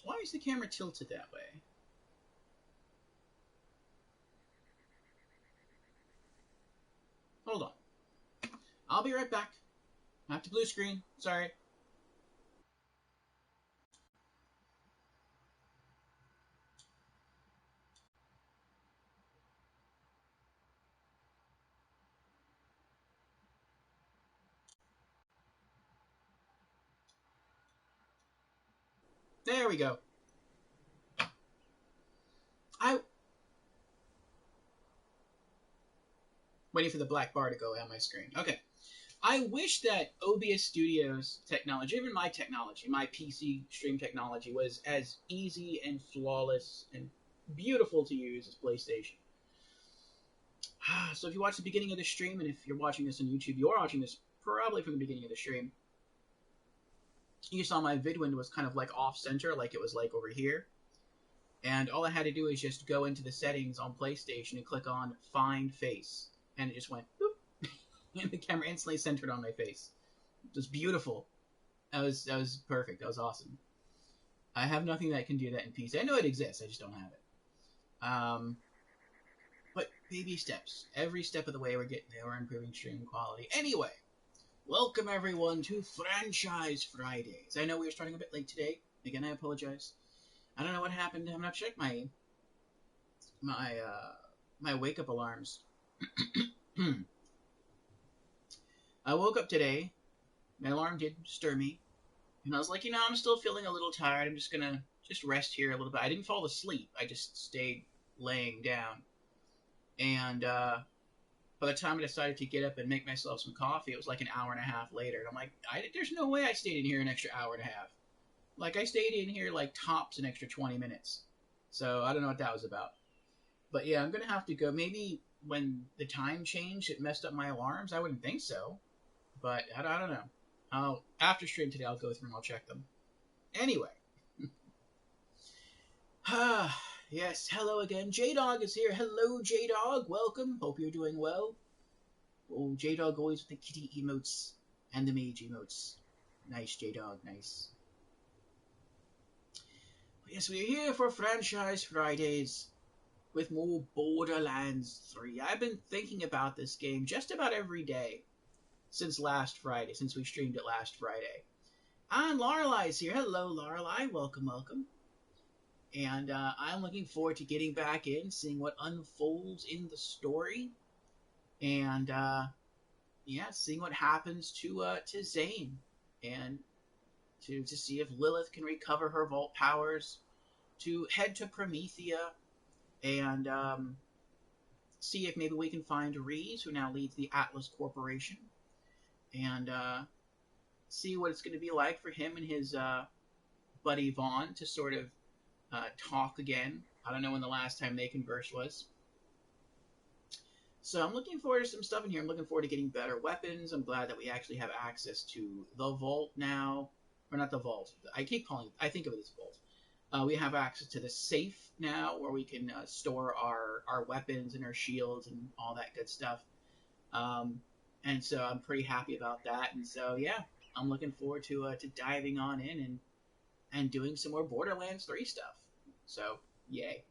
Why is the camera tilted that way? Hold on. I'll be right back. I have to blue screen. Sorry. There we go. Waiting for the black bar to go on my screen. Okay. I wish that OBS Studios technology, even my technology, my PC stream technology, was as easy and flawless and beautiful to use as PlayStation. So if you watch the beginning of the stream, and if you're watching this on YouTube, you're watching this probably from the beginning of the stream, you saw my vidwind was kind of like off-center, like it was like over here. And all I had to do is just go into the settings on PlayStation and click on Find Face. And it just went, boop, and the camera instantly centered on my face. It was beautiful. That was perfect. That was awesome. I have nothing that can do that in PC. I know it exists, I just don't have it. But baby steps. Every step of the way we're getting there. We're improving stream quality. Anyway, welcome everyone to Franchise Fridays. I know we were starting a bit late today. Again, I apologize. I don't know what happened. I'm not checked my wake up alarms. I woke up today. My alarm did stir me, and I was like, I'm still feeling a little tired. I'm just gonna rest here a little bit. I didn't fall asleep. I just stayed laying down. And by the time I decided to get up and make myself some coffee, it was like an hour and a half later. And I'm like, there's no way I stayed in here an extra hour and a half. Like, I stayed in here like tops an extra 20 minutes. So I don't know what that was about. But yeah, I'm going to have to go. Maybe when the time changed, it messed up my alarms. I wouldn't think so. But I don't know. After stream today, I'll go through and I'll check them. Anyway. Yes, hello again. J-Dog is here. Hello, J-Dog. Welcome. Hope you're doing well. Oh, J-Dog always with the kitty emotes and the mage emotes. Nice, J-Dog. Nice. Yes, we are here for Franchise Fridays with more Borderlands 3. I've been thinking about this game just about every day since last Friday, since we streamed it last Friday. And Lorelai's here. Hello, Lorelai. Welcome, welcome. And I'm looking forward to getting back in, seeing what unfolds in the story. And, seeing what happens to Zane. And to see if Lilith can recover her vault powers. To head to Promethea and see if maybe we can find Reese, who now leads the Atlas Corporation. And see what it's going to be like for him and his buddy Vaughn to sort of talk again. I don't know when the last time they conversed was. So I'm looking forward to some stuff in here. I'm looking forward to getting better weapons. I'm glad that we actually have access to the vault now. Or not the vault. I think of it as vault. We have access to the safe now, where we can store our weapons and our shields and all that good stuff. And so I'm pretty happy about that. And so, yeah, I'm looking forward to diving on in and doing some more Borderlands 3 stuff. So, yay.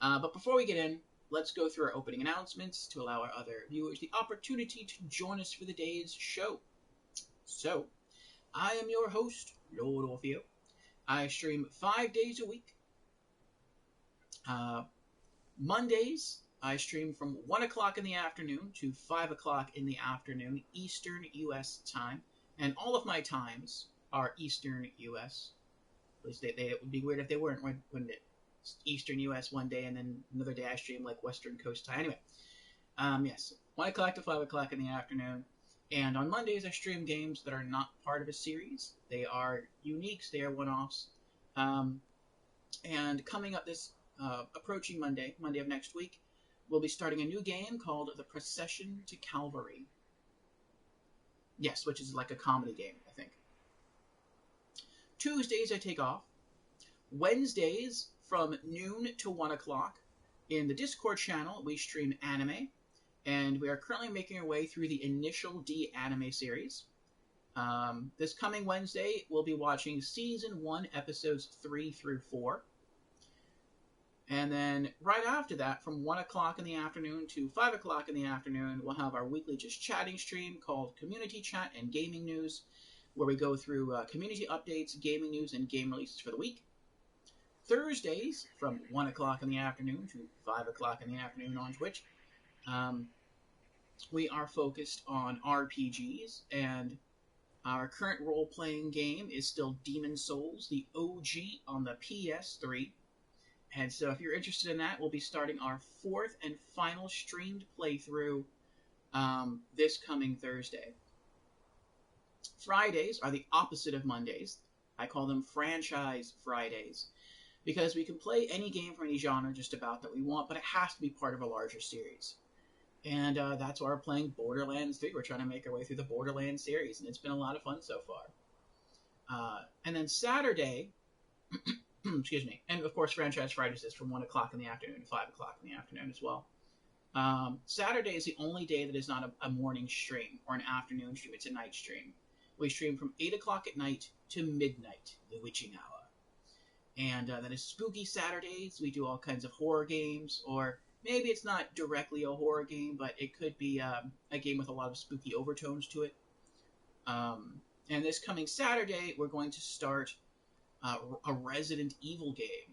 But before we get in, let's go through our opening announcements to allow our other viewers the opportunity to join us for the day's show. So, I am your host, Lord Orfeo. I stream 5 days a week. Mondays, I stream from 1 o'clock in the afternoon to 5 o'clock in the afternoon, Eastern U.S. time. And all of my times are Eastern U.S. At least it would be weird if they weren't, wouldn't it? Eastern U.S. one day, and then another day I stream like Western Coast time. Anyway, yes, 1 o'clock to 5 o'clock in the afternoon. And on Mondays, I stream games that are not part of a series. They are uniques. They are one-offs. And coming up this approaching Monday of next week, we'll be starting a new game called The Procession to Calvary. Yes, which is like a comedy game, I think. Tuesdays, I take off. Wednesdays, from noon to 1 o'clock, in the Discord channel, we stream anime. And we are currently making our way through the initial D anime series. This coming Wednesday, we'll be watching Season 1, Episodes 3 through 4. And then right after that, from 1 o'clock in the afternoon to 5 o'clock in the afternoon, we'll have our weekly Just Chatting stream called Community Chat and Gaming News, where we go through community updates, gaming news, and game releases for the week. Thursdays, from 1 o'clock in the afternoon to 5 o'clock in the afternoon on Twitch, we are focused on RPGs, and our current role-playing game is still Demon Souls, the OG on the PS3. And so if you're interested in that, we'll be starting our 4th and final streamed playthrough this coming Thursday. Fridays are the opposite of Mondays. I call them Franchise Fridays, because we can play any game from any genre just about that we want, but it has to be part of a larger series. And that's why we're playing Borderlands 3. We're trying to make our way through the Borderlands series, and it's been a lot of fun so far. And then Saturday, excuse me, and of course Franchise Fridays is from 1 o'clock in the afternoon to 5 o'clock in the afternoon as well. Saturday is the only day that is not a morning stream or an afternoon stream. It's a night stream. We stream from 8 o'clock at night to midnight, the witching hour. And that is Spooky Saturdays. We do all kinds of horror games, or maybe it's not directly a horror game, but it could be a game with a lot of spooky overtones to it. And this coming Saturday, we're going to start a Resident Evil game.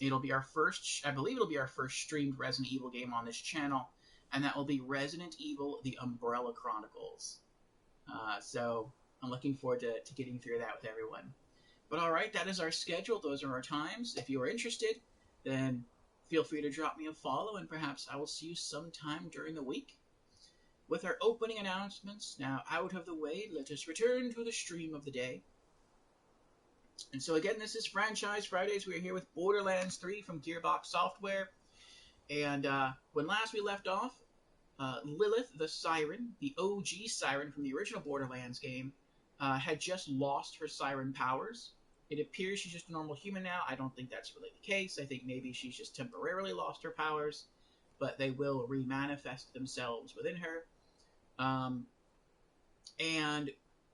It'll be our first, I believe it'll be our first streamed Resident Evil game on this channel, and that will be Resident Evil: The Umbrella Chronicles. So I'm looking forward to getting through that with everyone. But alright, that is our schedule. Those are our times. If you are interested, then feel free to drop me a follow, and perhaps I will see you sometime during the week. With our opening announcements now out of the way, let us return to the stream of the day. And so again, this is Franchise Fridays. We are here with Borderlands 3 from Gearbox Software. And when last we left off, Lilith the Siren, the OG Siren from the original Borderlands game, had just lost her siren powers. It appears she's just a normal human now. I don't think that's really the case. I think maybe she's just temporarily lost her powers, but they will remanifest themselves within her. And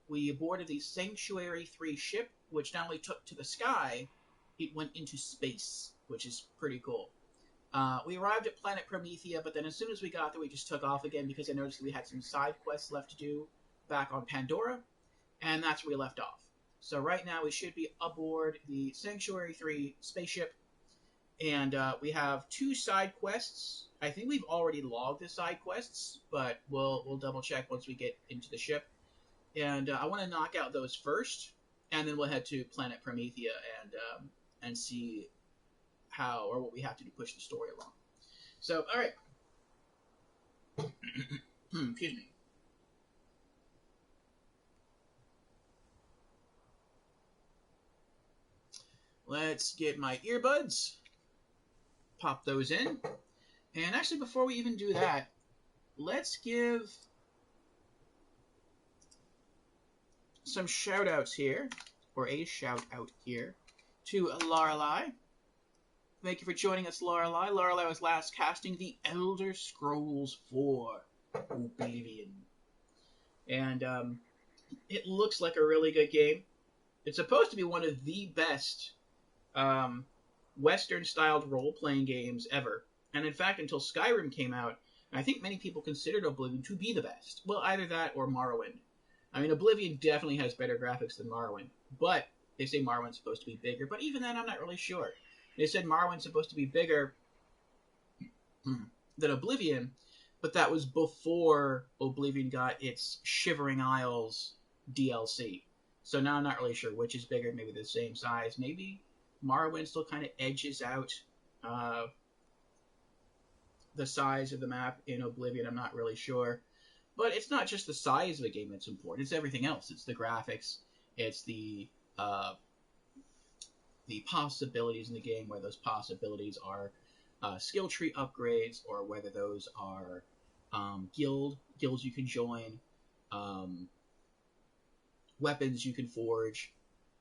we boarded the Sanctuary 3 ship, which not only took to the sky, it went into space, which is pretty cool. We arrived at planet Promethea, but then as soon as we got there, we just took off again because I noticed we had some side quests left to do back on Pandora, and that's where we left off. So right now we should be aboard the Sanctuary 3 spaceship, and we have 2 side quests. I think we've already logged the side quests, but we'll double check once we get into the ship. And I want to knock out those first, and then we'll head to planet Promethea and see how or what we have to do to push the story along. So, all right. Excuse me. Let's get my earbuds. Pop those in. And actually, before we even do that, let's give some shout-outs here, or a shout-out here, to Lorelei. Thank you for joining us, Lorelei. Lorelei was last casting the Elder Scrolls 4 Oblivion. And it looks like a really good game. It's supposed to be one of the best Western-styled role-playing games ever. And in fact, until Skyrim came out, I think many people considered Oblivion to be the best. Well, either that or Morrowind. I mean, Oblivion definitely has better graphics than Morrowind. But they say Morrowind's supposed to be bigger. But even then, I'm not really sure. They said Morrowind's supposed to be bigger than Oblivion, but that was before Oblivion got its Shivering Isles DLC. So now I'm not really sure which is bigger. Maybe the same size. Maybe Morrowind still kind of edges out the size of the map in Oblivion. I'm not really sure. But it's not just the size of the game that's important. It's everything else. It's the graphics. It's the possibilities in the game, where those possibilities are skill tree upgrades, or whether those are guilds you can join, weapons you can forge.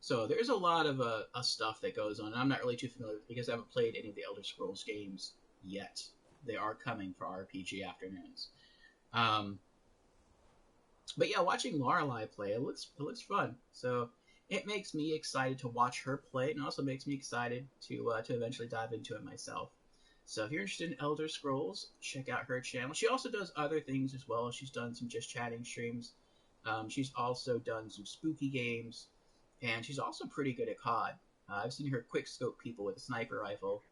So there's a lot of stuff that goes on. I'm not really too familiar with, because I haven't played any of the Elder Scrolls games yet. They are coming for RPG afternoons. But yeah, watching Lorelai play, it looks fun. So it makes me excited to watch her play, and also makes me excited to eventually dive into it myself. So if you're interested in Elder Scrolls, check out her channel. She also does other things as well. She's done some just chatting streams. She's also done some spooky games, and she's also pretty good at COD. I've seen her quick scope people with a sniper rifle,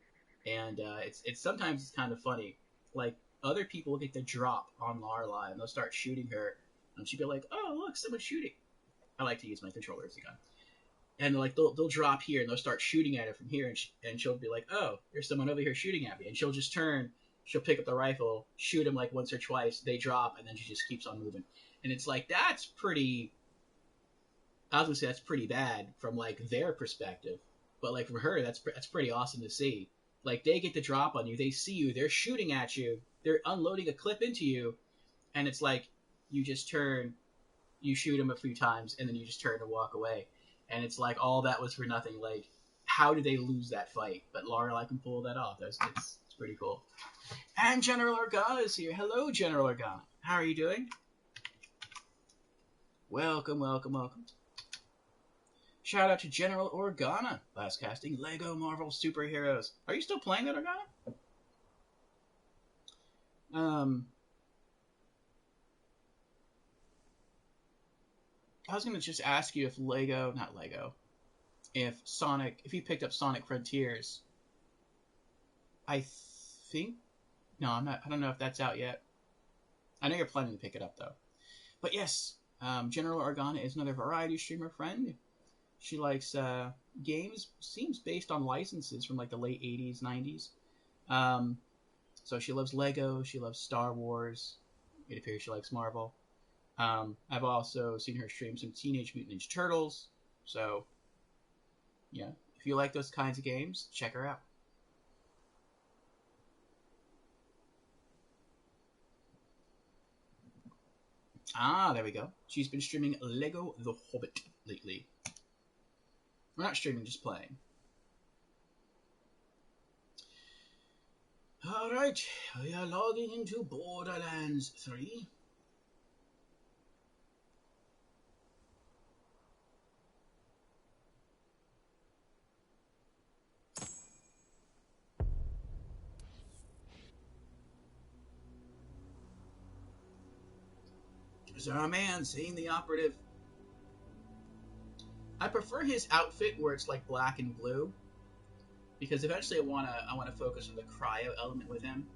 and it's sometimes it's kind of funny. Like other people will get the drop on Lorelai, and they'll start shooting her, and she'll be like, "Oh, look, someone's shooting." I like to use my controller as a gun, and like they'll drop here, and they'll start shooting at her from here, and she'll be like, "Oh, there's someone over here shooting at me," and she'll just turn, she'll pick up the rifle, shoot him like once or twice, they drop, and then she just keeps on moving, and it's like that's pretty. I was gonna say that's pretty bad from like their perspective, but like from her, that's pretty awesome to see. Like they get the drop on you, they see you, they're shooting at you, they're unloading a clip into you, and it's like you just turn, you shoot them a few times, and then you just turn and walk away, and it's like all that was for nothing. Like how did they lose that fight? But Lorelai can pull that off. It's pretty cool. And General Organa is here. Hello, General Organa. How are you doing? Welcome, welcome, welcome. Shout out to General Organa. Last casting, Lego Marvel Superheroes. Are you still playing that, Organa? I was going to just ask you if if you picked up Sonic Frontiers. I think, no, I don't know if that's out yet. I know you're planning to pick it up, though. But yes, General Organa is another variety streamer friend. She likes games, seems based on licenses from like the late 80s, 90s. So she loves Lego, she loves Star Wars. It appears she likes Marvel. I've also seen her stream some Teenage Mutant Ninja Turtles. So, yeah, if you like those kinds of games, check her out. Ah, there we go. She's been streaming Lego The Hobbit lately. We're not streaming, just playing. Alright, we are logging into Borderlands 3. There's our man, Zane the Operative. I prefer his outfit where it's like black and blue, because eventually I wanna focus on the cryo element with him.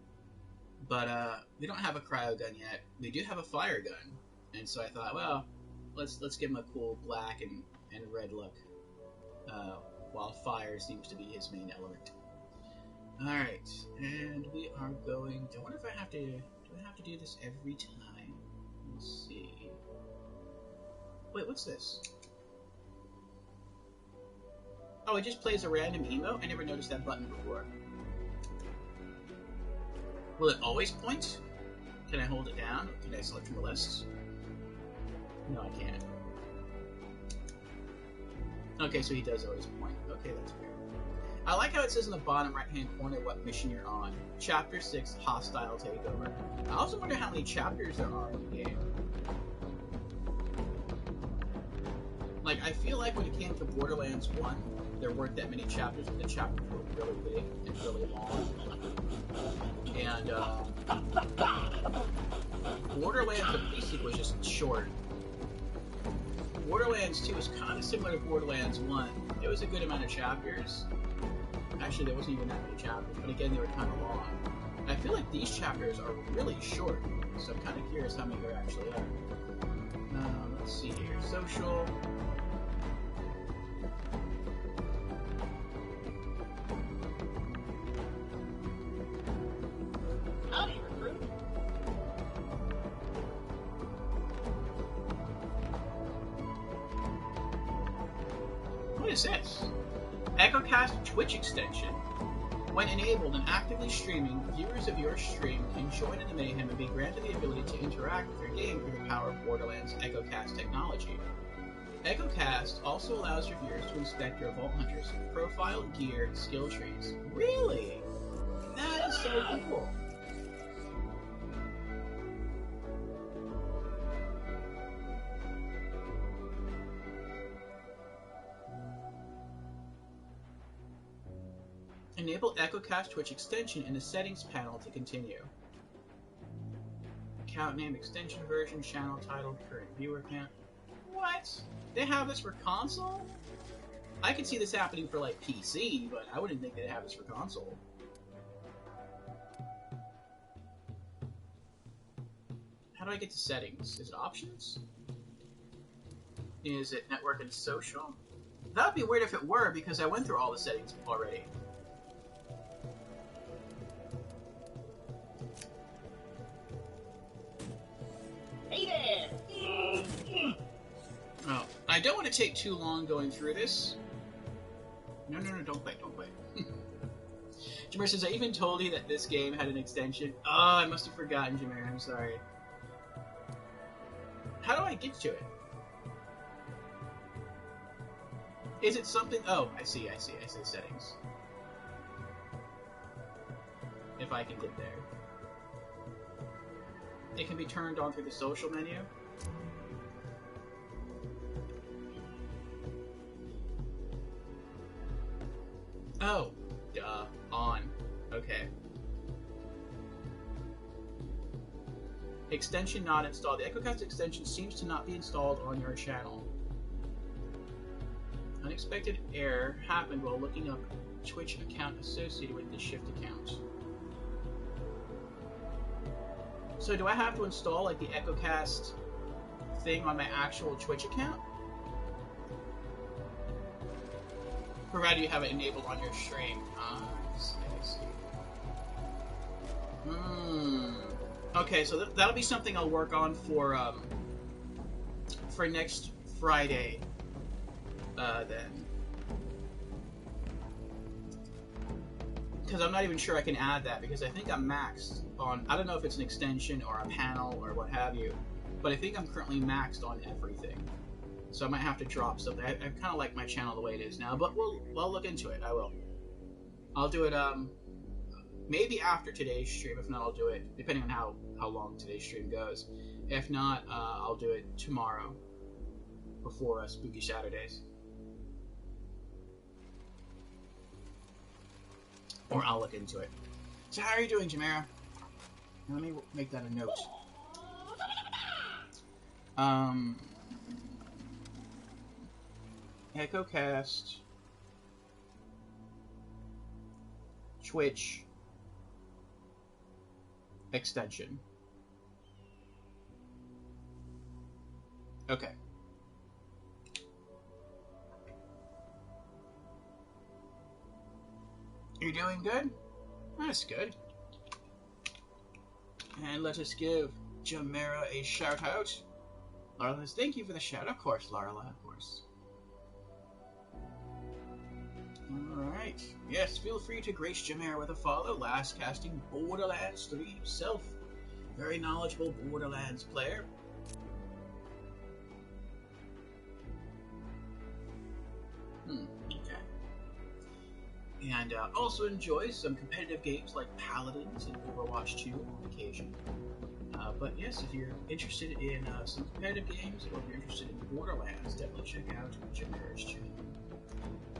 But we don't have a cryo gun yet. We do have a fire gun, and so I thought, well, let's give him a cool black and red look, while fire seems to be his main element. All right, and we are going. I wonder if I have to. Do I have to do this every time? Let's see. Wait, what's this? Oh, it just plays a random emote? I never noticed that button before. Will it always point? Can I hold it down? Can I select from the list? No, I can't. Okay, so he does always point. Okay, that's weird. I like how it says in the bottom right-hand corner what mission you're on. Chapter 6, Hostile Takeover. I also wonder how many chapters there are in the game. Like, I feel like when it came to Borderlands 1, there weren't that many chapters, but the chapters were really big and really long. And, Borderlands, the pre-sequel, was just short. Borderlands 2 was kind of similar to Borderlands 1. It was a good amount of chapters. Actually, there wasn't even that many chapters, but again, they were kind of long. And I feel like these chapters are really short, so I'm kind of curious how many there actually are. Let's see here. Social. Howdy, recruit. What is this? EchoCast Twitch extension. When enabled and actively streaming, viewers of your stream can join in the mayhem and be granted the ability to interact with your game through the power of Borderlands EchoCast technology. EchoCast also allows your viewers to inspect your Vault Hunter's profile, gear, and skill trees. Really? That is so cool. Enable EchoCast Twitch extension in the settings panel to continue. Account name, extension version, channel title, current viewer count. What? They have this for console? I could see this happening for like PC, but I wouldn't think they'd have this for console. How do I get to settings? Is it options? Is it network and social? That would be weird if it were, because I went through all the settings already. Hey there! Oh, I don't want to take too long going through this. No, don't quit. Jameer says, I even told you that this game had an extension. Oh, I must have forgotten, Jameer. I'm sorry. How do I get to it? Is it something... Oh, I see settings. If I can get there. It can be turned on through the social menu. Oh, duh. On. Okay. Extension not installed. The EchoCast extension seems to not be installed on your channel. Unexpected error happened while looking up Twitch account associated with the Shift account. So do I have to install like the EchoCast thing on my actual Twitch account? Provided you have it enabled on your stream. I see. Okay, so that'll be something I'll work on for next Friday. Then. Because I'm not even sure I can add that, because I think I'm maxed on... I don't know if it's an extension or a panel or what have you, but I think I'm currently maxed on everything. So I might have to drop something. I kind of like my channel the way it is now, but I'll look into it. I will. I'll do it maybe after today's stream. If not, I'll do it depending on how long today's stream goes. If not, I'll do it tomorrow before Spooky Saturdays. Or I'll look into it. So how are you doing, Jamera? Let me make that a note. EchoCast, Twitch, extension. Okay. You're doing good? That's good. And let us give Jamera a shout out. Larla says, thank you for the shout. Of course, Larla, of course. Alright. Yes, feel free to grace Jamera with a follow. Last casting Borderlands 3 himself. Very knowledgeable Borderlands player. Okay. And also enjoys some competitive games like Paladins and Overwatch 2 on occasion. But yes, if you're interested in some competitive games, or if you're interested in Borderlands, definitely check out Jamera's channel.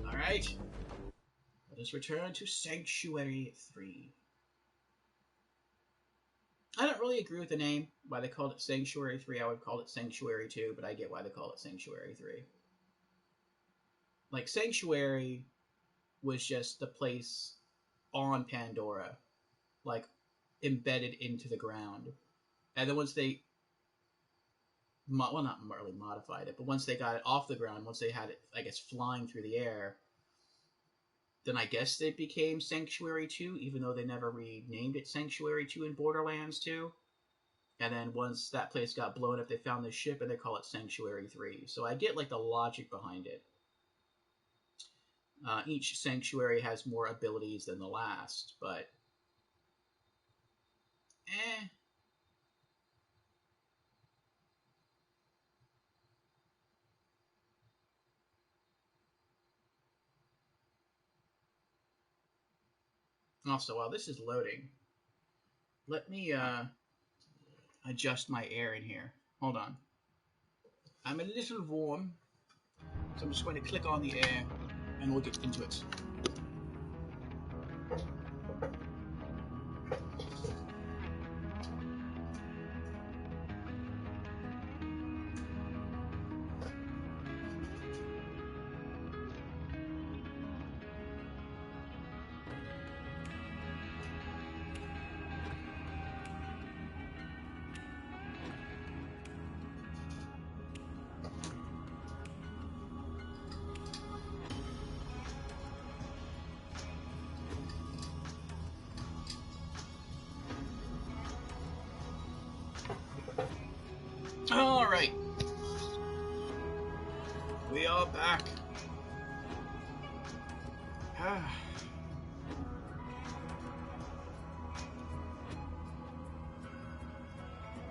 Alright. Let us return to Sanctuary 3. I don't really agree with the name, why they called it Sanctuary 3. I would call it Sanctuary 2, but I get why they call it Sanctuary 3. Like, Sanctuary was just the place on Pandora, like, embedded into the ground. And then once they, well, not really modified it, but once they got it off the ground, once they had it, I guess, flying through the air, then I guess it became Sanctuary 2, even though they never renamed it Sanctuary 2 in Borderlands 2. And then once that place got blown up, they found the ship and they call it Sanctuary 3. So I get, like, the logic behind it. Each Sanctuary has more abilities than the last, but... Also, while this is loading, let me adjust my air in here. Hold on. I'm a little warm, so I'm just going to click on the air, and we'll get into it. Alright. We are back. I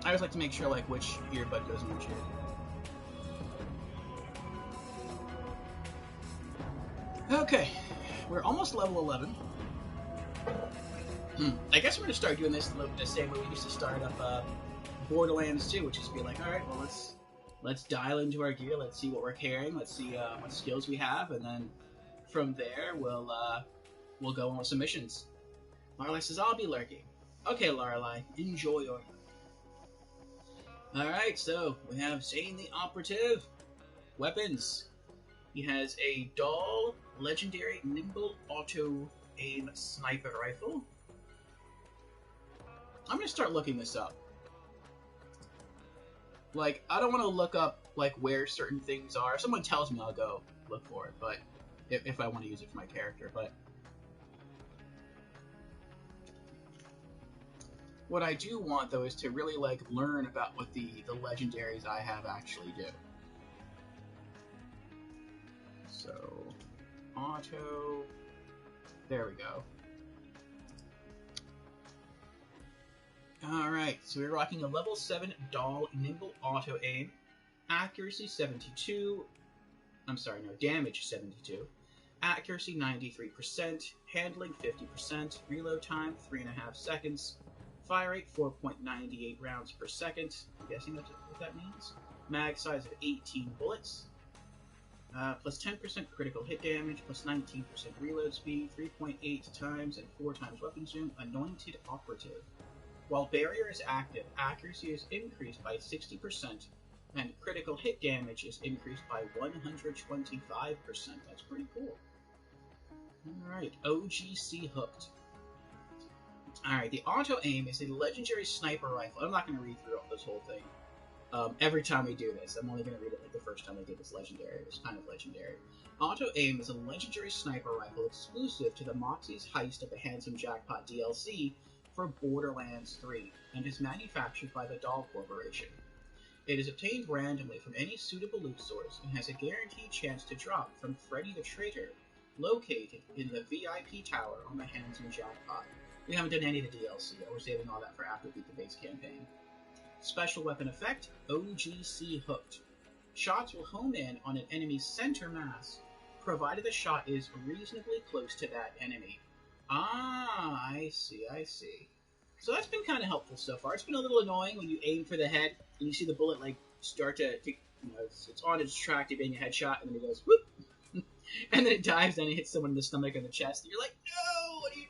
always like to make sure like which earbud goes in which ear. Okay, we're almost level 11. I guess we're gonna start doing this the same way we used to start up Borderlands 2, which is be like, all right, well let's dial into our gear, let's see what we're carrying, let's see what skills we have, and then from there we'll go on with some missions. Lorelei says, I'll be lurking. Okay, Lorelei, enjoy your. Alright, so we have Zane the Operative. Weapons. He has a Dahl Legendary Nimble Auto Aim Sniper Rifle. I'm gonna start looking this up. Like, I don't want to look up like where certain things are. If someone tells me, I'll go look for it, but if I want to use it for my character, but what I do want, though, is to really, like, learn about what the legendaries I have actually do. So, auto, there we go. Alright, so we're rocking a level 7 Dahl Nimble Auto Aim, accuracy 72, damage 72, accuracy 93%, handling 50%, reload time 3.5 seconds, fire rate 4.98 rounds per second. I'm guessing that's what that means. Mag size of 18 bullets. Plus 10% critical hit damage, plus 19% reload speed, 3.8 times and 4 times weapon zoom. Anointed Operative. While barrier is active, accuracy is increased by 60%, and critical hit damage is increased by 125%. That's pretty cool. Alright, OGC Hooked. Alright, the Auto Aim is a legendary sniper rifle. I'm not going to read through this whole thing. Every time we do this, I'm only going to read it like the first time I did this legendary. It was kind of legendary. Auto Aim is a legendary sniper rifle exclusive to the Moxie's Heist of the Handsome Jackpot DLC for Borderlands 3, and is manufactured by the Dahl Corporation. It is obtained randomly from any suitable loot source and has a guaranteed chance to drop from Freddy the Traitor, located in the VIP tower on the Handsome Jackpot. We haven't done any of the DLC yet. We're saving all that for after we beat the base campaign. Special weapon effect, OGC Hooked. Shots will home in on an enemy's center mass, provided the shot is reasonably close to that enemy. Ah, I see. So that's been kind of helpful so far. It's been a little annoying when you aim for the head and you see the bullet like start to it's on its track to being a headshot, and then it goes whoop, and then it dives and it hits someone in the stomach or the chest. And you're like, no, what are you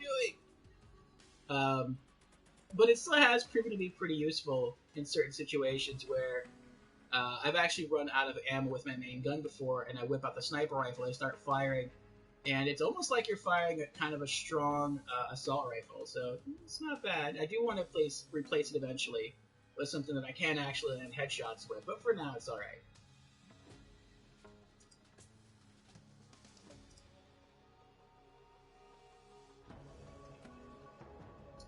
doing? But it still has proven to be pretty useful in certain situations where I've actually run out of ammo with my main gun before, and I whip out the sniper rifle and I start firing, and it's almost like you're firing a kind of a strong assault rifle, so it's not bad. I do want to replace it eventually with something that I can actually land headshots with, but for now it's alright.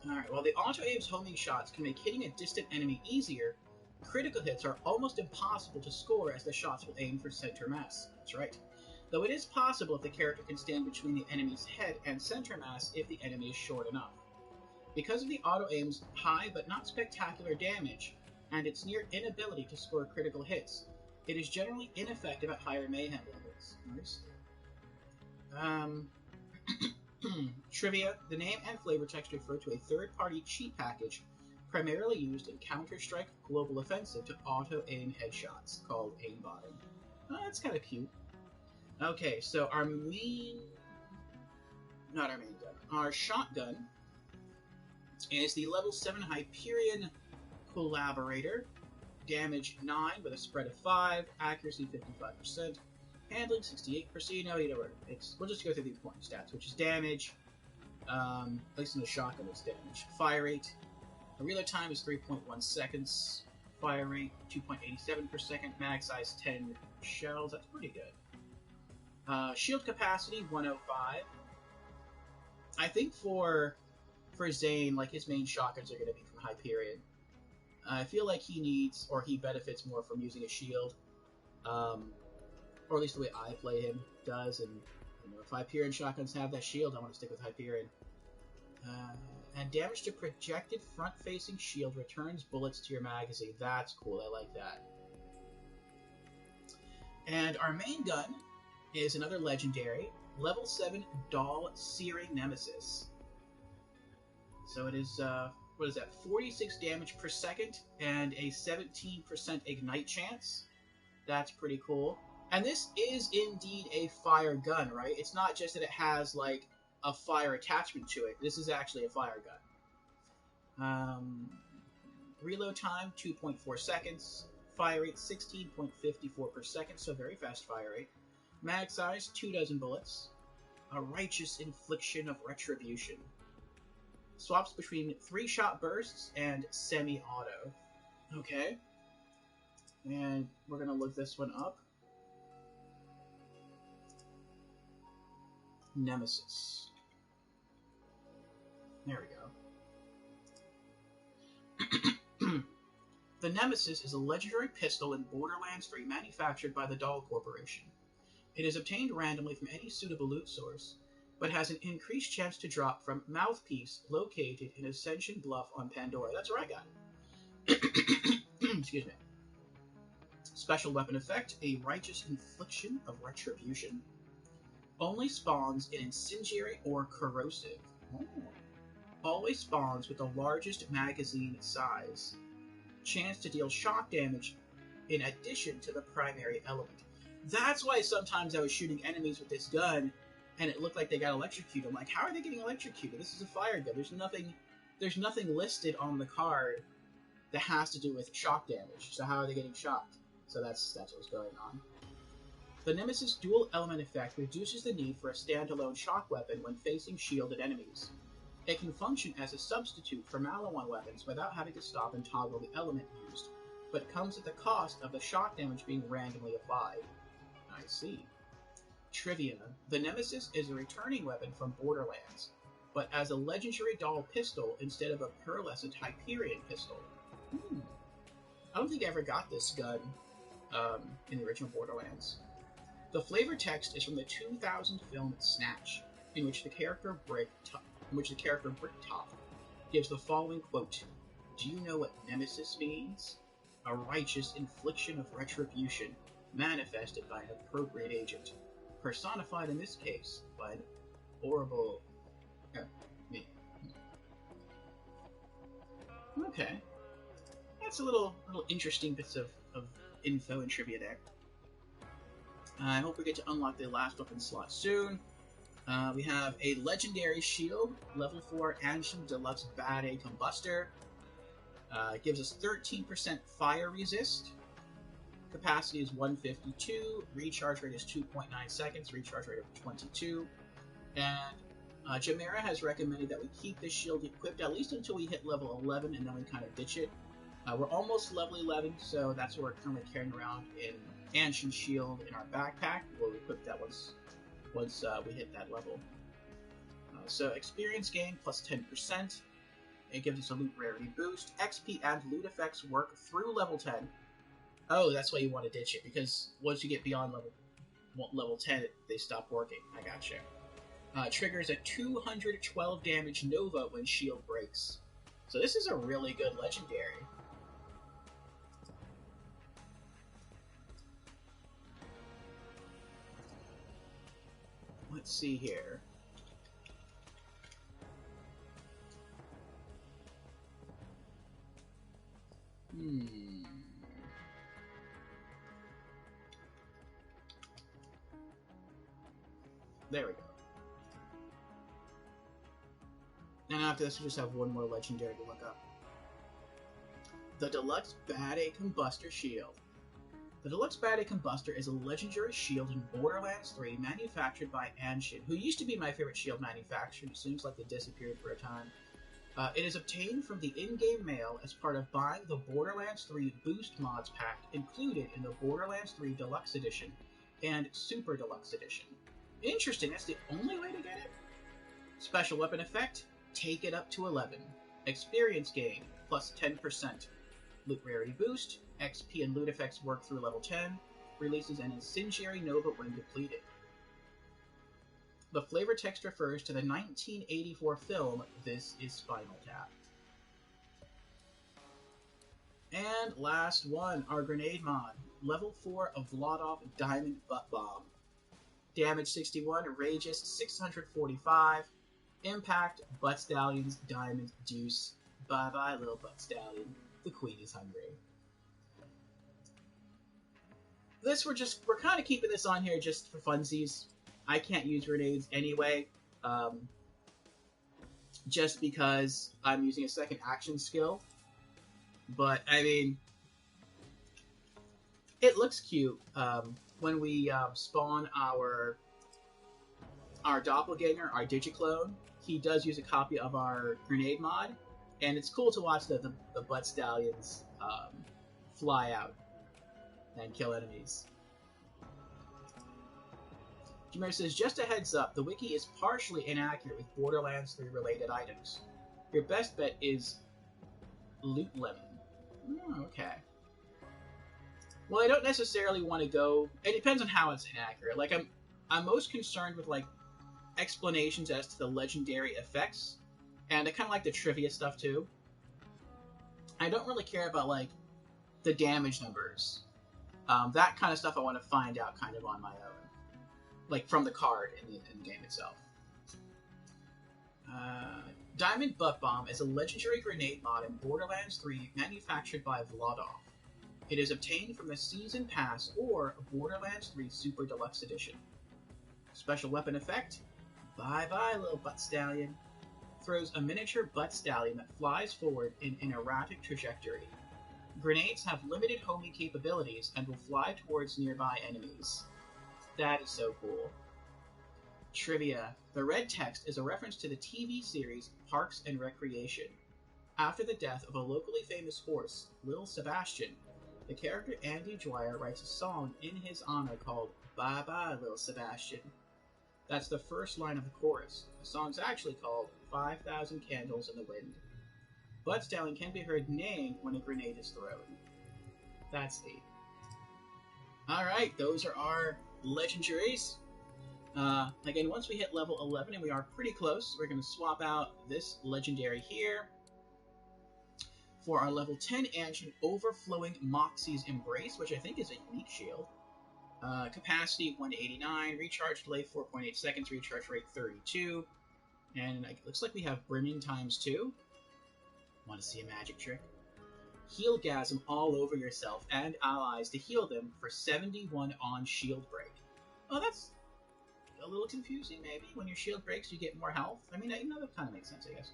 Alright, while the auto-aim's homing shots can make hitting a distant enemy easier, critical hits are almost impossible to score as the shots will aim for center mass. That's right. Though it is possible if the character can stand between the enemy's head and center mass if the enemy is short enough. Because of the auto-aim's high but not spectacular damage, and its near inability to score critical hits, it is generally ineffective at higher mayhem levels. Trivia: the name and flavor text refer to a third-party cheat package primarily used in Counter-Strike Global Offensive to auto-aim headshots, called aimbotting. Oh, that's kind of cute. Okay, so our shotgun is the level 7 Hyperion Collaborator. Damage 9 with a spread of 5, accuracy 55%, handling 68%. We'll just go through the important stats, which is damage, at least in the shotgun it's damage. Fire rate, the reload time is 3.1 seconds, fire rate 2.87 per second, mag size 10 shells, that's pretty good. Shield capacity 105. I think for Zane, like his main shotguns are going to be from Hyperion. I feel like he needs, or he benefits more from using a shield, or at least the way I play him does. And if Hyperion shotguns have that shield, I want to stick with Hyperion. And damage to projected front-facing shield returns bullets to your magazine. That's cool. I like that. And our main gun is another legendary, level 7 Doll Searing Nemesis. So it is, what is that, 46 damage per second and a 17% ignite chance. That's pretty cool. And this is indeed a fire gun, right? It's not just that it has, like, a fire attachment to it. This is actually a fire gun. Reload time, 2.4 seconds. Fire rate, 16.54 per second, so very fast fire rate. Mag size, 24 bullets. A righteous infliction of retribution. Swaps between 3-shot bursts and semi-auto. Okay. And we're going to look this one up. Nemesis. There we go. The Nemesis is a legendary pistol in Borderlands 3 manufactured by the Dahl Corporation. It is obtained randomly from any suitable loot source, but has an increased chance to drop from Mouthpiece located in Ascension Bluff on Pandora. That's where I got it. Excuse me. Special weapon effect, a righteous infliction of retribution. Only spawns in incendiary or corrosive. Oh. Always spawns with the largest magazine size. Chance to deal shock damage in addition to the primary element. That's why sometimes I was shooting enemies with this gun and it looked like they got electrocuted. I'm like, how are they getting electrocuted? This is a fire gun. There's nothing listed on the card that has to do with shock damage. So how are they getting shocked? So that's what's going on. The Nemesis dual element effect reduces the need for a standalone shock weapon when facing shielded enemies. It can function as a substitute for Maliwan weapons without having to stop and toggle the element used, but comes at the cost of the shock damage being randomly applied. I see. Trivia. The Nemesis is a returning weapon from Borderlands, but as a legendary Dahl pistol instead of a pearlescent Hyperion pistol. I don't think I ever got this gun in the original Borderlands. The flavor text is from the 2000 film Snatch, in which the character Bricktop gives the following quote: "Do you know what Nemesis means? A righteous infliction of retribution, manifested by an appropriate agent, personified in this case by an horrible..." Me. Okay. That's a little interesting bits of info and trivia there. I hope we get to unlock the last weapon slot soon. We have a legendary shield, level 4 Anshin Deluxe Bad A Combustor. Gives us 13% fire resist. Capacity is 152. Recharge rate is 2.9 seconds. Recharge rate of 22. And Jamera has recommended that we keep this shield equipped at least until we hit level 11, and then we kind of ditch it. We're almost level 11, so that's what we're currently carrying around in Anshin Shield in our backpack. We'll equip that once we hit that level. So experience gain plus 10%. It gives us a loot rarity boost. XP and loot effects work through level 10. Oh, that's why you want to ditch it, because once you get beyond level 10, they stop working. I gotcha. Triggers a 212 damage Nova when shield breaks. So this is a really good legendary. Let's see here. There we go. And after this, we just have one more legendary to look up. The Deluxe Bad A Combustor Shield. The Deluxe Bad A Combustor is a legendary shield in Borderlands 3 manufactured by Anshin, who used to be my favorite shield manufacturer. It seems like they disappeared for a time. It is obtained from the in-game mail as part of buying the Borderlands 3 Boost Mods pack included in the Borderlands 3 Deluxe Edition and Super Deluxe Edition. Interesting, that's the only way to get it? Special weapon effect, take it up to 11. Experience gain, plus 10%. Loot rarity boost. XP and loot effects work through level 10. Releases an incendiary nova when depleted. The flavor text refers to the 1984 film This Is Spinal Tap. And last one, our grenade mod. Level 4 of Vladov Diamond Butt Bomb. Damage 61, Rageous 645. Impact, Butt Stallions, Diamond, Deuce. Bye bye, little Butt Stallion. The queen is hungry. We're kind of keeping this on here just for funsies. I can't use grenades anyway, just because I'm using a second action skill. But, I mean, it looks cute when we spawn our doppelganger, our digiclone. He does use a copy of our grenade mod, and it's cool to watch the butt stallions fly out and kill enemies. Jameer says, just a heads up, the wiki is partially inaccurate with Borderlands 3 related items. Your best bet is Loot Lemon. Okay. Well, I don't necessarily want to go... It depends on how it's inaccurate. Like, I'm most concerned with, like, explanations as to the legendary effects, and I kind of like the trivia stuff, too. I don't really care about, like, the damage numbers. That kind of stuff I want to find out kind of on my own. Like, from the card in the game itself. Diamond Butt Bomb is a legendary grenade mod in Borderlands 3 manufactured by Vladov. It is obtained from the Season Pass or Borderlands 3 Super Deluxe Edition. Special weapon effect, bye-bye little butt stallion. Throws a miniature butt stallion that flies forward in an erratic trajectory. Grenades have limited homing capabilities and will fly towards nearby enemies. That is so cool. Trivia. The red text is a reference to the TV series Parks and Recreation. After the death of a locally famous horse, Lil Sebastian, the character Andy Dwyer writes a song in his honor called Bye Bye Lil Sebastian. That's the first line of the chorus. The song's actually called 5,000 Candles in the Wind. Butt Stallion can be heard neighing when a grenade is thrown. That's neat. Alright, those are our legendaries. Again, once we hit level 11, and we are pretty close, we're going to swap out this legendary here for our level 10 engine Overflowing Moxie's Embrace, which I think is a unique shield. Capacity 189, recharge delay 4.8 seconds, recharge rate 32, and it looks like we have brimming times 2. Want to see a magic trick? Healgasm all over yourself and allies to heal them for 71 on shield break. Oh, that's a little confusing, maybe. When your shield breaks, you get more health. I mean, you know, that kind of makes sense, I guess.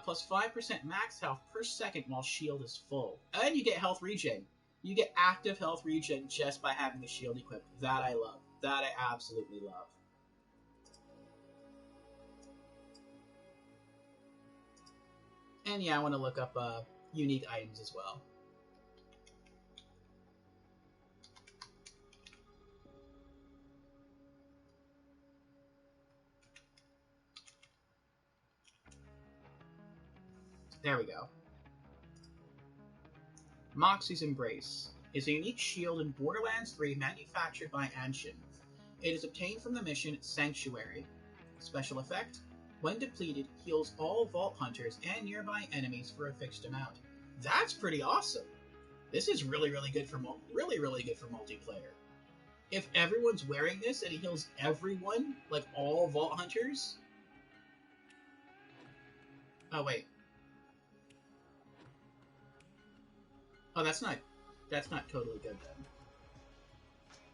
Plus 5% max health per second while shield is full. And you get health regen. You get active health regen just by having the shield equipped. That I love. That I absolutely love. And yeah, I want to look up unique items as well. There we go. Moxie's Embrace is a unique shield in Borderlands 3 manufactured by Anshin. It is obtained from the mission Sanctuary. Special effect, when depleted, heals all Vault Hunters and nearby enemies for a fixed amount. That's pretty awesome. This is really good for really good for multiplayer. If everyone's wearing this and it heals everyone, like all Vault Hunters. Oh wait. Oh, that's not totally good then.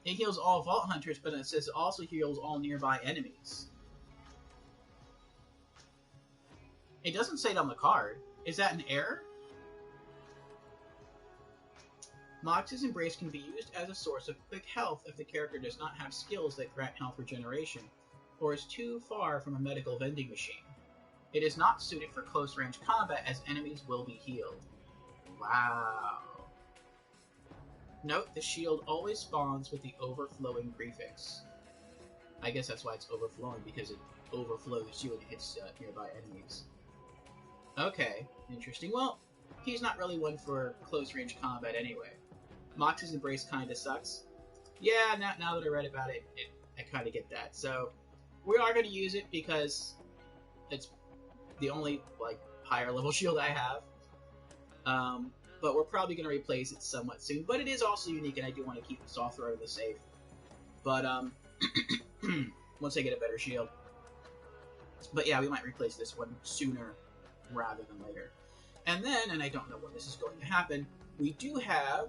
It heals all Vault Hunters, but it says it also heals all nearby enemies. It doesn't say it on the card. Is that an error? Mox's Embrace can be used as a source of quick health if the character does not have skills that grant health regeneration, or is too far from a medical vending machine. It is not suited for close-range combat as enemies will be healed. Wow. Note, the shield always spawns with the overflowing prefix. I guess that's why it's overflowing, because it overflows you and hits nearby enemies. Okay, interesting. Well, he's not really one for close range combat anyway. Mox's Embrace kind of sucks. Yeah, now that I read about it, I kind of get that. So we are going to use it because it's the only like higher level shield I have. But we're probably going to replace it somewhat soon. But it is also unique, and I do want to keep the soft throw in the safe. But once I get a better shield. But yeah, we might replace this one sooner rather than later. And then, and I don't know when this is going to happen, we do have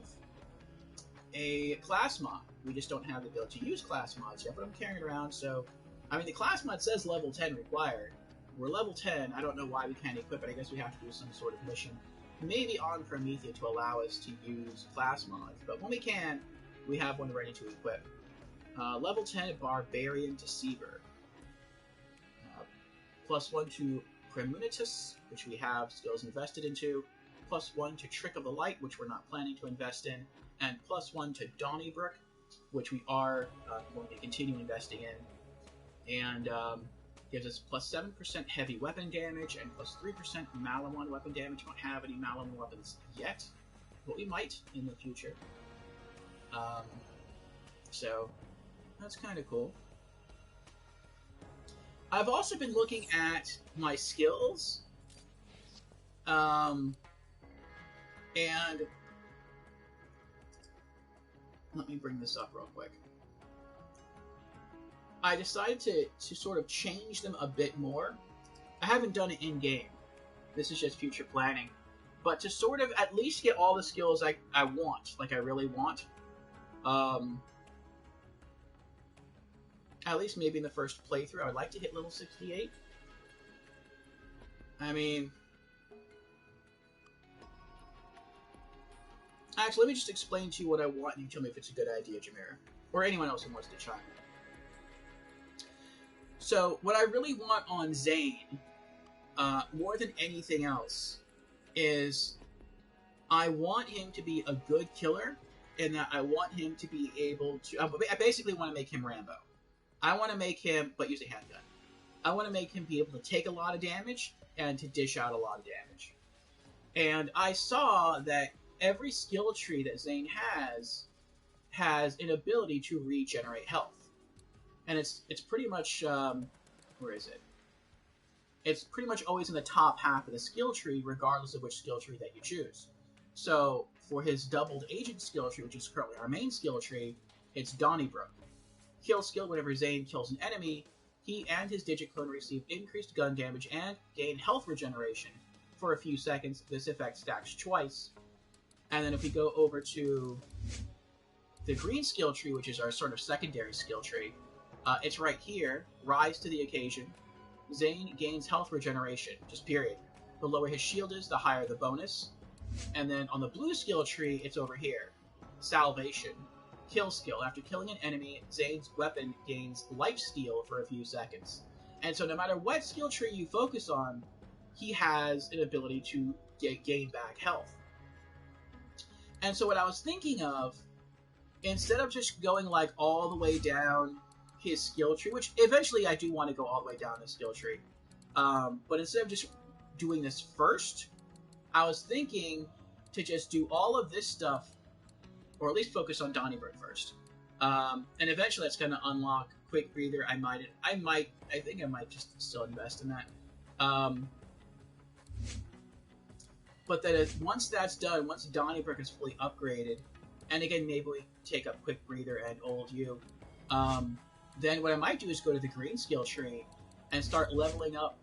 a class mod. We just don't have the ability to use class mods yet, but I'm carrying it around, so... I mean, the class mod says level 10 required. We're level 10, I don't know why we can't equip it, I guess we have to do some sort of mission. Maybe on Promethea to allow us to use class mods, but when we can, we have one ready to equip. Level 10 Barbarian Deceiver. +1 to Premunitus, which we have skills invested into. +1 to Trick of the Light, which we're not planning to invest in. And +1 to Donnybrook, which we are going to continue investing in. And gives us +7% heavy weapon damage and +3% Malamon weapon damage. We don't have any Malamon weapons yet, but we might in the future. So that's kind of cool. I've also been looking at my skills, and let me bring this up real quick. I decided to sort of change them a bit more. I haven't done it in-game. This is just future planning. But to sort of at least get all the skills I want, like I really want, at least maybe in the first playthrough, I'd like to hit level 68. I mean... Actually, let me just explain to you what I want, and you tell me if it's a good idea, Jameer. Or anyone else who wants to chime in. So, what I really want on Zane, more than anything else, is I want him to be a good killer, and that I want him to be able to... I basically want to make him Rambo. I want to make him, but use a handgun. I want to make him be able to take a lot of damage and to dish out a lot of damage. And I saw that every skill tree that Zane has an ability to regenerate health. And it's pretty much, where is it? It's pretty much always in the top half of the skill tree, regardless of which skill tree that you choose. So, for his doubled agent skill tree, which is currently our main skill tree, it's Donnybrook. Kill skill, whenever Zane kills an enemy, he and his digit clone receive increased gun damage and gain health regeneration for a few seconds. This effect stacks twice. And then if we go over to the green skill tree, which is our sort of secondary skill tree, it's right here. Rise to the occasion. Zane gains health regeneration, just period. The lower his shield is, the higher the bonus. And then on the blue skill tree, it's over here. Salvation. Kill skill. After killing an enemy, Zane's weapon gains lifesteal for a few seconds. And so no matter what skill tree you focus on, he has an ability to gain back health. And so what I was thinking of, instead of just going like all the way down his skill tree, which eventually I do want to go all the way down the skill tree, but instead of just doing this first, I was thinking to just do all of this stuff, or at least focus on Donnybrook first. And eventually that's going to unlock Quick Breather. I think I might just still invest in that. But then once that's done, once Donnybrook is fully upgraded, and again, maybe we take up Quick Breather and Old You, then what I might do is go to the green skill tree and start leveling up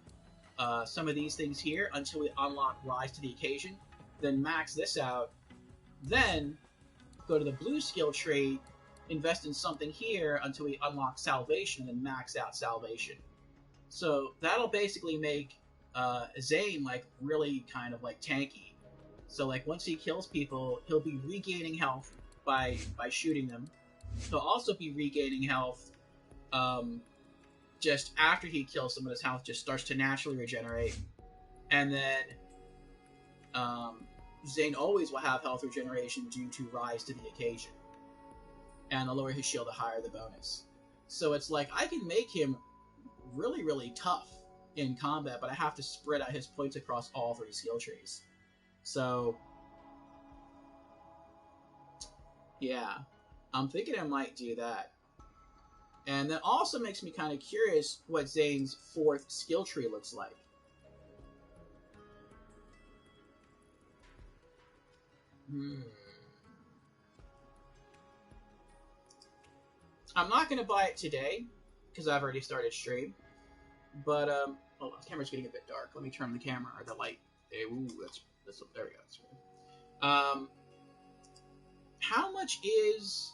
some of these things here until we unlock Rise to the Occasion, then max this out, then go to the blue skill tree, invest in something here until we unlock Salvation, and max out Salvation. So that'll basically make Zane like really kind of like tanky. So like once he kills people, he'll be regaining health by shooting them. He'll also be regaining health just after he kills someone. His health just starts to naturally regenerate, and then Zane always will have health regeneration due to Rise to the Occasion. And the lower his shield, the higher the bonus. So it's like, I can make him really, really tough in combat, but I have to spread out his points across all three skill trees. So, yeah, I'm thinking I might do that. And that also makes me kind of curious what Zane's 4th skill tree looks like. I'm not going to buy it today because I've already started stream. But oh, the camera's getting a bit dark. Let me turn the camera or the light. Ooh, that's there we go. That's good. How much is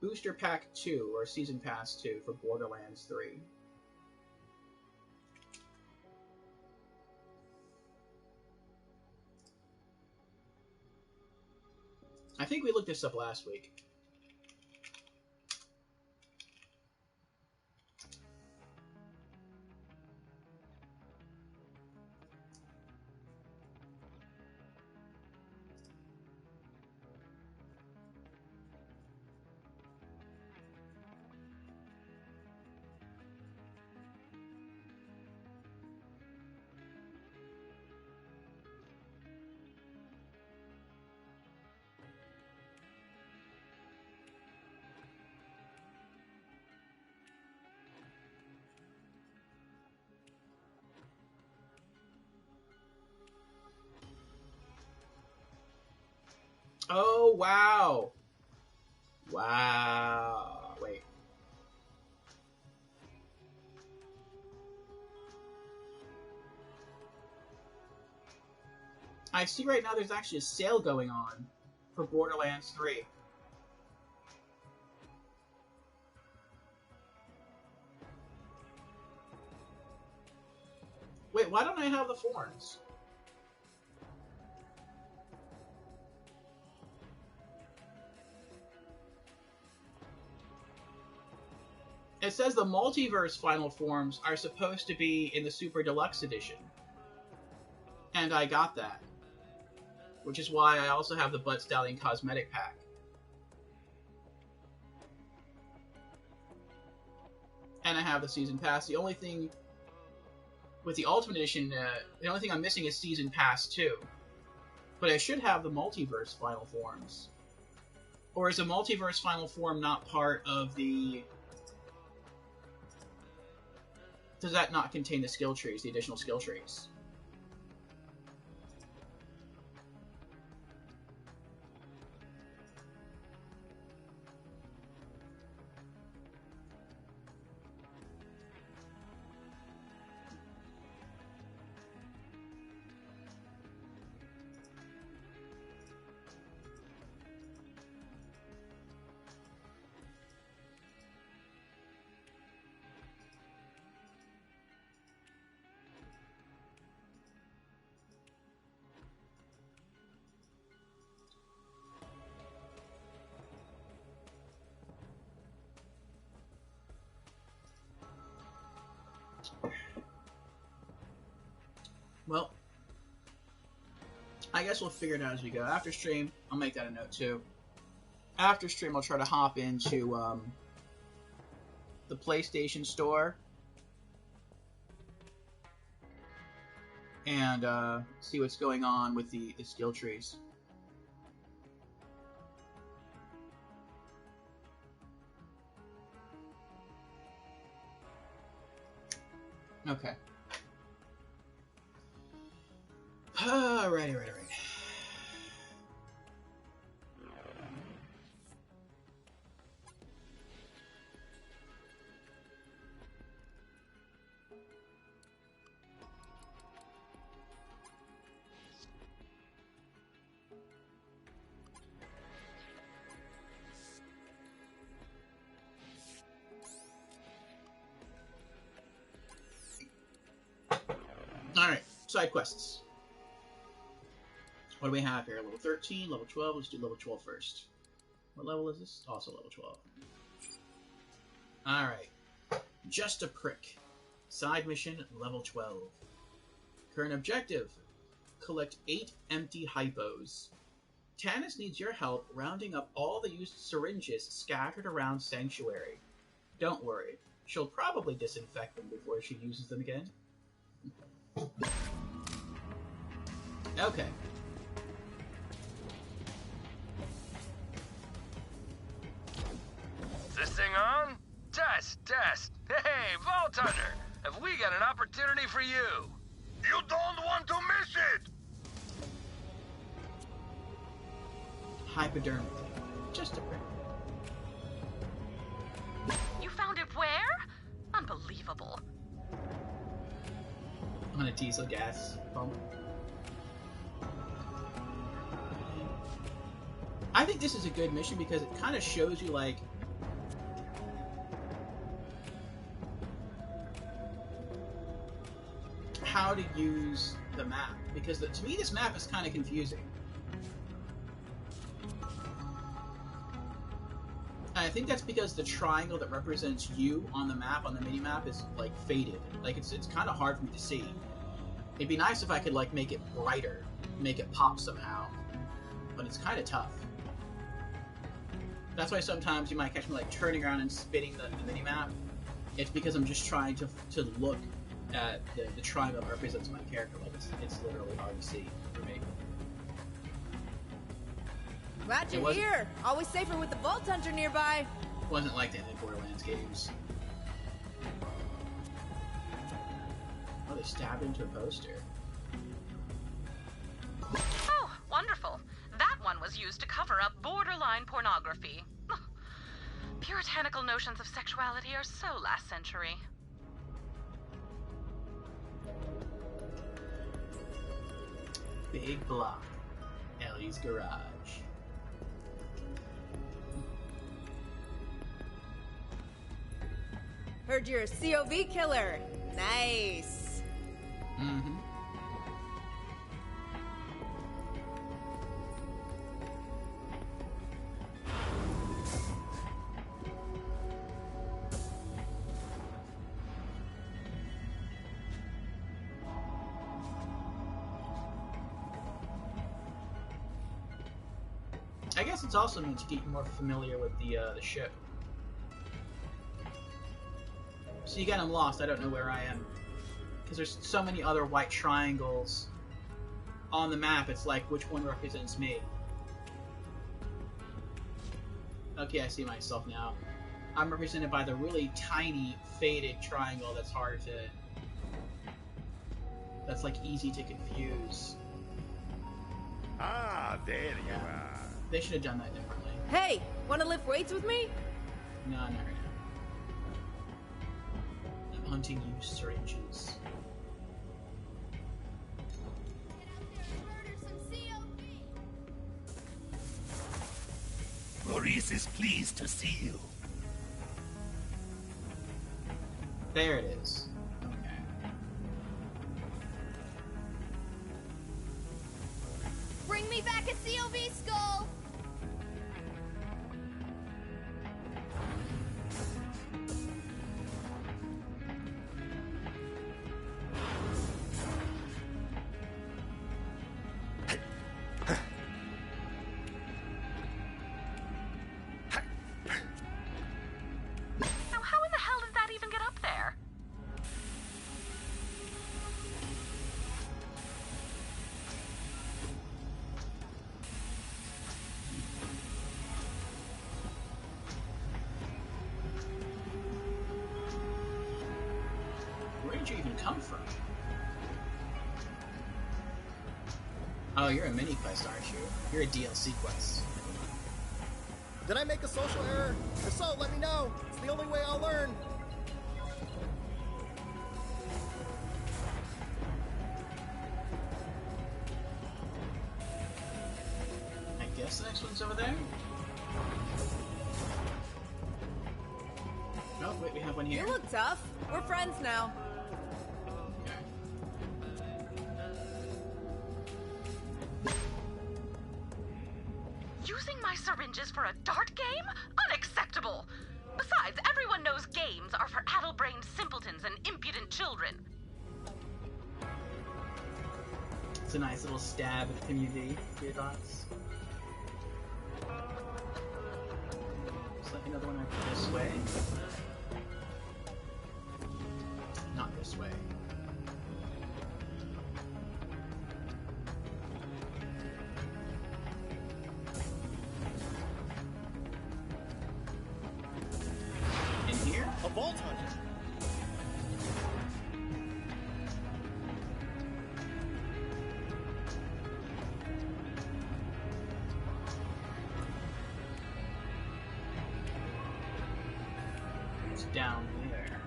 Booster Pack 2 or Season Pass 2 for Borderlands 3? I think we looked this up last week. Oh, wow. Wow. Wait. I see right now there's actually a sale going on for Borderlands 3. Wait, why don't I have the forms? It says the Multiverse Final Forms are supposed to be in the Super Deluxe Edition. And I got that. Which is why I also have the Butt Stallion Cosmetic Pack. And I have the Season Pass. The only thing with the Ultimate Edition, the only thing I'm missing is Season Pass 2. But I should have the Multiverse Final Forms. Or is a Multiverse Final Form not part of the... Does that not contain the skill trees, the additional skill trees? Well, I guess we'll figure it out as we go. After stream, I'll make that a note too. After stream, I'll try to hop into the PlayStation Store and see what's going on with the skill trees. Okay. Alrighty. Alright, side quests. What do we have here? Level 13, level 12. Let's do level 12 first. What level is this? Also level 12. Alright. Just a prick. Side mission, level 12. Current objective. Collect 8 empty hypos. Tannis needs your help rounding up all the used syringes scattered around Sanctuary. Don't worry. She'll probably disinfect them before she uses them again. Okay. Is this thing on? Test. Hey, Vault Hunter, have we got an opportunity for you? You don't want to miss it! Hypodermic. Just a prick. You found it where? Unbelievable. On a diesel gas pump. I think this is a good mission because it kind of shows you, like, how to use the map. Because to me, this map is kind of confusing. I think that's because the triangle that represents you on the map, on the mini-map, is, like, faded. Like, it's kind of hard for me to see. It'd be nice if I could, like, make it brighter, make it pop somehow. But it's kind of tough. That's why sometimes you might catch me, like, turning around and spinning the mini-map. It's because I'm just trying to look at the triangle that represents my character. Like, it's literally hard to see for me. Glad you're here. Always safer with the Vault Hunter nearby. Wasn't like that in the Borderlands games. Oh, they stabbed into a poster. Oh, wonderful. That one was used to cover up borderline pornography. Puritanical notions of sexuality are so last century. Big block. Ellie's garage. Heard you're a COV killer. Nice. Mm-hmm. I guess it's also meant to get you more familiar with the ship. So you get I'm lost, I don't know where I am. Because there's so many other white triangles on the map, it's like, which one represents me? Okay, I see myself now. I'm represented by the really tiny, faded triangle that's hard to... that's, like, easy to confuse. Ah, there you are. They should have done that differently. Hey, wanna lift weights with me? No, not right now. I'm hunting you, syringes. Maurice is pleased to see you. There it is. Okay. Bring me back a COV skull! Now, how in the hell did that even get up there? Where did you even come from? Oh, you're a mini quest, aren't you? You're a DLC quest. Did I make a social error? If so, let me know. It's the only way I'll learn. I guess the next one's over there? Oh, wait, we have one here. You look tough. We're friends now. Using my syringes for a dart game? Unacceptable! Besides, everyone knows games are for addle-brained simpletons and impudent children. It's a nice little stab at the community. Your thoughts? Looks like another one over this way. Not this way. down there.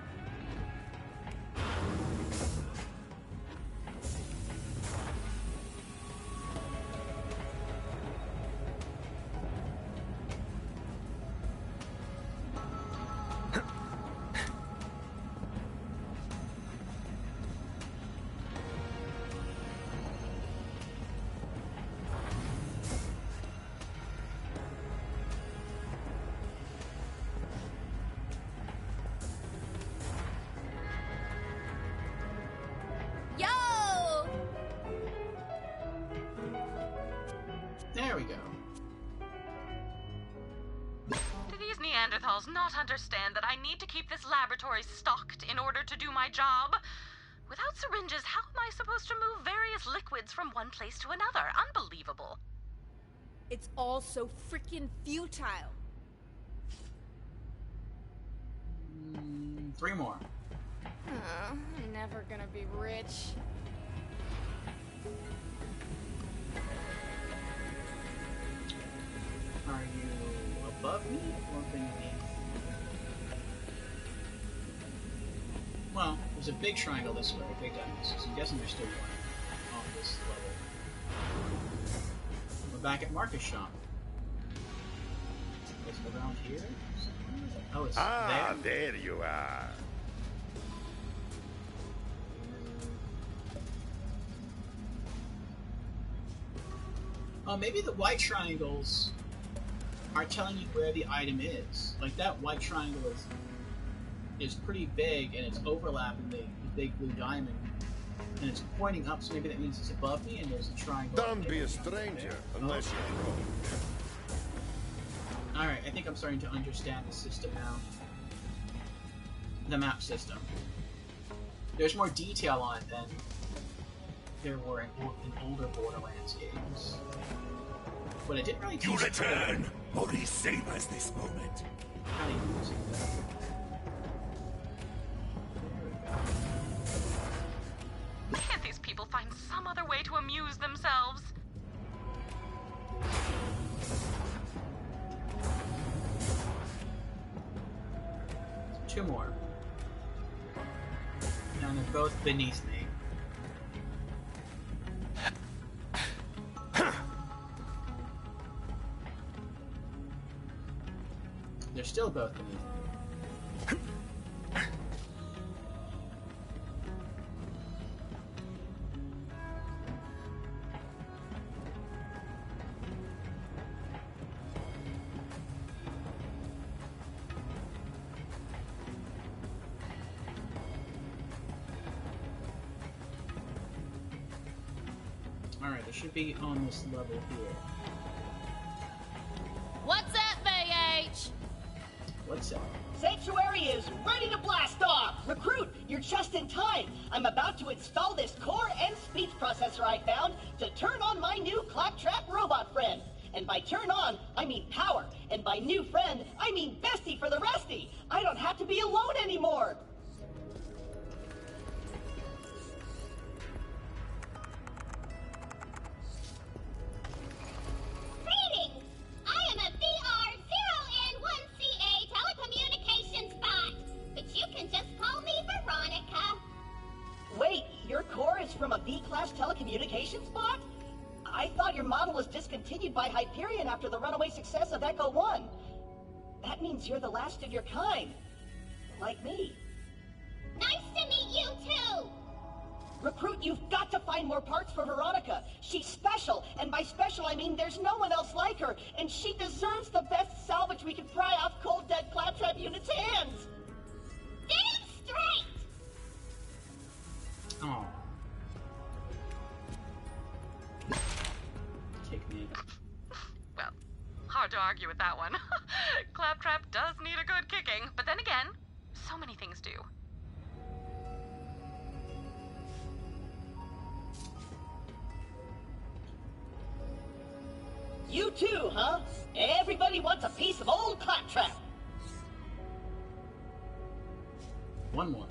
There we go. Do these Neanderthals not understand that I need to keep this laboratory stocked in order to do my job? Without syringes, how am I supposed to move various liquids from one place to another? Unbelievable. It's all so freaking futile. 3 more. I'm never gonna be rich. Are you above me or beneath? Well, there's a big triangle this way, big diamonds, so I'm guessing there's still one on this level. We're back at Marcus Shop. Is it around here? Oh, it's there you are. Oh, maybe the white triangles are telling you where the item is. Like, that white triangle is pretty big, and it's overlapping the big blue diamond. And it's pointing up, so maybe that means it's above me, and there's a triangle. Don't be a stranger unless you're wrong. Alright, I think I'm starting to understand the system now. The map system. There's more detail on it than there were in older Borderlands games. But it didn't really teach You return! Only savors this moment. how to use it, though. Can't these people find some other way to amuse themselves? Two more. And they're both beneath me. They're still both beneath me. Alright, they should be on this level here. What's up, BH? What's up? Sanctuary is ready to blast off! Recruit, you're just in time! I'm about to install this core and speech processor I found to turn on my new claptrap robot friend. And by turn on, I mean power. And by new friend, I mean bestie for the restie. I don't have to be alone anymore. Greetings! I am a VR0N1CA telecommunications bot, but you can just call me Veronica. Wait, your core is from a B-class telecommunications bot? I thought your model was discontinued by Hyperion after the runaway success of Echo 1. That means you're the last of your kind. Like me. Nice to meet you too! Recruit, you've got to find more parts for Veronica. She's special, and by special I mean there's no one else like her, and she deserves the best salvage we can pry off cold dead claptrap unit's hands. Damn straight! Oh. Kick me. Well, hard to argue with that one. Claptrap does need a good kicking, but then again, so many things do. You too, huh? Everybody wants a piece of old claptrap. One more.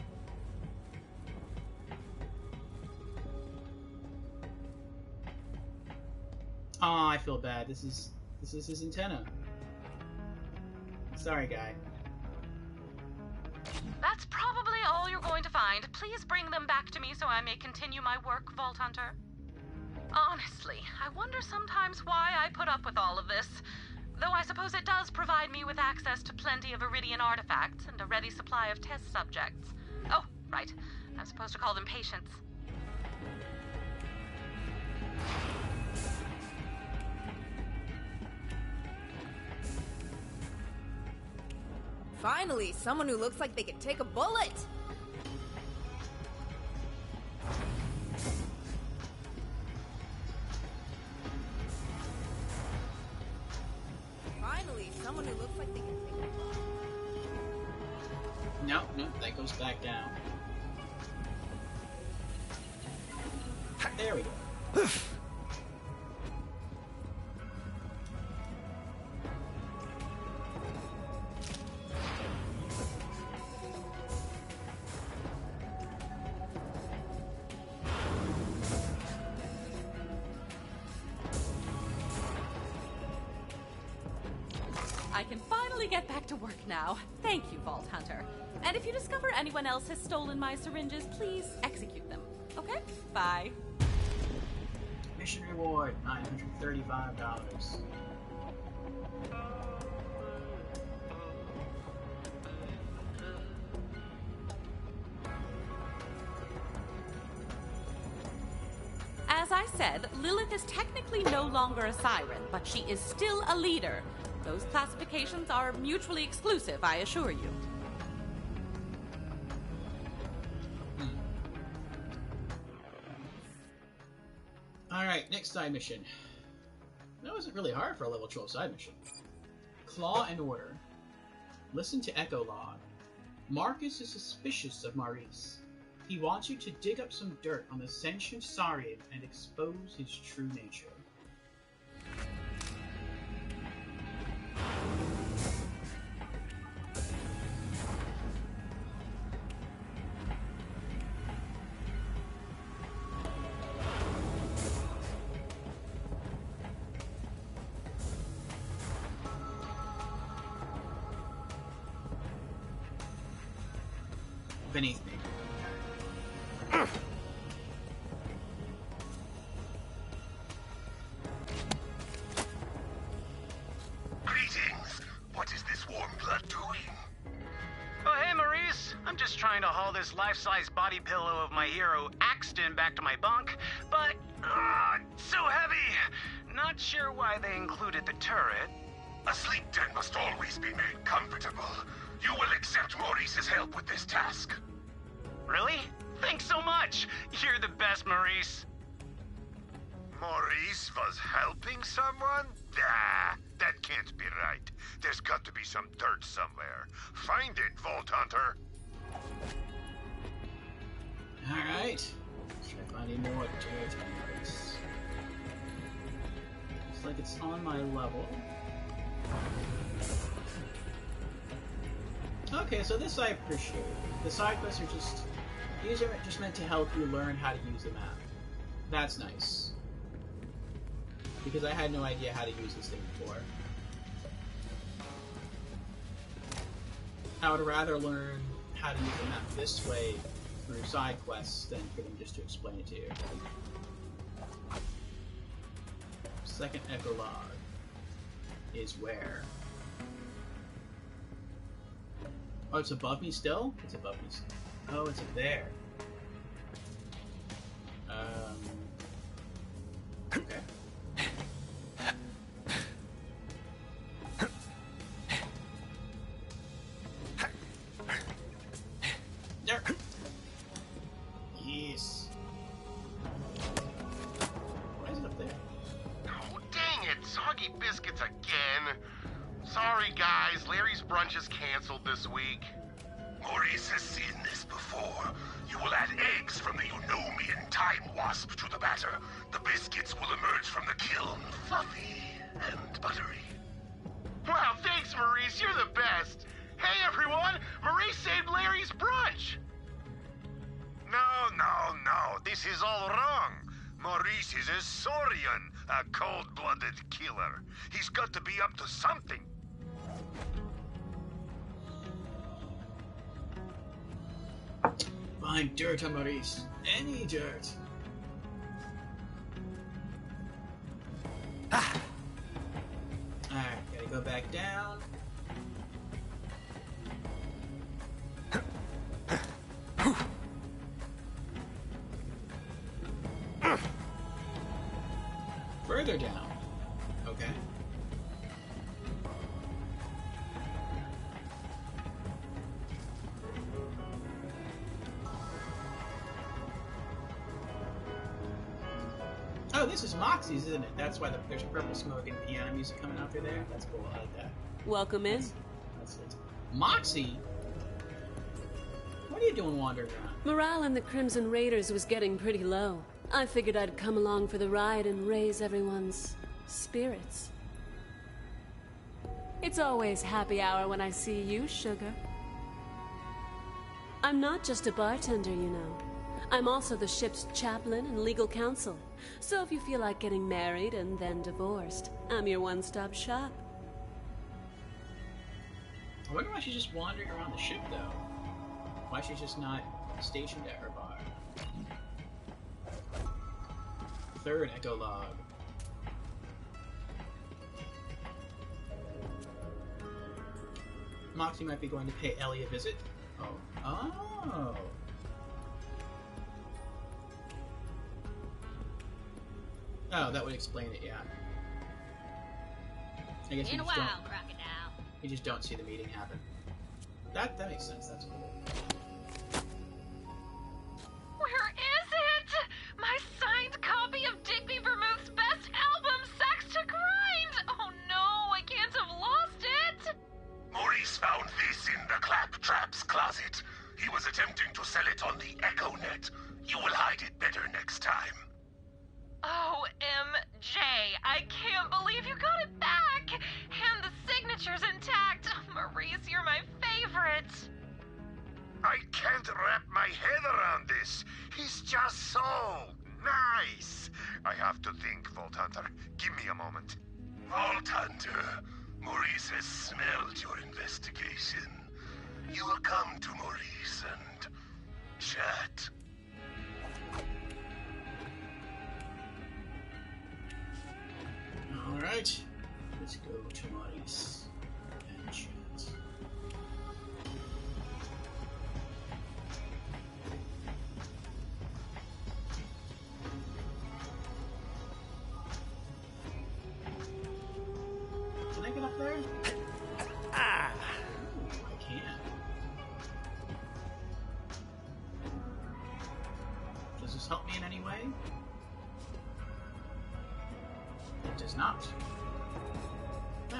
Oh, I feel bad. This is his antenna. Sorry, guy. That's probably all you're going to find. Please bring them back to me so I may continue my work, Vault Hunter. Honestly, I wonder sometimes why I put up with all of this. Though I suppose it does provide me with access to plenty of Iridian artifacts and a ready supply of test subjects. Oh, right. I'm supposed to call them patients. Finally, someone who looks like they could take a bullet! Finally, someone who looks like they can take a bullet. No, that goes back down. There we go. I can finally get back to work now. Thank you, Vault Hunter. And if you discover anyone else has stolen my syringes, please execute them. Okay? Bye. Mission reward, $935. As I said, Lilith is technically no longer a siren, but she is still a leader. Those classifications are mutually exclusive, I assure you. Alright, next side mission. That wasn't really hard for a level 12 side mission. Claw and Order. Listen to Echo Log. Marcus is suspicious of Maurice. He wants you to dig up some dirt on the sentient Saurian and expose his true nature. Beneath me. Greetings. What is this warm blood doing? Oh, hey, Maurice. I'm just trying to haul this life-size body pillow of my hero, Axton, back to my bunk, but, it's so heavy. Not sure why they included the turret. A sleep den must always be made comfortable. You will accept Maurice's help with this task. Really? Thanks so much. You're the best, Maurice. Maurice was helping someone? Nah, that can't be right. There's got to be some dirt somewhere. Find it, Vault Hunter. Alright. Let's try finding more dirt on this. Looks like it's on my level. Okay, so this I appreciate. The side quests are these are just meant to help you learn how to use the map. That's nice. Because I had no idea how to use this thing before. I would rather learn how to use the map this way through side quests than for them just to explain it to you. Second Echo Log is where? Oh, it's above me still? It's above me still. Oh, it's up there. Okay. There. Yes. Why is it up there? Oh, dang it! Soggy biscuits again! Sorry, guys. Larry's brunch is canceled this week. Maurice has seen this before. You will add eggs from the Eunomian time wasp to the batter. The biscuits will emerge from the kiln fluffy and buttery. Wow, thanks, Maurice. You're the best. Hey, everyone. Maurice saved Larry's brunch. No. This is all wrong. Maurice is a Saurian, a cold-blooded killer. He's got to be up to something. find dirt on Maurice. Any dirt. Alright, gotta go back down. Further down. Okay. Oh, this is Moxie's, isn't it? That's why there's purple smoke and piano music coming out through there. That's cool. I like that. Welcome in. That's it. Moxie? What are you doing wandering around? Morale in the Crimson Raiders was getting pretty low. I figured I'd come along for the ride and raise everyone's spirits. It's always happy hour when I see you, sugar. I'm not just a bartender, you know. I'm also the ship's chaplain and legal counsel. So if you feel like getting married and then divorced, I'm your one-stop shop. I wonder why she's just wandering around the ship, though. Why she's just not stationed at her bar. Third echo log. Moxie might be going to pay Ellie a visit. Oh. Oh. Oh, that would explain it, yeah. I guess In a while, crocodile. You just don't see the meeting happen. That makes sense. That's cool. Where is it? My signed copy of Digby Vermouth's best album, Sax to Grind! Oh no, I can't have lost it! Maurice found this in the Claptrap's closet. He was attempting to sell it on the EchoNet. You will hide it better next time. OMJ, I can't believe you got it back! And the signature's intact. Maurice, you're my favorite. I can't wrap my head around this. He's just so nice. I have to think, Vault Hunter. Give me a moment. Vault Hunter, Maurice has smelled your investigation. You will come to Maurice and chat. Alright. Let's go to Maurice and chat. Can I get up there? Ooh, I can. Does this help me in any way? It does not. No.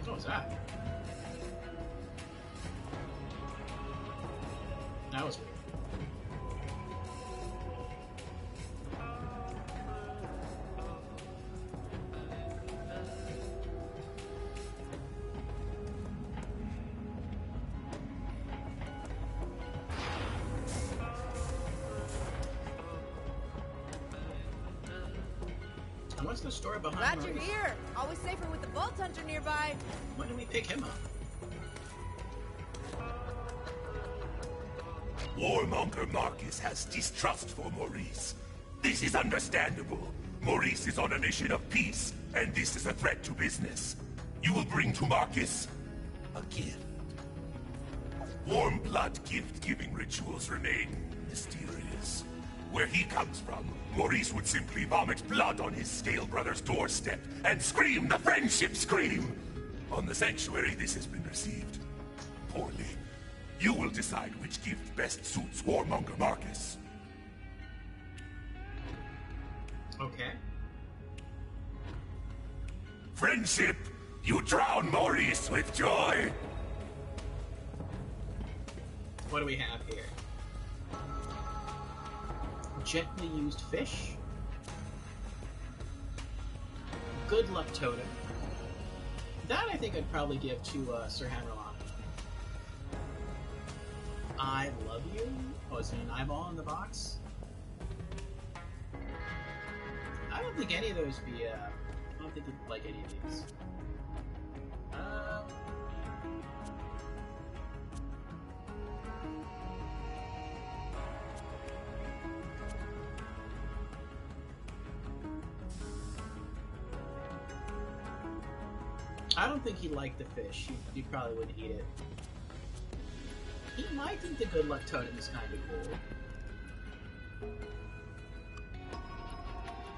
What was that? That was weird. What's the story behind Glad Maurice? you're here. Always safer with the Vault Hunter nearby. When do we pick him up? Warmonger Marcus has distrust for Maurice. This is understandable. Maurice is on a mission of peace, and this is a threat to business. You will bring to Marcus a gift. Warm blood gift-giving rituals remain mysterious. Where he comes from, Maurice would simply vomit blood on his Scale Brother's doorstep and scream the friendship scream. On the Sanctuary, this has been received poorly. You will decide which gift best suits Warmonger Marcus. Okay. Friendship, you drown Maurice with joy. What do we have here? Gently used fish. Good luck totem. That I think I'd probably give to Sir Hammerlock. I love you. Oh, is it an eyeball in the box? I don't think any of those be. I don't think you'd like any of these. I don't think he liked the fish. He probably wouldn't eat it. He might think the good luck totem is kind of cool.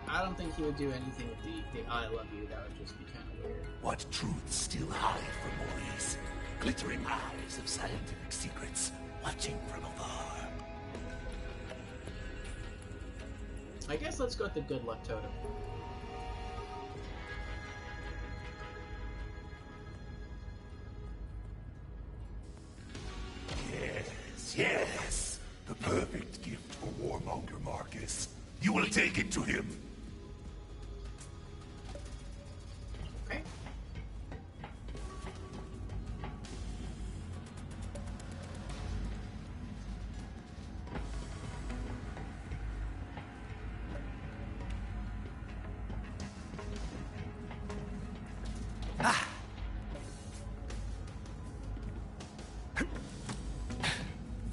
I don't think he would do anything with the I love you. That would just be kind of weird. What truths still hide from Maurice? Glittering eyes of scientific secrets, watching from afar. I guess let's go with the good luck totem. Yes, the perfect gift for Warmonger Marcus. You will take it to him. Okay.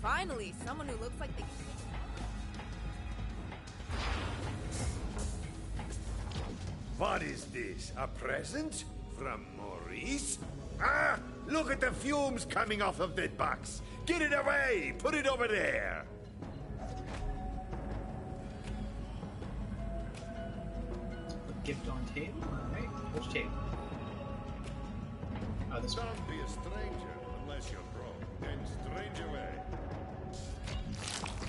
Finally, someone who looks like they... What is this? A present? From Maurice? Ah! Look at the fumes coming off of that box! Get it away! Put it over there! Gift on table? Alright. Which table? Oh, this one? Don't be a stranger unless you're broke. Then strange away.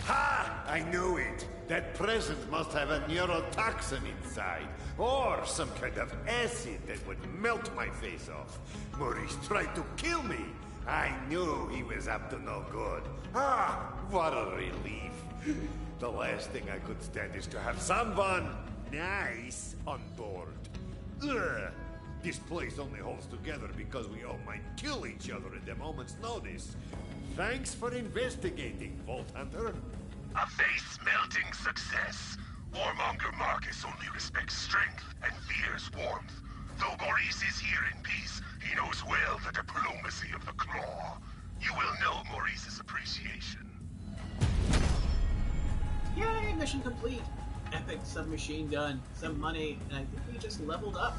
Ha! I knew it! That present must have a neurotoxin inside, or some kind of acid that would melt my face off. Maurice tried to kill me. I knew he was up to no good. Ah, what a relief. The last thing I could stand is to have someone nice on board. Ugh. This place only holds together because we all might kill each other at a moment's notice. Thanks for investigating, Vault Hunter. A face-melting success. Warmonger Marcus only respects strength and fears warmth. Though Maurice is here in peace, he knows well the diplomacy of the Claw. You will know Maurice's appreciation. Yay, mission complete! Epic submachine gun, some money, and I think we just leveled up.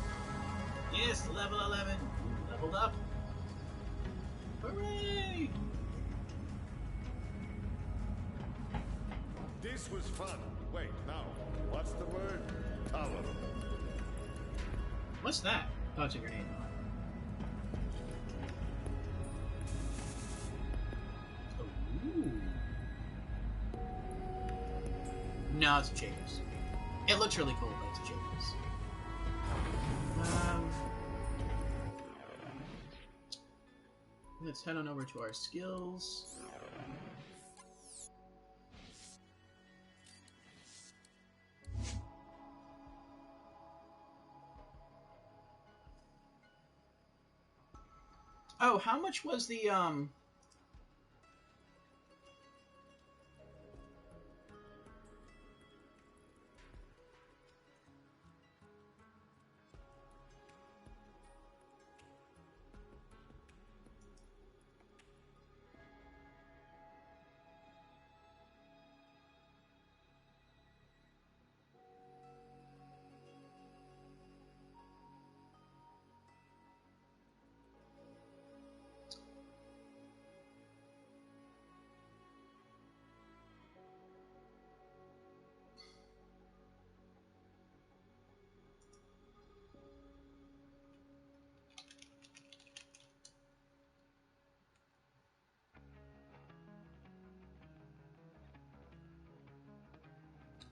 Yes, level 11. Leveled up. Hooray! This was fun. Wait, now, what's the word? Tolerable. What's that? Oh, it's a grenade. Ooh. No, it's a Chambers. It looks really cool, but it's a Chambers. Let's head on over to our skills. Oh, how much was the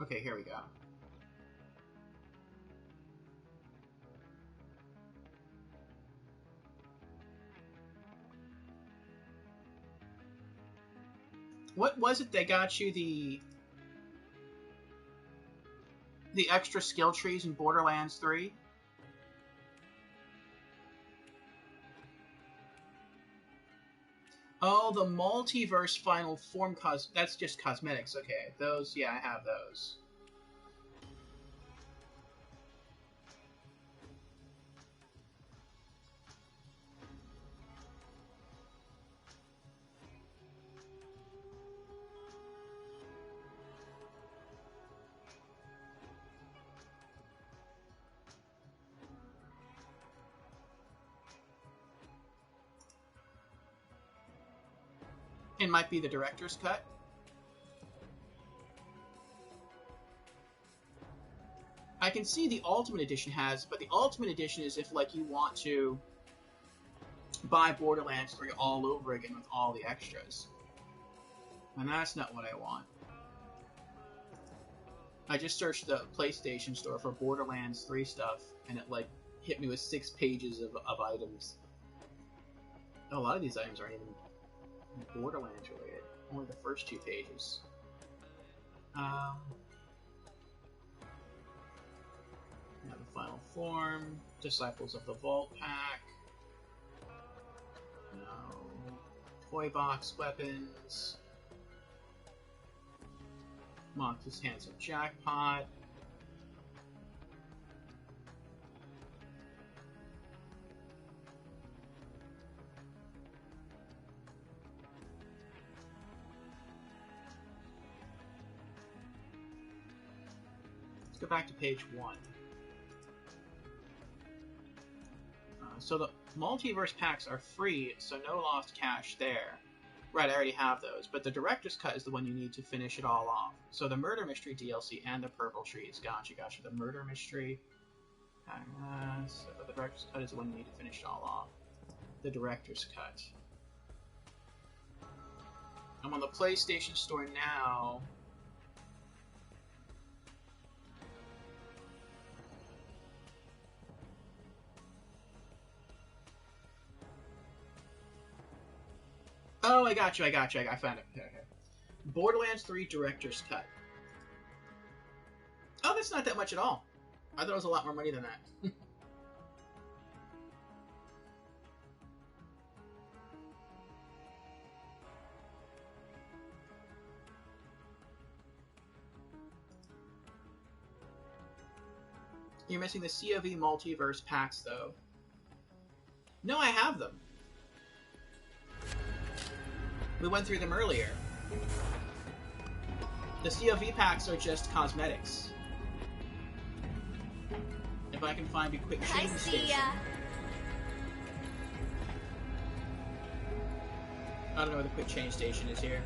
Okay, here we go. What was it that got you the extra skill trees in Borderlands 3? Oh, the multiverse final form that's just cosmetics. Okay, those, yeah, I have those. It might be the director's cut. I can see the Ultimate Edition has, but the Ultimate Edition is if, like, you want to buy Borderlands 3 all over again with all the extras. And that's not what I want. I just searched the PlayStation Store for Borderlands 3 stuff, and it, like, hit me with 6 pages of items. A lot of these items aren't even Borderlands related. Only the first 2 pages. Now the Final Form, Disciples of the Vault Pack, Toy Box Weapons, Mox's Handsome Jackpot, let's go back to page 1. So the multiverse packs are free, so no lost cash there. Right, I already have those, but the director's cut is the one you need to finish it all off. So the Murder Mystery DLC and the Purple Trees. Gotcha. The Murder Mystery. So the director's cut is the one you need to finish it all off. The director's cut. I'm on the PlayStation Store now. Oh, I got you. I found it. Okay. Borderlands 3 Director's Cut. Oh, that's not that much at all. I thought it was a lot more money than that. You're missing the COV multiverse packs, though. No, I have them. We went through them earlier. The COV packs are just cosmetics. If I can find a quick change station. I don't know where the quick change station is here.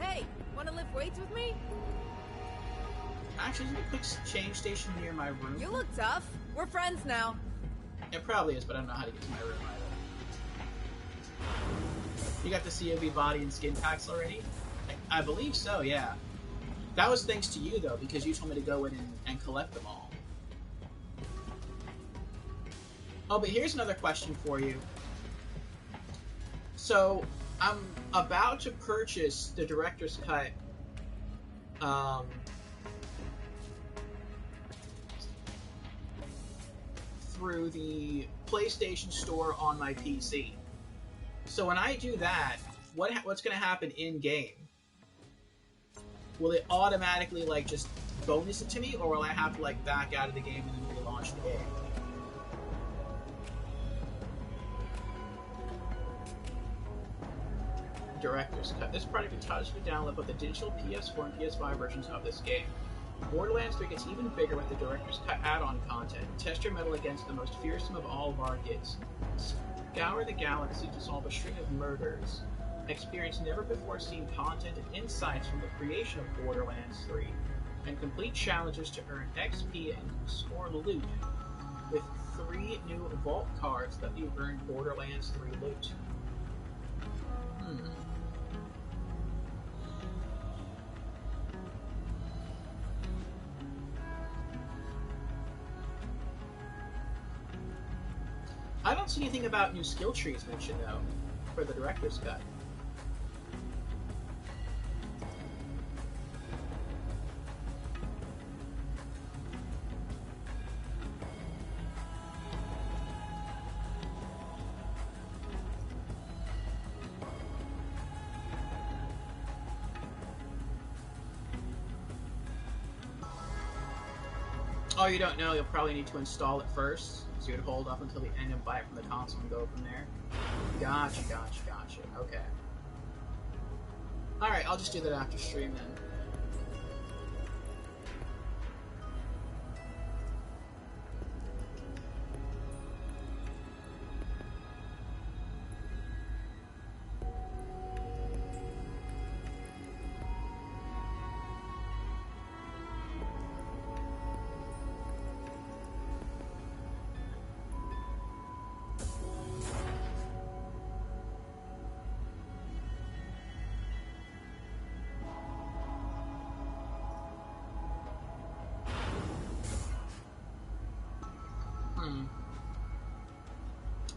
Hey, wanna lift weights with me? Actually, is there a quick change station near my room? You look tough. We're friends now. It probably is, but I don't know how to get to my room either. You got the COV body and skin packs already? I believe so, yeah. That was thanks to you, though, because you told me to go in and collect them all. Oh, but here's another question for you. So, I'm about to purchase the Director's Cut, through the PlayStation Store on my PC. So when I do that, what's going to happen in-game? Will it automatically, like, just bonus it to me, or will I have to, like, back out of the game and then relaunch the game? Director's Cut. This product entitles you to download both the digital PS4 and PS5 versions of this game. Borderlands 3 gets even bigger with the Director's Cut add-on content. Test your mettle against the most fearsome of all targets. Scour the galaxy to solve a string of murders. Experience never-before-seen content and insights from the creation of Borderlands 3. And complete challenges to earn XP and score loot with 3 new vault cards that you earn Borderlands 3 loot. I don't see anything about new skill trees mentioned, though, for the Director's Cut. Oh, you don't know? You'll probably need to install it first. So you would hold up until the end and buy it from the console and go from there. Gotcha. Okay. Alright, I'll just do that after stream then.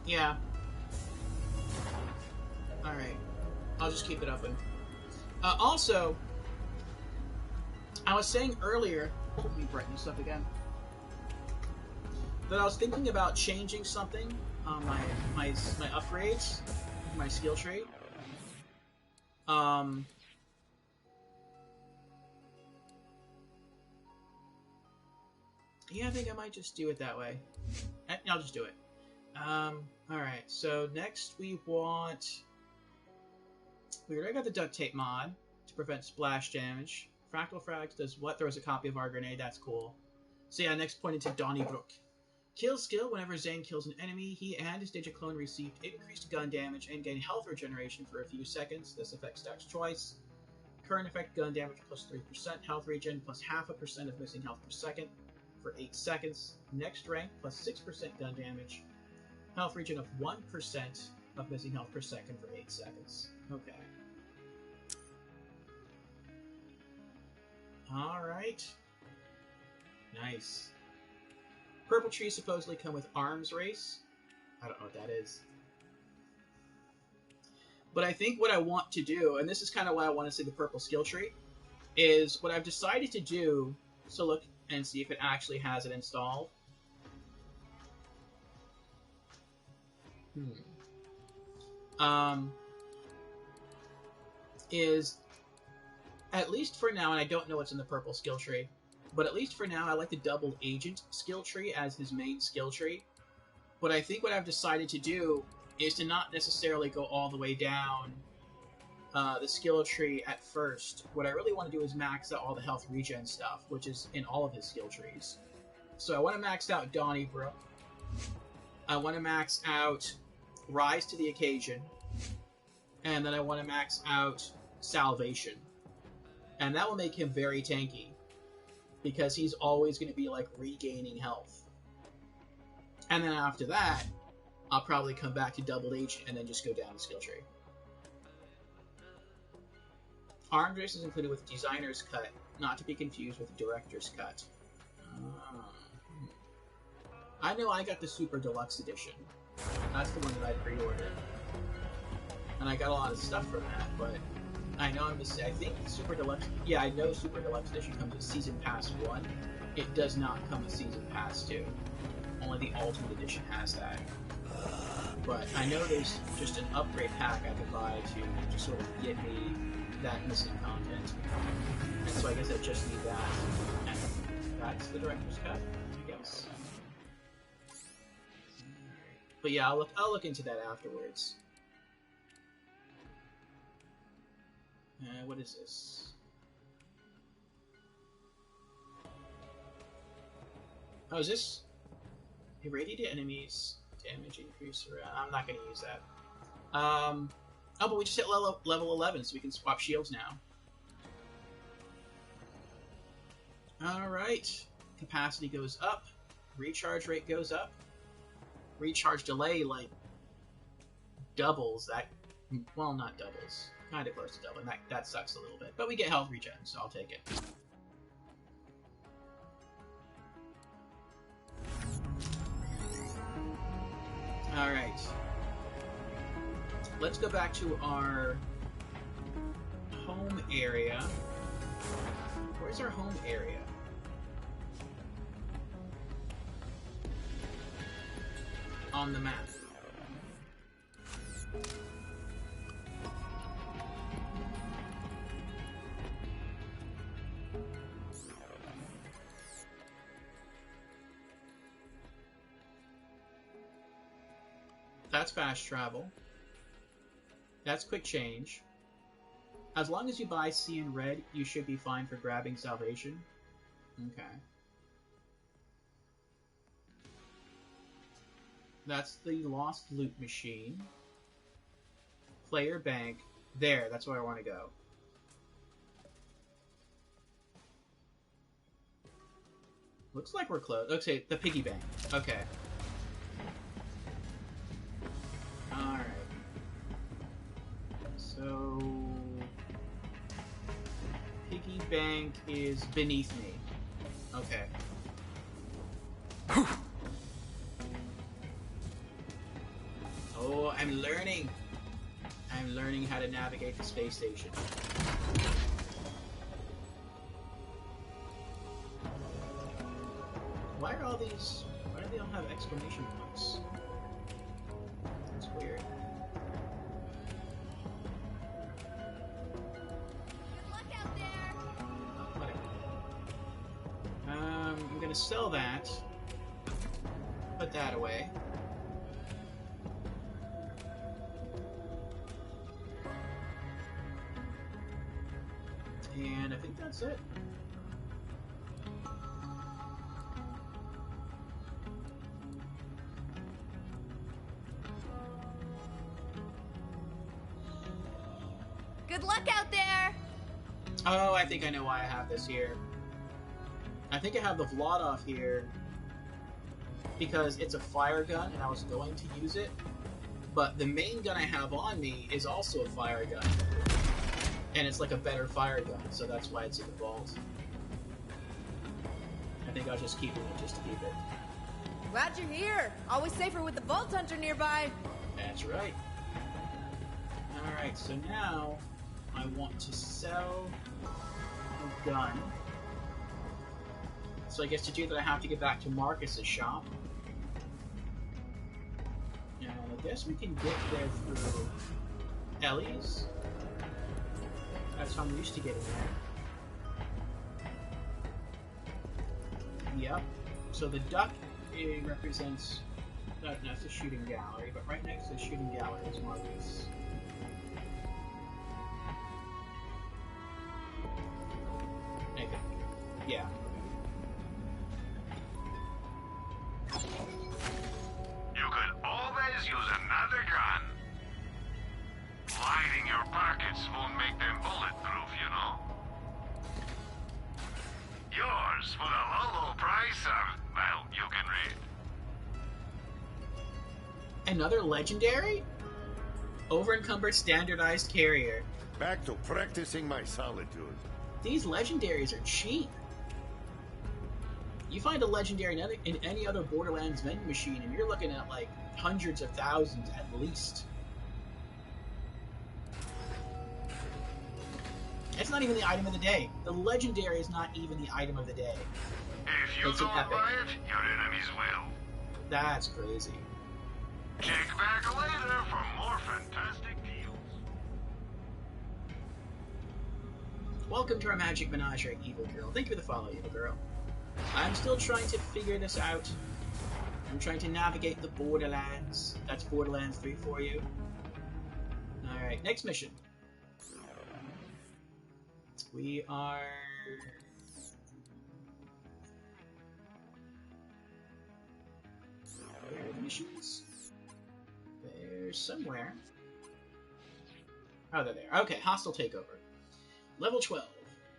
Yeah. Alright. I'll just keep it open. Also, I was saying earlier... Let me brighten this up again. That I was thinking about changing something on my upgrades, my skill tree. Yeah, I think I might just do it that way. I'll just do it. Alright, so next we want... We already got the duct tape mod to prevent splash damage. Fractal Frags does what? Throws a copy of our grenade, that's cool. So yeah, next point into Donnybrook. Kill skill, whenever Zane kills an enemy, he and his Digiclone receive increased gun damage and gain health regeneration for a few seconds. This effect stacks twice. Current effect gun damage plus 3%, health regen plus 0.5% of missing health per second for 8 seconds. Next rank plus 6% gun damage. Health regen of 1% of missing health per second for 8 seconds. Okay. Alright. Nice. Purple trees supposedly come with arms race. I don't know what that is. But I think what I want to do, and this is kind of why I want to see the purple skill tree, is what I've decided to do, so look and see if it actually has it installed. Is, at least for now, and I don't know what's in the purple skill tree, but at least for now, I like the double agent skill tree as his main skill tree. But I think what I've decided to do is to not necessarily go all the way down the skill tree at first. What I really want to do is max out all the health regen stuff, which is in all of his skill trees. So I want to max out Donnybrook. I want to max out Rise to the Occasion. And then I want to max out Salvation. And that will make him very tanky, because he's always going to be, like, regaining health. And then after that, I'll probably come back to Double Agent and then just go down the skill tree. Armed race is included with Designer's Cut, not to be confused with Director's Cut. I know I got the Super Deluxe Edition. That's the one that I pre-ordered. And I got a lot of stuff from that, but I know I'm just... I think Super Deluxe... Yeah, I know Super Deluxe Edition comes with Season Pass 1. It does not come with Season Pass 2. Only the Ultimate Edition has that. But I know there's just an upgrade pack I could buy to just sort of get me that missing content. And so I guess I just need that. And that's the Director's Cut, I guess. But yeah, I'll look into that afterwards. What is this? Oh, is this? Irradiated enemies, damage increase around. I'm not going to use that. Oh, but we just hit level 11, so we can swap shields now. Alright. Capacity goes up. Recharge rate goes up. Recharge delay, like, doubles that. Well, not doubles. Kind of close to doubling. That sucks a little bit. But we get health regen, so I'll take it. Alright. Let's go back to our home area. Where's our home area? On the map. That's fast travel. That's quick change. As long as you buy C in red, you should be fine for grabbing salvation. Okay. That's the lost loot machine. Player bank. There, that's where I want to go. Looks like we're close. Okay, the piggy bank. Okay. Alright. So... piggy bank is beneath me. Okay. Oh, I'm learning. I'm learning how to navigate the space station. Why do they all have exclamation marks? That's weird. Good luck out there. Whatever. I'm gonna sell that. Put that away. And I think that's it. Good luck out there. Oh, I think I know why I have this here. I think I have the Vladov here because it's a fire gun and I was going to use it, but the main gun I have on me is also a fire gun. And it's like a better fire gun, so that's why it's in the vault. I think I'll just keep it just to keep it. Glad you're here. Always safer with the Vault Hunter nearby. That's right. Alright, so now I want to sell a gun. So I guess to do that I have to get back to Marcus's shop. And I guess we can get there through Ellie's. That's how I'm used to getting there. Yep. So the duck, it represents... No, it's a shooting gallery, but right next to the shooting gallery is Marcus. Okay. Yeah. You could always use another gun. Lining your pockets won't make them bulletproof, you know. Yours for the low price of, well, you can read. Another legendary? Over-encumbered standardized carrier. Back to practicing my solitude. These legendaries are cheap. You find a legendary in any other Borderlands vending machine and you're looking at like hundreds of thousands at least. It's not even the item of the day. The legendary is not even the item of the day. If you It's don't an epic. buy it, your enemies will. That's crazy. Check back later for more fantastic deals. Welcome to our Magic Menagerie, Evil Girl. Thank you for the follow, Evil Girl. I'm still trying to figure this out. I'm trying to navigate the Borderlands. That's Borderlands 3 for you. Alright, next mission. We are... Where are the missions? They're somewhere. Oh, they're there. Okay, hostile takeover. Level 12.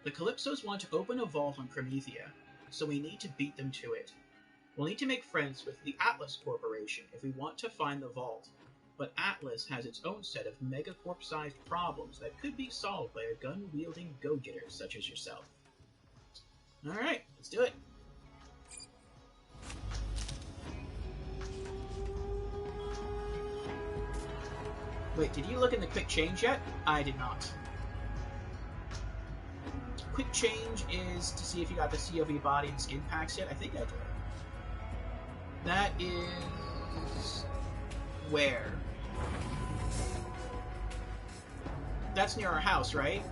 The Calypsos want to open a vault on Promethea, so we need to beat them to it. We'll need to make friends with the Atlas Corporation if we want to find the vault. But Atlas has its own set of megacorp-sized problems that could be solved by a gun-wielding go-getter such as yourself. Alright, let's do it. Wait, did you look in the quick change yet? I did not. Quick change is to see if you got the COV body and skin packs yet. I think I did. That is... where? That's near our house, right?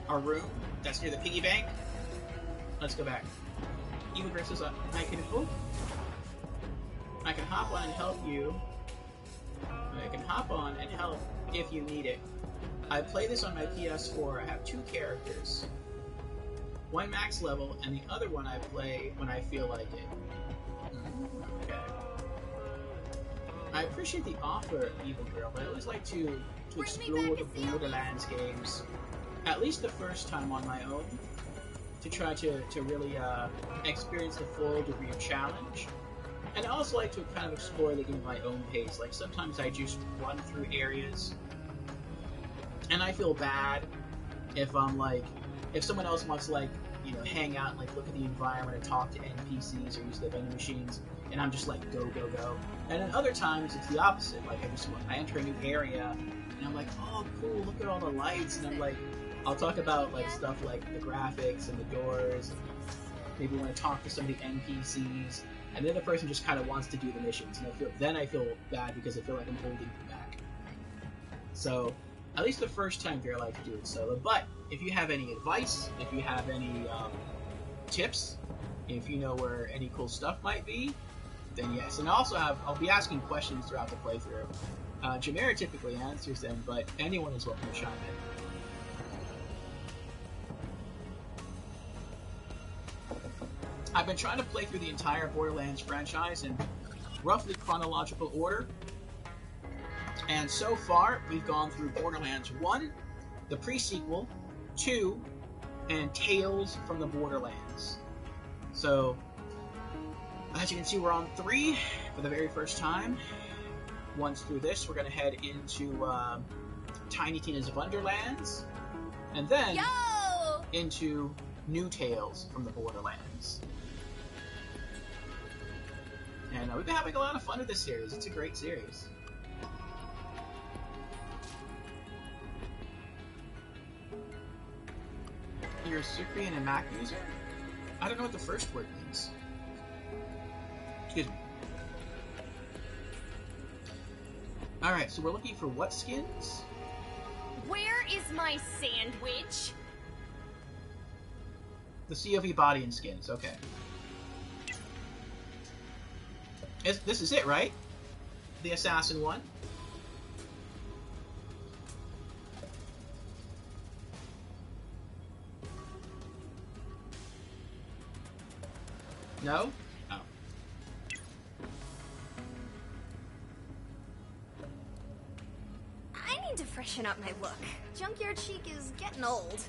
Our room? That's near the piggy bank? Let's go back. Evil Girl says, I can hop on and help you. I can hop on and help if you need it. I play this on my PS4. I have two characters. One max level, and the other one I play when I feel like it. Okay. I appreciate the offer, Evil Girl, but I always like to explore the Borderlands games, at least the first time on my own, to try to really experience the full degree of challenge. And I also like to kind of explore the game at my own pace. Like, sometimes I just run through areas, and I feel bad if I'm like, if someone else wants to like hang out and like look at the environment and talk to NPCs or use the vending machines, and I'm just like go go go. And then other times it's the opposite. Like I enter a new area and I'm like, oh cool, look at all the lights, and I'm like, I'll talk about like stuff like the graphics and the doors, and maybe want to talk to some of the NPCs, and the other person just kind of wants to do the missions, and I feel bad because I feel like I'm holding them back. So at least the first time of your life do it solo. But if you have any advice, if you have any tips, if you know where any cool stuff might be, then yes. And I'll be asking questions throughout the playthrough. Jamera typically answers them, but anyone is welcome to chime in. I've been trying to play through the entire Borderlands franchise in roughly chronological order. And so far, we've gone through Borderlands 1, the pre-sequel, 2, and Tales from the Borderlands. So, as you can see, we're on 3 for the very first time. Once through this, we're going to head into Tiny Tina's Wonderlands, and then into New Tales from the Borderlands. And we've been having a lot of fun with this series. It's a great series. You're a Cyprian and Mac user? I don't know what the first word means. Excuse me. Alright, so we're looking for what skins? Where is my sandwich? The COV body and skins, okay. This is it, right? The assassin one? No? Oh. I need to freshen up my look. Junkyard chic is getting old.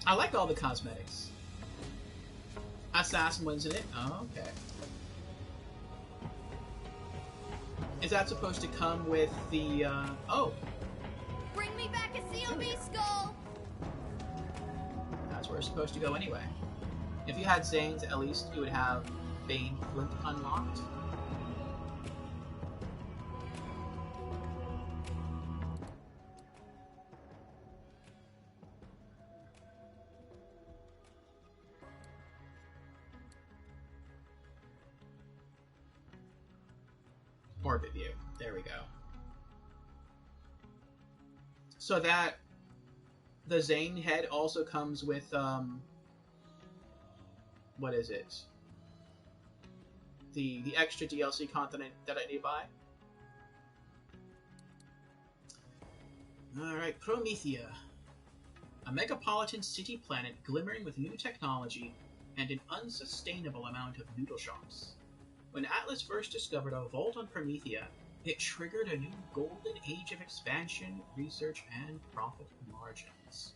I like all the cosmetics. Assassin one's in it? Oh, okay. Is that supposed to come with the, oh. Bring me back a COB skull! That's where it's supposed to go anyway. If you had Zane's, at least you would have Bane Flint unlocked. Orbit view. There we go. So that the Zane head also comes with what is it? The extra DLC content that I need to buy. Alright, Promethea. A megapolitan city planet glimmering with new technology and an unsustainable amount of noodle shops. When Atlas first discovered a vault on Promethea, it triggered a new golden age of expansion, research, and profit margins.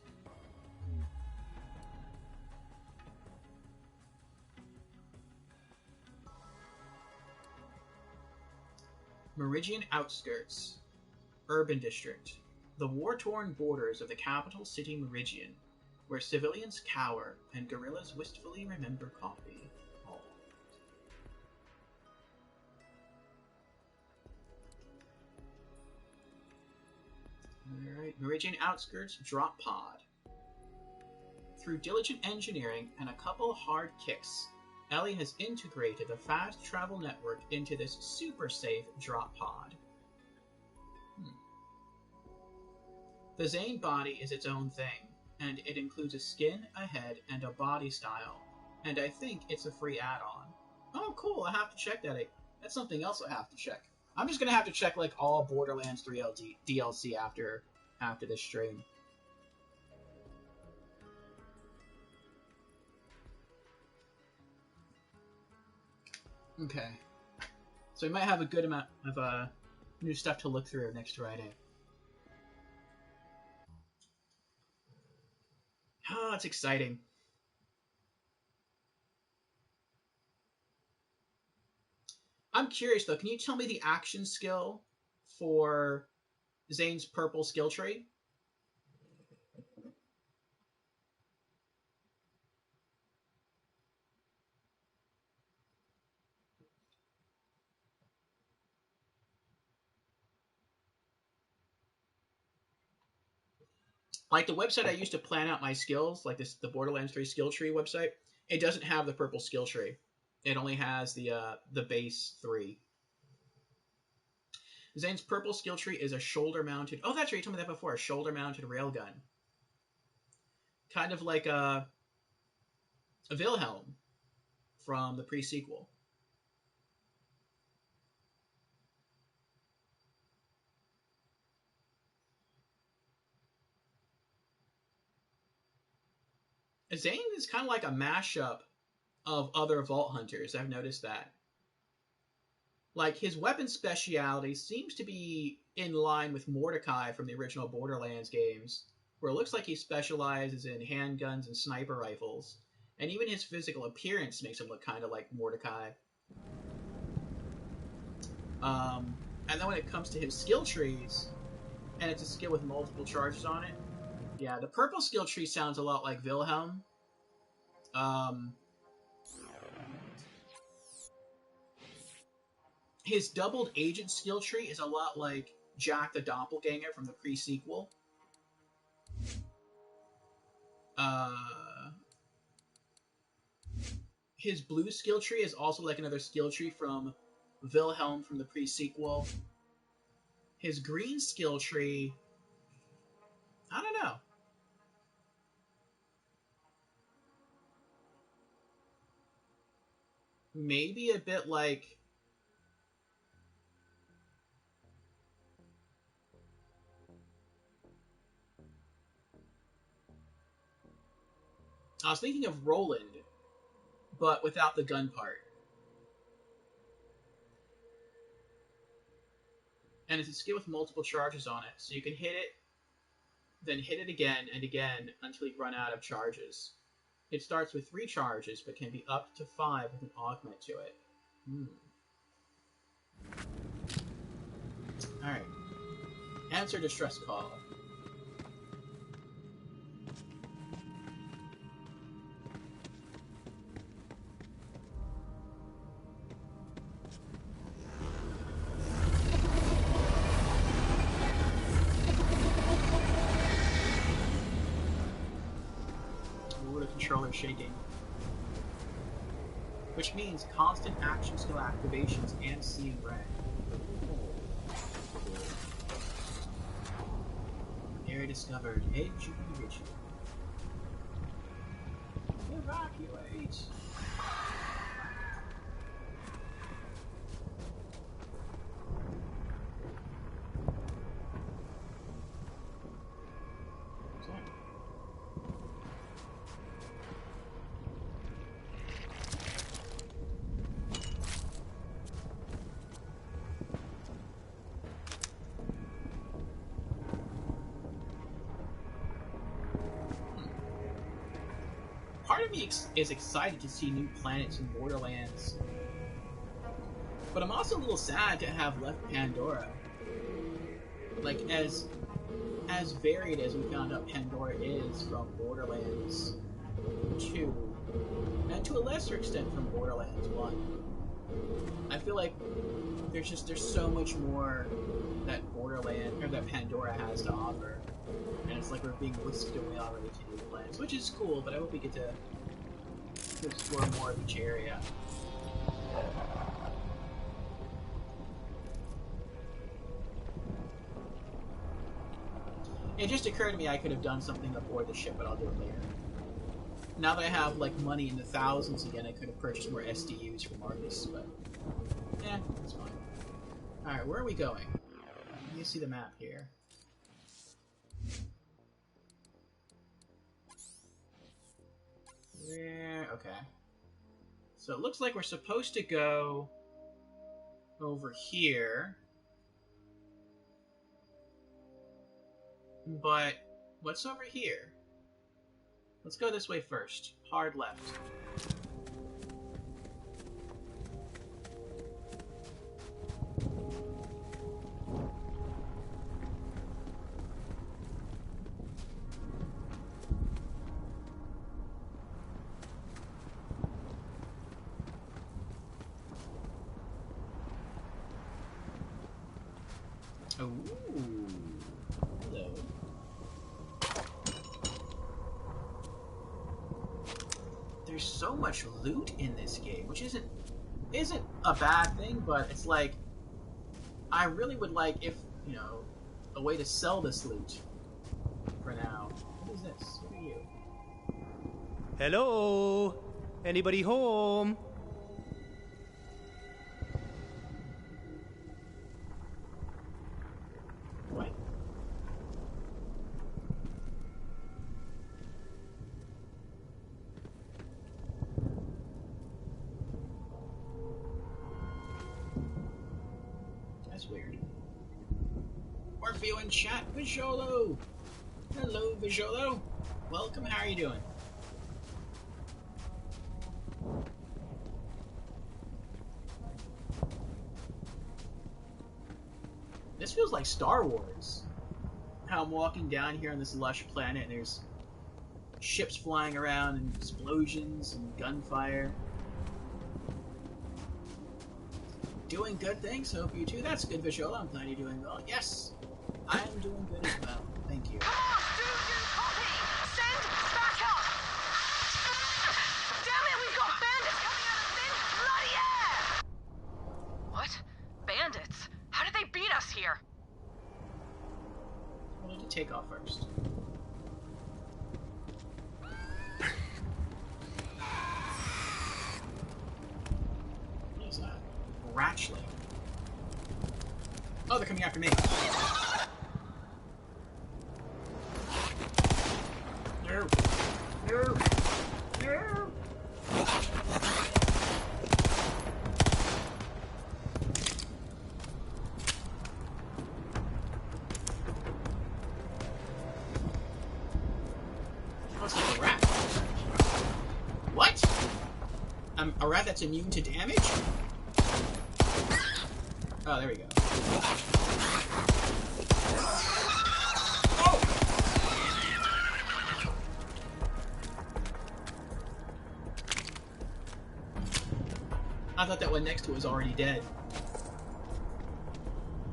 Meridian Outskirts, Urban District, the war-torn borders of the capital city Meridian, where civilians cower and guerrillas wistfully remember coffee. Alright, Meridian Outskirts Drop Pod. Through diligent engineering and a couple hard kicks, Ellie has integrated the fast travel network into this super safe drop pod. The Zane body is its own thing, and it includes a skin, a head, and a body style, and I think it's a free add-on. Oh cool, I have to check that. That's something else I have to check. I'm just gonna have to check like all Borderlands 3 DLC after this stream. Okay. So we might have a good amount of new stuff to look through next Friday. Oh, it's exciting. I'm curious though, can you tell me the action skill for Zane's purple skill tree. Like the website I used to plan out my skills, like the Borderlands 3 skill tree website, it doesn't have the purple skill tree. It only has the base 3. Zane's purple skill tree is a shoulder-mounted... Oh, that's right, you told me that before. A shoulder-mounted railgun. Kind of like a Wilhelm from the pre-sequel. Zane is kind of like a mashup of other Vault Hunters. I've noticed that. Like, his weapon speciality seems to be in line with Mordecai from the original Borderlands games, where it looks like he specializes in handguns and sniper rifles. And even his physical appearance makes him look kind of like Mordecai. And then when it comes to his skill trees, and it's a skill with multiple charges on it, yeah, the purple skill tree sounds a lot like Wilhelm. His doubled agent skill tree is a lot like Jack the Doppelganger from the pre-sequel. His blue skill tree is also like another skill tree from Wilhelm from the pre-sequel. His green skill tree, I don't know. Maybe a bit like... I was thinking of Roland, but without the gun part. And it's a skill with multiple charges on it, so you can hit it, then hit it again and again until you run out of charges. It starts with 3 charges, but can be up to 5 with an augment to it. Alright. Answer distress call. Controller shaking, which means constant action skill activations and seeing red. Area discovered. Edge Ridge. Evacuate. Part of me is excited to see new planets in Borderlands, but I'm also a little sad to have left Pandora. Like, as varied as we found out Pandora is from Borderlands 2, and to a lesser extent from Borderlands 1, I feel like there's so much more that that Pandora has to offer. And it's like we're being whisked away already to new planets, which is cool, but I hope we get to explore more of each area. It just occurred to me I could have done something aboard the ship, but I'll do it later. Now that I have, like, money in the thousands again, I could have purchased more SDUs for Marcus, but... eh, that's fine. Alright, where are we going? Let me see the map here. Okay. So it looks like we're supposed to go over here. But what's over here? Let's go this way first. Hard left. Ooh. Hello. There's so much loot in this game, which isn't a bad thing, but it's like I really would like if, you know, a way to sell this loot for now. What is this? What are you? Hello? Anybody home? What? That's weird. Orfeo in chat, Vijolo! Hello, Vijolo! Welcome, how are you doing? This feels like Star Wars. How I'm walking down here on this lush planet and there's ships flying around and explosions and gunfire. Doing good, thanks. Hope you too. That's good, Visual. I'm glad you're doing well. Yes, I am doing good as well. Thank you. Come on, do you copy? Send back up! Damn it, we've got bandits coming out of thin bloody air! What? Bandits? How did they beat us here? I wanted to take off first. What is that? Ratchling. Oh, they're coming after me. No. No. No. Looks like a rat. What? A rat that's immune to damage? Oh, there we go. Oh! I thought that one next to it was already dead.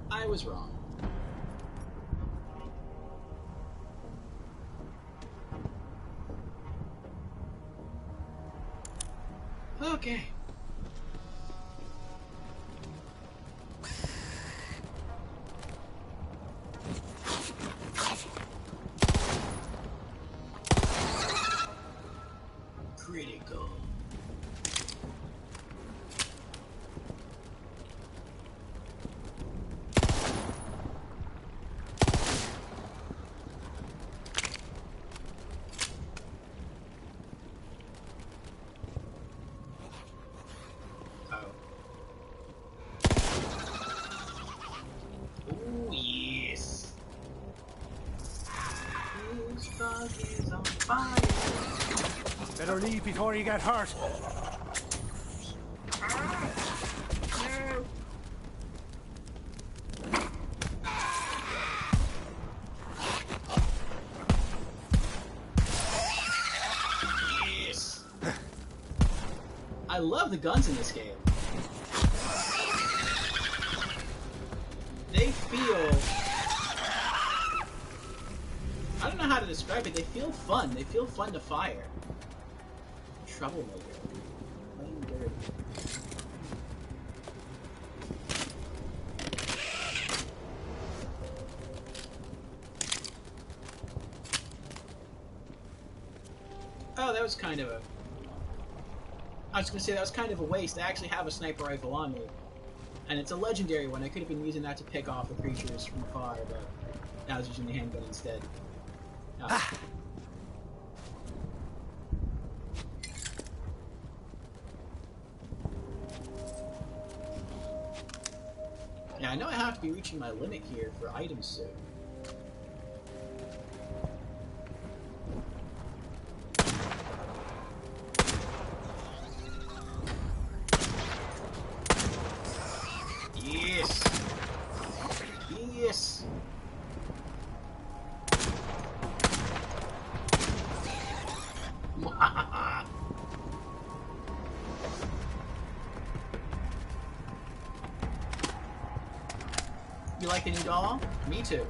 I was wrong. Okay. Critical. Oh, yes. This dog is on fire. Better leave before you get hurt. No. Yes. I love the guns in this game. They feel... I don't know how to describe it. They feel fun. They feel fun to fire. Troublemaker. Playing dirty. Oh, that was kind of a... I was going to say that was kind of a waste. I actually have a sniper rifle on me. And it's a legendary one. I could have been using that to pick off the creatures from afar, but I was using the handgun instead. Oh. Yeah, I know I have to be reaching my limit here for items soon. Yes! Yes! You like the new doll? Me too.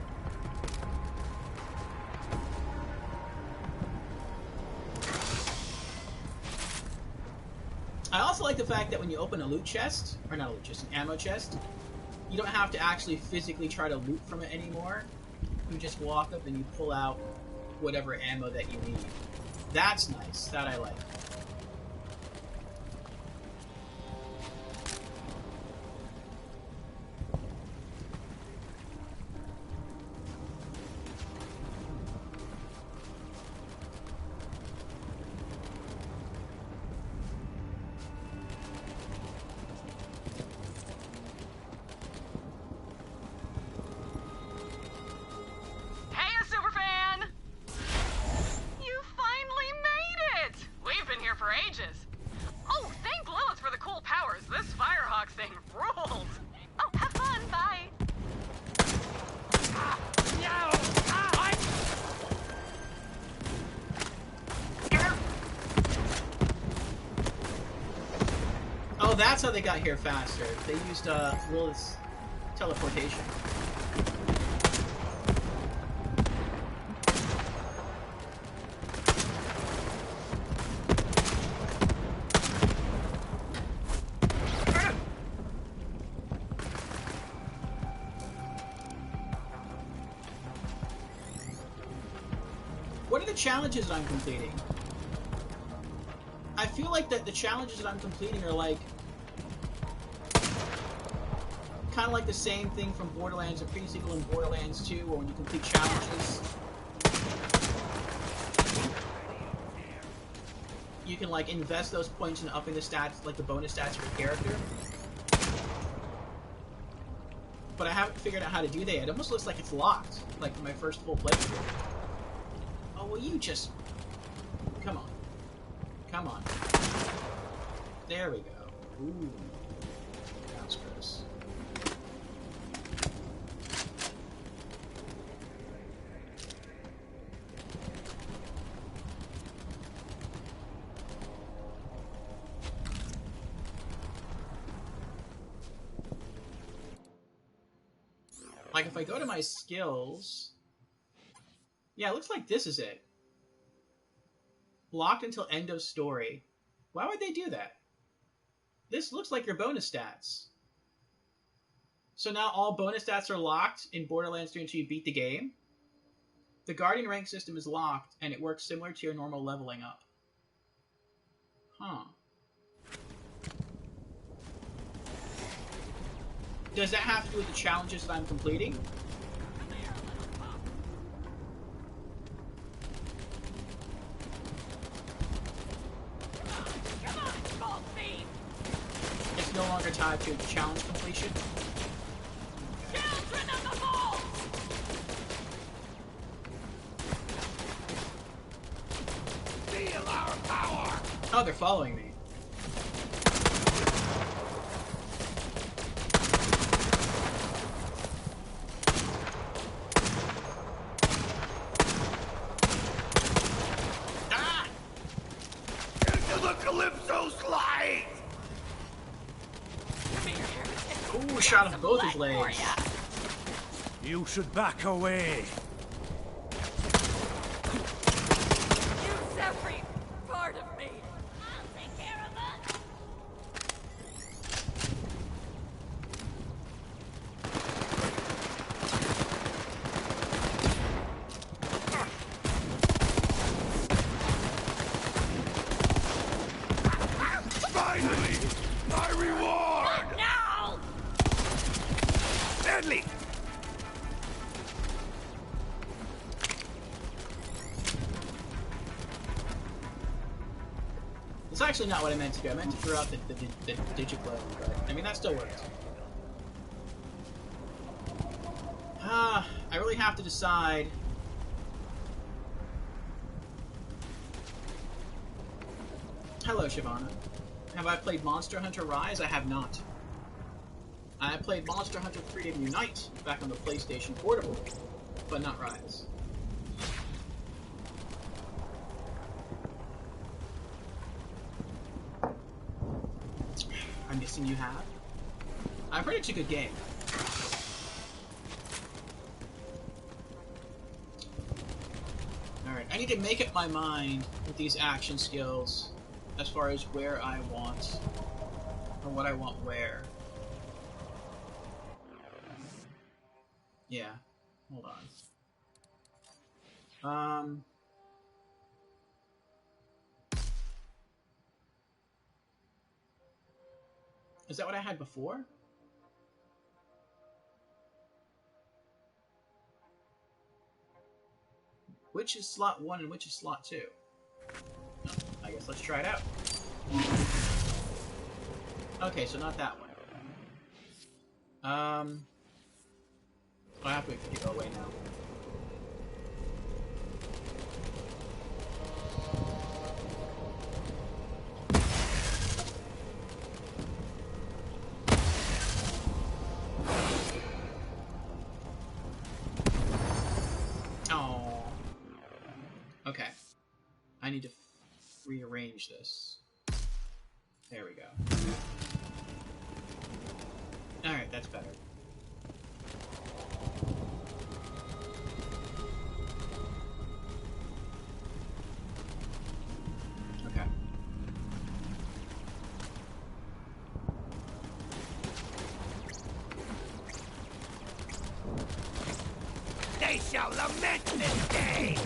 I also like the fact that when you open a loot chest, or not a loot chest, an ammo chest, you don't have to actually physically try to loot from it anymore. You just walk up and you pull out whatever ammo that you need. That's nice. That I like. Oh, that's how they got here faster. They used Willis teleportation. What are the challenges that I'm completing? I feel like that the challenges that I'm completing are like kind of like the same thing from Borderlands, a pre-sequel in Borderlands 2, where when you complete challenges, you can like invest those points in upping the stats, like the bonus stats of your character. But I haven't figured out how to do that yet. It almost looks like it's locked, like my first full playthrough. Oh, well, you just... Come on. Come on. There we go. Ooh. That's gross. Like, if I go to my skills... Yeah, it looks like this is it. Blocked until end of story. Why would they do that? This looks like your bonus stats. So now all bonus stats are locked in Borderlands 3 until you beat the game? The Guardian rank system is locked, and it works similar to your normal leveling up. Huh. Does that have to do with the challenges that I'm completing? It's no longer tied to challenge completion? Children of the vault! Feel our power! Oh, they're following me. Ooh, shot off both his legs. You should back away. Use every part of me. I'll take care of it. Finally! My reward! Now! Deadly! It's actually not what I meant to do. I meant to throw out the digiclone, but I mean, that still worked. I really have to decide. Hello, Shyvana. Have I played Monster Hunter Rise? I have not. I played Monster Hunter Freedom Unite back on the PlayStation Portable, but not Rise. I'm guessing you have. I've heard it's a good game. Alright, I need to make up my mind with these action skills as far as where I want, or what I want where. Yeah, hold on. Is that what I had before? Which is slot 1 and which is slot 2? No, I guess let's try it out. Okay, so not that one. I have to wait for it to go away now. Oh. Okay. I need to rearrange this. There we go. Alright, that's better. Okay. They shall lament this day!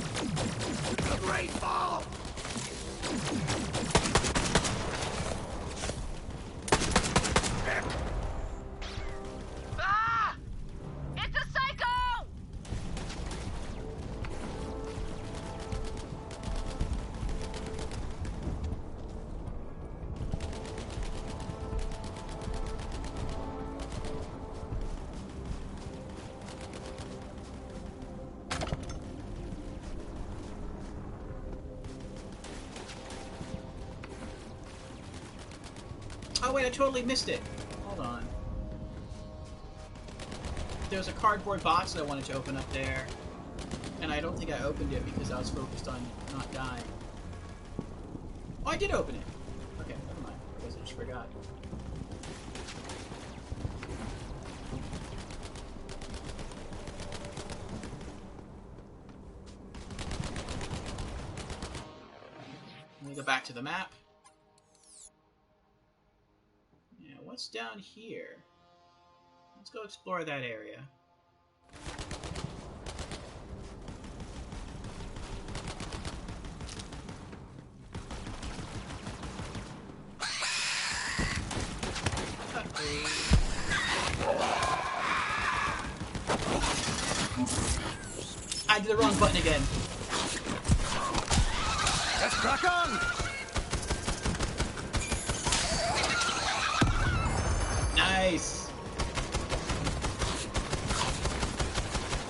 The great fall! Ah! It's a psycho! Oh wait, I totally missed it. Hold on. There was a cardboard box that I wanted to open up there, and I don't think I opened it because I was focused on not dying. Oh, I did open it. Okay, never mind. I guess I just forgot. Let me go back to the map. Yeah, what's down here? Let's go explore that area. I did the wrong button again. Let's crack on! Nice.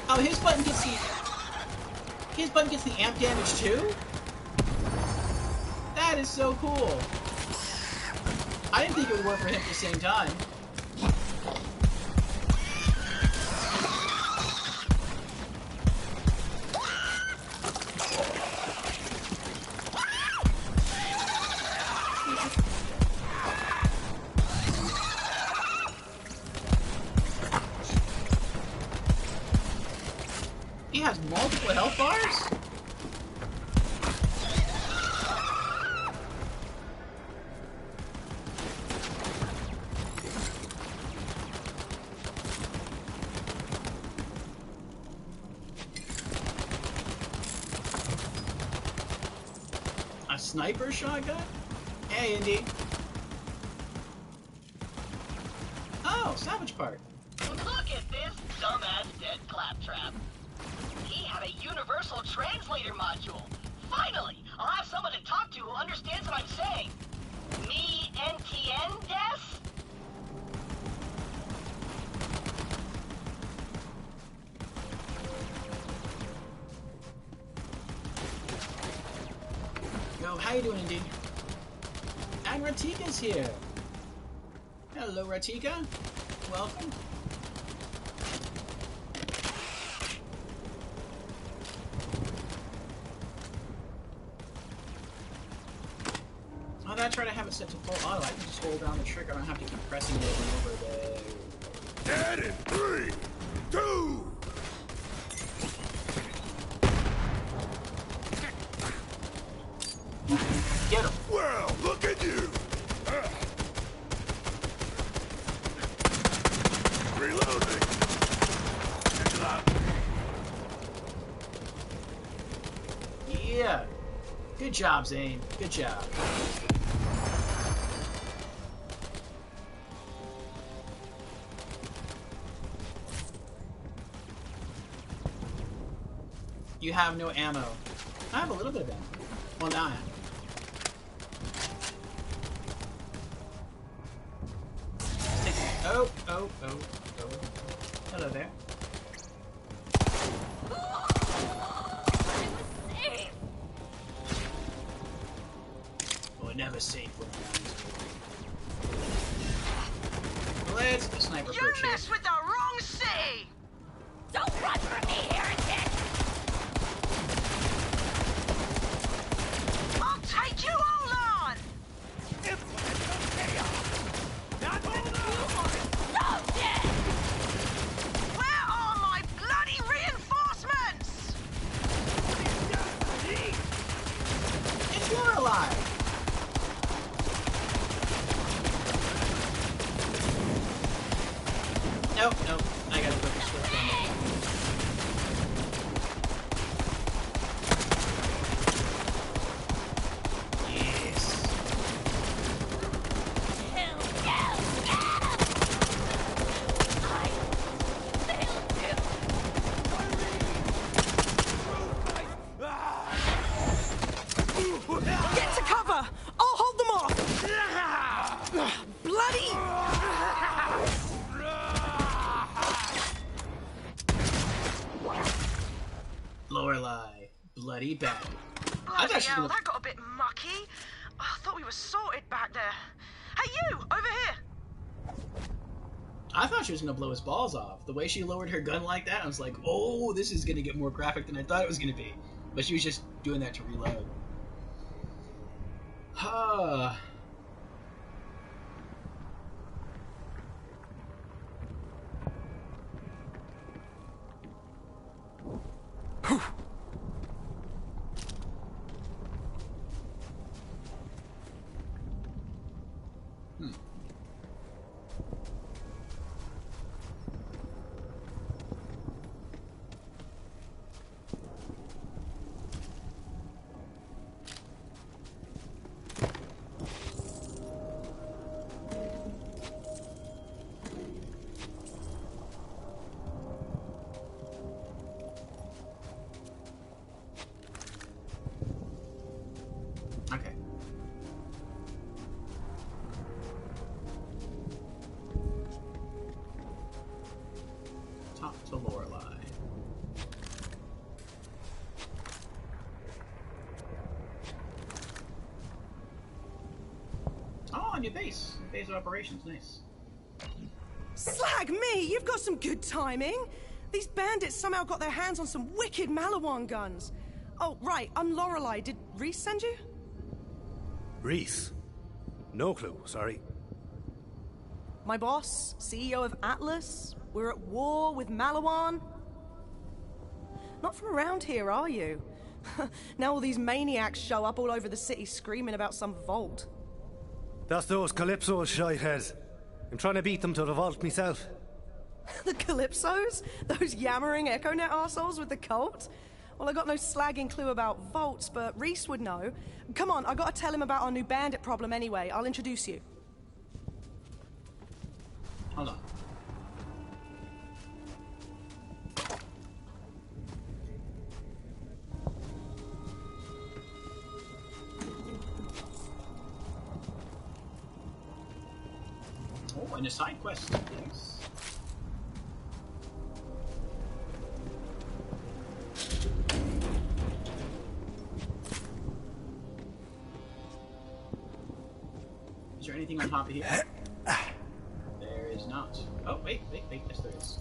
Oh, his button gets the amp damage too? That is so cool. I didn't think it would work for him at the same time. He has multiple health bars? A sniper shotgun? Hey, Indy. Oh, salvage part. Look at this dumbass dead claptrap. He had a universal translator module. Finally, I'll have someone to talk to who understands what I'm saying. Me NTN des? Yo, how you doing, Indy? And Ratika's here. Hello, Ratika. Welcome. Oh, that's right, I have it set to full auto. I can just hold down the trigger. I don't have to keep pressing it over there. Dead in 3, 2. Get him. Well, look at you. Reloading. Yeah. Good job, Zane. Good job. You have no ammo. I have a little bit of ammo. Well, now I have. Oh, oh, oh, oh. Hello there. We're never safe when we're out. Let's the sniper You perch here. messed with the wrong city! Don't run from me, heretic! I'll take you all on! Not so dead! Where are my bloody reinforcements? It's you're alive. Nope, nope. I gotta put the script on there. Yes. Get to cover! I'll hold them off! Bloody! Lorelei, bloody bad. Bloody hell, that got a bit mucky. Oh, I thought we were sorted back there. Hey, you! Over here! I thought she was gonna blow his balls off. The way she lowered her gun like that, I was like, oh, this is gonna get more graphic than I thought it was gonna be. But she was just doing that to reload. Huh. Okay. Talk to Lorelei. Oh, a new base. Base of operations, nice. Slag me! You've got some good timing! These bandits somehow got their hands on some wicked Malawan guns. Oh, right, I'm Lorelei. Did Reese send you? Reese? No clue, sorry. My boss, CEO of Atlas. We're at war with Malawan. Not from around here, are you? Now all these maniacs show up all over the city screaming about some vault. That's those Calypso's shitheads. I'm trying to beat them to the vault myself. The Calypsos? Those yammering EchoNet arseholes with the cult? Well, I got no slagging clue about vaults, but Reese would know. Come on, I gotta tell him about our new bandit problem anyway. I'll introduce you. Hold on. Oh, and a side quest. Nice. Is there anything on top of here? There is not. Oh, wait. Yes, there is.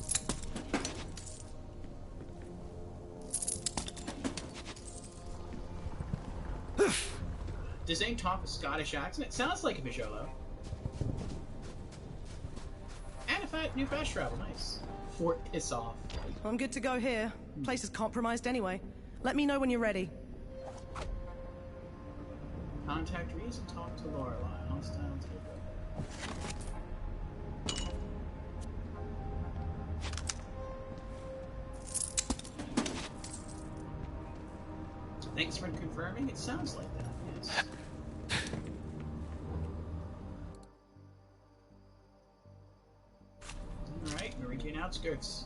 Does Zane talk a Scottish accent? It sounds like a Bijolo. And a new fast travel, nice. Fort Piss Off. I'm good to go here. Place is compromised anyway. Let me know when you're ready. Contact Reese and talk to Lorelei. Hostile takeover. Thanks for confirming. It sounds like that, yes. Alright, Meridian outskirts.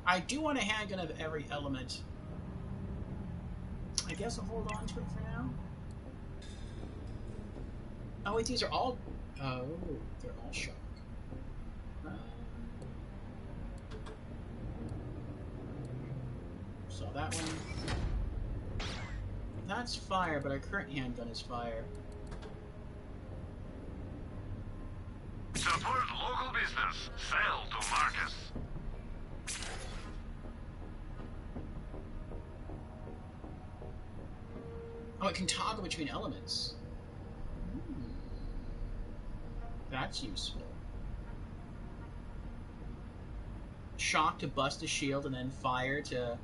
I do want a handgun of every element. I guess I'll hold on to it for now. Oh wait, these are all... Oh, they're all shock. So that one... That's fire, but our current handgun is fire. Support local business. Sell to Marcus. Oh, it can toggle between elements. That's useful. Shock to bust a shield and then fire to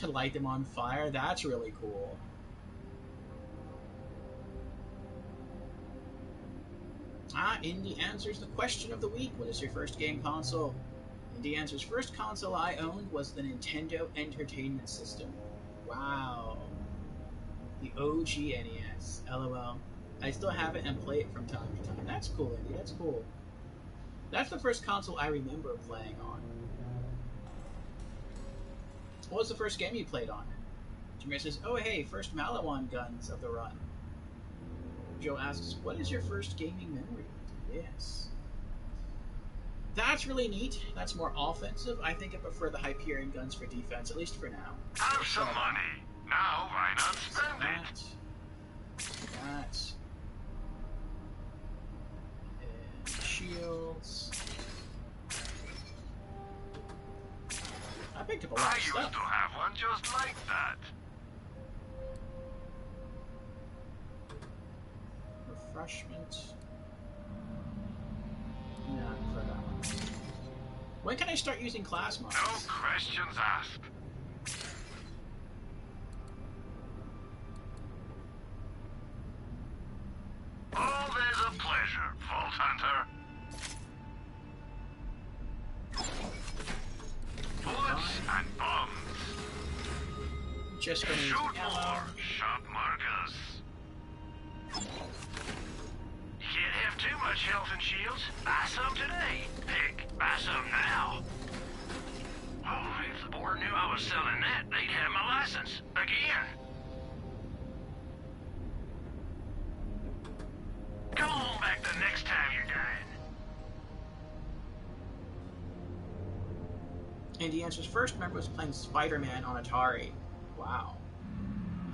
light them on fire. That's really cool. Indy answers the question of the week. What is your first game console? Indy answers, first console I owned was the Nintendo Entertainment System. Wow. The OG NES. LOL. I still have it and play it from time to time. That's cool, Indy. That's cool. That's the first console I remember playing on. What was the first game you played on? Jameer says, oh hey, first Malawan guns of the run. Joe asks, what is your first gaming memory? Yes. That's really neat. That's more offensive. I think I prefer the Hyperion guns for defense, at least for now. Have some money. Now, why not spend it? That. And shields. I picked up a lot of stuff. I used to have one just like that. Refreshment. Yeah, for that one. When can I start using class mods? No questions asked. Always a pleasure, Vault Hunter. Bullets and bombs. Just gonna shoot more, shop Marcus. You can't have too much health and shields. Buy some today. Heck, buy some now. Oh, if the board knew I was selling that, they'd have my license. Again. Come on back the next time you're dying. And he answers, first member was playing Spider-Man on Atari. Wow.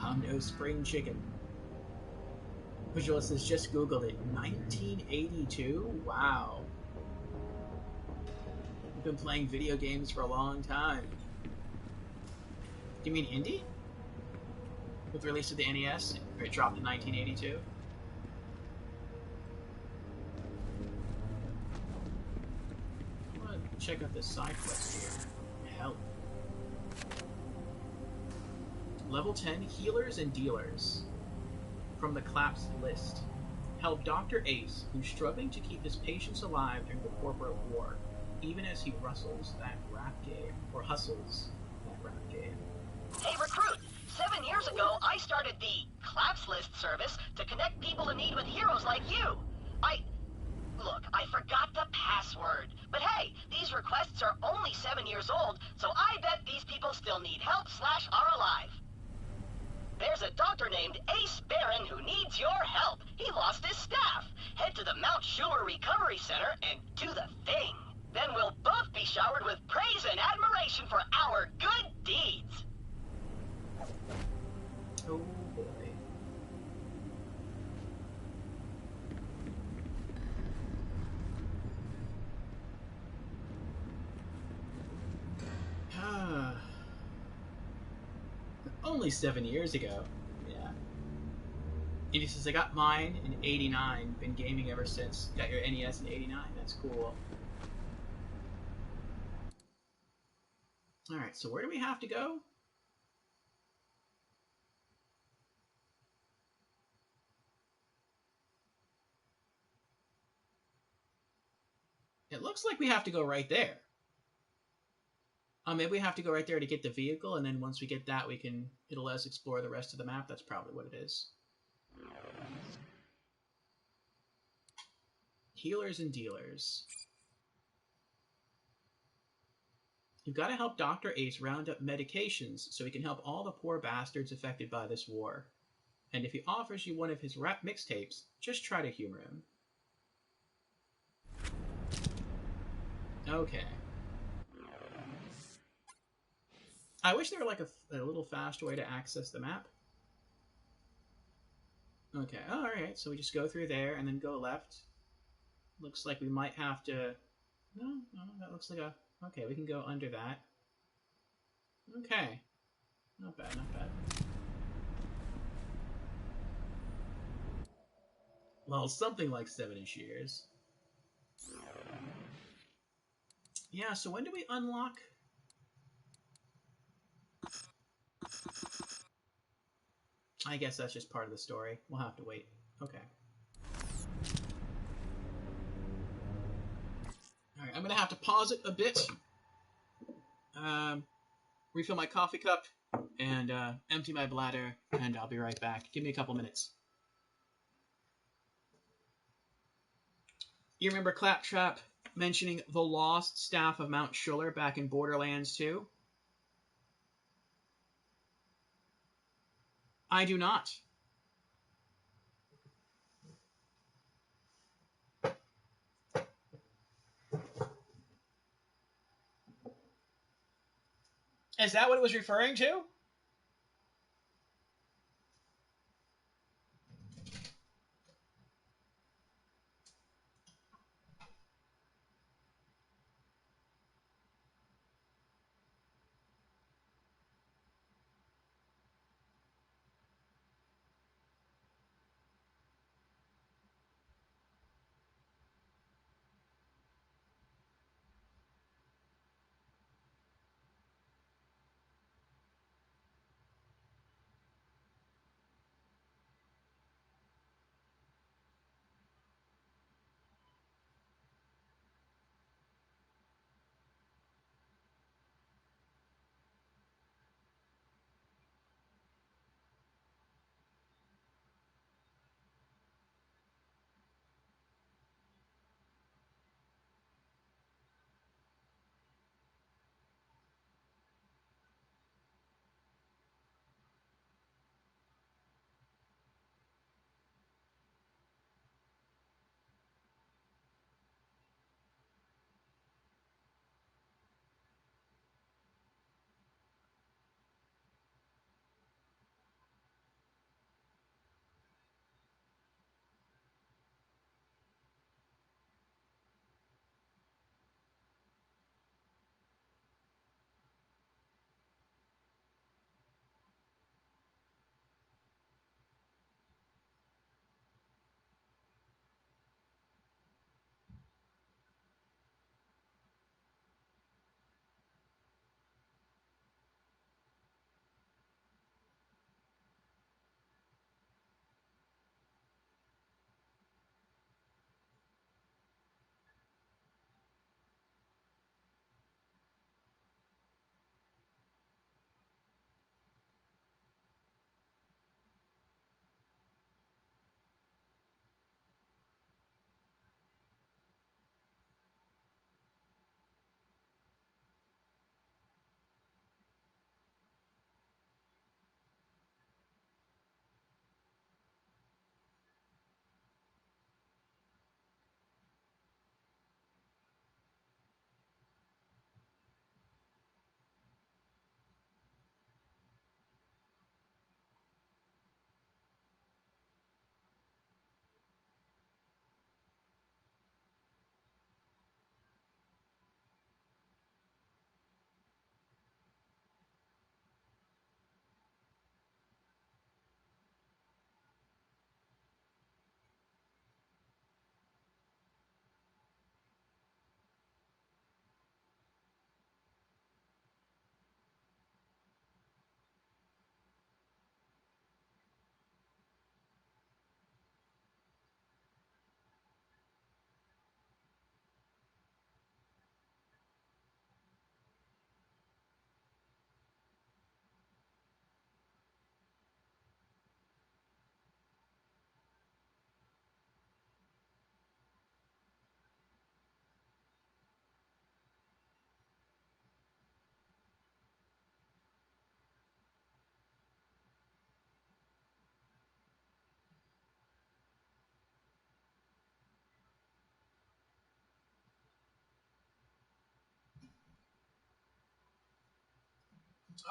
I'm no spring chicken. Visual says, just Googled it. 1982? Wow. I've been playing video games for a long time. Do you mean indie? With the release of the NES, it dropped in 1982? I want to check out this side quest here. Help. Level 10, Healers and Dealers. From the collapsed list. Help Dr. Ace, who's struggling to keep his patients alive during the corporate war, even as he hustles that rap game. Hey, Recruit! 7 years ago, I started the collapse list service to connect people in need with heroes like you. Look, I forgot the password. But hey, these requests are only 7 years old, so I bet these people still need help / are alive. There's a doctor named Ace Barron who needs your help. He lost his staff. Head to the Mount Schuler Recovery Center and do the thing. Then we'll both be showered with praise and admiration for our good deeds. only 7 years ago. Yeah. And he says, I got mine in 89. Been gaming ever since. Got your NES in 89. That's cool. Alright, so where do we have to go? It looks like we have to go right there. Maybe we have to go right there to get the vehicle, and then once we get that, it'll let us explore the rest of the map. That's probably what it is. Healers and dealers. You've got to help Dr. Ace round up medications so he can help all the poor bastards affected by this war. And if he offers you one of his rap mixtapes, just try to humor him. Okay. I wish there were like a little faster way to access the map. Okay, alright, so we just go through there and then go left. Looks like we might have to... No, that looks like a... Okay, we can go under that. Okay. Not bad, not bad. Well, something like 7-ish years. Yeah, so when do we unlock... I guess that's just part of the story. We'll have to wait. Okay. Alright, I'm going to have to pause it a bit. Refill my coffee cup and empty my bladder, and I'll be right back. Give me a couple minutes. You remember Claptrap mentioning the lost staff of Mount Schuller back in Borderlands 2? I do not. Is that what it was referring to?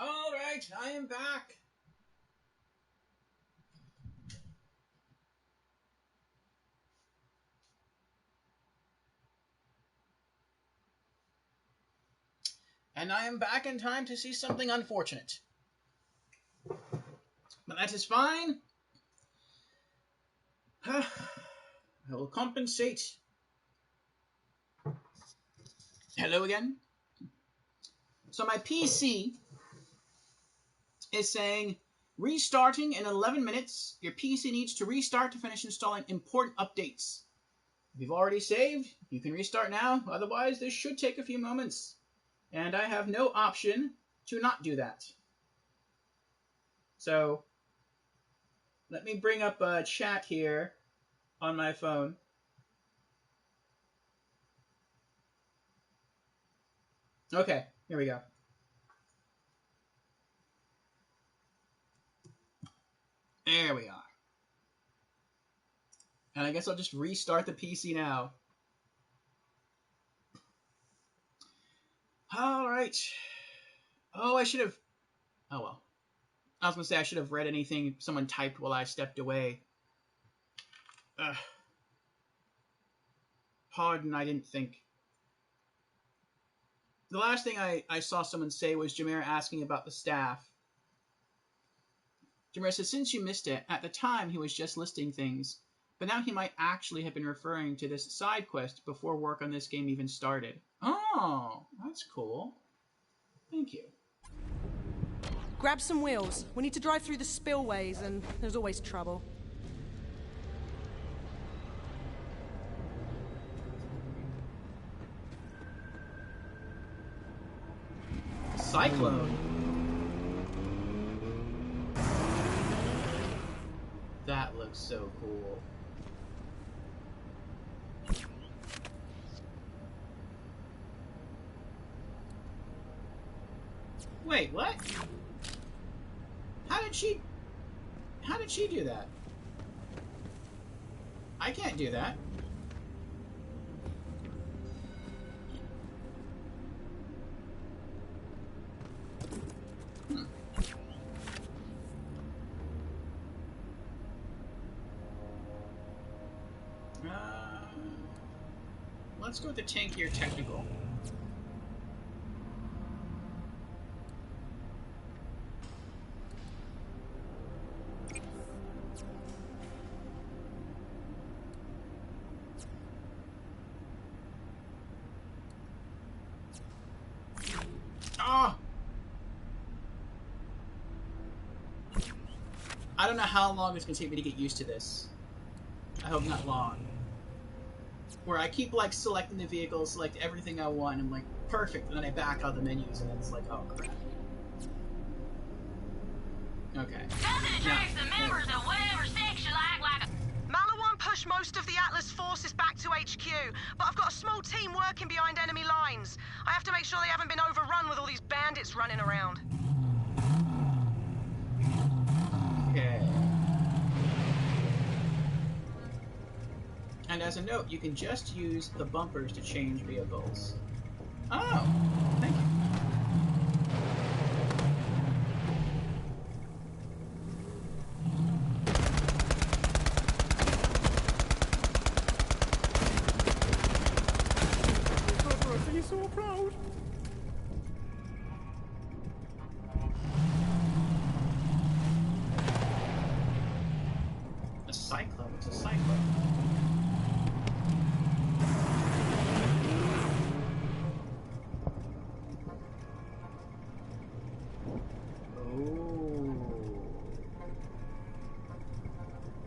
All right, I am back. And I am back in time to see something unfortunate. But that is fine. I will compensate. Hello again. So my PC is saying, restarting in 11 minutes. Your PC needs to restart to finish installing important updates. If you've already saved, you can restart now. Otherwise, this should take a few moments. And I have no option to not do that. So, let me bring up a chat here on my phone. Okay, here we go. There we are. And I guess I'll just restart the PC now. All right. Oh, I should have... Oh, well. I was going to say I should have read anything someone typed while I stepped away. Pardon, I didn't think. The last thing I saw someone say was Jameer asking about the staff. Jameer says, since you missed it, at the time he was just listing things, but now he might actually have been referring to this side quest before work on this game even started. Oh, that's cool. Thank you. Grab some wheels. We need to drive through the spillways, and there's always trouble. Cyclone. That looks so cool. Wait, what? How did she do that? I can't do that. Let's go with the tankier technical. I don't know how long it's going to take me to get used to this. I hope not long. Where I keep, like, selecting the vehicle, select everything I want, and I'm like, perfect, and then I back out the menus, and then it's like, oh, crap. Okay. Nothing attracts the members of whatever sex you like Malawan pushed most of the Atlas forces back to HQ, but I've got a small team working behind enemy lines. I have to make sure they haven't been overrun with all these bandits running around. Okay. And as a note, you can just use the bumpers to change vehicles. Oh, thank you. He's so proud. A cyclone? It's a cyclone.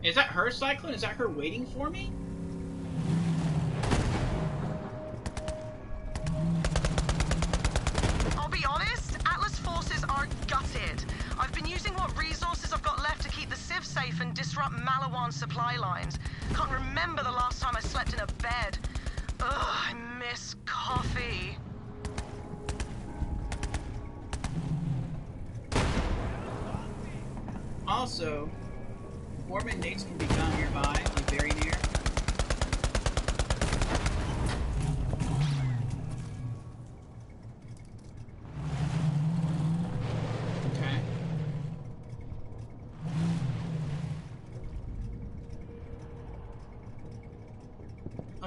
Is that her cyclone? Is that her waiting for me? I'll be honest, Atlas forces are gutted. I've been using what resources I've got left to keep the Civ safe and disrupt Malawan's supply lines. Can't remember the last time I slept in a bed. Ugh, I miss coffee. Also, Foreman Nates can be found nearby, like very near.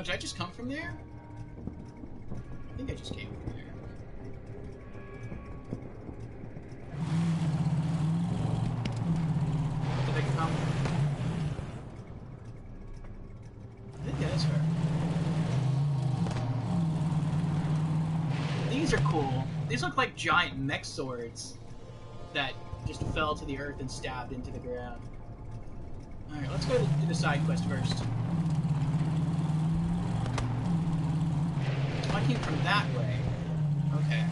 did I just come from there? I think I just came from there. Did I come? I think that is her. These are cool. These look like giant mech swords that just fell to the earth and stabbed into the ground. Alright, let's go do the side quest first. Oh, I came from that way. Okay.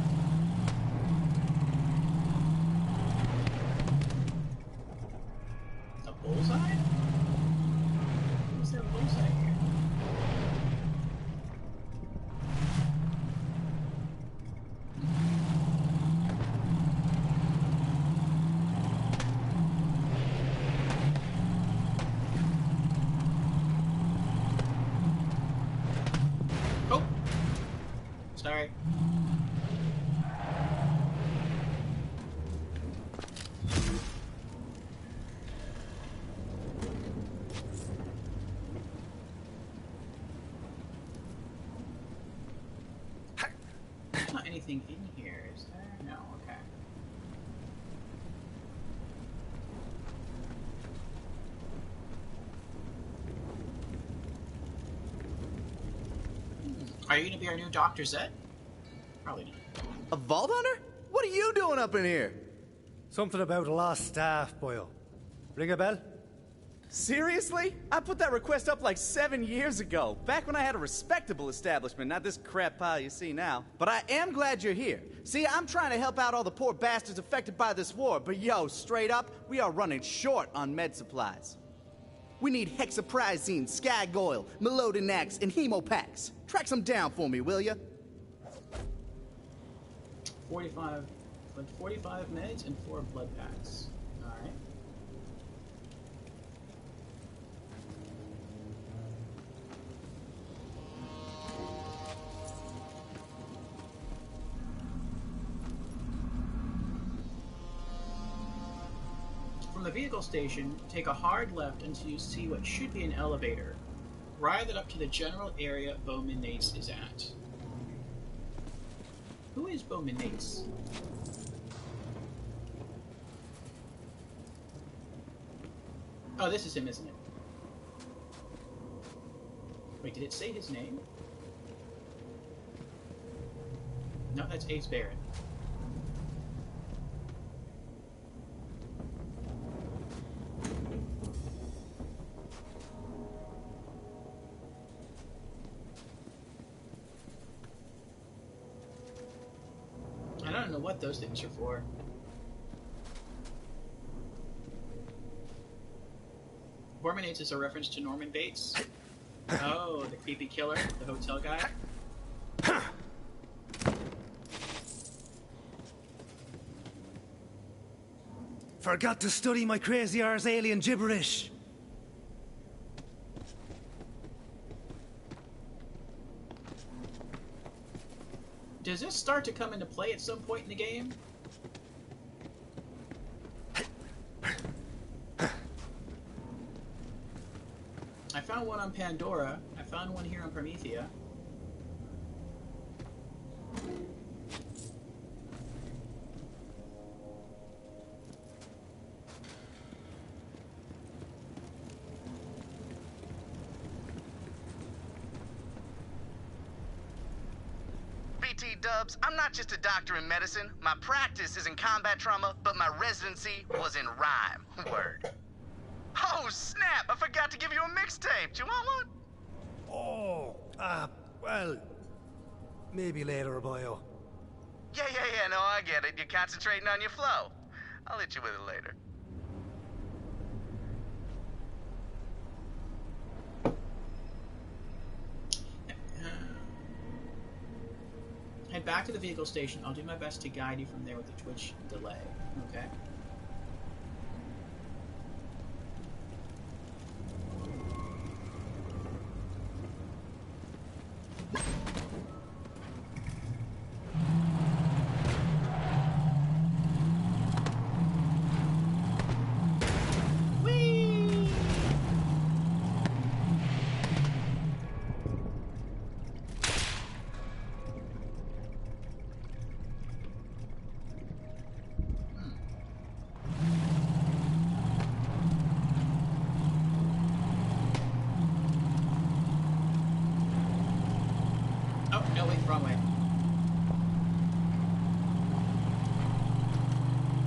A bullseye? What's that bullseye here? Sorry. There's not anything in here, is there? No, okay. Are you going to be our new Dr. Zed? Probably not. A Vault Hunter? What are you doing up in here? Something about a lost staff, Boyle. Ring a bell? Seriously? I put that request up like 7 years ago, back when I had a respectable establishment, not this crap pile you see now. But I am glad you're here. See, I'm trying to help out all the poor bastards affected by this war, but yo, straight up, we are running short on med supplies. We need hexaprizine, skag oil, melodinax, and hemopacks. Track some down for me, will ya? 45 meds and 4 blood packs. Alright. From the vehicle station, take a hard left until you see what should be an elevator. Ride it up to the general area Bowman Nace is at. Who is Bowman Nace? Oh, this is him, isn't it? Wait, did it say his name? No, that's Ace Barrett. I don't know what those things are for. Bormanates is a reference to Norman Bates. Oh, the creepy killer, the hotel guy. Forgot to study my crazy Ars alien gibberish. Does this start to come into play at some point in the game? I found one on Pandora. I found one here on Promethea. BT Dubs, I'm not just a doctor in medicine. My practice is in combat trauma, but my residency was in rhyme. Word. Oh, snap! I forgot to give you a mixtape. Do you want one? Oh, well, maybe later, boyo. Yeah, no, I get it. You're concentrating on your flow. I'll hit you with it later. Head back to the vehicle station. I'll do my best to guide you from there with the Twitch delay. Okay?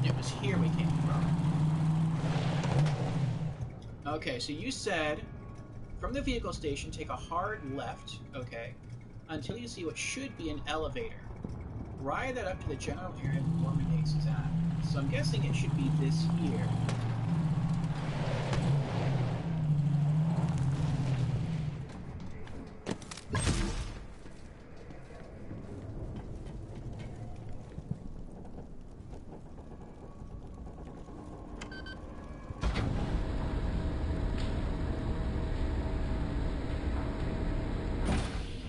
It was here we came from. Okay, so you said from the vehicle station, take a hard left, okay, until you see what should be an elevator. Ride that up to the general area the Mormon Ace is at. So I'm guessing it should be this here.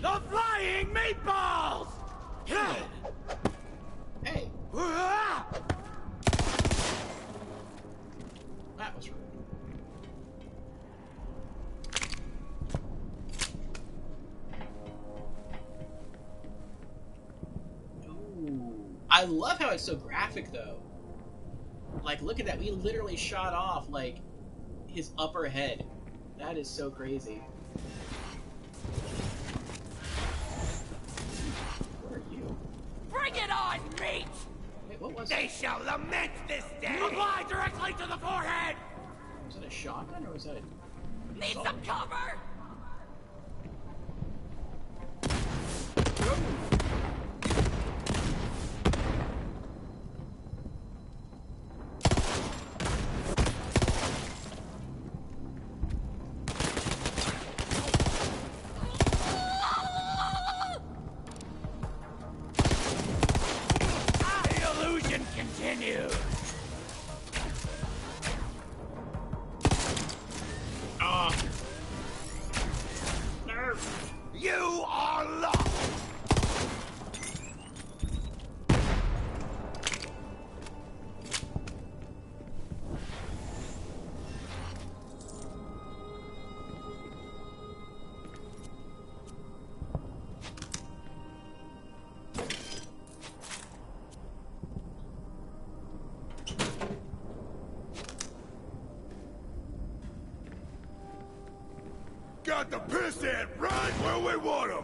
The flying meatballs! Hey! That was rude. Ooh. I love how it's so graphic, though. Like, look at that. We literally shot off, like, his upper head. That is so crazy. Where are you? Bring it on, meat! Wait, what was They it? shall lament this day! Apply directly to the forehead! Was it a shotgun, or was that a... Need some cover! The illusion continues! Ah. You are lost! Got the piss in right where we want them.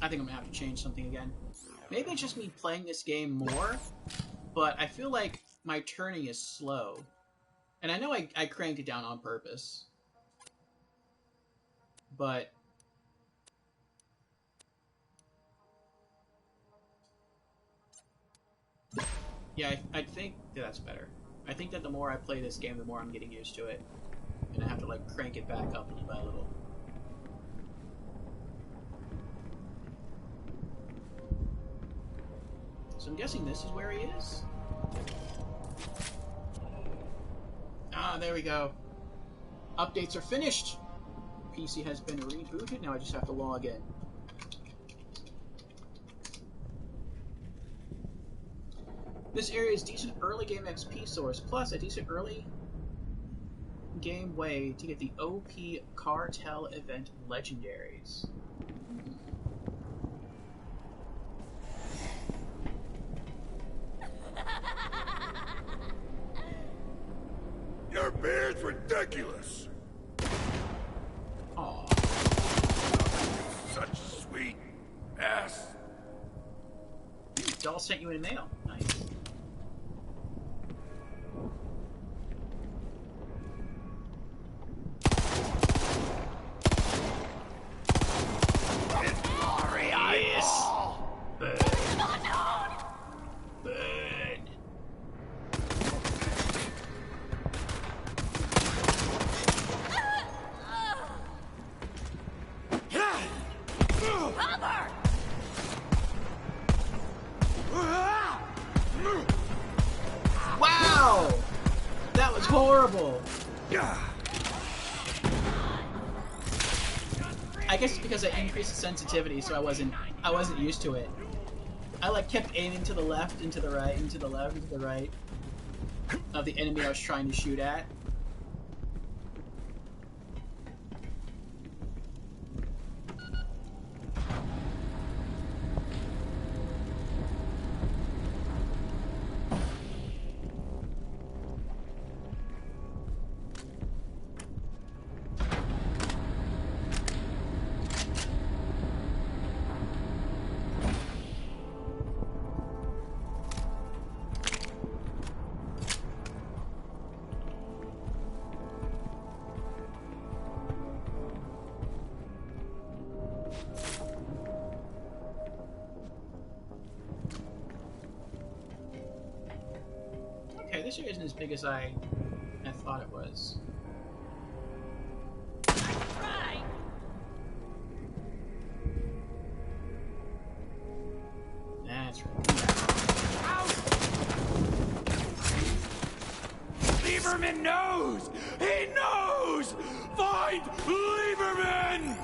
I think I'm gonna have to change something again. Maybe it's just me playing this game more, but I feel like my turning is slow. And I know I cranked it down on purpose. But... yeah, I think that's better. I think that the more I play this game, the more I'm getting used to it. And I have to, like, crank it back up little by little. So I'm guessing this is where he is? Ah, there we go. Updates are finished! PC has been rebooted, now I just have to log in. This area is decent early game XP source, plus a decent early game way to get the OP Cartel event legendaries. Your beard's ridiculous. Aww. Such sweet ass. Doll sent you in mail. Nice. Yes. Burn. Burn. Cover! Wow! That was horrible. I guess it's because I increased the sensitivity, so I wasn't used to it. I like kept aiming to the left and to the right and to the left and to the right of the enemy I was trying to shoot at. this area isn't as big as I thought it was. Right. That's right. Lieberman knows! He knows! Find Lieberman!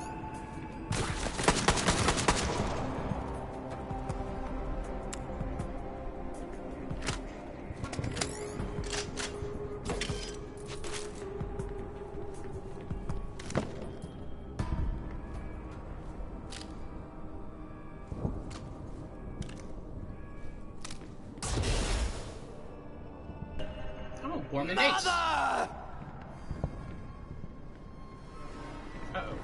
Oh, Borman Ace. Mother! Uh-oh.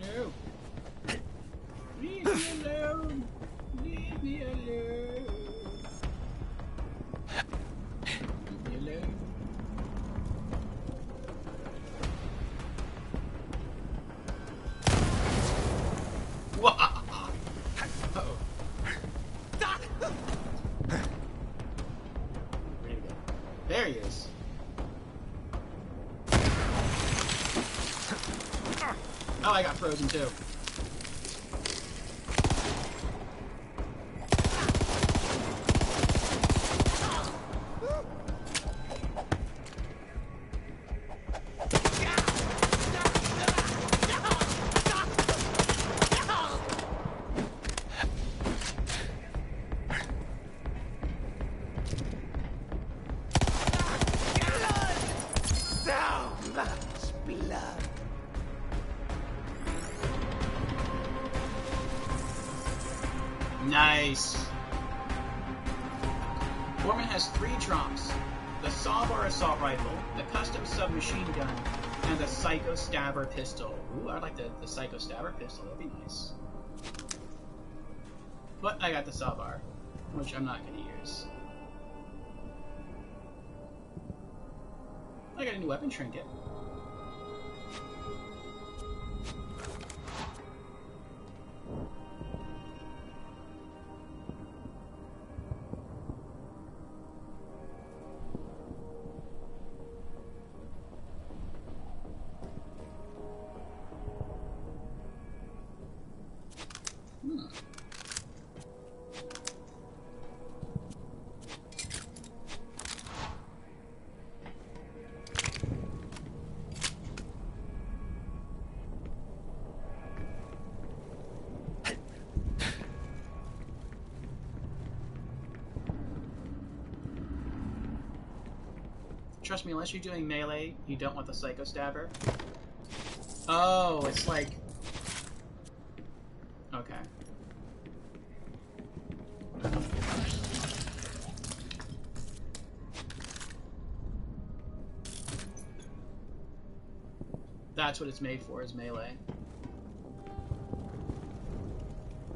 No. Leave me alone. Leave me alone. Leave me alone. Whoa. Uh-oh. Where'd he go? There he is. Oh, I got frozen too. So much blood. Nice. Borman has 3 drops: the Sawbar assault rifle, the custom submachine gun, and the Psycho Stabber pistol. Ooh, I like the Psycho Stabber pistol. That'd be nice. But I got the Sawbar, which I'm not going to use. I got a new weapon trinket. Trust me, unless you're doing melee, you don't want the Psycho Stabber. Oh, it's like... Okay. That's what it's made for, is melee.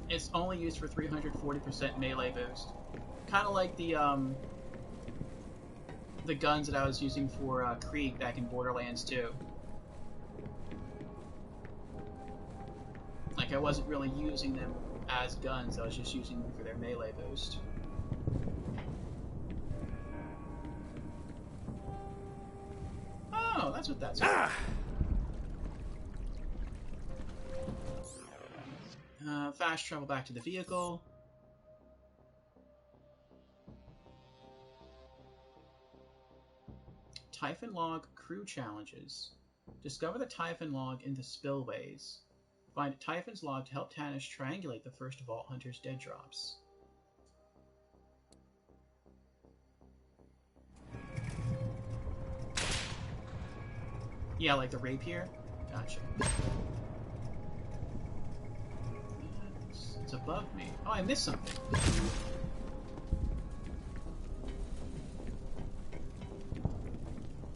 It's only used for 340% melee boost. Kind of like the guns that I was using for Krieg back in Borderlands 2. Like, I wasn't really using them as guns, I was just using them for their melee boost. Oh, that's what that's for. Fast travel back to the vehicle. Typhon Log Crew Challenges. Discover the Typhon Log in the spillways. Find a Typhon's Log to help Tannis triangulate the first Vault Hunter's dead drops. Yeah, like the rapier? Gotcha. It's above me. Oh, I missed something.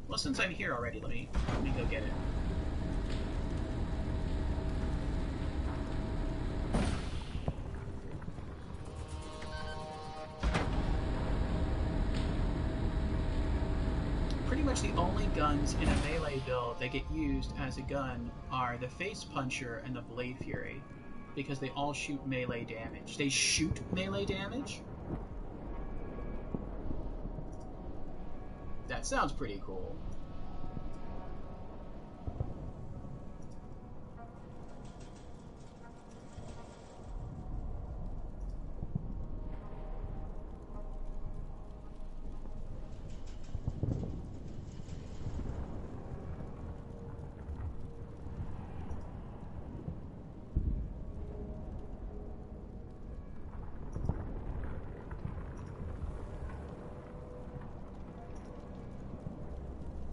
Well, since I'm here already, let me go get it. Pretty much the only guns in a melee build that get used as a gun are the Face Puncher and the Blade Fury, because they all shoot melee damage. They shoot melee damage, That sounds pretty cool.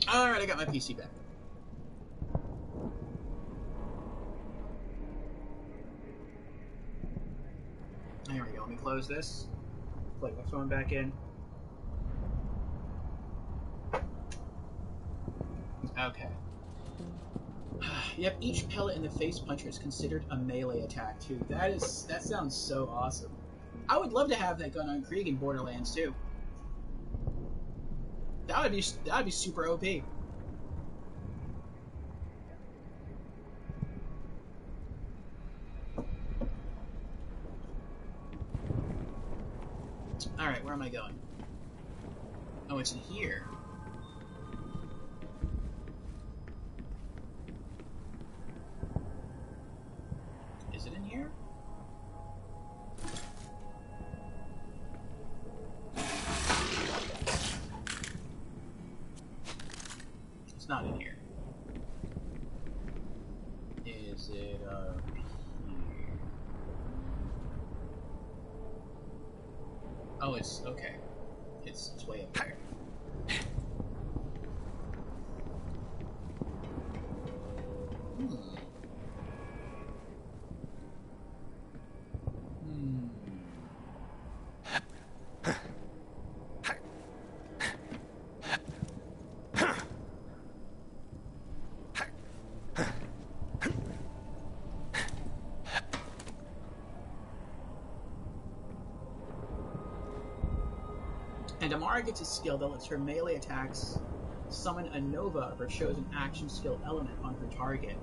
Alright, I got my PC back. There we go, let me close this. Plug my phone back in. Okay. Yep, each pellet in the face puncher is considered a melee attack too. That sounds so awesome. I would love to have that gun on Krieg in Borderlands too. That would be super OP. Alright, where am I going? Oh, it's in here. Is it in here? It's not in here. Is it up here? Oh, it's okay. It's way up there. And Amara gets a skill that lets her melee attacks summon a Nova of her chosen action skill element on her target.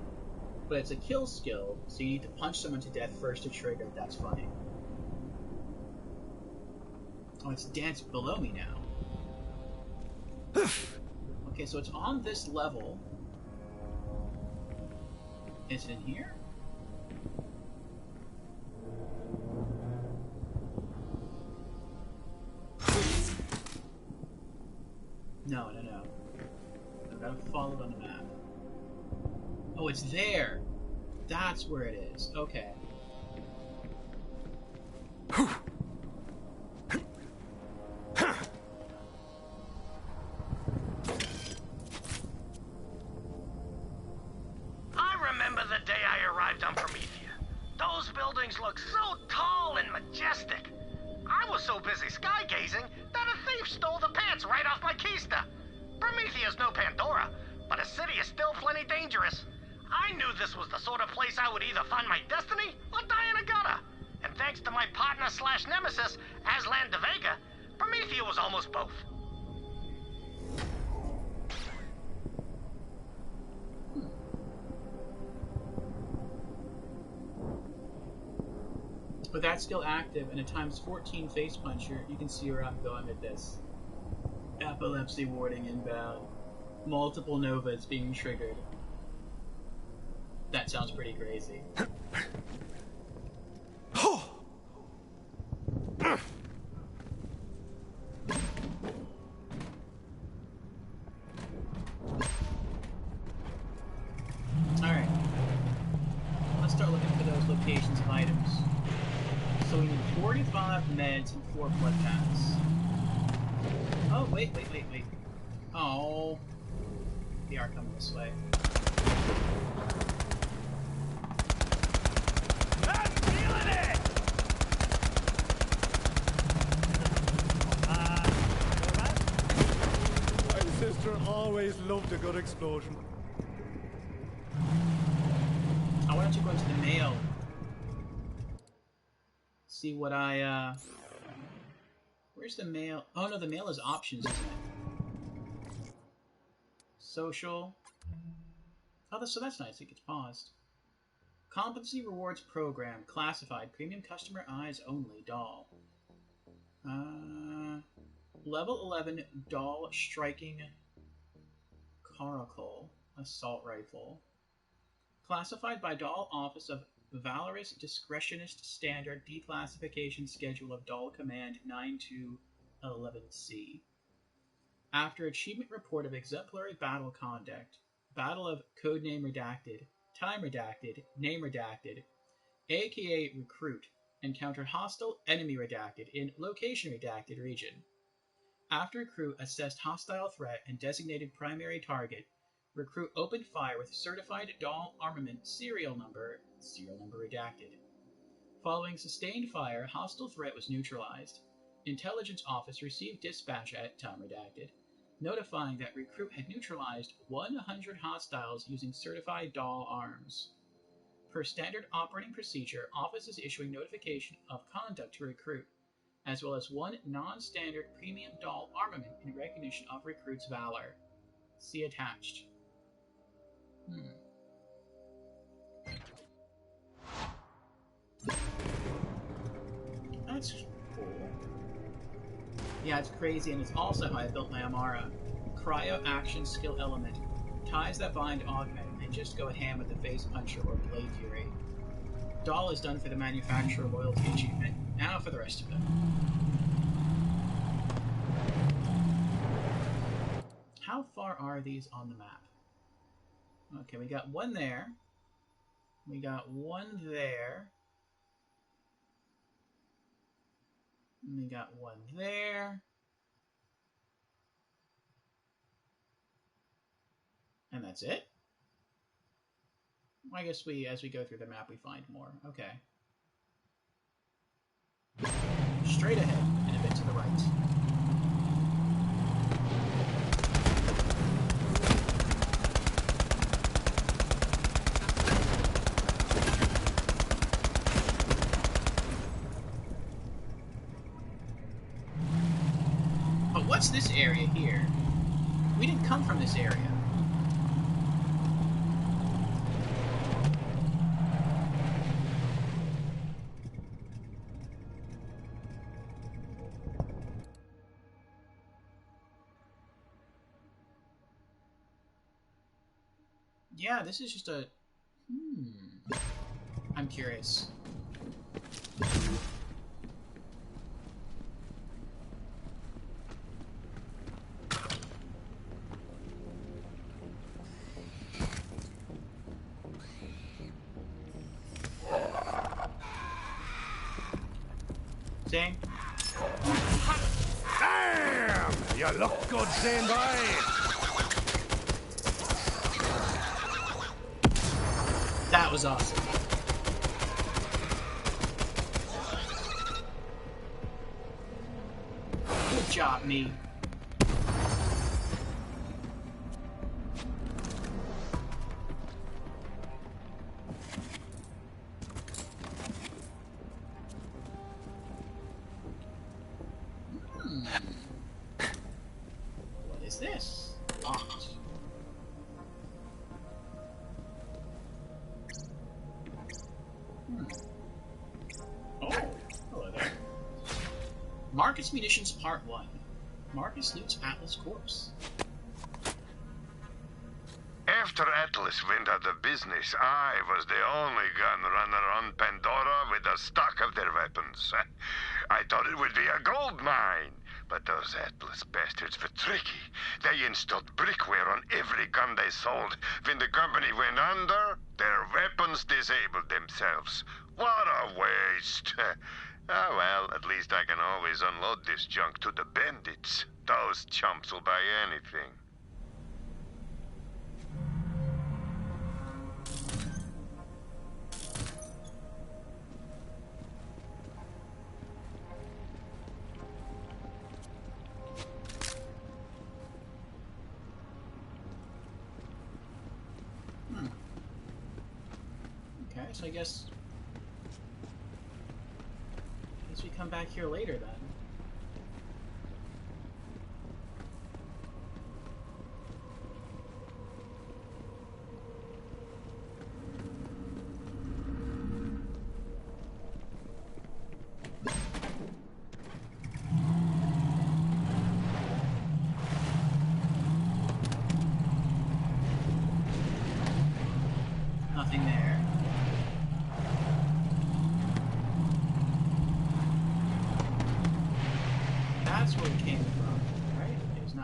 But it's a kill skill, so you need to punch someone to death first to trigger. That's funny. Oh, it's danced below me now. Okay, so it's on this level. Is it in here? No. I've got to follow it on the map. Oh, it's there! That's where it is. Okay. I remember the day I arrived on Promethea. Those buildings look so tall and majestic. I was so busy sky-gazing that a thief stole the pants right off my keister. Promethea's no Pandora, but a city is still plenty dangerous. I knew this was the sort of place I would either find my destiny or die in a gutter. And thanks to my partner/nemesis, Aslan de Vega, Promethea was almost both. With that skill active and a ×14 face puncher, you can see where I'm going with this. Epilepsy warding inbound. Multiple Novas being triggered. That sounds pretty crazy. Alright. Let's start looking for those locations of items. So we need 45 meds and 4 blood packs. Oh, wait. Oh. They are coming this way. I'm feeling it! My sister always loved a good explosion. I wanted to go into the mail. See what I, Where's the mail? Oh no, the mail is options, isn't it? Social. Oh, so that's nice. It gets paused. Competency Rewards Program. Classified. Premium Customer Eyes Only. Doll. Level 11 Dahl Striking Caracal Assault Rifle. Classified by Dahl Office of Valorous Discretionist Standard Declassification Schedule of Dahl Command 9211C. After Achievement Report of Exemplary Battle Conduct, Battle of Codename Redacted, Time Redacted, Name Redacted, aka Recruit, encountered hostile enemy redacted in Location Redacted region. After Recruit assessed hostile threat and designated primary target, Recruit opened fire with certified Dahl armament serial number redacted. Following sustained fire, hostile threat was neutralized. Intelligence Office received dispatch at Time Redacted, notifying that Recruit had neutralized 100 hostiles using certified Dahl arms. Per standard operating procedure, Office is issuing notification of conduct to Recruit, as well as one non-standard premium Dahl armament in recognition of Recruit's valor. See attached. That's cool. Yeah, it's crazy, and it's also how I built my Amara. Cryo Action Skill Element. Ties that bind augment, and just go ham with the Face Puncher or Blade Fury. Dahl is done for the Manufacturer Loyalty Achievement. Now for the rest of it. How far are these on the map? Okay, we got one there. We got one there. And we got one there. And that's it? I guess as we go through the map, we find more. Okay. Straight ahead, and a bit to the right. But what's this area here? We didn't come from this area. Yeah, this is just a... I'm curious. Zane? Damn! You look good, Zane boy! That was awesome. Good job, me. What is this? Locked. Oh, hello there. Marcus Munitions Part 1. Marcus loots Atlas corpse. After Atlas went out of business, I was the only gun runner on Pandora with a stock of their weapons. I thought it would be a gold mine, but those Atlas bastards were tricky. They installed brickware on every gun they sold. When the company went under, their weapons disabled themselves. What a waste! Ah, well, at least I can always unload this junk to the bandits. Those chumps will buy anything. Okay, so I guess we come back here later then.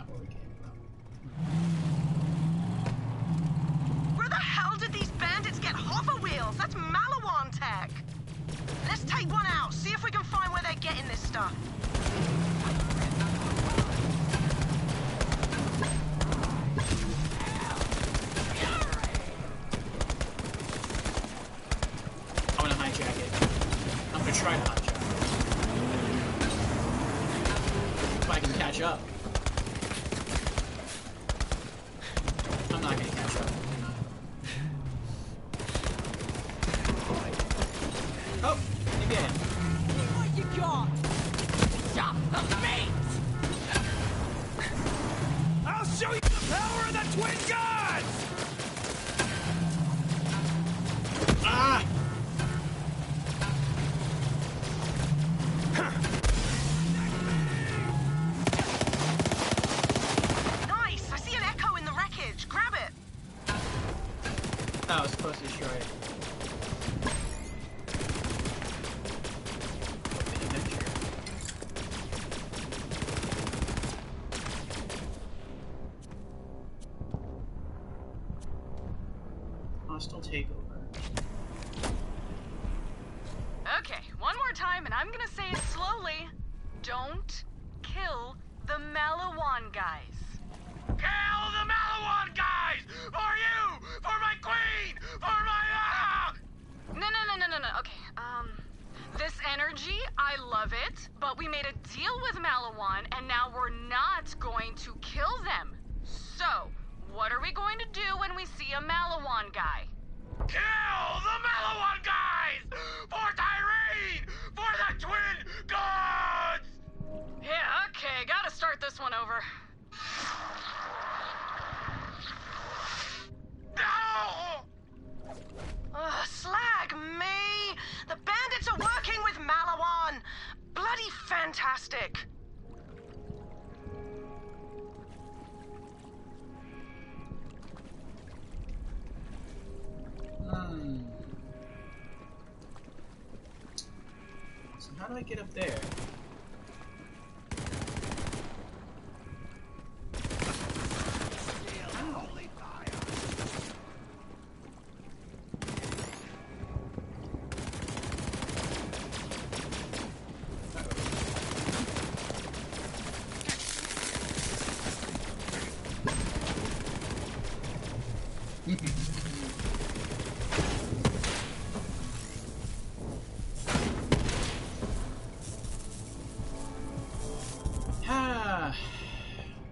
not what we came from. Where the hell did these bandits get hover wheels? That's Malawan tech. Let's take one out, see if we can find where they're getting this stuff. I'm gonna hijack it. I'm gonna try to hijack it. If I can catch up. I'm not gonna catch up. Oh, maybe I am. What you got? Stop the meat! I'll show you the power of the twin gods! Ah! Nice! I see an echo in the wreckage. Grab it. Oh, I was supposed to destroy it. Hostile takeover. Okay, one more time, and I'm gonna say it slowly. Don't kill the Malawan guys. Kill the Malawan guys! For you! For my queen! For my... No. Okay, this energy, I love it, but we made a deal with Malawan, and now we're not going to kill them. So, what are we going to do when we see a Malawan guy? Kill the Malawan guys! For Tyrene! For the twin gods! Yeah, okay, gotta start this one over. No! Slag me! The bandits are working with Malawan! Bloody fantastic! So how do I get up there?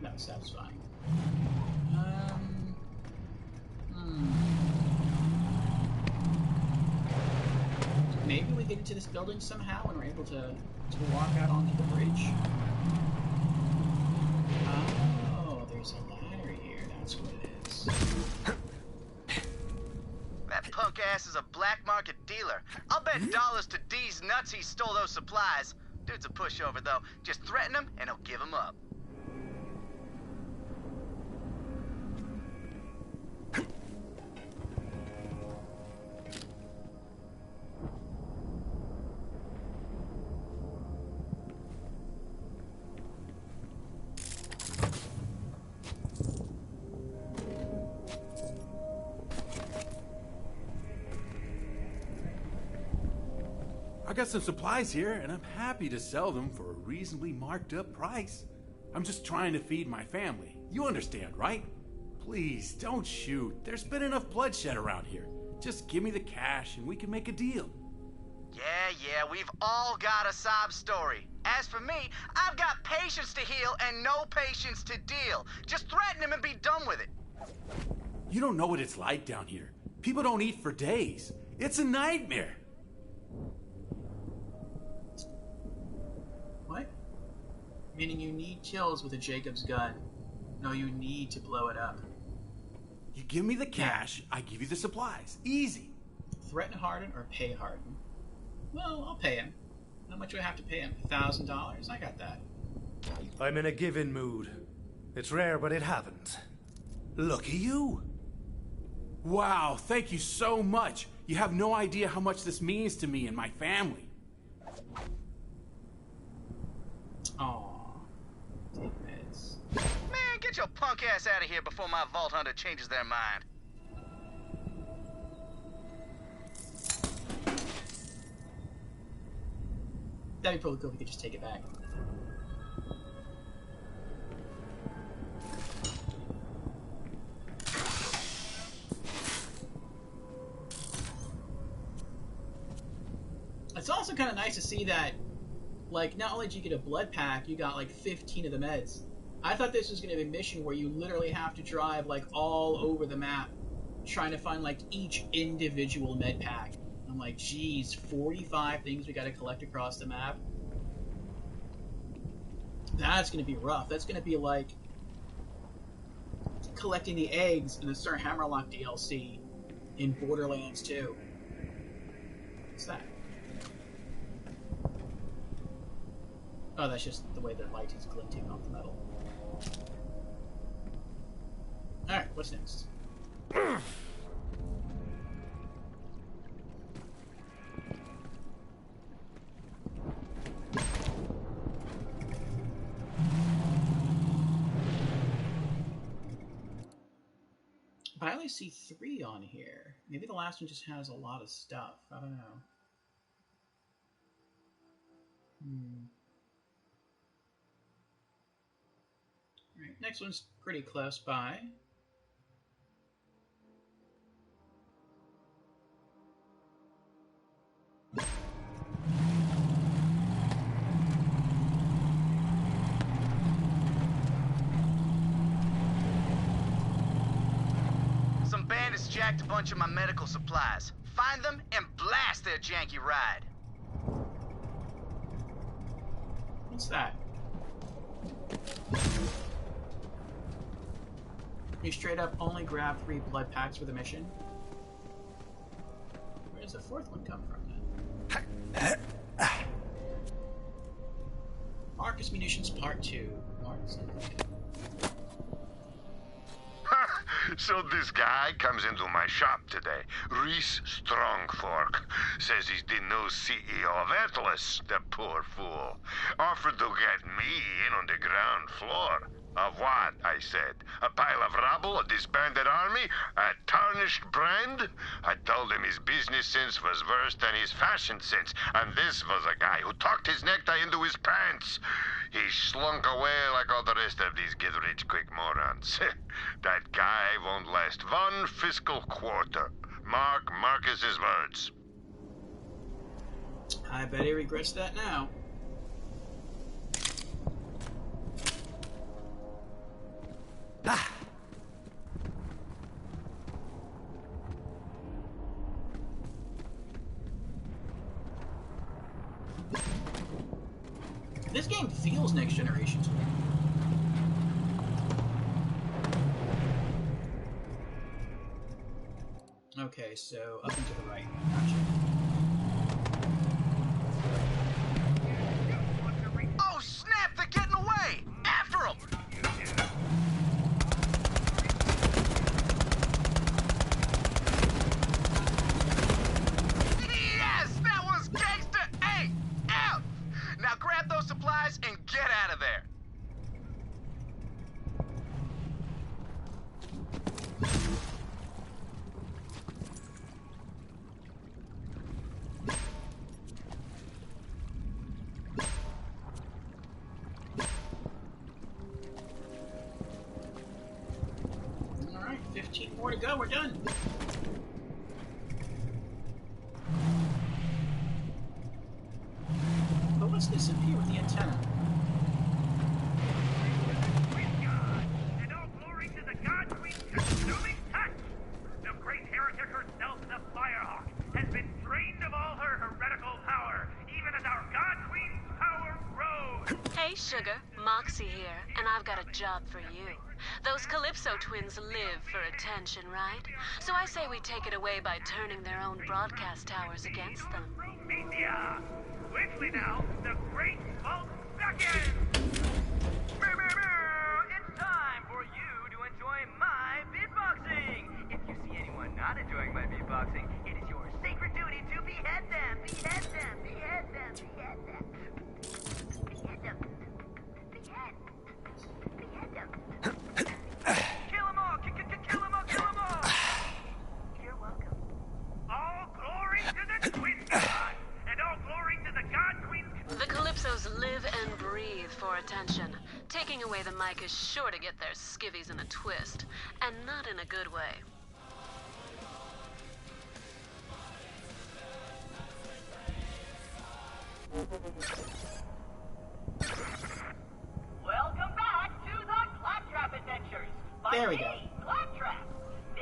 That was satisfying. Maybe we get into this building somehow and we're able to walk out onto the bridge. Oh, there's a ladder here. That's what it is. That punk ass is a black market dealer. I'll bet dollars to D's nuts he stole those supplies. Dude's a pushover, though. Just threaten him, and he'll give him up. I got some supplies here, and I'm happy to sell them for a reasonably marked up price. I'm just trying to feed my family. You understand, right? Please, don't shoot. There's been enough bloodshed around here. Just give me the cash and we can make a deal. Yeah, we've all got a sob story. As for me, I've got patience to heal and no patience to deal. Just threaten him and be done with it. You don't know what it's like down here. People don't eat for days. It's a nightmare. What? Meaning you need kills with a Jacob's gun. No, you need to blow it up. You give me the cash, I give you the supplies. Easy. Threaten Harden or pay Harden? Well, I'll pay him. How much do I have to pay him? $1,000? I got that. I'm in a giving mood. It's rare, but it happens. Lucky you. Wow, thank you so much. You have no idea how much this means to me and my family. Aww. Take meds. Man, your punk ass out of here before my Vault Hunter changes their mind. That'd be probably cool if we could just take it back. It's also kind of nice to see that, like, not only did you get a blood pack, you got like 15 of the meds. I thought this was going to be a mission where you literally have to drive like all over the map trying to find like each individual med pack. I'm like, geez, 45 things we got to collect across the map. That's going to be rough. That's going to be like collecting the eggs in the Sir Hammerlock DLC in Borderlands 2. What's that? Oh, that's just the way the light is glinting off the metal. Alright, what's next? But I only see 3 on here. Maybe the last one just has a lot of stuff. I don't know. Alright, next one's pretty close by. Some bandits jacked a bunch of my medical supplies. Find them and blast their janky ride. What's that? You straight up only grab 3 blood packs for the mission? Where does the 4th one come from then? Marcus Munitions Part 2. Marcus. So this guy comes into my shop today. Reese Strongfork. Says he's the new CEO of Atlas, the poor fool. Offered to get me in on the ground floor. Of what, I said? A pile of rubble, a disbanded army, a tarnished brand? I told him his business sense was worse than his fashion sense, and this was a guy who tucked his necktie into his pants. He slunk away like all the rest of these get-rich-quick morons. That guy won't last 1 fiscal quarter. Mark Marcus's words. I bet he regrets that now. This game feels next generation to me. Okay, so up and to the right. Gotcha. Oh snap, they're getting away! After them! Yes, that was gangster AF! Now grab those supplies and get out of there. Alright, 15 more to go, we're done. But what's this up here with the antenna? And all glory to the God Queen's consuming touch! The great heretic herself, the Firehawk, has been drained of all her heretical power, even as our God Queen's power grows! Hey, Sugar. Moxie here, and I've got a job for you. Those Calypso twins live for attention, right? So I say we take it away by turning their own broadcast towers against them. Media! Quickly now, the great vault beckons! It's time for you to enjoy my beatboxing! If you see anyone not enjoying my beatboxing, it is your sacred duty to behead them! Behead them! Behead them! Behead them! Behead them! Behead! Behead them! breathe for attention. Taking away the mic is sure to get their skivvies in a twist, and not in a good way. Welcome back to the Claptrap Adventures. There we go. Claptrap.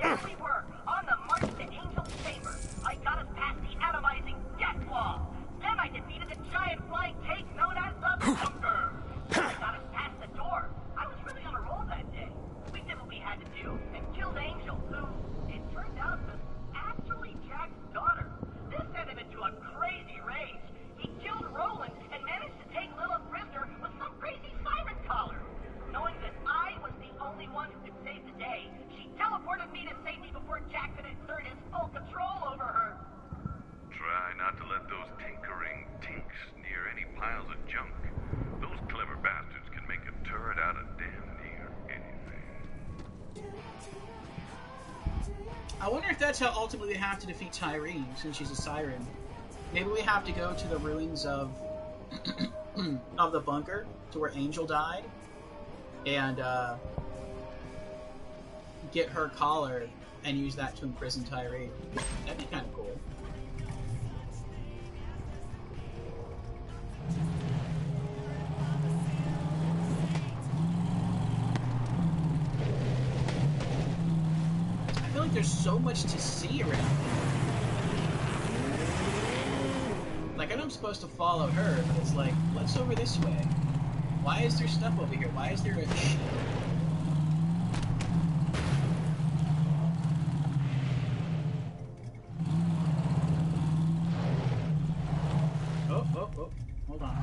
There we were, on the march to Angel's Chamber. I got us past the atomizing death wall. Then I defeated the giant flying cake known as the Bunker. I got us past the door. I was really on a roll that day. We did what we had to do and killed Angel, who, it turned out, was actually Jack's daughter. This sent him into a crazy rage. He killed Roland and managed to take Lilith prisoner with some crazy siren collar. Knowing that I was the only one who could save the day, she teleported me to save me before Jack could exert his full control over her. Try not to let those tinkering tinks near any piles of junk. Those clever bastards can make a turret out of damn near anything. I wonder if that's how ultimately we have to defeat Tyrene, since she's a siren. Maybe we have to go to the ruins of of the bunker, to where Angel died, and get her collar and use that to imprison Tyrene. That'd be kind of cool. I feel like there's so much to see around here. Like, I know I'm supposed to follow her, but it's like, let's over this way. Why is there stuff over here? Why is there a shield? Oh, hold on.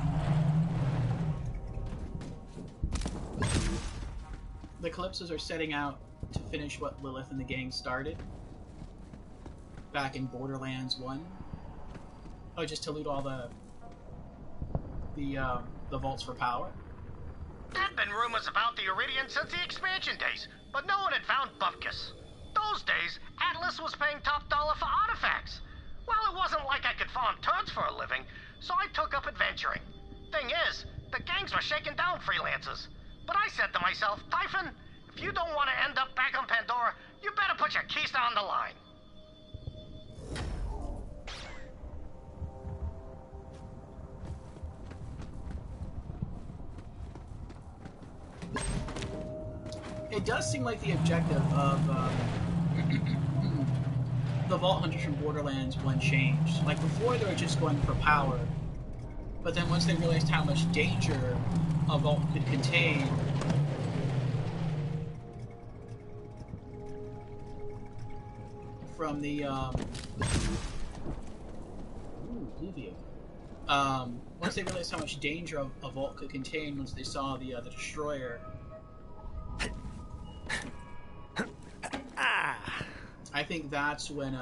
The Calypsos are setting out to finish what Lilith and the gang started back in Borderlands 1. Oh, just to loot all the vaults for power? There'd been rumors about the Iridian since the expansion days, but no one had found Bupkis. Those days, Atlas was paying top dollar for artifacts. Well, it wasn't like I could farm turds for a living, so I took up adventuring. Thing is, the gangs were shaking down freelancers. But I said to myself, Typhon, if you don't want to end up back on Pandora, you better put your keys on the line. It does seem like the objective of the Vault Hunters from Borderlands 1 changed. Like, before they were just going for power, but then once they realized how much danger a vault could contain, from the blue vehicle. Once they realized how much danger a vault could contain, once they saw the destroyer, I think that's when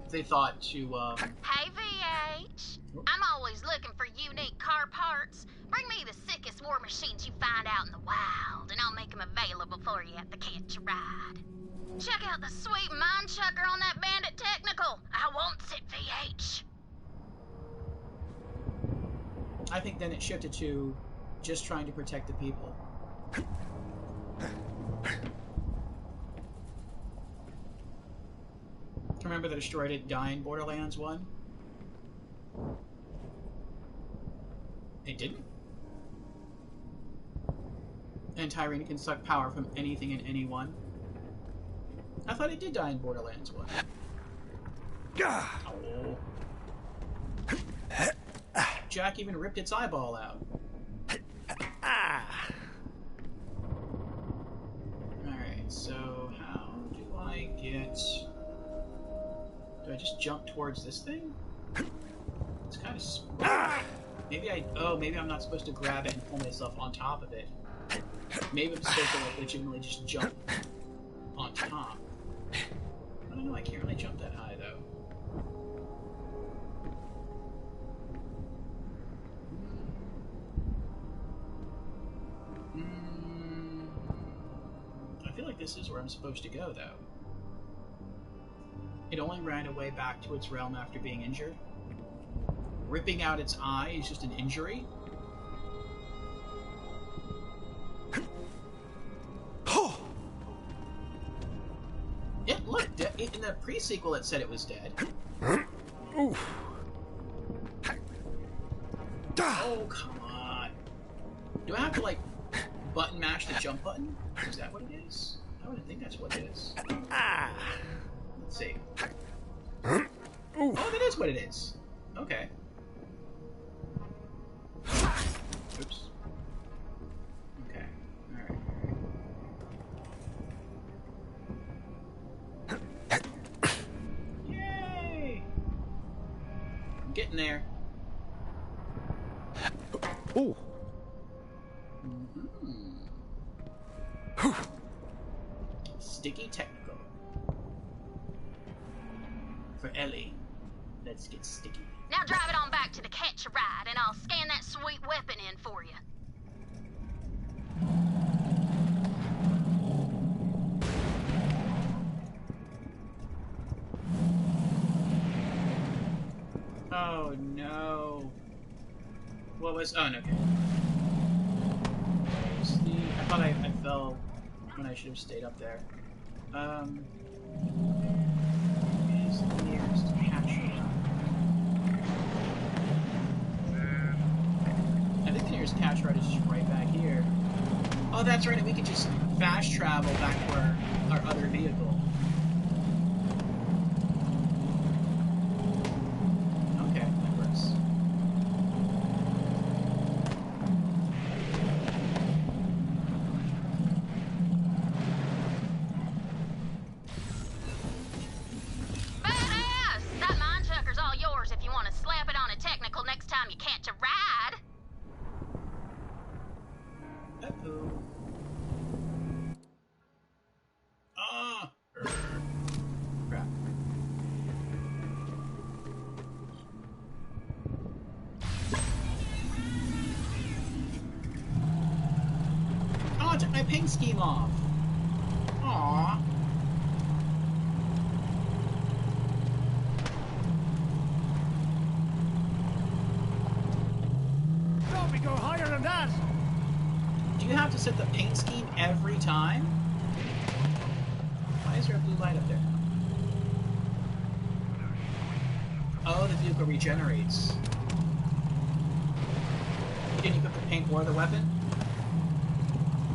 they thought to Hey VH, I'm always looking for unique car parts. Bring me the sickest war machines you find out in the wild, and I'll make them available for you at the Catch a Ride. Check out the sweet mine chucker on that Bandit Technical. I want it, VH. I think then it shifted to just trying to protect the people. Remember the destroyer didn't die in Borderlands 1? It didn't? And Tyrene can suck power from anything and anyone? I thought it did die in Borderlands 1. Oh. Jack even ripped its eyeball out. Alright, so how do I get... Do I just jump towards this thing? It's kind of... Maybe maybe I'm not supposed to grab it and pull myself on top of it. Maybe I'm supposed to, like, legitimately just jump on top. I don't know, I can't really jump that high, though. I feel like this is where I'm supposed to go, though. It only ran away back to its realm after being injured. ripping out its eye is just an injury. Yeah, look, in the pre-sequel it said it was dead. Oof. Oh, come on. Do I have to, like, button mash the jump button? Is that what it is? I wouldn't think that's what it is. Let's see. Oh, that is what it is. Okay. Oops. Okay. Alright. Yay! I'm getting there. Ooh. Sticky technical. For Ellie, let's get sticky. Now drive it on back to the Catch a Ride, and I'll scan that sweet weapon in for you. Oh no. What was... Oh, no, okay. I thought I fell when I should have stayed up there. Is the nearest catch ride? I think the nearest catch ride is just right back here. Oh, that's right, and we can just fast travel back to our other vehicle. Okay, that works. Badass! That mine chucker's all yours if you want to slap it on a technical next time you catch a ride. Uh-oh. Ah! Crap. Oh, I took my paint scheme off. Aww. Don't we go higher than that? Do you have to set the paint scheme every time? Why is there a blue light up there now? Oh, the vehicle regenerates. You didn't equip the paint or the weapon?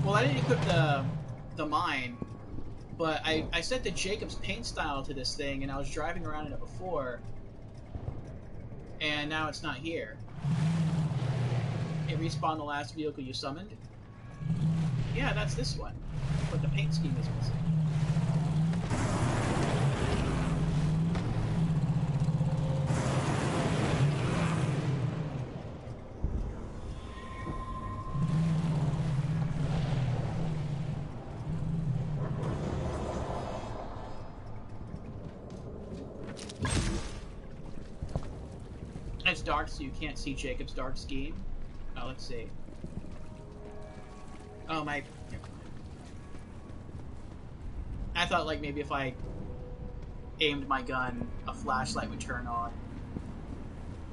Well, I didn't equip the mine, but I set the Jacob's paint style to this thing, and I was driving around in it before, and now it's not here. It respawned the last vehicle you summoned? Yeah, that's this one, but the paint scheme is missing. It's dark, so you can't see Jacob's dark scheme. Oh, let's see. Oh, my... I thought, like, maybe if I aimed my gun, a flashlight would turn on,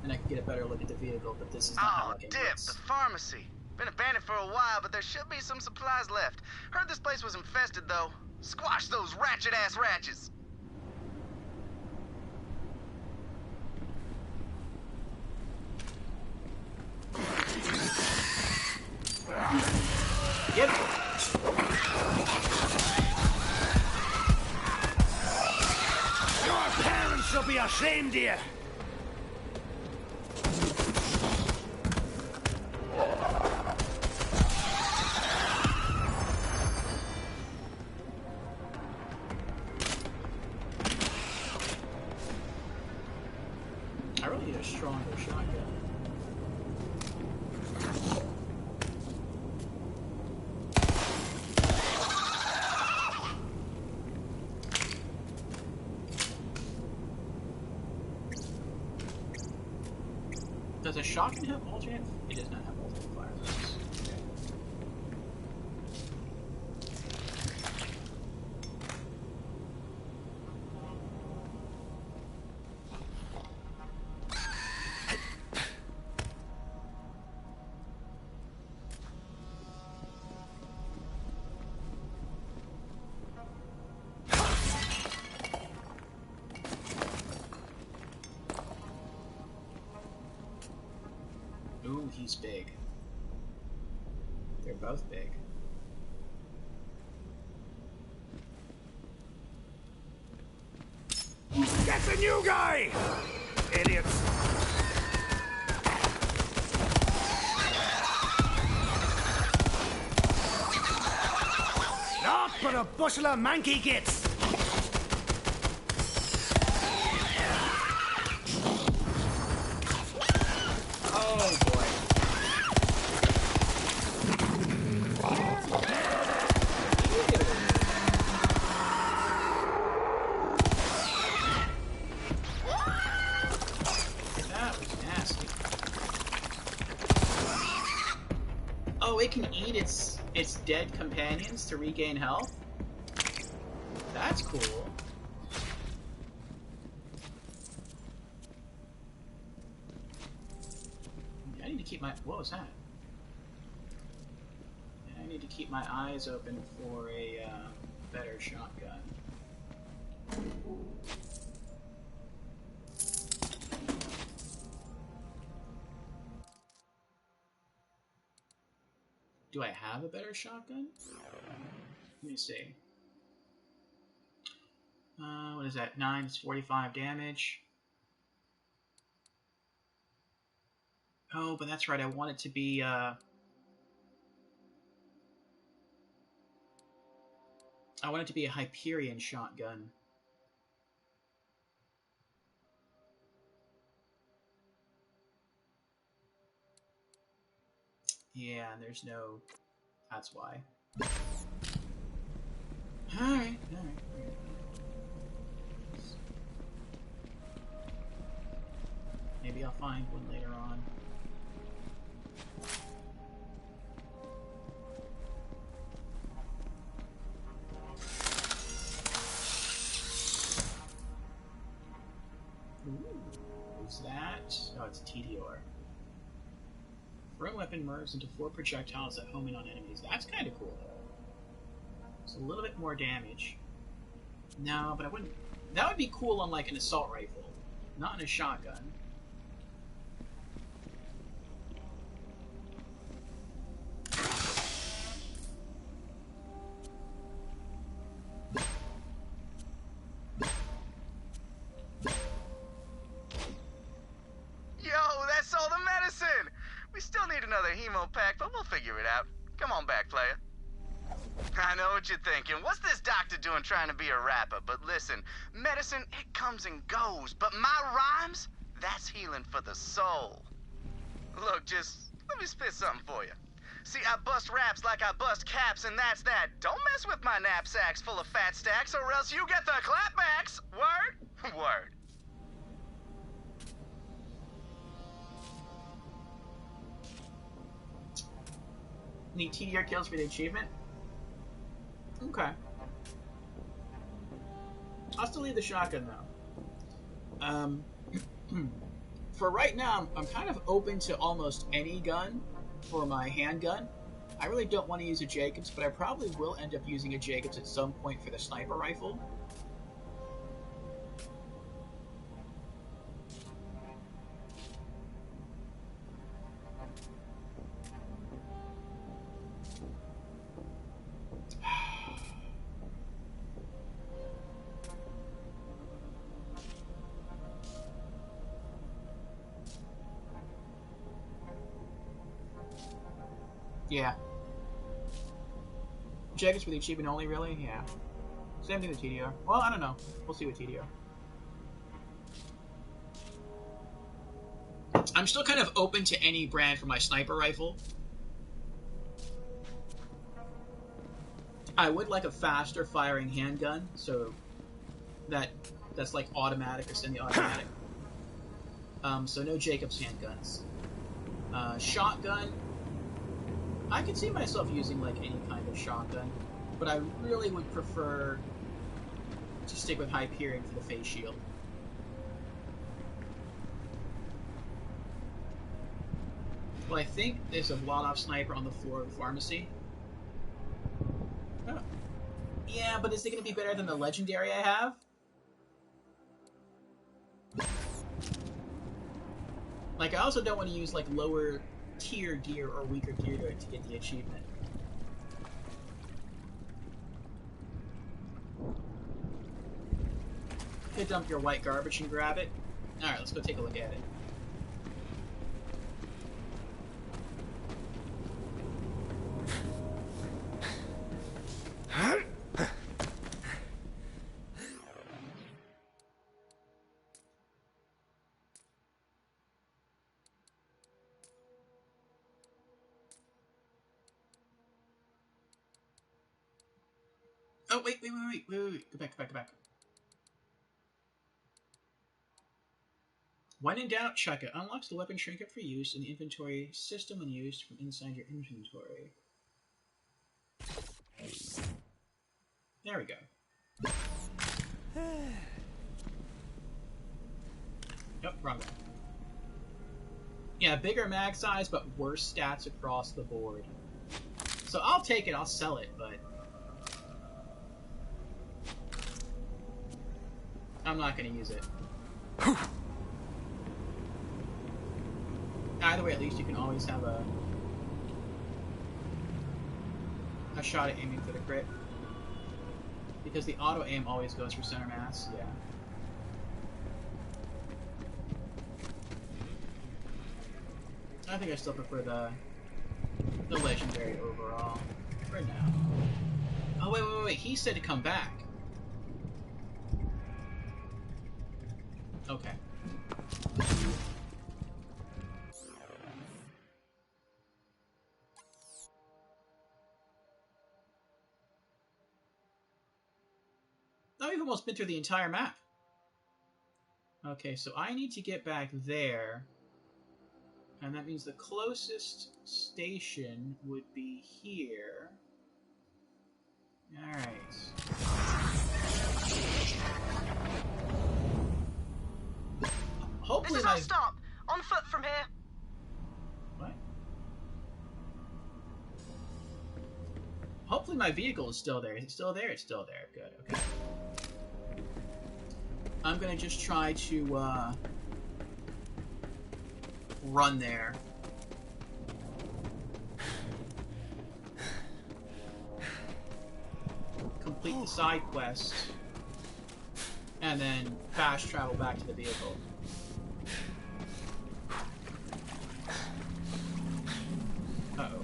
and I could get a better look at the vehicle, but this is not how it Dip, the pharmacy. Been abandoned for a while, but there should be some supplies left. Heard this place was infested, though. Squash those ratchet-ass ratchets. Get it. Your parents will be ashamed of you. I really need a stronger shotgun. Does a shotgun have alternate? It does not have alternate fire zones. Okay. Ooh, he's big. They're both big. Get the new guy! Idiots! Not but a bushel of manky gits! Oh boy. That was nasty. Oh, it can eat its dead companions to regain health? That's cool. I need to keep my... What was that? I need to keep my eyes open for a better shotgun. Do I have a better shotgun? Let me see. What is that? 9 is 45 damage. Oh, but that's right. I want it to be, I want it to be a Hyperion shotgun. Yeah, and there's no... That's why. Alright. Maybe I'll find one later on. Ooh, who's that? Oh, it's Tedior. Throw weapon merges into 4 projectiles that home in on enemies. That's kind of cool, though. It's a little bit more damage. No, but I wouldn't... That would be cool on, like, an assault rifle. Not in a shotgun. Yo, that's all the medicine! We still need another hemo pack, but we'll figure it out. Come on back, player. I know what you're thinking. What's this doctor doing trying to be a rapper? But listen, medicine, it comes and goes. But my rhymes, that's healing for the soul. Look, just let me spit something for you. See, I bust raps like I bust caps, and that's that. Don't mess with my knapsacks full of fat stacks, or else you get the clapbacks. Word? Word. Need TDR kills for the achievement? Okay. I'll still leave the shotgun, though. For right now, I'm kind of open to almost any gun for my handgun. I really don't want to use a Jacobs, but I probably will end up using a Jacobs at some point for the sniper rifle. Yeah. Jacobs for the achievement only, really? Yeah. Same thing with TDR. Well, I don't know. We'll see with TDR. I'm still kind of open to any brand for my sniper rifle. I would like a faster firing handgun, so that's like automatic or semi-automatic. So no Jacobs handguns. Shotgun. I could see myself using like any kind of shotgun, but I really would prefer to stick with Hyperion for the face shield. Well, I think there's a Vladov sniper on the floor of the pharmacy. Oh. Yeah, but is it going to be better than the legendary I have? Like, I also don't want to use like lower tier gear or weaker gear to get the achievement. You dump your white garbage and grab it. Alright, let's go take a look at it. Oh, wait. Go back. When in doubt, check it. Unlocks the weapon trinket for use in the inventory system when used from inside your inventory. There we go. Yep, wrong one. Yeah, bigger mag size, but worse stats across the board. So I'll take it, I'll sell it, but I'm not going to use it. Either way, at least you can always have a shot at aiming for the crit. Because the auto-aim always goes for center mass, yeah. I think I still prefer the legendary overall for now. Oh, wait, he said to come back. Okay. Oh, we've almost been through the entire map. Okay, so I need to get back there. And that means the closest station would be here. Alright. Hopefully this is our stop. On foot from here. What? Hopefully my vehicle is still there. Is it still there? It's still there. Good, okay. I'm gonna just try to, run there. Complete the side quest. And then fast travel back to the vehicle. Uh-oh.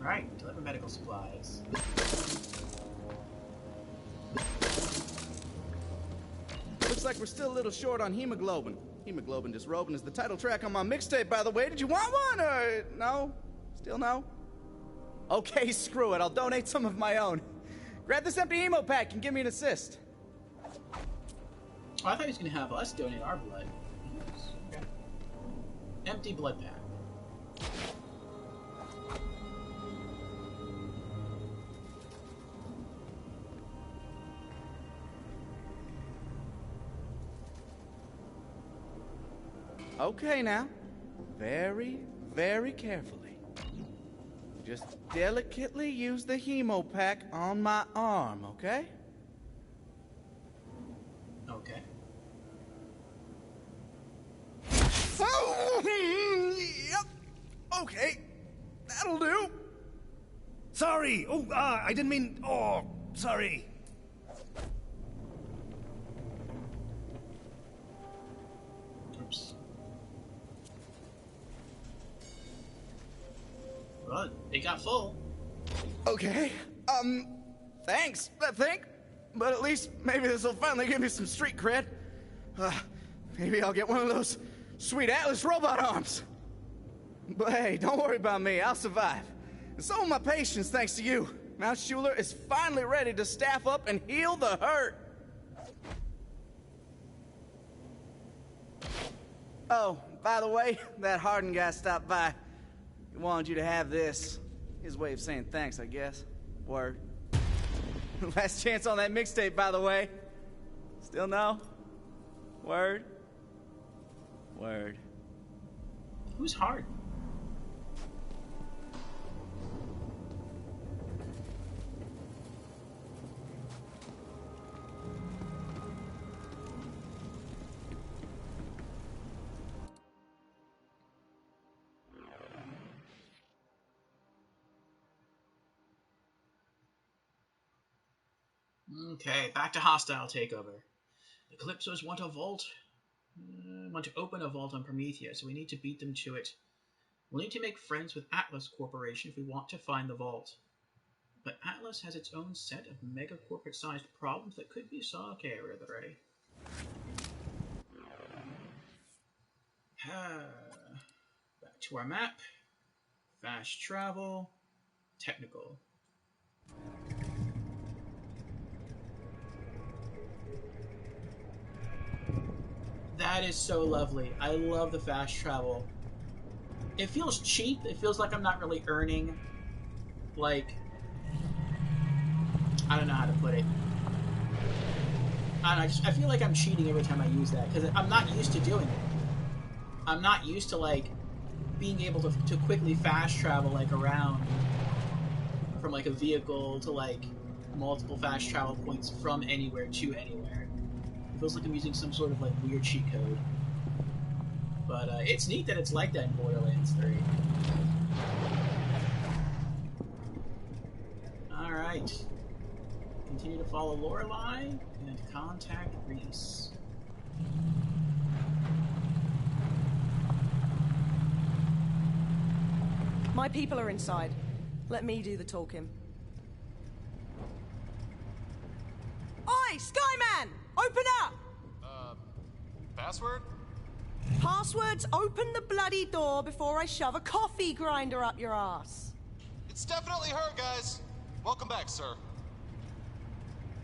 Alright, deliver medical supplies. Looks like we're still a little short on hemoglobin. Hemoglobin Disrobin is the title track on my mixtape, by the way. Did you want one, or no? Still no? Okay, screw it. I'll donate some of my own. Grab this empty hemo pack and give me an assist. Oh, I thought he was going to have us donate our blood. Okay. Empty blood pack. Okay, now. Very, very carefully. Just delicately use the hemo pack on my arm, okay? Okay. Oh, yep. Okay. That'll do. Sorry. Oh, I didn't mean... Oh, sorry. Oops. Well, it got full. Okay. Thanks, I think. But at least maybe this will finally give me some street cred. Maybe I'll get one of those sweet Atlas robot arms. But hey, don't worry about me. I'll survive. And so will my patients, thanks to you. Mount Schuler is finally ready to staff up and heal the hurt. Oh, by the way, that Harden guy stopped by. He wanted you to have this. His way of saying thanks, I guess. Word. Last chance on that mixtape, by the way. Still no? Word? Word. Who's Harden? Okay, back to hostile takeover. The Calypsos want a vault. Want to open a vault on Prometheus, so we need to beat them to it. We'll need to make friends with Atlas Corporation if we want to find the vault. But Atlas has its own set of mega corporate-sized problems that could be solved. Okay, I read that already. Back to our map. Fast travel. Technical. That is so lovely. I love the fast travel. It feels cheap. It feels like I'm not really earning, like, I don't know how to put it. I feel like I'm cheating every time I use that, because I'm not used to doing it. I'm not used to, like, being able to quickly fast travel, like, around from, like, a vehicle to, like, multiple fast travel points from anywhere to anywhere. It feels like I'm using some sort of, like, weird cheat code. But it's neat that it's like that in Borderlands 3. Alright. Continue to follow Lorelei and contact Reese. My people are inside. Let me do the talking. Oi, Skyman! Open up! Password? Passwords, open the bloody door before I shove a coffee grinder up your ass. It's definitely her, guys. Welcome back, sir.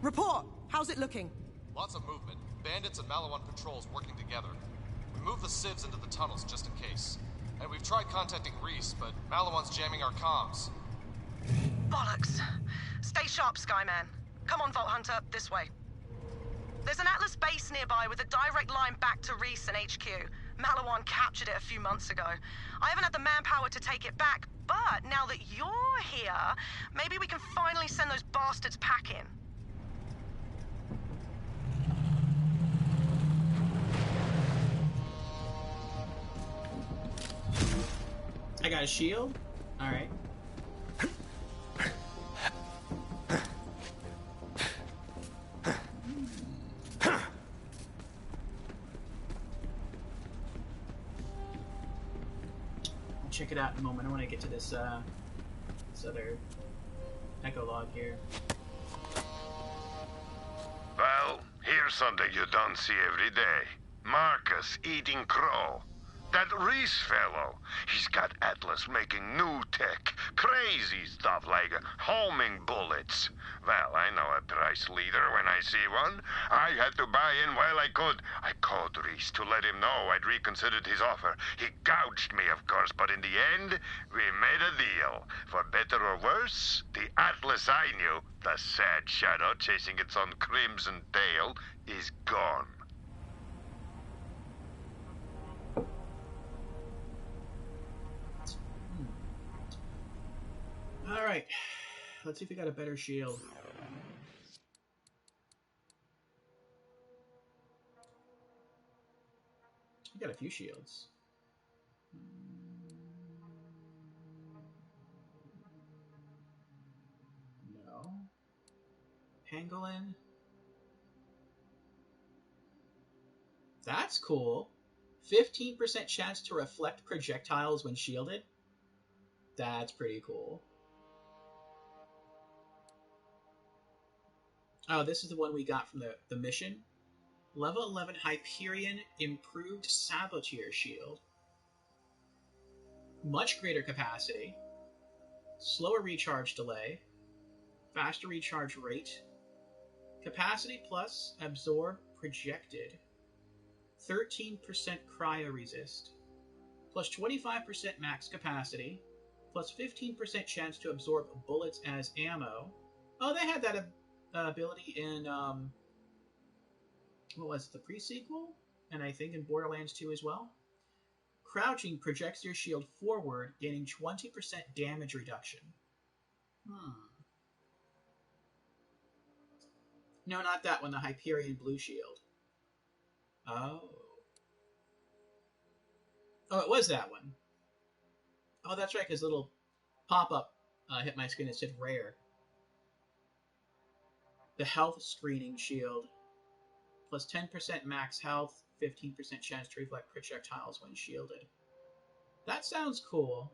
Report. How's it looking? Lots of movement. Bandits and Malawan patrols working together. We moved the civs into the tunnels just in case. And we've tried contacting Reese, but Malawan's jamming our comms. Bollocks. Stay sharp, Skyman. Come on, Vault Hunter, this way. There's an Atlas base nearby with a direct line back to Reese and HQ. Malawan captured it a few months ago. I haven't had the manpower to take it back, but now that you're here, maybe we can finally send those bastards packing. I got a shield? Alright. Check it out in a moment. I want to get to this other echo log here. Well, here's something you don't see every day. Marcus eating crow. That Reese fellow, he's got Atlas making new tech, crazy stuff like homing bullets. Well, I know a price leader when I see one. I had to buy in while I could. I called Reese to let him know I'd reconsidered his offer. He gouged me, of course, but in the end, we made a deal. For better or worse, the Atlas I knew, the sad shadow chasing its own crimson tail, is gone. Alright, let's see if we got a better shield. We got a few shields. No. Pangolin. That's cool. 15% chance to reflect projectiles when shielded. That's pretty cool. Oh, this is the one we got from the mission. Level 11 Hyperion Improved Saboteur Shield. Much greater capacity. Slower recharge delay. Faster recharge rate. Capacity plus absorb projected. 13% cryo resist. plus 25% max capacity, plus 15% chance to absorb bullets as ammo. Oh, they had that ability in, what was it, the pre-sequel? And I think in Borderlands 2 as well. Crouching projects your shield forward, gaining 20% damage reduction. No, not that one, the Hyperion Blue Shield. Oh. Oh, it was that one. Oh, that's right, because little pop-up hit my screen that said rare. The Health Screening Shield. Plus 10% max health, 15% chance to reflect projectiles when shielded. That sounds cool.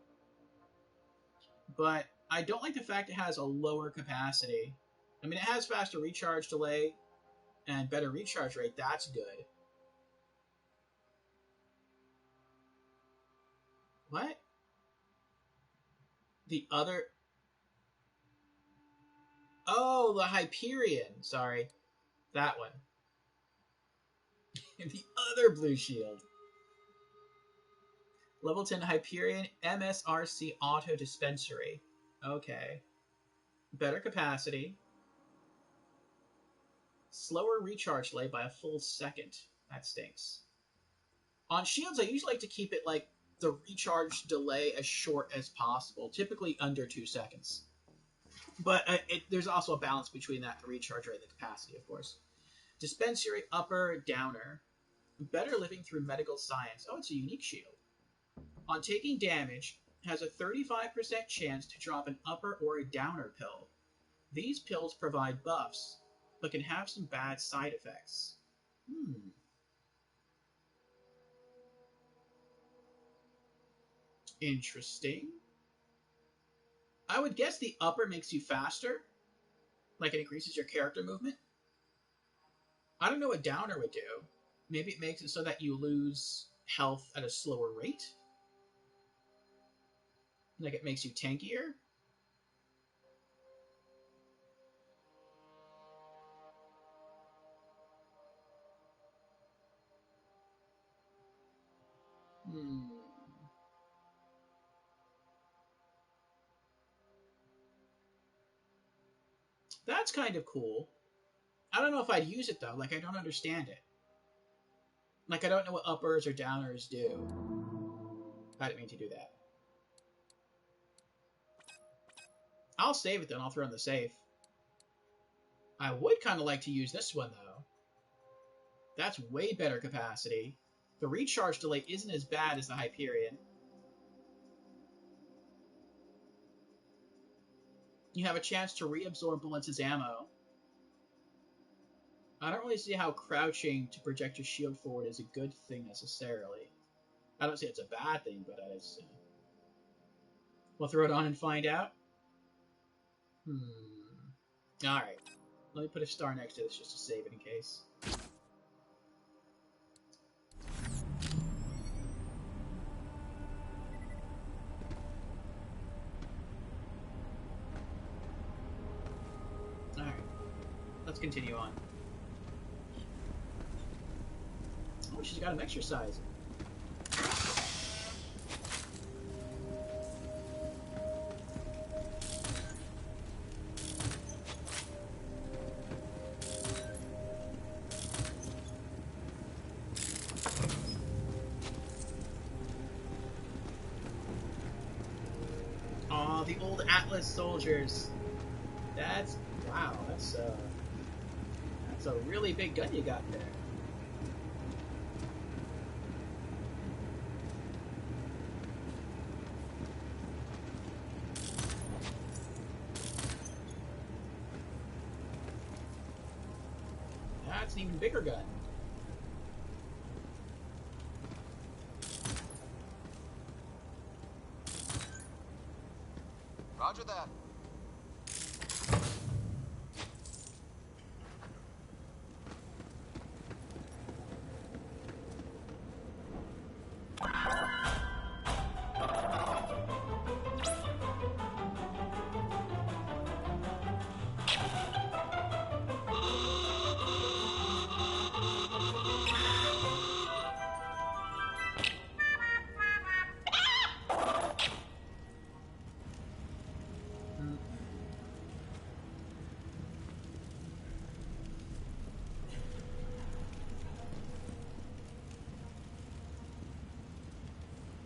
But I don't like the fact it has a lower capacity. I mean, it has faster recharge delay and better recharge rate. That's good. What? The other... Oh, the Hyperion. Sorry. That one. The other blue shield. Level 10 Hyperion MSRC Auto Dispensary. Okay. Better capacity. Slower recharge delay by a full second. That stinks. On shields, I usually like to keep it like the recharge delay as short as possible, typically under 2 seconds. But there's also a balance between that, the recharge rate and the capacity, of course. Dispensary upper downer. Better living through medical science. Oh, it's a unique shield. On taking damage, has a 35% chance to drop an upper or a downer pill. These pills provide buffs, but can have some bad side effects. Interesting. I would guess the upper makes you faster. Like it increases your character movement. I don't know what downer would do. Maybe it makes it so that you lose health at a slower rate. Like it makes you tankier. That's kind of cool. I don't know if I'd use it though. Like I don't understand it. Like I don't know what uppers or downers do. I didn't mean to do that. I'll save it then. I'll throw in the safe. I would kind of like to use this one though. That's way better capacity. The recharge delay isn't as bad as the Hyperion. You have a chance to reabsorb bullets as ammo. I don't really see how crouching to project your shield forward is a good thing necessarily. I don't say it's a bad thing, but it's... We'll throw it on and find out. Alright. Let me put a star next to this just to save it in case. Alright. Let's continue on. Oh, she's got an exercise. Aw, the old Atlas soldiers. That's... Wow, that's a really big gun you got there. That's an even bigger gun. Roger that.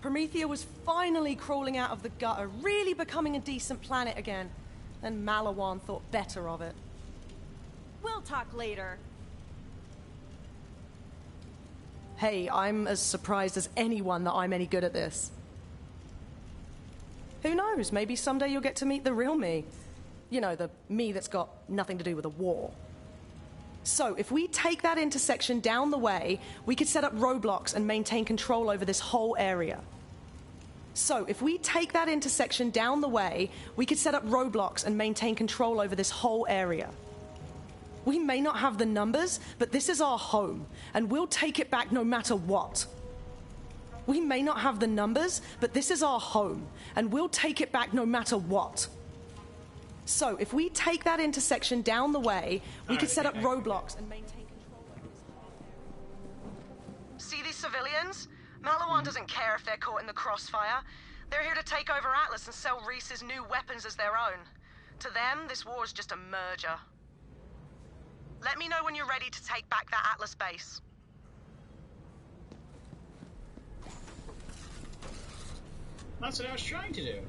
Promethea was finally crawling out of the gutter, really becoming a decent planet again. Then Malawan thought better of it. We'll talk later. Hey, I'm as surprised as anyone that I'm any good at this. Who knows, maybe someday you'll get to meet the real me. You know, the me that's got nothing to do with a war. So, if we take that intersection down the way, we could set up roadblocks and maintain control over this whole area. So, if we take that intersection down the way, we could set up roadblocks and maintain control over this whole area. We may not have the numbers, but this is our home, and we'll take it back no matter what. We may not have the numbers, but this is our home, and we'll take it back no matter what. So, if we take that intersection down the way, we could set up roadblocks and maintain control over this whole area. See these civilians? Malawan doesn't care if they're caught in the crossfire. They're here to take over Atlas and sell Reese's new weapons as their own. To them, this war is just a merger. Let me know when you're ready to take back that Atlas base. That's what I was trying to do.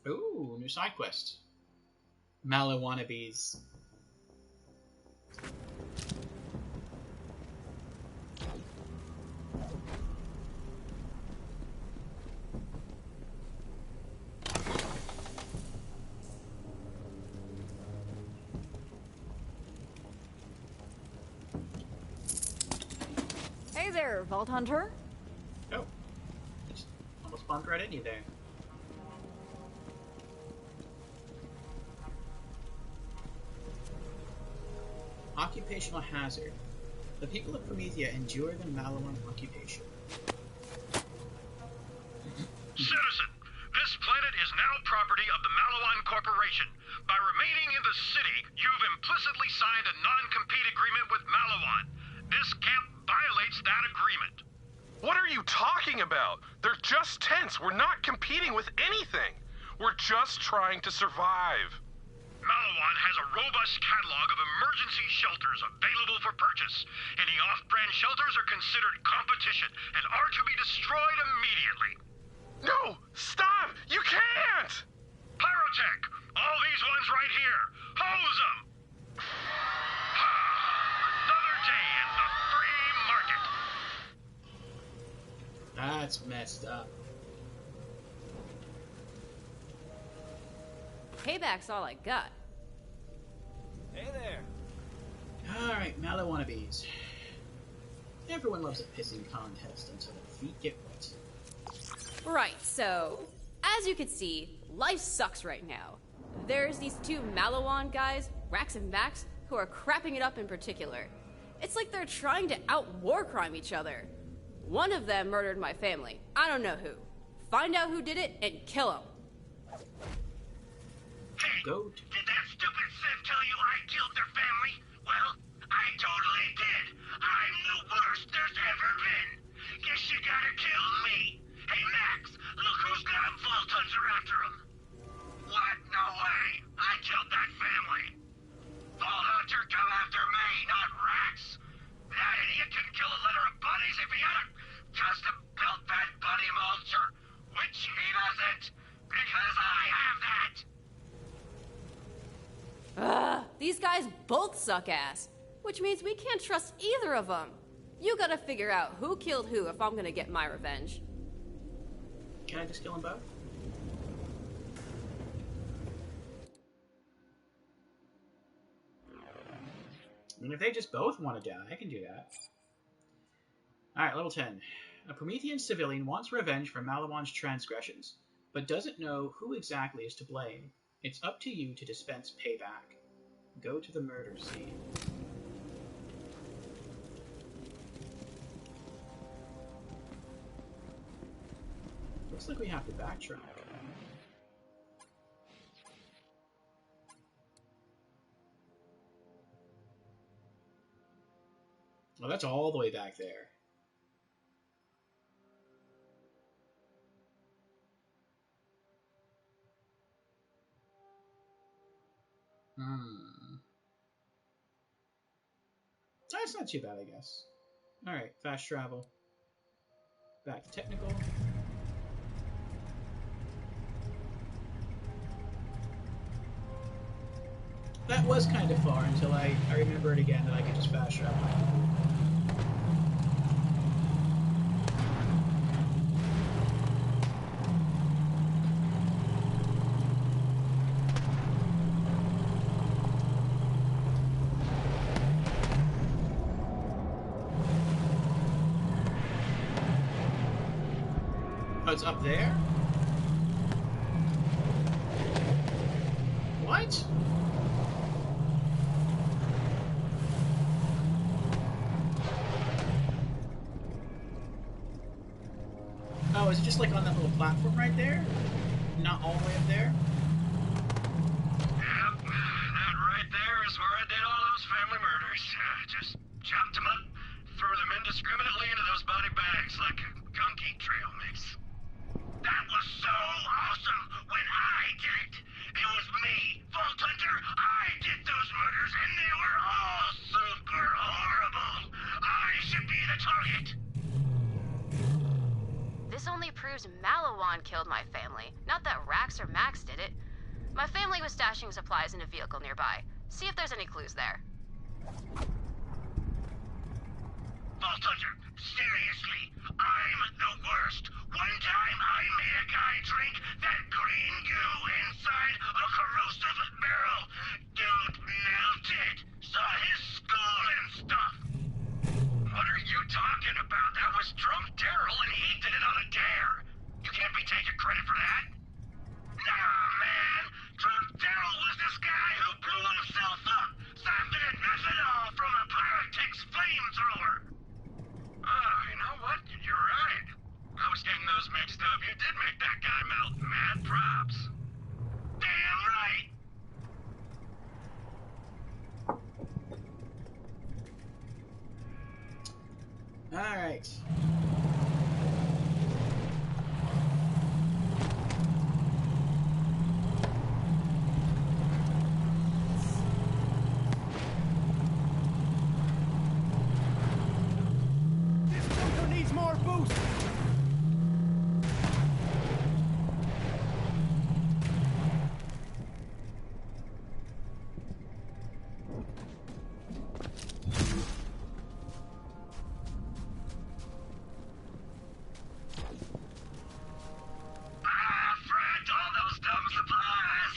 Ooh, new side quest. Mallow wannabes. Hey there, Vault Hunter. Oh, just almost bumped right into you there. Occupational hazard. The people of Promethea endure the Malawan occupation. Citizen, this planet is now property of the Malawan Corporation. By remaining in the city, you've implicitly signed a non-compete agreement with Malawan. This camp violates that agreement. What are you talking about? They're just tents. We're not competing with anything. We're just trying to survive. Malawan has a robust catalog of emergency shelters available for purchase. Any off-brand shelters are considered competition and are to be destroyed immediately. No! Stop! You can't! Pyrotech! All these ones right here! Hose them! Another day in the free market! That's messed up. Payback's all I got. Hey there. Alright, Mallow wannabes. Everyone loves a pissing contest until their feet get wet. Right, so, as you can see, life sucks right now. There's these two Malawan guys, Rax and Max, who are crapping it up in particular. It's like they're trying to out-war crime each other. One of them murdered my family. I don't know who. Find out who did it and kill him. Hey, did that stupid Civ tell you I killed their family? Well, I totally did. I'm the worst there's ever been. Guess you gotta kill me. Hey, Max, look who's got Vault Hunter after him. What? No way. I killed that family. Vault Hunter, come after me, not Rax. That idiot can kill a litter of bunnies if he had a custom-built fat bunny monster, which he doesn't, because I have that. Ugh, these guys both suck ass, which means we can't trust either of them. You gotta figure out who killed who if I'm gonna get my revenge. Can I just kill them both? I mean, if they just both want to die, I can do that. Alright, level 10. A Promethean civilian wants revenge for Malawan's transgressions, but doesn't know who exactly is to blame. It's up to you to dispense payback. Go to the murder scene. Looks like we have to backtrack. Oh, that's all the way back there. That's not too bad, I guess. Alright, fast travel. Back to technical. That was kind of far until I remember it again that I could just fast travel. Oh, it's up there? What? Oh, is it just like on that little platform right there? Not all the way up there? Yep, that right there is where I did all those family murders. Just chopped them up, threw them indiscriminately into those body bags like a gunky trail mix. That was so awesome when I did it! It was me, Vault Hunter. I did those murders and they were all super horrible. I should be the target. This only proves Malawan killed my family, not that Rax or Max did it. My family was stashing supplies in a vehicle nearby. See if there's any clues there. Vault Hunter, seriously, I'm the worst. One time I made a guy drink that green goo inside a corrosive barrel. Dude melted. Saw his skull and stuff. What are you talking about? That was drunk Daryl and he did it on a dare. You can't be taking credit for that. Nah, man. Drunk Daryl was this guy who blew himself up, siphoned methanol from a Pyrex flamethrower. Oh, you know what? You're right. I was getting those mixed up. You did make that guy melt. Mad props. Damn right. Alright. This bunker needs more boost! Friend, all those dumb supplies.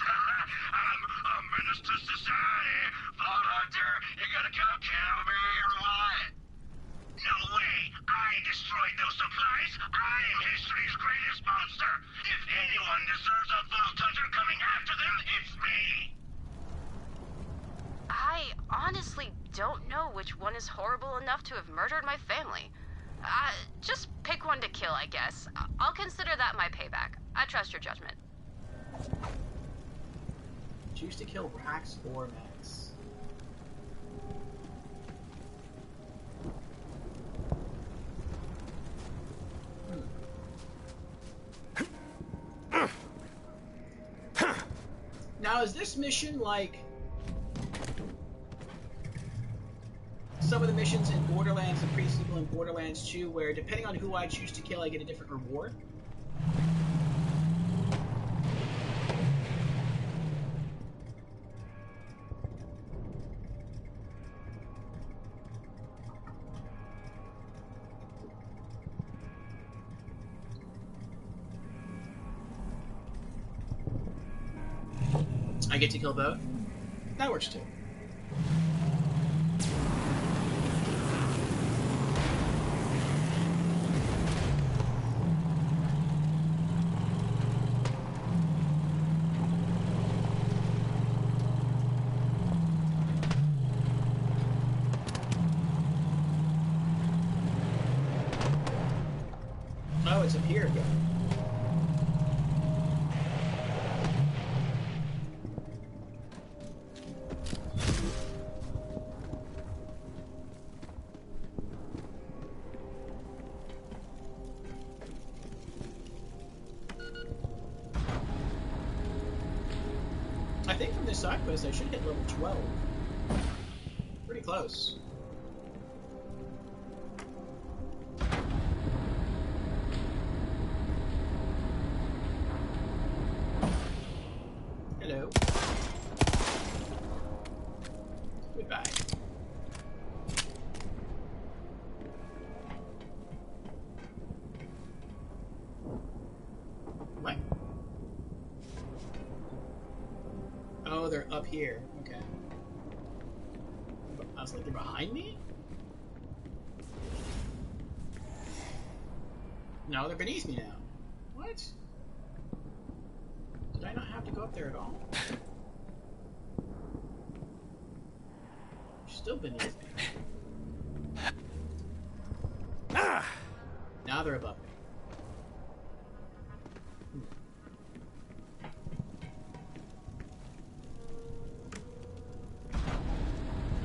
I'm a menace to society. Vault Hunter, you gonna come kill me or what? No way. I destroyed those supplies. I'm history's greatest monster. If anyone deserves a Vault Hunter coming after them, it's me. I honestly don't know which one is horrible enough to have murdered my family. Just pick one to kill, I guess. I'll consider that my payback. I trust your judgment. Choose to kill Rax or Max. Now, is this mission like some of the missions in Borderlands, the pre-sequel in Borderlands 2, where depending on who I choose to kill, I get a different reward? I get to kill both? That works too. Oh, it's up here again. side quest, I should hit level 12. Pretty close. Hello. Goodbye. What? Oh, they're up here. Okay. I was like, they're behind me? No, they're beneath me now. What? Did I not have to go up there at all? They're still beneath me. Now they're above me.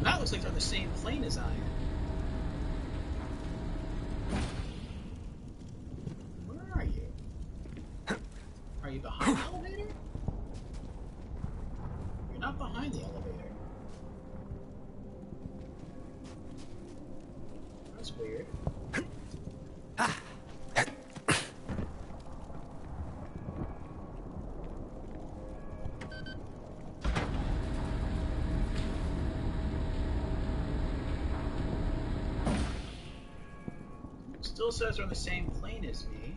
That looks like they're on the same plane as I am. Where are you? Are you behind the elevator? You're not behind the elevator. That's weird. Still says they're on the same plane as me,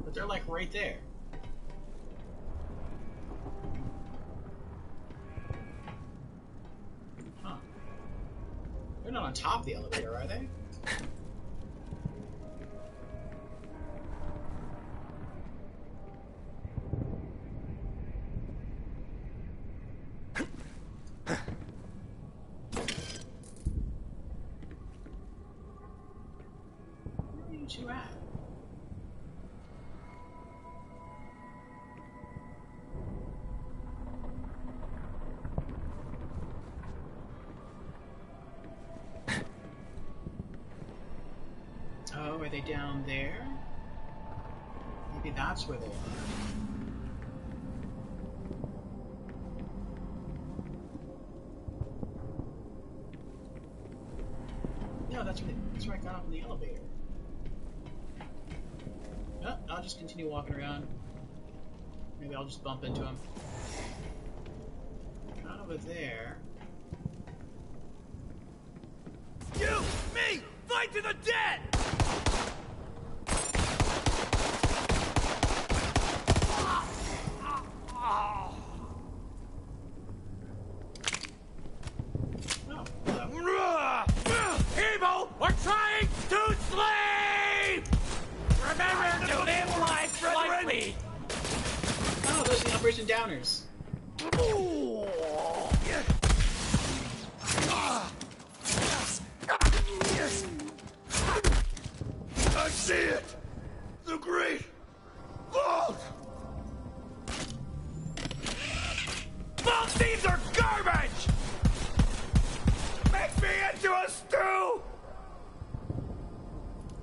but they're like right there. Huh. They're not on top of the elevator, are they? You at? Oh, are they down there? Maybe that's where they are. No, that's where I got off in the elevator. Oh, I'll just continue walking around. Maybe I'll just bump into him. Not over there. You! Me! Fight to the death! Evil! We're trying to slave! Remember to live life lightly! Oh, those are the Operation Downers. I see it! The Great Vault! Vault thieves are garbage! Make me into a stew!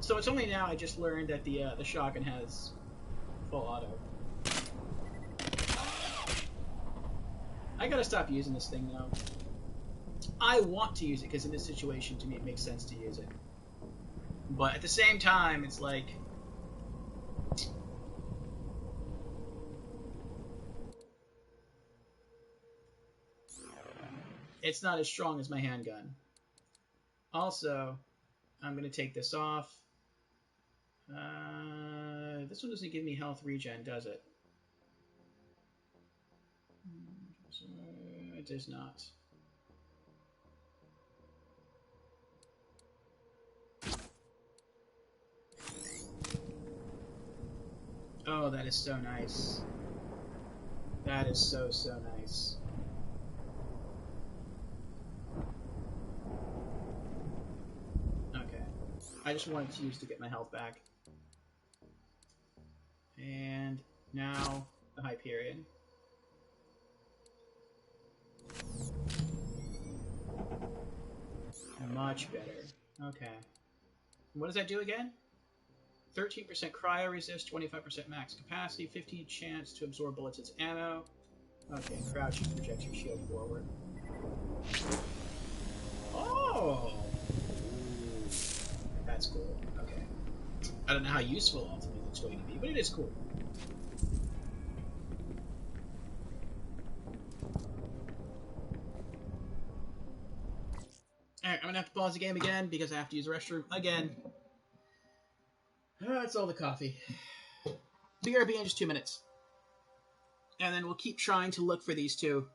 So it's only now I just learned that the shotgun has full auto. I gotta stop using this thing now. I want to use it because in this situation, to me, it makes sense to use it. But at the same time, it's like... it's not as strong as my handgun. Also, I'm going to take this off. This one doesn't give me health regen, does it? It does not. Oh, that is so nice. That is so, so nice. Okay. I just wanted to use to get my health back. And now the Hyperion. Much better. Okay. What does that do again? 13% cryo resist, 25% max capacity, 15 chance to absorb bullets as ammo. Okay, crouch projects your shield forward. Oh! That's cool. Okay. I don't know how useful ultimately it's going to be, but it is cool. Alright, I'm gonna have to pause the game again because I have to use the restroom again. That's all the coffee. BRB in just 2 minutes. And then we'll keep trying to look for these two.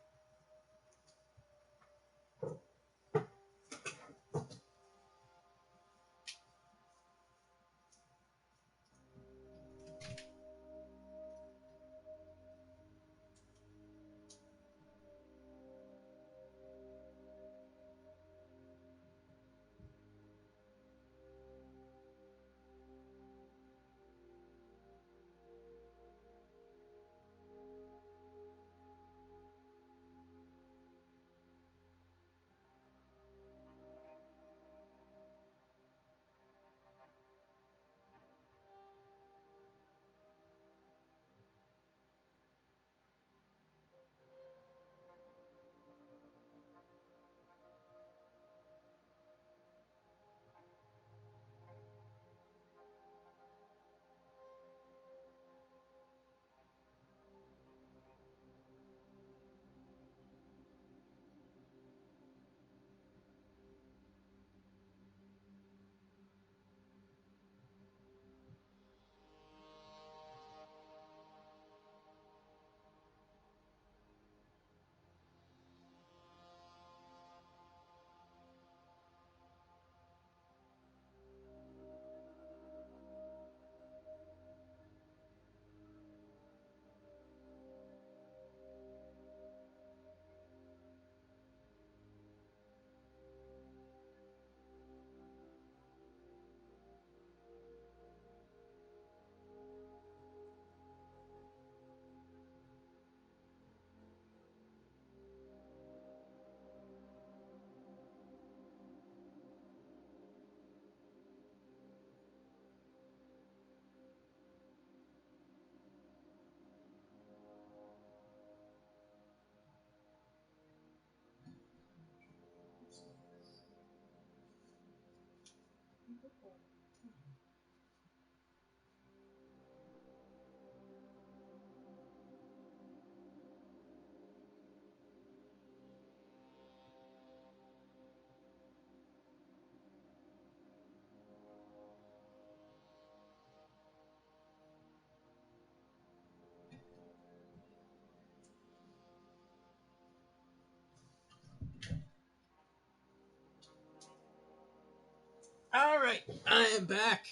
Alright, I am back.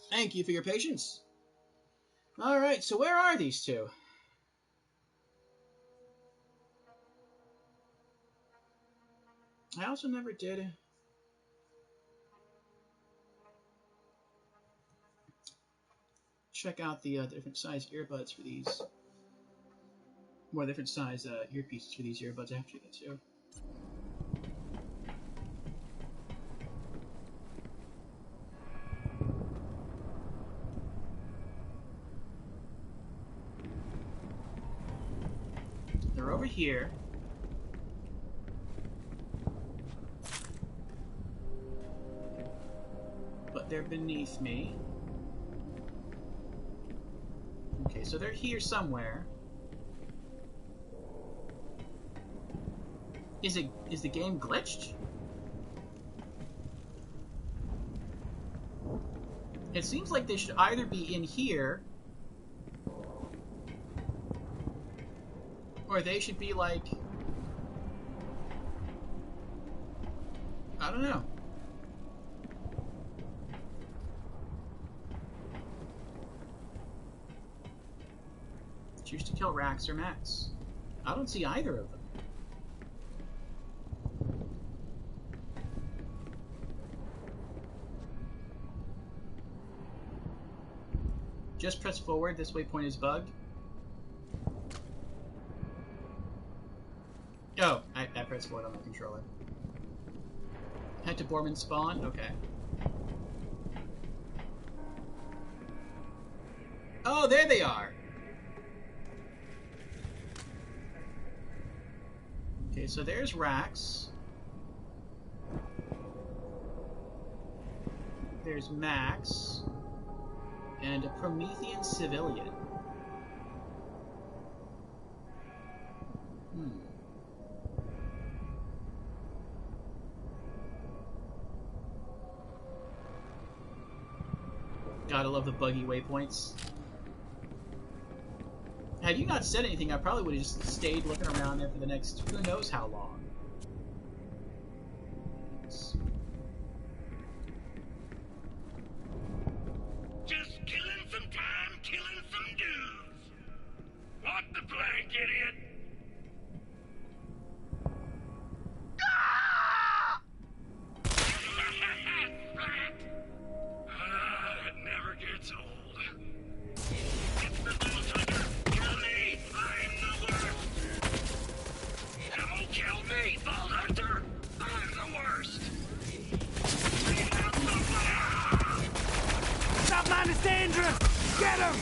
Thank you for your patience. Alright, so where are these two? I also never did check out the different size earbuds for these. More different size earpieces for these earbuds after that too. They're over here. But they're beneath me. Okay, so they're here somewhere. Is the game glitched? It seems like they should either be in here, or they should be like, I don't know. Choose to kill Rax or Max. I don't see either of them. Just press forward. This waypoint is bugged. Oh, I pressed forward on my controller. Head to Borman spawn? Okay. Oh, there they are! Okay, so there's Rax. There's Max. And a Promethean civilian. Gotta love the buggy waypoints. Had you not said anything, I probably would have just stayed looking around there for the next who knows how long. Just killing some time, killing some dudes. What the blank, idiot? It never gets old. It's the Vault Hunter! Kill me! I'm the worst! No, kill me, Vault Hunter! I'm the worst! That man is dangerous! Get him!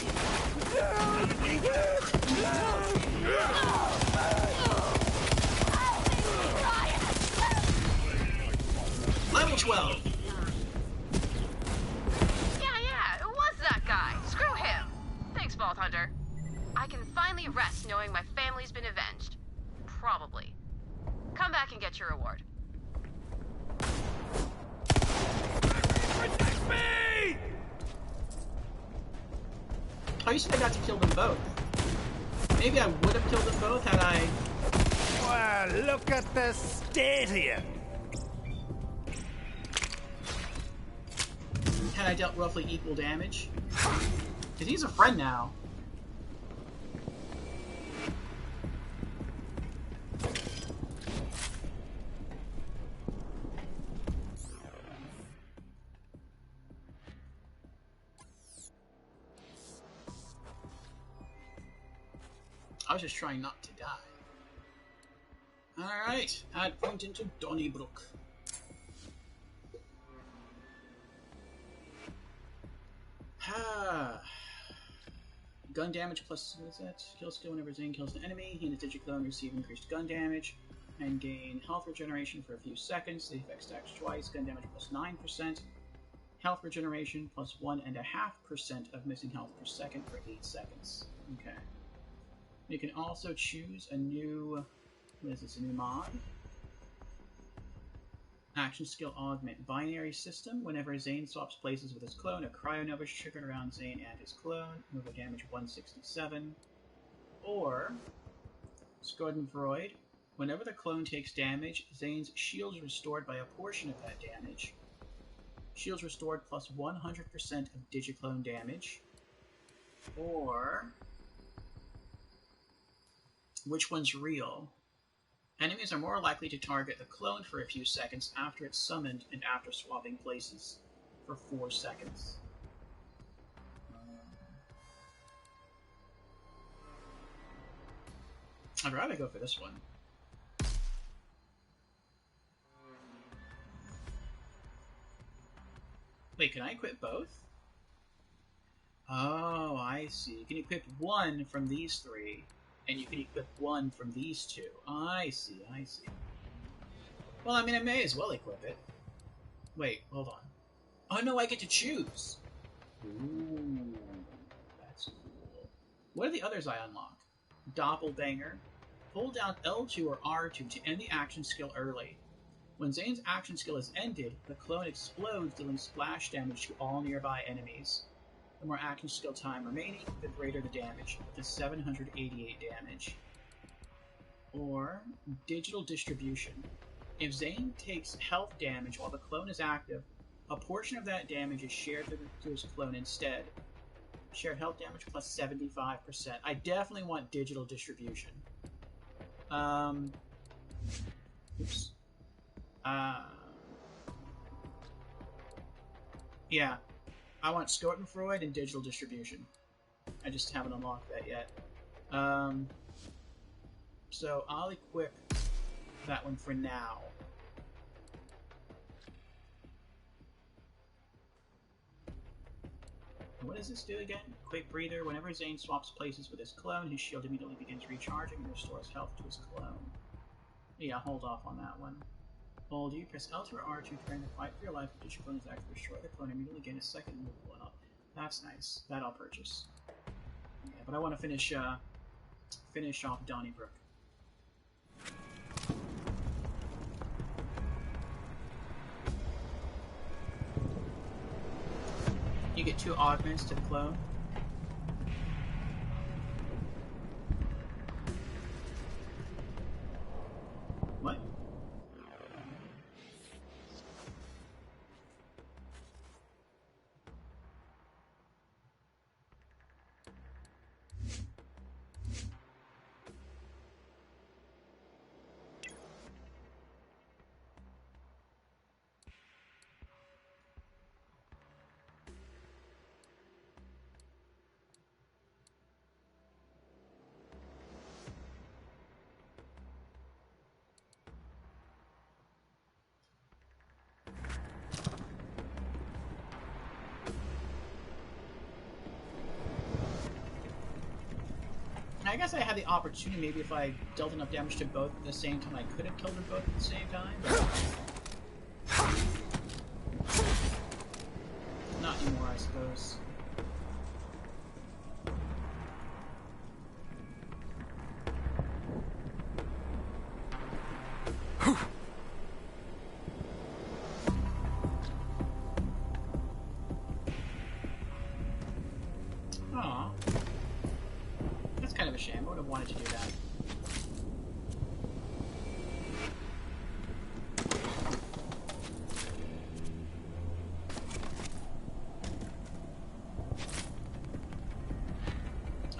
Level 12! Yeah, it was that guy. Screw him. Thanks, Vault Hunter. I can finally rest knowing my family's been avenged. Probably. Come back and get your reward. Protect me! Oh, you said I got to kill them both. Maybe I would have killed them both had I... Well, look at the state here. Had I dealt roughly equal damage. Because he's a friend now. I was just trying not to die. Alright, add point into Donnybrook. Gun damage plus, what is that? Kill skill whenever Zane kills an enemy. He and his Digiclone receive increased gun damage and gain health regeneration for a few seconds. The effect stacks twice. Gun damage plus 9%. Health regeneration plus 1.5% of missing health per second for 8 seconds. Okay. You can also choose a new, what is this, a new mod? Action skill augment binary system. Whenever Zane swaps places with his clone, a Cryonova is triggered around Zane and his clone. Nova damage 167. Or Schadenfreude. Whenever the clone takes damage, Zane's shield is restored by a portion of that damage. Shields restored plus 100% of Digiclone damage. Or which one's real? Enemies are more likely to target the clone for a few seconds after it's summoned and after swapping places for 4 seconds. I'd rather go for this one. Wait, can I equip both? Oh, I see. You can equip one from these 3. And you can equip one from these 2. I see, I see. Well, I mean, I may as well equip it. Wait, hold on. Oh no, I get to choose! Ooh, that's cool. What are the others I unlock? Doppelbanger. Hold down L2 or R2 to end the action skill early. When Zane's action skill is ended, the clone explodes, dealing splash damage to all nearby enemies. The more action skill time remaining, the greater the damage, up to 788 damage. Or digital distribution. If Zane takes health damage while the clone is active, a portion of that damage is shared to his clone instead. Shared health damage plus 75%. I definitely want digital distribution. Oops. Yeah. I want Schadenfreude and digital distribution. I just haven't unlocked that yet. So I'll equip that one for now. What does this do again? Quick Breather. Whenever Zane swaps places with his clone, his shield immediately begins recharging and restores health to his clone. Yeah, hold off on that one. Hold, you press L or R to train to fight for your life, but your clone is active. Destroy the clone, immediately gain a second movable up. That's nice. That I'll purchase. Yeah, but I want to finish off Donnybrook. You get 2 augments to the clone. What? I guess I had the opportunity, maybe if I dealt enough damage to both at the same time, I could have killed them both at the same time. But not anymore, I suppose. Aw. That's kind of a shame. I would have wanted to do that.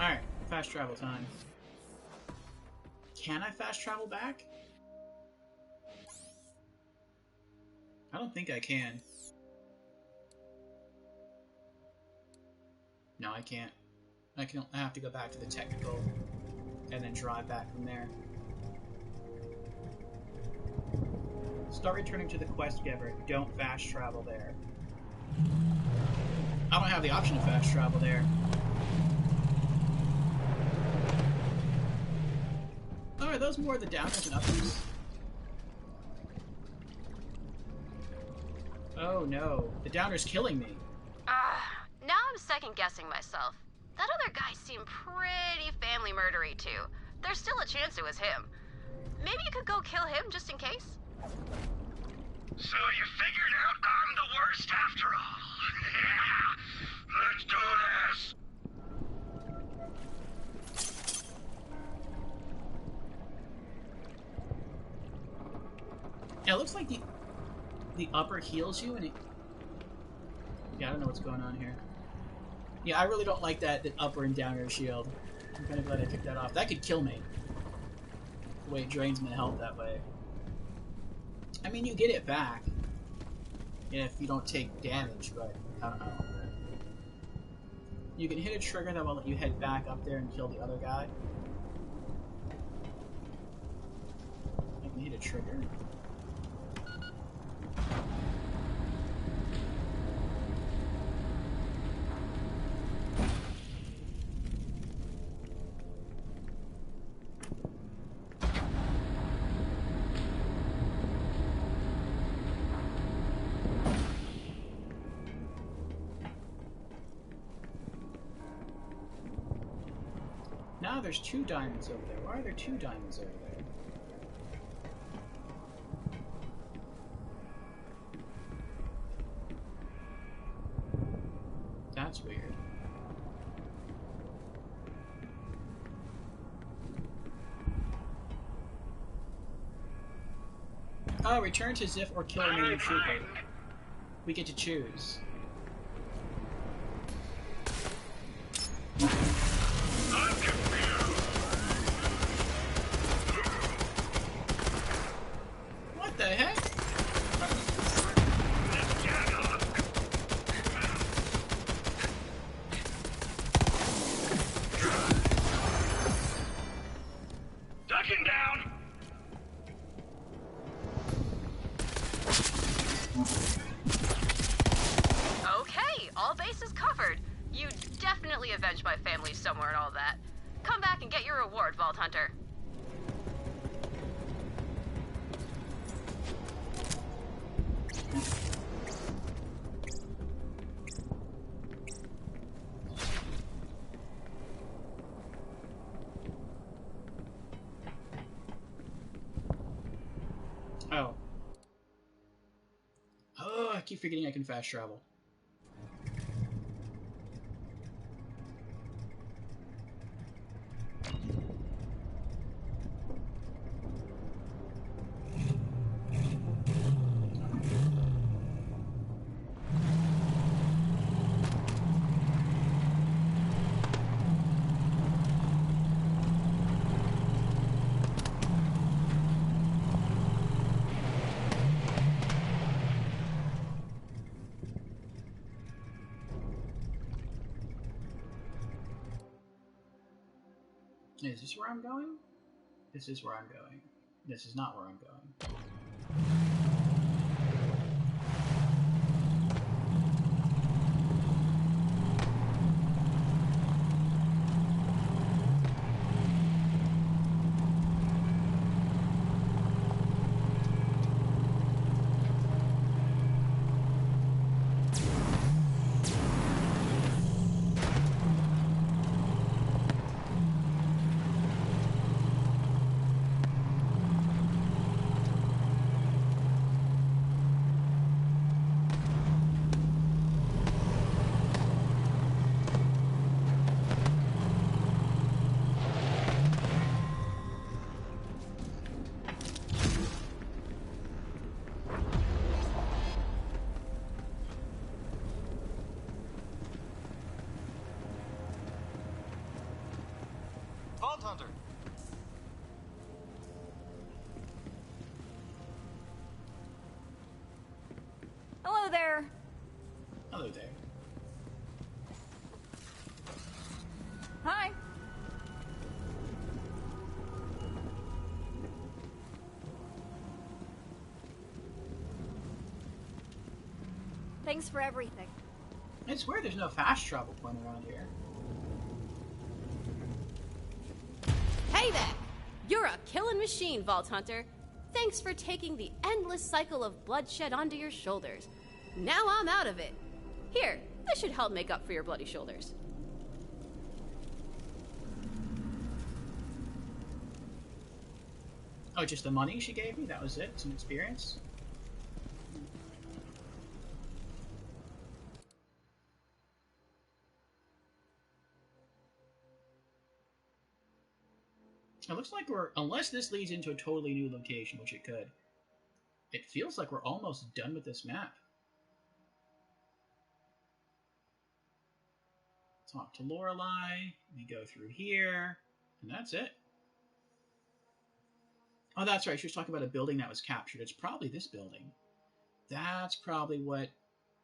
Alright, fast travel time. Can I fast travel back? I don't think I can. No, I can't. I have to go back to the technical and then drive back from there. Start returning to the quest giver. Don't fast travel there. I don't have the option to fast travel there. Oh, are those more of the downers and uppers? Oh no, the downer's killing me. Now I'm second-guessing myself. That other guy seemed pretty family murdery too. There's still a chance it was him. Maybe you could go kill him just in case? So you figured out I'm the worst after all. Yeah, let's do this. Yeah, it looks like the upper heals you and it... Yeah, I don't know what's going on here. Yeah, I really don't like that upper and downer shield. I'm kind of glad I took that off. That could kill me. The way it drains my health that way. I mean, you get it back if you don't take damage, but I don't know. You can hit a trigger that will let you head back up there and kill the other guy. I can hit a trigger. Now there's 2 diamonds over there. Why are there 2 diamonds over there? That's weird. Oh, return to Ziff or kill remaining trooper. We get to choose. What the heck? Ducking down. Okay, all bases covered. You definitely avenged my family somewhere and all that. Come back and get your reward, Vault Hunter. keep forgetting I can fast travel. Is this where I'm going? This is where I'm going. This is not where I'm going. Vault Hunter! Hello there. Hello there. Hi. Thanks for everything. It's weird there's no fast travel point around here. Hey there! You're a killing machine, Vault Hunter. Thanks for taking the endless cycle of bloodshed onto your shoulders. Now I'm out of it. Here, this should help make up for your bloody shoulders. Oh, just the money she gave me? That was it? Some experience? It looks like we're, unless this leads into a totally new location, which it could, it feels like we're almost done with this map. Talk to Lorelei, we go through here, and that's it. Oh, that's right, she was talking about a building that was captured. It's probably this building. That's probably what,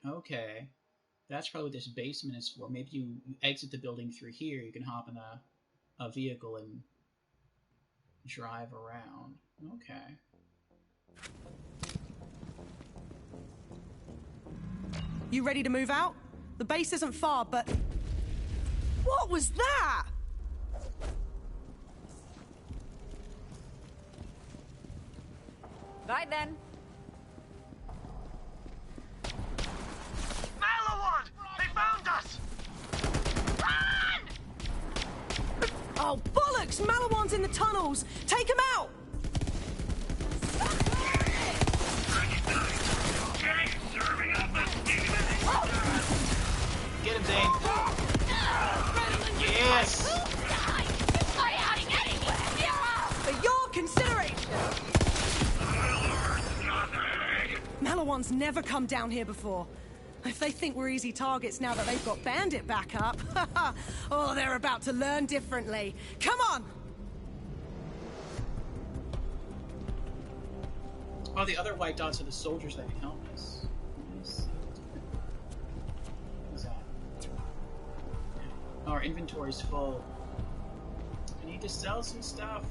okay. That's probably what this basement is for. Maybe you exit the building through here, you can hop in a vehicle and drive around. Okay. You ready to move out? The base isn't far, but... What was that? Bye then. Malawan! They found us! Run! Oh, bollocks! Malawan's in the tunnels! Take him out! Get him, Zane. Yes! For your consideration! Malawan's never come down here before. If they think we're easy targets now that they've got Bandit back up, oh, they're about to learn differently. Come on! Oh, the other white dots are the soldiers that can help us. What's that? Oh, our inventory's full. I need to sell some stuff.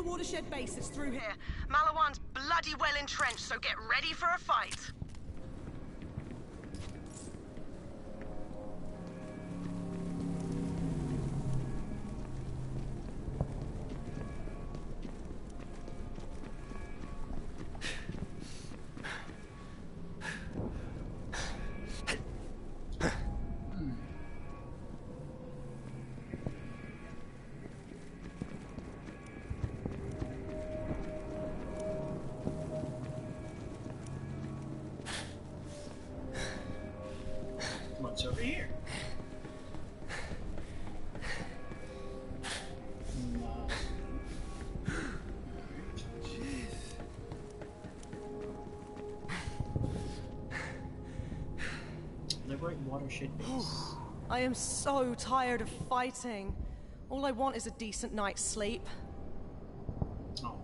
the watershed base that's through here. Malawan's bloody well entrenched, so get ready for a fight. What's over here? Liberate watershed base. I am so tired of fighting. All I want is a decent night's sleep. Oh.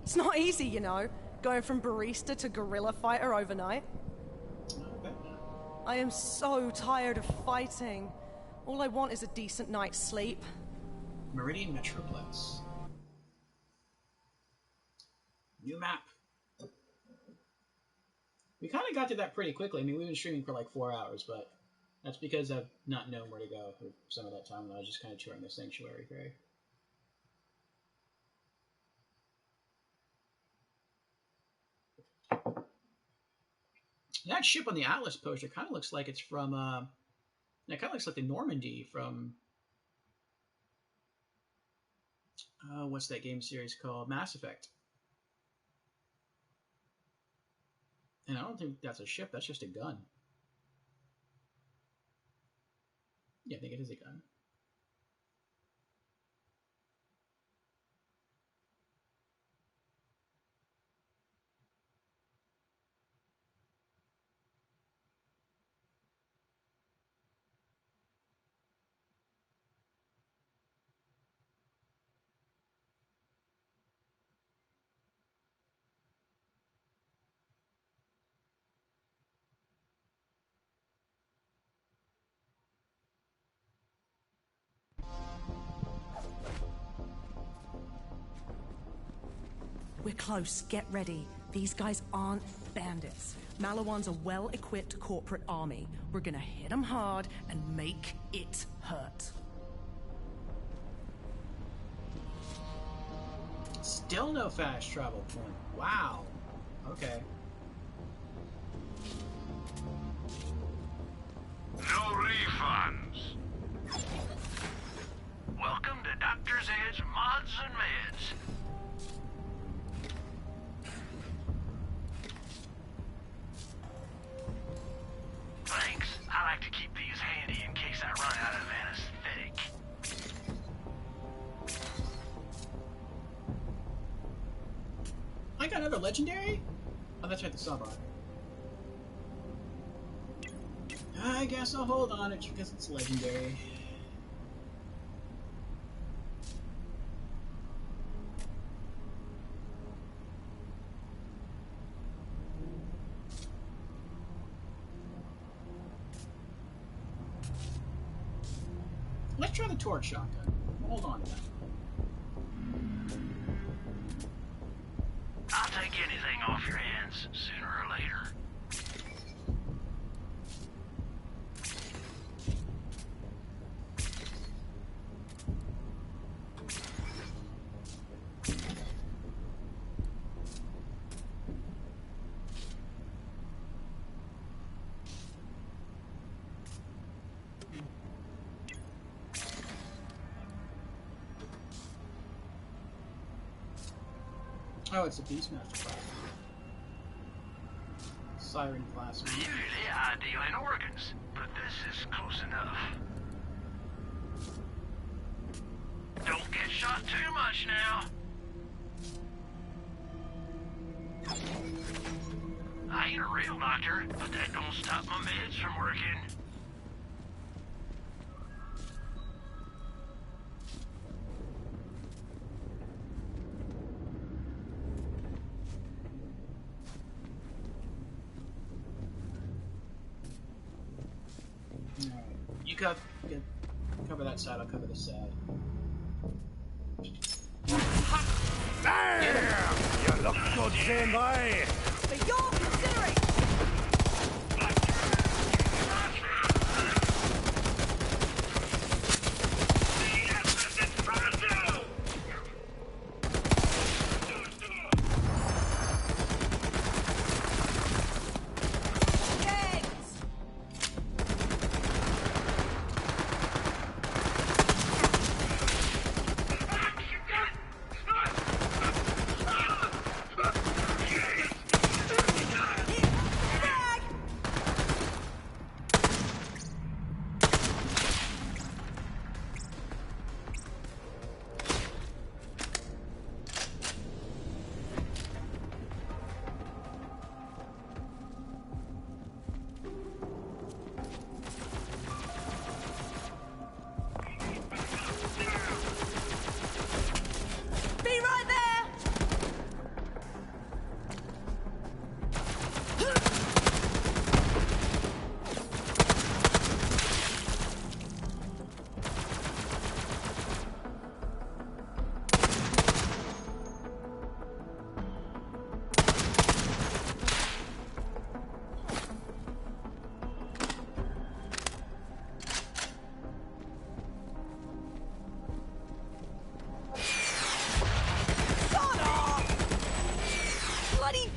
It's not easy, you know, going from barista to guerrilla fighter overnight. I am so tired of fighting. All I want is a decent night's sleep. Meridian Metroplex. New map. We kind of got to that pretty quickly. I mean, we've been streaming for like 4 hours, but that's because I've not known where to go for some of that time, and I was just kind of touring the sanctuary very. That ship on the Atlas poster kind of looks like it's from, it kind of looks like the Normandy from, what's that game series called? Mass Effect. And I don't think that's a ship, that's just a gun. Yeah, I think it is a gun. We're close. Get ready. These guys aren't bandits. Malawan's a well-equipped corporate army. We're gonna hit them hard and make it hurt. Still no fast travel point. Wow. Okay. No refunds. Welcome to Doctor's Edge Mods and Meds. Thanks. I like to keep these handy in case I run out of anesthetic. I got another legendary? Oh, that's right, the Sabra. I guess I'll hold on it because it's legendary. Let's try the torch shotgun. Hold on to that. I'll take anything off your hands sooner or later. Oh, it's a Beastmaster class. Siren class. Usually I deal in organs, but this is close enough. Don't get shot too much now. I ain't a real doctor, but that don't stop my meds from working. You cover that side, I'll cover this side. Damn! You look good, Zane boy. For your consideration.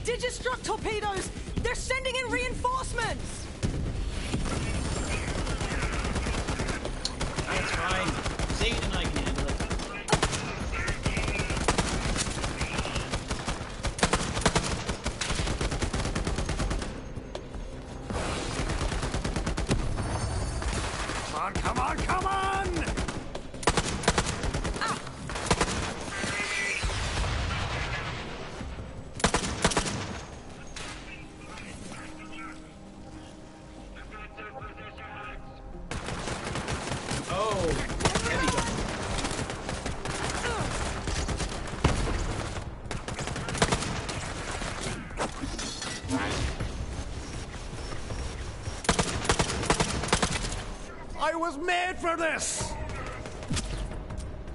Digistruct torpedoes! They're sending in reinforcements! That's fine. Zane and I can handle it. Come on, come on, come on! I was made for this!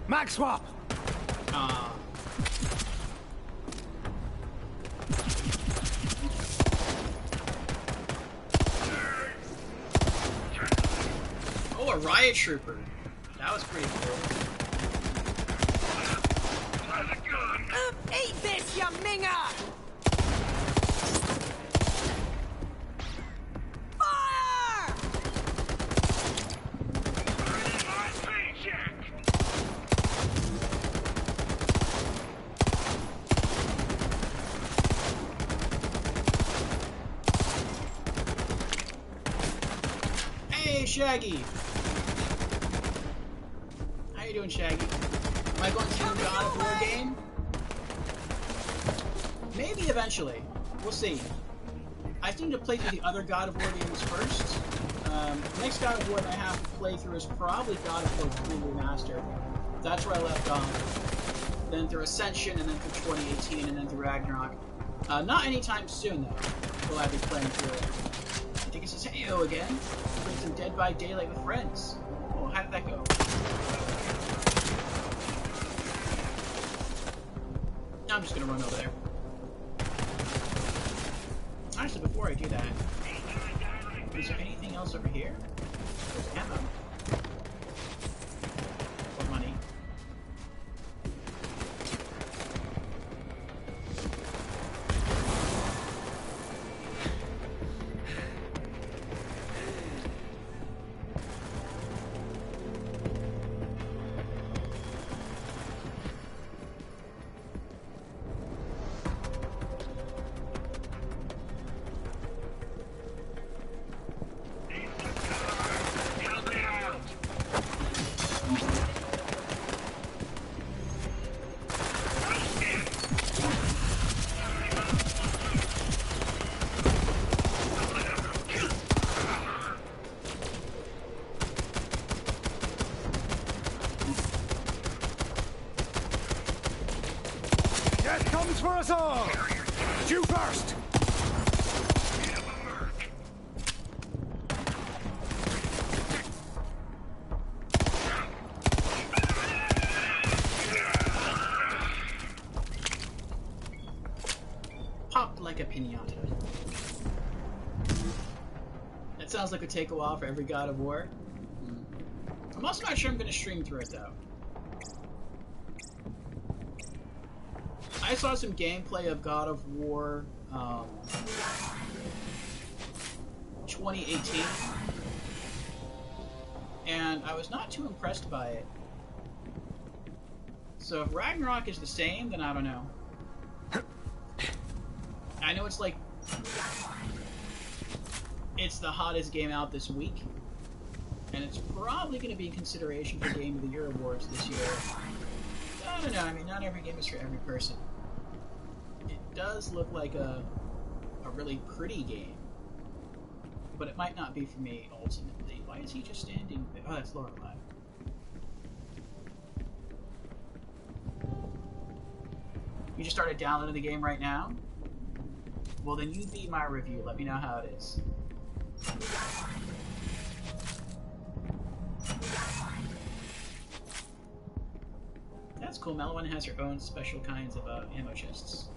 Mag swap! Oh, a riot trooper. That was pretty cool. Eat this, you minger! Fire! Hey, Shaggy! How you doing, Shaggy? Am I going to the God of War game? Maybe eventually. We'll see. I need to play through the other God of War games first. Next God of War that I have to play through is probably God of War 3 Remastered. That's where I left off. Then through Ascension, and then through 2018, and then through Ragnarok. Not anytime soon, though, will I be playing through it. I think it says Heyo again. Playing some Dead by Daylight with friends. Oh, how did that go? I'm just gonna run over there. Actually, before I do that, is there anything else over here? There's ammo. Or money. Pinata. That sounds like it would take a while for every God of War. I'm also not sure I'm going to stream through it, though. I saw some gameplay of God of War 2018, and I was not too impressed by it. So if Ragnarok is the same, then I don't know. I know it's like... it's the hottest game out this week, and it's probably going to be in consideration for Game of the Year awards this year. I don't know, I mean, not every game is for every person. It does look like a really pretty game, but it might not be for me ultimately. Why is he just standing there? Oh, that's Lorelei. You just started downloading the game right now? Well, then you be my review. Let me know how it is. That's cool. Maliwan has her own special kinds of ammo chests.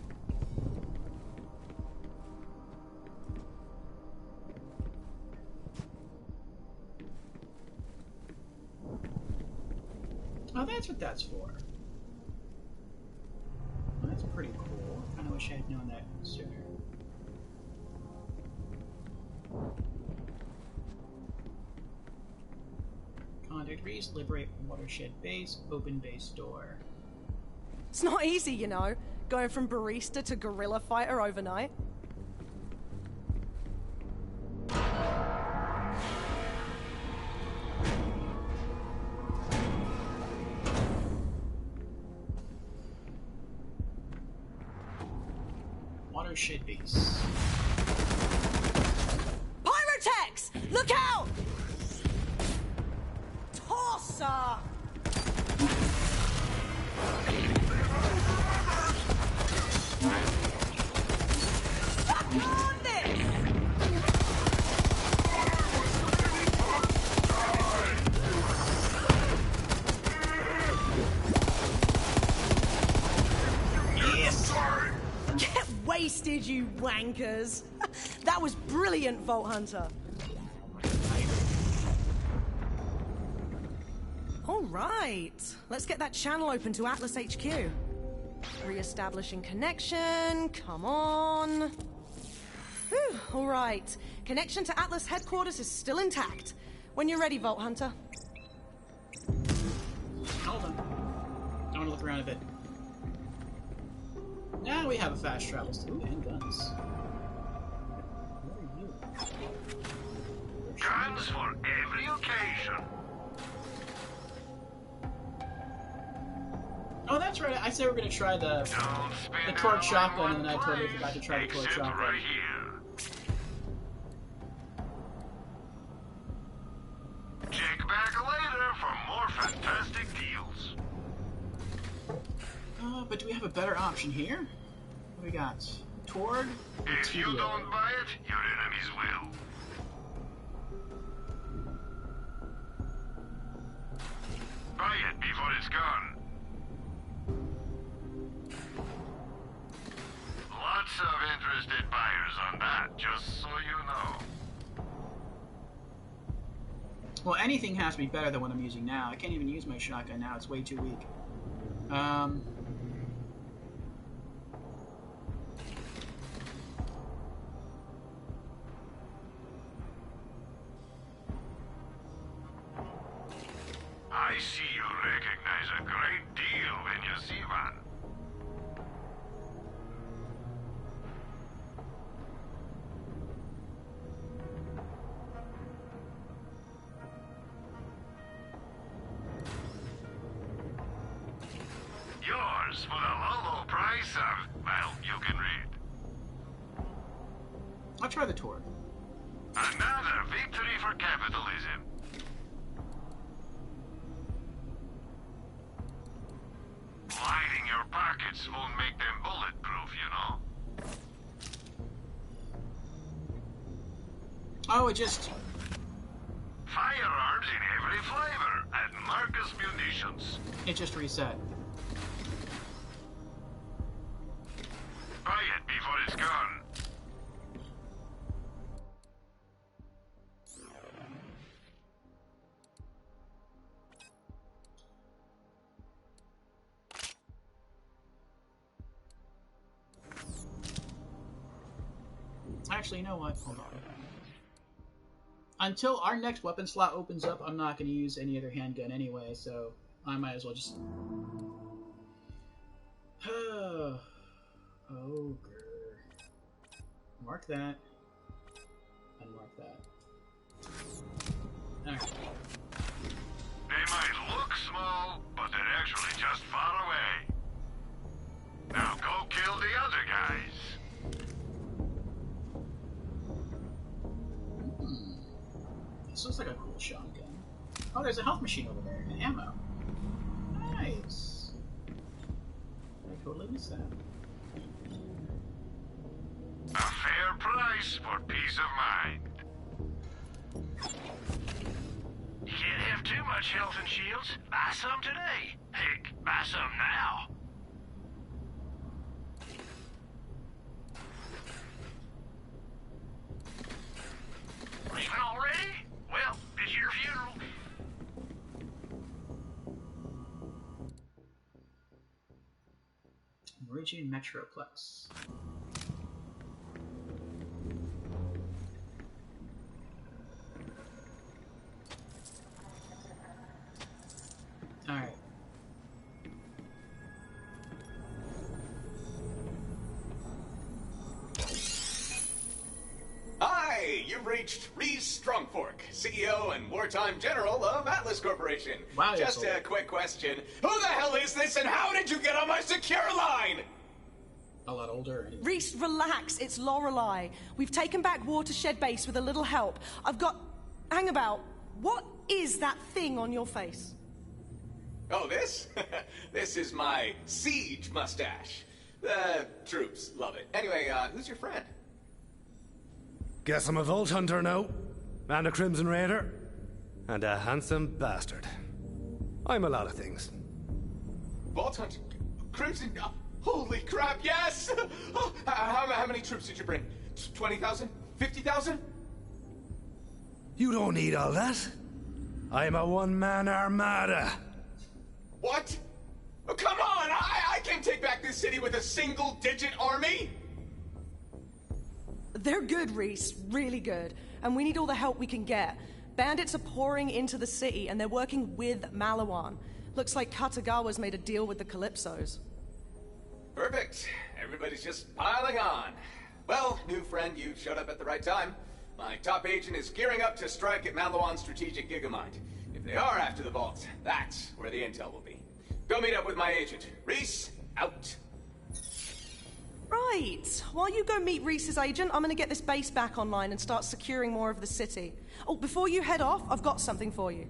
Oh, that's what that's for. Well, that's pretty cool. I kinda wish I had known that sooner. Contact Reese, liberate watershed base, open base door. It's not easy, you know, going from barista to guerrilla fighter overnight. Watershed base. Pyrotex! Look out! Tosser! Back on this! Yes! Get wasted, you wankers! That was brilliant, Vault Hunter. All right, let's get that channel open to Atlas HQ. Re-establishing connection, come on. Whew, all right, connection to Atlas headquarters is still intact. When you're ready, Vault Hunter. Hold on. I want to look around a bit. Now we have a fast travel. Ooh, and guns. What are you? Guns for every occasion. Oh, that's right. I said we're going to try the torch shotgun, and then I totally forgot to try the torch shotgun. Right here. Check back later for more fantastic deals. But do we have a better option here? What do we got? Torg? If you don't buy it, your enemies will. Buy it before it's gone. Lots of interested buyers on that, just so you know. Well, anything has to be better than what I'm using now. I can't even use my shotgun now. It's way too weak. I see you recognize a great deal when you see one. Yours for the low price of, well, you can read. I'll try the Torg. Another victory for capitalism. Lining your pockets won't make them bulletproof, you know. Oh, it just... Firearms in every flavor at Marcus Munitions. It just reset. Buy it before it's gone. Actually, you know what? Hold on. Until our next weapon slot opens up, I'm not going to use any other handgun anyway, so I might as well just... Ogre. Mark that. Unmark that. Alright. They might look small, but they're actually just far away. Now go kill the other guys. This looks like a cool shotgun. Oh, there's a health machine over there, and ammo. Nice. I totally missed that. A fair price for peace of mind. You can't have too much health and shields. Buy some today. Heck, buy some now. Leaving already? Well, it's your funeral. Meridian Metroplex. Alright. Hi, you've reached Reese Strongfork, CEO and wartime general of Atlas Corporation. Wow, just a quick question. Who the hell is this and how did you get on my secure line? A lot older. Anyway. Reese, relax. It's Lorelei. We've taken back Watershed Base with a little help. I've got... Hang about. What is that thing on your face? Oh, this? This is my siege mustache. The troops love it. Anyway, who's your friend? Guess I'm a Vault Hunter now. And a Crimson Raider. And a handsome bastard. I'm a lot of things. Vault Hunter? Crimson? Holy crap, yes! Oh, how many troops did you bring? 20,000? 50,000? You don't need all that. I'm a one-man armada. What? Oh, come on! I can't take back this city with a single-digit army! They're good, Reese. Really good. And we need all the help we can get. Bandits are pouring into the city, and they're working with Malawan. Looks like Katagawa's made a deal with the Calypsos. Perfect. Everybody's just piling on. Well, new friend, you showed up at the right time. My top agent is gearing up to strike at Malawan's strategic gigamind. If they are after the vault, that's where the intel will be. Go meet up with my agent. Reese, out. Right. While you go meet Reese's agent, I'm gonna get this base back online and start securing more of the city. Oh, before you head off, I've got something for you.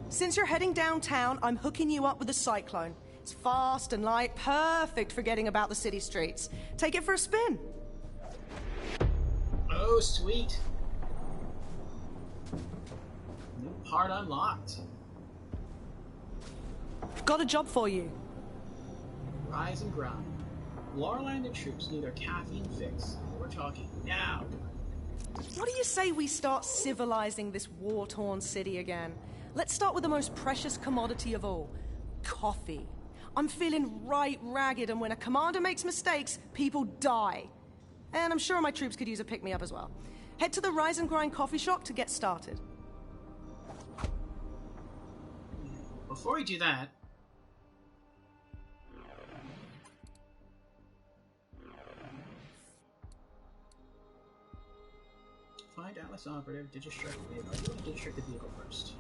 Since you're heading downtown, I'm hooking you up with a cyclone. It's fast and light, perfect for getting about the city streets. Take it for a spin. Oh, sweet. New part unlocked. Got a job for you. Rise and grind. Lorelei and the troops need their caffeine fix. We're talking now. What do you say we start civilizing this war-torn city again? Let's start with the most precious commodity of all. Coffee. I'm feeling right ragged, and when a commander makes mistakes, people die. And I'm sure my troops could use a pick-me-up as well. Head to the Rise and Grind coffee shop to get started. Before we do that... Find Atlas Operative, digistruct the vehicle. I want to digistruct the vehicle first.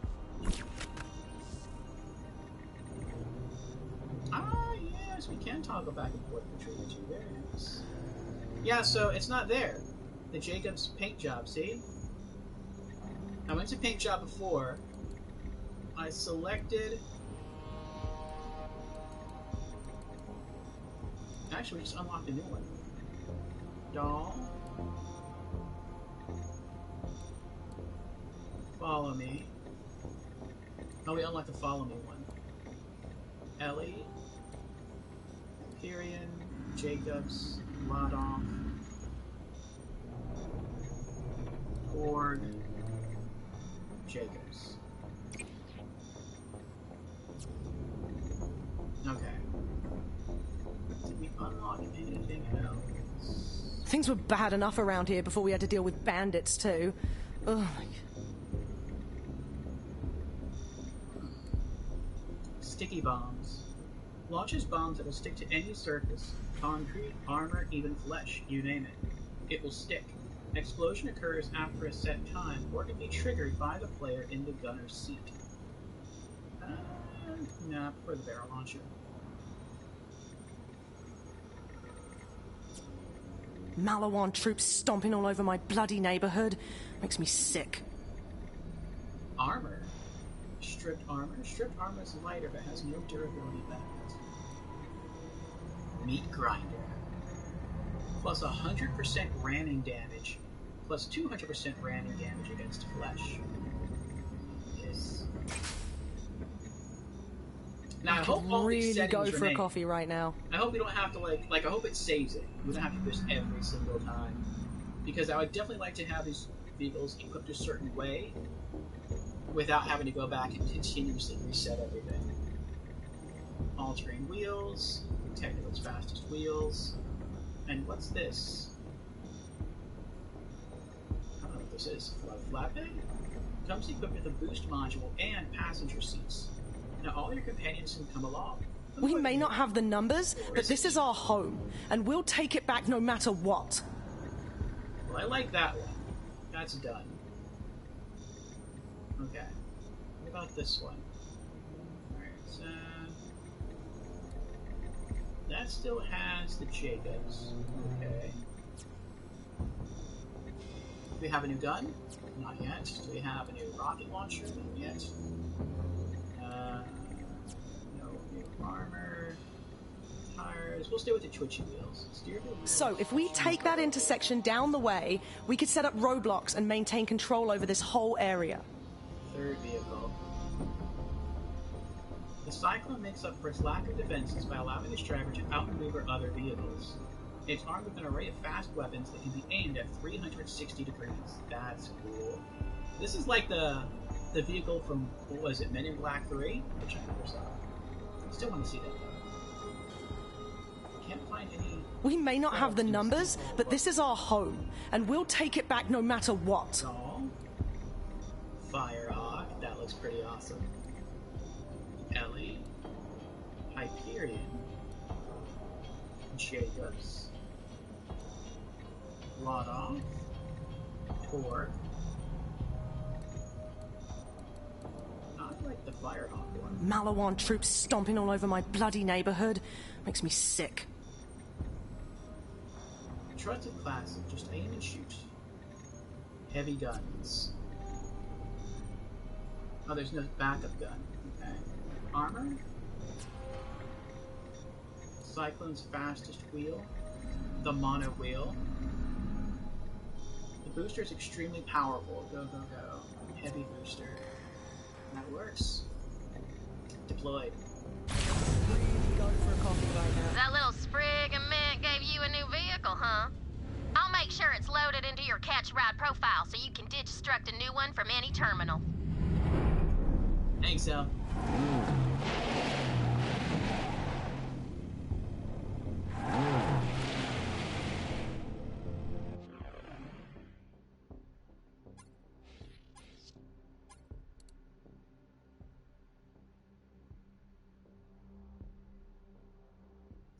Ah, yes, we can toggle back and forth between the two. Very nice. Yeah, so it's not there. The Jacobs paint job, see? I went to paint job before. I selected... Actually, we just unlocked a new one. Doll. Follow me. Oh, we unlocked the follow me one. Ellie. Hyperion. Jacobs. Ladoff. Org. Jacobs. Okay. Did we unlock anything else? Things were bad enough around here before we had to deal with bandits, too. Ugh. Sticky bombs. Launches bombs that will stick to any surface, concrete, armor, even flesh, you name it. It will stick. Explosion occurs after a set time or can be triggered by the player in the gunner's seat. Nah, for the barrel launcher. Malawan troops stomping all over my bloody neighborhood. Makes me sick. Armor. Stripped armor. Stripped armor is lighter but has no durability benefits. Meat grinder. Plus 100% ramming damage. Plus 200% ramming damage against flesh. Yes. Now, I hope all these really go settings for a remain. coffee right now. I hope we don't have to, like, I hope it saves it. We don't have to do this every single time. Because I would definitely like to have these vehicles equipped a certain way without having to go back and continuously reset everything. All-terrain wheels, Technical's fastest wheels, and what's this? I don't know what this is. Flatbed? Comes equipped with a boost module and passenger seats. Now all your companions can come along. We may not have the numbers, but this is our home, and we'll take it back no matter what. Well, I like that one. That's done. Okay. What about this one? Alright, that still has the Jacobs. Okay. Do we have a new gun? Not yet. Do we have a new rocket launcher? Not yet. No new armor. Tires. We'll stay with the twitchy wheels. Steer wheel. So, if we take that intersection down the way, we could set up roadblocks and maintain control over this whole area. Third vehicle. The Cyclone makes up for its lack of defenses by allowing its driver to outmaneuver other vehicles. It's armed with an array of fast weapons that can be aimed at 360 degrees. That's cool. This is like the vehicle from, what was it, Men in Black 3? Which I never saw. Still want to see that though. Can't find any... We may not have the numbers, but this is our home, and we'll take it back no matter what. Oh. Firehawk, that looks pretty awesome. Ellie. Hyperion. Jacobs. Lodoff. Tor. I like the Firehawk one. Malawan troops stomping all over my bloody neighborhood. Makes me sick. Trusted classic, just aim and shoot. Heavy guns. Oh, there's no backup gun. Okay. Armor. Cyclone's fastest wheel. The mono wheel. The booster is extremely powerful. Go, go, go. Heavy booster. That works. Deployed. Go for a coffee right now. That little sprig of mint gave you a new vehicle, huh? I'll make sure it's loaded into your catch ride profile so you can digstruct a new one from any terminal. Thanks, El.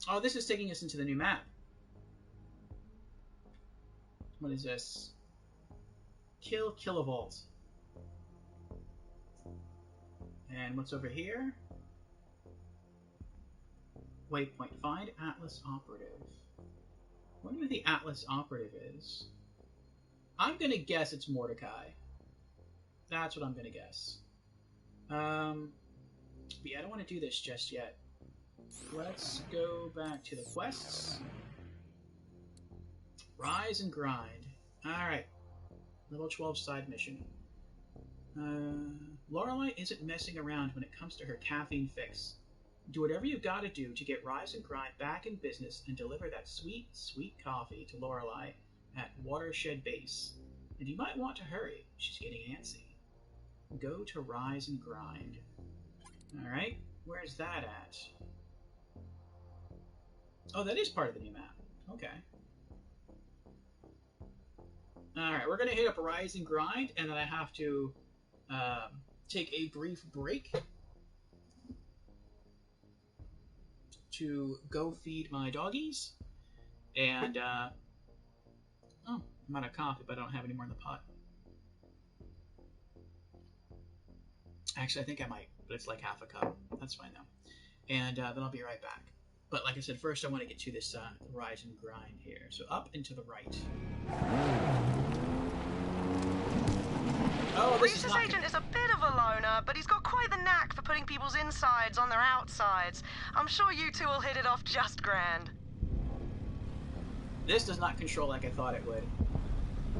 Oh, this is taking us into the new map. What is this? Kill Kilovolt. And what's over here? Waypoint. Find Atlas Operative. I wonder who the Atlas Operative is. I'm gonna guess it's Mordecai. That's what I'm gonna guess. But yeah, I don't want to do this just yet. Let's go back to the quests. Rise and grind. Alright. Level 12 side mission. Lorelei isn't messing around when it comes to her caffeine fix. Do whatever you've got to do to get Rise and Grind back in business and deliver that sweet, sweet coffee to Lorelei at Watershed Base. And you might want to hurry. She's getting antsy. Go to Rise and Grind. Alright, where's that at? Oh, that is part of the new map. Okay. Alright, we're going to hit up Rise and Grind, and then I have to take a brief break to go feed my doggies. And, oh, I'm out of coffee, but I don't have any more in the pot. Actually, I think I might, but it's like half a cup. That's fine, though. And then I'll be right back. But like I said, first I want to get to this Rise and Grind here. So up and to the right. Oh, this Reese's agent is a bit of a loner, but he's got quite the knack for putting people's insides on their outsides. I'm sure you two will hit it off just grand. This does not control like I thought it would.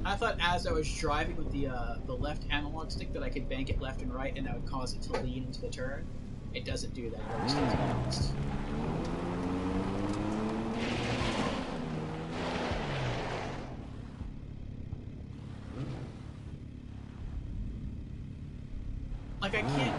I thought as I was driving with the left analog stick that I could bank it left and right and that would cause it to lean into the turn. It doesn't do that. It always stays balanced. Like I can't...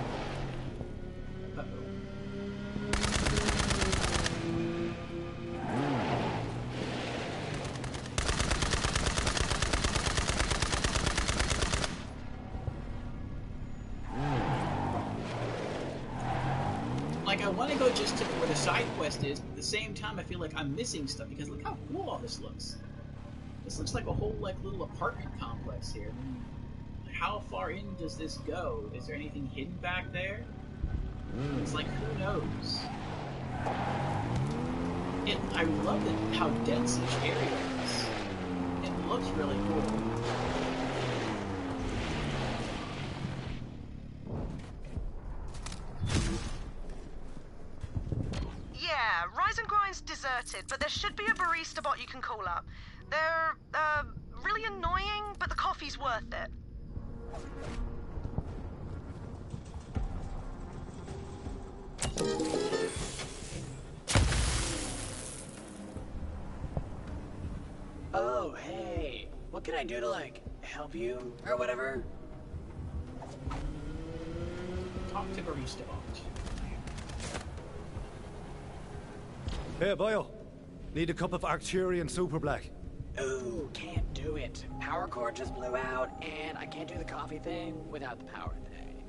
Like, I want to go just to where the side quest is, but at the same time I feel like I'm missing stuff, because look how cool all this looks. This looks like a whole, like, little apartment complex here. I mean, how far in does this go? Is there anything hidden back there? It's like, who knows? I love how dense each area is. It looks really cool. Yeah, Rise and Grind's deserted, but there should be a barista bot you can call up. They're, really annoying, but the coffee's worth it. Oh, hey. What can I do to, like, help you? Or whatever? Talk to barista bot. Hey, Boyle. Need a cup of Arcturian Super Black. Ooh, can't do it. Power cord just blew out, and I can't do the coffee thing without the power thing.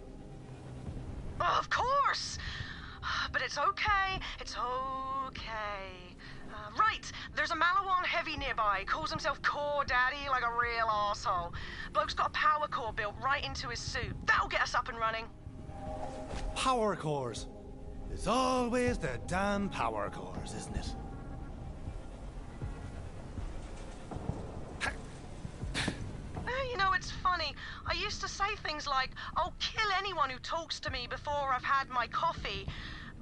Of course! But it's okay. It's okay. Right, there's a Malawan heavy nearby. Calls himself Core Daddy like a real arsehole. Bloke's got a power core built right into his suit. That'll get us up and running. Power cores. It's always the damn power cores, isn't it? You know, it's funny. I used to say things like, I'll kill anyone who talks to me before I've had my coffee.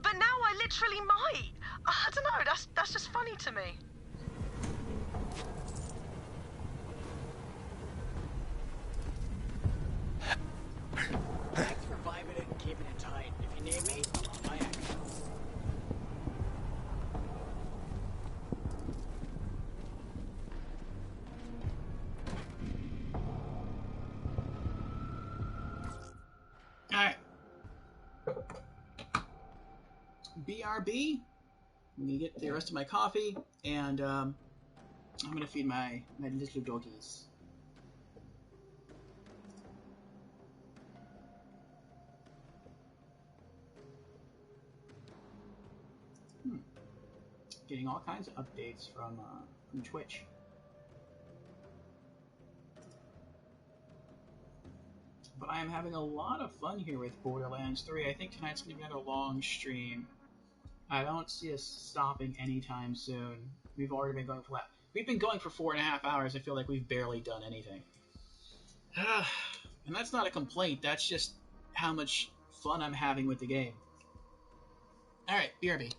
But now I literally might. I don't know, that's just funny to me. Thanks for vibing it and keeping it tight. If you need me, I'm on my act. Alright. BRB. I'm gonna get the rest of my coffee, and I'm gonna feed my little doggies. Getting all kinds of updates from Twitch. But I am having a lot of fun here with Borderlands 3. I think tonight's going to be another long stream. I don't see us stopping anytime soon. We've already been going for We've been going for 4.5 hours. I feel like we've barely done anything. And that's not a complaint. That's just how much fun I'm having with the game. Alright, BRB.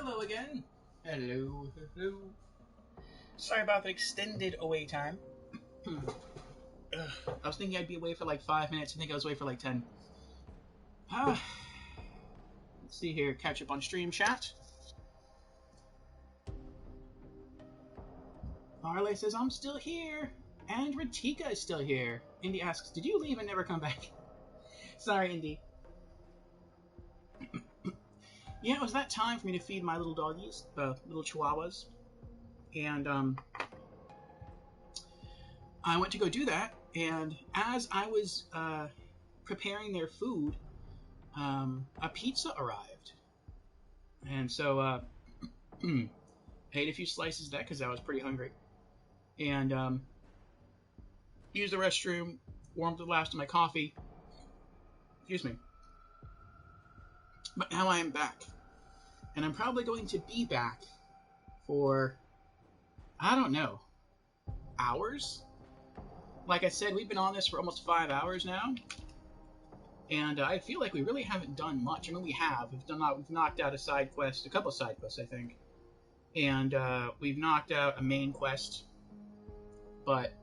hello again. Hello, hello. Sorry about the extended away time. I was thinking I'd be away for like 5 minutes. I think I was away for like 10. Let's see here. Catch up on stream chat. Marley says, I'm still here. And Ratika is still here. Indy asks, did you leave and never come back? Sorry, Indy. Yeah, it was that time for me to feed my little doggies, little chihuahuas. And, I went to go do that, and as I was, preparing their food, a pizza arrived. And so, I ate a few slices of that because I was pretty hungry. And, used the restroom, warmed the last of my coffee. Excuse me. But now I am back. And I'm probably going to be back for, I don't know, hours? Like I said, we've been on this for almost 5 hours now. And I feel like we really haven't done much. I mean, we have. We've knocked out a side quest, a couple side quests, I think. And we've knocked out a main quest. But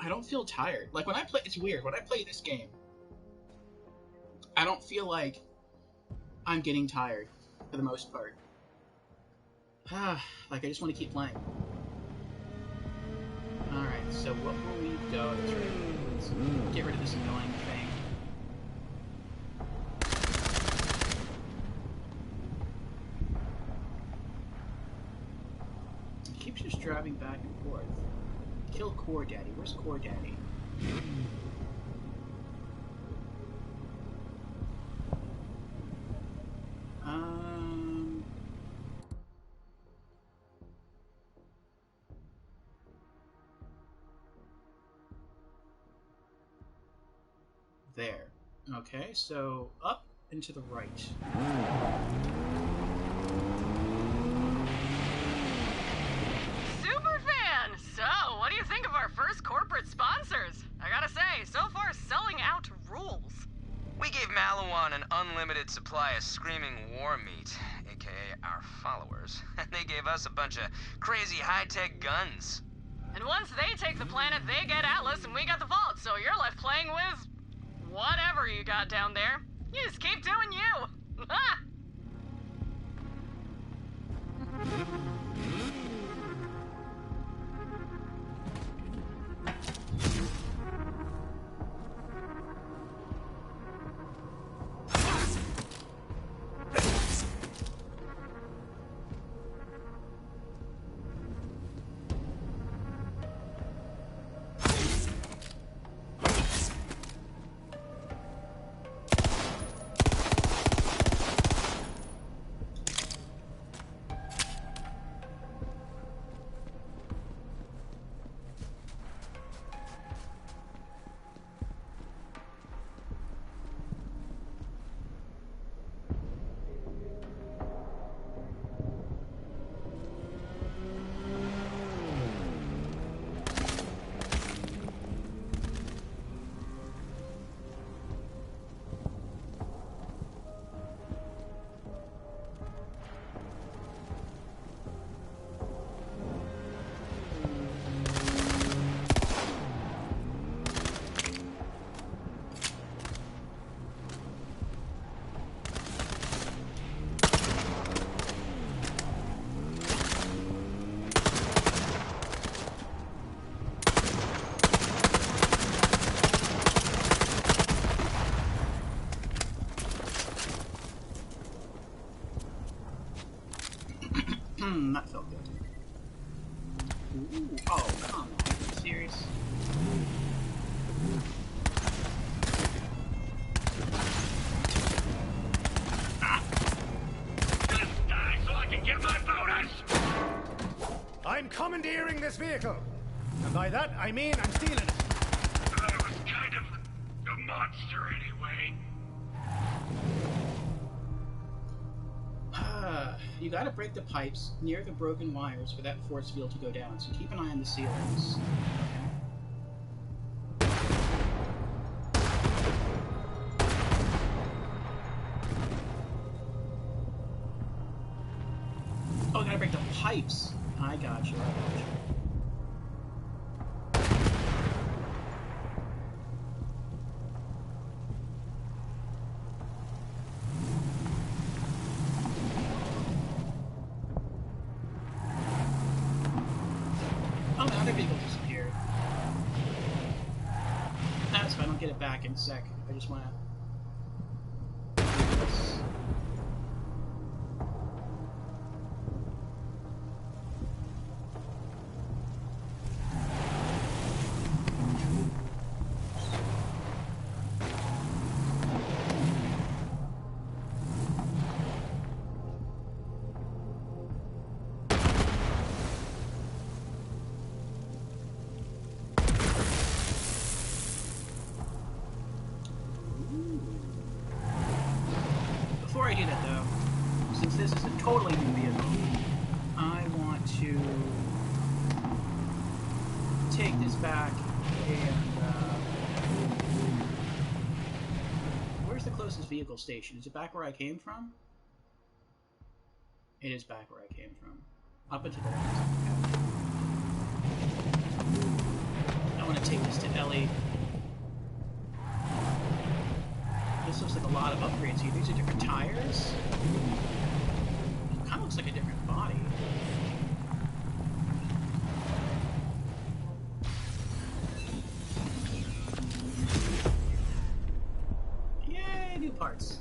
I don't feel tired. Like, when I play, it's weird. When I play this game, I don't feel like I'm getting tired, for the most part. Like, I just want to keep playing. Alright, so what will we go? That's right. Let's get rid of this annoying thing. It keeps just driving back and forth. Kill Core Daddy. Where's Core Daddy? There. Okay, so up and to the right. Superfan! So, what do you think of our first corporate sponsors? I gotta say, so far selling out rules. We gave Malawan an unlimited supply of screaming war meat, aka our followers, and they gave us a bunch of crazy high-tech guns. And once they take the planet, they get Atlas and we got the vault, so you're left playing with whatever you got down there. You just keep doing you. Ha! That felt good. Ooh, oh, come on. Are you serious? Just die so I can get my bonus! I'm commandeering this vehicle. And by that, I mean I'm stealing it. I was kind of a monster anyway. You gotta break the pipes near the broken wires for that force field to go down, so keep an eye on the ceilings. types. I got you. Oh, the other vehicle disappeared. That's fine. I'll get it back in a sec. I just want to. Before I do that, though, since this is a totally new vehicle, I want to take this back and where's the closest vehicle station? Is it back where I came from? It is back where I came from. Up and to the left. I want to take this to Ellie. This looks like a lot of upgrades here. These are different tires. It kind of looks like a different body. Yay, new parts.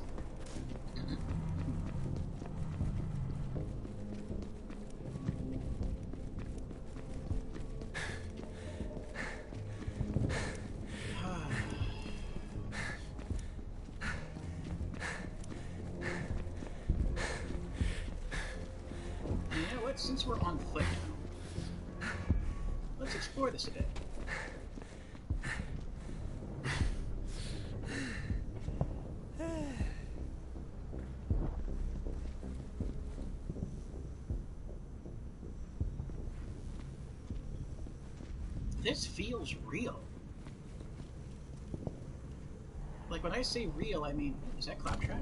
Since we're on foot now, let's explore this a bit. This feels real. Like when I say real, I mean, is that claptrap?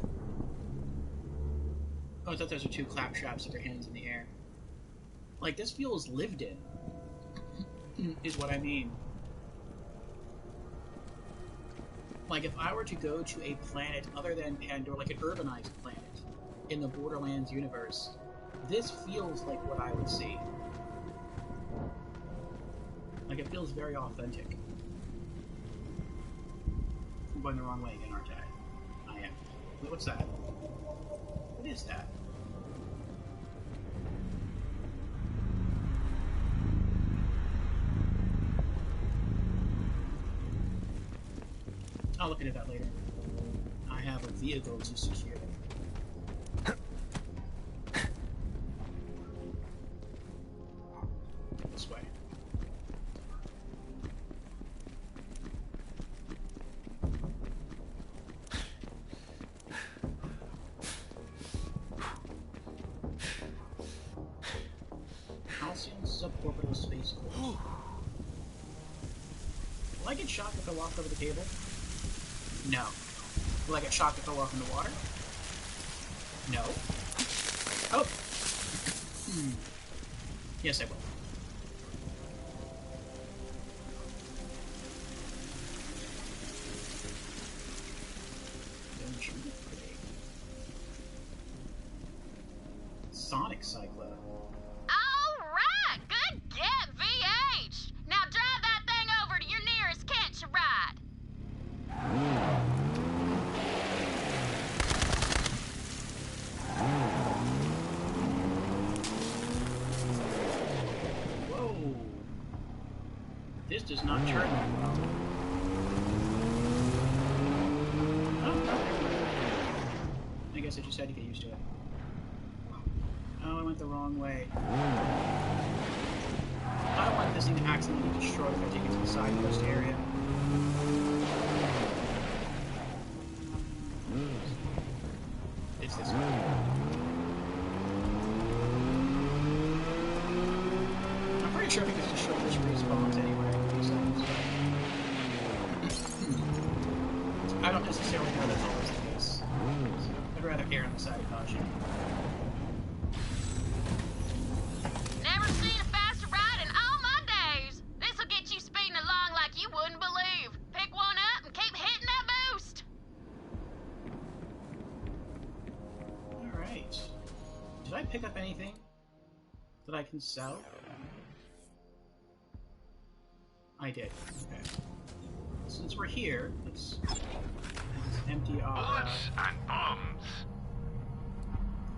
Oh, I thought those were two claptraps with their hands in the air. Like, this feels lived in, is what I mean. Like, if I were to go to a planet other than Pandora, like an urbanized planet in the Borderlands universe, this feels like what I would see. Like, it feels very authentic. I'm going the wrong way again, aren't I? I am. Wait, what's that? What is that? I'll look into that later. I have a vehicle to secure. This way. Halcyon suborbital space course. Will I get shocked if I walk over the cable? No. Will I get shocked if I walk in the water? No. Oh! Yes, I will. Sonic Cycler. Alright! Good get, VH! Now drive that thing over to your nearest catch a ride. Whoa. This does not turn that well. Oh, I guess I just had to get used to it. Oh, I went the wrong way. I don't want this thing to accidentally be destroyed if I take it to the side coast area. It's this way. I'm pretty sure because destroy this respawns anyway. I don't necessarily know that's always the case. So I'd rather err on the side of caution. Alright. Did I pick up anything that I can sell? I did. Okay. Since we're here, let's empty our Bullets and bombs.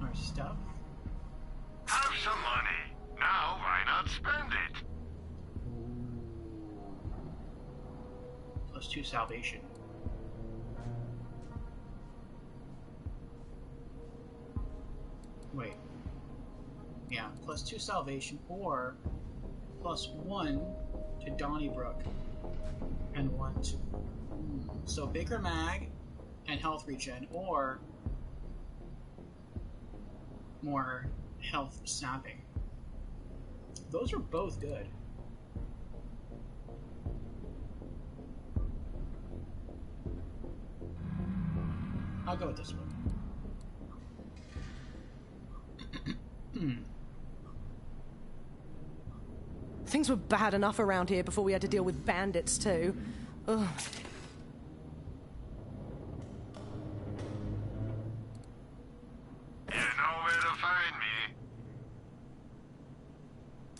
Our stuff. Have some money. Now, why not spend it? +2 salvation. Wait. Yeah, +2 salvation or +1 to Donnybrook and 1 to... So bigger mag and health regen or more health sapping. Those are both good. I'll go with this one. Things were bad enough around here before we had to deal with bandits too. Ugh. You know where to find me.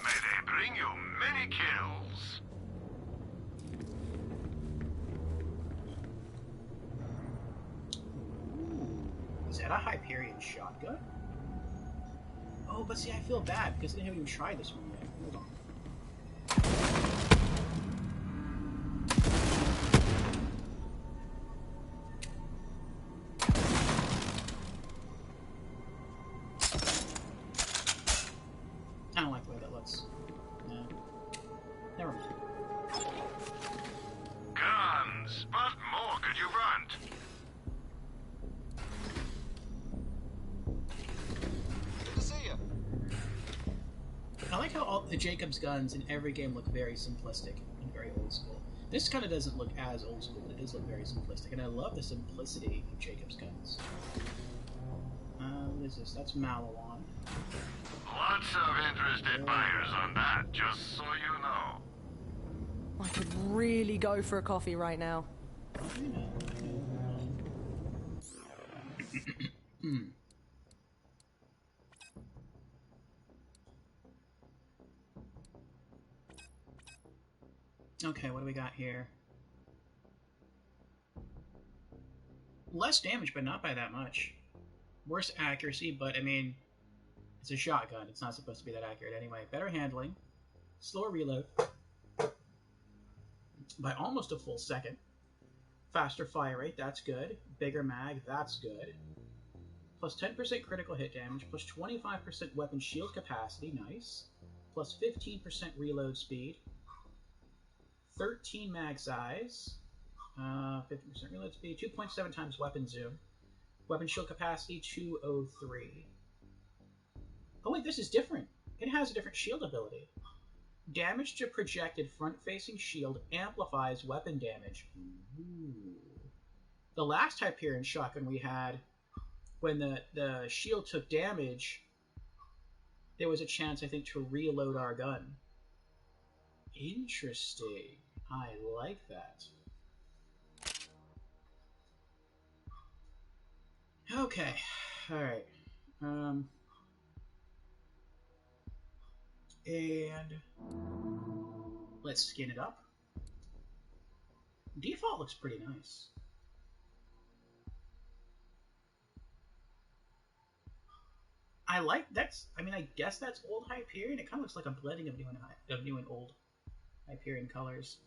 May they bring you many kills. Is that a Hyperion shotgun? Oh, but see, I feel bad because I haven't even tried this one yet. Hold on. I don't like the way that looks. No. Never mind. Guns. What more could you want? Good to see you. I like how all the Jacob's guns in every game look very simplistic and very old school. This kind of doesn't look as old school, but it does look very simplistic, and I love the simplicity of Jacob's guns. What is this? That's Malawan. Lots of interested buyers on that, just so you know. I could really go for a coffee right now. Okay, what do we got here? Less damage, but not by that much. Worse accuracy, but I mean, it's a shotgun. It's not supposed to be that accurate anyway. Better handling. Slower reload. By almost a full second. Faster fire rate, that's good. Bigger mag, that's good. Plus 10% critical hit damage, plus 25% weapon shield capacity, nice. Plus 15% reload speed. 13 mag size. 50% reload speed, 2.7 times weapon zoom. Weapon shield capacity, 203. Oh wait, this is different. It has a different shield ability. Damage to projected front-facing shield amplifies weapon damage. Ooh. The last Hyperion shotgun we had, when the shield took damage, there was a chance, I think, to reload our gun. Interesting. I like that. Okay. Alright. And let's skin it up. Default looks pretty nice. I like that's. I mean, I guess that's old Hyperion. It kind of looks like a blending of new and old Hyperion colors.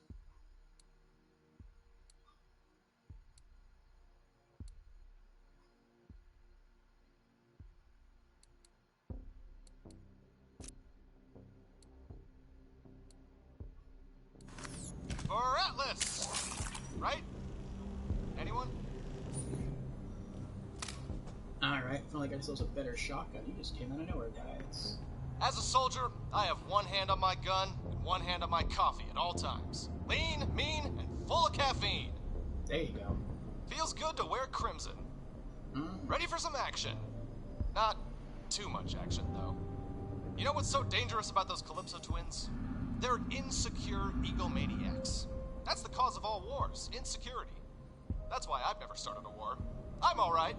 For Atlas! Right? Anyone? Alright, feel like ourselves a better shotgun. You just came out of nowhere, guys. As a soldier, I have one hand on my gun and one hand on my coffee at all times. Lean, mean, and full of caffeine. There you go. Feels good to wear crimson. Ready for some action. Not too much action, though. You know what's so dangerous about those Calypso twins? They're insecure egomaniacs. That's the cause of all wars, insecurity. That's why I've never started a war. I'm all right.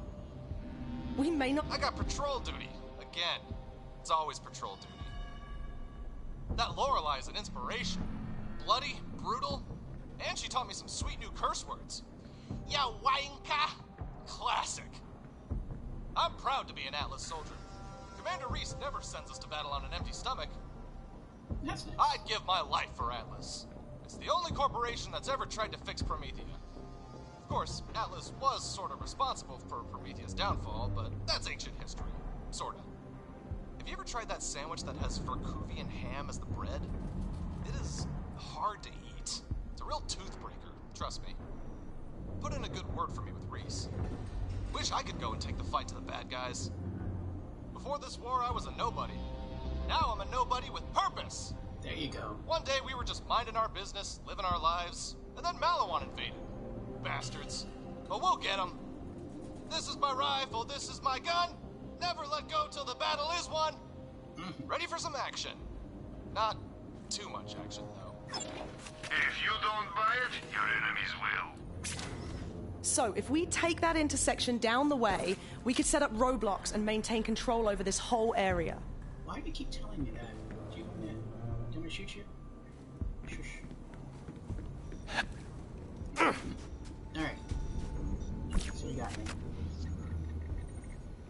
We may not... I got patrol duty. Again. It's always patrol duty. That Lorelei is an inspiration. Bloody, brutal, and she taught me some sweet new curse words. Ya wanka. Classic. I'm proud to be an Atlas soldier. Commander Reese never sends us to battle on an empty stomach. That's nice. I'd give my life for Atlas. It's the only corporation that's ever tried to fix Promethea. Of course, Atlas was sort of responsible for Promethea's downfall, but that's ancient history. Sorta. Have you ever tried that sandwich that has Verkuvian ham as the bread? It is hard to eat. It's a real toothbreaker, trust me. Put in a good word for me with Reese. Wish I could go and take the fight to the bad guys. Before this war, I was a nobody. Now I'm a nobody with purpose. There you go. One day we were just minding our business, living our lives, and then Malawan invaded. Bastards. But we'll get them. This is my rifle, this is my gun. Never let go till the battle is won. Ready for some action. Not too much action, though. If you don't buy it, your enemies will. So, if we take that intersection down the way, we could set up roadblocks and maintain control over this whole area. Why do you keep telling me that? Do you want me to shoot you? Shush. Alright. So we got me.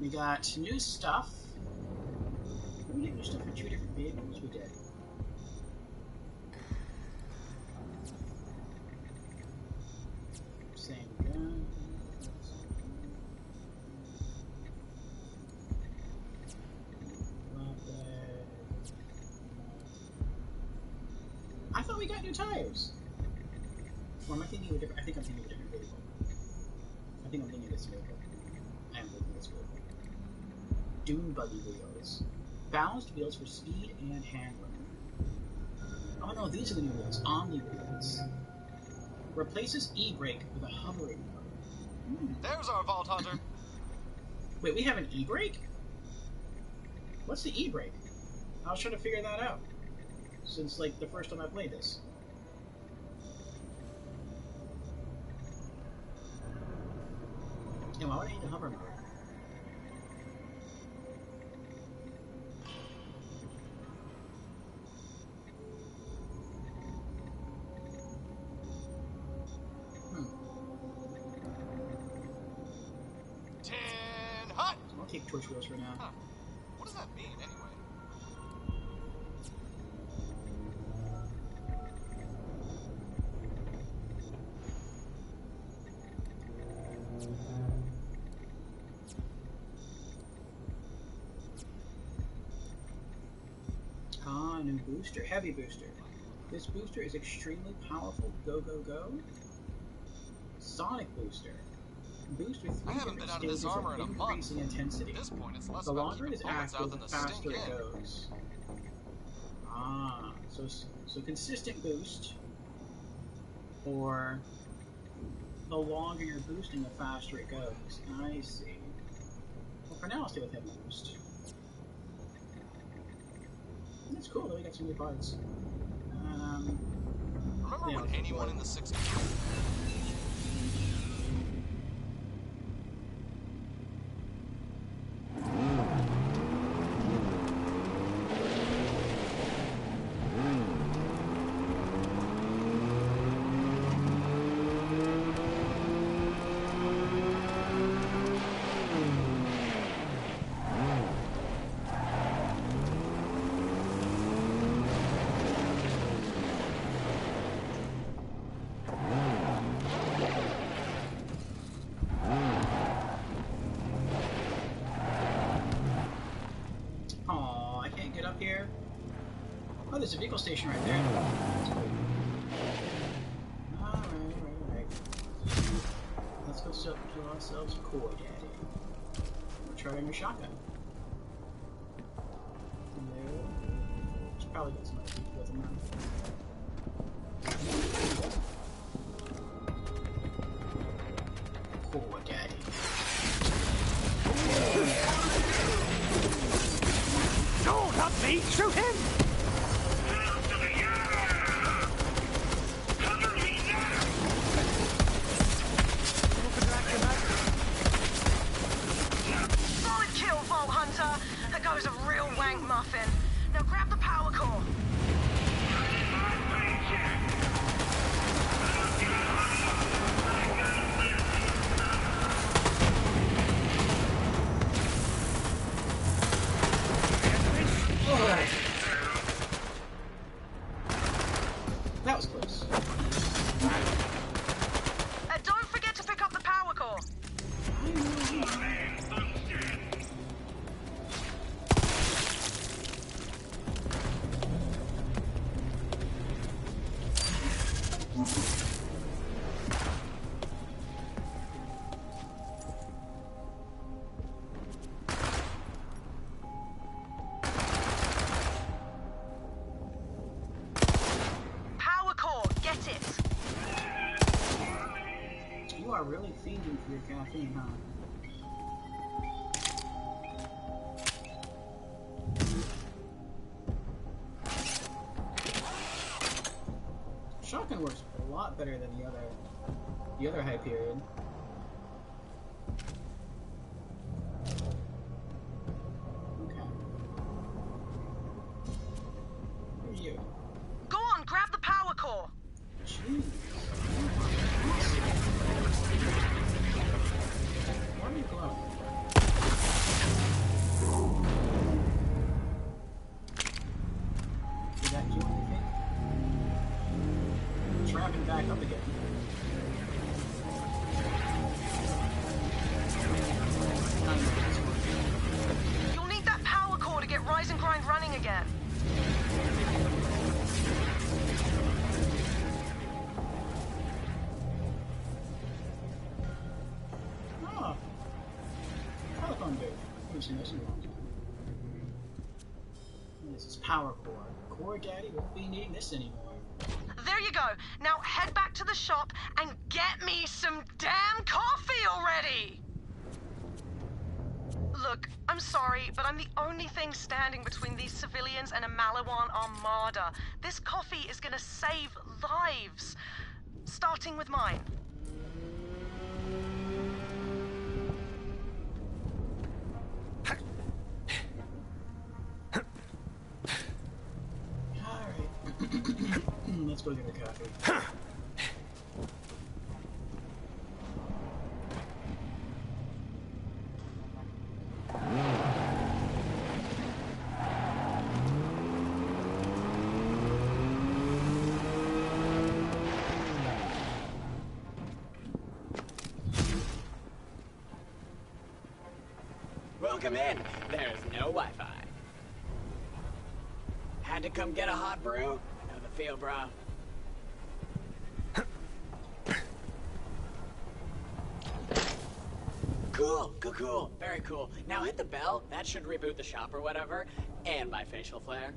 We got new stuff. Did we get new stuff for 2 different vehicles? We did. Same gun. I thought we got new tires. Or am I thinking of a different? I think I'm thinking of a different vehicle. I think I'm thinking of this vehicle. I am thinking of this vehicle. Dune buggy wheels. Balanced wheels for speed and handling. Oh no, these are the new wheels. Omni wheels. Replaces e-brake with a hovering mode. There's our Vault Hunter. Wait, we have an e-brake? What's the e-brake? I was trying to figure that out. Since, like, the first time I played this. And why would I need a hover mode? Tin Hut! I'll take torch wheels for now. Huh. What does that mean, anyway? Ah, new booster. Heavy booster. This booster is extremely powerful. Go, go, go. Sonic booster. Boost with 3 different stages of increasing intensity. At this point, it's less the about longer it is keeping bullets out active, than the the faster stink it in. goes. Ah, so consistent boost. Or the longer you're boosting, the faster it goes. I see. Well, for now, I'll stay with heavy boost. That's cool, though. We got some new parts. Remember yeah, when anyone in the 60s... Oh, there's a vehicle station right there. Alright. Let's go to ourselves a core, Daddy. We'll try a new shotgun. No. Should probably get some other people with them now. Core, Daddy. No, not me! Shoot him! wank muffin. Now grab the power core. Alright. That was close. Don't forget to pick up the power core. Power core, get it. You are really fiending for your caffeine, huh? Shotgun works a lot better than the other Hyperion. Okay. Who are you? Go on, grab the power core. Jeez. Why are you glowing? Did that do anything? It's ramping back up again. You'll need that power core to get Rise and Grind running again. Oh. Telephone booth. I haven't seen this in a long time. This is power core. Core Daddy won't be needing this anymore. There you go. Now head back to the shop and get me some damn coffee already! Look, I'm sorry, but I'm the only thing standing between these civilians and a Malawan armada. This coffee is gonna save lives. Starting with mine. Alright. Let's go get a coffee. Welcome in. There's no Wi-Fi. Had to come get a hot brew? Know the feel, bro. Cool. Very cool. Now hit the bell. That should reboot the shop or whatever. And my facial flare.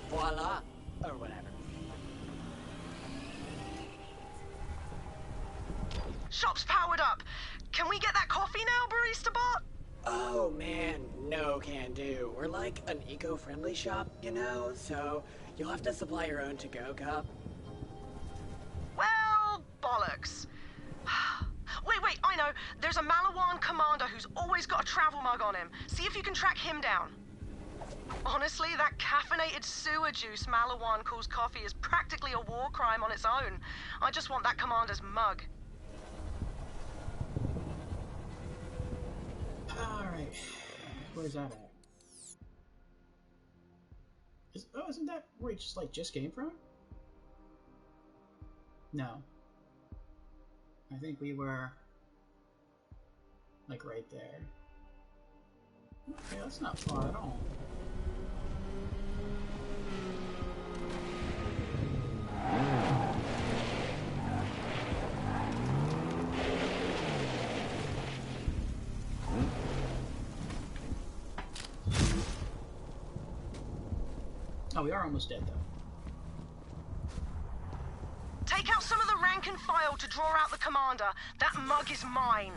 Voila. Or whatever. Shop's powered up. Can we get that coffee now, Barista Bot? Oh man, no can do. We're like an eco-friendly shop, you know, so you'll have to supply your own to-go cup. Well, bollocks. Wait, I know. There's a Malawan commander who's always got a travel mug on him. See if you can track him down. Honestly, that caffeinated sewer juice Malawan calls coffee is practically a war crime on its own. I just want that commander's mug. Alright. Where's that at? Isn't that where he just came from? No. I think we were like right there. Okay, that's not far at all. Oh, we are almost dead, though. Take out some of the rank and file to draw out the commander. That mug is mine.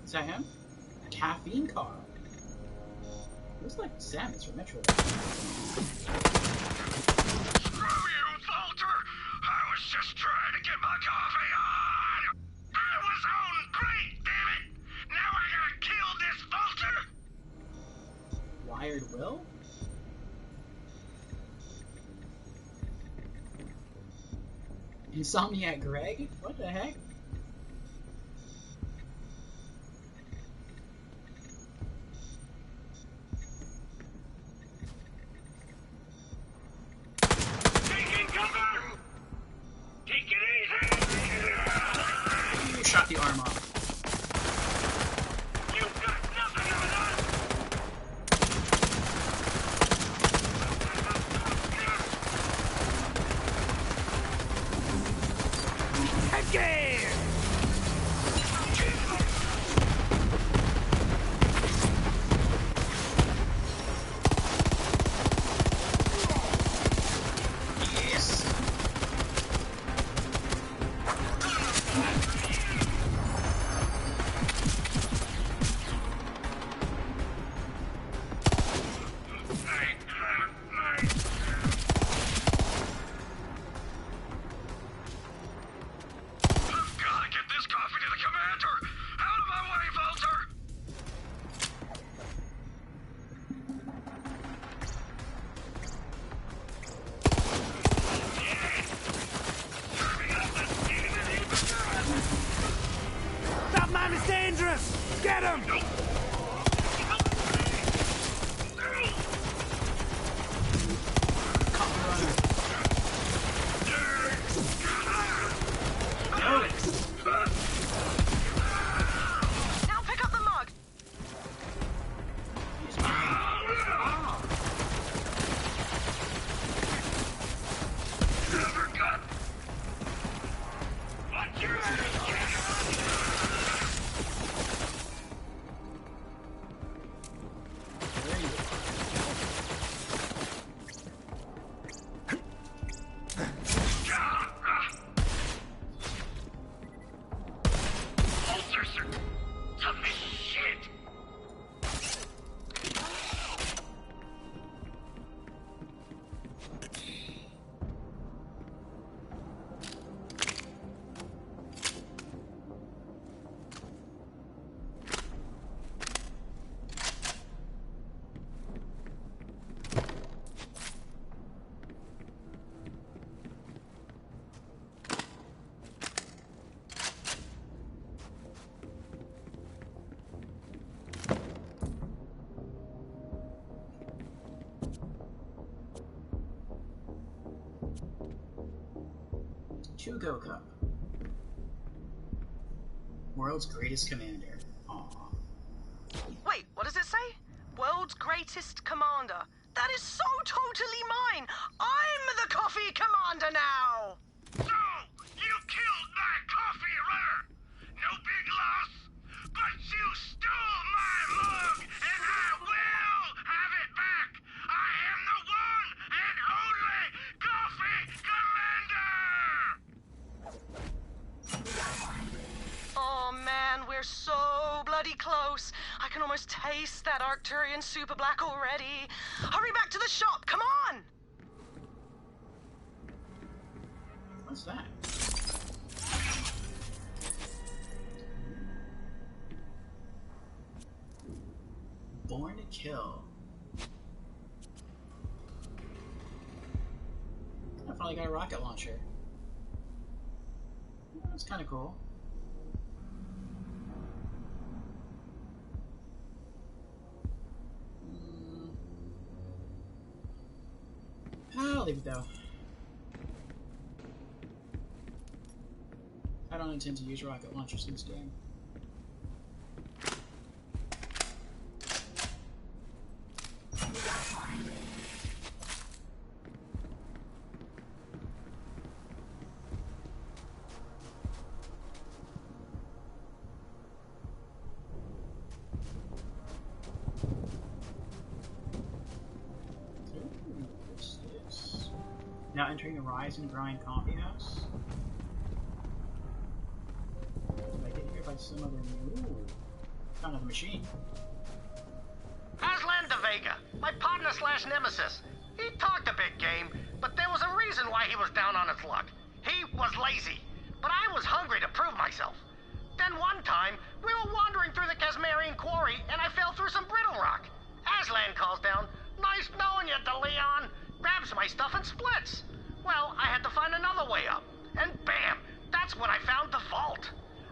Is that him? A caffeine car. Looks like Samus from Metro. Screw you, Walter! I was just trying to get my coffee on! I was on great, damn it! Now I gotta kill this Walter! Wired Will? Insomniac Greg? What the heck? Taking cover! Take it easy! You shot the arm off. You've got nothing of us! Again! Yes! I've gotta get this coffee to the commander! Out of my way, Walter! That man is dangerous! Get him! Now pick up the mug. Watch your Walter's tough as shit! Go Cup. World's greatest commander. Aww. Wait, what does it say? World's greatest commander. That is so totally mine. I'm the coffee commander now. So, you killed my coffee runner! No big loss, but you stole my mug, and I will have it back! I am the one and only coffee commander! Oh man, we're so bloody close. I can almost taste that Arcturian super black already. Hurry back to the shop, come on! What's that? Born to Kill. I finally got a rocket launcher. That's kind of cool. I'll leave it though. I don't intend to use rocket launchers in this game. Now entering the Rise and Grind Coffee House. Did I get here by some other move? Kind of a machine. Aslan de Vega, my partner slash nemesis. He talked a big game, but there was a reason why he was down on his luck. He was lazy, but I was hungry to prove myself. Then one time, we were wandering through the Casmarian quarry, and I fell through some brittle rock. Aslan calls down, "Nice knowing you, DeLeon," grabs my stuff and splits. Well, I had to find another way up, and bam, that's when I found the vault.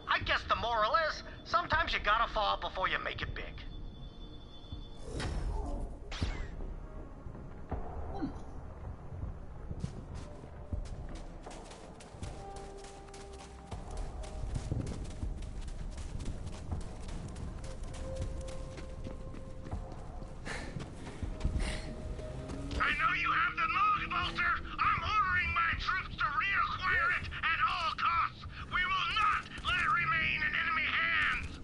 I guess the moral is, sometimes you gotta fall before you make it big. I know you have the log, Bolter. I'm ordering my troops to reacquire it at all costs. We will not let it remain in enemy hands.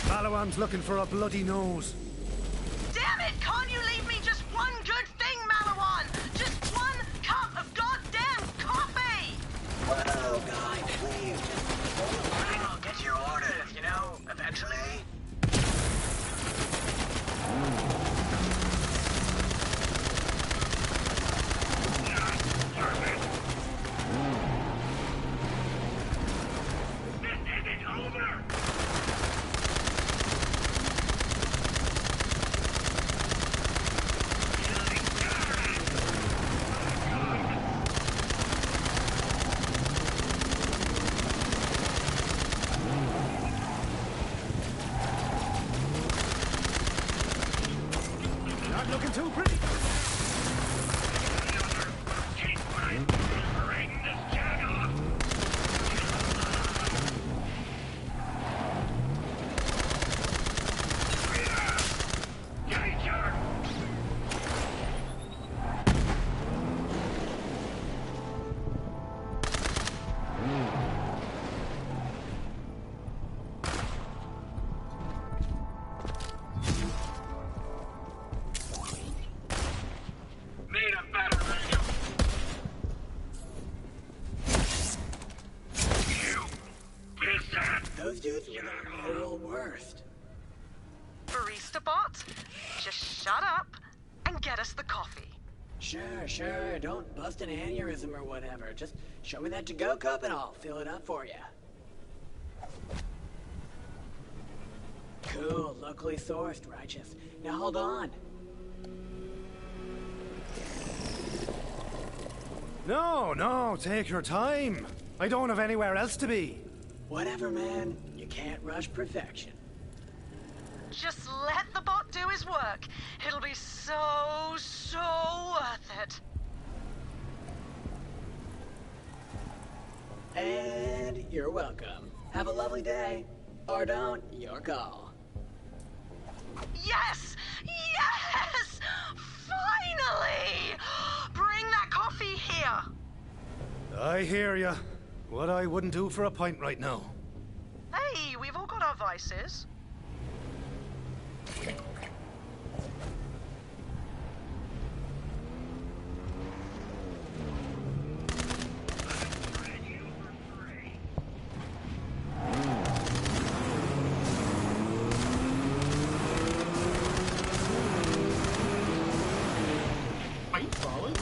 Malawan's looking for a bloody nose. Damn it! Can't you leave me just one good thing, Malawan? Just one cup of goddamn coffee! Whoa, guy, please. I'll get your order, you know, eventually. Not looking too pretty. Need a better radio. You that? Those dudes were the literal worst. Barista bot, just shut up and get us the coffee. Sure. Don't bust an aneurysm or whatever. Just show me that to-go cup and I'll fill it up for you. Cool, locally sourced, righteous. Now hold on. No, take your time. I don't have anywhere else to be. Whatever, man. You can't rush perfection. Just let the bot do his work. It'll be so worth it. And you're welcome. Have a lovely day. Or don't, your call. Yes! Finally! Bring that coffee here. I hear ya. What I wouldn't do for a pint right now. Hey, we've all got our vices. Are you following me?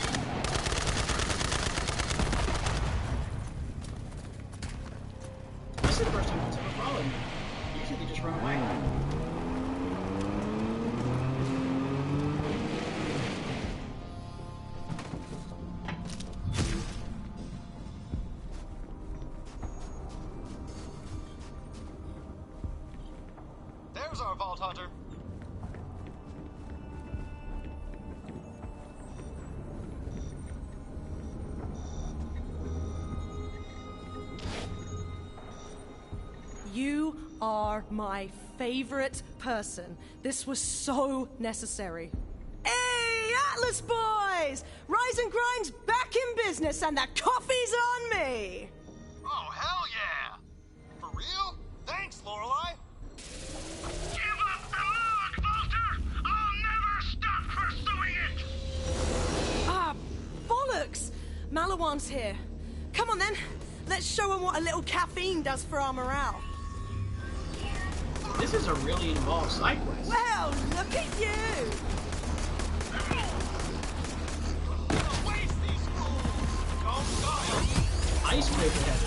This is the first time it's ever followed me. Usually they just run away. There's our Vault Hunter. You are my favorite person. This was so necessary. Hey, Atlas boys! Rise and Grind's back in business and the coffee's on me! Oh, hell yeah! For real? Thanks, Lorelei. Give up the log, Bolter! I'll never stop pursuing it! Ah, bollocks! Malawan's here. Come on then, let's show him what a little caffeine does for our morale. This is a really involved side quest. Well, look at you! Icebreaker heavy.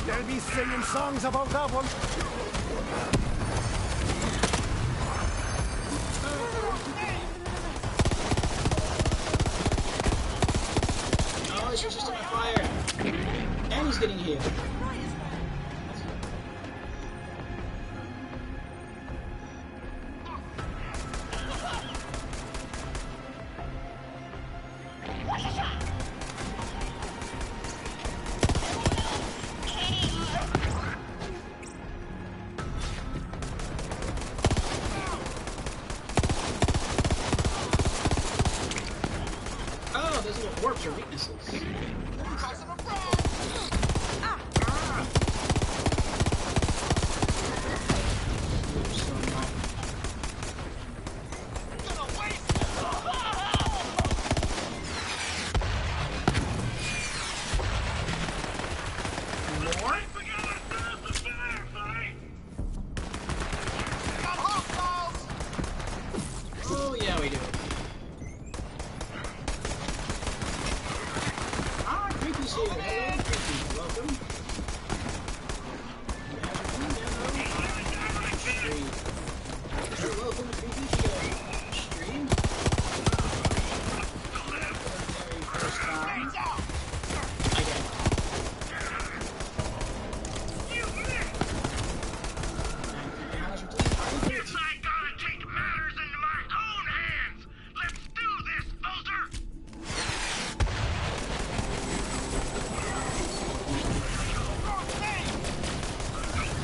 They'll be singing songs about that one. Oh, it's resisting my fire. And he's getting healed. Oh, those little warps are weaknesses. Oh, yeah, we do. Ah, Creepy's here. Hello, Creepy. Welcome. Welcome, Creepy, to the stream. For the very first time. I get it. I gotta take matters into my own hands. Let's do this, Vulture.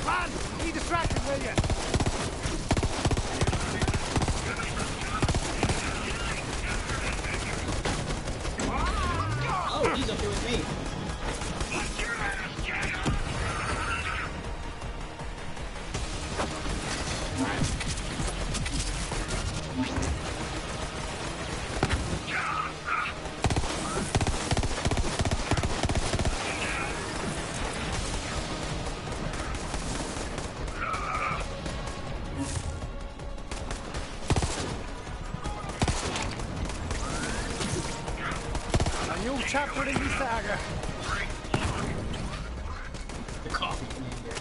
Run! Be distracted, will you? Oh, he's up here with me. A new chapter in the saga. The coffee commander.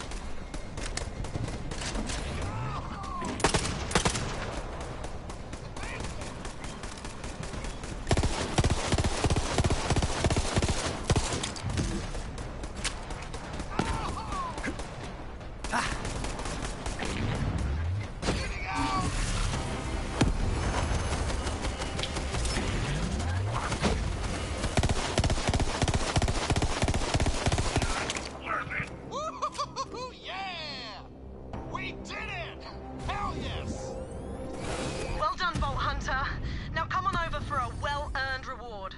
Woo-hoo-hoo-hoo, yeah! We did it! Hell yes! Well done, Vault Hunter. Now come on over for a well-earned reward.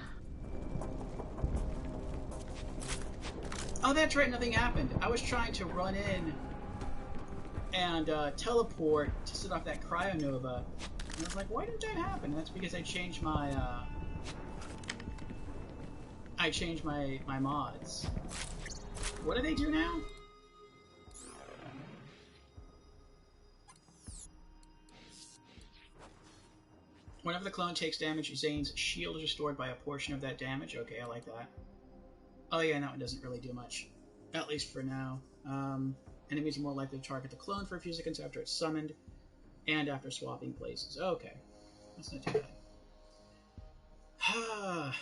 Oh, that's right, nothing happened. I was trying to run in and teleport to set off that cryonova. And I was like, why did that happen? That's because I changed my my mods. What do they do now? Whenever the clone takes damage, Zane's shield is restored by a portion of that damage. Okay, I like that. Oh yeah, and that one doesn't really do much. At least for now. Enemies are more likely to target the clone for a few seconds after it's summoned, and after swapping places. Okay. That's not too bad. Alright.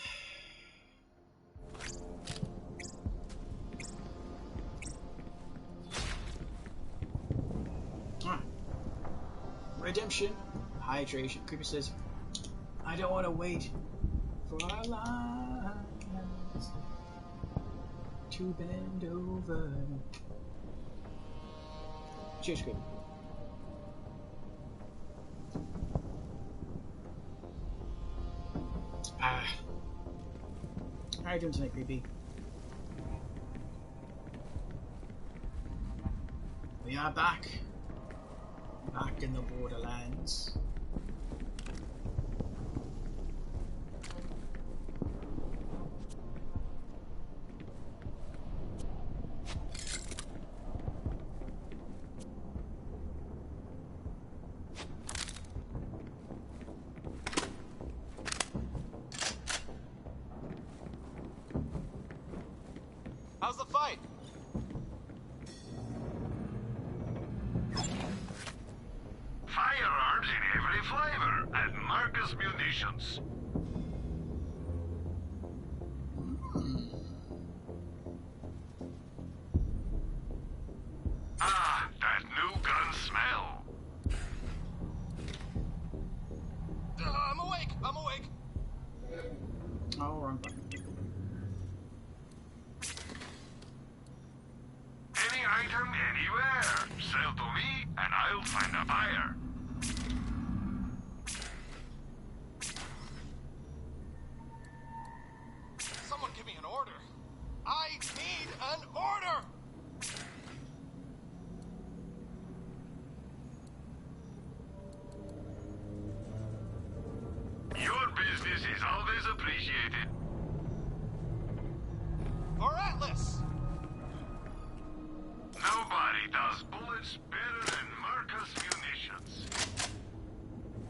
Redemption. Hydration. Creeper says, I don't want to wait for our lives to bend over. Cheers, Creeper. How are you doing tonight, Creepy? We are back. Back in the Borderlands. the fight? Firearms in every flavor at Marcus Munitions. Ah, that new gun smell. I'm awake. I'm awake. Oh, wrong button. Any item anywhere. Sell to me and I'll find a buyer. Someone give me an order. I need an order! Your business is always appreciated. For Atlas! Nobody does bullets better than Marcus Munitions.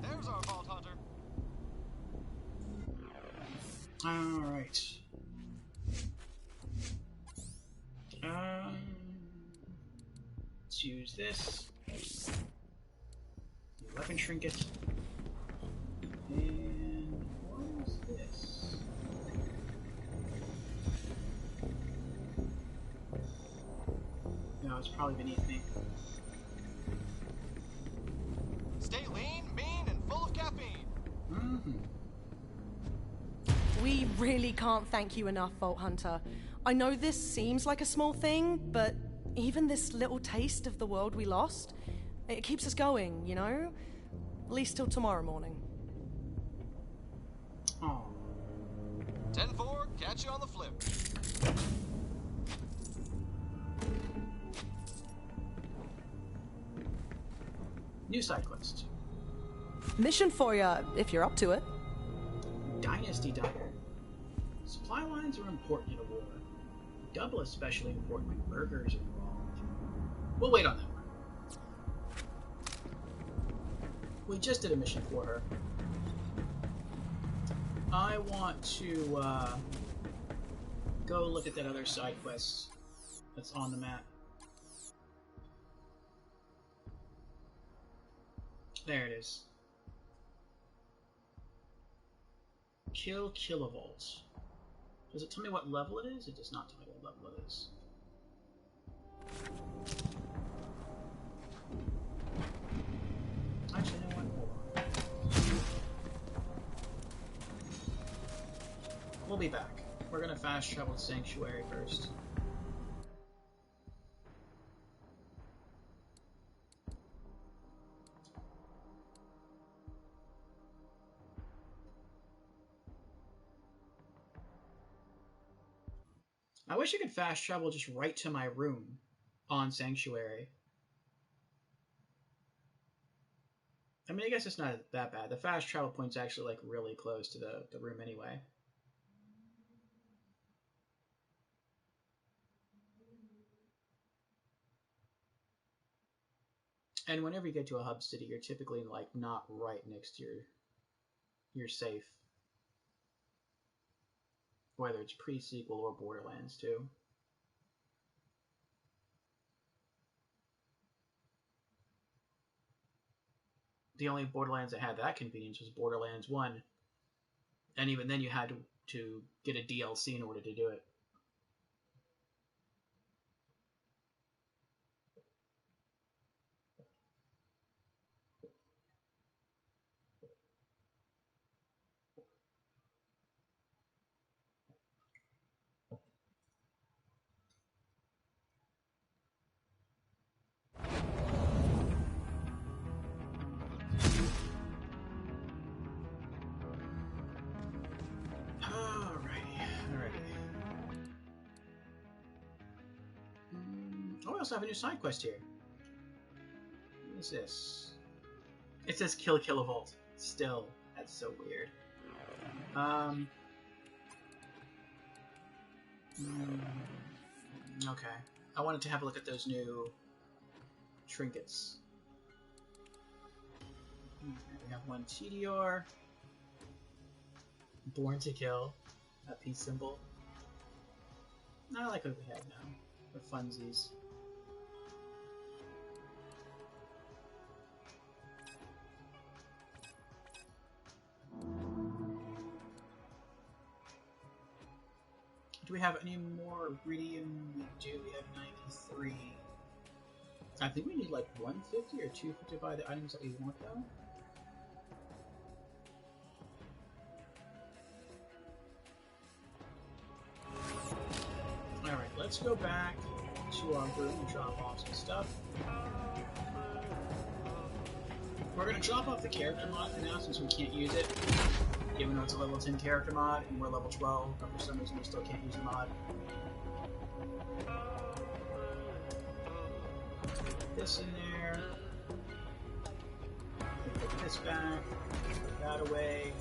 There's our Vault Hunter. Alright. Let's use this. Weapon trinket. And what is this? No, it's probably beneath me. Stay lean, mean, and full of caffeine. Mm-hmm. We really can't thank you enough, Vault Hunter. I know this seems like a small thing, but even this little taste of the world we lost, it keeps us going, you know? At least till tomorrow morning. Oh. 10-4, catch you on the flip. New side quest. Mission for ya, if you're up to it. Dynasty Diner. Supply lines are important in a war. Double especially important when burgers are involved. We'll wait on that one. We just did a mission for her. I want to go look at that other side quest that's on the map. There it is. Kill Kilovolt. Does it tell me what level it is? It does not tell me what level it is. Actually, no one. Hold on. We'll be back. We're gonna fast travel to Sanctuary first. I wish I could fast travel just right to my room on Sanctuary. I mean, I guess it's not that bad. The fast travel point's actually like really close to the room anyway. And whenever you get to a hub city, you're typically like not right next to your safe. Whether it's pre-sequel or Borderlands 2. The only Borderlands that had that convenience was Borderlands 1. And even then you had to get a DLC in order to do it. Oh, we also have a new side quest here. What is this? It says Kill Kilovolt. Still, that's so weird. Okay. I wanted to have a look at those new trinkets. Okay, we have one TDR. Born to Kill. A peace symbol. I like what we have now. For funsies. Do we have any more iridium? We do. We have 93. I think we need like 150 or 250 to buy the items that we want, though. Alright, let's go back to our room and drop off some stuff. We're going to drop off the character mod for now since we can't use it. Even though it's a level 10 character mod and we're level 12, but for some reason we still can't use the mod. Put this in there. Put this back. Put that away.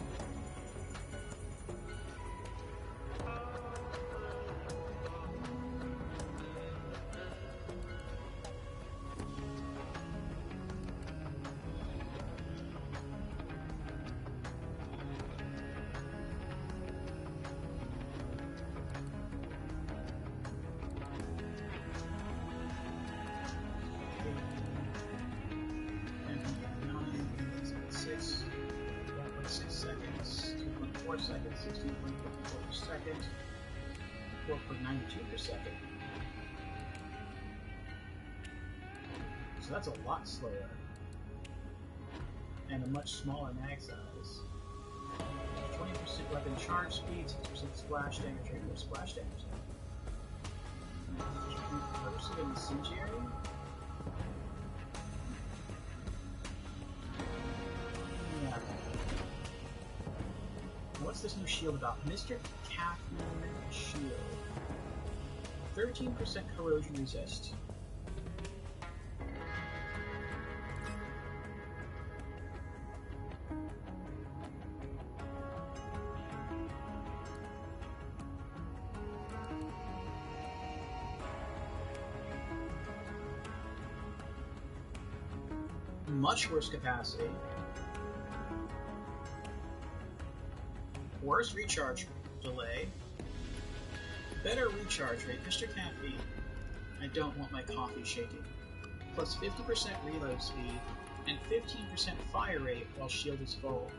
Seconds, 16.54 per second, 4.92 per second. So that's a lot slower. And a much smaller mag size. 20% weapon charge speed, 6% splash damage, regular splash damage. Corrosive and incendiary? Yeah. What's this new shield about? Mr. Caffeine Shield. 13% corrosion resist. Much worse capacity. Worse recharge delay. Better recharge rate. Mr. Caffeine. I don't want my coffee shaking. Plus 50% reload speed and 15% fire rate while shield is full.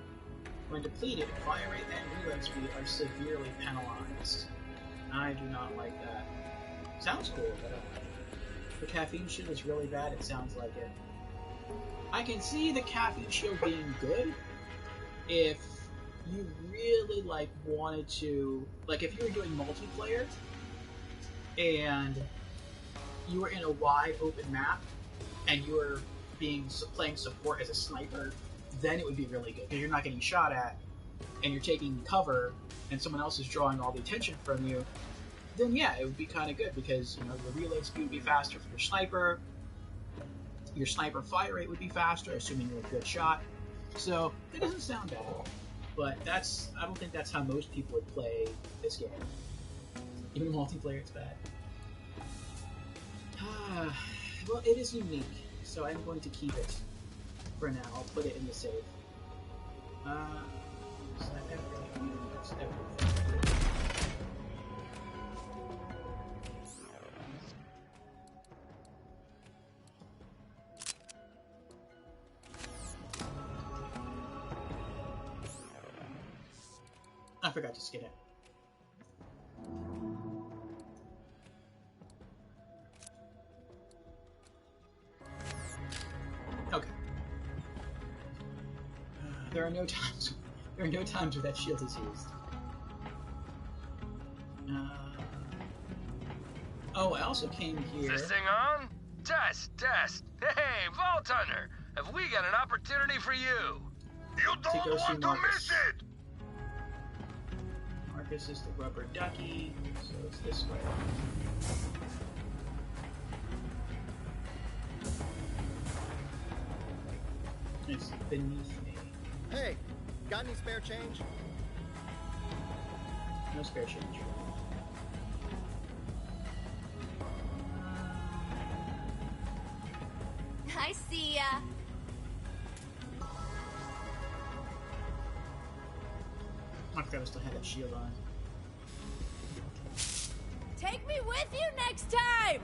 When depleted, fire rate and reload speed are severely penalized. I do not like that. Sounds cool, but I don't like it. The caffeine shield is really bad, it sounds like it. I can see the caffeine shield being good if you really wanted to, if you were doing multiplayer and you were in a wide open map and you were playing support as a sniper, then it would be really good because you're not getting shot at and you're taking cover and someone else is drawing all the attention from you. Then yeah, it would be kind of good because your reload speed would be faster for your sniper. Your sniper fire rate would be faster, assuming you're a good shot. So it doesn't sound bad, but I don't think that's how most people would play this game. Even multiplayer, it's bad. Well, it is unique, so I'm going to keep it for now. I'll put it in the save. That's everything. I forgot to skin it. Okay. There are no times where that shield is used. Oh, I also came here. Is this thing on? Test. Hey, Vault Hunter, have we got an opportunity for you? You don't want to miss it! Marcus is the rubber ducky, so it's this way. It's beneath me. Hey, got any spare change? No spare change. I see ya. I forgot I still had that shield on. Take me with you next time!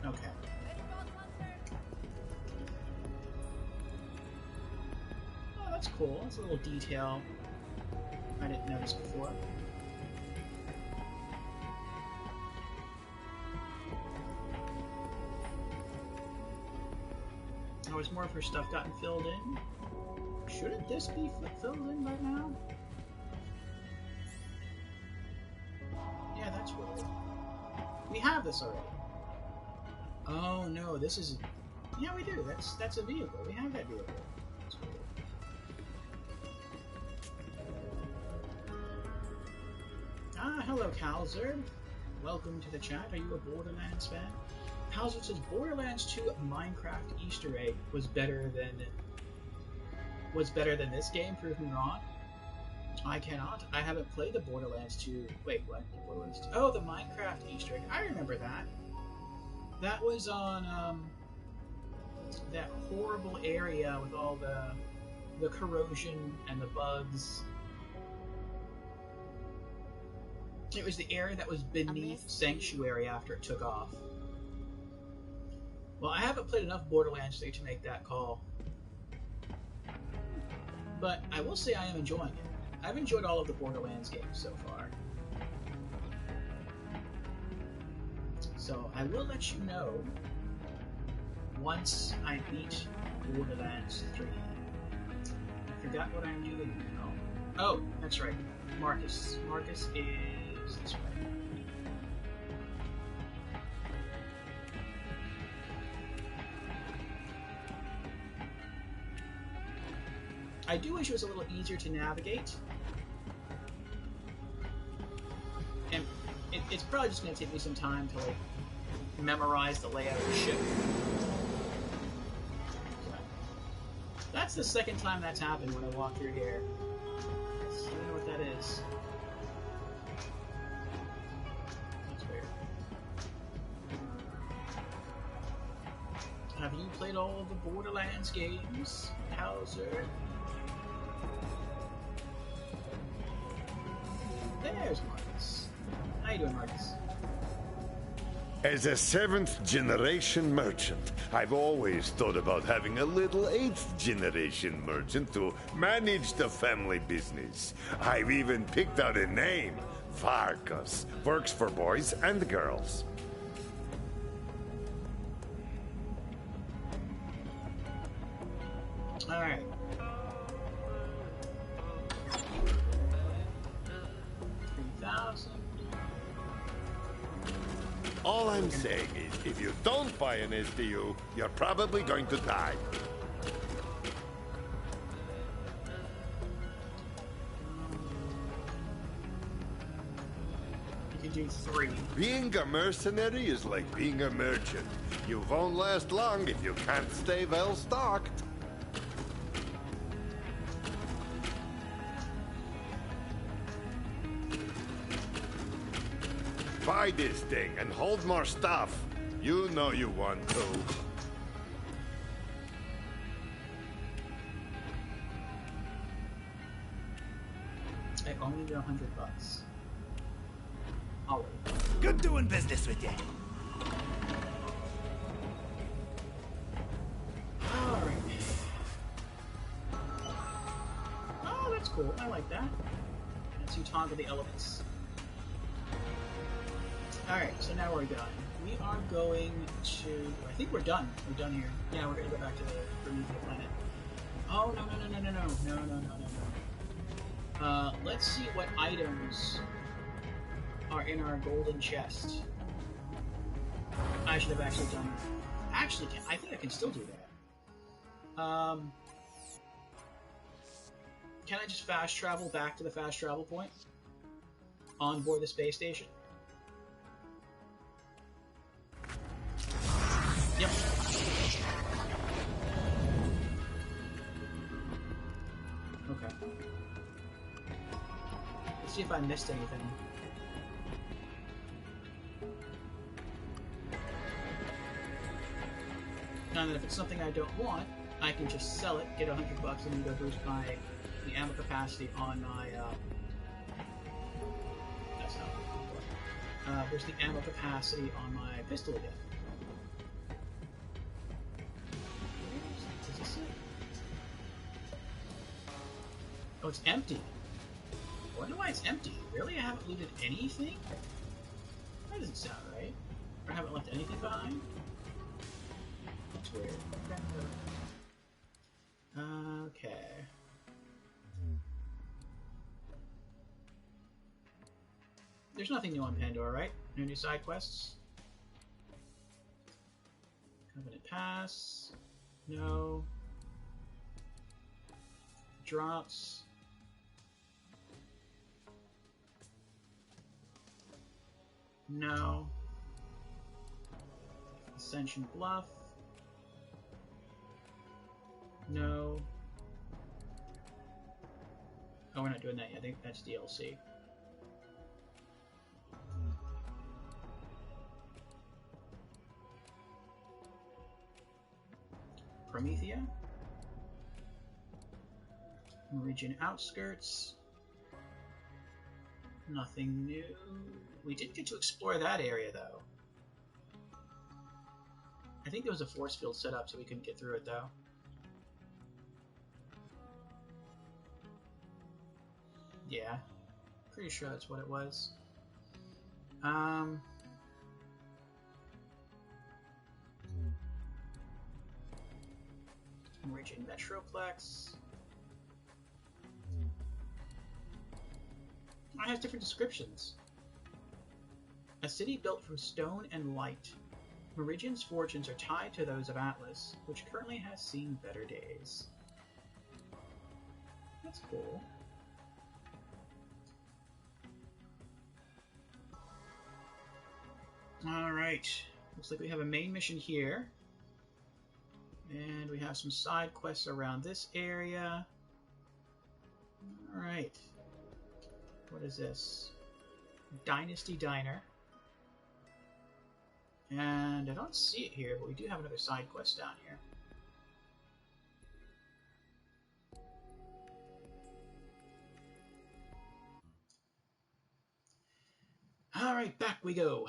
Okay. Oh, that's cool. That's a little detail I didn't notice before. Oh, has more of her stuff gotten filled in? Shouldn't this be filled in by now? Yeah, that's weird. We have this already. Oh no, this is... Yeah, we do. That's a vehicle. We have that vehicle. That's weird. Ah, hello, Calzer. Welcome to the chat. Are you a Borderlands fan? Calzer says Borderlands 2 Minecraft Easter egg was better than this game. Prove me wrong. I cannot. I haven't played the Borderlands 2. Wait, what? Borderlands 2? Oh, the Minecraft Easter egg. I remember that. That was on that horrible area with all the corrosion and the bugs. It was the area that was beneath Sanctuary after it took off. Well, I haven't played enough Borderlands 3 to make that call. But I will say I am enjoying it. I've enjoyed all of the Borderlands games so far. So I will let you know once I beat Borderlands 3. I forgot what I'm doing now. Oh, that's right. Marcus. Marcus is this way. I do wish it was a little easier to navigate. And it's probably just going to take me some time to like memorize the layout of the ship. So, that's the second time that's happened when I walk through here. So I don't know what that is. That's weird. Have you played all of the Borderlands games, Hauser? There's Marcus. How you doing, Marcus? As a 7th generation merchant, I've always thought about having a little 8th generation merchant to manage the family business. I've even picked out a name. Farkas. Works for boys and girls. Alright. All I'm saying is, if you don't buy an SDU, you're probably going to die. You can do 3. Being a mercenary is like being a merchant. You won't last long if you can't stay well stocked. Buy this thing and hold more stuff. You know you want to. I only need $100. I'll wait. Good doing business with you. Alright. Oh, that's cool. I like that. Lets you toggle the elements. Alright, so now we're done. We are going to... I think we're done. We're done here. Yeah, we're going to go back to the Prometheus planet. Oh, no. Let's see what items are in our golden chest. I should have actually done... Actually, I think I can still do that. Can I just fast travel back to the fast travel point? On board the space station? Yep. Okay. Let's see if I missed anything. And then if it's something I don't want, I can just sell it, get $100 and then go boost my the ammo capacity on my, that's not where's the ammo capacity on my pistol again? Is this it? Oh, it's empty. I wonder why it's empty. Really? I haven't looted anything? That doesn't sound right. Or I haven't left anything behind? That's weird. Okay. There's nothing new on Pandora, right? No new side quests? Covenant Pass. No. Drops. No. Ascension Bluff. No. Oh, we're not doing that yet. I think that's DLC. Promethea. Region Outskirts. Nothing new. We did get to explore that area, though. I think there was a force field set up, so we couldn't get through it, though. Yeah. Pretty sure that's what it was. Region Metroplex. It has different descriptions. A city built from stone and light. Meridian's fortunes are tied to those of Atlas, which currently has seen better days. That's cool. Alright. Looks like we have a main mission here. And we have some side quests around this area. Alright. What is this? Dynasty Diner. And I don't see it here, but we do have another side quest down here. Alright, back we go.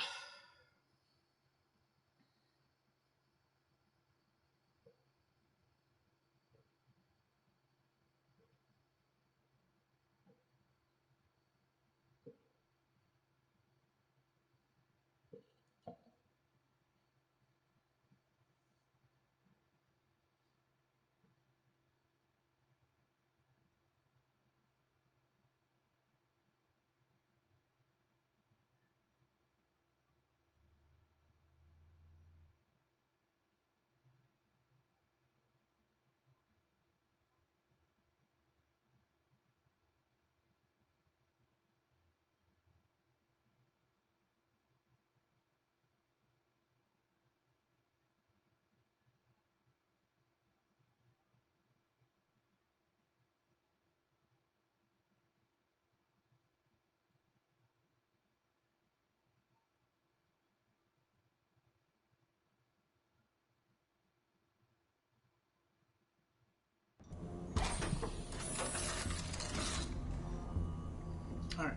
Alright.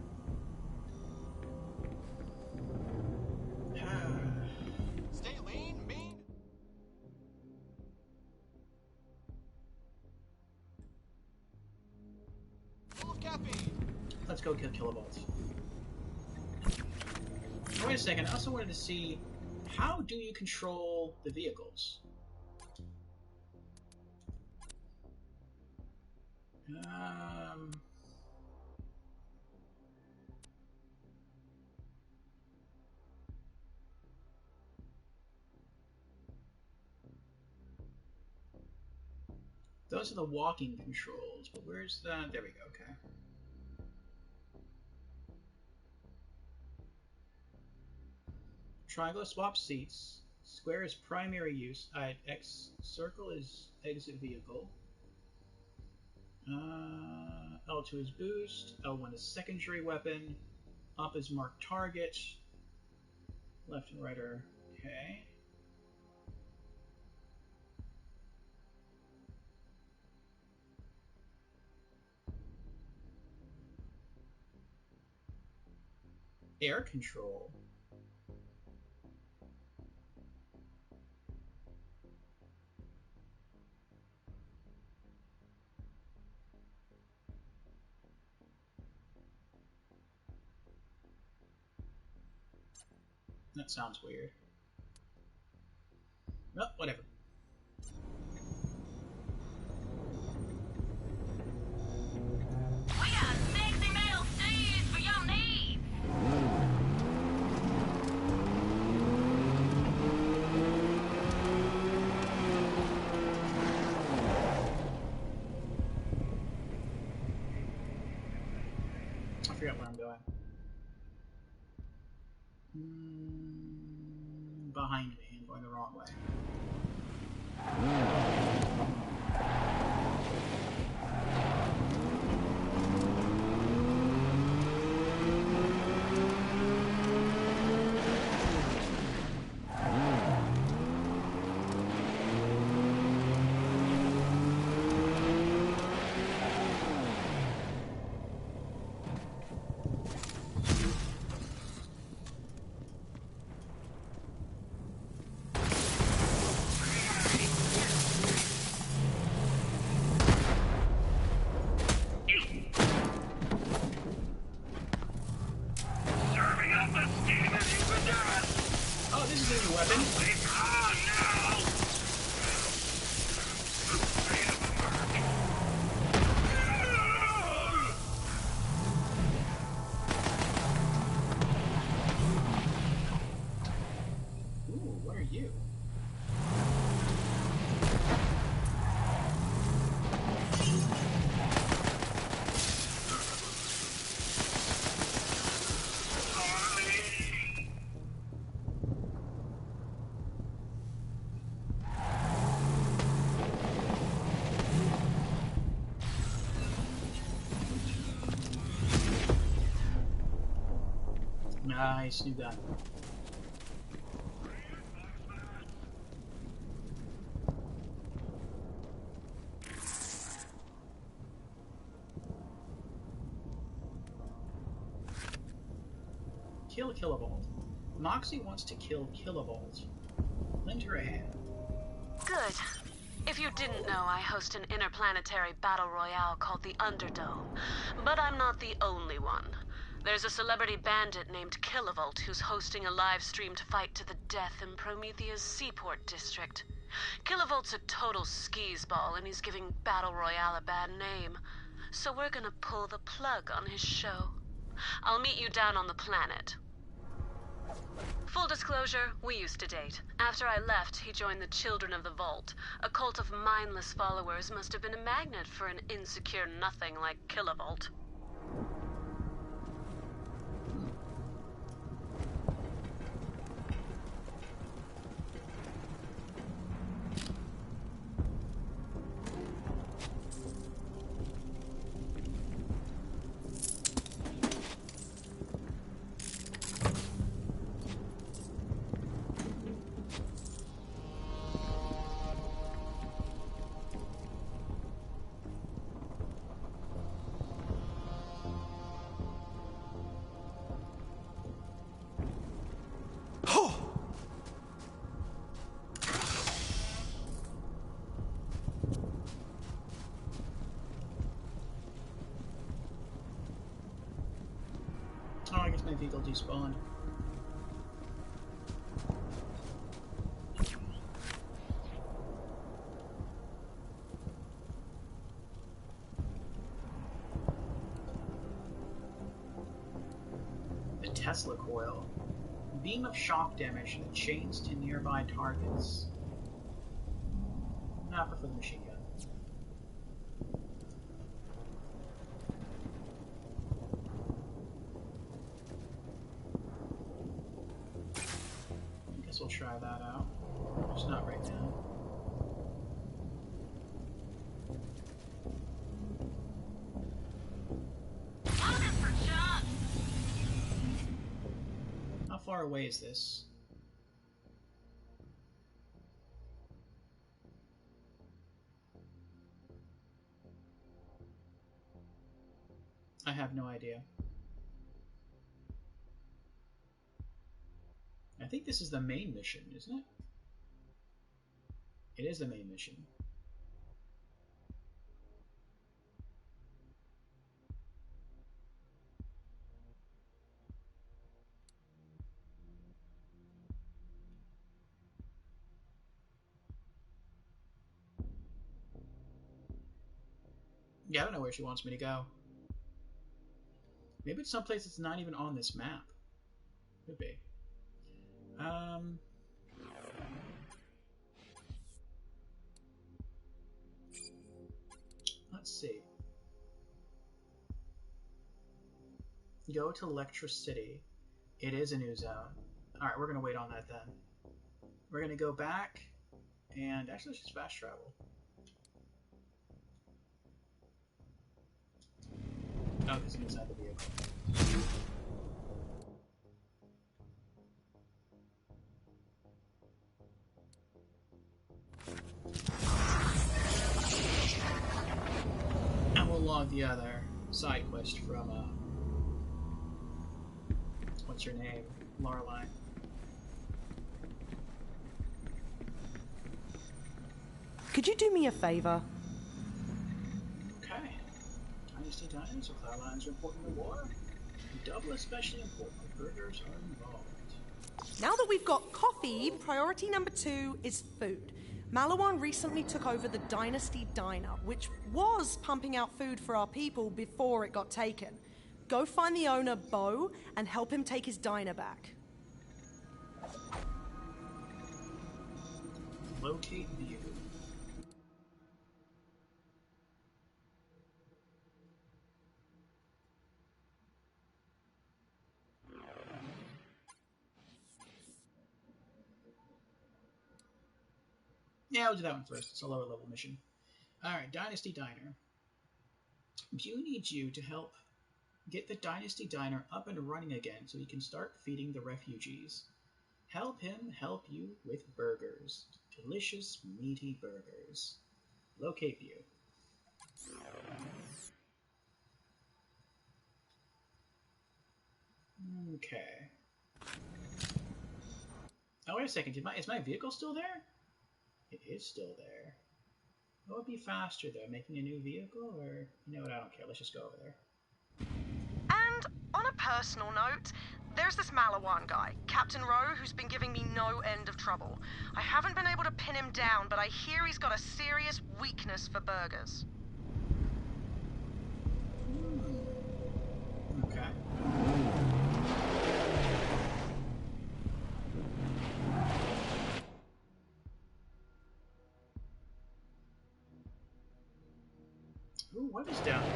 Stay lean, mean. Full of caffeine. Let's go kill kilovolts. Wait a second, I also wanted to see, how do you control the vehicles? Those are the walking controls, but where's the... There we go, okay. Triangle swap seats. Square is primary use. X circle is exit vehicle. L2 is boost. L1 is secondary weapon. Up is marked target. Left and right are okay. Air control. That sounds weird. Well, whatever. We got sexy male steeds for your needs. I forgot where I'm going. Behind me. I'm going the wrong way. Oh, this is a new weapon. Ooh, what are you? Nice, new gun. Kill Kilovolt. Moxie wants to kill Kilovolt. Lend her a hand. Good. If you didn't know, I host an interplanetary battle royale called the Underdome. But I'm not the only one. There's a celebrity bandit named Kilovolt who's hosting a live stream to fight to the death in Promethea's Seaport District. Kilovolt's a total skis-ball, and he's giving Battle Royale a bad name. So we're gonna pull the plug on his show. I'll meet you down on the planet. Full disclosure, we used to date. After I left, he joined the Children of the Vault. A cult of mindless followers must have been a magnet for an insecure nothing like Kilovolt. Oh, I guess my vehicle despawned. The Tesla coil. Beam of shock damage that chains to nearby targets. I prefer the machine gun. Guess we'll try that out. Just not right now. How far away is this? I have no idea. I think this is the main mission, isn't it? It is the main mission. Yeah, I don't know where she wants me to go. Maybe it's someplace that's not even on this map. Could be. Let's see. Go to Electricity. It is a new zone. Alright, we're going to wait on that then. We're going to go back, and actually let's just fast travel. Oh, this is inside the vehicle. And we'll log the other side quest from, what's her name? Lorelei. Could you do me a favor? Okay. Dynasty Diners with our lines are important in the war. Double especially important when burgers are involved. Now that we've got coffee, priority number 2 is food. Maliwan recently took over the Dynasty Diner, which was pumping out food for our people before it got taken. Go find the owner, Bo, and help him take his diner back. Locate view. Yeah, we'll do that one first. It's a lower level mission. Alright, Dynasty Diner. Bew needs you to help get the Dynasty Diner up and running again so he can start feeding the refugees. Help him help you with burgers. Delicious, meaty burgers. Locate view. Okay. Oh, wait a second. Is my vehicle still there? It is still there. What would be faster, though? Making a new vehicle? Or, you know what, I don't care. Let's just go over there. And on a personal note, there's this Maliwan guy, Captain Rowe, who's been giving me no end of trouble. I haven't been able to pin him down, but I hear he's got a serious weakness for burgers. Okay. Ooh, what is down there?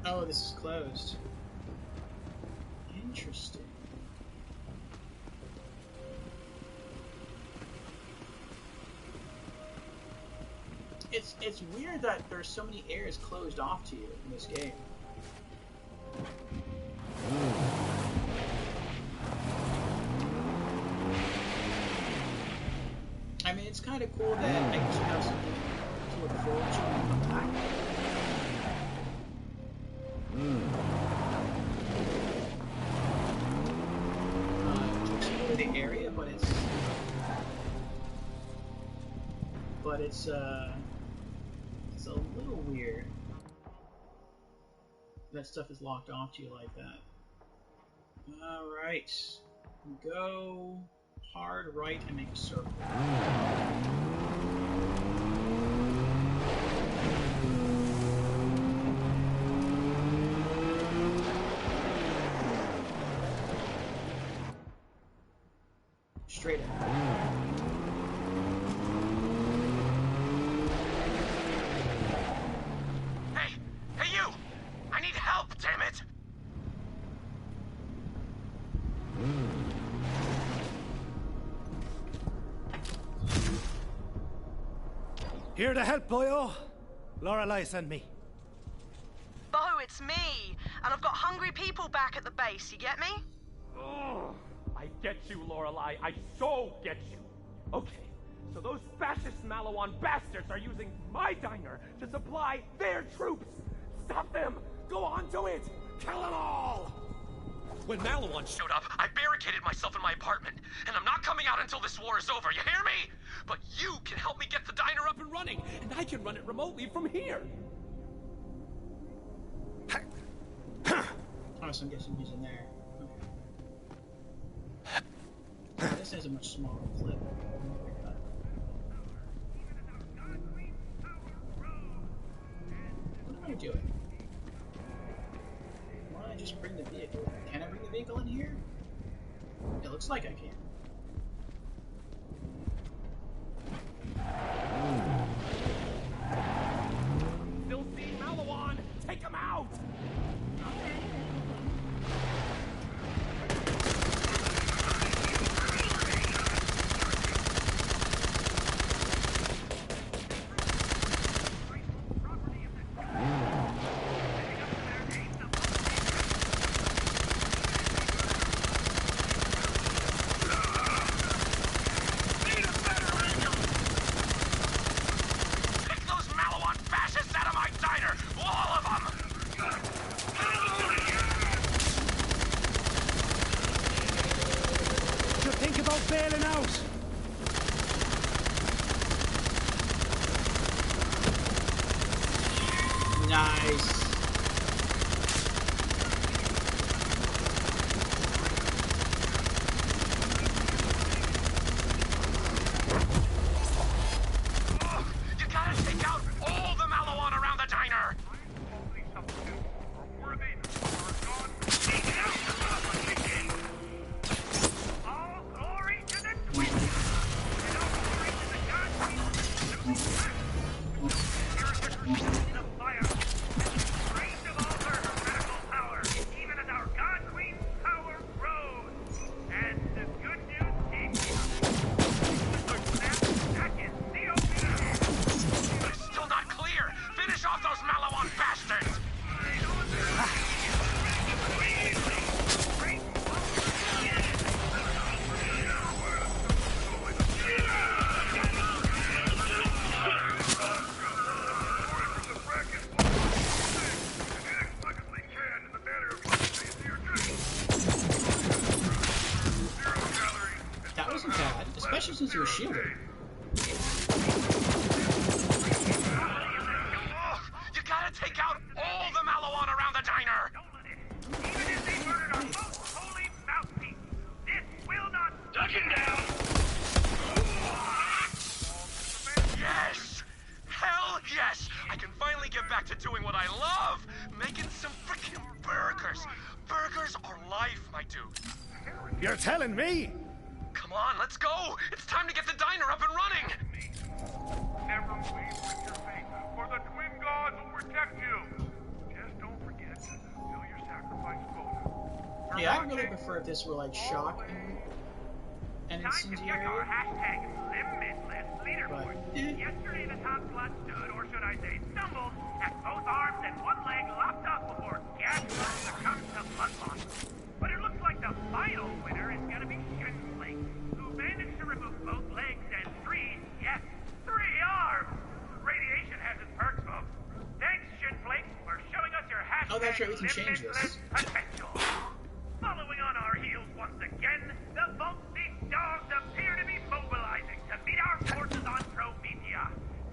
Oh, this is closed. Interesting. It's weird that there's so many areas closed off to you in this game. I mean, it's kind of cool that I guess you have something to look forward to when you come back. To explore the area, but it's a little weird. That stuff is locked off to you like that. Alright. Go hard right and make a circle. Straight ahead. Hey, you! I need help, damn it! Here to help, boyo. Lorelei sent me. Bo, it's me. And I've got hungry people back at the base, you get me? Ugh, I get you, Lorelei. I so get you. Okay, so those fascist Malawan bastards are using my diner to supply their troops. Stop them! Go on to it! Kill them all! When Malawan showed up, I barricaded myself in my apartment, and I'm not coming out until this war is over, you hear me? But you can help me get the diner up and running, and I can run it remotely from here. Oh, so I'm guessing he's in there. Okay. This has a much smaller clip. What am I doing? Why don't I just bring the vehicle? Can I bring the vehicle in here? It looks like I can. Still seeing Malawan! Take him out! Nice. You gotta take out all the Malawan around the diner! All glory to the twins! And all glory to the God in the fire, and drained of all her heretical power, even as our God Queen's power rose. And the good news It's still not clear! Finish off those Malawan bastards! That wasn't bad, especially since you were shielded. You gotta take out all the Malawan around the diner! even if they murdered our most holy mouthpiece, this will not Duck him down! Yes! Hell yes! I can finally get back to doing what I love! Making some freaking burgers! Burgers are life, my dude! You're telling me? Come on, let's go! It's time to get the diner up and running! Never leave with your faith, for the twin gods will protect you. Just don't forget to fill your sacrifice quota. Yeah, I really prefer if this were like shock and Time to check our incendiary. hashtag limitless leaderboard. Yesterday the top slot stood, or should I say stumbled, at both arms and one leg lopped off before gas succumbed to blood loss. But it looks like the final winner is gonna be Shinflake, who managed to remove both legs and three arms! Radiation has its perks, folks. Thanks, Shinflake, for showing us your hashtag Oh, that's right, we can change limitless this. potential. Following on our heels once again, the Vault Thief dogs appear to be mobilizing to meet our forces on Promethea.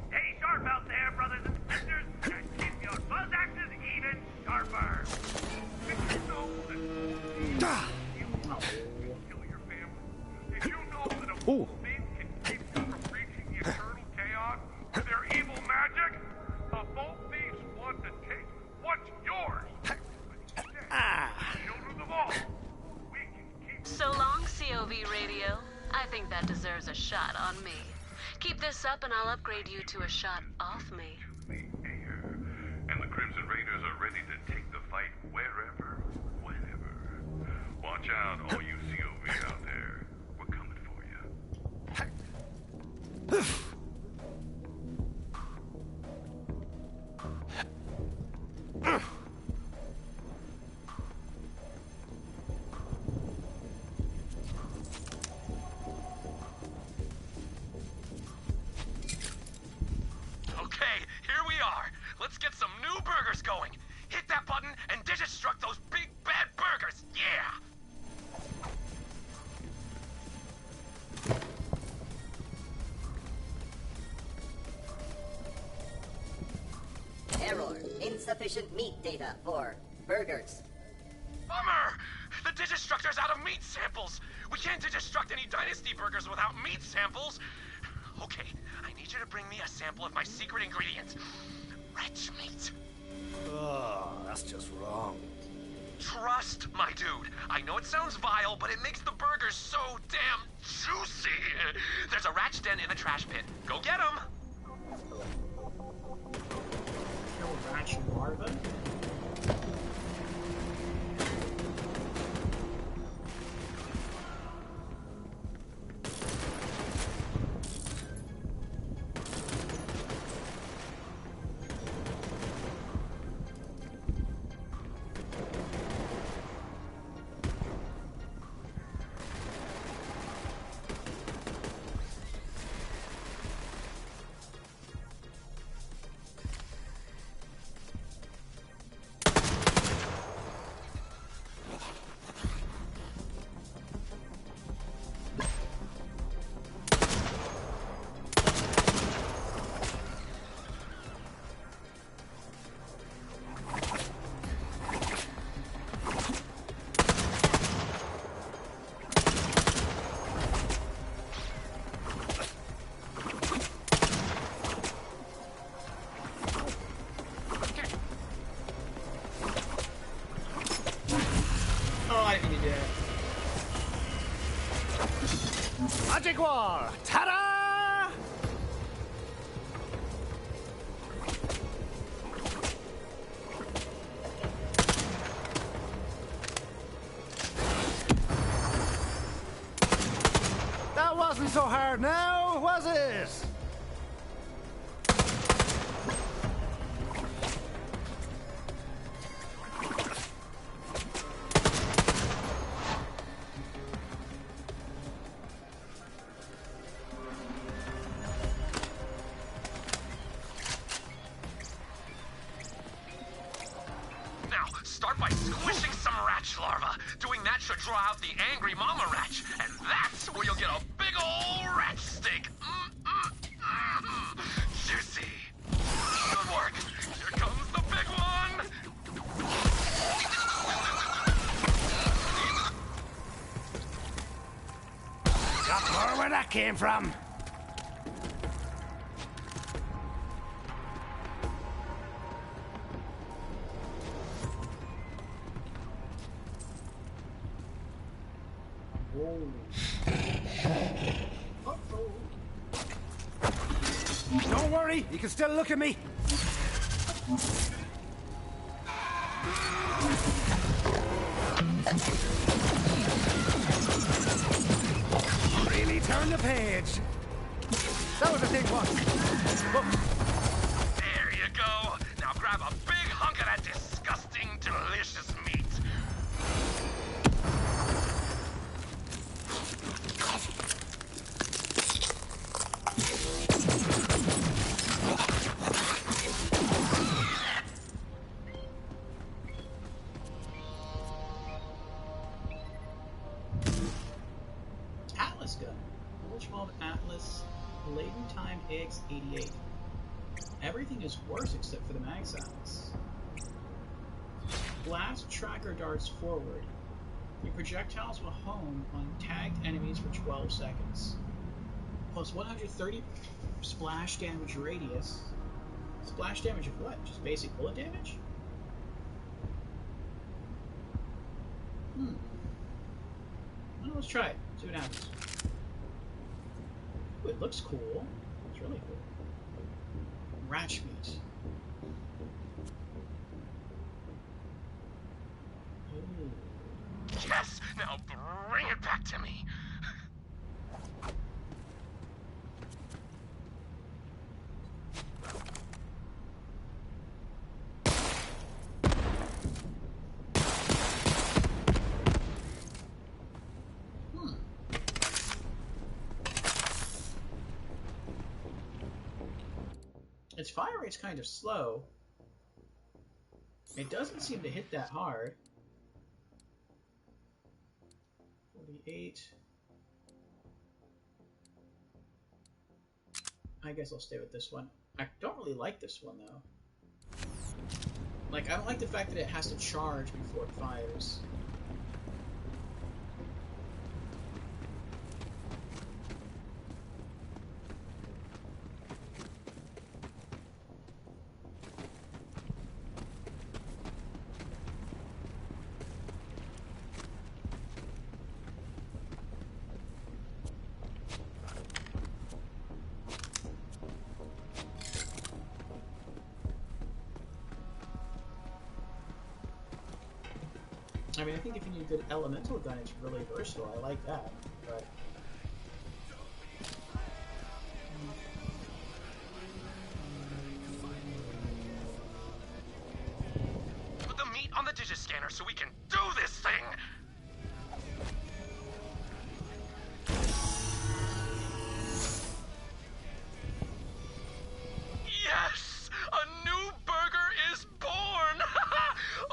Stay sharp out there, brothers and sisters, and keep your buzz axes even sharper. Did you know that you kill your family? Did you know that a Vault Thief can keep you from reaching the eternal chaos with their evil magic? The Vault Thieves want to take what's yours. Children of all. So long, COV Radio. I think that deserves a shot on me. Keep this up and I'll upgrade you to a shot off me. And the Crimson Raiders are ready to take the fight wherever, whenever. Watch out, all you COV out there. We're coming for you. Let's get some new burgers going. Hit that button and digistruct those big bad burgers. Yeah! Error. Insufficient meat data for burgers. Bummer! The digistructor's out of meat samples. We can't digistruct any Dynasty burgers without meat samples. Okay, I need you to bring me a sample of my secret ingredient. Wretch meat. Oh, that's just wrong. Trust, my dude. I know it sounds vile, but it makes the burgers so damn juicy. There's a rat's den in the trash pit. Go get him. Kill ratch larva? Magic wall! Ta-da! That wasn't so hard now, was it? Start by squishing some ratch larva. Doing that should draw out the angry mama ratch, and that's where you'll get a big ol' ratch steak. Juicy. Good work. Here comes the big one. Got more where that came from. Don't worry, you can still look at me. Really turn the page. That was a big one. There you go. Now grab a big hunk of that disgusting, delicious meat. Atlas gun. Which Atlas laden time AX-88. Everything is worse except for the mag size. Blast tracker darts forward. The projectiles will home on tagged enemies for 12 seconds. Plus 130 splash damage radius. Splash damage of what? Just basic bullet damage? Well, let's try it. See what happens. Ooh, it looks cool. It's really cool. Ratch meat. Ooh. Yes! Now bring it back to me. Its fire rate's kind of slow, It doesn't seem to hit that hard. 48. I guess I'll stay with this one. I don't really like this one, though. Like, I don't like the fact that it has to charge before it fires. I mean, I think if you need a good elemental gun, it's really versatile. I like that, but... Put the meat on the digiscanner so we can do this thing! Yes! A new burger is born!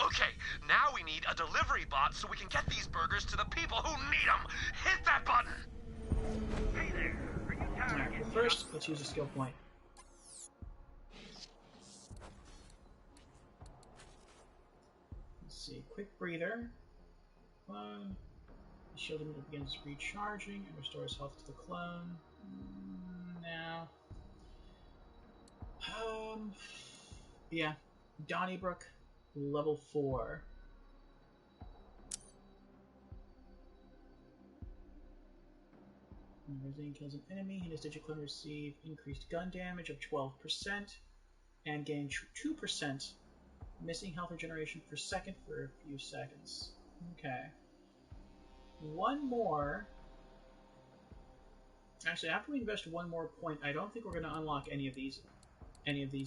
Okay, now we need a delivery bot so we can get these burgers to the people who need them! Hit that button! Hey there, are you tired Alright, of getting first, let's use a skill point. Let's see, quick breather. Clone. The shield immediately begins recharging and restores health to the clone. Now. Yeah. Donnybrook, level 4. Whenever Zane kills an enemy, his digiclone receive increased gun damage of 12% and gain 2% missing health regeneration per second for a few seconds. Okay. One more. Actually, after we invest one more point, I don't think we're going to unlock any of these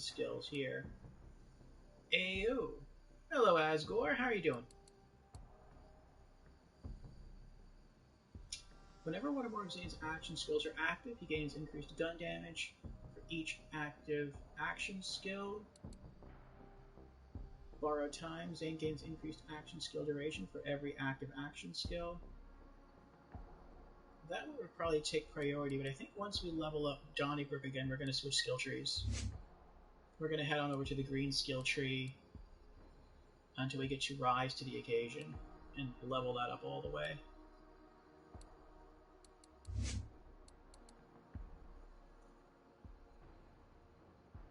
skills here. Ayo. Hello, Asgore. How are you doing? Whenever one or more of Zane's action skills are active, he gains increased gun damage for each active action skill. Borrow time. Zane gains increased action skill duration for every active action skill. That one would probably take priority, but I think once we level up Donnybrook again, we're going to switch skill trees. We're going to head on over to the green skill tree until we get to Rise to the Occasion and level that up all the way.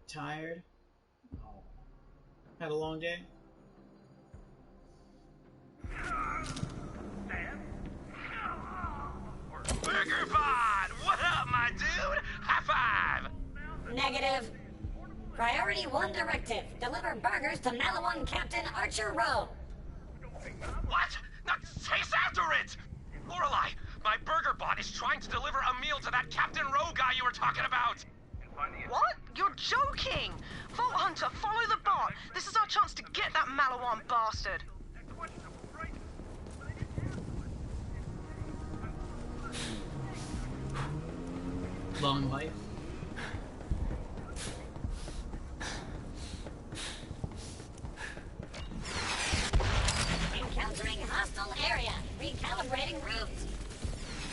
Tired? Oh. Had a long day? Burger Bot! What up, my dude? High five! Negative. Priority 1 directive. Deliver burgers to Malawan Captain Archer Rowe. What? Now chase after it! Lorelei, my burger bot is trying to deliver a meal to that Captain Rowe guy you were talking about! What? You're joking! Vault Hunter, follow the bot. This is our chance to get that Malawan bastard. Long life. Encountering hostile area. Recalibrating routes.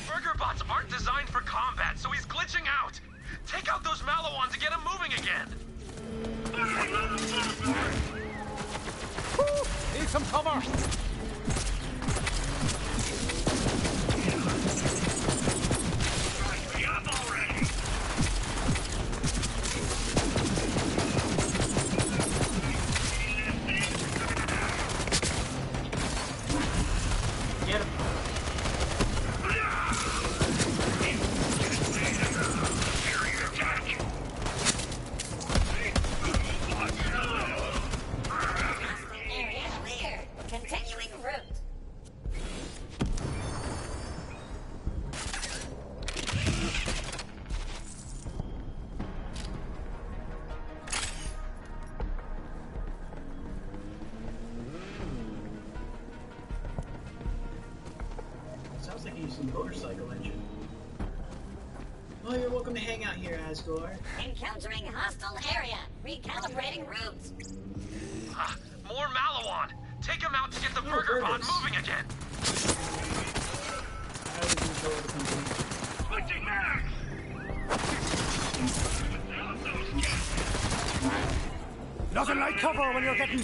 Burger bots aren't designed for combat, so he's glitching out! Take out those Malawan to get him moving again! Woo! Need some cover! Get him. Area clear. Continuing route. Sounds like you used a motorcycle engine. Oh, you're welcome to hang out here, Asgore. Encountering hostile area. Recalibrating routes. More Malawan! Take him out to get the burger bot moving again! Switching back! Nothing like cover when you're getting...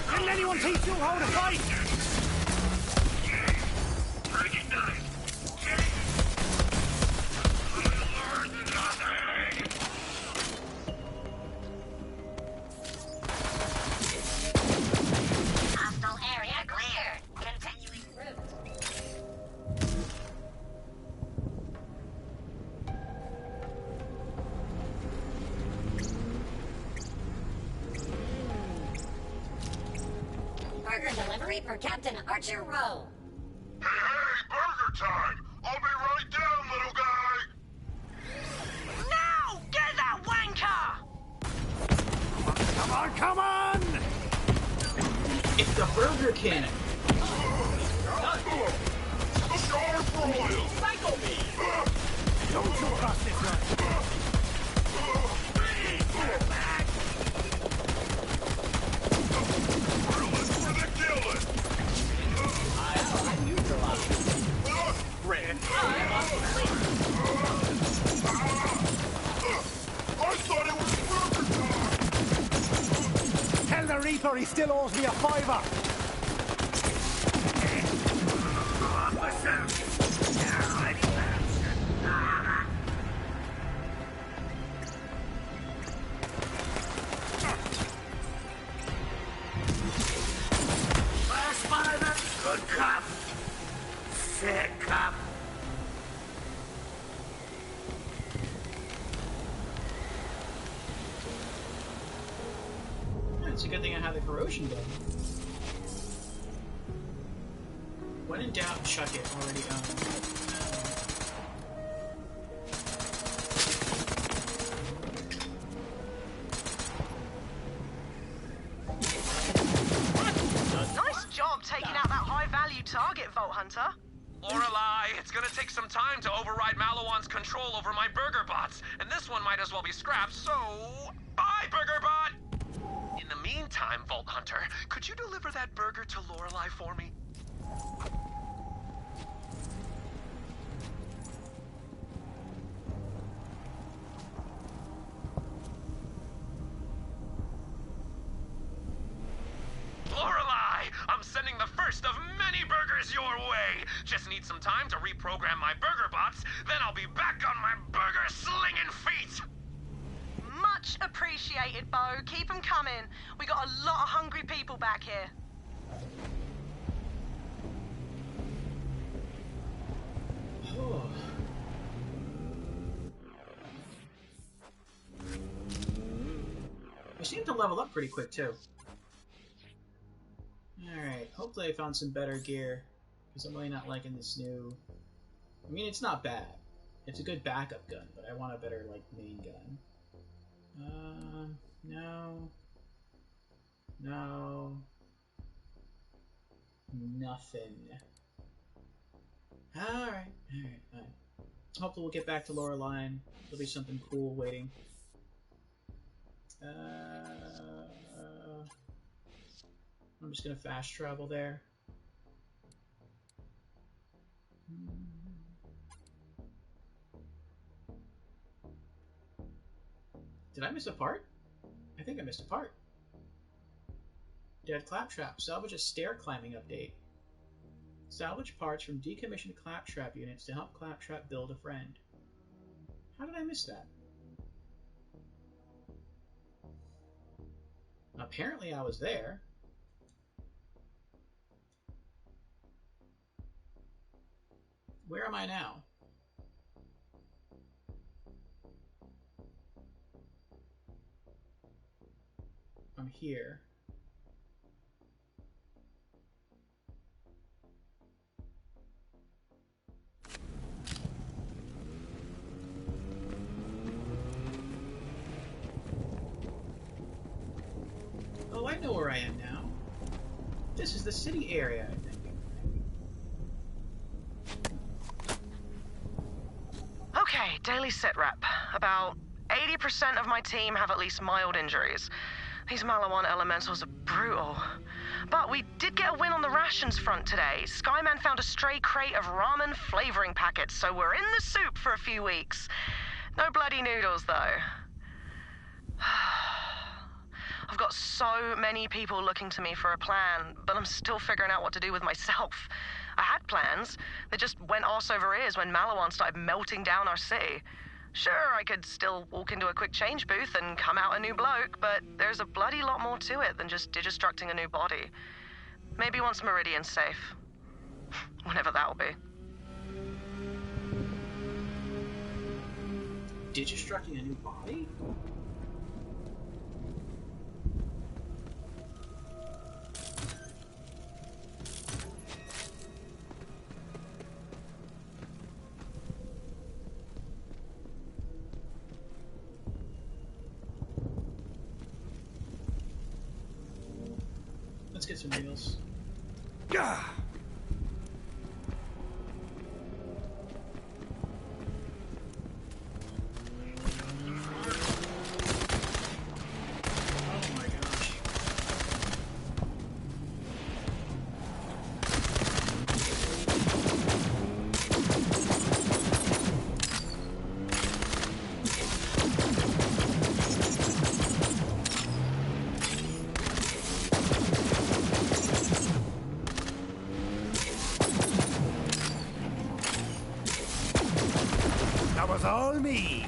Didn't anyone teach you how to fight? Hostile area cleared. Continuing route. Burger delivery for Captain Archer Rowe. Hey, burger time! I'll be right down, little guy! Now! Get that wanker! Come on, come on! It's the Burger King! Cycle me! Don't you cross this line! Tell the Reaper he still owes me a $5. Last five, good cop. Sick cop. It's a good thing I have the corrosion gun. When in doubt, chuck it. Already Nice job taking out that high-value target, Vault Hunter. Lorelei, it's gonna take some time to override Malawan's control over my burger bots, and this one might as well be scrapped, so... Bye, burger bot! In the meantime, Vault Hunter, could you deliver that burger to Lorelei for me? Lorelei, I'm sending the first of many burgers your way. Just need some time to reprogram my burger bots, then I'll be back on my burger-slinging feet. Much appreciated, Bo. Keep them coming. We got a lot of hungry people back here. I seem to level up pretty quick, too. Alright, hopefully I found some better gear, because I'm really not liking this new... I mean, it's not bad. It's a good backup gun, but I want a better, like, main gun. No. No. Nothing. Alright. Hopefully we'll get back to Lorelei. There'll be something cool waiting. I'm just gonna fast travel there. Did I miss a part? I think I missed a part. Dead Claptrap. Salvage a stair climbing update. Salvage parts from decommissioned Claptrap units to help Claptrap build a friend. How did I miss that? Apparently I was there. Where am I now? I'm here. Oh, I know where I am now. This is the city area, I think. Okay, daily sit rep. About 80% of my team have at least mild injuries. These Malawan elementals are brutal. But we did get a win on the rations front today. Skyman found a stray crate of ramen flavoring packets, so we're in the soup for a few weeks. No bloody noodles, though. I've got so many people looking to me for a plan, but I'm still figuring out what to do with myself. I had plans. They just went arse over ears when Malawan started melting down our city. Sure, I could still walk into a quick change booth and come out a new bloke, but there's a bloody lot more to it than just digistructing a new body. Maybe once Meridian's safe. Whenever that'll be. Digistructing a new body? Let's get some meals. Gah! That was all me.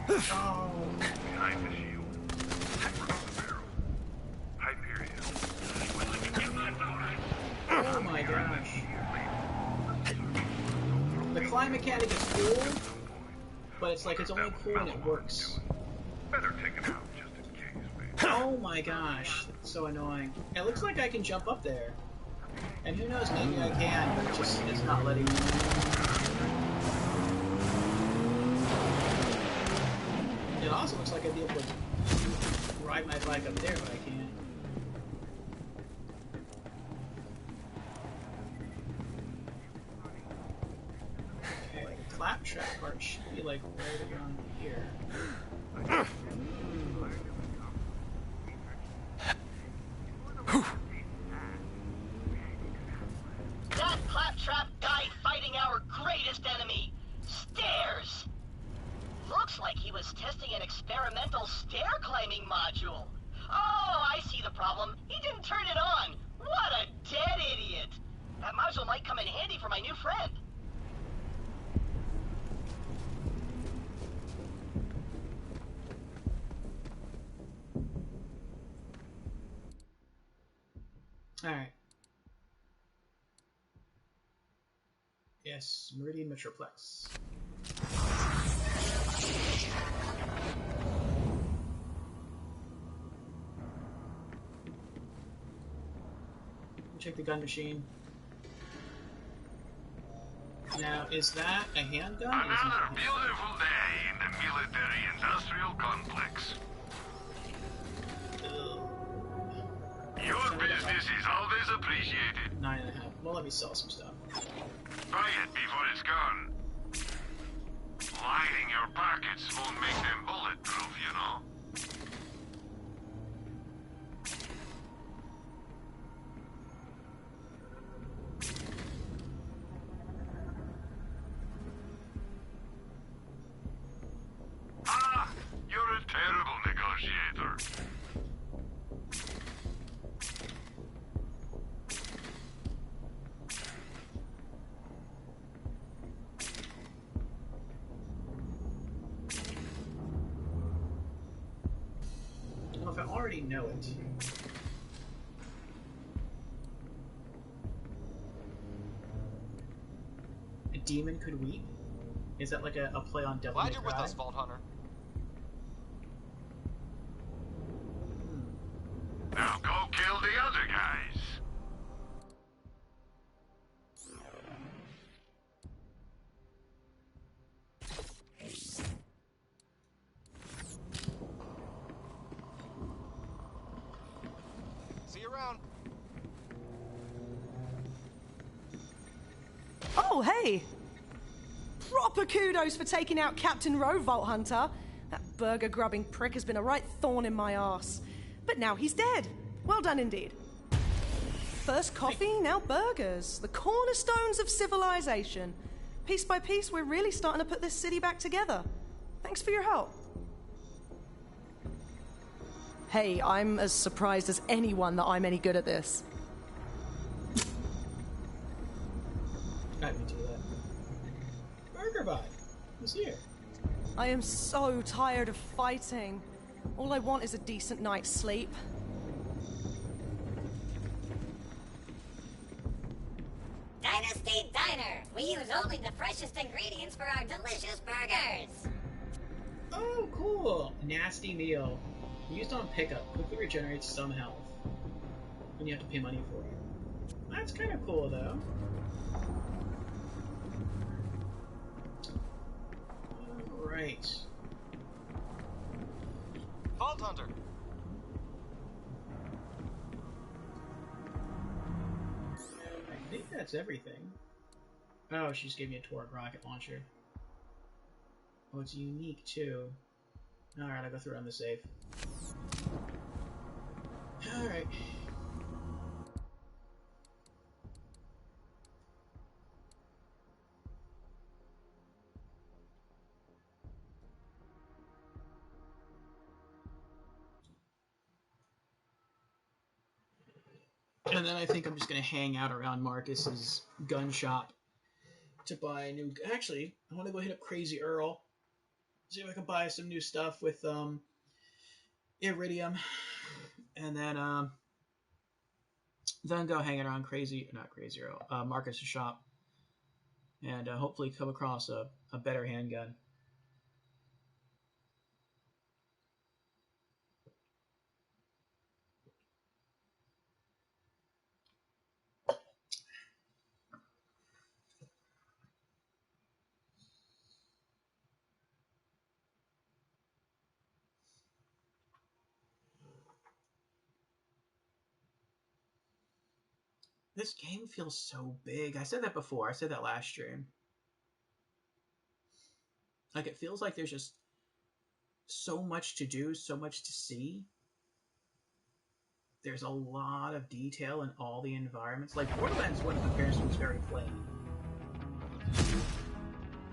Behind the shield. Across the barrel. Hyperion. Oh my gosh. The climb mechanic is cool, but it's like it's only cool when it works. Better take it out just in case, baby. Oh my gosh, that's so annoying. It looks like I can jump up there. And who knows, maybe I can, but it's not letting me. It also looks like I'd be able to ride my bike up there, but I can't. Okay, the claptrap part should be like right around here. That claptrap died fighting our greatest enemy, stairs! Looks like he was testing an experimental stair climbing module. Oh, I see the problem. He didn't turn it on. What a dead idiot. That module might come in handy for my new friend. Alright. Yes, Meridian Metroplex. Check the gun machine. Now, is that a handgun? Another beautiful day in the military-industrial complex. Your business is always appreciated. 9.5. Well, let me sell some stuff. Buy it before it's gone. Lining your pockets won't make them bulletproof, you know. Ah, you're a terrible negotiator. Well, if I already know it. A demon could weep? Is that like a play on Devil May Glad you're with Cry? us, Vault Hunter. Now go kill the other guys. See you around. Oh, hey! Proper kudos for taking out Captain Rowe, Vault Hunter. That burger-grubbing prick has been a right thorn in my arse. But now he's dead. Well done indeed. First coffee, now burgers. The cornerstones of civilization. Piece by piece, we're really starting to put this city back together. Thanks for your help. Hey, I'm as surprised as anyone that I'm any good at this. I can do that. Burger Bot. Who's here? I am so tired of fighting. All I want is a decent night's sleep. Dynasty Diner. We use only the freshest ingredients for our delicious burgers. Oh, cool. Nasty meal. Used on pickup. Quickly regenerates some health. When you have to pay money for it. That's kind of cool, though. Alright. Vault Hunter. I think that's everything. Oh, she just gave me a Torque rocket launcher. Oh, it's unique, too. Alright, I'll go through on the safe. Alright. And then I think I'm just going to hang out around Marcus's gun shop to buy a new... Actually, I want to go hit up Crazy Earl. See if I can buy some new stuff with Iridium. And then go hanging around not Crazy Earl, Marcus's shop. And hopefully come across a better handgun. This game feels so big. I said that before. I said that last stream. Like, it feels like there's just so much to do, so much to see. There's a lot of detail in all the environments. Like, Borderlands 1 in comparison was very plain.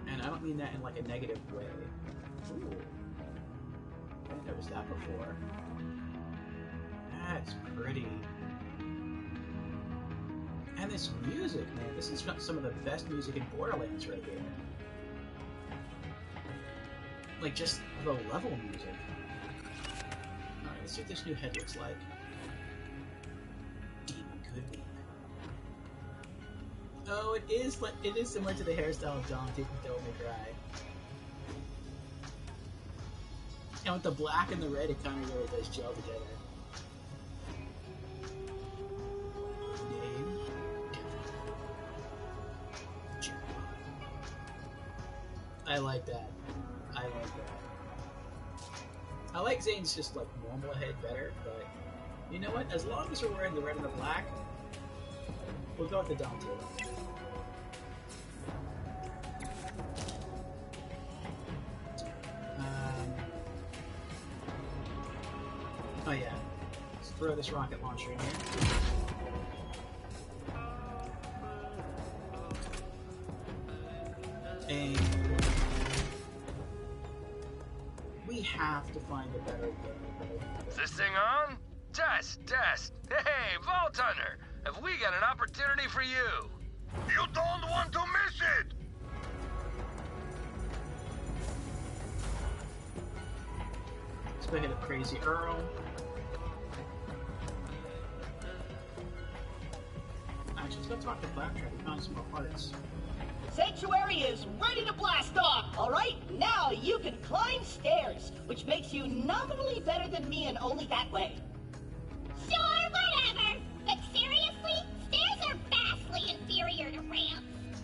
And I don't mean that in, like, a negative way. Ooh. I didn't notice that before. That's pretty. And this music, man. This is some of the best music in Borderlands right here. Like, just the level music. Alright, let's see what this new head looks like. Demon could be. Oh, it is similar to the hairstyle of Dante from Devil May Cry. And with the black and the red, it kind of really does gel together. I like that. I like that. I like Zane's just like normal head better, but you know what? As long as we're wearing the red and the black, we'll go with the Dante. Oh yeah. Let's throw this rocket launcher in here. And we have to find a better way. Is this thing on? Test. Hey, Vault Hunter, have we got an opportunity for you? You don't want to miss it! Let's go hit a Crazy Earl. Actually, let's go talk to Blacktrap. We found some more parts. Sanctuary is ready to blast off, alright? Now you can climb stairs, which makes you nominally better than me and only that way. Sure, whatever. But seriously, stairs are vastly inferior to ramps.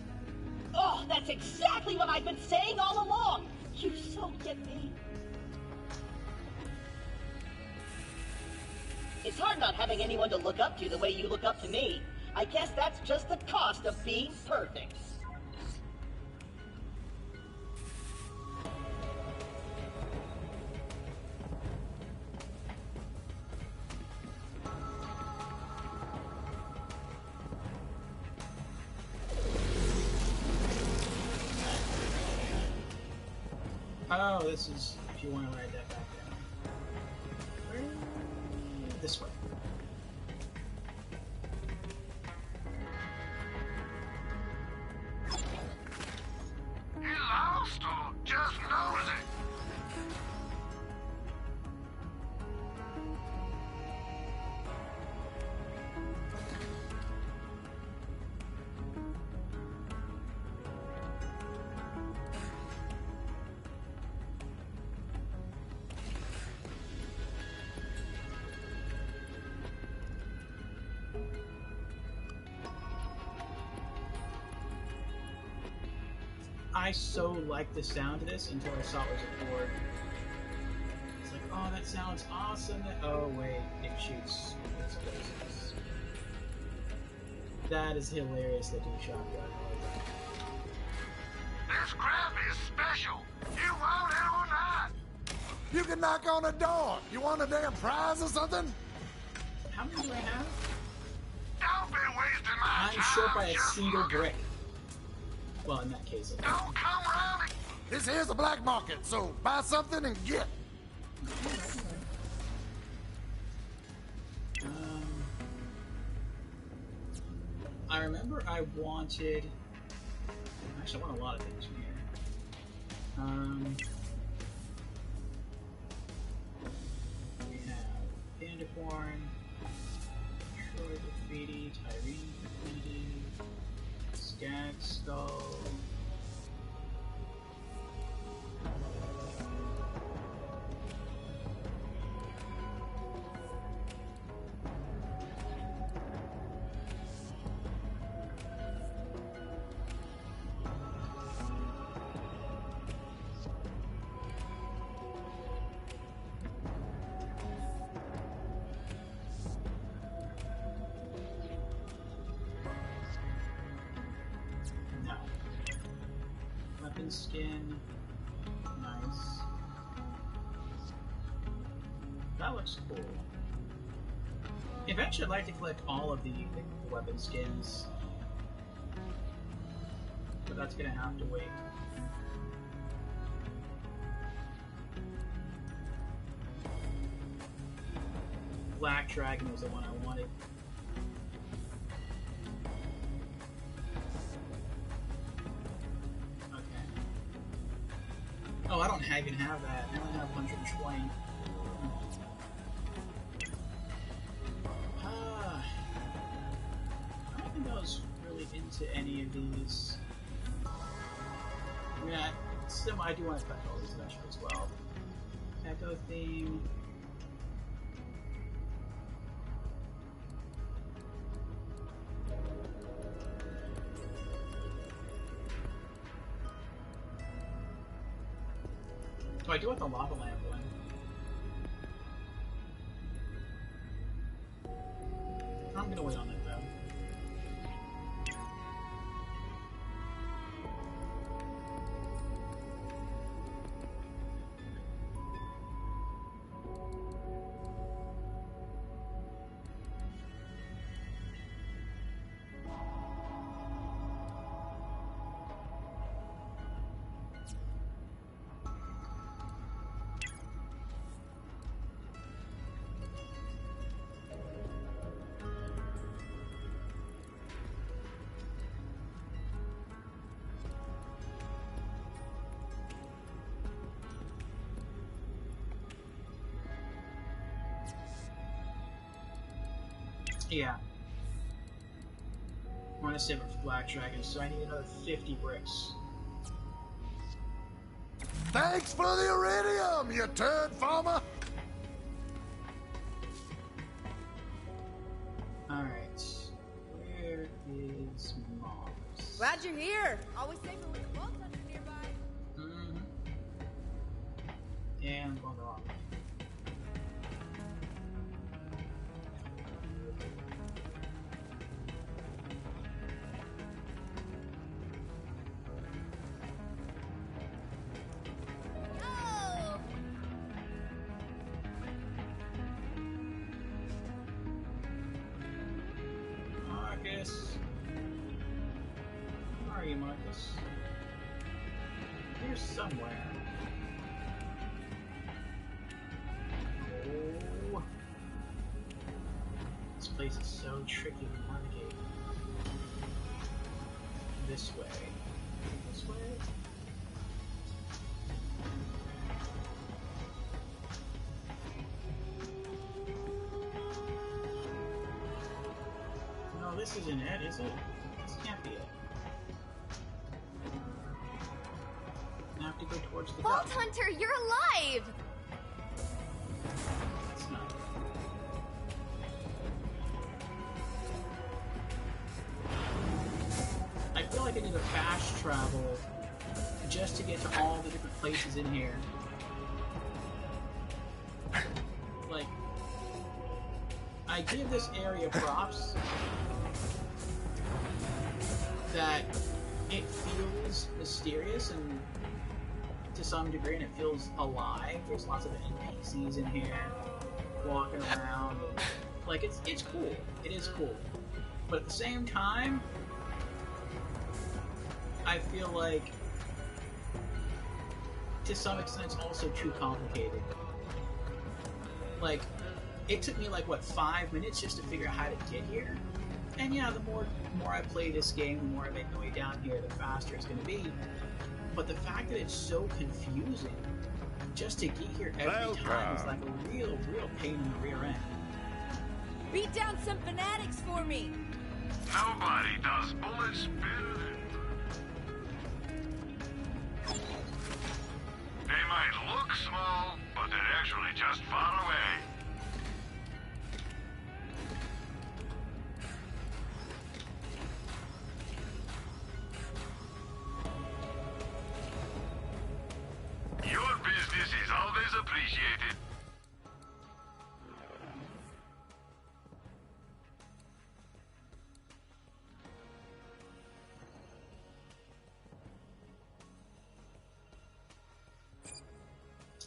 Oh, that's exactly what I've been saying all along. You so get me. It's hard not having anyone to look up to the way you look up to me. I guess that's just the cost of being perfect. Oh, this is if you want to ride that back down. This way. You lost or just nosy? I so liked the sound of this until I saw it was a board. It's like, oh, that sounds awesome. Oh, wait, it shoots explosives. That is hilarious, the D-Shotgun. This crap is special. You want it or not? You can knock on the door. You want a damn prize or something? How many do I have? Don't be wasting my I'm short by a single brick. Well, in that case, Don't come around me. This here's a black market, so buy something and get. I remember I wanted... Actually, I want a lot of things from here. We have Pandacorn, Troy Graffiti, Tyrene Graffiti, Skag Skull... Skin. Nice. That looks cool. Eventually I'd like to collect all of the weapon skins. But that's gonna have to wait. Black Dragon was the one I wanted. Oh, I don't even have that. I only have 120. I don't think I was really into any of these. I mean, I do want to collect all these eventually as well. Echo theme. Oh, I do want the lava lamp one. I'm gonna wait on it though. Yeah. I want to save it for Black Dragon, so I need another 50 bricks. Thanks for the iridium, you turd farmer! Alright. Where is Mars? Glad you're here. Always safer with the Vault Hunter nearby. Mm-hmm. Yeah, I'm going the wrong way. Marcus. Where are you, Marcus? Here somewhere. Oh. This place is so tricky to navigate. This way. This way? No, this isn't it, is it? This can't be it. I have to go towards the Vault duck. Hunter, you're alive! It's not. I feel like I need to fast travel just to get to all the different places in here. Like, I give this area props that it feels mysterious and to some degree, and it feels alive. There's lots of NPCs in here walking around. And, like, it's cool. It is cool. But at the same time, I feel like to some extent it's also too complicated. Like, it took me like, what, 5 minutes just to figure out how to get here? And yeah, the more I play this game, the more I make my way down here, the faster it's going to be. But the fact that it's so confusing just to get here every time is like a real pain in the rear end. Beat down some fanatics for me! Nobody does bullets better than... They might look small, but they're actually just far away. Your business is always appreciated.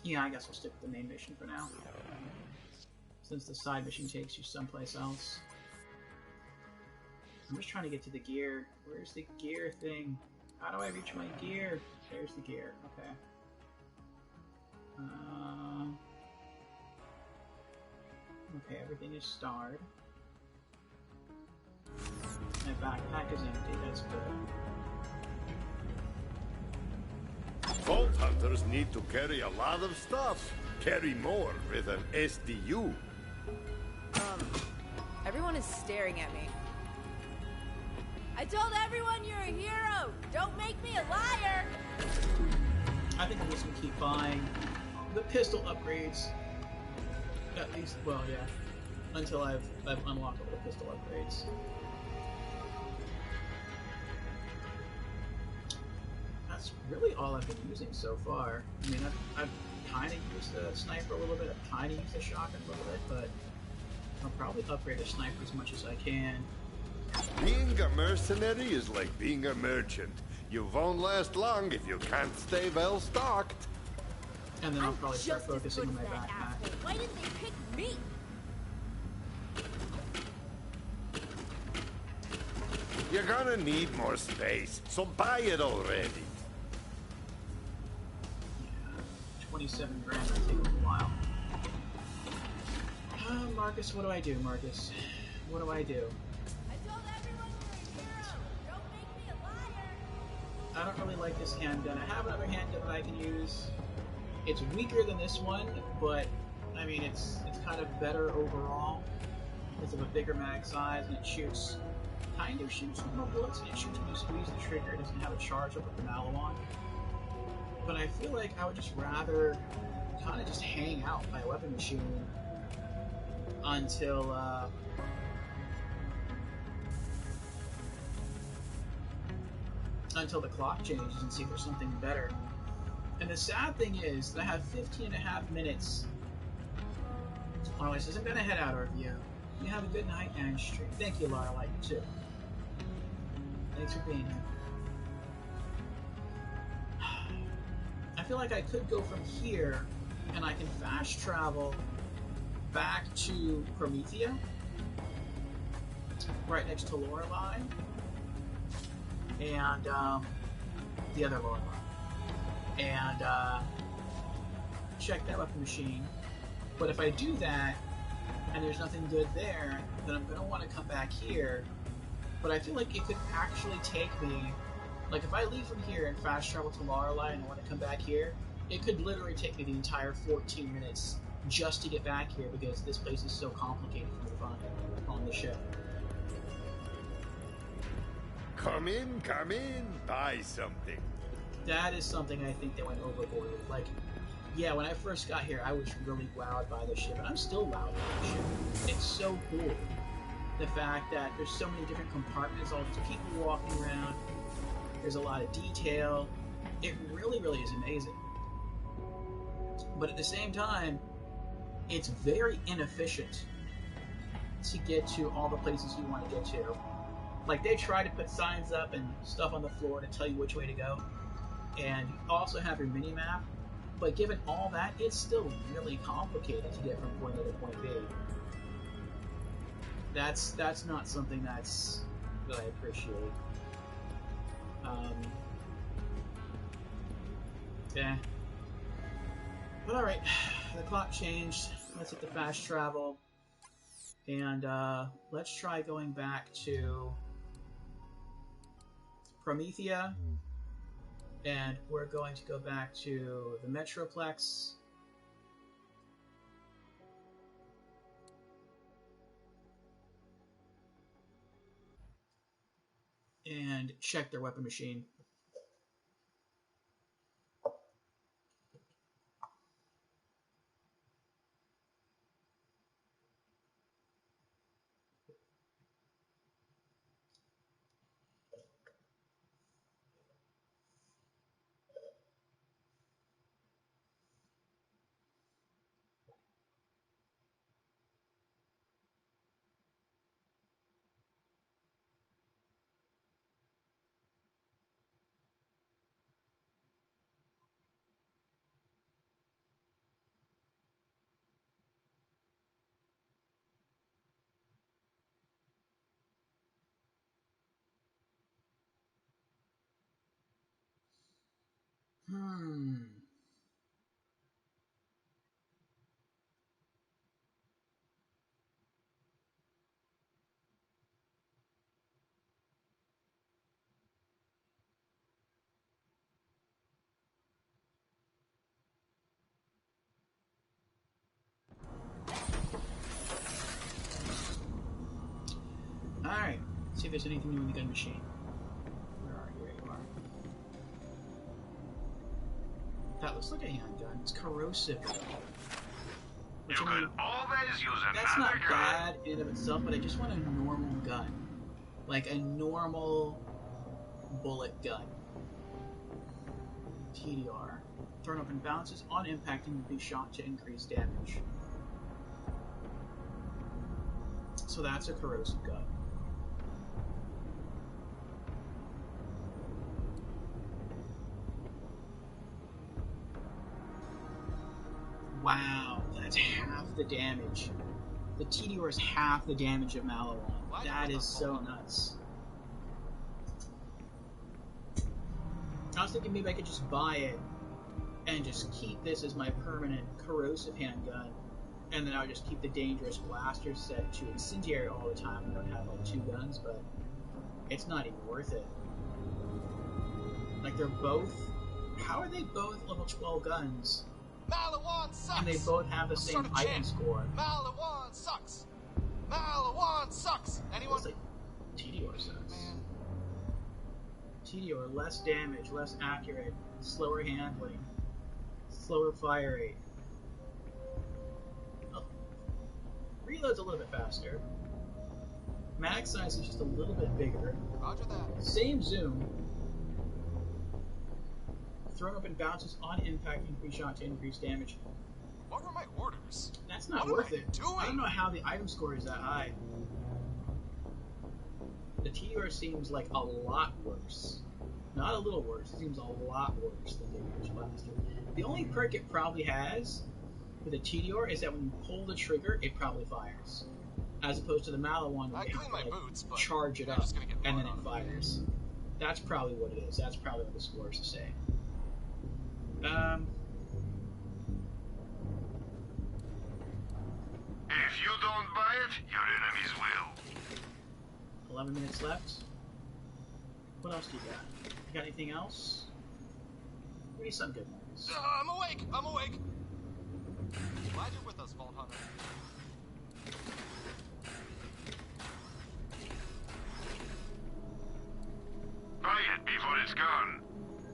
Yeah, I guess we'll stick with the main mission for now. Since the side mission takes you someplace else. I'm just trying to get to the gear. Where's the gear thing? How do I reach my gear? There's the gear. Okay. Okay, everything is starred. My backpack is empty, that's good. Vault hunters need to carry a lot of stuff. Carry more with an SDU. Everyone is staring at me. I told everyone you're a hero! Don't make me a liar! I think I'm just gonna keep buying the pistol upgrades. At least, well, yeah. Until I've unlocked all the pistol upgrades. That's really all I've been using so far. I mean, I've kind of used the sniper a little bit, I've kind of used the shotgun a little bit, but I'll probably upgrade the sniper as much as I can. Being a mercenary is like being a merchant. You won't last long if you can't stay well stocked. And then I'll probably start focusing on my backpack. Why didn't they pick me? You're gonna need more space, so buy it already. Yeah, 27 grand will take a while. Marcus, what do I do, Marcus? What do I do? I told everyone you're a hero! Don't make me a liar! I don't really like this handgun. I have another handgun that I can use. It's weaker than this one, but I mean it's kind of better overall. because of a bigger mag size, and it shoots, kind of shoots normal bullets, and it shoots when you squeeze the trigger. It doesn't have a charge up with the Malawan. But I feel like I would just rather kind of just hang out by a weapon machine until the clock changes and see if there's something better. And the sad thing is that I have 15 and a half minutes. Lorelei says, I'm gonna head out, RVO. You have a good night and stream. Thank you, Lorelei, you too. Thanks for being here. I feel like I could go from here and I can fast travel back to Promethea, right next to Lorelei, and the other Lorelei, and check that weapon machine. But if I do that and there's nothing good there, then I'm going to want to come back here. But I feel like it could actually take me, like if I leave from here and fast travel to Lorelei and I want to come back here, it could literally take me the entire 14 minutes just to get back here because this place is so complicated for me to find on the ship. Come in, buy something. That is something I think they went overboard with. Like, yeah, when I first got here, I was really wowed by the ship, and I'm still wowed by the ship. It's so cool. The fact that there's so many different compartments, all these people walking around, there's a lot of detail. It really, really is amazing. But at the same time, it's very inefficient to get to all the places you want to get to. Like, they try to put signs up and stuff on the floor to tell you which way to go. And you also have your mini-map. But given all that, it's still really complicated to get from point A to point B. That's not something that I appreciate. Yeah. But alright, the clock changed. Let's hit the fast travel. And let's try going back to Promethea. And we're going to go back to the Metroplex. And check their weapon machine. Alright, see if there's anything new in the gun machine. Where are you? There you are. That looks like a handgun. It's corrosive. You could always use another that's not gun. bad in and of itself, but I just want a normal gun. Like a normal bullet gun. TDR. Thrown up and bounces on impact and will be shot to increase damage. So that's a corrosive gun. Wow, that's half the damage. The TDR is half the damage of Malawan. That is so nuts. I was thinking maybe I could just buy it and just keep this as my permanent corrosive handgun, and then I would just keep the dangerous blaster set to incendiary all the time and don't have like two guns, but it's not even worth it. Like they're both... How are they both level 12 guns? Malawan sucks! And they both have the same item score. Malawan sucks! Malawan sucks! Anyone? Like TDR sucks. TDR, less damage, less accurate, slower handling, slower fire rate. Oh. Reload's a little bit faster. Mag size is just a little bit bigger. Roger that. Same zoom. Thrown up and bounces on impact, increase shot to increase damage. What were my orders? That's not What worth am I it. doing? I don't know how the item score is that high. The TDR seems like a lot worse. Not a little worse, it seems a lot worse than Dangerous Blaster. The only perk it probably has with a TDR is that when you pull the trigger, it probably fires. As opposed to the Malawan, where you have to like, charge it up and then it fires. That's probably what it is. That's probably what the score is to say. If you don't buy it, your enemies will. 11 minutes left. What else do you got? You got anything else? Give me some good ones. I'm awake! I'm awake! Glad you're with us, Vault Hunter. Buy it before it's gone.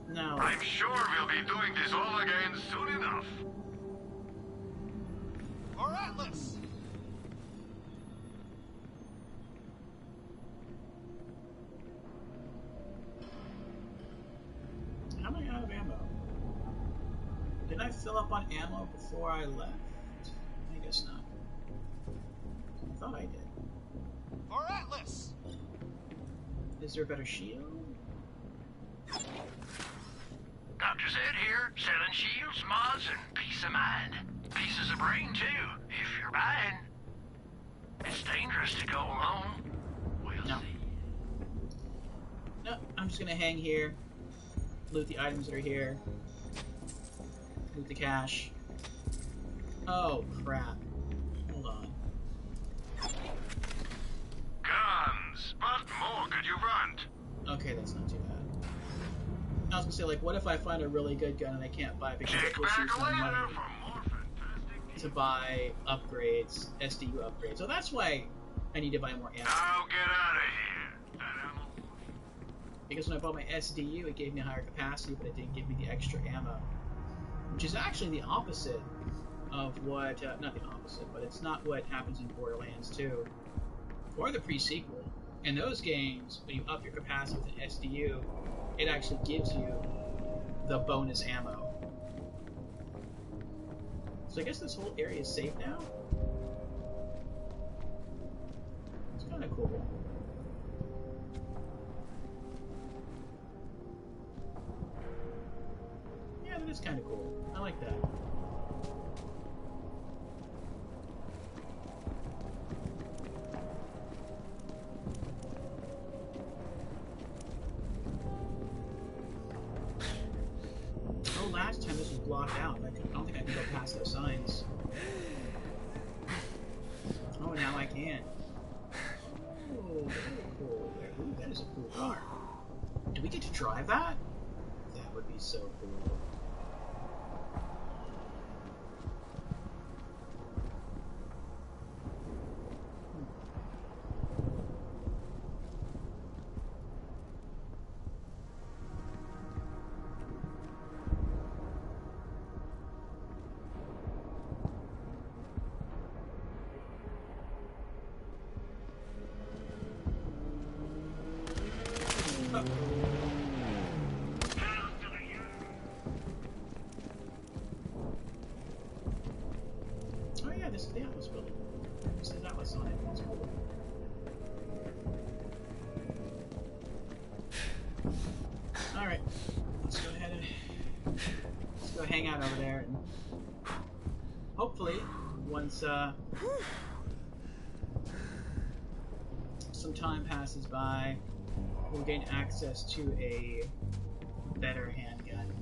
No. I'm sure we'll be doing this all again soon enough. For Atlas! How am I out of ammo? Did I fill up on ammo before I left? I guess not. I thought I did. For Atlas! Is there a better shield? Dr. Zed here, selling shields, mods, and peace of mind. Pieces of brain, too, if you're buying. It's dangerous to go alone. We'll see. No, I'm just gonna hang here. Loot the items that are here. Loot the cash. Oh, crap. Hold on. Guns! What more could you want? Okay, that's not too bad. I was gonna say, like, what if I find a really good gun and I can't buy it because it issues my money to buy upgrades, SDU upgrades. So that's why I need to buy more ammo. Now get out of here. Because when I bought my SDU, it gave me a higher capacity, but it didn't give me the extra ammo. Which is actually the opposite of what, not the opposite, but it's not what happens in Borderlands 2 or the pre-sequel. In those games, when you up your capacity with an SDU, it actually gives you the bonus ammo. So I guess this whole area is safe now? It's kind of cool. Yeah, that is kind of cool. I like that. Oh, last time this was blocked out. I don't think I can go past those signs. Oh, now I can. Oh, very cool. Ooh, that is a cool car. Do we get to drive that? That would be so cool. Oh yeah, this is the Atlas building. This is Atlas on it. It's cool. Alright, let's go ahead and let's go hang out over there and hopefully once some time passes by we'll gain access to a better handgun.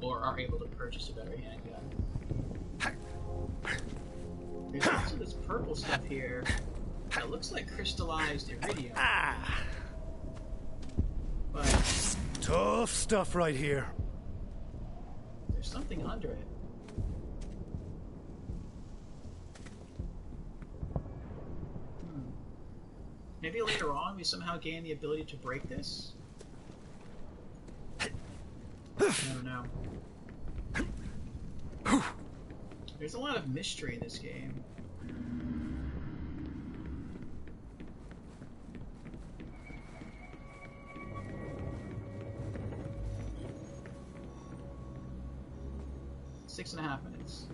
Or are able to purchase a better handgun. There's also this purple stuff here that looks like crystallized iridium. But tough stuff right here. There's something under it. Maybe later on we somehow gain the ability to break this? I don't know. There's a lot of mystery in this game. Six and a half minutes.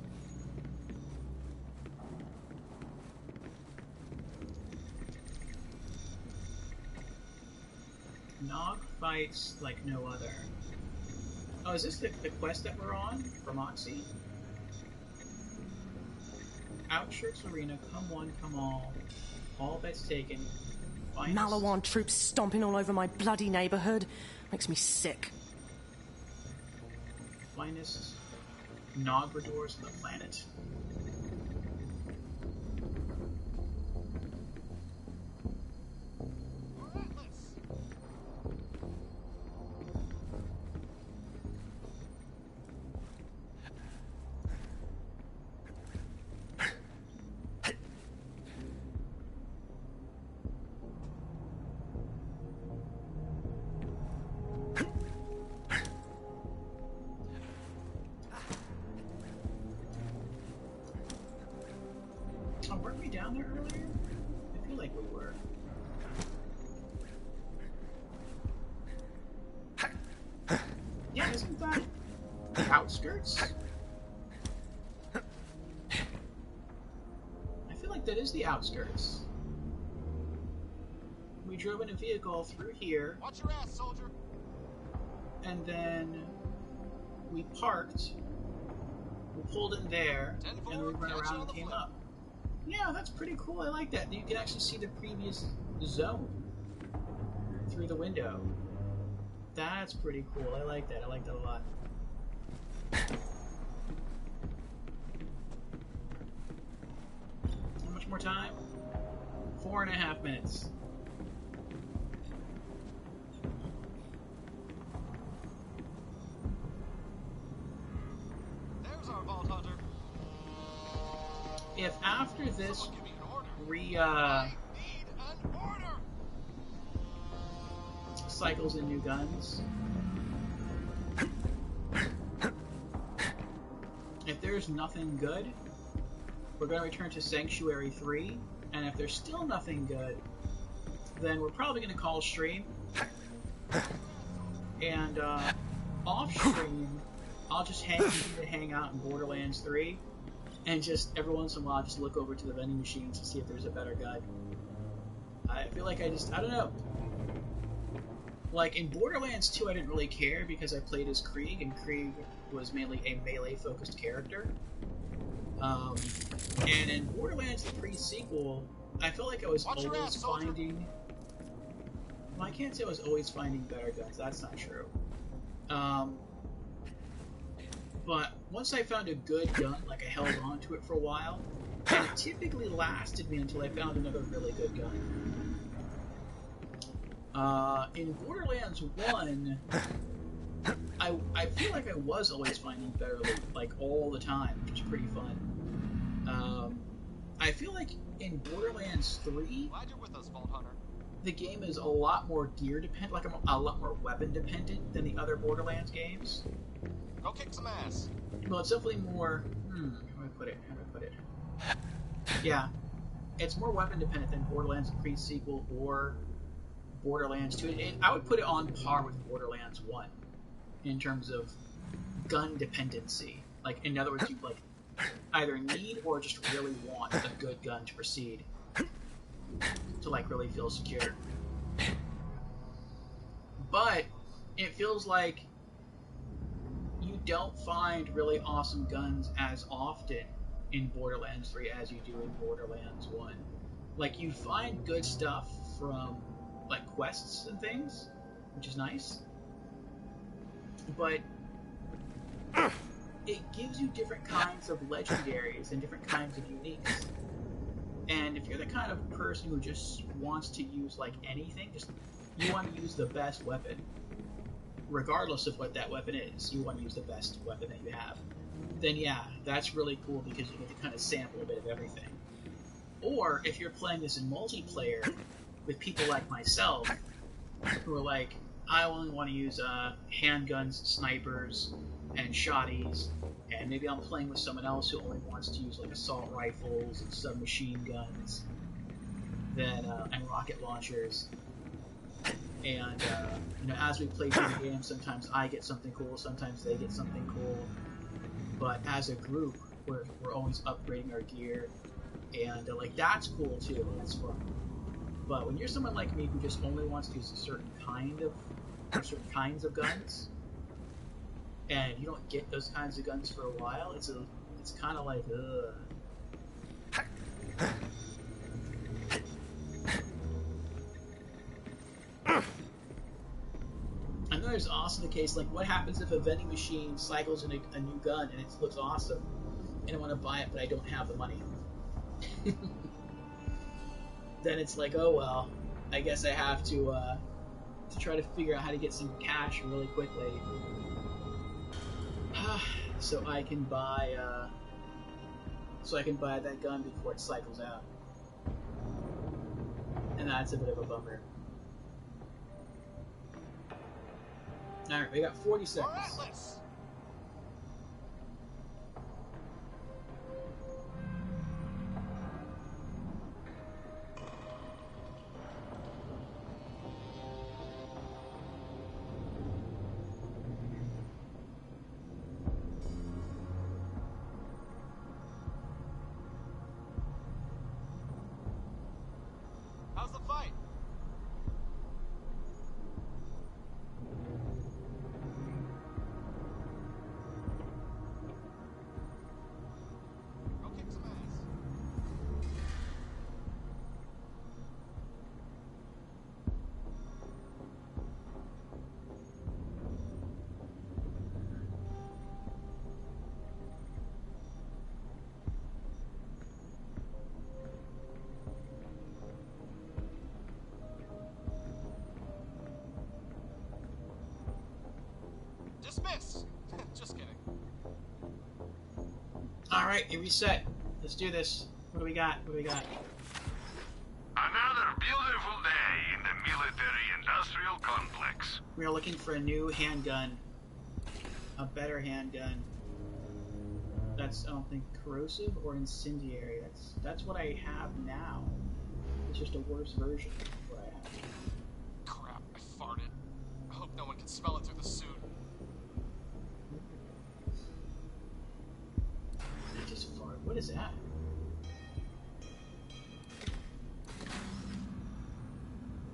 Nog fights like no other. Oh, is this the quest that we're on for Moxie? Outskirts Arena, come one, come all bets taken. Finest. Malawan troops stomping all over my bloody neighborhood. Makes me sick. Finest Nogradors on the planet. Oh, weren't we down there earlier? I feel like we were. Yeah, isn't that the outskirts? I feel like that is the outskirts. We drove in a vehicle through here. Watch your ass, soldier. And then we parked. We pulled in there, and then we went around and came up. Yeah, that's pretty cool. I like that. You can actually see the previous zone through the window. That's pretty cool. I like that. I like that a lot. How much more time? 4.5 minutes. There's our Vault Hunter. If after this cycles in new guns, if there's nothing good, we're going to return to Sanctuary 3, and if there's still nothing good, then we're probably going to call stream, and off stream, I'll just hang out in Borderlands 3, and just every once in a while just look over to the vending machines to see if there's a better gun. I feel like I don't know. Like in Borderlands 2 I didn't really care because I played as Krieg, and Krieg was mainly a melee focused character. And in Borderlands the pre-sequel, I felt like I was always finding... Well, I can't say I was always finding better guns, that's not true. But once I found a good gun, like I held on to it for a while, and it typically lasted me until I found another really good gun. In Borderlands 1, I feel like I was always finding better loot, like all the time, which was pretty fun. I feel like in Borderlands 3, Glad you're with us, Vault Hunter. the game is a lot more gear dependent, like a lot more weapon dependent than the other Borderlands games. Go kick some ass. Well, it's definitely more... how do I put it? Yeah. It's more weapon dependent than Borderlands pre-sequel or Borderlands 2. I would put it on par with Borderlands 1 in terms of gun dependency. Like, in other words, you like either need or just really want a good gun to proceed. To like really feel secure. But it feels like you don't find really awesome guns as often in Borderlands 3 as you do in Borderlands 1. Like, you find good stuff from, like, quests and things, which is nice. But it gives you different kinds of legendaries and different kinds of uniques. And if you're the kind of person who just wants to use, like, anything, just you want to use the best weapon, regardless of what that weapon is, you want to use the best weapon that you have, then yeah, that's really cool because you get to kind of sample a bit of everything. Or, if you're playing this in multiplayer, with people like myself who are like, I only want to use handguns, snipers, and shotties, and maybe I'm playing with someone else who only wants to use like assault rifles and submachine guns, then and rocket launchers. And as we play through the game, sometimes I get something cool, sometimes they get something cool. But as a group, we're always upgrading our gear, and like that's cool too. That's fun. But when you're someone like me who just only wants to use certain kinds of guns, and you don't get those kinds of guns for a while, it's kind of like, ugh. I know there's also the case, like, what happens if a vending machine cycles in a new gun and it looks awesome, and I want to buy it, but I don't have the money? Then it's like, oh well, I guess I have to try to figure out how to get some cash really quickly, so I can buy that gun before it cycles out, and that's a bit of a bummer. All right, we got 40 seconds. How's the fight? Go kick some ass. Dismiss! Just kidding. Alright, it reset. Let's do this. What do we got? Another beautiful day in the military-industrial complex. We are looking for a new handgun. A better handgun. That's, I don't think, corrosive or incendiary. That's what I have now. It's just a worse version of what I have. Crap, I farted. I hope no one can smell it through the suit. I just farted. What is that?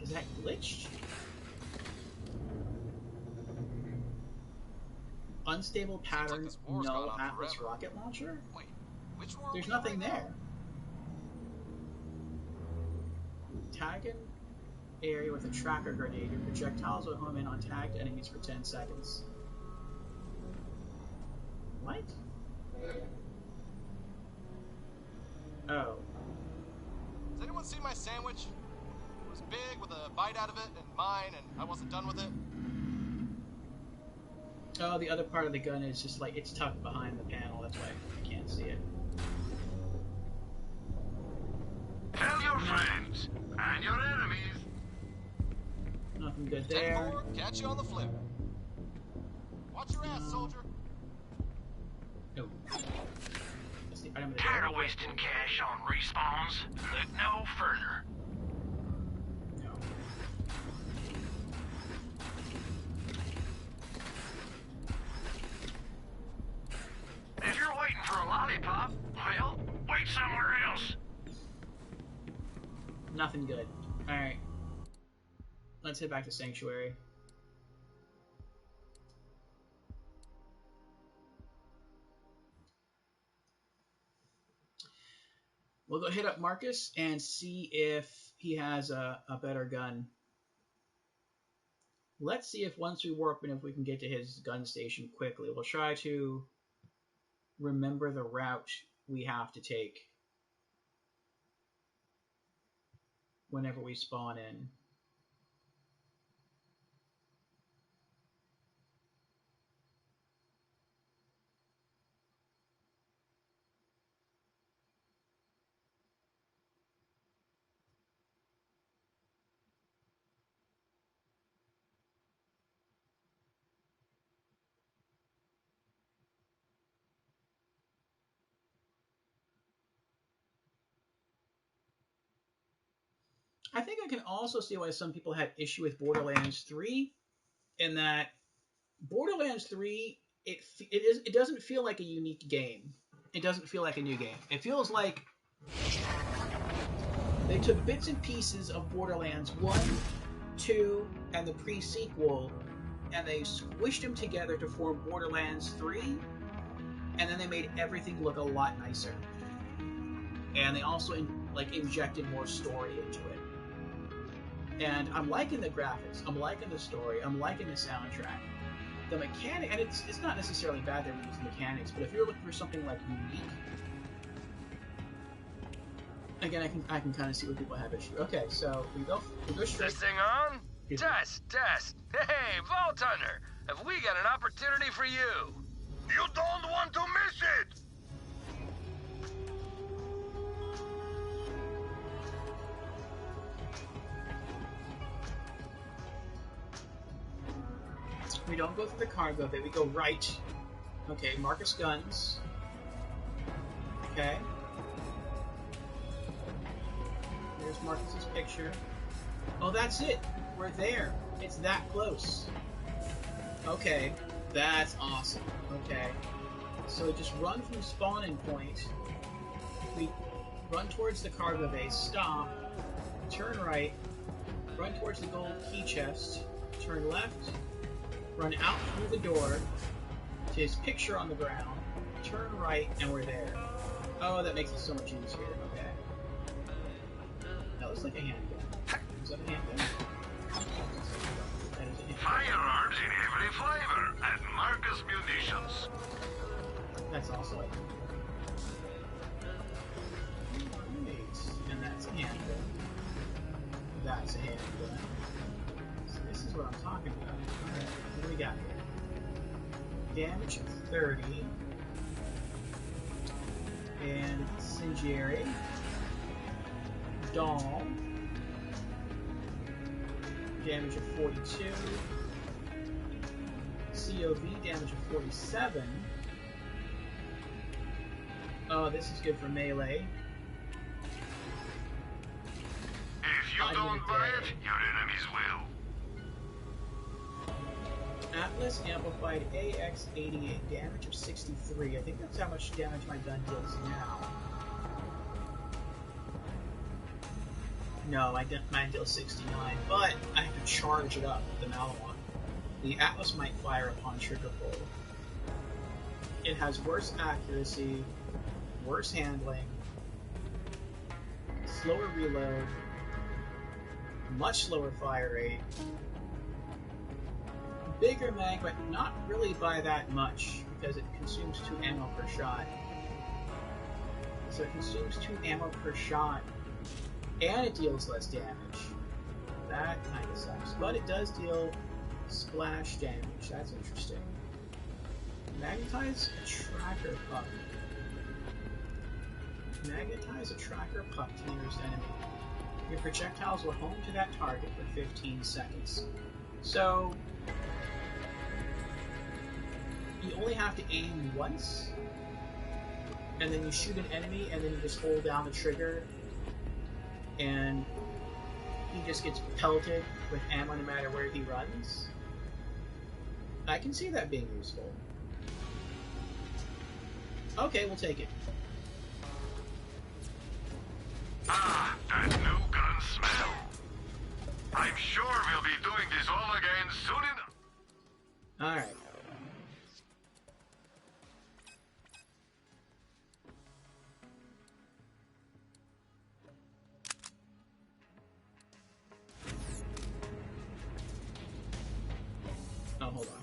Is that glitched? Unstable pattern, null Atlas rocket launcher? Wait, which war? There's nothing there. Tag an area with a tracker grenade. Your projectiles will home in on tagged enemies for 10 seconds. What? Oh. Does anyone see my sandwich? It was big with a bite out of it and mine, and I wasn't done with it. Oh, the other part of the gun is just like, it's tucked behind the panel, that's why I can't see it. Tell your friends and your enemies. Nothing good there. 10-4, catch you on the flip. Watch your ass, soldier. No. That's the item of the Tired of wasting cash on respawns? Look no further. No. If you're waiting for a lollipop, well, wait somewhere else. Nothing good. Alright. Let's head back to Sanctuary. We'll go hit up Marcus and see if he has a better gun. Let's see if once we warp in, if we can get to his gun station quickly. We'll try to remember the route we have to take whenever we spawn in. I think I can also see why some people had issue with Borderlands 3, in that Borderlands 3, it doesn't feel like a unique game. It doesn't feel like a new game. It feels like they took bits and pieces of Borderlands 1, 2, and the pre-sequel, and they squished them together to form Borderlands 3, and then they made everything look a lot nicer. And they also injected more story into it. And I'm liking the graphics, I'm liking the story, I'm liking the soundtrack. The mechanic, and it's not necessarily bad that we use mechanics, but if you're looking for something like unique, again, I can kind of see where people have issue. Okay, so we go straight. This thing on? Test. Hey, Vault Hunter, have we got an opportunity for you? You don't want to miss it! We don't go through the cargo bay, we go right. Okay, Marcus guns. Okay. Here's Marcus's picture. Oh, that's it. We're there. It's that close. Okay, that's awesome. Okay. So we just run from the spawning point. We run towards the cargo bay, stop, turn right, run towards the gold key chest, turn left, run out through the door to his picture on the ground, turn right, and we're there. Oh, that makes it so much easier. Okay. That looks like a handgun. Is that a handgun? That is a handgun. Firearms in every flavor at Marcus Munitions. That's also a handgun. Right. And that's a handgun. That's a handgun. So this is what I'm talking about. Alright, what do we got here? Damage of 30. And incendiary. Doll. Damage of 42. COV damage of 47. Oh, this is good for melee. If you don't buy it, your enemies will. Atlas amplified AX88 damage of 63. I think that's how much damage my gun deals now. No, mine deals 69, but I have to charge it up with the Malawan. The Atlas might fire upon trigger pull. It has worse accuracy, worse handling, slower reload, much slower fire rate, bigger mag, but not really by that much, because it consumes 2 ammo per shot. So it consumes 2 ammo per shot, and it deals less damage. That kind of sucks. But it does deal splash damage. That's interesting. Magnetize a tracker puck. Magnetize a tracker puck to the nearest enemy. Your projectiles will home to that target for 15 seconds. So you only have to aim once, and then you shoot an enemy, and then you just hold down the trigger, and he just gets pelted with ammo no matter where he runs. I can see that being useful. Okay, we'll take it. Ah, that new gun smell. I'm sure we'll be doing this all again soon enough. Alright. Oh, hold on.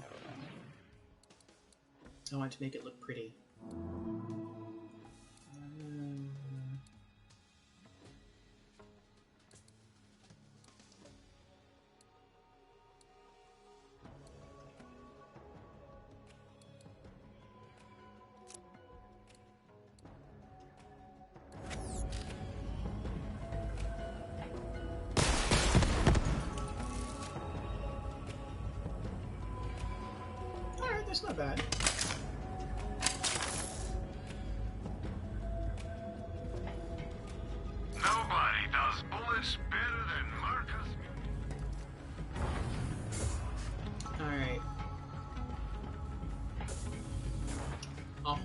I want to make it look pretty. Alright, that's not bad. Nobody does bullets better than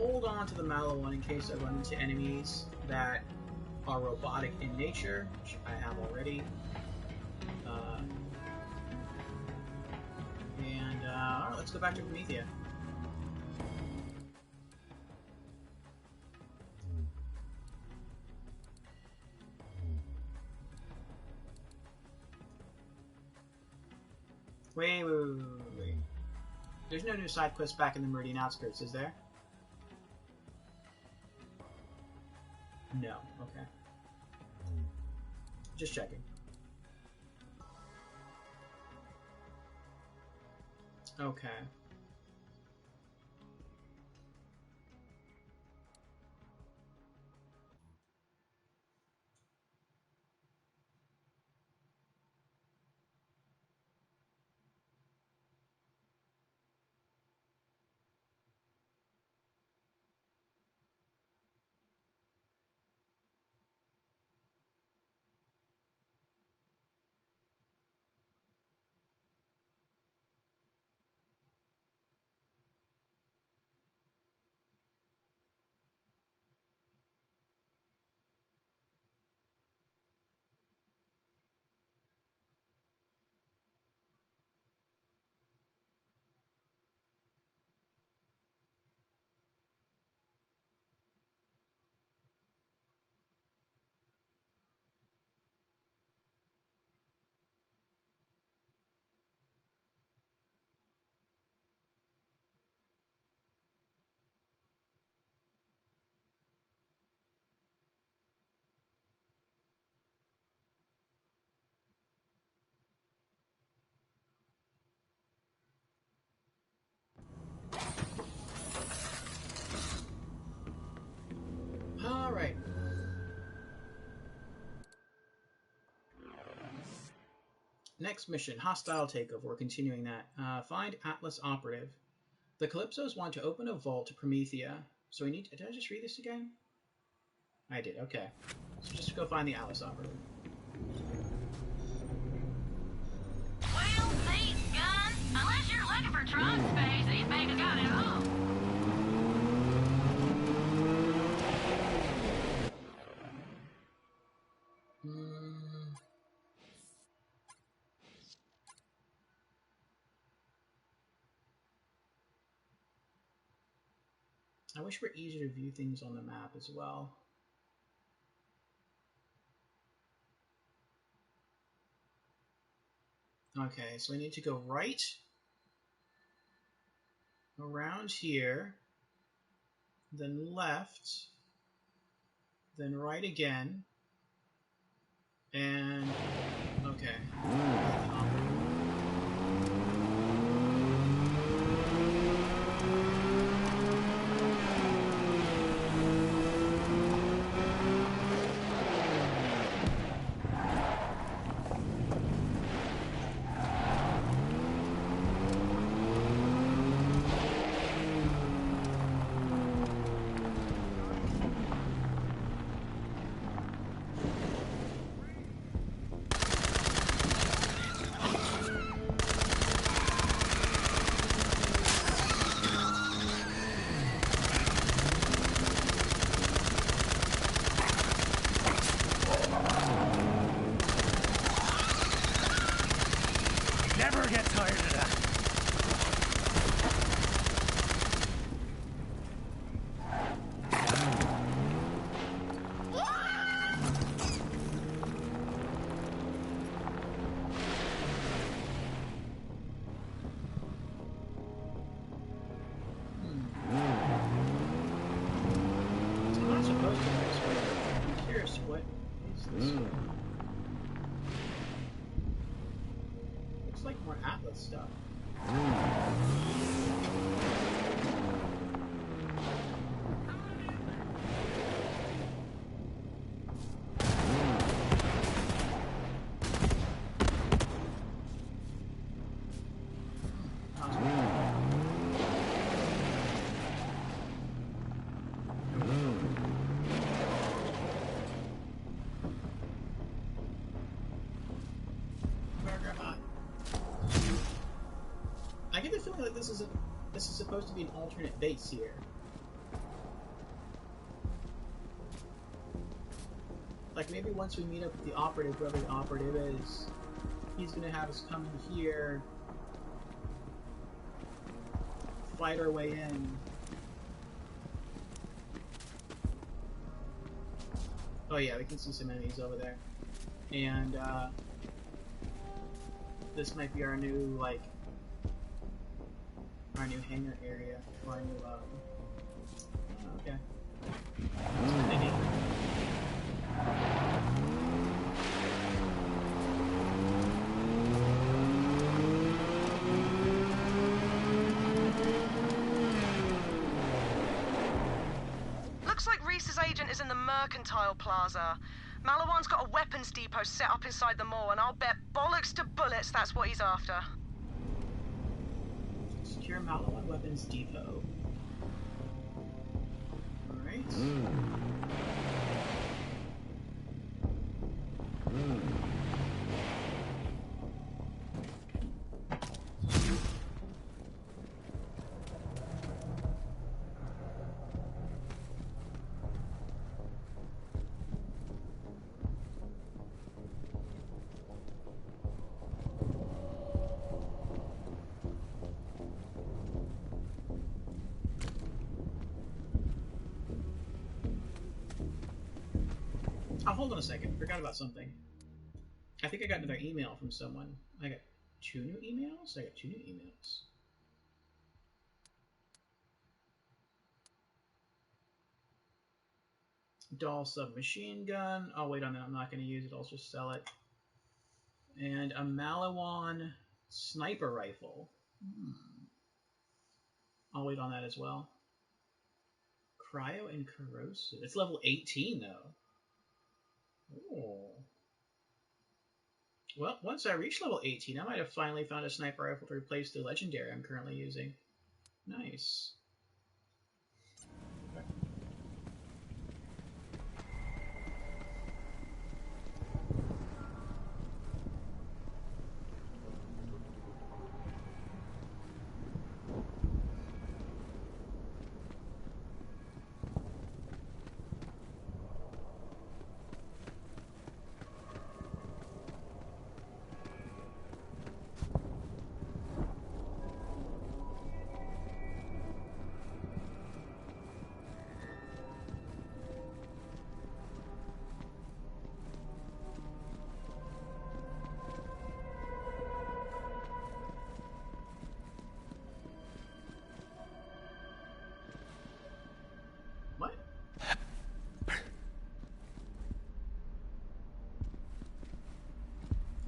hold on to the Malawan in case I run into enemies that are robotic in nature, which I have already. Alright, let's go back to Promethea. Wait. There's no new side quest back in the Meridian outskirts, is there? No, okay. Just checking. Okay. Alright. Next mission, hostile takeover. We're continuing that. Find Atlas operative. The Calypsos want to open a vault to Promethea. So we need to... Did I just read this again? I did, okay. So just go find the Atlas operative. Well, thanks, gun. Unless you're looking for trunk space, these babies got it all. I wish it were easier to view things on the map as well. Okay, so I need to go right around here, then left, then right again, and okay. Never get tired of that. I'm not supposed to this way. I'm curious, what is this one? Looks like more Atlas stuff. I get the feeling like this is supposed to be an alternate base here. Like, maybe once we meet up with the operative, whoever the operative is, he's gonna have us come in here, fight our way in. Oh yeah, we can see some enemies over there. And, this might be our new, like, our new hangar area, or our new, oh, okay. Maybe. Looks like Reese's agent is in the Mercantile Plaza. Malawan's got a weapons depot set up inside the mall, and I'll bet bollocks to bullets that's what he's after. Secure Malawan Weapons Depot. Alright. Oh, hold on a second. Forgot about something. I think I got another email from someone. I got 2 new emails? I got 2 new emails. Doll submachine gun. Oh, wait on that. I'm not going to use it. I'll just sell it. And a Malawan sniper rifle. I'll wait on that as well. Cryo and corrosive. It's level 18, though. Oh. Well, once I reach level 18, I might have finally found a sniper rifle to replace the legendary I'm currently using. Nice. What?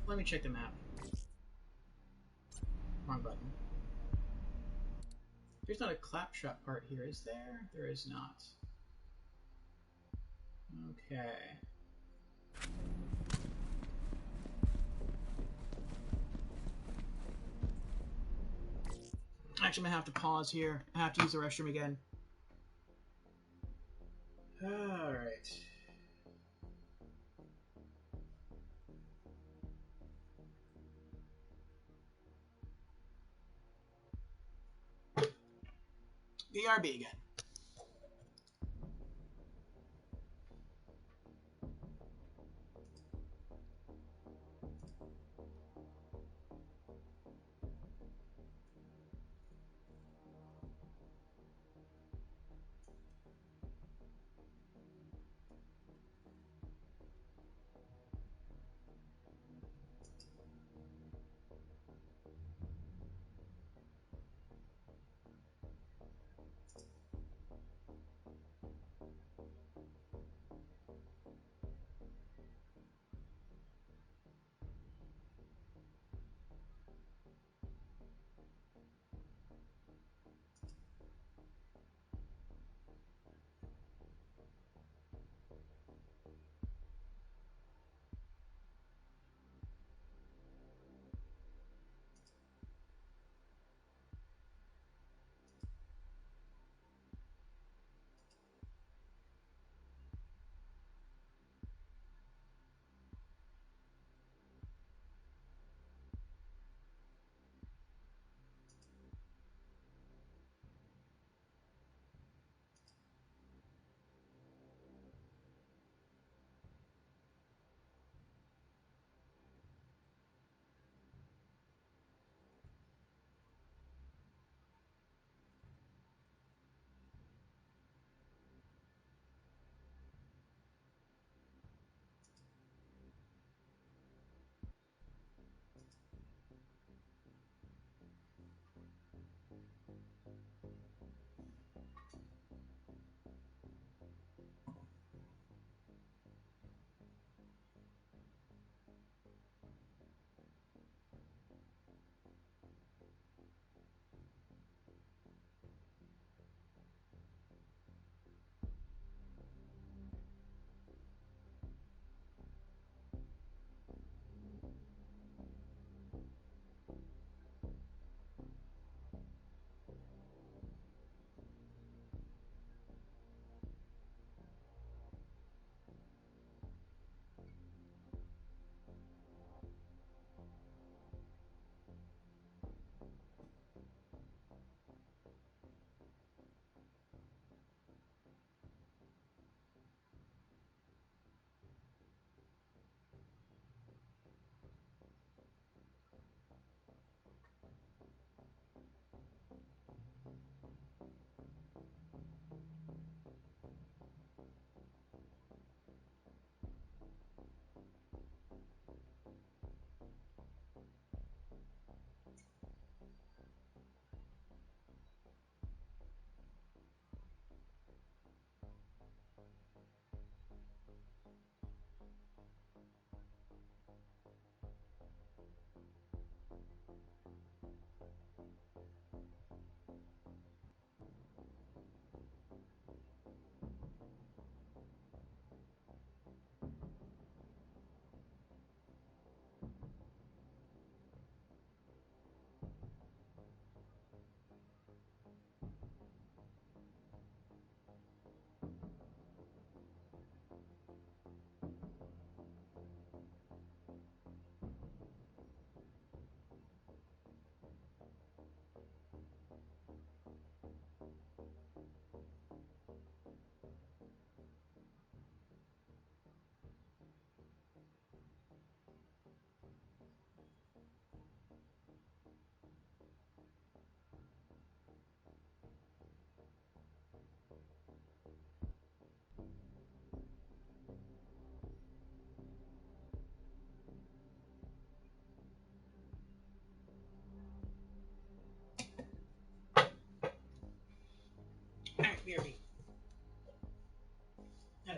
Let me check the map. Wrong button. There's not a claptrap part here, is there? There is not. Okay. Actually, I'm gonna have to pause here. I have to use the restroom again. Alright. BRB again.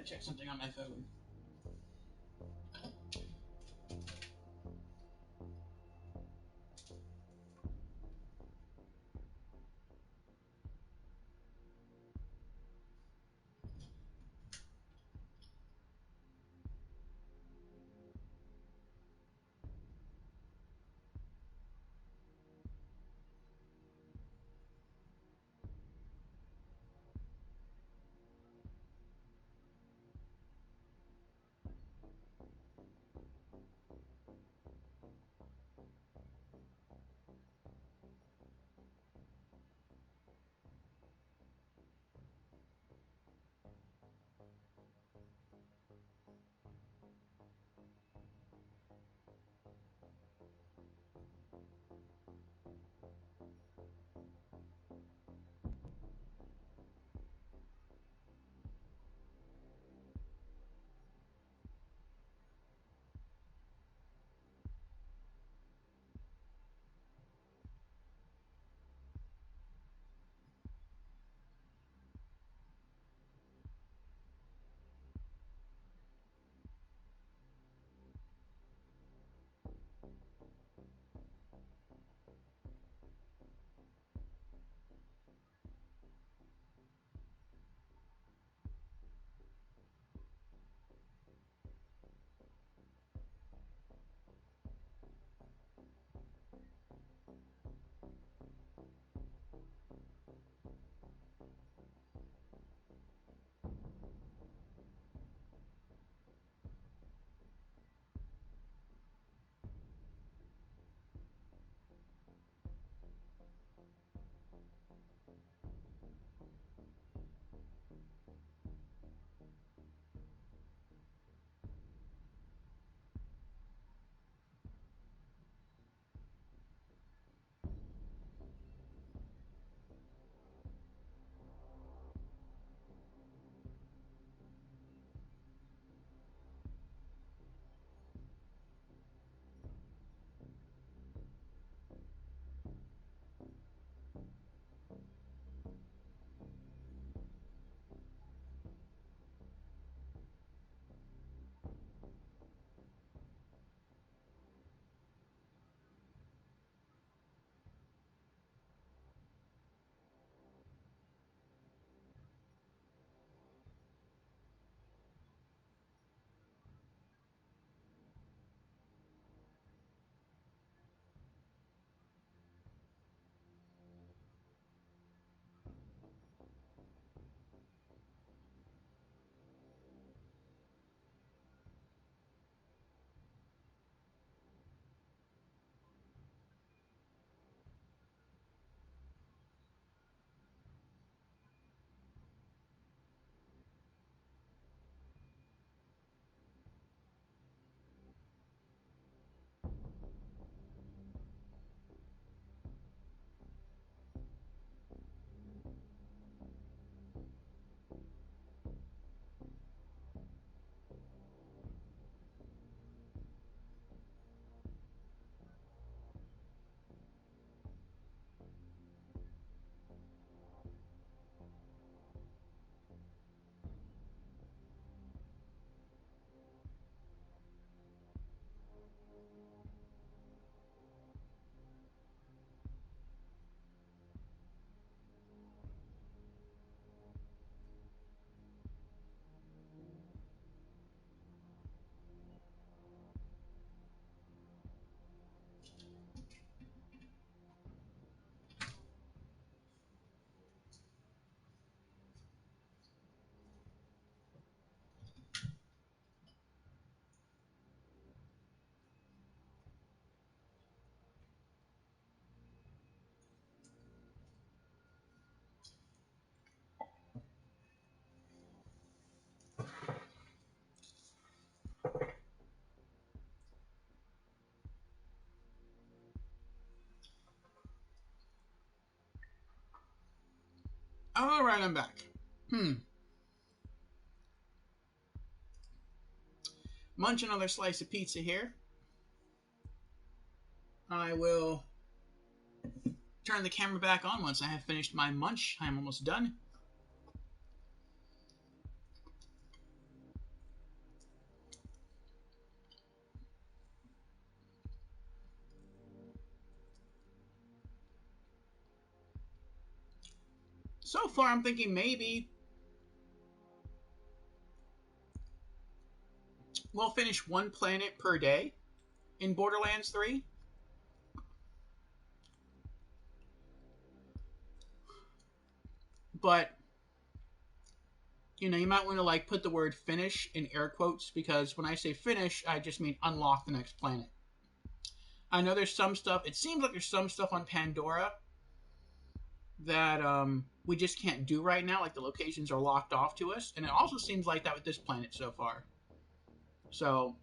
check something on my phone. All right, I'm back. Munch another slice of pizza here. I will turn the camera back on once I have finished my munch. I'm almost done. So far, I'm thinking maybe we'll finish one planet per day in Borderlands 3. But, you know, you might want to, like, put the word finish in air quotes, because when I say finish, I just mean unlock the next planet. I know there's some stuff, it seems like there's some stuff on Pandora that we just can't do right now, like the locations are locked off to us, and it also seems like that with this planet so far. So,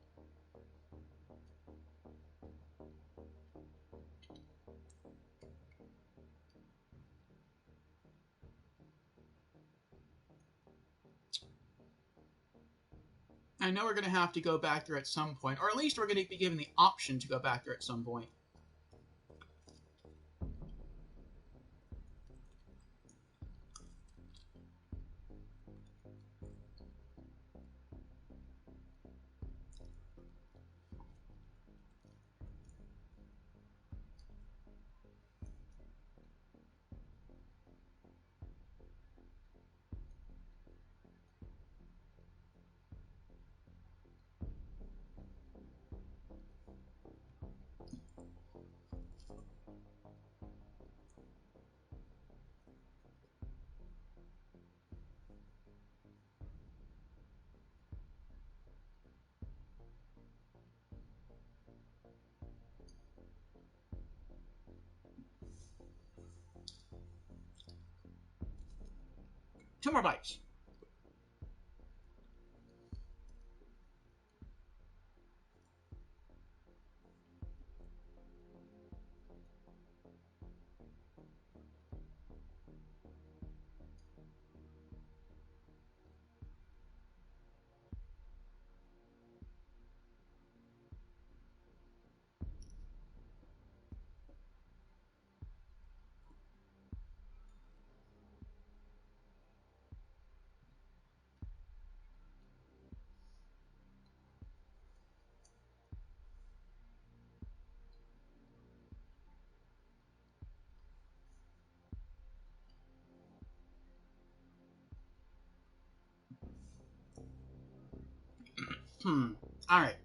I know we're going to have to go back there at some point, or at least we're going to be given the option to go back there at some point. Two more bites. Alright.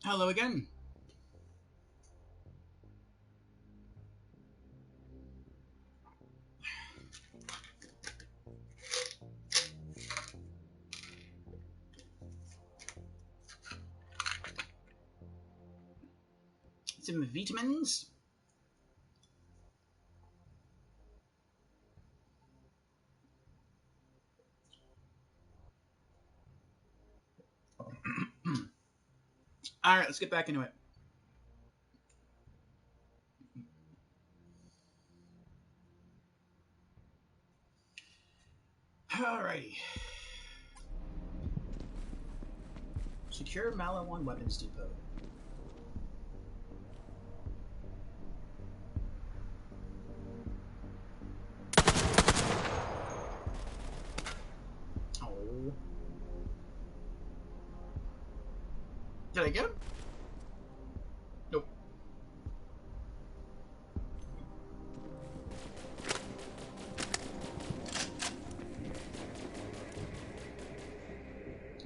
Hello again. Some vitamins. Alright, let's get back into it. Alrighty. Secure Malawan Weapons Depot. Oh. Did I get him? Nope.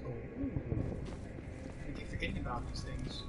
Oh. I keep forgetting about these things.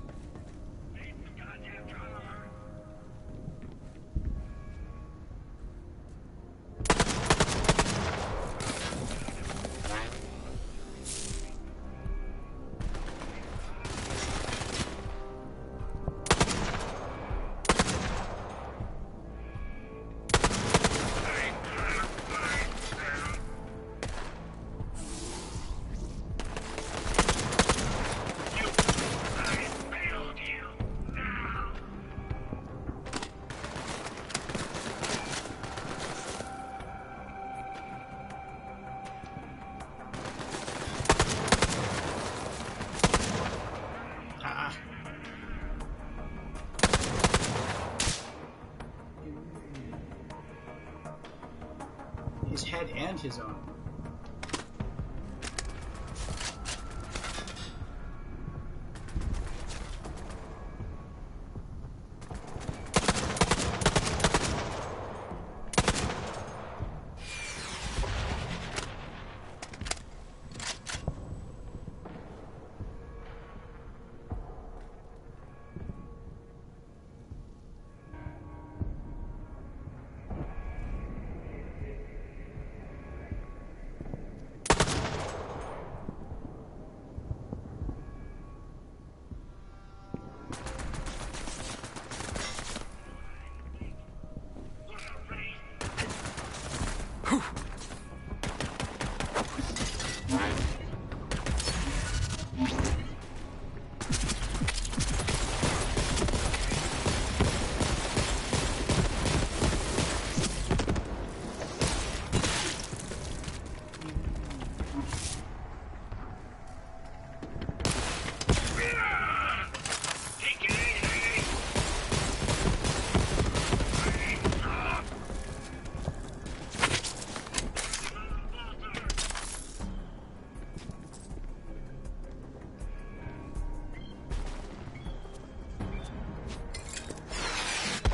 His head and his own.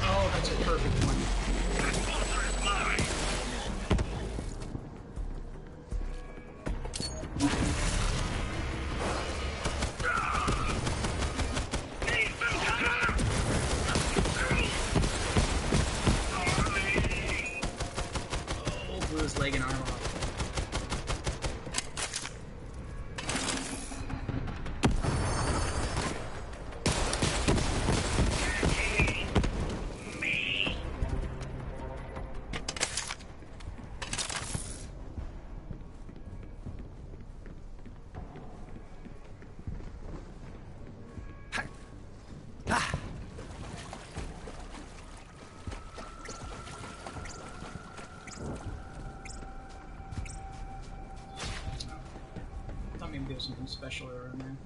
Oh, that's a perfect one. Oh, blew his leg and arm off. Thought maybe there was something special around there.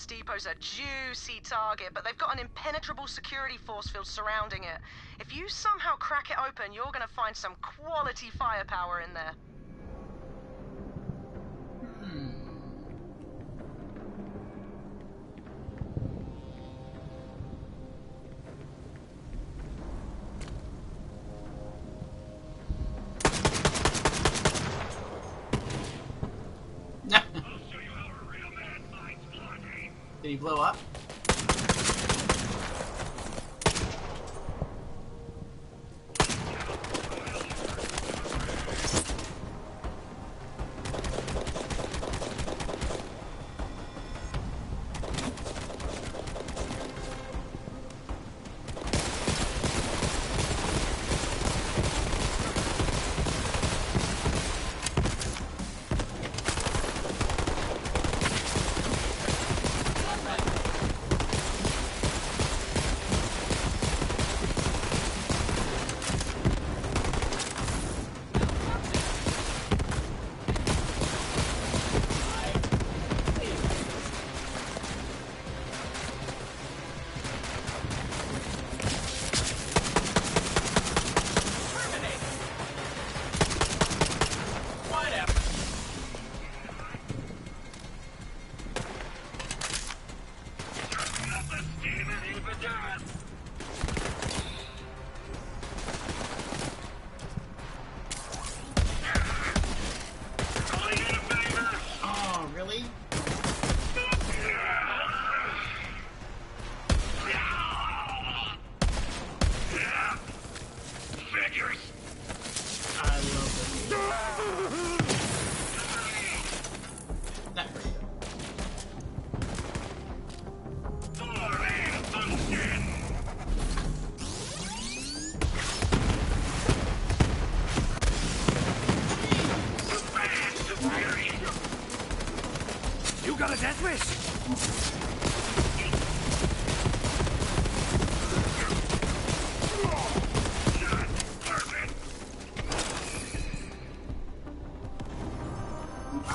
Depot's a juicy target, but they've got an impenetrable security force field surrounding it. If you somehow crack it open, you're gonna find some quality firepower in there. Did he blow up?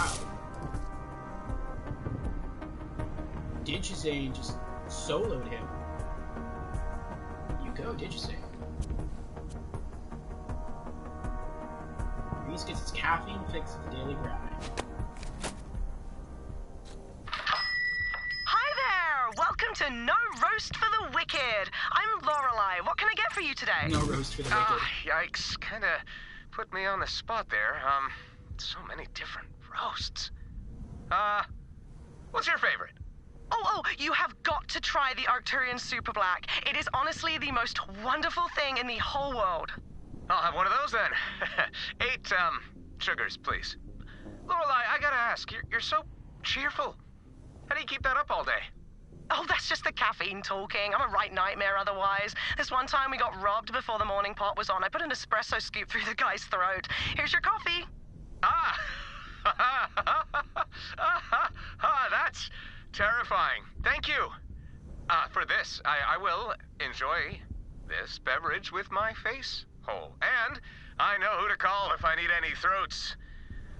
Wow. Zane just soloed him. You go, Zane. Reese gets its caffeine fix of the daily grind. Hi there! Welcome to No Roast for the Wicked. I'm Lorelei. What can I get for you today? No roast for the wicked. Yikes. Kinda put me on the spot there. So many different roasts. What's your favorite? Oh, you have got to try the Arcturian Super Black. It is honestly the most wonderful thing in the whole world. I'll have one of those then. 8, sugars, please. Lorelei, I gotta ask, you're so cheerful. How do you keep that up all day? Oh, that's just the caffeine talking. I'm a right nightmare otherwise. This one time we got robbed before the morning pot was on. I put an espresso scoop through the guy's throat. Here's your coffee. That's terrifying. Thank you. For this, I will enjoy this beverage with my face whole. And I know who to call if I need any throats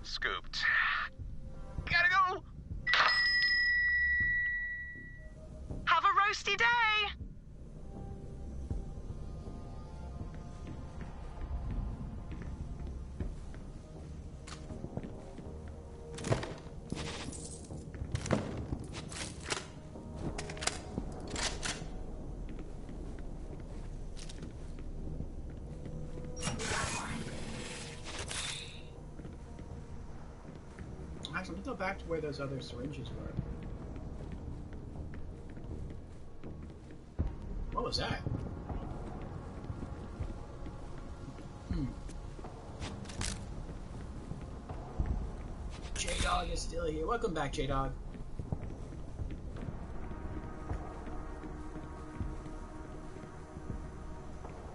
scooped. Gotta go! Have a roasty day! Actually, let me go back to where those other syringes were. What was that? J-Dog is still here. Welcome back, J-Dog.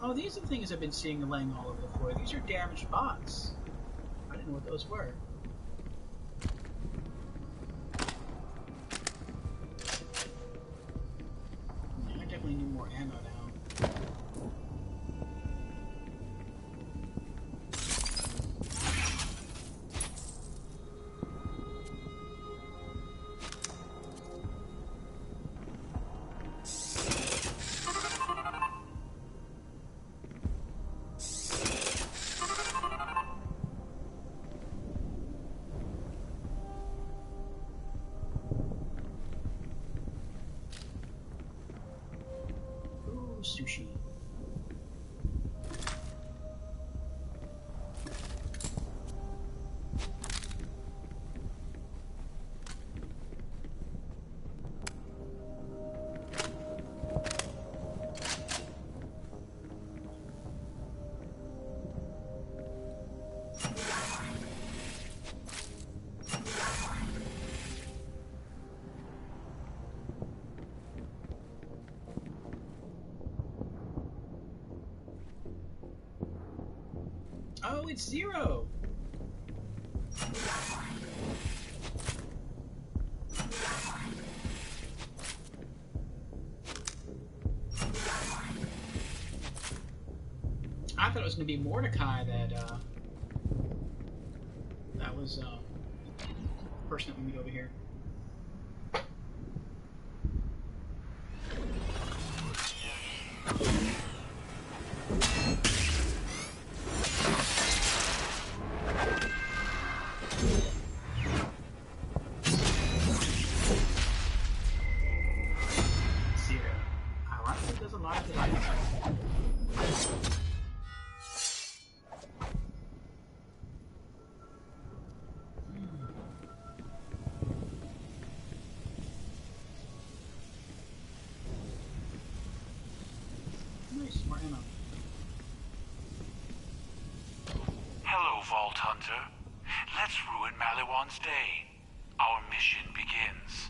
Oh, these are the things I've been seeing laying all over the floor. These are damaged bots. I didn't know what those were. I definitely need more ammo now. Sushi. Oh, it's Zero! I thought it was going to be Mordecai that was the person that we meet over here. Hello, Vault Hunter. Let's ruin Maliwan's day. Our mission begins.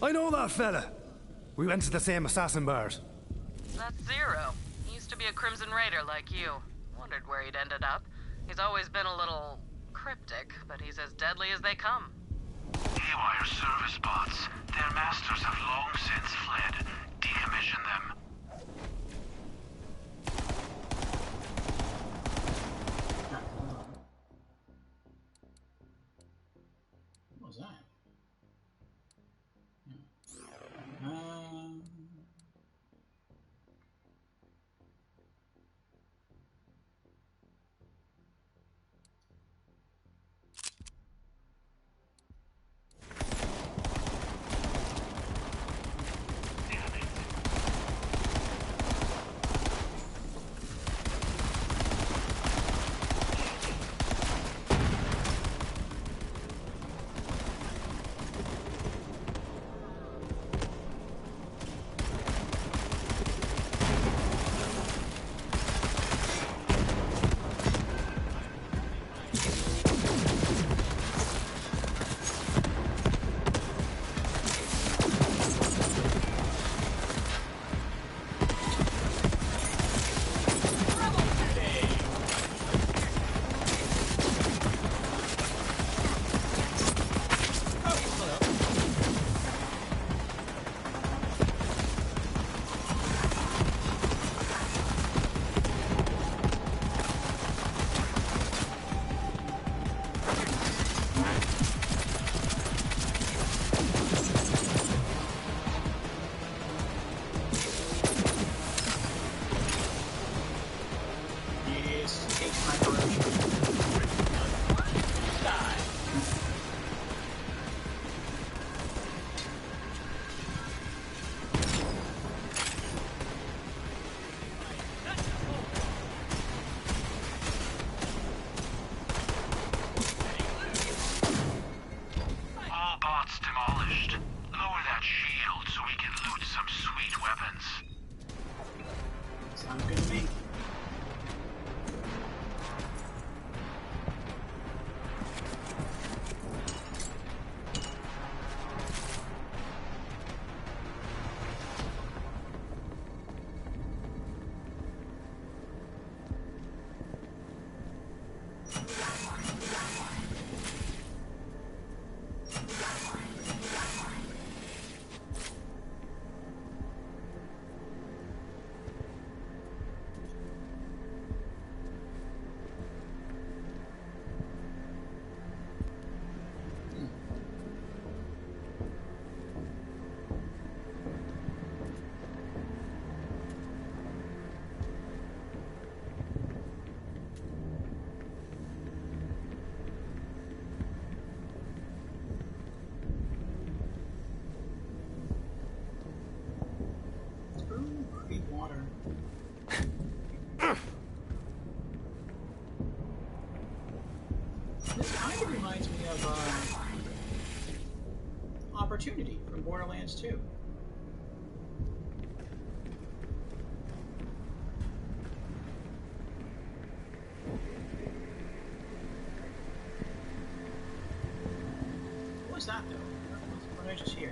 I know that fella. We went to the same assassin bars. That's Zero. He used to be a Crimson Raider like you. Wondered where he'd ended up. He's always been a little cryptic, but he's as deadly as they come. Haywire service bots. Their masters have long since fled. Decommission them. This kind of reminds me of Opportunity from Borderlands 2. What was that though? What did I just hear?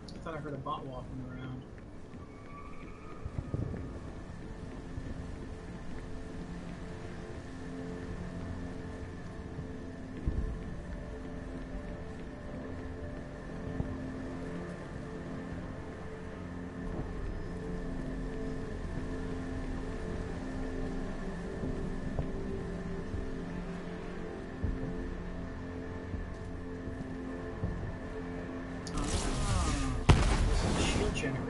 I thought I heard a bot walking around. Generator.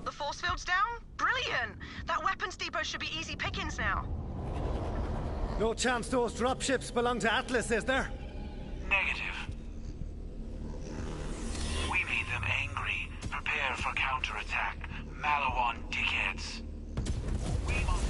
The force field's down? Brilliant! That weapons depot should be easy pickings now. No chance those dropships belong to Atlas, is there? Negative. We made them angry. Prepare for counterattack. Malawan dickheads. We must...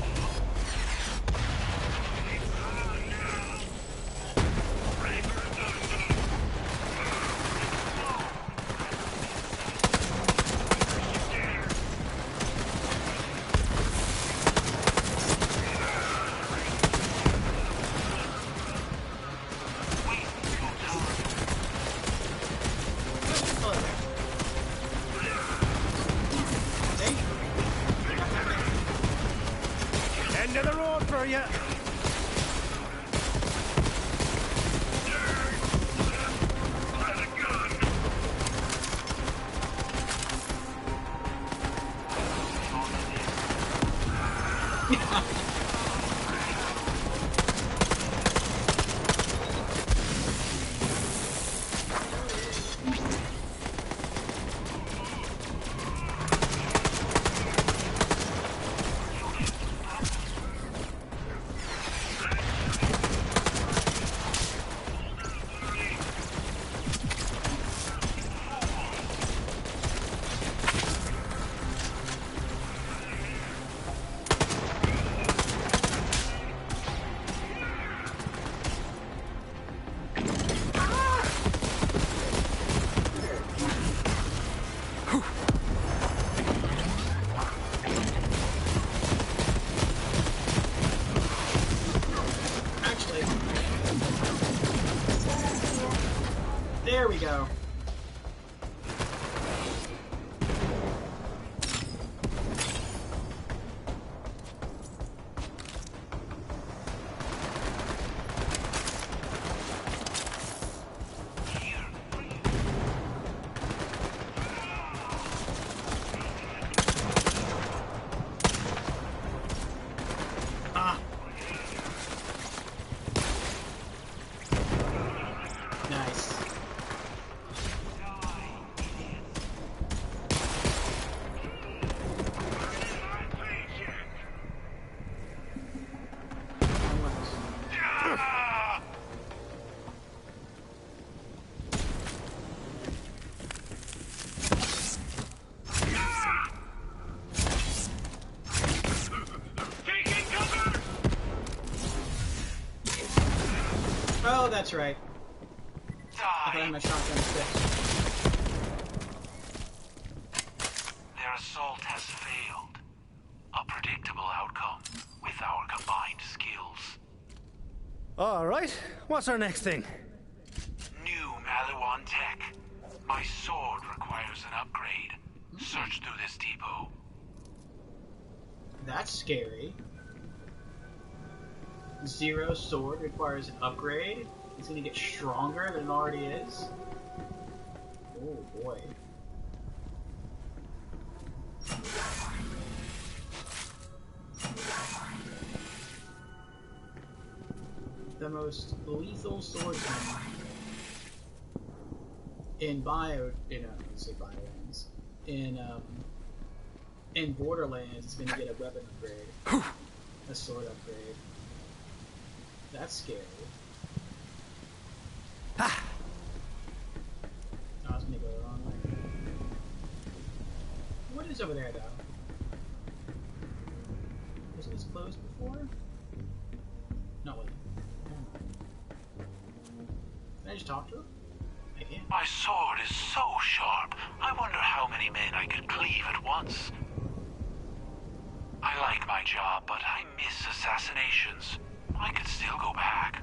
End of the road for you. There we go. Nice. Oh, that's right. I thought I had my shotgun fixed. Their assault has failed. A predictable outcome with our combined skills. All right. What's our next thing? New Malawan tech. My sword requires an upgrade. Search through this depot. That's scary. Zero sword requires an upgrade. It's gonna get stronger than it already is. Oh boy. The most lethal swordsman in let's say Biolands. in Borderlands is gonna get a weapon upgrade, a sword upgrade. That's scary. I was gonna go the wrong way. What is over there, though? Was this closed before? No, wait. Can I just talk to him? I can't. My sword is so sharp, I wonder how many men I could cleave at once. I like my job, but I miss assassinations. I could still go back.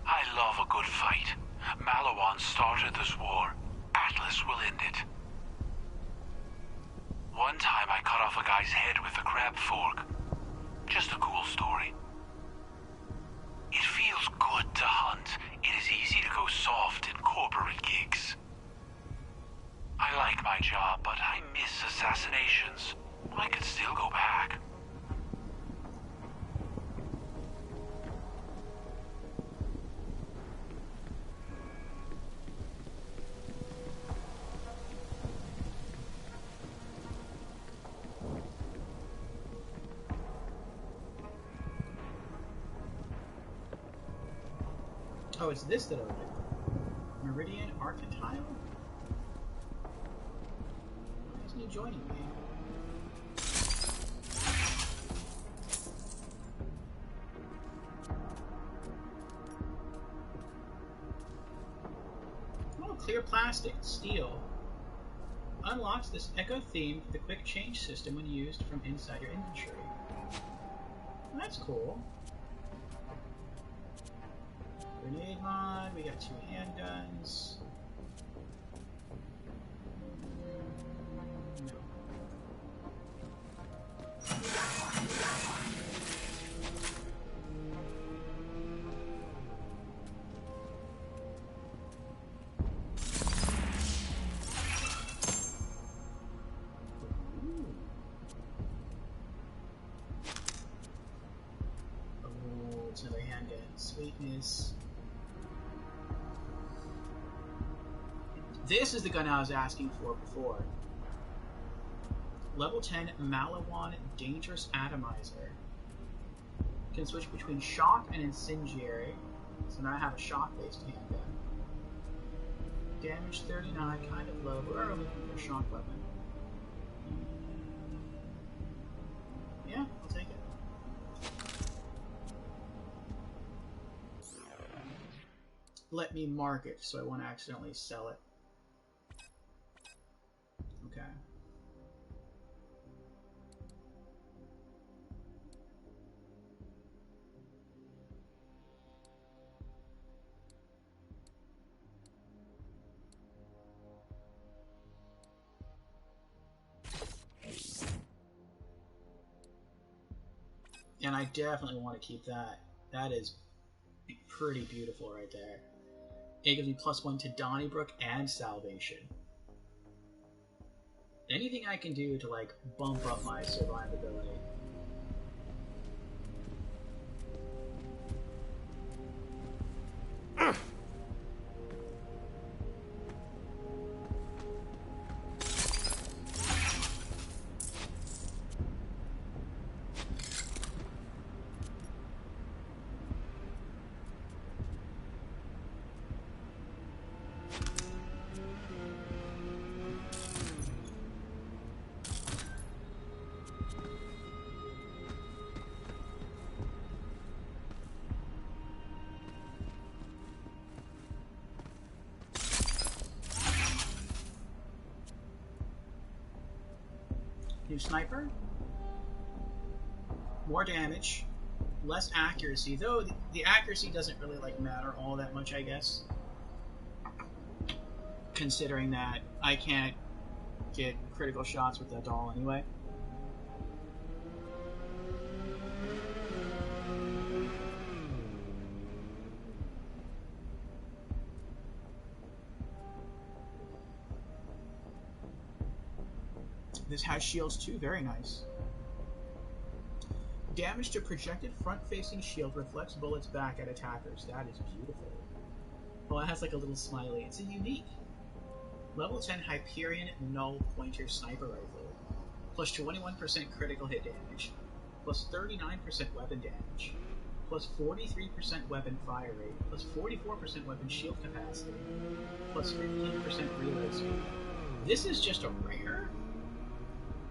I love a good fight. Maliwan started this war. Atlas will end it. One time I cut off a guy's head with a crab fork. Just a cool story. It feels good to hunt. It is easy to go soft in corporate gigs. I like my job, but I miss assassinations. I could still go back. Oh, it's this that opened. Meridian Archetype? Why isn't he joining me? Oh, clear plastic, steel. Unlocks this echo theme for the quick change system when used from inside your inventory. That's cool. Grenade mod, we got 2 handguns. No. Oh, it's another handgun. Sweetness. This is the gun I was asking for before. Level 10 Maliwan Dangerous Atomizer. Can switch between shock and incendiary. So now I have a shock-based handgun. Damage 39, kind of low. We're looking for a shock weapon. Yeah, I'll take it. Let me mark it so I won't accidentally sell it. Okay. And I definitely want to keep that. That is pretty beautiful right there. It gives me +1 to Donnybrook and Salvation. Anything I can do to, like, bump up my survivability. New sniper. More damage. Less accuracy, though the accuracy doesn't really like matter all that much, I guess. Considering that I can't get critical shots with that doll anyway. This has shields too, very nice. Damage to projected front-facing shield reflects bullets back at attackers. That is beautiful. Well, it has like a little smiley. It's a unique. Level 10 Hyperion Null Pointer Sniper Rifle. Plus 21% critical hit damage. Plus 39% weapon damage. Plus 43% weapon fire rate. Plus 44% weapon shield capacity. Plus 15% reload speed. This is just a rare?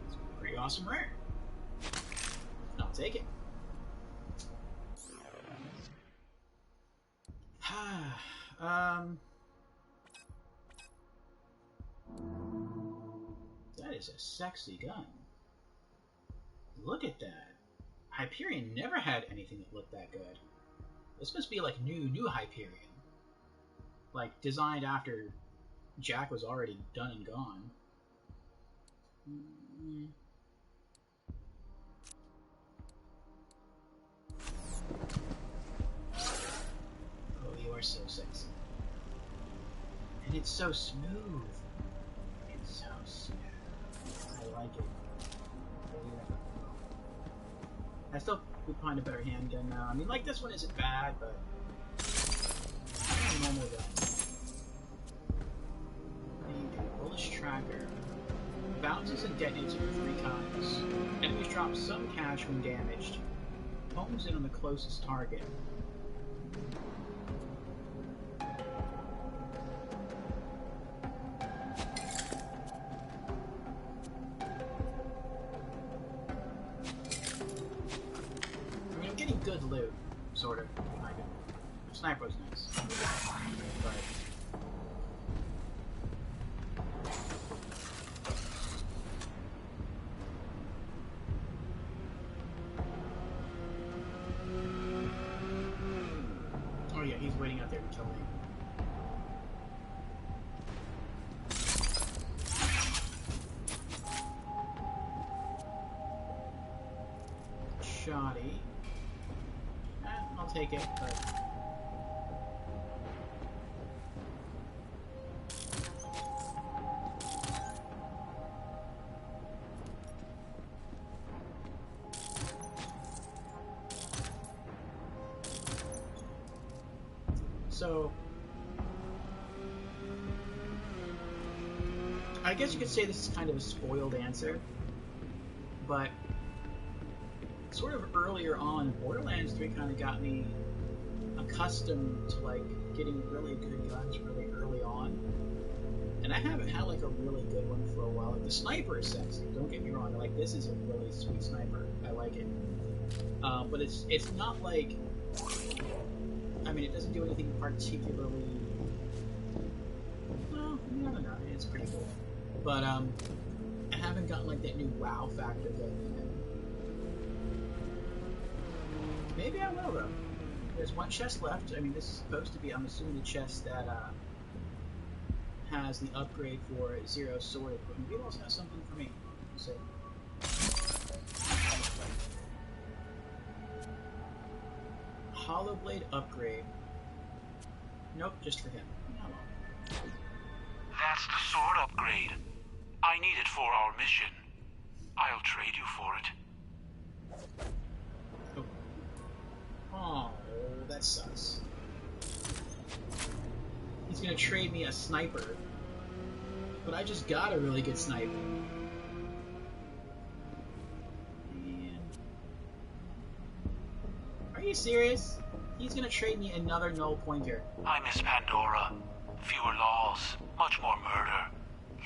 It's a pretty awesome rare. I'll take it. That is a sexy gun. Look at that. Hyperion never had anything that looked that good. This must be like new Hyperion. Like designed after Jack was already done and gone. Oh, you are so sexy. And it's so smooth. It's so smooth. I like it. I still would find a better handgun now. I mean, like, this one isn't bad, but a normal gun. Bullish tracker. Bounces and detonates it 3 times. Enemies drop some cash when damaged. Homes in on the closest target. Good loot, sort of. Sniper's nice. But oh yeah, he's waiting out there to kill me. Shoddy. I'll take it, but so I guess you could say this is kind of a spoiled answer, but sort of earlier on, Borderlands 3 kind of got me accustomed to like getting really good guns really early on, and I haven't had like a really good one for a while. Like the sniper is sexy, don't get me wrong. Like this is a really sweet sniper. I like it, but it's not like, I mean, it doesn't do anything particularly. Well, I don't know. It's pretty cool, but I haven't gotten like that new wow factor yet. Maybe I will, though. There's one chest left. I mean, this is supposed to be, I'm assuming, the chest that has the upgrade for Zero Sword. But maybe it also has something for me. So. Hollow Blade upgrade. Nope, just for him. That's the sword upgrade. I need it for our mission. I'll trade you for it. Oh, that sucks. He's gonna trade me a sniper. But I just got a really good sniper. Man. Are you serious? He's gonna trade me another null pointer. I miss Pandora. Fewer laws, much more murder.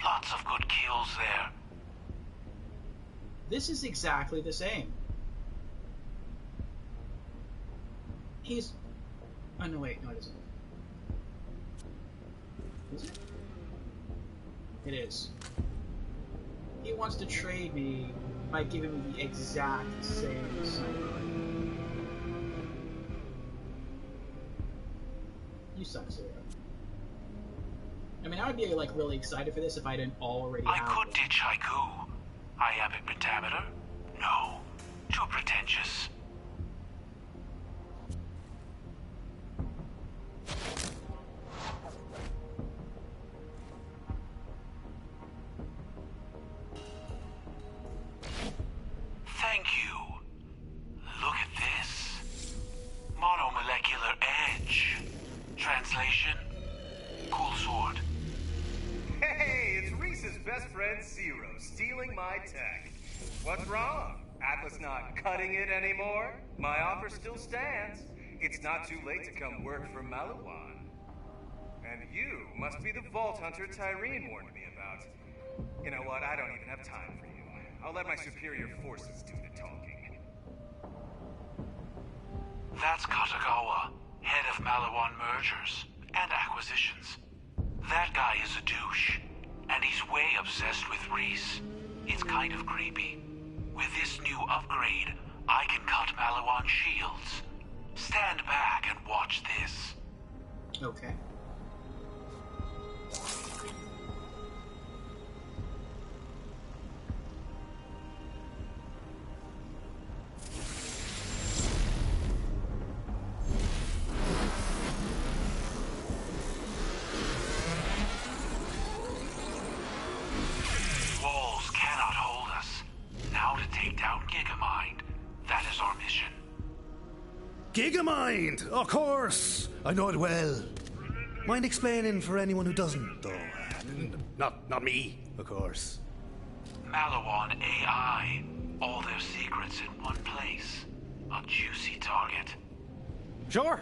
Lots of good kills there. This is exactly the same. He's... Oh, no, wait. No, it isn't. Is it? It is. He wants to trade me by giving me the exact same sniper. You suck, Zero. I mean, I would be, like, really excited for this if I didn't already have I could ditch Haiku. I am a pentameter? No. Too pretentious. Thank you. Look at this. Monomolecular edge. Translation? Cool sword. Hey! Maurice's best friend Zero stealing my tech. What's wrong? Atlas not cutting it anymore? My offer still stands. It's not too late to come work for Malawan. And you must be the Vault Hunter Tyreen warned me about. You know what? I don't even have time for you. I'll let my superior forces do the talking. That's Katagawa, head of Malawan mergers and acquisitions. That guy is a douche, and he's way obsessed with Reese. It's kind of creepy. With this new upgrade, I can cut Malawan shields. Stand back and watch this. Okay. Walls cannot hold us. Now to take down Gigamind. That is our mission. Gigamind! Of course! I know it well. Mind explaining for anyone who doesn't, though? Not me, of course. Malawan AI. All their secrets in one place. A juicy target. Sure.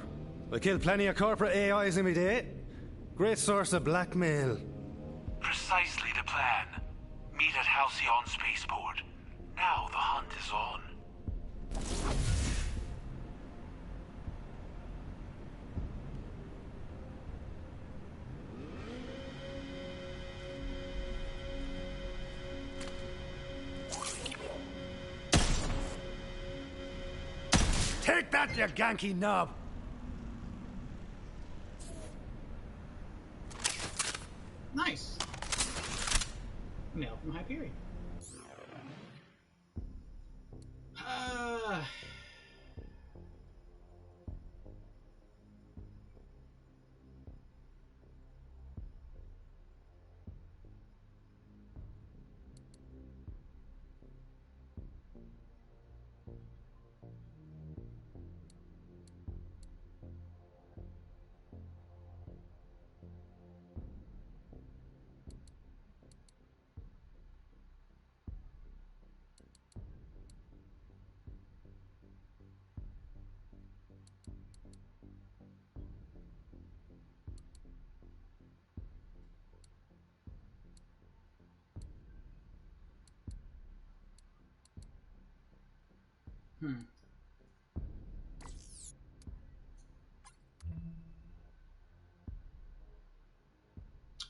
I killed plenty of corporate AIs in my day. Great source of blackmail. Precisely the plan. Meet at Halcyon Spaceport. Now the hunt is on. Take that, you ganky knob! Nice. Mail from Hyperion.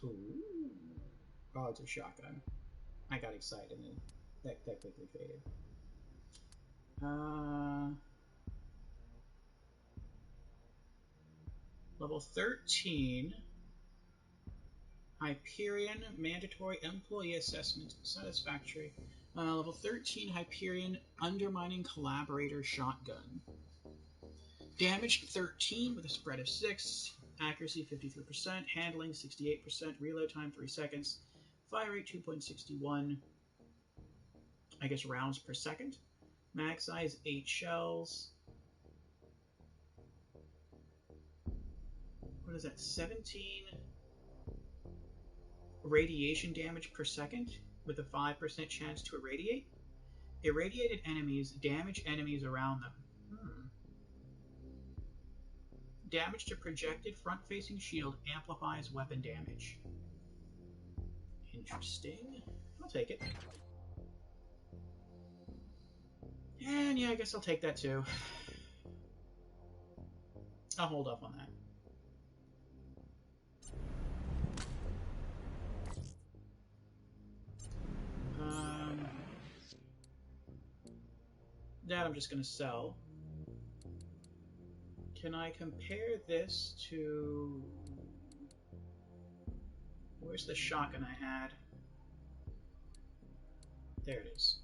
Ooh. Oh, it's a shotgun. I got excited and that quickly faded. Level 13. Hyperion Mandatory Employee Assessment Satisfactory. Level 13 Hyperion Undermining Collaborator Shotgun. Damage 13 with a spread of 6. Accuracy 53%. Handling 68%. Reload time 3 seconds. Fire rate 2.61. I guess rounds per second. Mag size 8 shells. What is that? 17 radiation damage per second with a 5% chance to irradiate. Irradiated enemies damage enemies around them. Damage to projected front-facing shield amplifies weapon damage. Interesting. I'll take it. And yeah, I guess I'll take that too. I'll hold off on that. That I'm just going to sell. Can I compare this to... Where's the shotgun I had? There it is.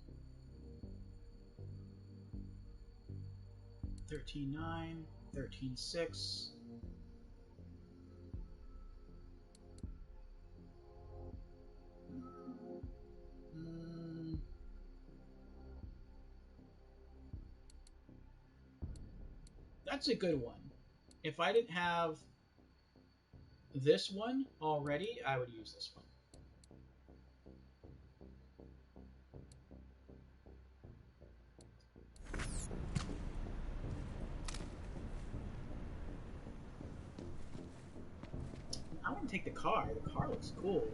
13.9, 13.6. That's a good one. If I didn't have this one already, I would use this one. to take the car. The car looks cool.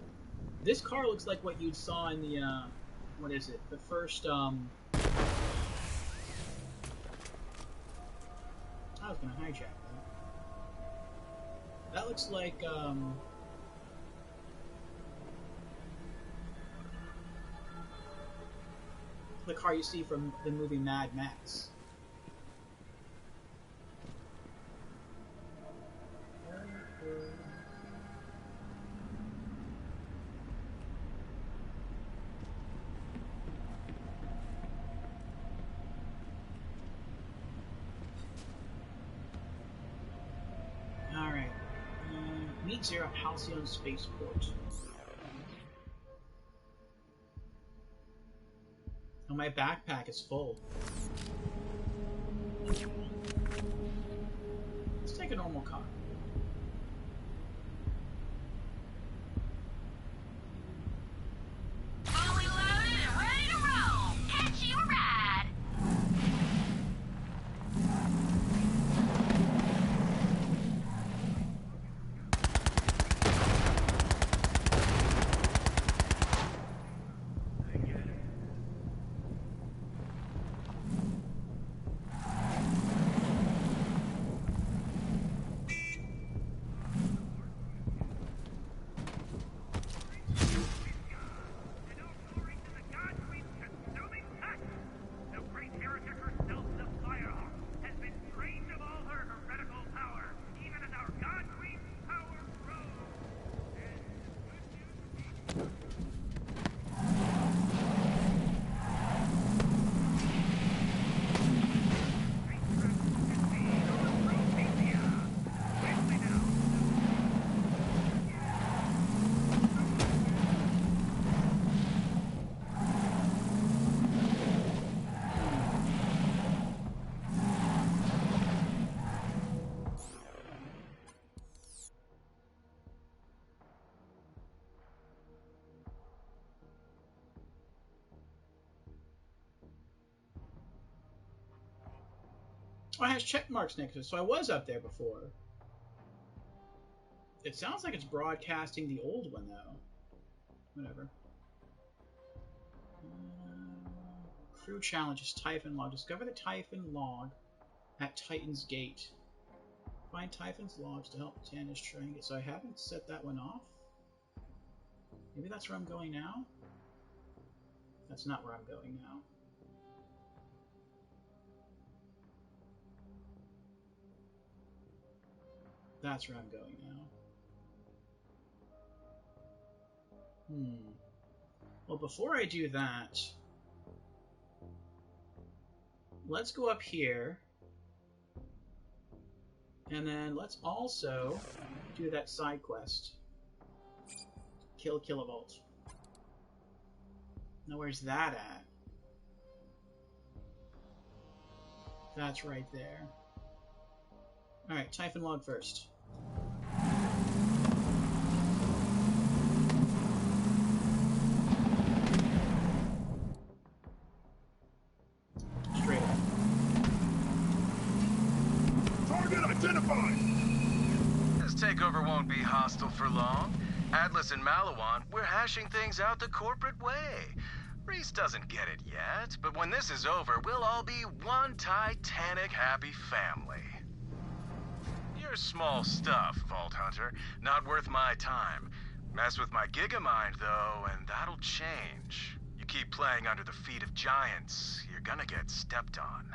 This car looks like what you saw in the, what is it? The first, I was gonna hijack that. That looks like, the car you see from the movie Mad Max. Alright. Meet Zero at Halcyon Spaceport. Oh, my backpack is full. Let's take a normal car. Fully loaded and ready to roll. Catch you a ride. Oh, it has check marks next to it, so I was up there before. It sounds like it's broadcasting the old one, though. Whatever. Crew challenges, Typhon log. Discover the Typhon log at Titan's Gate. Find Typhon's logs to help Tannis triangulate. So I haven't set that one off. Maybe that's where I'm going now? That's not where I'm going now. That's where I'm going now. Well, before I do that, let's go up here. And then let's also do that side quest. Kill Kilovolt. Now where's that at? That's right there. Alright, Typhon log first. Straight up. Target identified! This takeover won't be hostile for long. Atlas and Malawan, we're hashing things out the corporate way. Reese doesn't get it yet, but when this is over, we'll all be one titanic happy family. You're small stuff, Vault Hunter. Not worth my time. Mess with my Gigamind, though, and that'll change. You keep playing under the feet of giants, you're gonna get stepped on.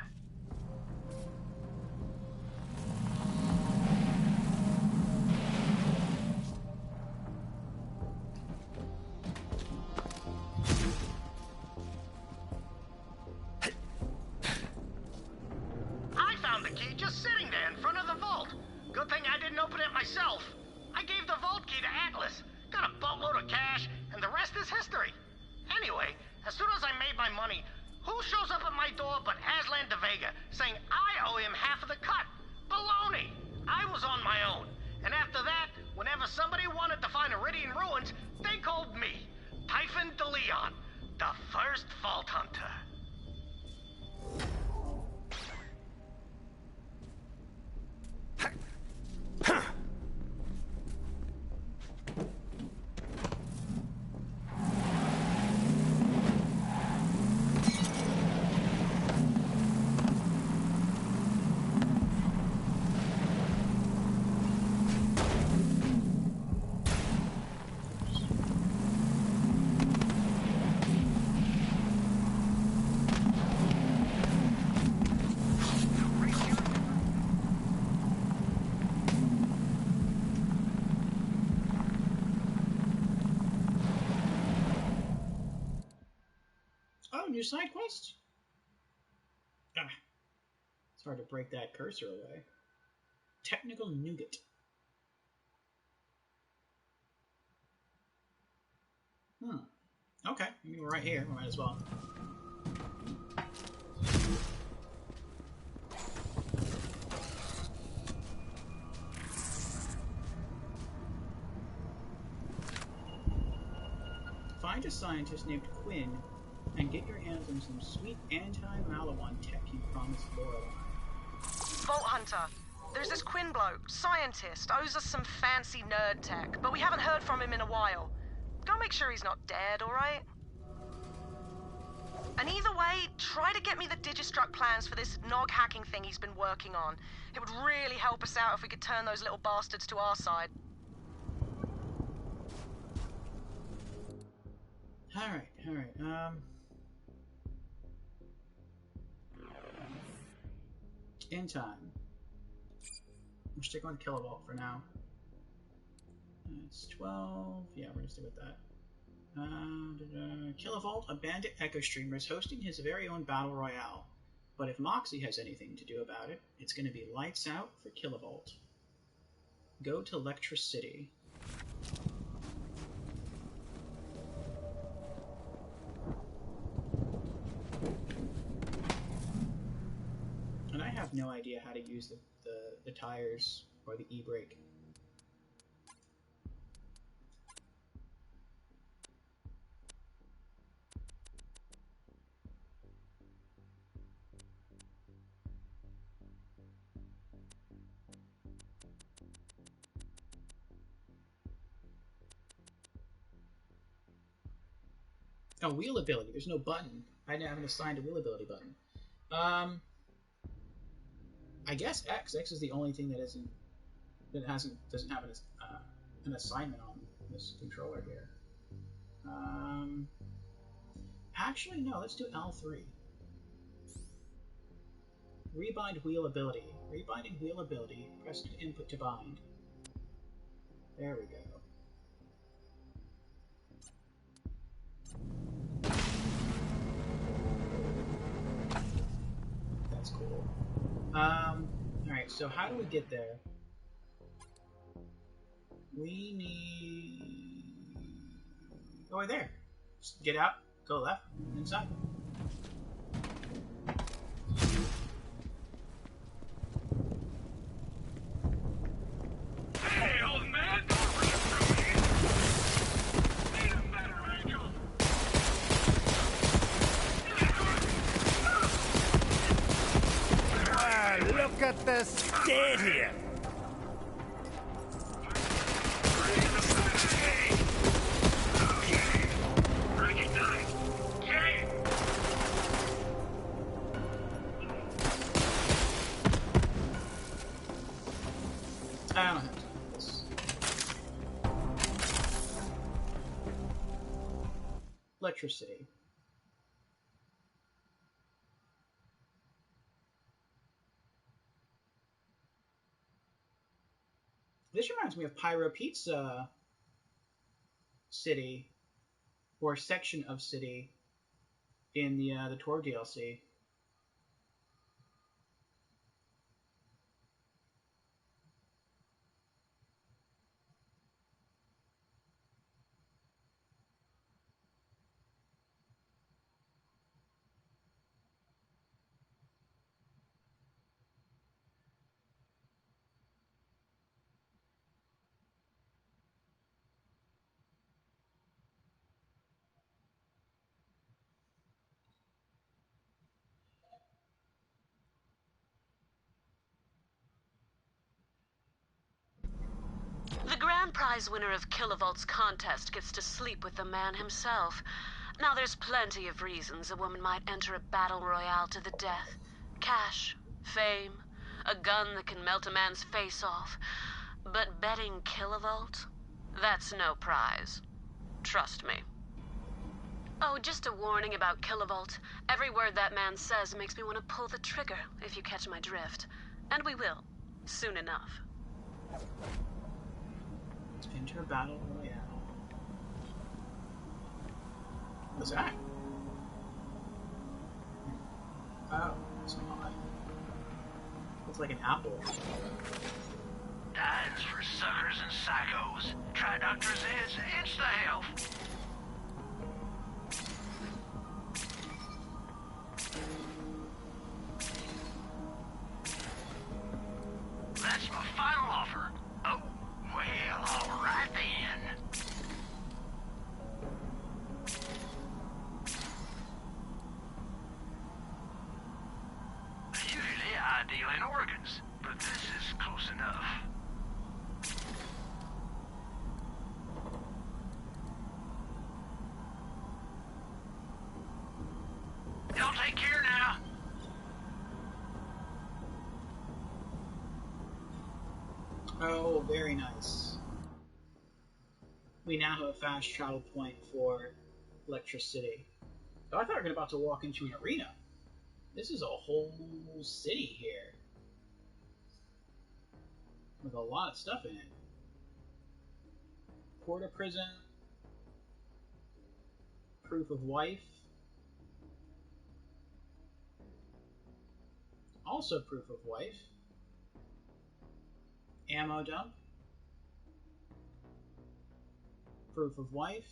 I found the key just sitting there in front of the vault. Good thing I didn't open it myself. I gave the vault key to Atlas, got a boatload of cash, and the rest is history. Anyway, as soon as I made my money, who shows up at my door but Aslan de Vega, saying I owe him half of the cut? Baloney! I was on my own. And after that, whenever somebody wanted to find Iridian ruins, they called me, Typhon de Leon, the first Vault Hunter. new side quest? Ah, it's hard to break that cursor away. Technical nougat. Okay, I mean, we're right here. We might as well. Find a scientist named Quinn and get your hands on some sweet anti-Malawan tech you promised Lorelei. Vault Hunter, there's this Quinn bloke, scientist, owes us some fancy nerd tech, but we haven't heard from him in a while. Go make sure he's not dead, alright? And either way, try to get me the Digistruct plans for this Nog hacking thing he's been working on. It would really help us out if we could turn those little bastards to our side. Alright. In time. We'll stick on Kilovolt for now. It's 12. Yeah, we're gonna stick with that. Kilovolt, a bandit echo streamer, is hosting his very own battle royale. But if Moxie has anything to do about it, it's gonna be lights out for Kilovolt. Go to Lectra City. And I have no idea how to use the tires or the e-brake. Oh, wheel ability. There's no button. I haven't assigned a wheel ability button. I guess X. X is the only thing that doesn't have an assignment on this controller here. Actually, no. Let's do L3. Rebind wheel ability. Rebinding wheel ability. Press input to bind. There we go. That's cool. Alright, so how do we get there? We need... Oh, right there. Just get out, go left, inside. Hey, old man! Don't run from me! Need a better angle! Look at the state here! I don't have to do this. Electricity. This reminds me of Pyro Pizza City, or section of city, in the Torg DLC. The grand prize winner of Kilovolt's contest gets to sleep with the man himself. Now, there's plenty of reasons a woman might enter a battle royale to the death. Cash, fame, a gun that can melt a man's face off. But betting Kilovolt? That's no prize. Trust me. Oh, just a warning about Kilovolt. Every word that man says makes me want to pull the trigger, if you catch my drift. And we will, soon enough. Enter battle royale. What's that? Oh, it's odd. Looks like an apple. Dimes for suckers and psychos. Try Dr. Zed's Insta-Health. That's my final offer. Oh, well, alright then. Usually I deal in organs, but this is close enough. Y'all take care now. Oh, very nice. We now have a fast travel point for electricity. Oh, I thought we were about to walk into an arena. This is a whole city here. With a lot of stuff in it. Porta prison. Proof of wife. Also proof of wife. Ammo dump. Proof of wife.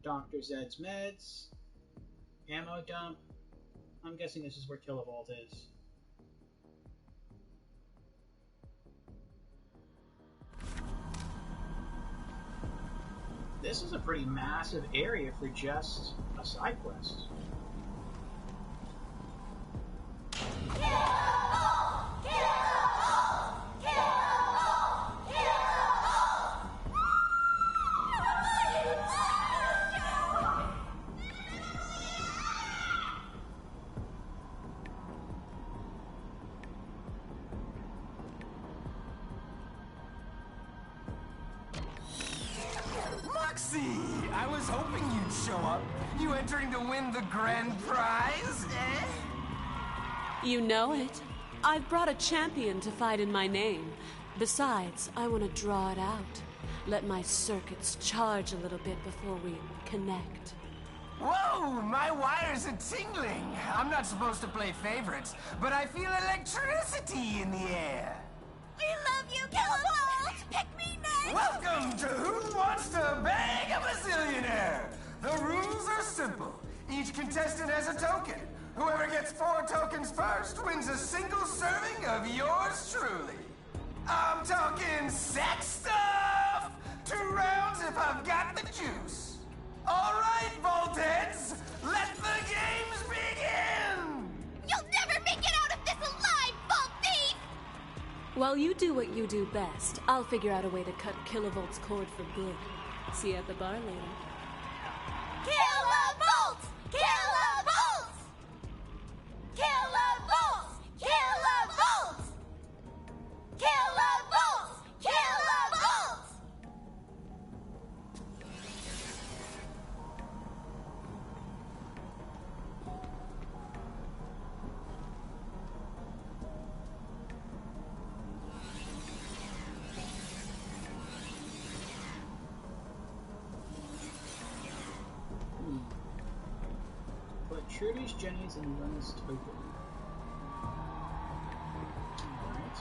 Dr. Zed's meds. Ammo dump. I'm guessing this is where Kilovolt is. This is a pretty massive area for just a side quest. I was hoping you'd show up. You entering to win the grand prize, eh? You know it. I've brought a champion to fight in my name. Besides, I want to draw it out. Let my circuits charge a little bit before we connect. Whoa, my wires are tingling. I'm not supposed to play favorites, but I feel electricity in the air. We love you, Kilovolt! Pick me next! Welcome to Who Wants to Bang a Bazillionaire? The rules are simple. Each contestant has a token. Whoever gets 4 tokens first wins a single serving of yours truly. I'm talking sex stuff! 2 rounds if I've got the juice. All right, Voltheads, let the games begin! You'll never make it out of this alive, Vault Thief! While you do what you do best, I'll figure out a way to cut Kilovolt's cord for good. See you at the bar later. Kilovolt! Kilovolt! Kilovolt! Kilovolt! Kilovolt! Kilovolt! Put Trudy's, Jenny's, and Lena's token. Alright.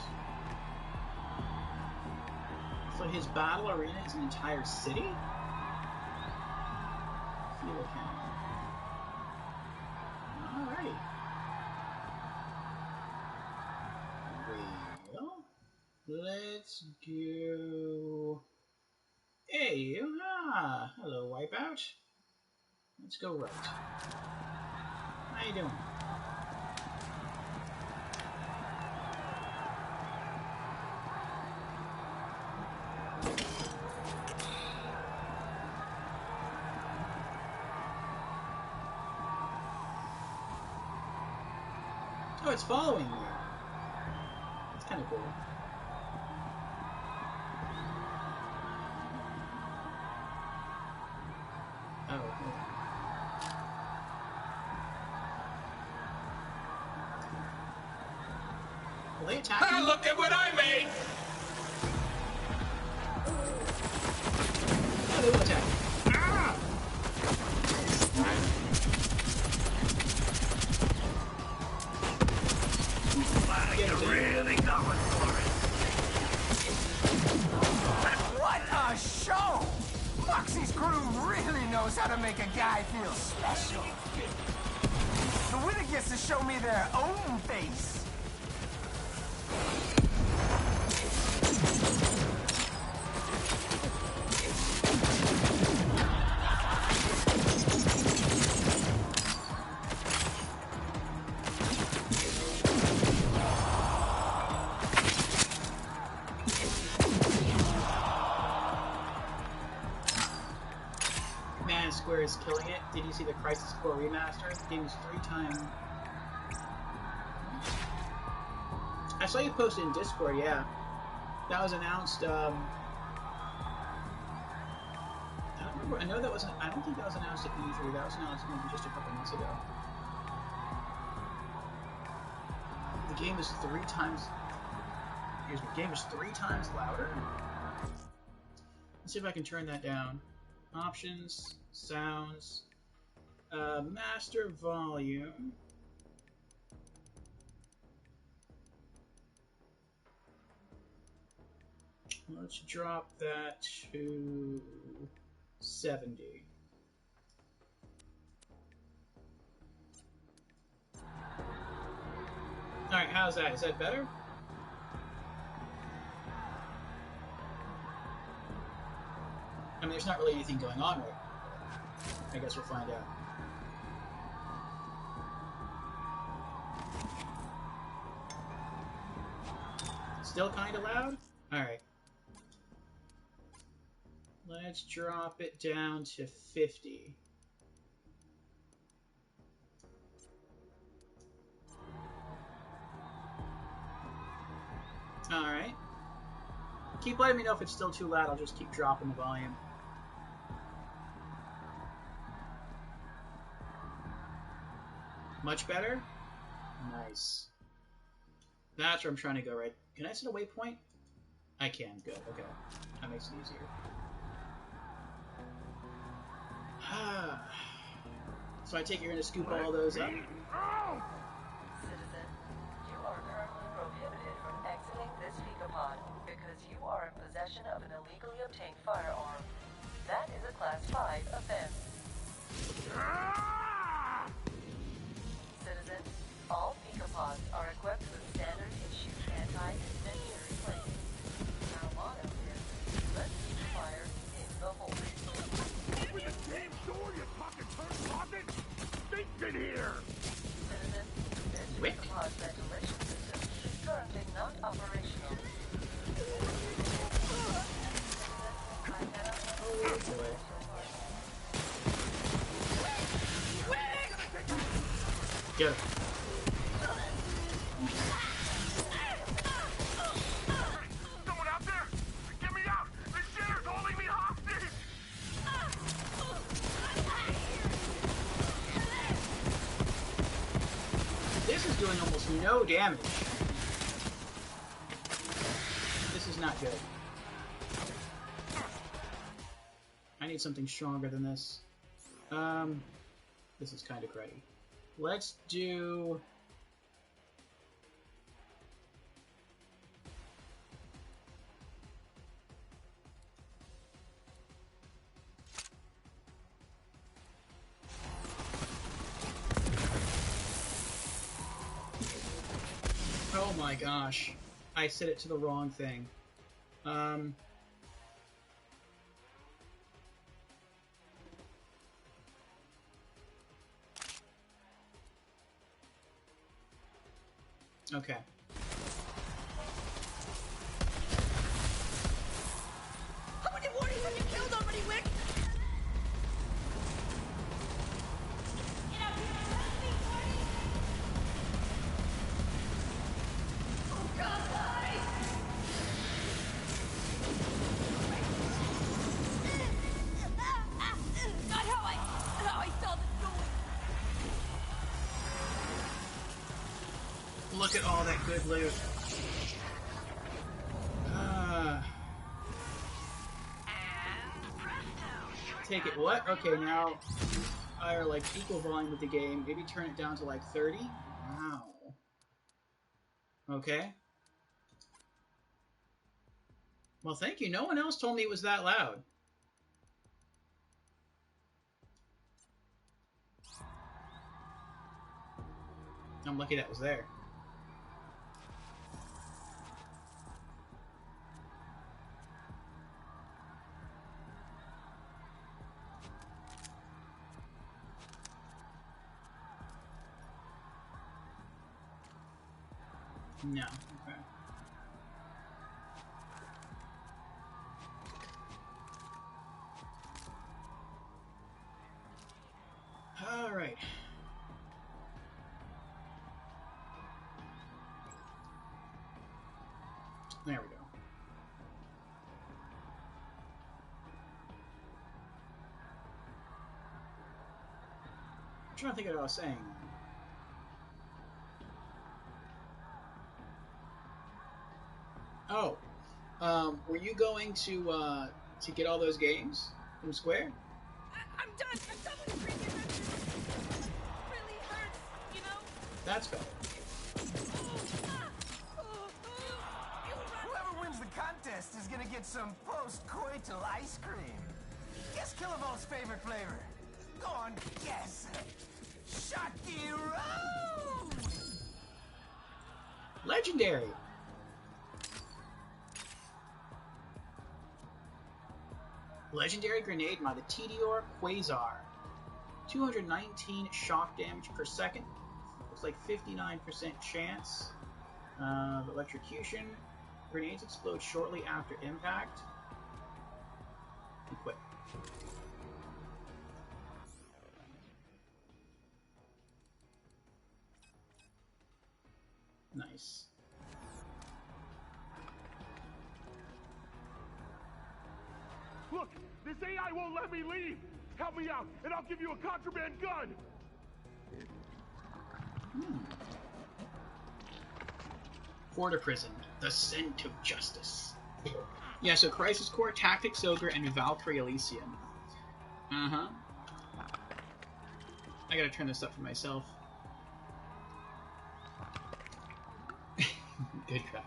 So his battle arena is an entire city? Fuel account. Alright. Well, let's go. Hey, hello, Wipeout. Let's go right. How you doing? Oh, it's following you. That's kind of cool. Oh, hold on. Will they attack you? Look at what I made! Oh, they will attack you. Ah! Dixie's crew really knows how to make a guy feel special. The winner gets to show me their own face. Man, Square is killing it. Did you see the Crisis Core remaster? The game is 3 times. I saw you posted in Discord, yeah. That was announced, I don't remember. I know that wasn't. I don't think that was announced at E3. That was announced maybe just a couple months ago. The game is 3 times. Excuse me. The game is 3 times louder. Let's see if I can turn that down. Options, sounds, master volume. Let's drop that to 70. Alright, how's that? Is that better? I mean, there's not really anything going on right now. I guess we'll find out. Still kind of loud? Alright. Let's drop it down to 50. Alright. Keep letting me know if it's still too loud. I'll just keep dropping the volume. Much better? Nice. That's where I'm trying to go, right? Can I set a waypoint? I can. Good. Okay. That makes it easier. So I take you're going to scoop all those up? Citizen, you are currently prohibited from exiting this Picapod because you are in possession of an illegally obtained firearm. That is a Class 5 offense. Citizen, all Picapods are equipped with standard issue anti-incendiary plates. Marijuana is let's keep the fire in the hole. Open the damn door, you fucking turd faucet! Stinks in here! Citizen, this Picapod ventilation system is currently not operational. Get it. Someone out there? Get me out! The shitter's holding me hostage! This is doing almost no damage. This is not good. I need something stronger than this. This is kind of cruddy. Let's do... Oh my gosh. I set it to the wrong thing. Okay. How many warriors have you killed already, Wick? Oh God, guys! Not how I saw this going. Look at all that good loot. Take it. What? Okay, now I are like equal volume with the game. Maybe turn it down to like 30. Wow. Okay. Well, thank you. No one else told me it was that loud. I'm lucky that was there. No. Okay. All right. There we go. I'm trying to think of what I was saying. Oh, were you going to get all those games from Square? I'm done. I'm done with the crazy adventures. It really hurts, you know? That's better. Whoever wins the contest is gonna get some post-coital ice cream. Guess Kilovolt's favorite flavor. Go on, guess. Shocky Rose! Legendary. Legendary grenade by the Tedior Quasar. 219 shock damage per second. Looks like 59% chance of electrocution. Grenades explode shortly after impact. Equip. Nice. Look, this AI won't let me leave. Help me out, and I'll give you a contraband gun. Quarter Prison, the Scent of Justice. Yeah, so Crisis Core, Tactics Ogre, and Valkyrie Elysium. Uh-huh. I gotta turn this up for myself. Good crap.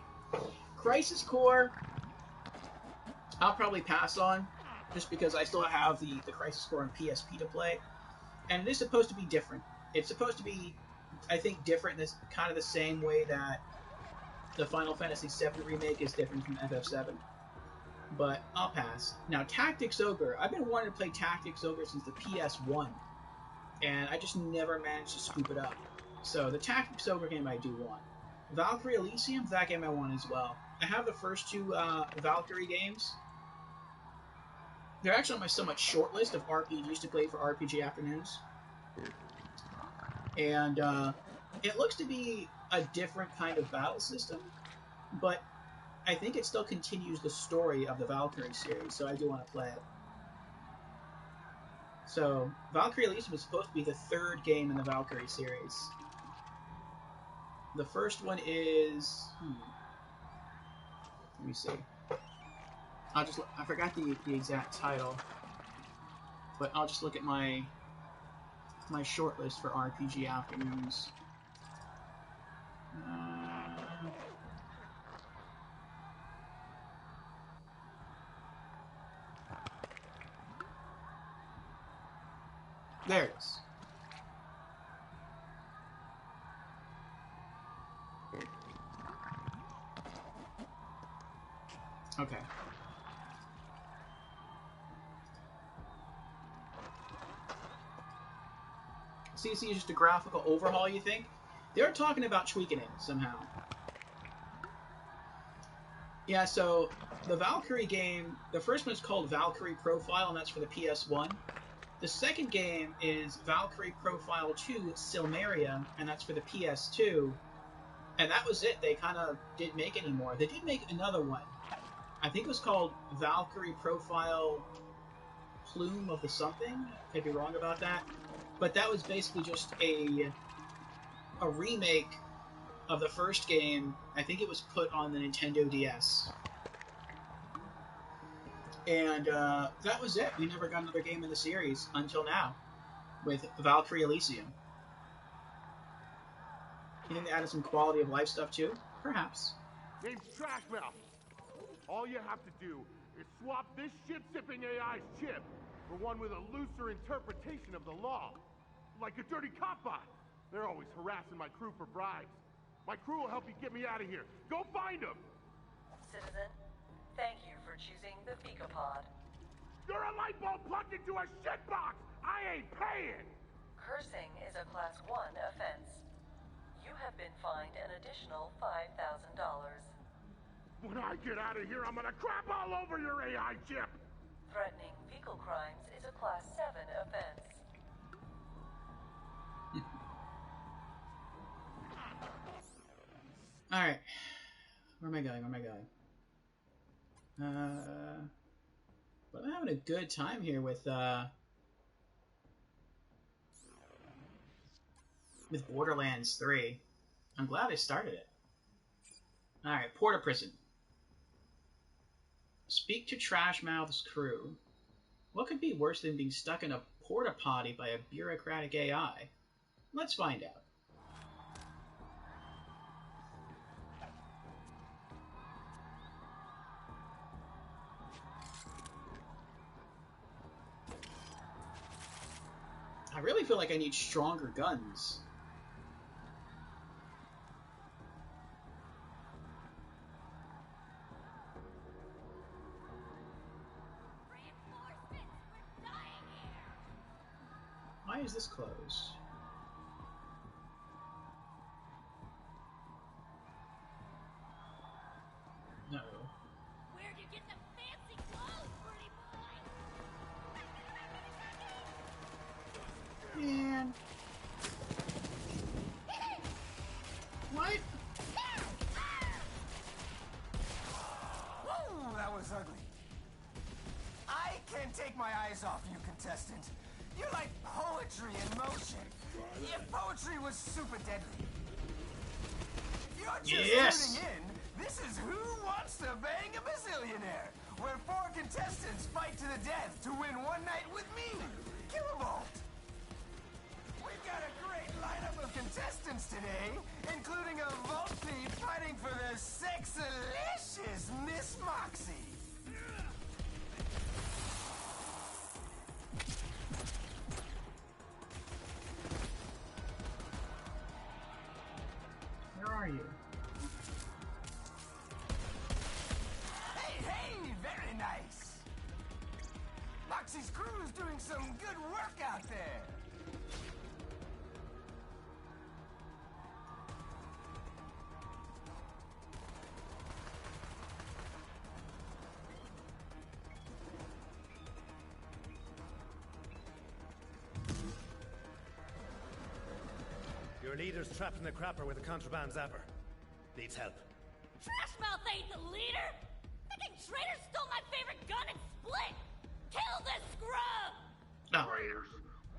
Crisis Core, I'll probably pass on, just because I still have the Crisis Core on PSP to play. And it is supposed to be different. It's supposed to be, I think, different in this kind of the same way that the Final Fantasy VII Remake is different from FF7. But I'll pass. Now, Tactics Ogre. I've been wanting to play Tactics Ogre since the PS1. And I just never managed to scoop it up. So, the Tactics Ogre game I do want. Valkyrie Elysium, that game I want as well. I have the first two Valkyrie games. They're actually on my somewhat short list of RPGs to play for RPG afternoons. And it looks to be a different kind of battle system, but I think it still continues the story of the Valkyrie series, so I do want to play it. So, Valkyrie Elysium is supposed to be the third game in the Valkyrie series. The first one is... Let me see. I forgot the exact title, but I'll just look at my short list for RPG afternoons. There it is. Okay. CC is just a graphical overhaul, you think? They're talking about tweaking it somehow. Yeah, so the Valkyrie game, the first one is called Valkyrie Profile, and that's for the PS1. The second game is Valkyrie Profile 2 Silmeria, and that's for the PS2. And that was it. They kind of didn't make any more. They did make another one. I think it was called Valkyrie Profile Plume of the something. Could be wrong about that. But that was basically just a remake of the first game. I think it was put on the Nintendo DS. And that was it. We never got another game in the series until now with Valkyrie Elysium. You think they added some quality of life stuff too? Perhaps. Name's Trashmouth. All you have to do is swap this shit-sipping AI's chip for one with a looser interpretation of the law. Like a dirty cop bot. They're always harassing my crew for bribes. My crew will help you get me out of here. Go find them! Citizen, thank you for choosing the Fika Pod. You're a light bulb plugged into a shitbox! I ain't paying! Cursing is a Class 1 offense. You have been fined an additional $5,000. When I get out of here, I'm gonna crap all over your AI chip! Threatening fecal crimes is a Class 7 offense. Alright. Where am I going? But I'm having a good time here with Borderlands 3. I'm glad I started it. Alright, Porta Prison. Speak to Trashmouth's crew. What could be worse than being stuck in a porta potty by a bureaucratic AI? Let's find out. I really feel like I need stronger guns. Why is this closed? No. Where'd you get the fancy clothes, pretty boy? Man. What? Whoa, that was ugly. I can't take my eyes off you, contestant. You're like poetry in motion. If poetry was super deadly. If you're just tuning in, this is Who Wants to Bang a Bazillionaire, where 4 contestants fight to the death to win one night with me, Kilovolt. We've got a great lineup of contestants today, including a vault thief fighting for the sexalicious Miss Moxie. Where are you? Hey, very nice. Moxie's crew is doing some good work out there. Your leader's trapped in the crapper with a contraband zapper. Needs help. Trashmouth ain't the leader! Thinking traitor stole my favorite gun and split! Kill this scrub! No. Traitors!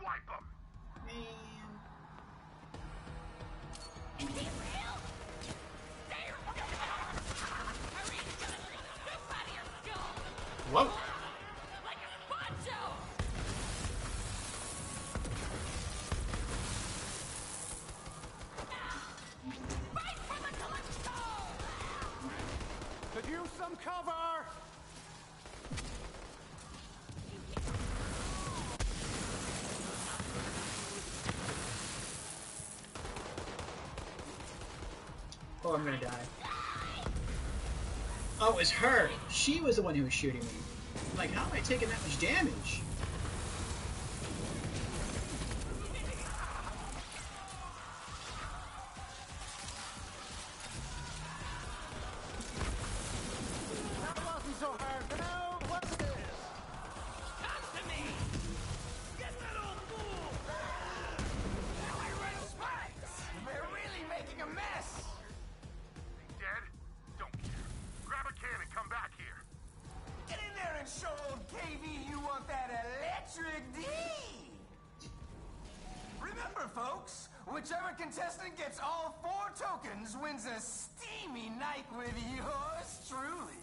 Wipe them! Man. Is he real? Stay Hurry! Jump out of your skull! Whoa. Like a poncho! Fight for the Calypso! Could use some cover! Oh, I'm gonna die. Oh, it was her. She was the one who was shooting me. Like, how am I taking that much damage? That wasn't so hard to know. What's this? Come to me! Get that old fool! They're really making a mess. Dead? Don't care. Grab a can and come back here. Get in there and show old KV you want that electric D. Remember, folks, whichever contestant gets all 4 tokens wins a steamy night with yours truly.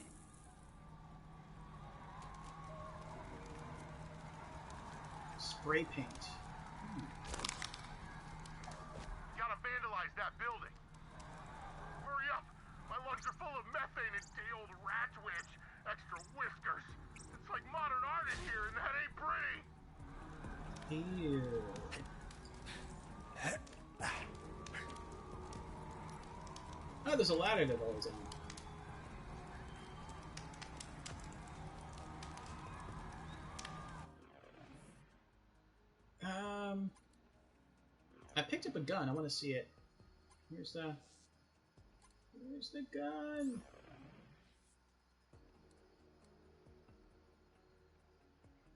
Spray paint. Gotta vandalize that building. Hurry up! My lungs are full of methane and day old rat twitch. Extra whiskers. It's like modern art in here, and that ain't pretty. Ew. Oh, there's a ladder that goes in. I picked up a gun. I want to see it. Where's the gun?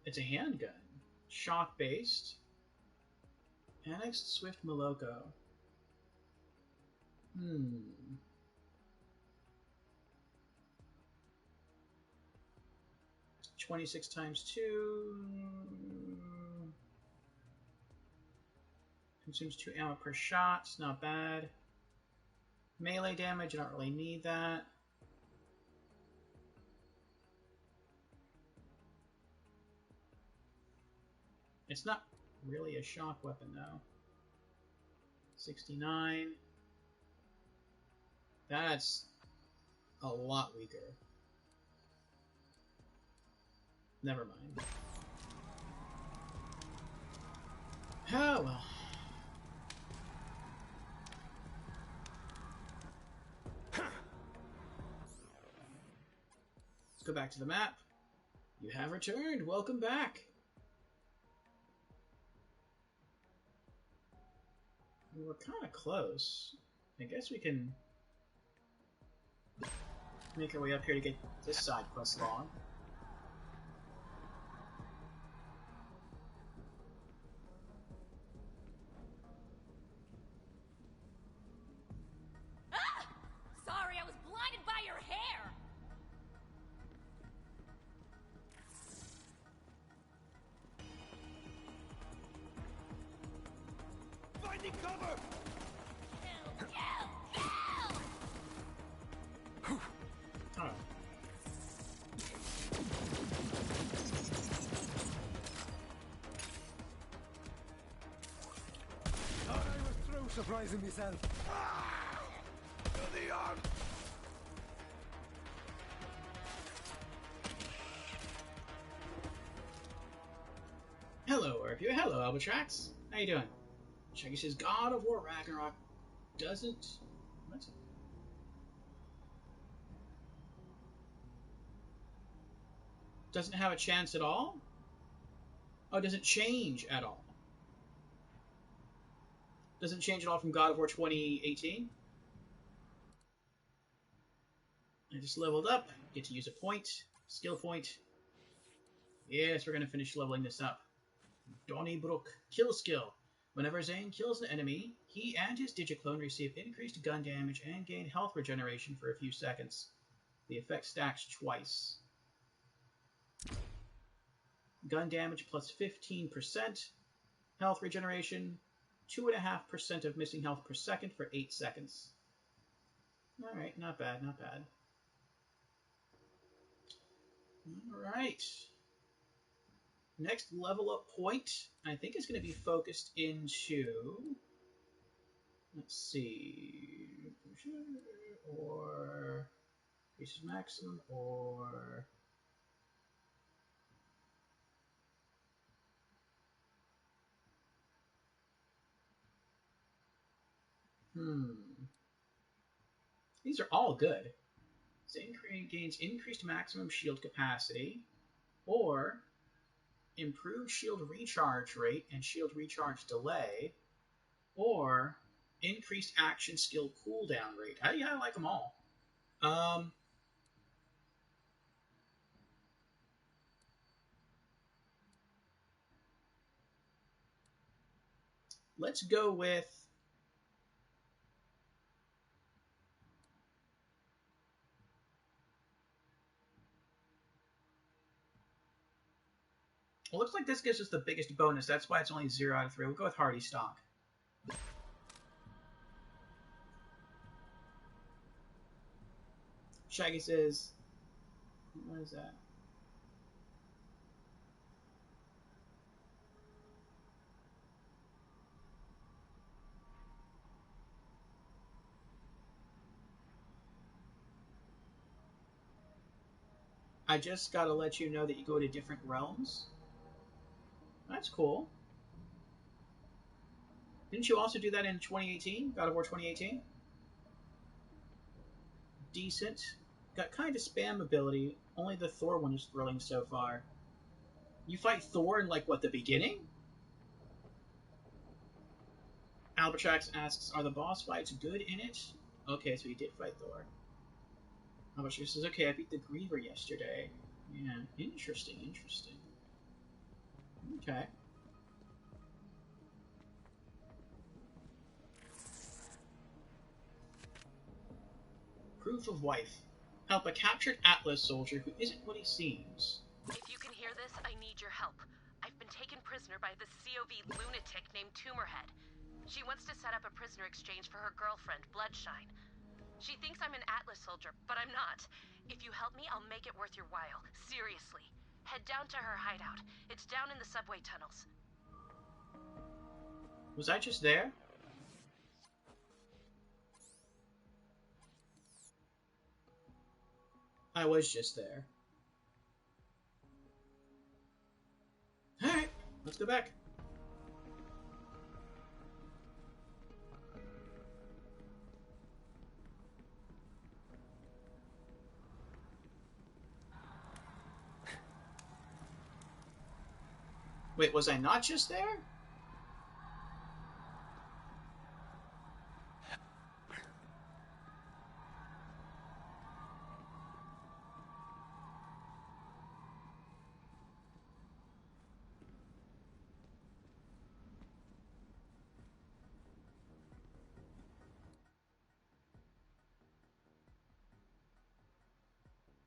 It's a handgun. Shock-based. Annexed Swift Moloko. 26 times 2. Consumes 2 ammo per shot. It's not bad. Melee damage, I don't really need that. It's not really a shock weapon, though. 69. That's a lot weaker. Never mind. Oh, well. Let's go back to the map. You have returned. Welcome back. We're kind of close. I guess we can make our way up here to get this side quest log. Ah! Sorry, I was blinded by your hair! Finding cover! Kill! Kill! Kill! Oh. Thought I was through surprising myself. To the arm! Hello, Orpheus. Hello, Albatrax. How you doing? Shaggy says God of War Ragnarok doesn't... What? Doesn't have a chance at all? Oh, doesn't change at all. Doesn't change at all from God of War 2018? I just leveled up. Get to use a point. Skill point. Yes, we're going to finish leveling this up. Donnybrook. Kill skill. Whenever Zane kills an enemy, he and his Digiclone receive increased gun damage and gain health regeneration for a few seconds. The effect stacks twice. Gun damage plus 15%. Health regeneration, 2.5% of missing health per second for 8 seconds. Alright, not bad, not bad. Alright. Next level up point, I think, is going to be focused into... Let's see... Or... Increases maximum, or... These are all good. Zane gains increased maximum shield capacity, or improved shield recharge rate and shield recharge delay, or increased action skill cooldown rate. Yeah, I like them all. Let's go with... Well, looks like this gives us the biggest bonus. That's why it's only 0 out of 3. We'll go with Hardy Stock. Shaggy says... What is that? I just gotta let you know that you go to different realms. That's cool. Didn't you also do that in 2018? God of War 2018? decent. Got kind of spam ability. Only the Thor one is thrilling so far. You fight Thor in, like, what, the beginning? Albatrax asks, are the boss fights good in it? Okay, so he did fight Thor. Albatrax says, okay, I beat the Griever yesterday. Yeah, interesting, interesting. Okay. Proof of wife. Help a captured Atlas soldier who isn't what he seems. If you can hear this, I need your help. I've been taken prisoner by this COV lunatic named Tumorhead. She wants to set up a prisoner exchange for her girlfriend, Bloodshine. She thinks I'm an Atlas soldier, but I'm not. If you help me, I'll make it worth your while. Seriously. Head down to her hideout. It's down in the subway tunnels. Was I just there? I was just there. Alright, let's go back. Wait, was I not just there?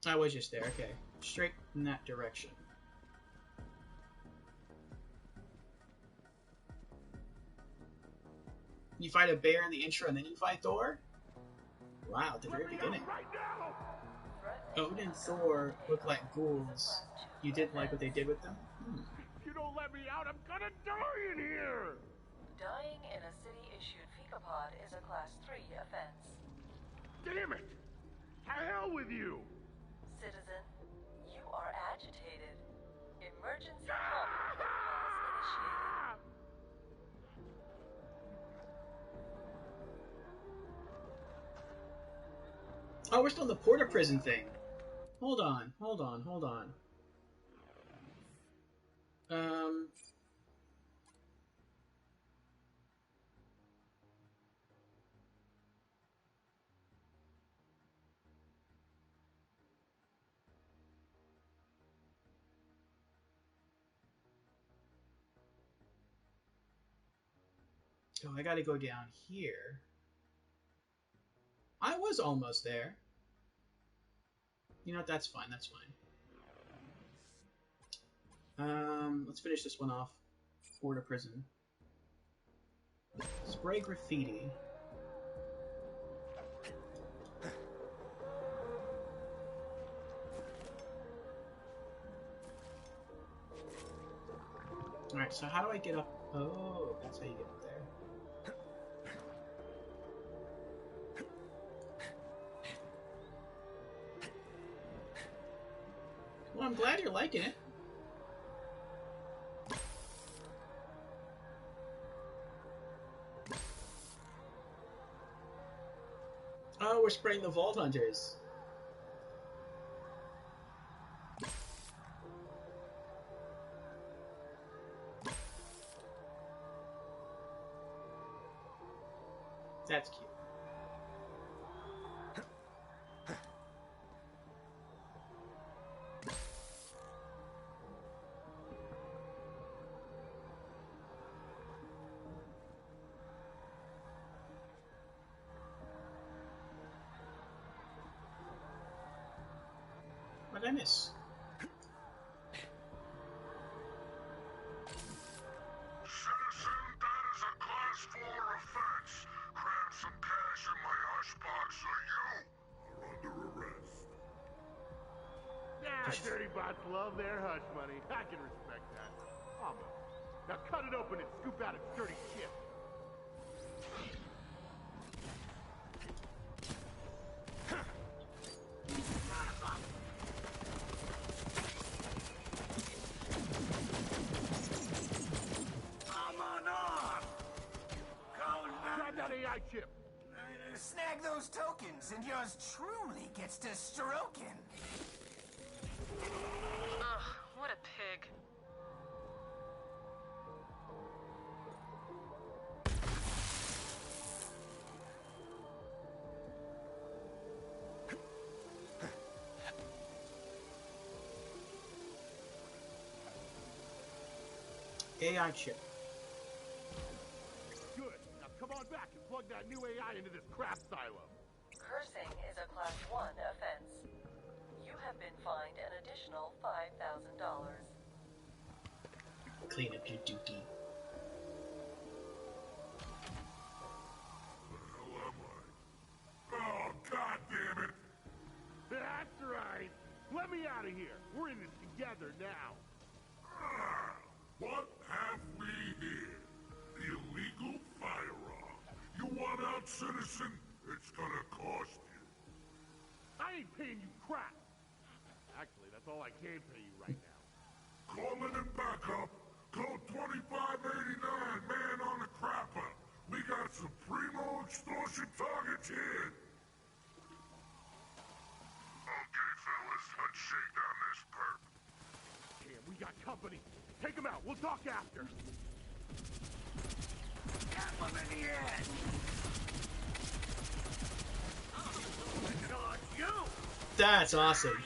I was just there, okay. Straight in that direction. You fight a bear in the intro and then you fight Thor? Wow, at the very beginning. Odin and Thor look like ghouls. You didn't like what they did with them? If you don't let me out, I'm gonna die in here! Dying in a city-issued Fecapod is a Class 3 offense. Damn it! To hell with you! Citizen, you are agitated. Emergency help protocol is initiated. Oh, we're still in the Porta prison thing. Hold on, hold on, hold on. Oh, I gotta go down here. I was almost there. You know what, that's fine, that's fine. Let's finish this one off. Porta prison. Spray graffiti. Alright, so how do I get up? Oh, that's how you get up there. Well, I'm glad you're liking it. Oh, we're spraying the Vault Hunters. That's cute. What did I miss? Citizen, that is a Class 4 offense. Cram some cash in my hush box or you are under arrest. Yeah, dirty bots love their hush money. I can respect that. Almost. Now cut it open and scoop out its dirty shit. Grab that AI chip. Snag those tokens, and yours truly gets to stroking. Ugh, what a pig. AI chip. Good. Now come on back and plug that new AI into this crap silo. Cursing is a Class 1 offense. You have been fined an additional $5,000. Clean up your dookie. Oh, God damn it! That's right. Let me out of here. We're in this together now. What have we here? The illegal firearm. You want out, citizen? It's gonna cost you. I ain't paying you crap. Actually, that's all I can pay you right now. Calling it back up. Code 2589, man on the crapper. We got some primo extortion targets here. Okay, fellas, let's shake down this perp. Damn, we got company. Take him out. We'll talk after. Tap him in the head! Not you! That's awesome.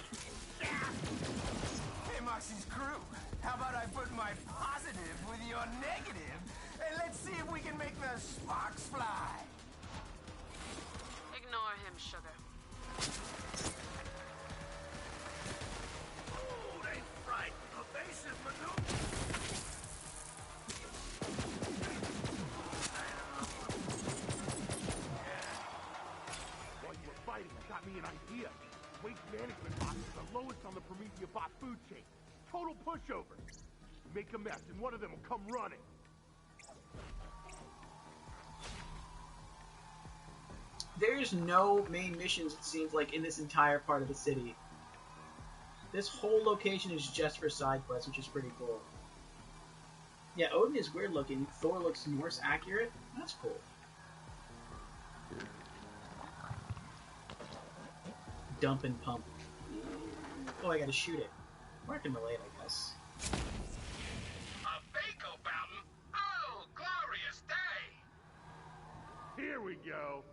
Hey, Moxie's crew. How about I put my positive with your negative, and let's see if we can make the sparks fly. Ignore him, sugar. Oh, they frightened. Evasive maneuver. While you were fighting, it got me an idea. Waste management bots are the lowest on the Prometheus bot food chain. Total pushover. Make a mess, and one of them will come running. There's no main missions, it seems like, in this entire part of the city. This whole location is just for side quests, which is pretty cool. Yeah, Odin is weird looking. Thor looks Norse accurate. That's cool. Dump and pump. Oh, I gotta shoot it. Working delayed, I guess. A Baco fountain? Oh, glorious day! Here we go.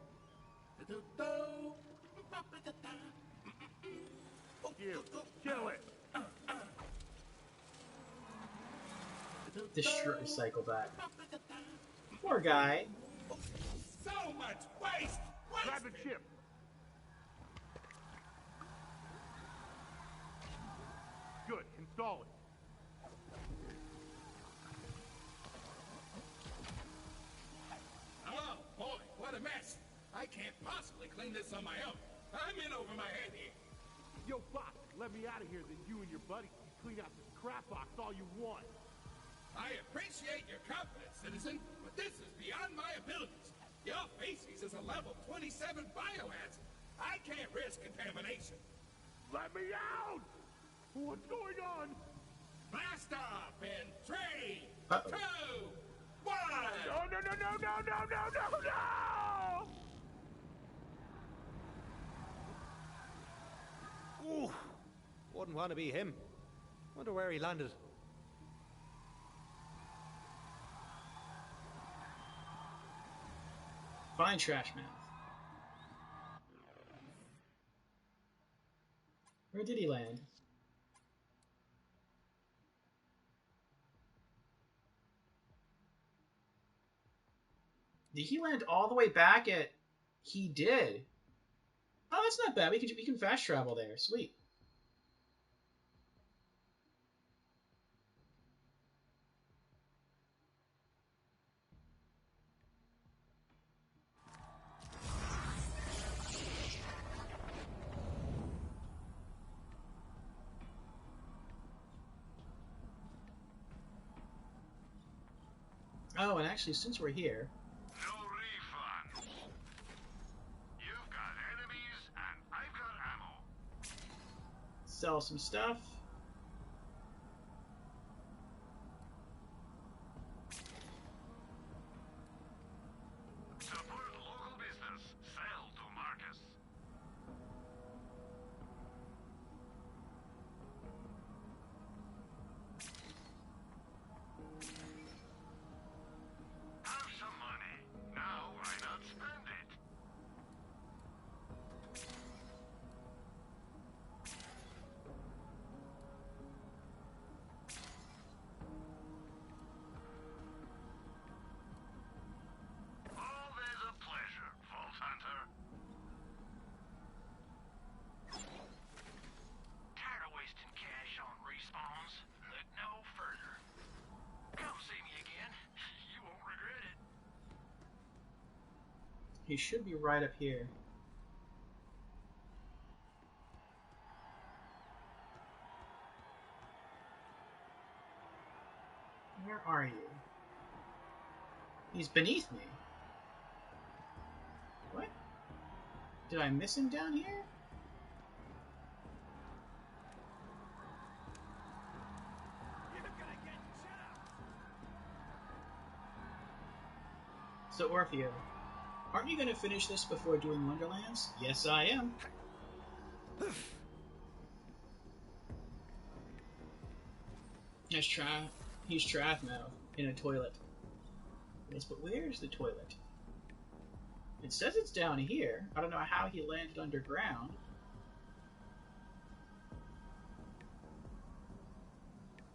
You, kill it. Destroy cycle back. Poor guy. So much waste! Grab the chip. Good, install it. Oh, boy, what a mess. I can't possibly clean this on my own. I'm in over my head here. Yo, Fox, let me out of here, then you and your buddies can clean out this crap box all you want. I appreciate your confidence, citizen, but this is beyond my abilities. Your feces is a level 27 biohazard. I can't risk contamination. Let me out! What's going on? Blast off in 3, Uh-oh. 2, 1! No, no, no, no, no, no, no, no, no! Ooh, wouldn't want to be him. Wonder where he landed. Fine trash mouth. Where did he land? Did he land all the way back at... He did. Oh, that's not bad. We can fast travel there. Sweet. Oh, and actually, since we're here... No refunds. You've got enemies, and I've got ammo. Sell some stuff. Support local business. Sell He should be right up here. Where are you? He's beneath me. What? Did I miss him down here? So, Orfeo, aren't you going to finish this before doing Wonderlands? Yes, I am. He's Strathmouth in a toilet. Yes, but where's the toilet? It says it's down here. I don't know how he landed underground.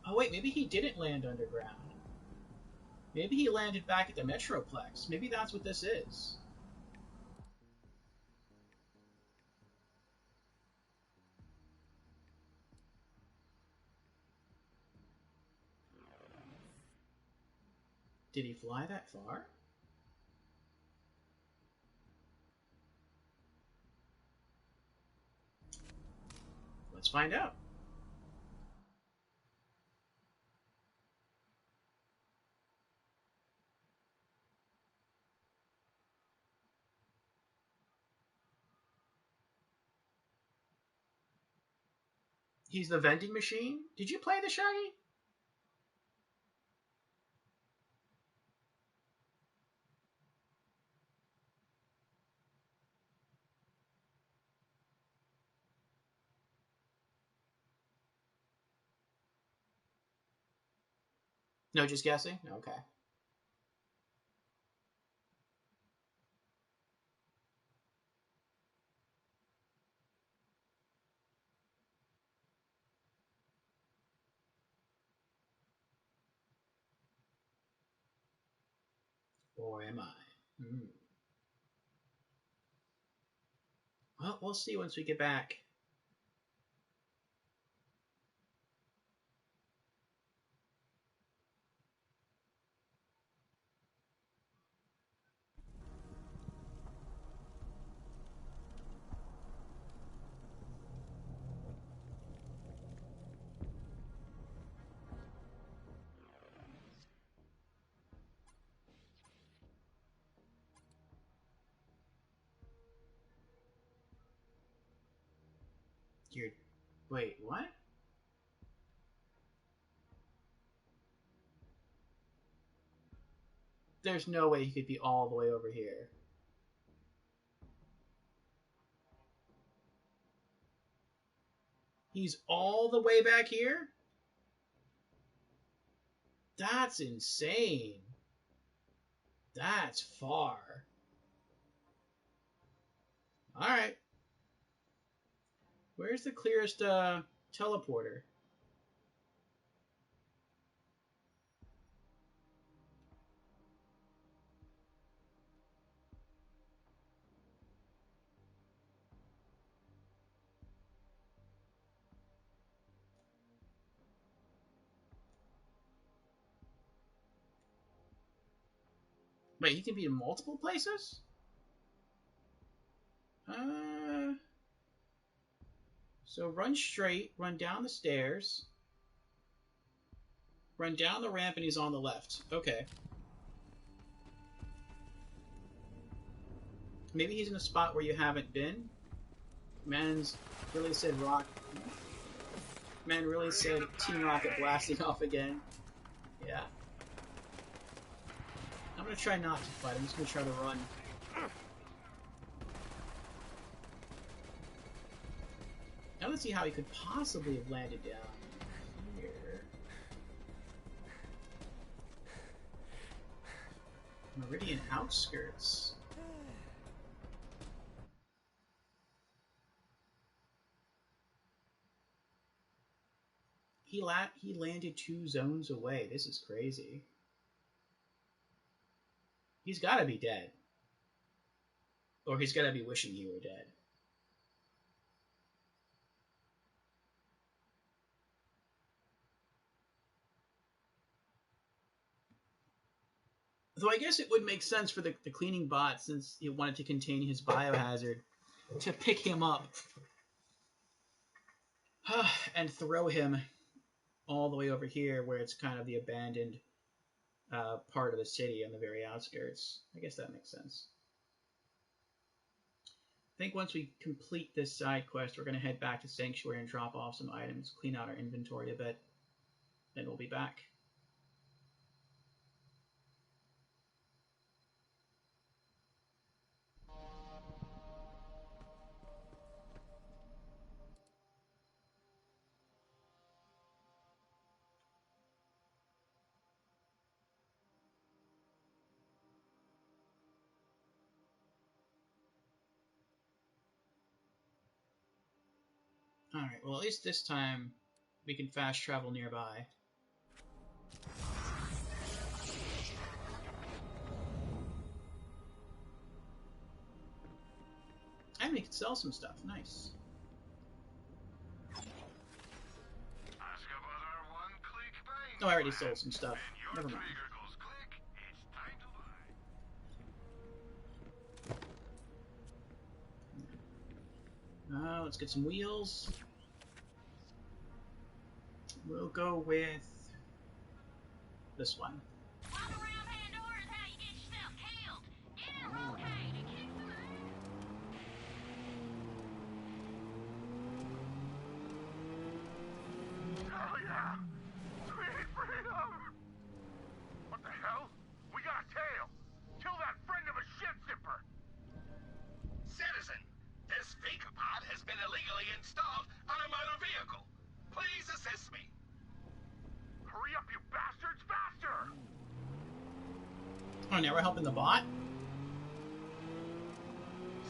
Oh wait, maybe he didn't land underground. Maybe he landed back at the Metroplex. Maybe that's what this is. Did he fly that far? Let's find out. He's the vending machine? Did you play the Shaggy? No, just guessing? Okay. Or am I? Well, we'll see once we get back. Wait, what? There's no way he could be all the way over here. He's all the way back here? That's insane. That's far. Alright. Where's the clearest teleporter? Wait, he can be in multiple places? So run straight, run down the stairs, run down the ramp, and he's on the left. Okay. Maybe he's in a spot where you haven't been. Man's really said rock. Man really said Team Rocket blasting off again. Yeah. I'm gonna try not to fight. I'm just gonna try to run. I don't see how he could possibly have landed down here. Meridian outskirts. He landed 2 zones away. This is crazy. He's gotta be dead. Or he's gotta be wishing he were dead. Though I guess it would make sense for the cleaning bot, since he wanted to contain his biohazard, to pick him up and throw him all the way over here where it's kind of the abandoned part of the city on the very outskirts. I guess that makes sense. I think once we complete this side quest, we're going to head back to Sanctuary and drop off some items, clean out our inventory a bit, then we'll be back. Alright, well at least this time we can fast travel nearby. And we can sell some stuff, nice. Oh, I already sold some stuff. Never mind. Let's get some wheels. We'll go with this one. Hell yeah! Sweet freedom! What the hell? We got a tail! Kill that friend of a shit zipper! Citizen, this Speakerpod has been illegally installed on a motor vehicle. Please assist me. Hurry up, you bastards! Faster! Oh, now we're helping the bot?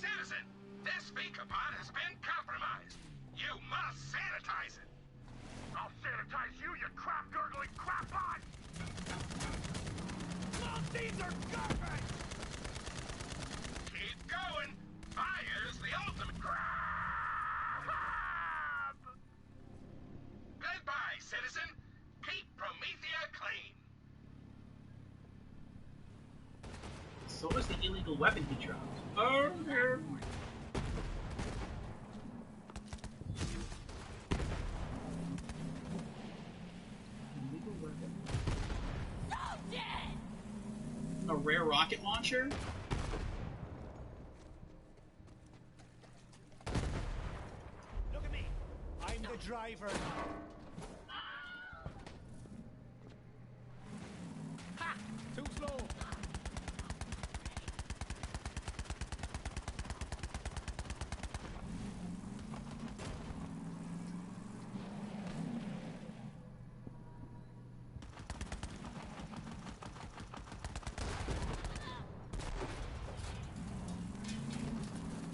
Citizen, this Speakerpod has been compromised. You must sanitize it. I'll sanitize you, you crap-gurgling crap-bot! Look, these are garbage! Keep going. Fire's the ultimate crap! Goodbye, citizen. Keep Promethea clean. So what was the illegal weapon he dropped? Oh, no. Illegal weapon. A rare rocket launcher? Look at me. I'm the driver now. Ha! Too slow.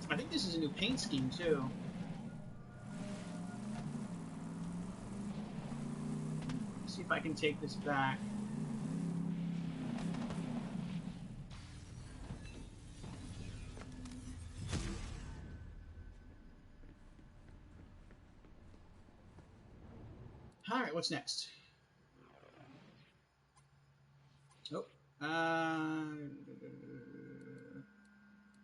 I think this is a new paint scheme, too. Let's see if I can take this back. Alright, what's next? Oh,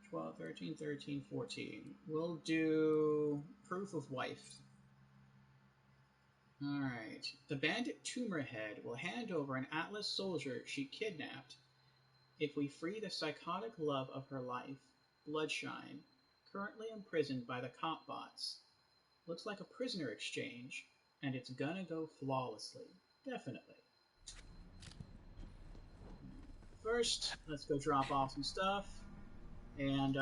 12, 13, 13, 14. We'll do proof of wife. Alright. The bandit Tumorhead will hand over an Atlas soldier she kidnapped if we free the psychotic love of her life, Bloodshine, currently imprisoned by the cop bots. Looks like a prisoner exchange, and it's gonna go flawlessly. Definitely. First, let's go drop off some stuff. And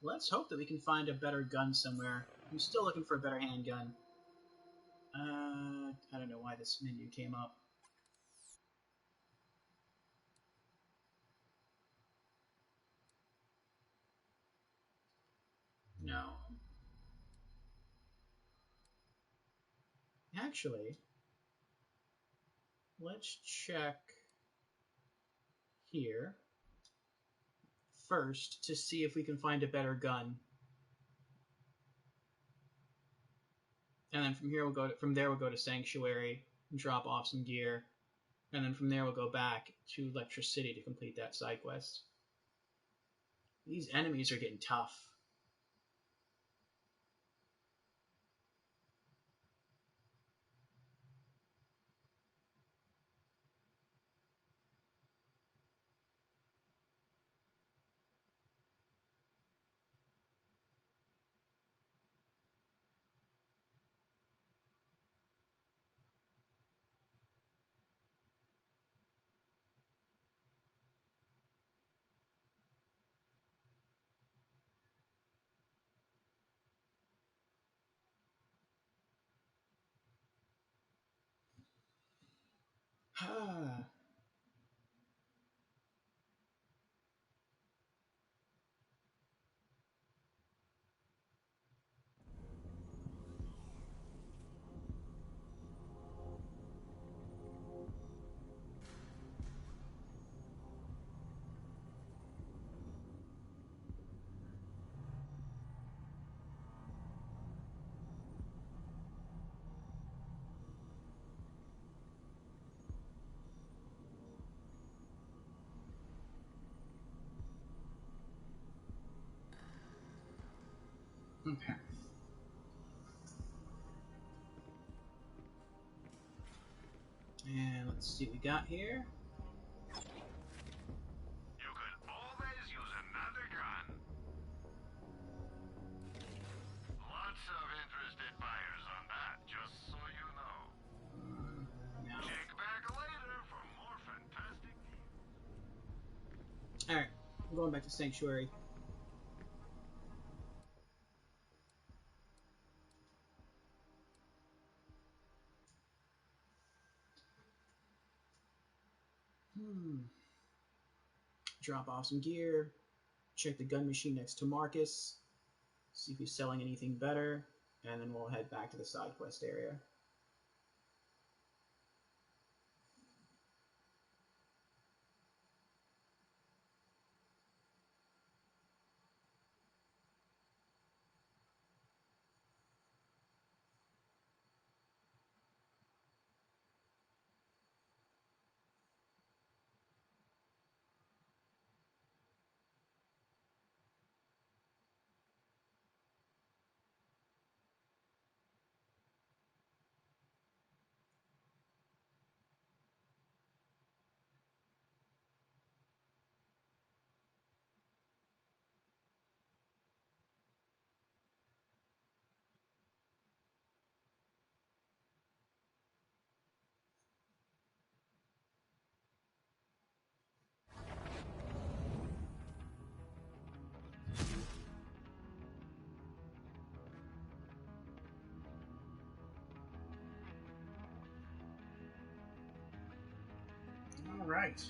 let's hope that we can find a better gun somewhere. I'm still looking for a better handgun. I don't know why this menu came up. No. Actually, let's check here first to see if we can find a better gun. And then from there we'll go to Sanctuary and drop off some gear. And then from there we'll go back to Electricity to complete that side quest. These enemies are getting tough. Okay. And let's see what we got here. You could always use another gun. Lots of interested buyers on that, just so you know. No. Check back later for more fantastic deals. Alright, I'm going back to Sanctuary. Drop off some gear. Check the gun machine next to Marcus. See if he's selling anything better. And then we'll head back to the side quest area. All right.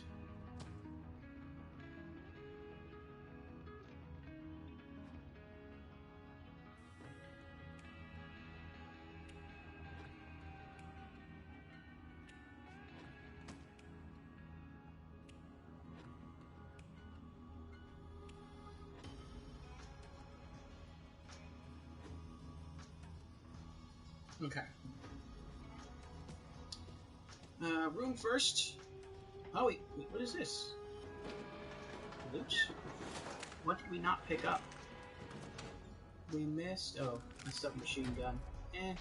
Okay. Room first. Oh, wait, what is this? Loot? What did we not pick up? We missed... Oh, a submachine gun. Eh.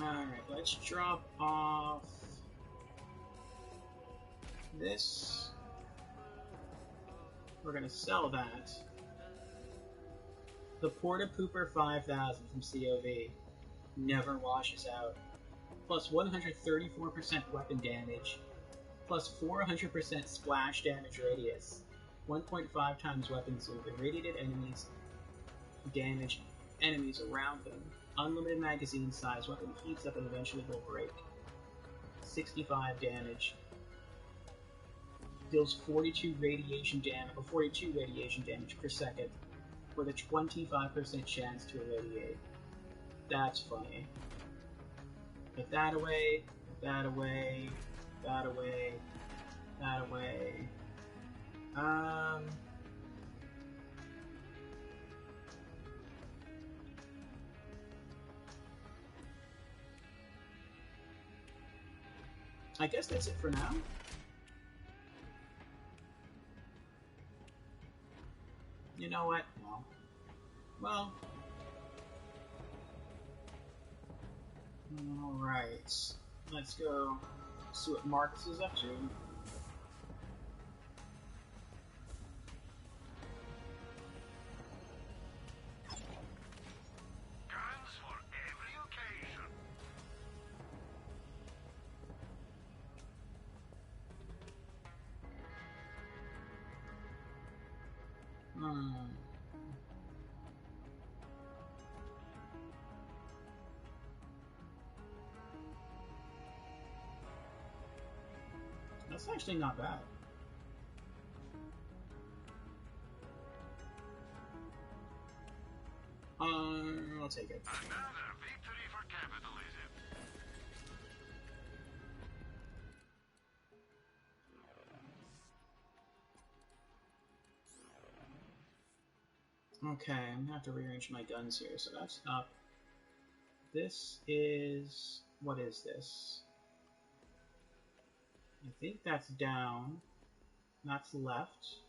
Alright, let's drop off this. We're gonna sell that. The Porta Pooper 5000 from COV never washes out. Plus 134% weapon damage. Plus 400% splash damage radius. 1.5 times weapon zoom. Irradiated enemies damage enemies around them. Unlimited magazine size. Weapon heats up and eventually will break. 65 damage. Deals 42 radiation damage per second, with a 25% chance to irradiate. That's funny. Put that away. Put that away. That away. That away. I guess that's it for now. You know what? No. Well. Alright. Let's go see what Marcus is up to. Guns for every occasion. That's actually not bad. I'll take it. Another victory for capitalism. Okay, I'm gonna have to rearrange my guns here, so that's up. This is... what is this? I think that's down. That's left.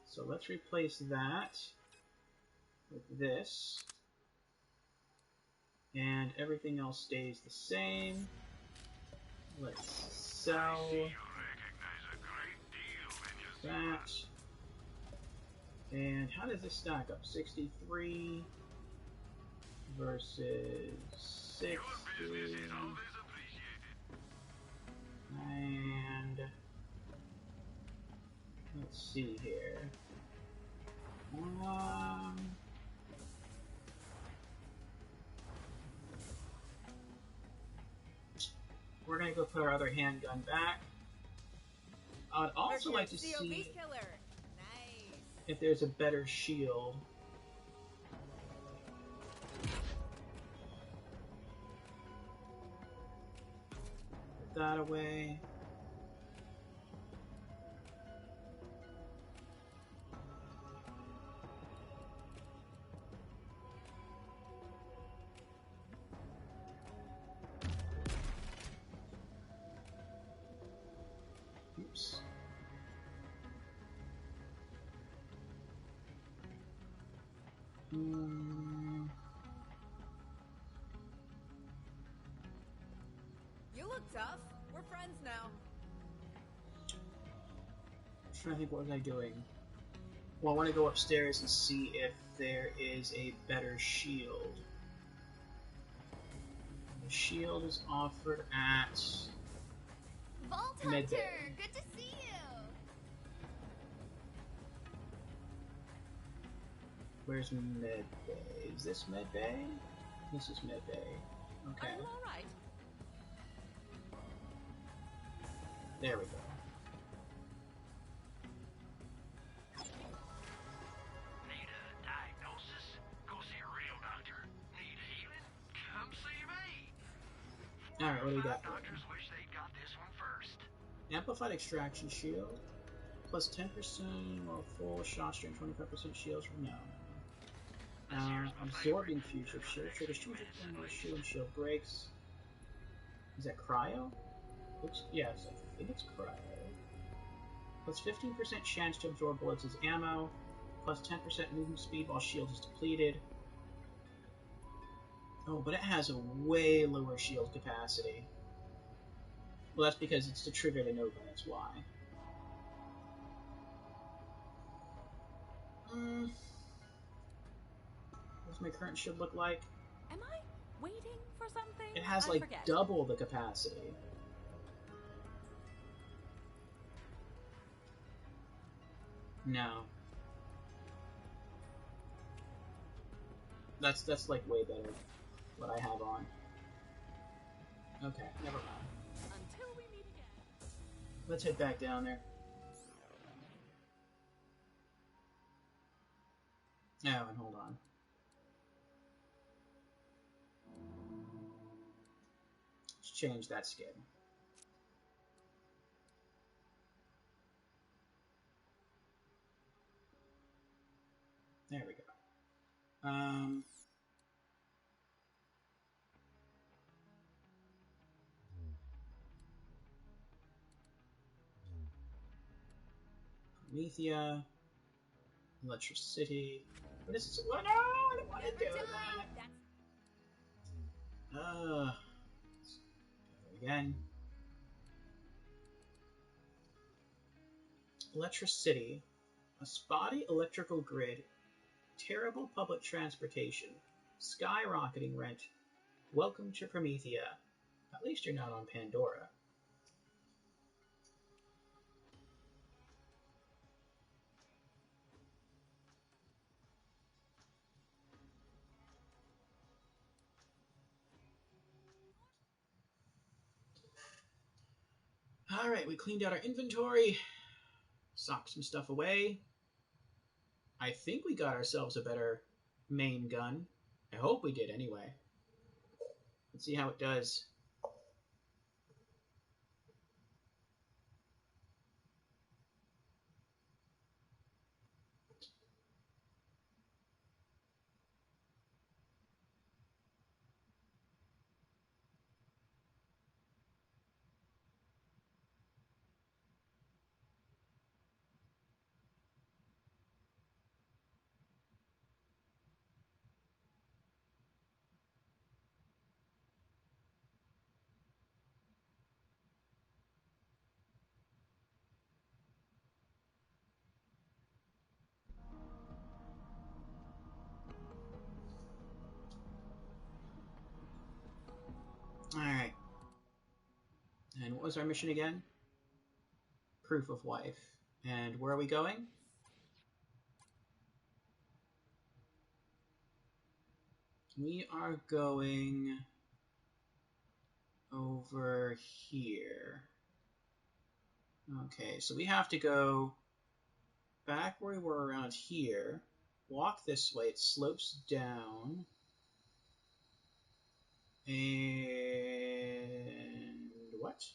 So let's replace that with this. And everything else stays the same. Let's sell that. And how does this stack up? 63 versus 60. And let's see here. We're gonna go put our other handgun back. I'd also like to see if there's a better shield. Put that away. Oops. You look tough. We're friends now. I'm trying to think, what was I doing? Well, I want to go upstairs and see if there is a better shield. The shield is offered at Vault Med Hunter, Bay. good to see you. Where's Med Bay? Is this Med Bay? This is Med Bay. Okay. I'm all right. There we go. Need a diagnosis? Go see a real doctor. Need healing? Come see me. Alright, what do we got? Doctors wish they'd got this one first. Amplified extraction shield. Plus 10% or full shot strength, 25% shields from now. Absorbing future shield. Triggers 200% more shield and shield breaks. Is that cryo? Oops, yes, I think it's cryo. Plus 15% chance to absorb bullets as ammo. Plus 10% movement speed while shield is depleted. Oh, but it has a way lower shield capacity. Well, that's because it's to trigger the Nova, that's why. What does my current shield look like? Am I waiting for something? It has I like forget. double the capacity. No. That's like way better what I have on. Okay, never mind. Until we meet again. Let's head back down there. Oh, and hold on. Let's change that skin. There we go. Promethea, Electricity. What is this? What? No, I don't want to do that. Again. Electricity. A spotty electrical grid. Terrible public transportation. Skyrocketing rent. Welcome to Promethea. At least you're not on Pandora. Alright, we cleaned out our inventory. Socked some stuff away. I think we got ourselves a better main gun. I hope we did anyway. Let's see how it does. Alright. And what was our mission again? Proof of wife. And where are we going? We are going over here. Okay, so we have to go back where we were around here. Walk this way. It slopes down. And what?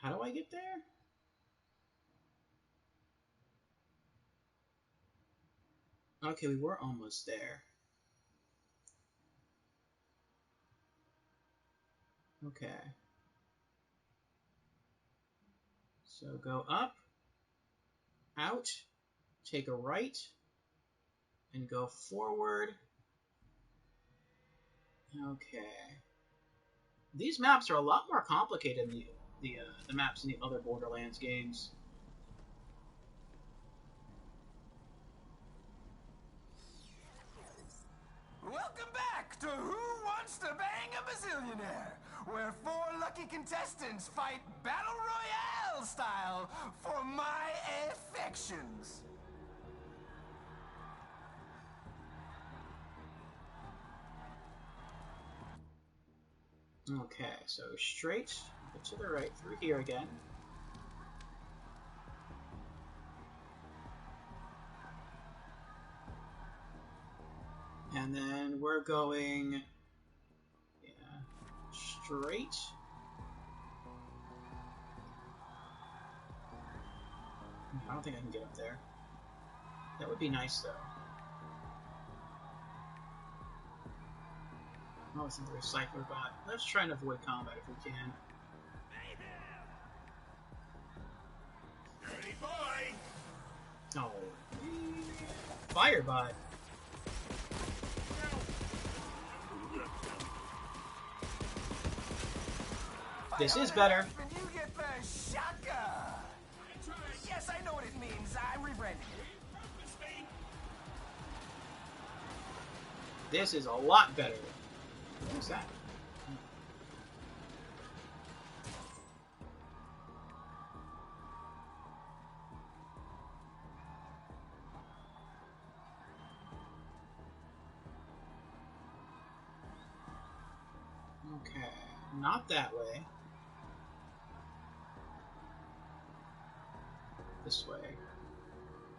How do I get there? Okay, we were almost there. Okay. So go up, out, take a right, and go forward. Okay. These maps are a lot more complicated than the maps in the other Borderlands games. Welcome back to Who Wants to Bang a Bazillionaire, where 4 lucky contestants fight Battle Royale style for my affections. Okay, so straight, to the right, through here again. And then we're going, straight. I don't think I can get up there. That would be nice, though. Oh, it's the recycler bot. Let's try and avoid combat if we can. Dirty boy! Oh. Firebot. This is better. And you get the shotgun. Yes, I know what it means. I'm rebranding it. This is a lot better. What's that? Okay, not that way. This way.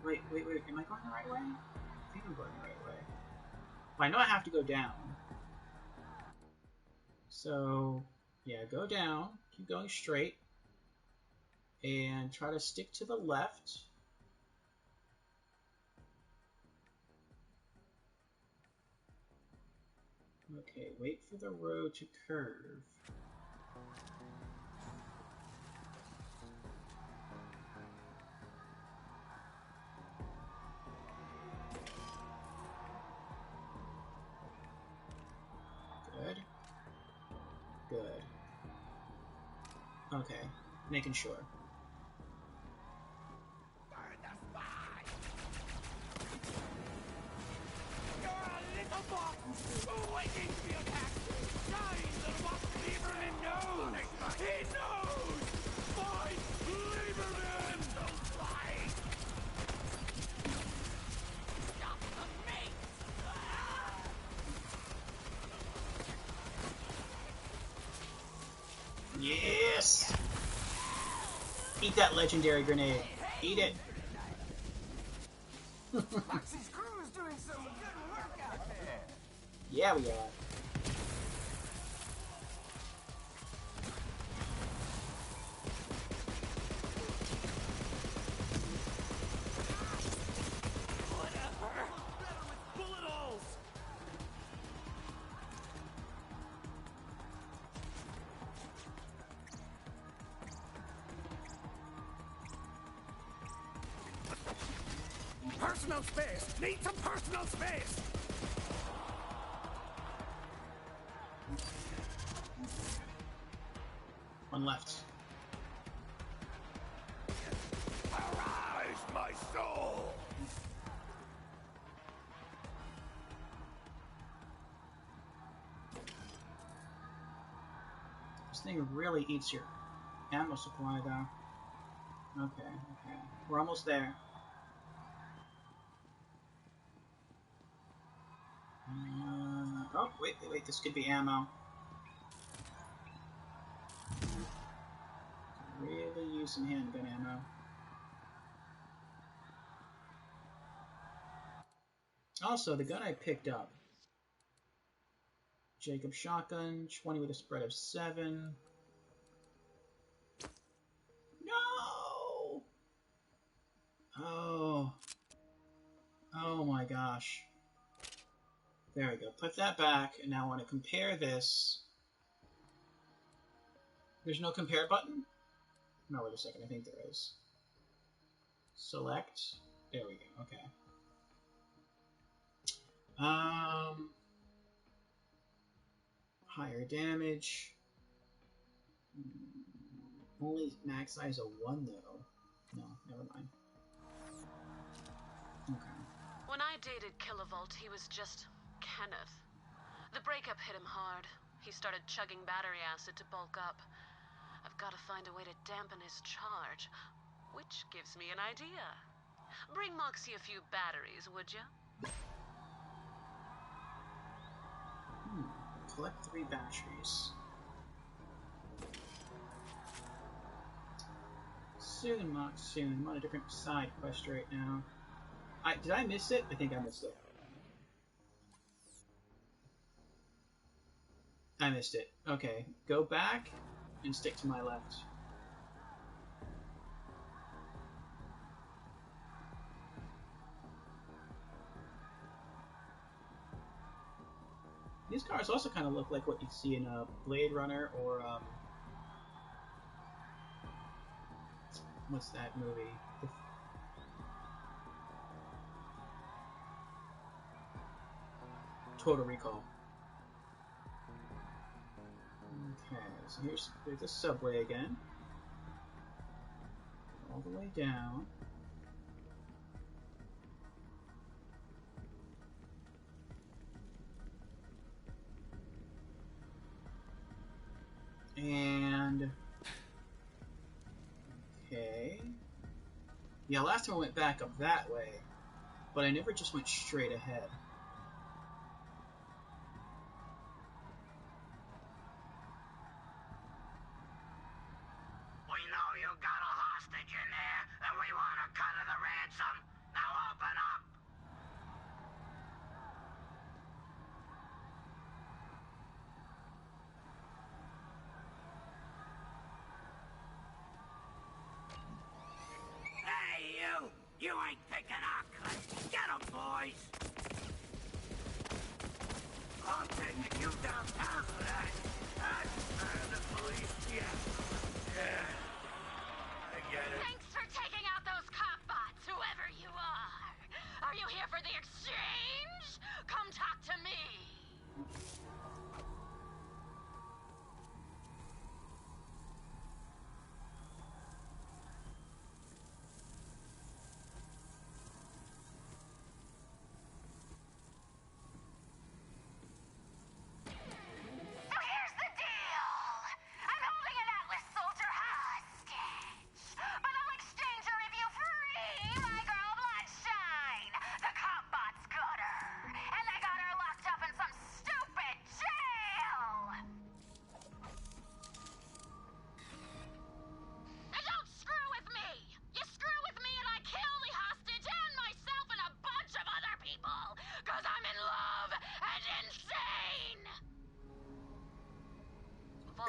Wait, am I going the right way? I think I'm going the right way. Well, I know I have to go down. So, yeah, go down Keep going straight. And try to stick to the left. Okay, wait for the road to curve. Good. Good. Okay, making sure. Waiting to be attacked! Shine, the boss Lieberman knows! He knows! Fight Lieberman! Fight! Stop the mate! Yes! Eat that legendary grenade. Eat it. Moxie's crew is doing some good work out there. Yeah, we are. Personal space! Need some personal space! One left. Arise, my soul! This thing really eats your ammo supply, though. Okay, okay. We're almost there. Oh, wait, this could be ammo. Really use some handgun ammo. Also, the gun I picked up. Jacob shotgun, 20 with a spread of 7. No! Oh. Oh my gosh. There we go. Put that back, and now I want to compare this. There's no compare button? No, wait a second. I think there is. Select. There we go. Okay. Higher damage. Only max size of 1, though. No, never mind. Okay. When I dated Kilovolt, he was just Kenneth. The breakup hit him hard. He started chugging battery acid to bulk up. I've got to find a way to dampen his charge, which gives me an idea. Bring Moxie a few batteries, would you? Collect 3 batteries. Soon, Mox, soon. I'm on a different side quest right now. Did I miss it? I think I missed it. I missed it. Okay, go back and stick to my left. These cars also kind of look like what you'd see in a Blade Runner or what's that movie? Total Recall. Okay, so here's the subway again. All the way down. And okay. Yeah, last time I went back up that way, but I never just went straight ahead. We know you got a hostage in there, and we want a cut of the ransom. Now open up!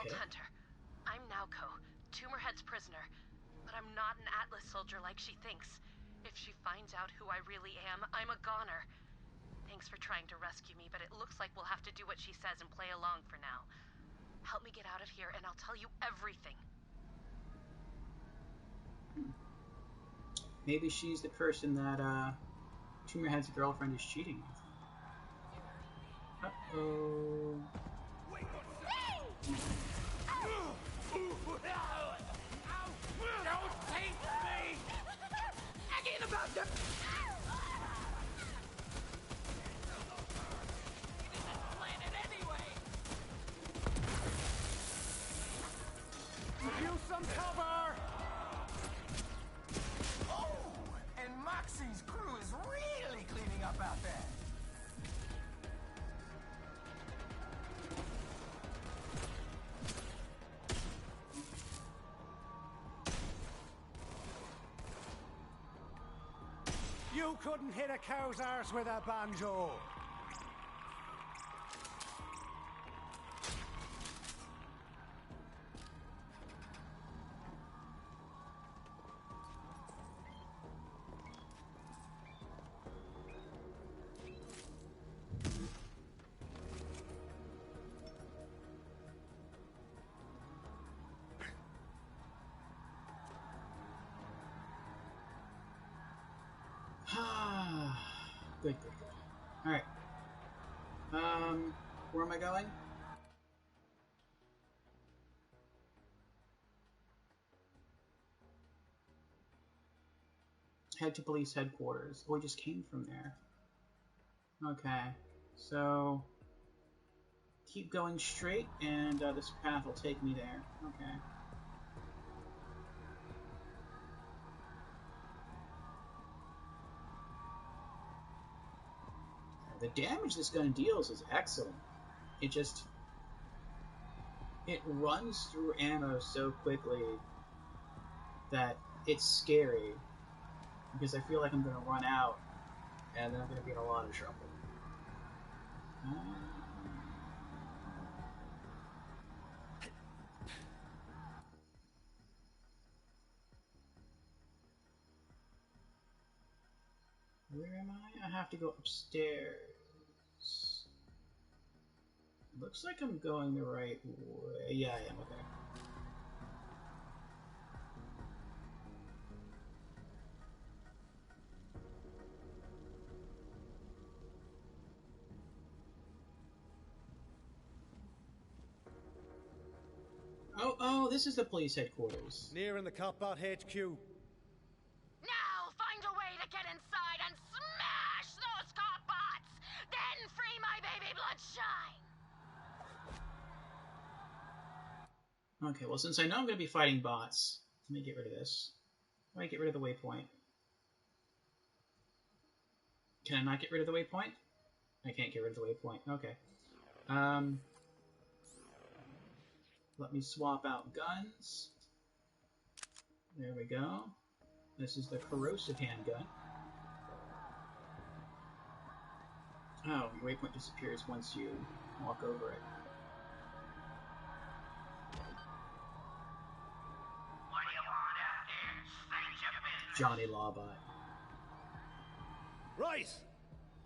Vault Hunter. I'm Naoko, Tumorhead's prisoner. But I'm not an Atlas soldier like she thinks. If she finds out who I really am, I'm a goner. Thanks for trying to rescue me, but it looks like we'll have to do what she says and play along for now. Help me get out of here, and I'll tell you everything. Maybe she's the person that Tumorhead's girlfriend is cheating with. Uh-oh. Don't take me! I ain't about to... Use some cover! Oh! And Moxie's crew is really cleaning up out there. You couldn't hit a cow's arse with a banjo. Good. Alright. Where am I going? Head to police headquarters. Oh, I just came from there. Okay. So... keep going straight, and this path will take me there. Okay. The damage this gun deals is excellent. It runs through ammo so quickly that it's scary, because I feel like I'm going to run out and then I'm going to be in a lot of trouble. Where am I? I have to go upstairs. Looks like I'm going the right way. Yeah, I am. Okay. Oh, this is the police headquarters. Near in the Copbot HQ. Now find a way to get inside and smash those cop-bots! Then free my baby bloodshine! Okay, well, since I know I'm going to be fighting bots, let me get rid of this. Let me get rid of the waypoint. Can I not get rid of the waypoint? I can't get rid of the waypoint. Okay. Let me swap out guns. There we go. This is the corrosive handgun. Oh, your waypoint disappears once you walk over it. What do you want out there? State your business. Johnny Lawbot. Right!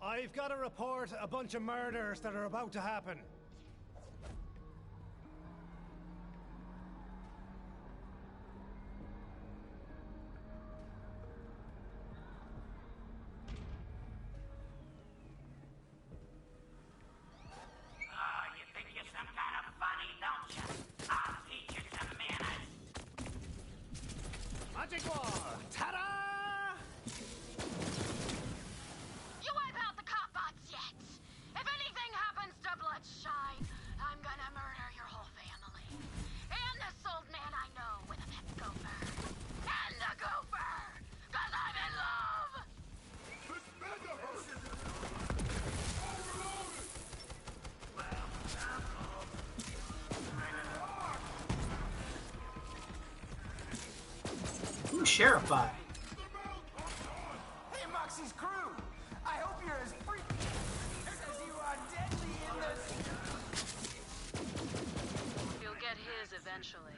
I've got to report a bunch of murders that are about to happen. You think you're some kind of funny, don't you? I'll teach you some manners. Magic wall! Ta-da! You wipe out the cop-bots yet? If anything happens to Bloodshine, I'm gonna murder your whole family. And this old man I know with a pet gopher. And the gopher! 'Cause I'm in love! Ooh, Sheriff Bot. Hey, Moxie's crew! I hope you're as freaky as you are deadly in the... You'll get his eventually.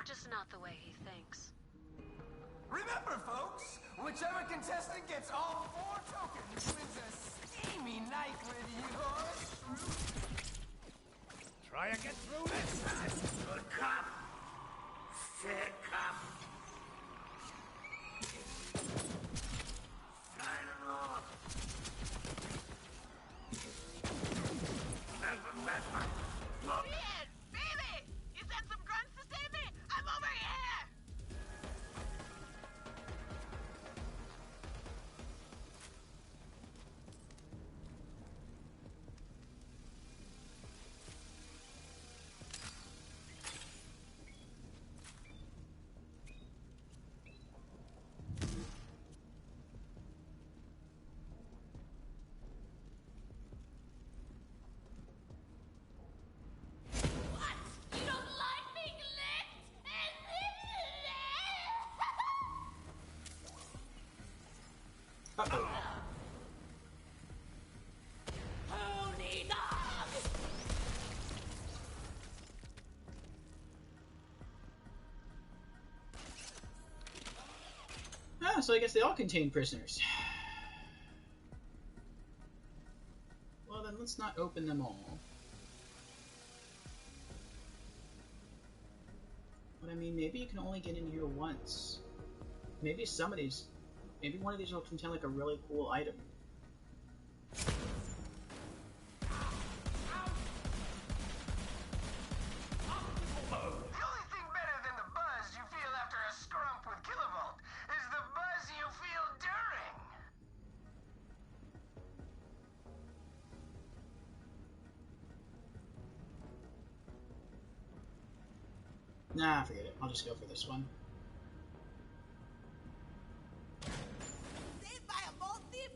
Just not the way he thinks. Remember, folks, whichever contestant gets all 4 tokens wins a steamy night with yours. Try and get through this. Good cop. Sick cop. Sign it off. Look. Ian! Baby! You sent some grunts to save me? I'm over here! You don't like being licked? Uh-oh. Pony dog! Ah, so I guess they all contain prisoners. Well, then let's not open them all. But I mean, maybe you can only get in here once. Maybe maybe one of these will contain like a really cool item. The only thing better than the buzz you feel after a scrump with Kilovolt is the buzz you feel during. Nah, forget it. I'll just go for this one. Saved by a vault thief?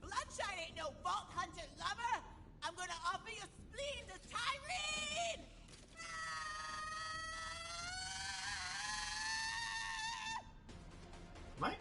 Bloodshine ain't no vault hunter lover! I'm gonna offer your spleen to Tyrene! What?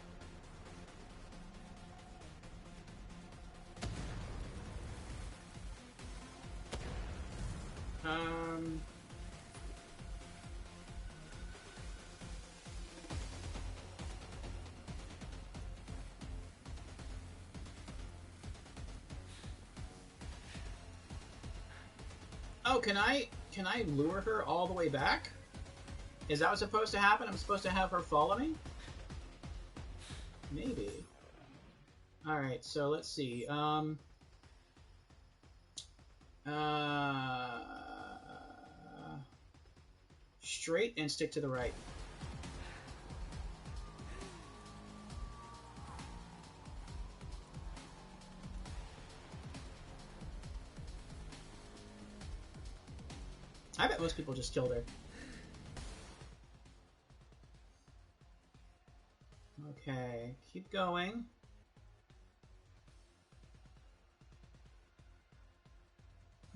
Oh, can I lure her all the way back? Is that what's supposed to happen? I'm supposed to have her follow me? Maybe. Alright, so let's see. Straight and stick to the right. I bet most people just killed her. Okay, keep going.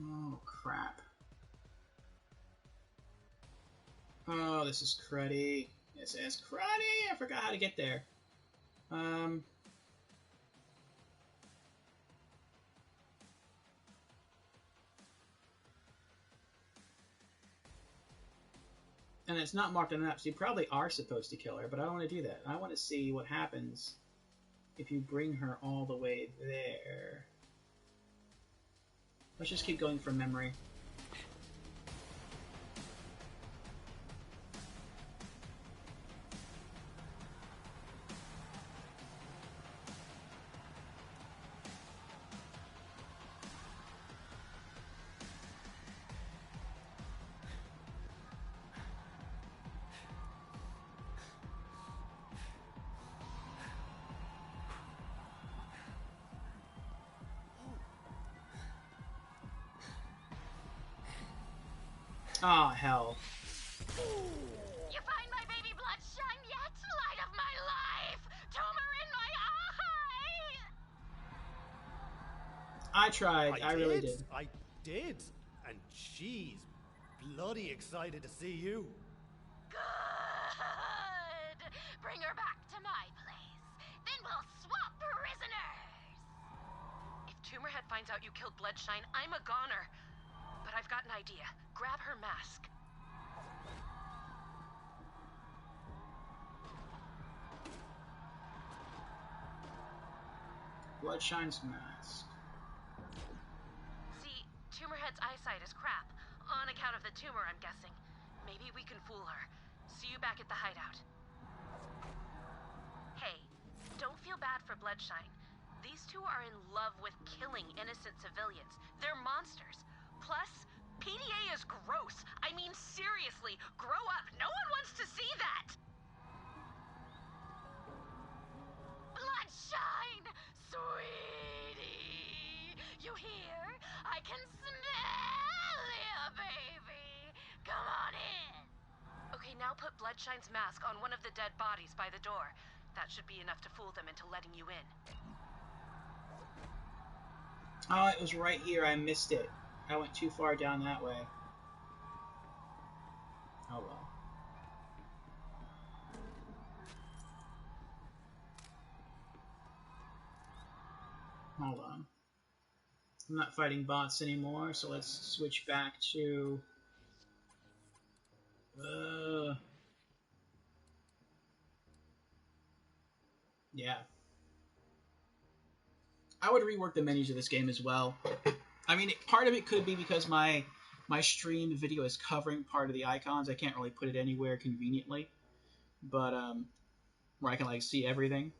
Oh, crap. Oh, this is cruddy. This is cruddy! I forgot how to get there. And it's not marked on the map, so you probably are supposed to kill her, but I don't want to do that. I want to see what happens if you bring her all the way there. Let's just keep going from memory. Oh, hell. You find my baby bloodshine yet? Light of my life! Tumor in my eye! I tried. I really did. I did. And she's bloody excited to see you. Good! Bring her back to my place. Then we'll swap prisoners! If Tumorhead finds out you killed Bloodshine, I'm a goner. But I've got an idea. Grab her mask. Bloodshine's mask. See, Tumorhead's eyesight is crap. On account of the tumor, I'm guessing. Maybe we can fool her. See you back at the hideout. Hey, don't feel bad for Bloodshine. These two are in love with killing innocent civilians. They're monsters. Plus, PDA is gross. I mean, seriously, grow up. No one wants to see that. Bloodshine, sweetie. You hear? I can smell you, baby. Come on in. Okay, now put Bloodshine's mask on one of the dead bodies by the door. That should be enough to fool them into letting you in. Oh, it was right here. I missed it. I went too far down that way. Oh well. Hold on. I'm not fighting bots anymore, so let's switch back to... yeah. I would rework the menus of this game as well. I mean, part of it could be because my stream video is covering part of the icons. I can't really put it anywhere conveniently, but where I can like see everything.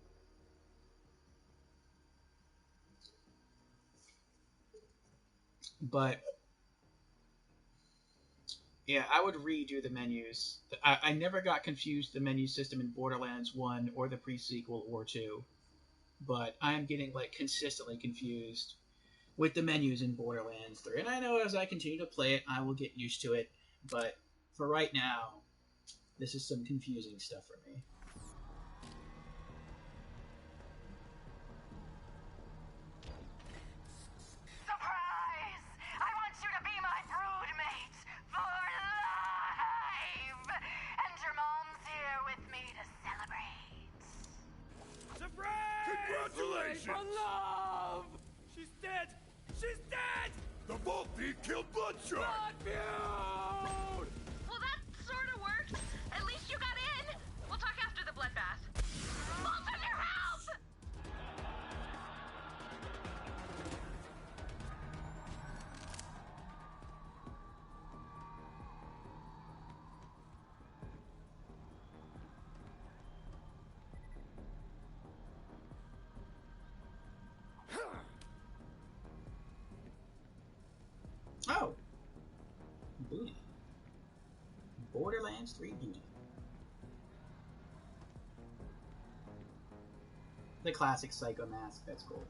But yeah, I would redo the menus. I never got confused the menu system in Borderlands 1 or the pre-sequel or 2, but I'm getting like consistently confused with the menus in Borderlands 3. And I know as I continue to play it, I will get used to it, but for right now, this is some confusing stuff for me. Surprise! I want you to be my broodmate for life! And your mom's here with me to celebrate. Surprise! Congratulations! For love! She's dead! She's dead! The Vault Thief killed Bloodshot! Blood Well, that sort of worked. At least you got in. We'll talk after the bloodbath. Vault Hunter, help! Oh! Booty. Borderlands 3 booty. The classic Psycho mask, that's cool.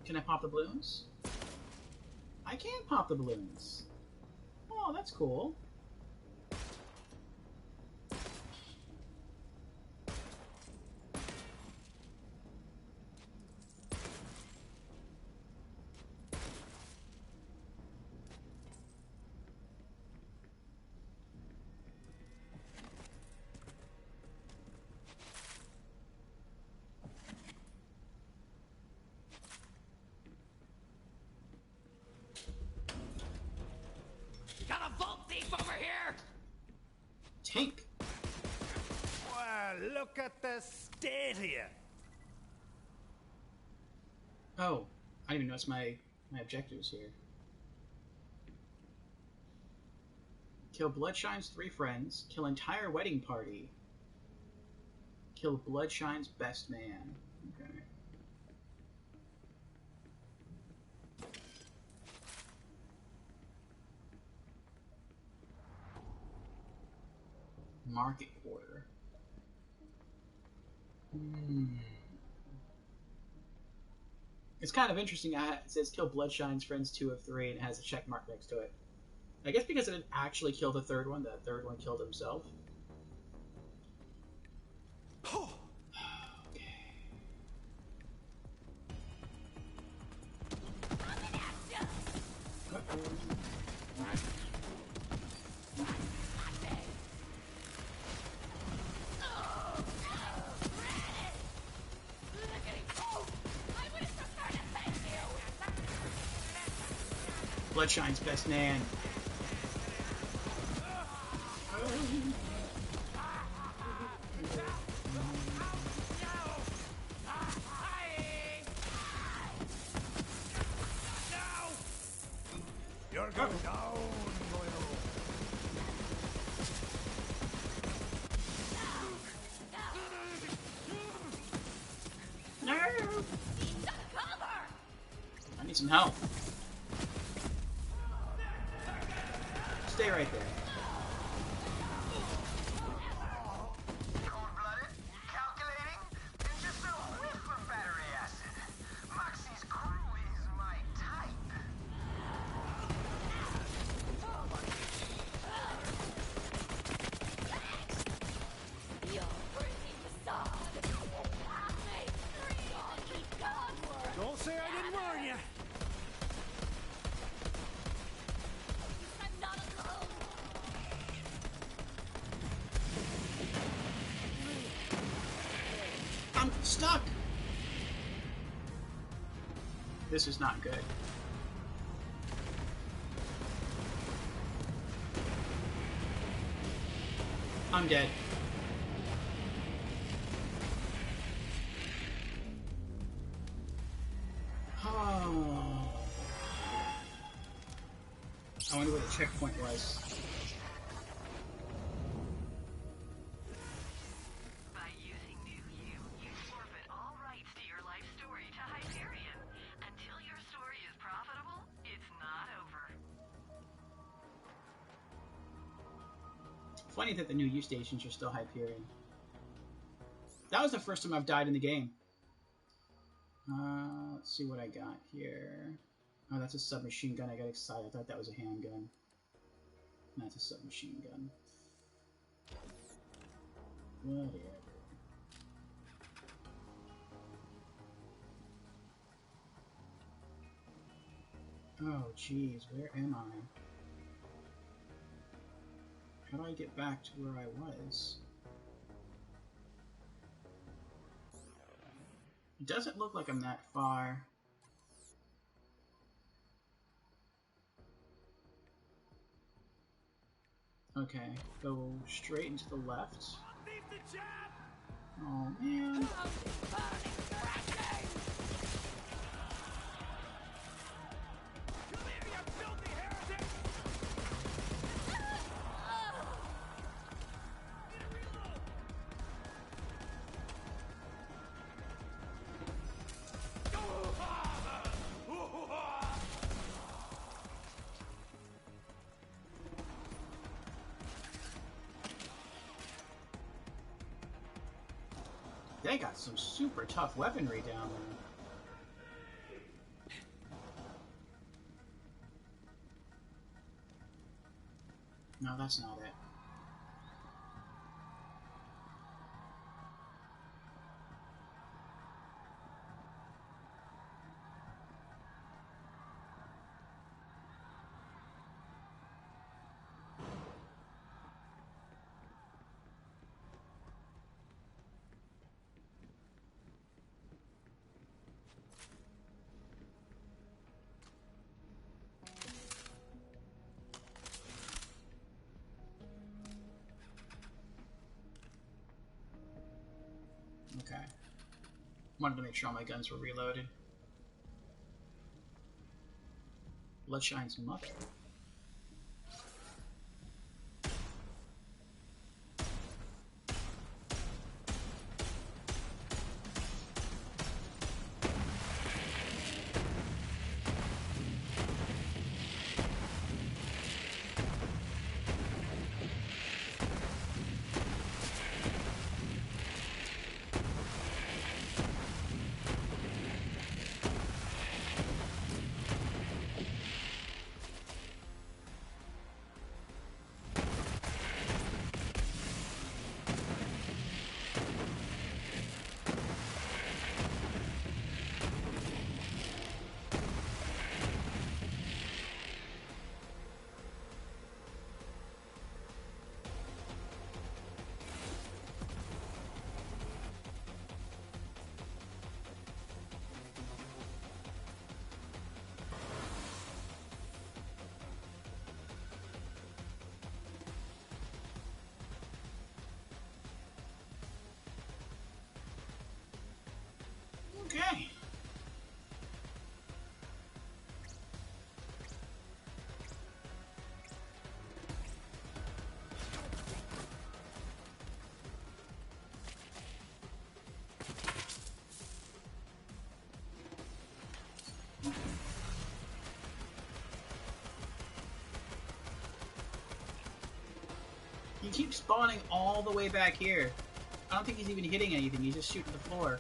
Can I pop the balloons? I can pop the balloons. Oh, that's cool. Got a Vault Thief over here! Tank. Well, look at the state here. Oh, I didn't even notice my objectives here. Kill Bloodshine's 3 friends. Kill entire wedding party. Kill Bloodshine's best man. Okay. Market order. It's kind of interesting. It says kill Bloodshine's friends 2 of 3 and it has a check mark next to it. I guess because it didn't actually kill the third one killed himself. Bloodshine's best man. go down, boyo. No! I need some help. Stay right there. Cold-blooded, calculating, and just a whiff of battery acid. Moxie's crew is my type. Don't say I didn't warn you. I'm stuck. This is not good. I'm dead. Oh. I wonder where the checkpoint was. By using New You, you forfeit all rights to your life story to Hyperion. Until your story is profitable, it's not over. Funny that the new U stations are still Hyperion. That was the first time I've died in the game. Let's see what I got here. Oh, that's a submachine gun. I got excited. I thought that was a handgun. That's a submachine gun. Whatever. Oh, jeez. Where am I? How do I get back to where I was? It doesn't look like I'm that far. Okay, go straight into the left. Oh man. They got some super tough weaponry down there. No, that's not it. Okay. Wanted to make sure all my guns were reloaded. Bloodshine's mother. Okay. keeps spawning all the way back here. I don't think he's even hitting anything. He's just shooting the floor.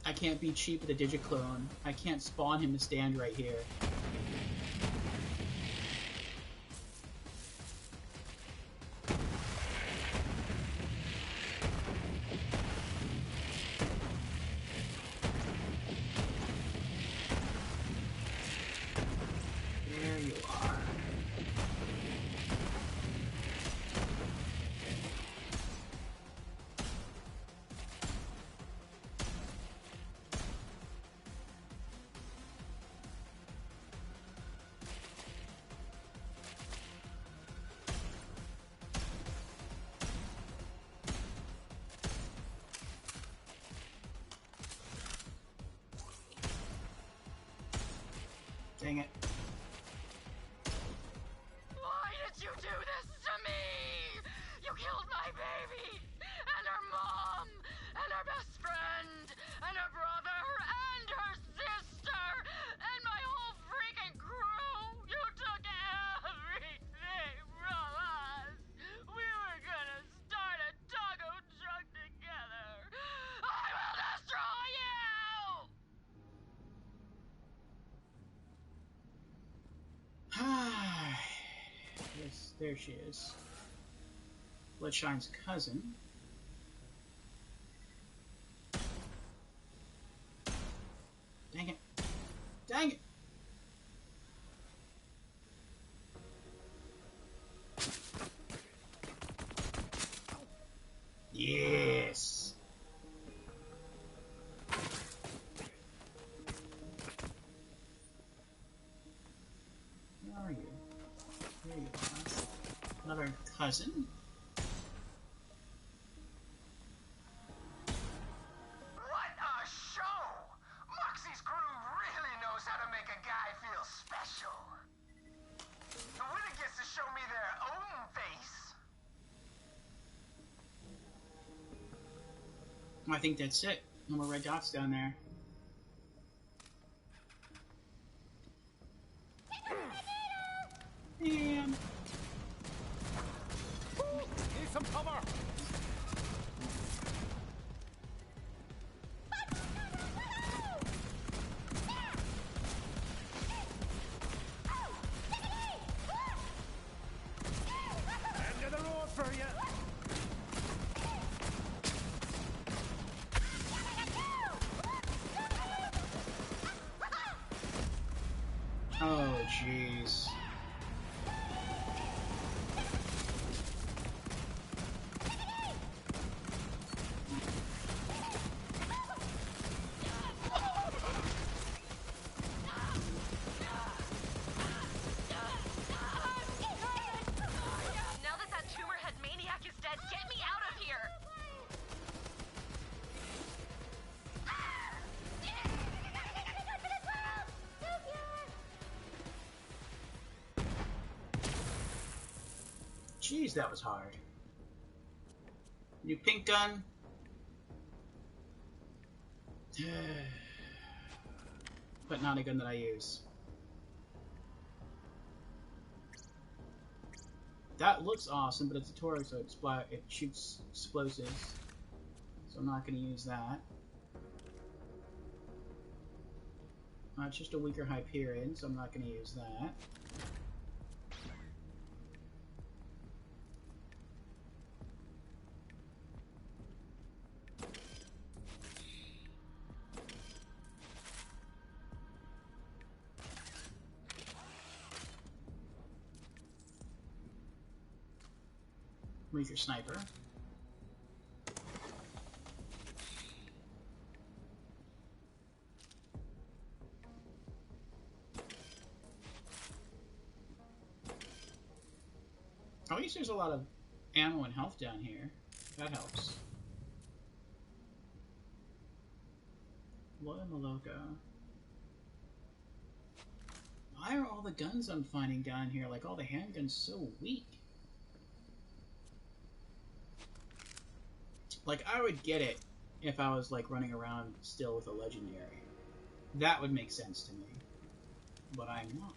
I can't be cheap with a Digiclone. I can't spawn him to stand right here. There you are. Dang it. Why did you do this to me? You killed my baby, and her mom, and her best friend, and her brother, and her sister, and my whole freaking crew. You took everything from us. We were gonna start a taco truck together. I will destroy you! Yes, there she is. Bloodshine's cousin. Dang it. Dang it! Yes! Where are you? There you are. Another cousin? What a show! Moxie's crew really knows how to make a guy feel special. The winner gets to show me their own face. I think that's it. No more red dots down there. And Need some cover! End of the road for you! oh, jeez. Now that tumor head maniac is dead, get me out of here! Jeez, that was hard. New pink gun. But not a gun that I use. That looks awesome, but it's a Torque, so it shoots explosives. So I'm not going to use that. It's just a weaker Hyperion, so I'm not going to use that. Weaker sniper. At least there's a lot of ammo and health down here. That helps. Loya Maloka. Why are all the guns I'm finding down here, like all the handguns, so weak? Like, I would get it if I was like running around still with a legendary. That would make sense to me. But I'm not.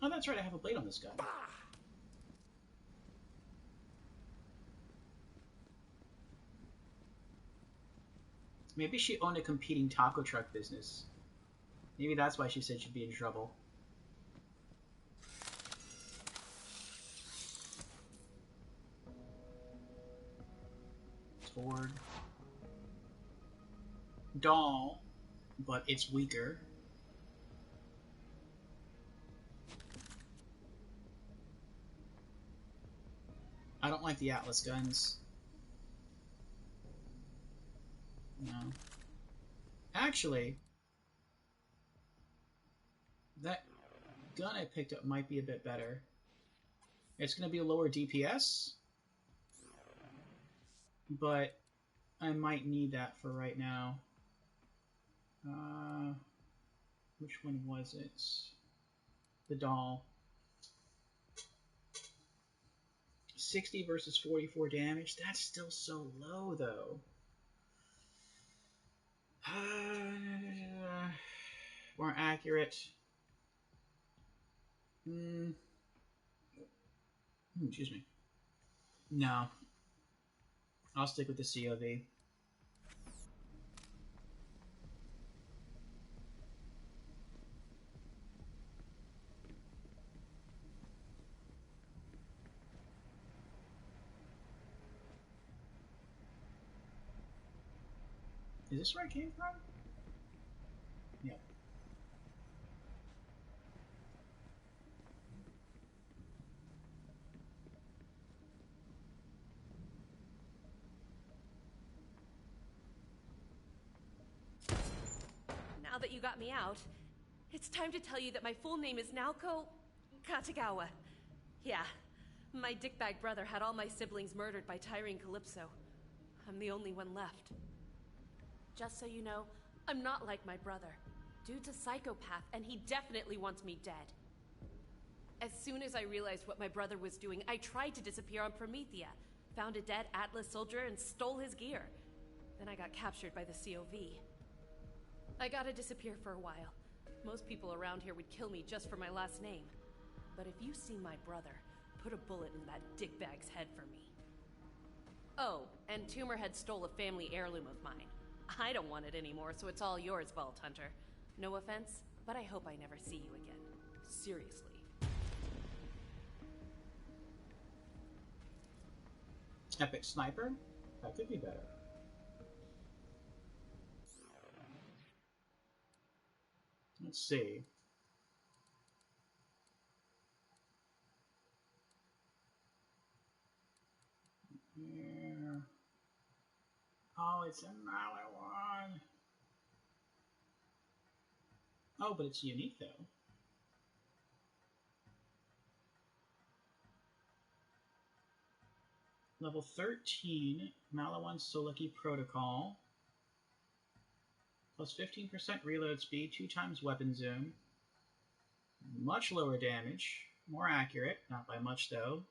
Oh, that's right, I have a blade on this gun. Maybe she owned a competing taco truck business. Maybe that's why she said she'd be in trouble. Sword. Doll, but it's weaker. I don't like the Atlas guns. No. Actually, that gun I picked up might be a bit better. It's going to be a lower DPS, but I might need that for right now. Which one was it? The doll. 60 versus 44 damage. That's still so low, though. More accurate. Excuse me. No. I'll stick with the COV. Is this where I came from? Yeah. Now that you got me out, it's time to tell you that my full name is Naoko Katagawa. Yeah, my dickbag brother had all my siblings murdered by Tyrene Calypso. I'm the only one left. Just so you know, I'm not like my brother. Dude's a psychopath, and he definitely wants me dead. As soon as I realized what my brother was doing, I tried to disappear on Promethea, found a dead Atlas soldier, and stole his gear. Then I got captured by the COV. I gotta disappear for a while. Most people around here would kill me just for my last name. But if you see my brother, put a bullet in that dickbag's head for me. Oh, and Tumorhead stole a family heirloom of mine. I don't want it anymore, so it's all yours, Vault Hunter. No offense, but I hope I never see you again. Seriously. Epic Sniper? That could be better. Let's see. Here. Oh, it's a Malawan. Oh, but it's unique, though. Level 13, Malawan Soliki Protocol. Plus 15% reload speed, 2 times weapon zoom. Much lower damage. More accurate, not by much though.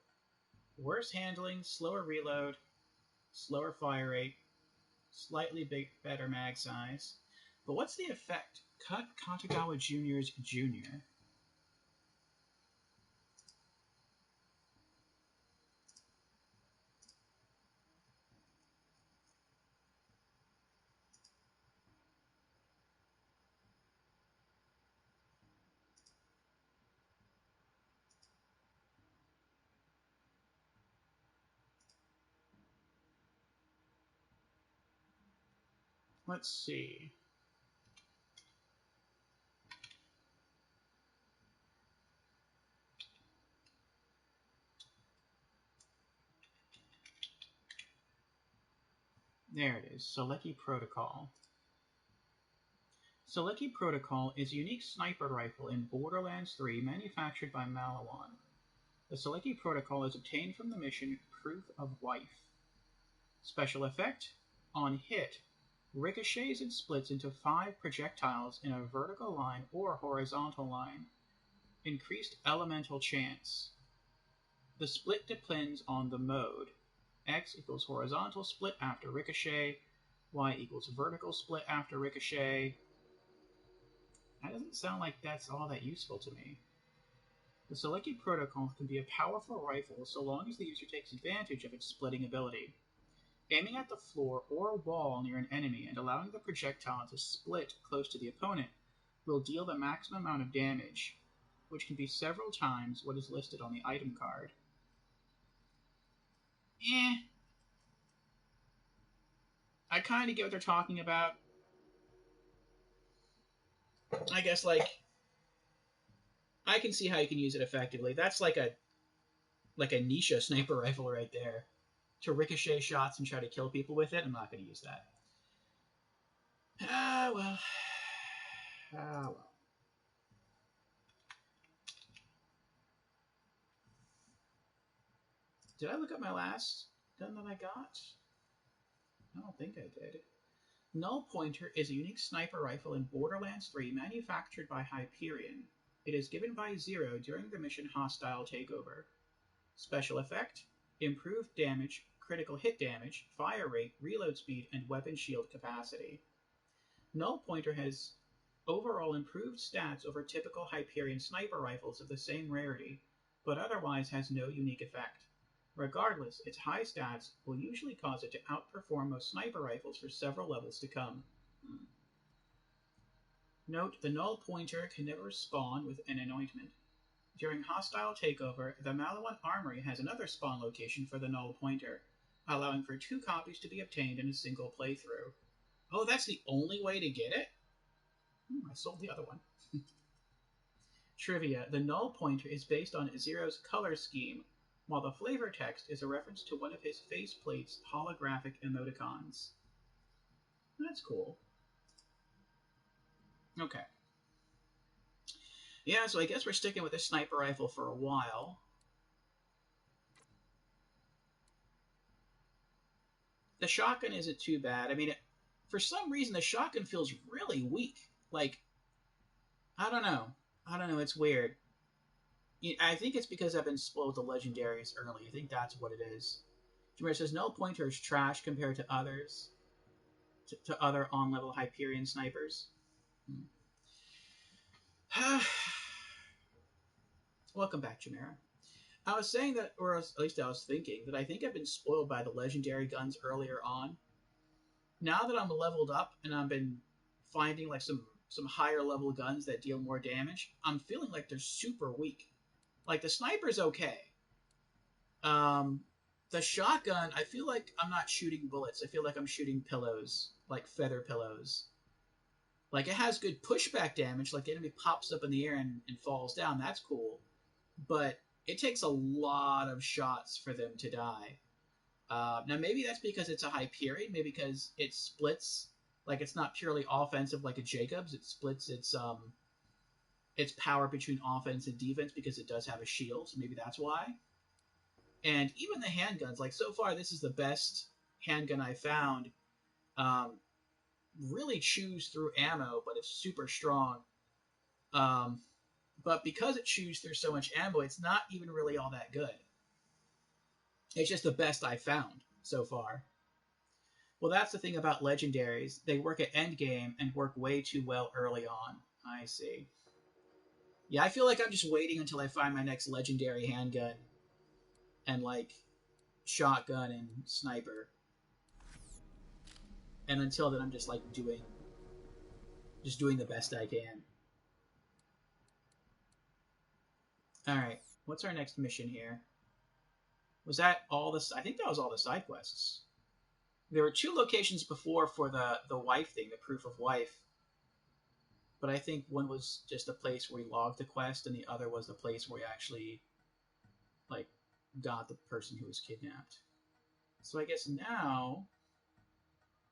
Worse handling, slower reload, slower fire rate, slightly better mag size. But what's the effect? Cut Katagawa Jr.'s Junior. Let's see. There it is, Soleki Protocol. Soleki Protocol is a unique sniper rifle in Borderlands 3 manufactured by Malawan. The Soleki Protocol is obtained from the mission Proof of Wife. Special effect: on hit, ricochets and splits into 5 projectiles in a vertical line or horizontal line. Increased elemental chance. The split depends on the mode. X equals horizontal split after ricochet. Y equals vertical split after ricochet. That doesn't sound like that's all that useful to me. The Seleki protocol can be a powerful rifle so long as the user takes advantage of its splitting ability. Aiming at the floor or wall near an enemy and allowing the projectile to split close to the opponent will deal the maximum amount of damage, which can be several times what is listed on the item card. I kind of get what they're talking about. I guess, like, I can see how you can use it effectively. That's like a Nisha sniper rifle right there. To ricochet shots and try to kill people with it, I'm not going to use that. Ah, well. Ah, well. Did I look up my last gun that I got? I don't think I did. Null Pointer is a unique sniper rifle in Borderlands 3 manufactured by Hyperion. It is given by Zero during the mission Hostile Takeover. Special effect: improved damage, critical hit damage, fire rate, reload speed, and weapon shield capacity. Null Pointer has overall improved stats over typical Hyperion sniper rifles of the same rarity, but otherwise has no unique effect. Regardless, its high stats will usually cause it to outperform most sniper rifles for several levels to come. Note, the Null Pointer can never spawn with an anointment. During Hostile Takeover, the Maliwan Armory has another spawn location for the Null Pointer, allowing for 2 copies to be obtained in a single playthrough. Oh, that's the only way to get it? I sold the other one. Trivia: the Null Pointer is based on Zero's color scheme, while the flavor text is a reference to one of his faceplate's holographic emoticons. That's cool. Okay. Yeah, so I guess we're sticking with this sniper rifle for a while. The shotgun isn't too bad. I mean, for some reason, the shotgun feels really weak. Like, I don't know. It's weird. I think it's because I've been spoiled to legendaries early. I think that's what it is. Jameer says, Null Pointer is trash compared to others. To other on-level Hyperion snipers. Welcome back, Chimera. I was saying that, or at least I was thinking, that I think I've been spoiled by the legendary guns earlier on. Now that I'm leveled up and I've been finding like some higher level guns that deal more damage, I'm feeling like they're super weak. Like the sniper's okay. The shotgun, I feel like I'm not shooting bullets. I feel like I'm shooting pillows, like feather pillows. Like it has good pushback damage, like the enemy pops up in the air and falls down. That's cool. But it takes a lot of shots for them to die. Now maybe that's because it's a Hyperion, maybe because it splits, like it's not purely offensive like a Jacobs. It splits its power between offense and defense because it does have a shield. So maybe that's why. And even the handguns, like so far, this is the best handgun I found. Really chews through ammo, but it's super strong. But because it chews through so much ammo, it's not even really all that good. It's just the best I've found so far. Well, that's the thing about legendaries. They work at endgame and work way too well early on. I see. Yeah, I feel like I'm just waiting until I find my next legendary handgun and, like, shotgun and sniper. And until then, I'm just, like, doing the best I can. Alright, what's our next mission here? Was that all the... I think that was all the side quests. There were 2 locations before for the wife thing, the proof of wife. But I think one was just a place where we logged the quest, and the other was the place where we actually, like, got the person who was kidnapped. So I guess now...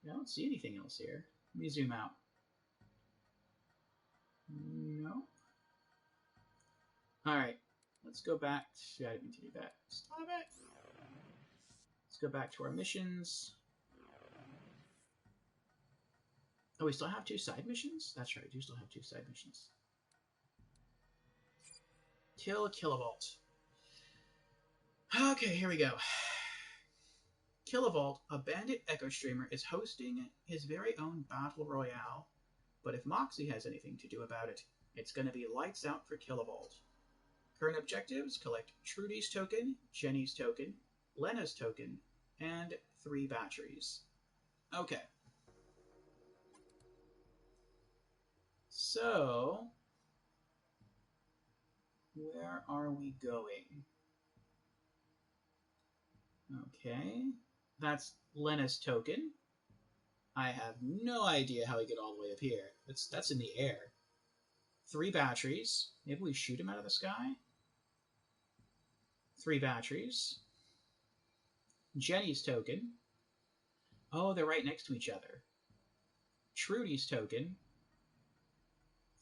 I don't see anything else here. Let me zoom out. No. Alright. Let's go back to... I didn't mean to do that. Stop it! Let's go back to our missions. Oh, we still have 2 side missions? That's right, we do still have 2 side missions. Kill Kilovolt. Okay, here we go. Kilovolt, a bandit echo streamer, is hosting his very own battle royale. But if Moxie has anything to do about it, it's going to be lights out for Kilovolt. Current objectives: collect Trudy's token, Jenny's token, Lena's token, and 3 batteries. Okay. So, where are we going? Okay, that's Lena's token. I have no idea how we get all the way up here. That's in the air. 3 batteries. Maybe we shoot him out of the sky? 3 batteries. Jenny's token. Oh, they're right next to each other. Trudy's token.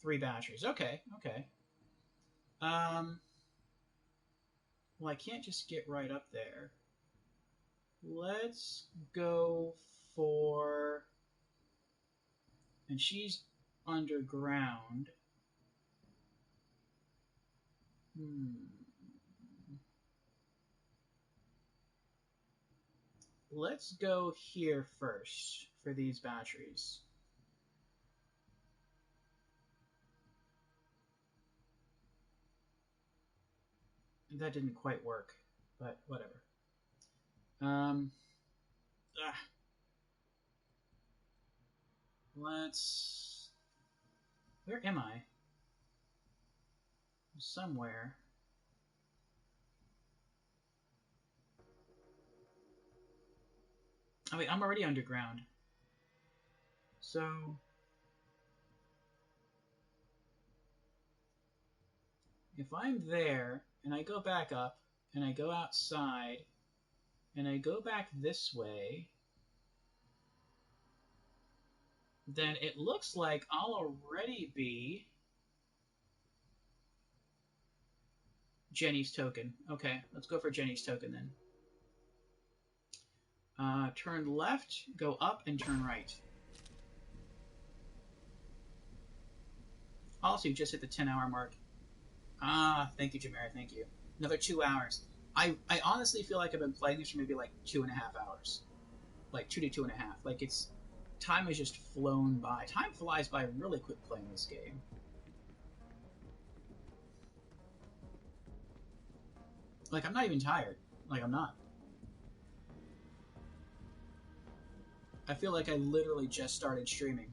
3 batteries. Okay, okay. Well, I can't just get right up there. Let's go for... And she's underground. Let's go here first for these batteries. That didn't quite work, but whatever. Let's... Where am I? Somewhere. Oh wait, I'm already underground. So... If I'm there, and I go back up, and I go outside, and I go back this way, then it looks like I'll already be Jenny's token. Okay, let's go for Jenny's token then. Turn left, go up, and turn right. Also, you just hit the 10-hour mark. Ah, thank you, Jamera, thank you. Another 2 hours. I honestly feel like I've been playing this for maybe like 2.5 hours. Like 2 to 2.5. Like it's... Time has just flown by. Time flies by really quick playing this game. Like, I'm not even tired. Like, I'm not. I feel like I literally just started streaming.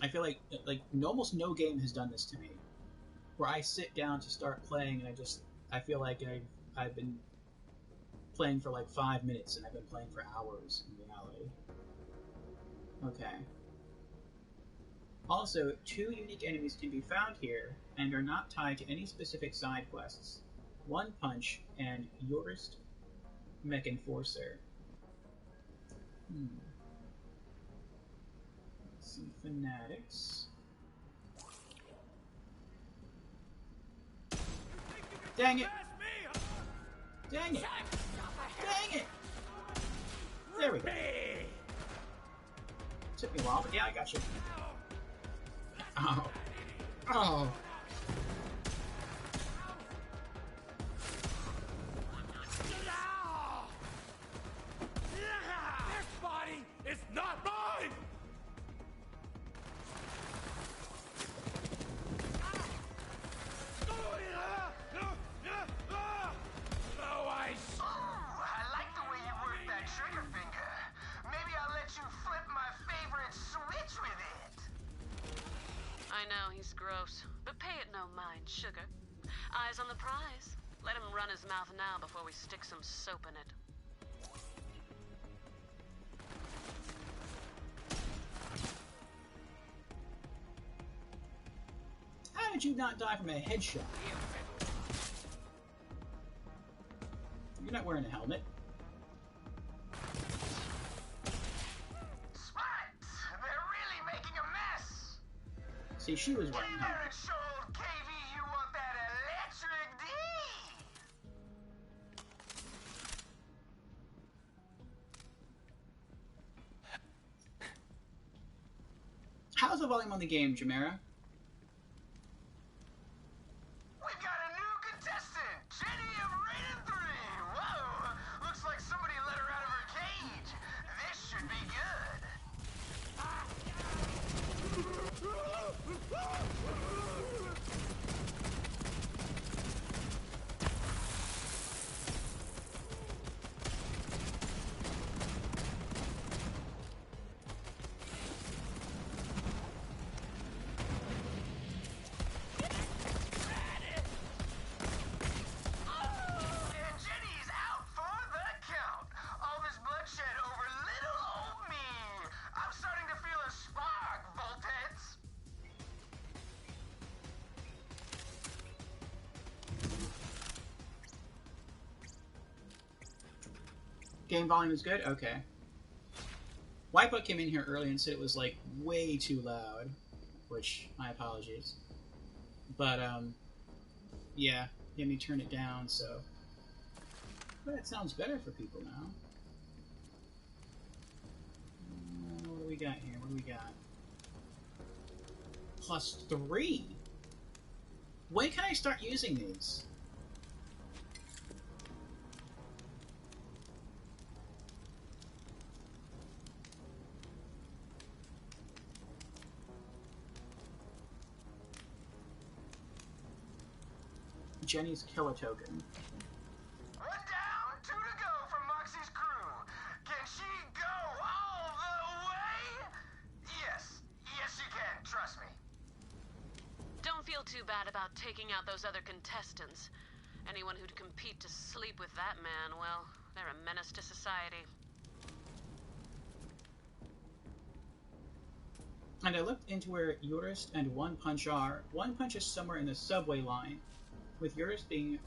I feel like almost no game has done this to me. Where I sit down to start playing and I feel like I've been playing for like 5 minutes and I've been playing for hours in reality. Okay. Also, 2 unique enemies can be found here and are not tied to any specific side quests. One Punch and Jurist Mech Enforcer. Let's see, Fanatics. Dang it! Dang it! Dang it! There we go. Took me a while, but yeah, I got you. Oh. Oh. This body is not mine! No ice! Ooh, I like the way you work that trigger finger. Maybe I'll let you flip my favorite switch with it. I know he's gross, but pay it no mind, sugar. Eyes on the prize. Let him run his mouth now before we stick some soap in it. How did you not die from a headshot? You're not wearing a helmet. Spot! They're really making a mess! See, she was wearing a helmet. Parent showed KV you want that electric D! How's the volume on the game, Jamera? We've got a new contestant, Jenny of Rated 3. Whoa, looks like somebody let her out of her cage. This should be good. And Jenny's out for the count. All this bloodshed over little old me. I'm starting to feel a spark, Voltheads. Game volume is good? Okay. Wipeout came in here early and said it was like way too loud, which my apologies. But yeah, let me turn it down, so but it sounds better for people now. What do we got here? What do we got? +3? When can I start using these? Jenny's killer token. One down, two to go from Moxie's crew. Can she go all the way? Yes, you can, trust me. Don't feel too bad about taking out those other contestants. Anyone who'd compete to sleep with that man, well, they're a menace to society. And I looked into where Eurist and One Punch are. One Punch is somewhere in the subway line, with Eurist being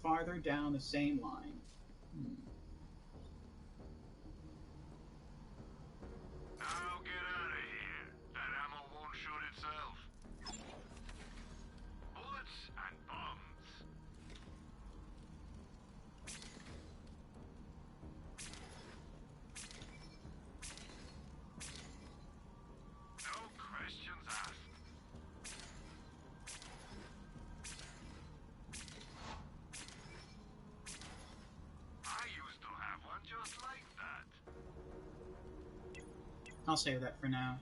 farther down the same line. Now get out of here. That ammo won't shoot itself. Bullets and bombs. No questions asked. I used to have one just like that. I'll save that for now.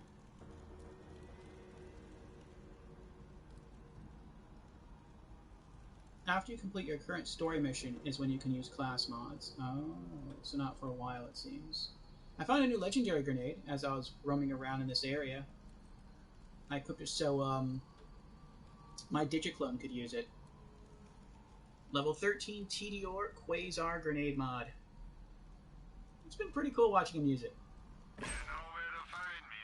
After you complete your current story mission is when you can use class mods. Oh, so not for a while it seems. I found a new legendary grenade as I was roaming around in this area. I equipped it so my Digiclone could use it. Level 13 TDR Quasar grenade mod. It's been pretty cool watching him use it. You know where to find me.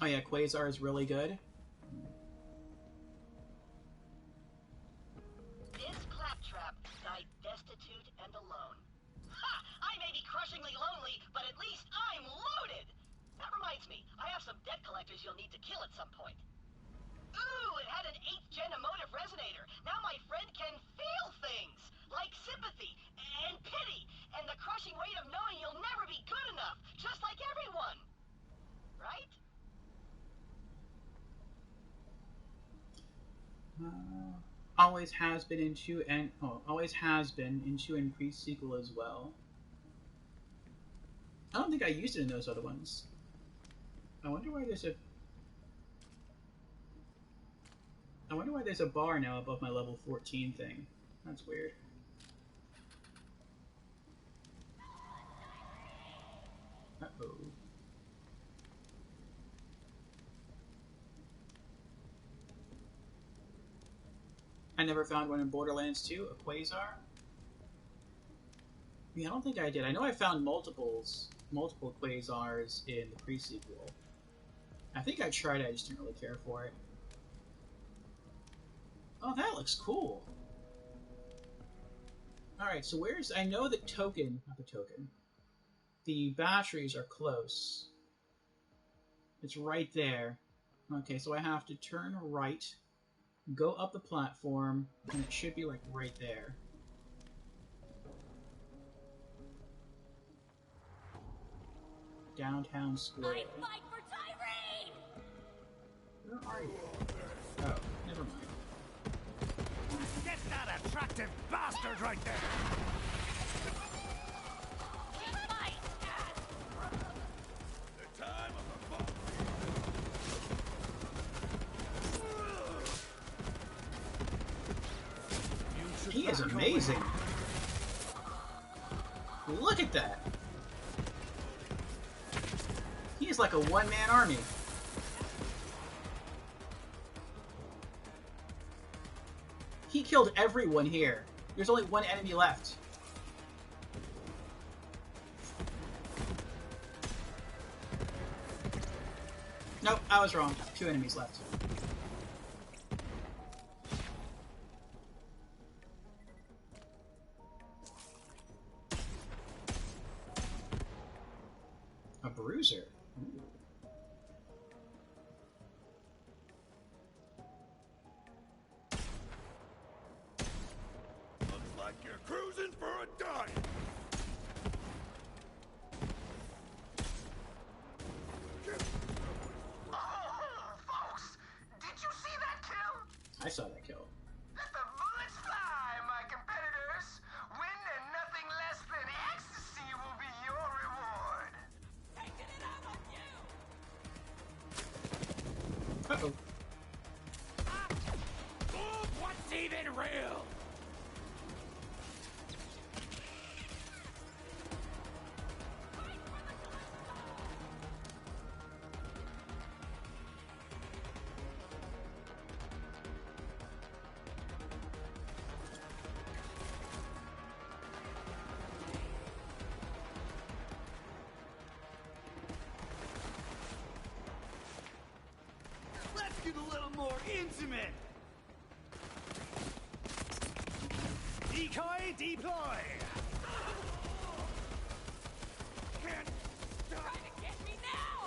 Oh yeah, Quasar is really good. This claptrap died destitute and alone. Ha! I may be crushingly lonely, but at least I'm loaded! That reminds me, I have some debt collectors you'll need to kill at some point. Ooh, it had an 8th gen emotive resonator. Now my friend can feel things, like sympathy and pity, and the crushing weight of knowing you'll never be good enough, just like everyone. Right? Always has been into and always has been into and pre-sequel as well. I don't think I used it in those other ones. I wonder why there's a bar now above my level 14 thing. That's weird. Uh-oh. I never found one in Borderlands 2, a Quasar. Yeah, I don't think I did. I know I found multiple Quasars in the pre-sequel. I think I tried it, I just didn't really care for it. Oh, that looks cool. Alright, so where's... I know the token... Not the token. The batteries are close. It's right there. Okay, so I have to turn right Go up the platform, and it should be like right there. Downtown Square. Fight for Tyrene! Where are you? Oh, never mind. Get that attractive bastard right there! The time of the He is amazing. Look at that. He is like a one-man army. He killed everyone here. There's only one enemy left. Nope, I was wrong. 2 enemies left. A bruiser. Ooh. Looks like you're cruising for a dime. Folks, did you see that kill? I saw that kill. Let the bullets fly, my competitors. Win and nothing less than ecstasy will be your reward. Taking it out on you. Uh-oh. What's even real? Let's get a little more intimate. Decoy deploy. Can't stop. Trying to get me now.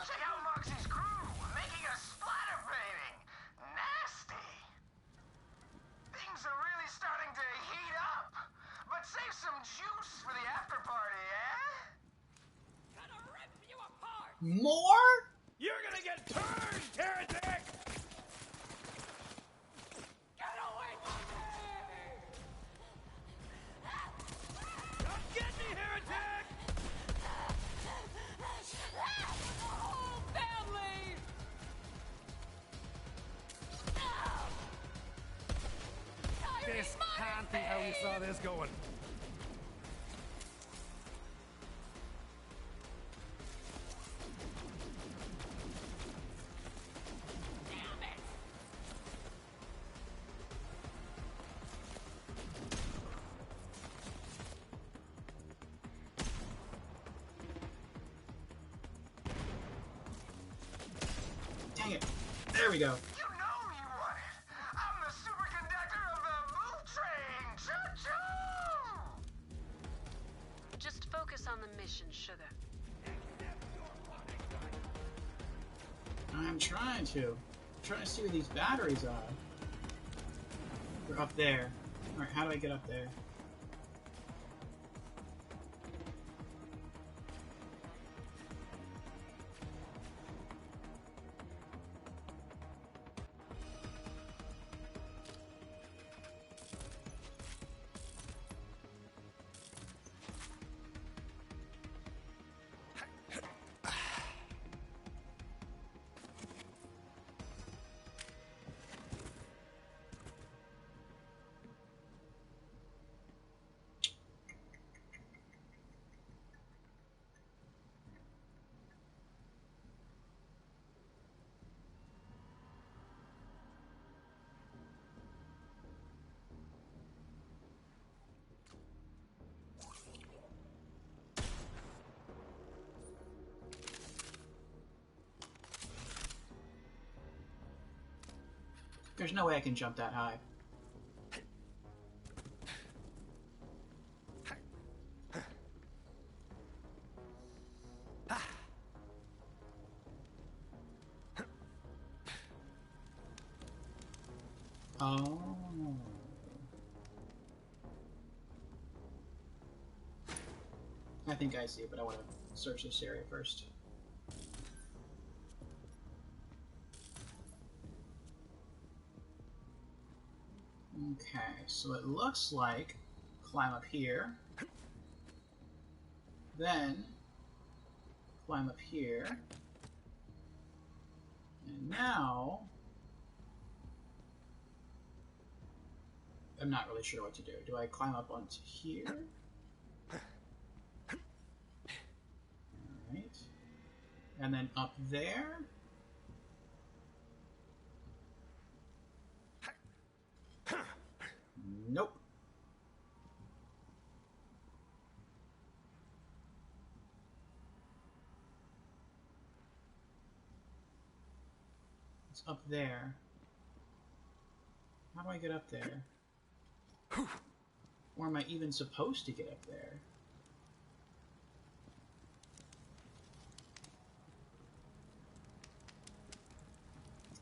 Check out Moxie's crew, making a splatter painting. Nasty. Things are really starting to heat up. But save some juice for the after party, eh? Gonna rip you apart. More? You're gonna get turned, heretic! Get away from me! Come get me, heretic! Oh, family! This can't be how you saw this going. Dang it. There we go. You know you want it. I'm the superconductor of the move train. Choo-choo! Just focus on the mission, sugar. I'm trying to. I'm trying to see where these batteries are. They're up there. Alright, how do I get up there? There's no way I can jump that high. Oh. I think I see it, but I want to search this area first. Okay, so it looks like climb up here, then climb up here, and now I'm not really sure what to do. Do I climb up onto here? Alright. And then up there? Nope. It's up there. How do I get up there? Or am I even supposed to get up there?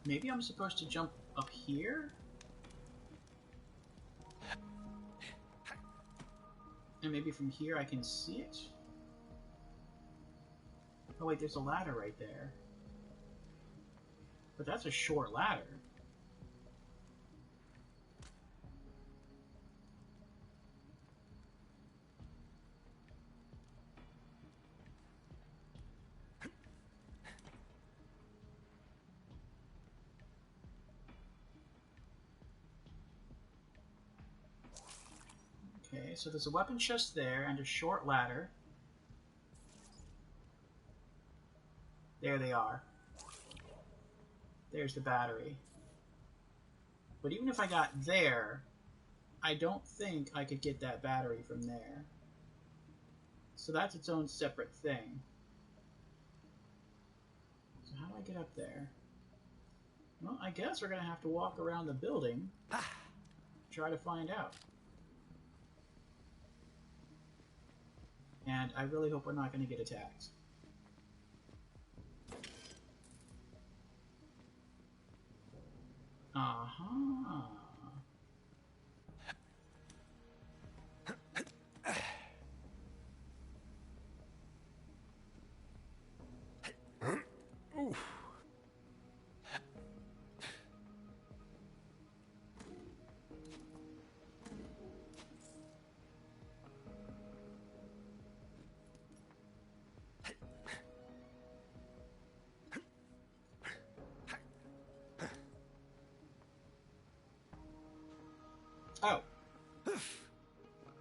Maybe I'm supposed to jump up here? And maybe from here I can see it? Oh wait, there's a ladder right there. But that's a short ladder. Okay, so there's a weapon chest there and a short ladder. There they are. There's the battery. But even if I got there, I don't think I could get that battery from there. So that's its own separate thing. So how do I get up there? Well, I guess we're going to have to walk around the building, try to find out. And I really hope we're not going to get attacked. Uh-huh. Oof. Oh.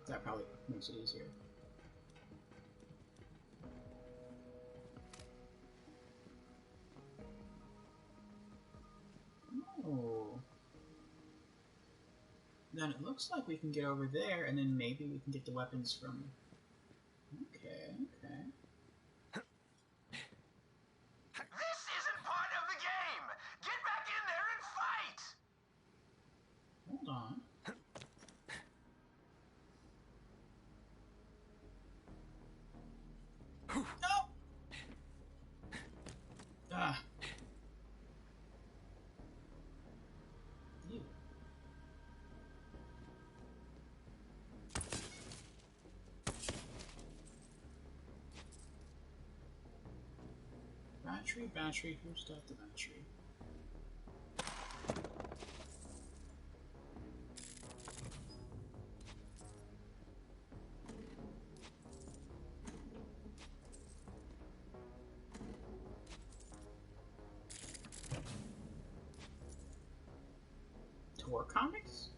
That probably makes it easier. Oh. Then it looks like we can get over there, and then maybe we can get the weapons from... Okay, okay. This isn't part of the game! Get back in there and fight! Hold on. No! Ah. Ew. Battery, who's got the battery? Tor Comics?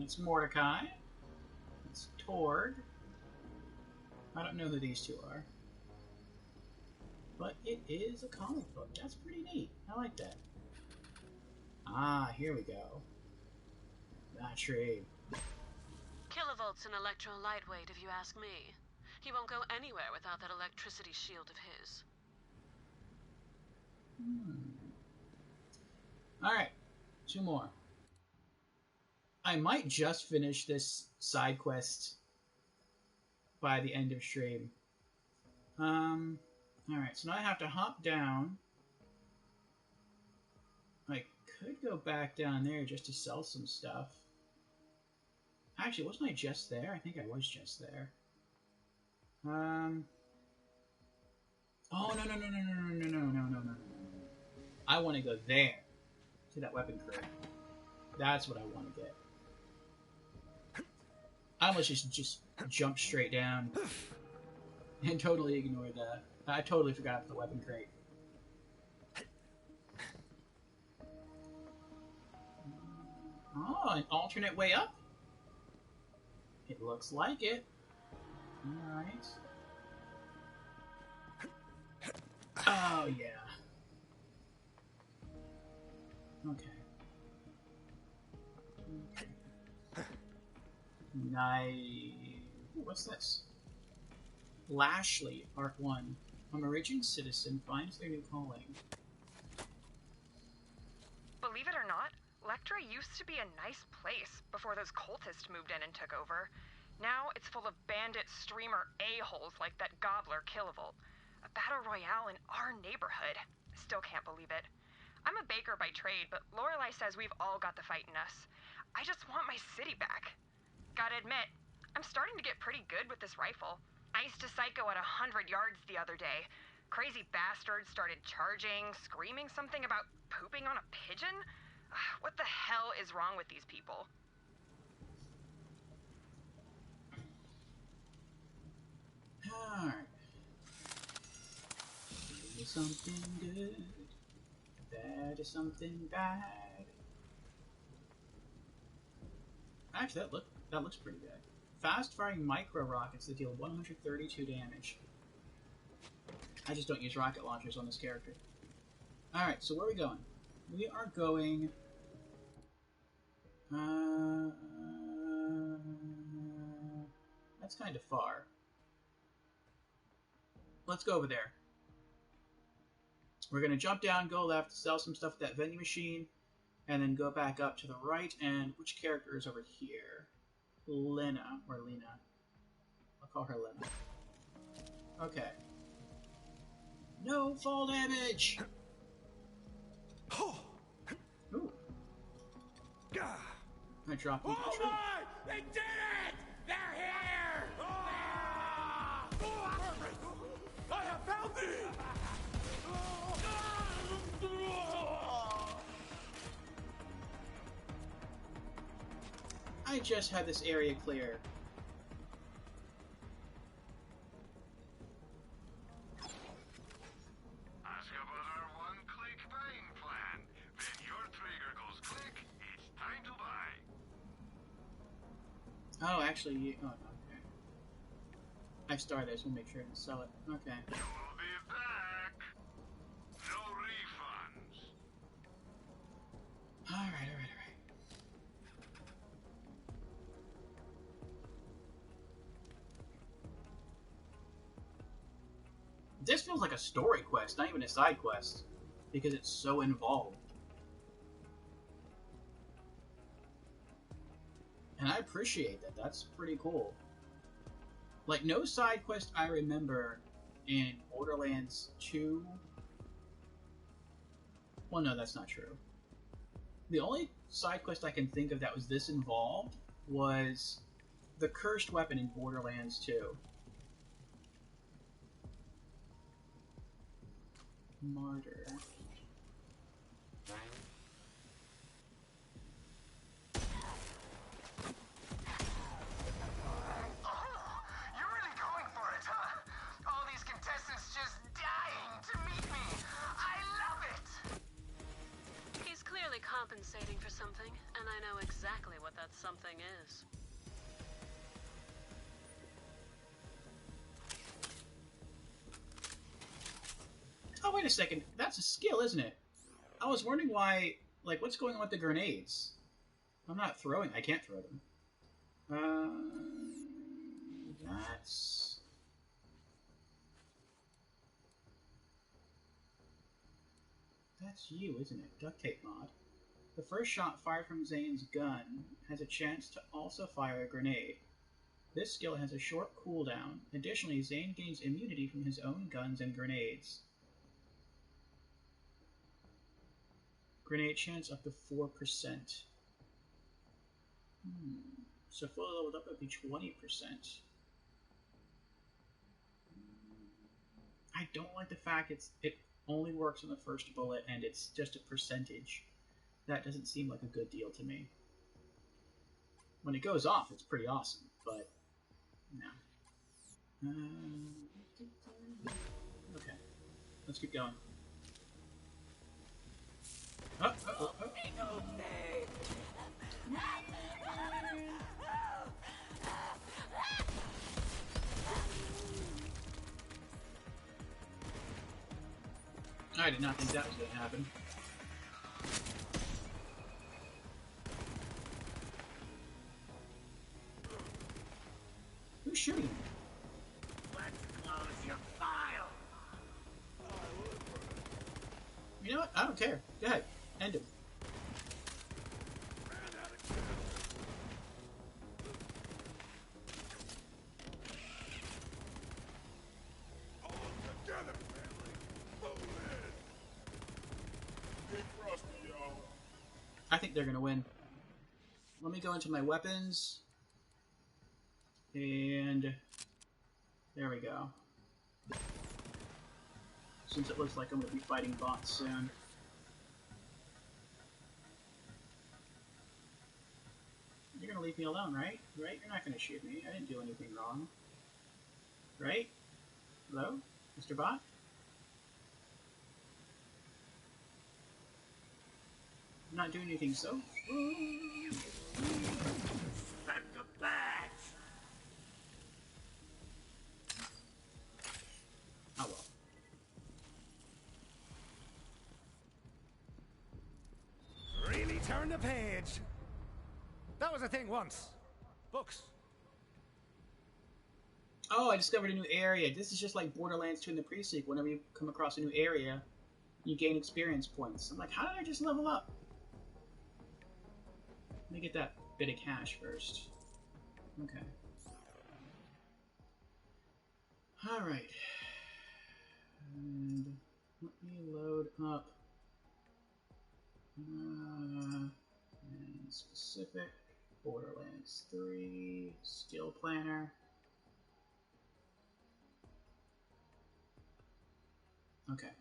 It's Mordecai. It's Torg. I don't know who these two are. But it is a comic book. That's pretty neat. I like that. Ah, here we go. Battery. Kilovolt's an electro lightweight, if you ask me. He won't go anywhere without that electricity shield of his. Alright, 2 more. I might just finish this side quest by the end of stream. Alright, so now I have to hop down. I could go back down there just to sell some stuff. Actually, wasn't I just there? I think I was just there. Oh, no. I want to go there. To that weapon crate. That's what I want to get. I almost just jumped straight down. And totally ignored that. I totally forgot about the weapon crate. Oh, an alternate way up? It looks like it. Alright. Oh, yeah. Okay. What's this? Lashley, Part 1. A Meridian citizen finds their new calling. Believe it or not, Lectra used to be a nice place before those cultists moved in and took over. Now it's full of bandit streamer a-holes like that gobbler Kilovolt. A battle royale in our neighborhood. Still can't believe it. I'm a baker by trade, but Lorelei says we've all got the fight in us. I just want my city back. Gotta admit, I'm starting to get pretty good with this rifle. I used to psycho at 100 yards the other day. Crazy bastards started charging, screaming something about pooping on a pigeon. What the hell is wrong with these people? Alright. Give me something good. That is something bad. Actually, that looks pretty good. Fast-firing micro rockets that deal 132 damage. I just don't use rocket launchers on this character. Alright, so where are we going? We are going... that's kind of far. Let's go over there. We're going to jump down, go left, sell some stuff at that vending machine, and then go back up to the right. And which character is over here? Lena. I'll call her Lena. Okay. No fall damage! Ooh. I dropped into the tree. They did it! They're here! I have found thee! I just had this area clear. Ask about our one-click buying plan. When your trigger goes click, it's time to buy. Oh, actually, oh, okay. I started this, we'll make sure to sell it. Okay. You will be back. No refunds. Alright. This feels like a story quest, not even a side quest, because it's so involved. And I appreciate that. That's pretty cool. Like, no side quest I remember in Borderlands 2... Well, no, that's not true. The only side quest I can think of that was this involved was the cursed weapon in Borderlands 2. Martyr. You're really going for it, huh? All these contestants just dying to meet me. I love it! He's clearly compensating for something, and I know exactly what that something is. Oh, wait a second. That's a skill, isn't it? I was wondering why... Like, what's going on with the grenades? I'm not throwing... I can't throw them. That's... That's you, isn't it? Duct tape mod. The first shot fired from Zane's gun has a chance to also fire a grenade. This skill has a short cooldown. Additionally, Zane gains immunity from his own guns and grenades. Grenade chance up to 4%. So fully leveled up would be 20%. I don't like the fact it only works on the first bullet and it's just a percentage. That doesn't seem like a good deal to me. When it goes off, it's pretty awesome, but no. Okay, let's keep going. Oh. I did not think that was going to happen. Who's shooting? Let's close your file. You know what? I don't care. Go ahead. End him. I think they're gonna win. Let me go into my weapons. And there we go. Since it looks like I'm gonna be fighting bots soon. You're gonna leave me alone, right? Right? You're not gonna shoot me. I didn't do anything wrong. Right? Hello? Mr. Bot? I'm not doing anything, so... Set the badge. Oh well. Really turn the page. That was a thing once. Books. Oh, I discovered a new area. This is just like Borderlands 2 in the pre-sequel. Whenever you come across a new area, you gain experience points. I'm like, how did I just level up? Let me get that bit of cash first. Okay. Alright. And let me load up and specific Borderlands 3 skill planner. Okay.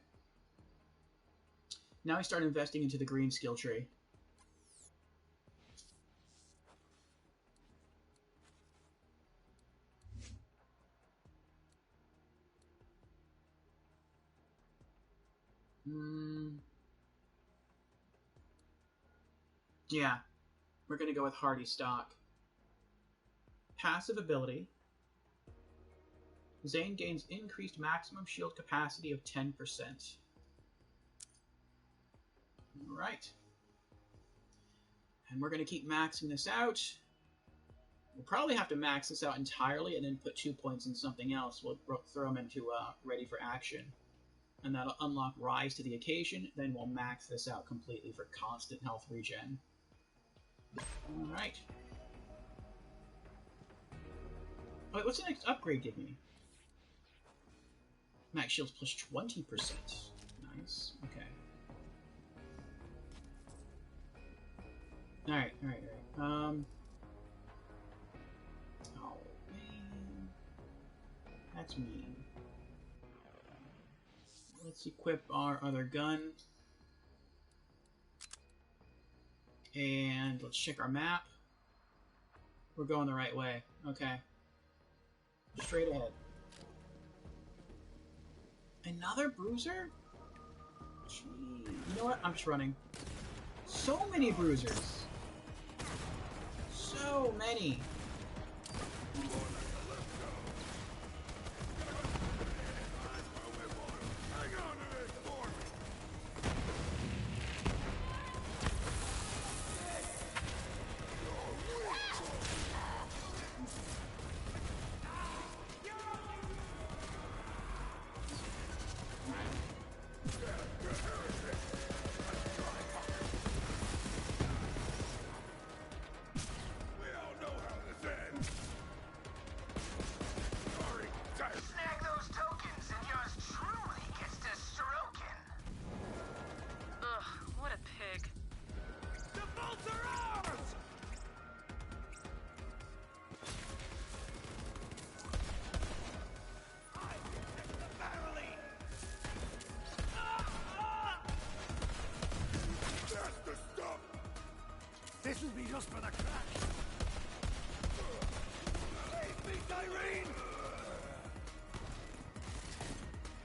Now I start investing into the green skill tree. Yeah, we're going to go with Hardy Stock. Passive ability. Zane gains increased maximum shield capacity of 10%. Alright. And we're going to keep maxing this out. We'll probably have to max this out entirely and then put 2 points in something else. We'll throw them into Ready for Action. And that'll unlock Rise to the Occasion. Then we'll max this out completely for constant health regen. Alright. Wait, what's the next upgrade give me? Max shields plus 20%. Nice. Okay. Alright. Oh, man. That's mean. Let's equip our other gun. And let's check our map. We're going the right way. Okay. Straight ahead. Another bruiser? Gee. You know what? I'm just running. So many bruisers. So many. This'll be just for the crack. Save me, Irene!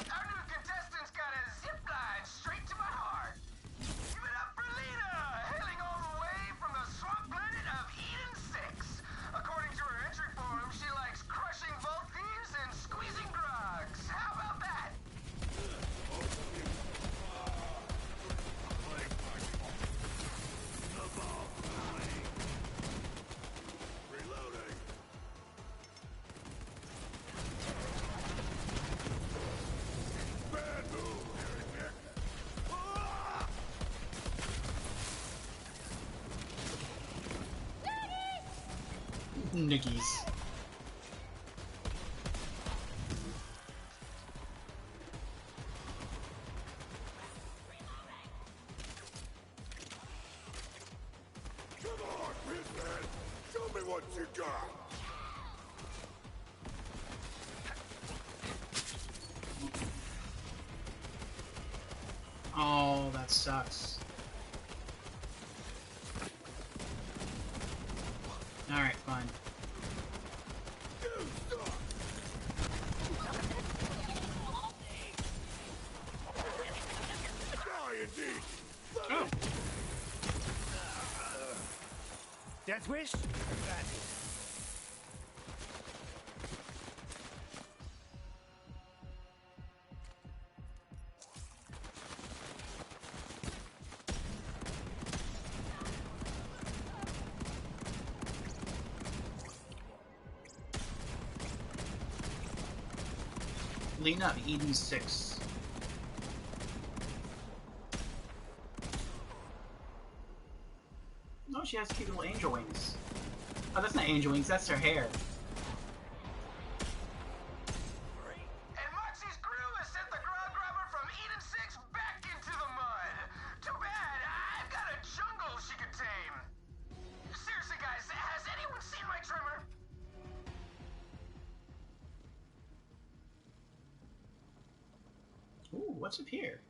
Our new contestant's got a zip line straight to my heart. Give it up for Lena, hailing all the way from the swamp planet of Eden 6. According to her entry form, she likes crushing vault thieves and squeezing drugs. How about that? Reloading! Bad move, heretic! Nickies. Come on, Pissman! Show me what you got! Oh, that sucks. Alright, fine. Die indeed! Oh. Death wish? Granted. Lena of Eden 6. Oh, she has cute little angel wings. Oh, that's not angel wings, that's her hair. And Moxie's crew has sent the grog grabber from Eden 6 back into the mud. Too bad, I've got a jungle she could tame. Seriously, guys, has anyone seen my trimmer? Ooh, what's up here?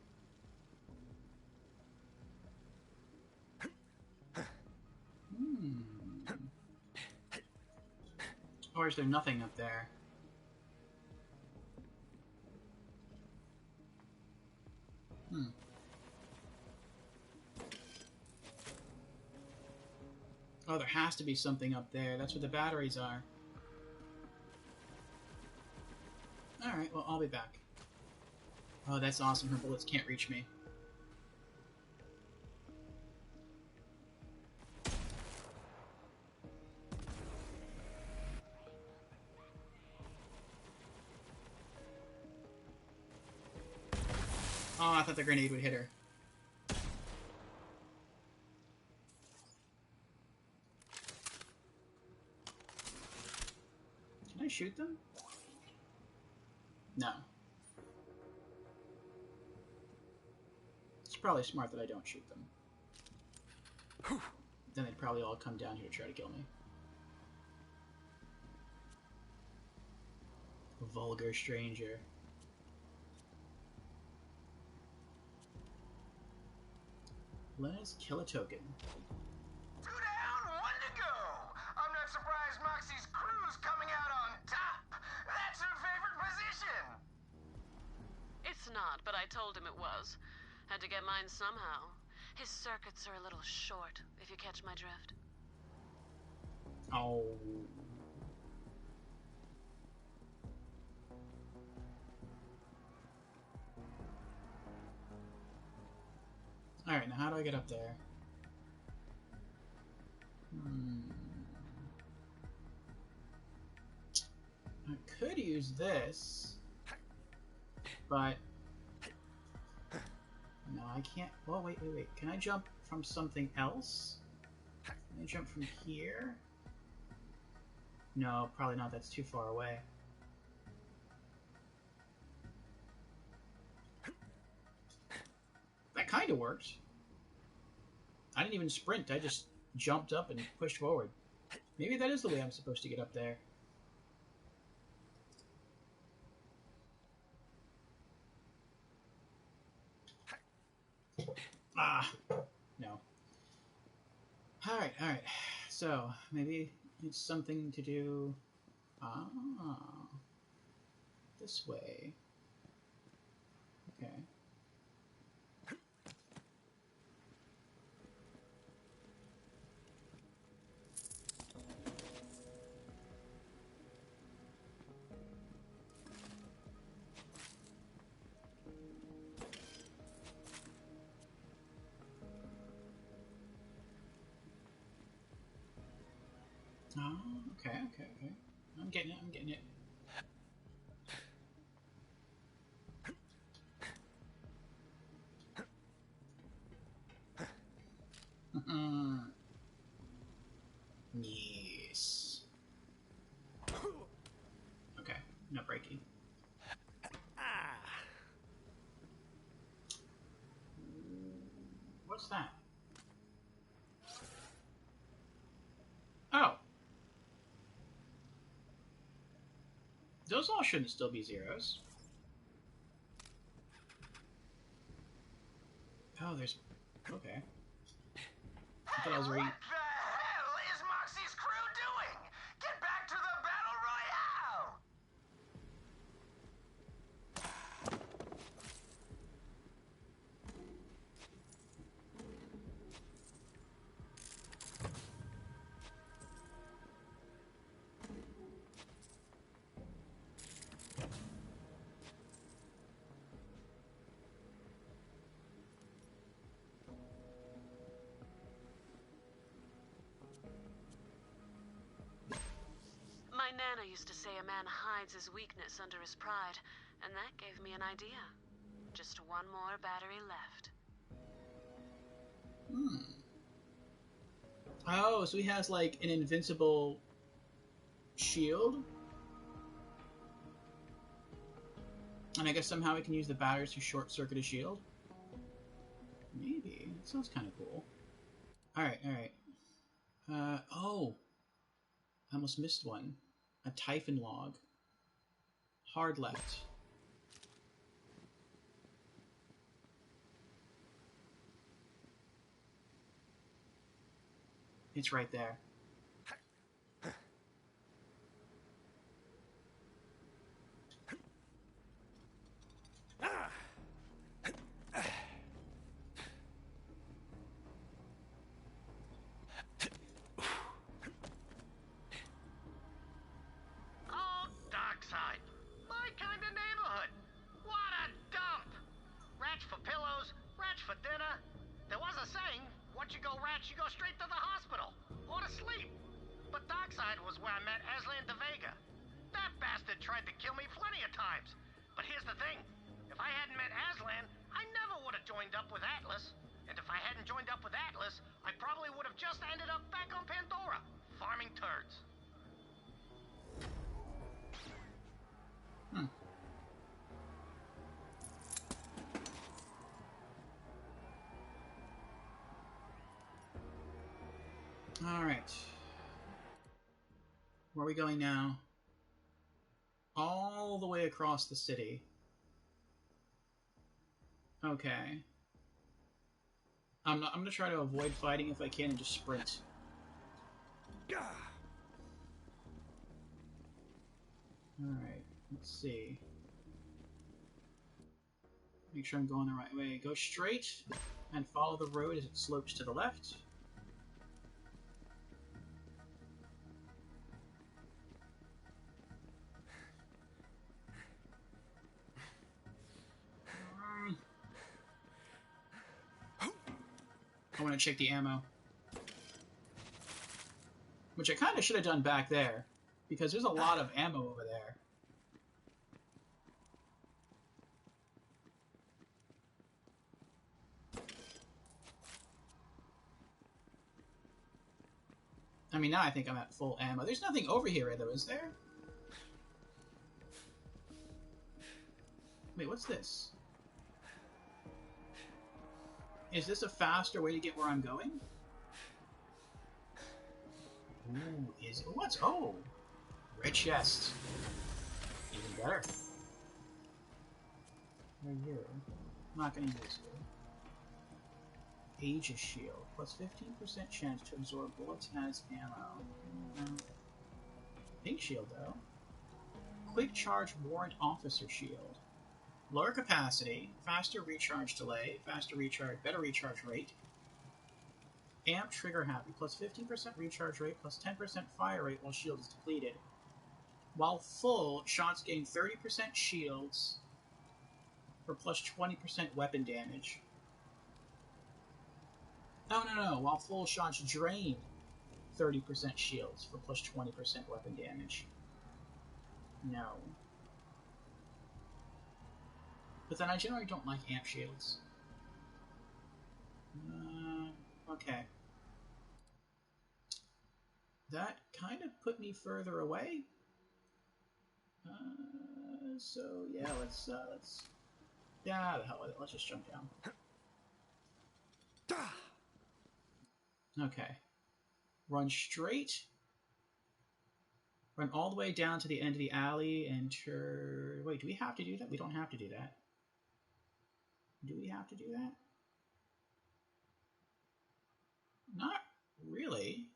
Or is there nothing up there? Oh, there has to be something up there. That's where the batteries are. Alright, well, I'll be back. Oh, that's awesome. Her bullets can't reach me. Oh, I thought the grenade would hit her. Can I shoot them? No. It's probably smart that I don't shoot them. Then they'd probably all come down here to try to kill me. A vulgar stranger. Let's kill a token. 2 down, 1 to go. I'm not surprised Moxie's crew's coming out on top. That's her favorite position. It's not, but I told him it was. Had to get mine somehow. His circuits are a little short, if you catch my drift. Oh. Alright, now how do I get up there? I could use this, but no, I can't. Oh, wait. Can I jump from something else? Can I jump from here? No, probably not. That's too far away. That kind of worked. I didn't even sprint. I just jumped up and pushed forward. Maybe that is the way I'm supposed to get up there. Ah, no. Alright, alright. So, maybe it's something to do... Ah. This way. Okay. Oh, okay. I'm getting it. Yes. Okay, no breaking. What's that? Oh. Those all shouldn't still be zeros. Oh, there's... Okay. I thought I was reading... What the hell is Moxie's crew doing? Get back to the Battle Royale! My Nana used to say a man hides his weakness under his pride, and that gave me an idea. Just one more battery left. Oh, so he has, like, an invincible shield? And I guess somehow we can use the batteries to short-circuit a shield? Maybe. That sounds kind of cool. Alright. Oh! I almost missed one. A Typhon log. Hard left. It's right there. Oh, Dockside. My kind of neighborhood. What a dump! Rats for pillows, rats for dinner. There was a saying, once you go rats, you go straight to the hospital. Or to sleep. But Dockside was where I met Aslan de Vega. That bastard tried to kill me plenty of times. But here's the thing. If I hadn't met Aslan, I never would have joined up with Atlas. And if I hadn't joined up with Atlas, I probably would have just ended up back on Pandora, farming turds. Alright. Where are we going now? All the way across the city. Okay. I'm gonna try to avoid fighting if I can and just sprint. Alright, let's see. Make sure I'm going the right way. Go straight and follow the road as it slopes to the left. I want to check the ammo. Which I kind of should have done back there, because there's a lot of ammo over there. I mean, now I think I'm at full ammo. There's nothing over here, though, is there? Wait, what's this? Is this a faster way to get where I'm going? Ooh, is it? What's... Oh! Red chest. Even better. Right here. I'm not gonna use Aegis Shield. Plus 15% chance to absorb bullets as ammo. Pink Shield, though. Quick Charge Warrant Officer Shield. Lower capacity, faster recharge delay, faster recharge, better recharge rate. Amp Trigger Happy, plus 15% recharge rate, plus 10% fire rate while shield is depleted. While full, shots gain 30% shields for plus 20% weapon damage. No. While full, shots drain 30% shields for plus 20% weapon damage. No. But then I generally don't like amp shields. Okay. That kind of put me further away. So yeah, let's yeah, the hell with it. Let's just jump down. Okay. Run straight. Run all the way down to the end of the alley and turn... Wait, do we have to do that? We don't have to do that. Do we have to do that? Not really.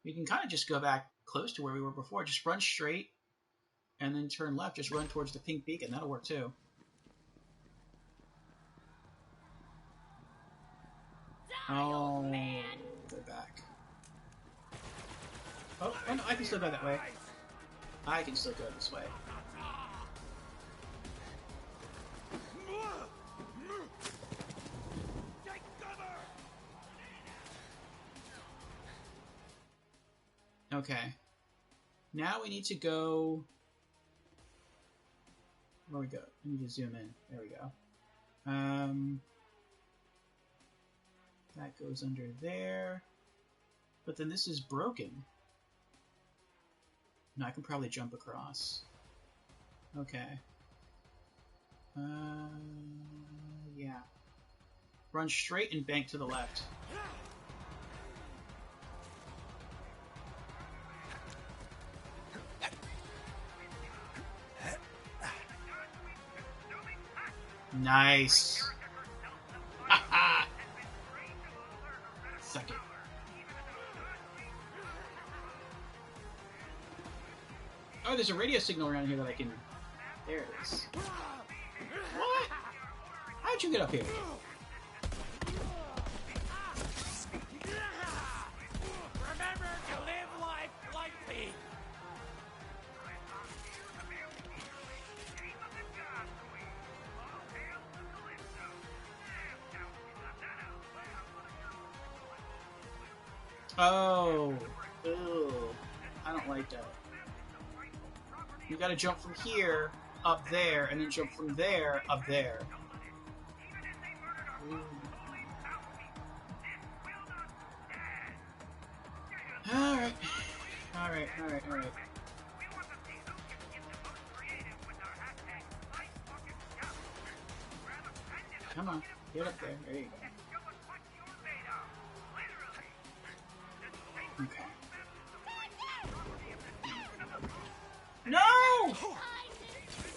We can kind of just go back close to where we were before. Just run straight and then turn left. Just run towards the pink beacon. That'll work too. Oh, man. Go back. Oh, no, I can still go that way. I can still go this way. Okay. Now we need to go... Where we go? We need to zoom in. There we go. That goes under there. But then this is broken. No, I can probably jump across. Okay. Yeah. Run straight and bank to the left. Nice. Haha. Suck it. Oh, there's a radio signal around here that I can... There it is. What? How'd you get up here? Remember to live life lightly. Oh. Ew. I don't like that. You gotta jump from here, up there, and then jump from there, up there. Alright. Alright. Come on, get up there. There you go. Okay. No!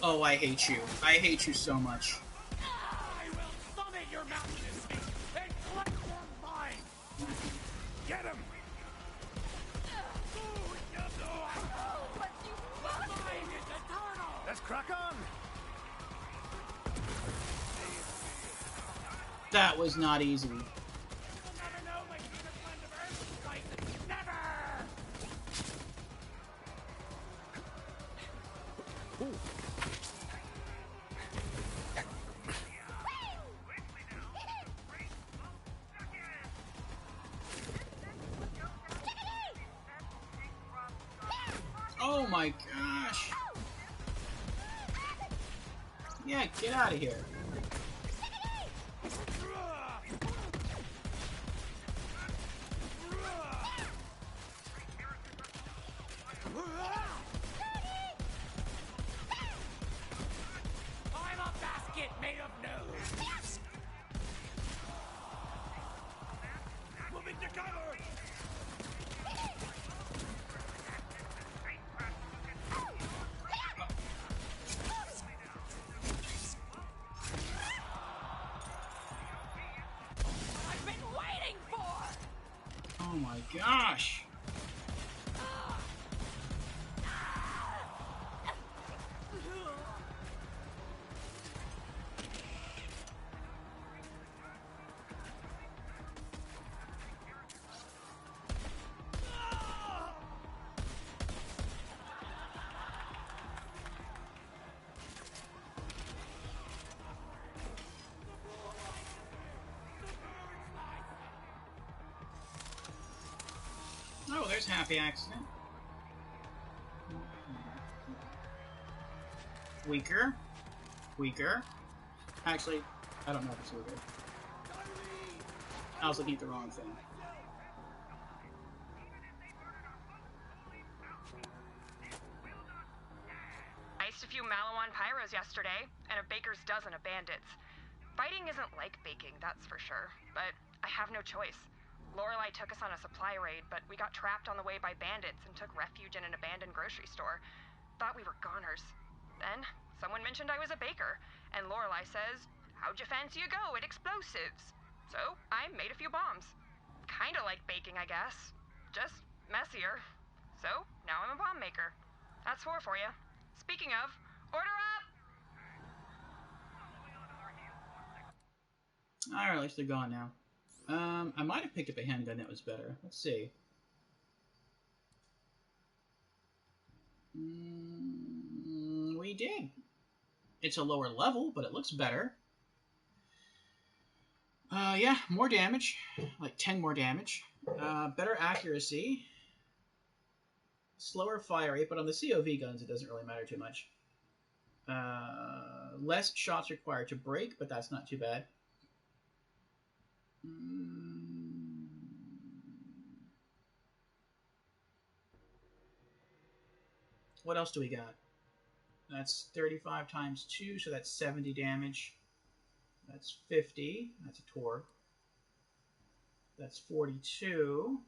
Oh, I hate you. I hate you so much. I will summon your mountains and collect your mind. Get him! Let's crack on! That was not easy. Oh my gosh! Yeah, get out of here. I'm a basket made of nose. Moving to cover. my gosh! Oh, there's happy accident. Weaker. Weaker. Actually, I don't know if it's weaker. I was looking at the wrong thing. Iced a few Malawan pyros yesterday, and a baker's dozen of bandits. Fighting isn't like baking, that's for sure, but I have no choice. Lorelei took us on a supply raid, but we got trapped on the way by bandits and took refuge in an abandoned grocery store. Thought we were goners. Then, someone mentioned I was a baker, and Lorelei says, "How'd you fancy a go at explosives?" So, I made a few bombs. Kinda like baking, I guess. Just messier. So, now I'm a bomb maker. That's 4 for you. Speaking of, order up! Alright, at least they're gone now. I might have picked up a handgun that was better. Let's see. We did. It's a lower level, but it looks better. Yeah, more damage. Like 10 more damage. Better accuracy. Slower fire rate, but on the COV guns it doesn't really matter too much. Less shots required to break, but that's not too bad. What else do we got? That's 35 times 2, so that's 70 damage. That's 50. That's a torque. That's 42.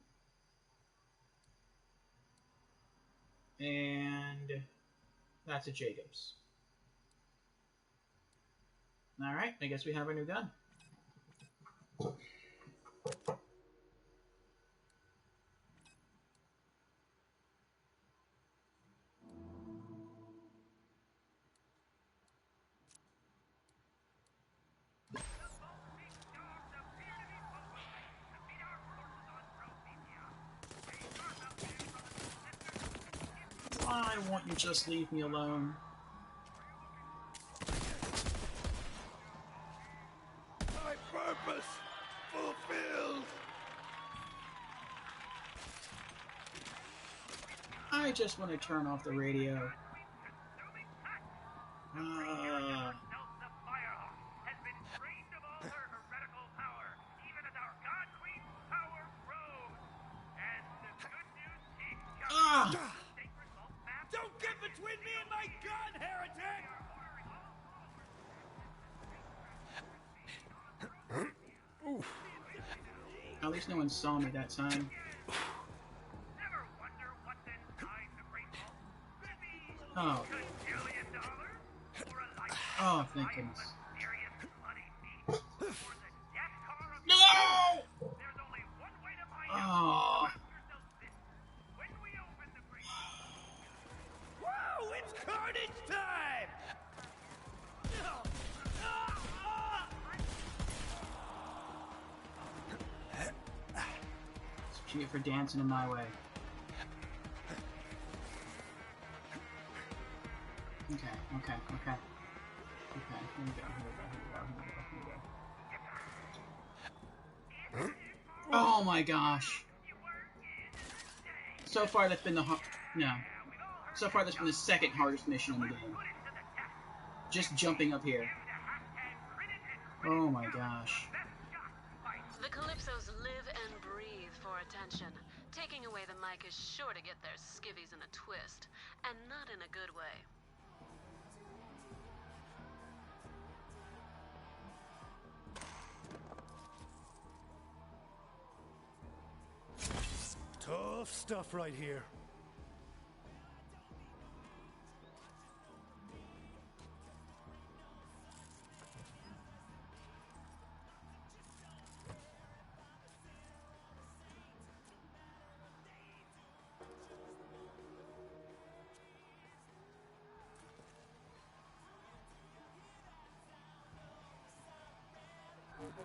And that's a Jacobs. Alright, I guess we have our new gun. Why won't you just leave me alone? My purpose fulfilled. I just want to turn off the radio. Don't get between me and my gun, heretic! At least no one saw me that time. Oh. Oh, thank goodness. No! Oh. Whoa, it's carnage time! That's what you get for dancing in my way. Okay. Okay, here we go. Oh my gosh. So far that's been the So far that's been the second hardest mission in the game. Just jumping up here. Oh my gosh. The Calypsos live and breathe for attention. Taking away the mic is sure to get their skivvies in a twist, and not in a good way. Tough stuff right here.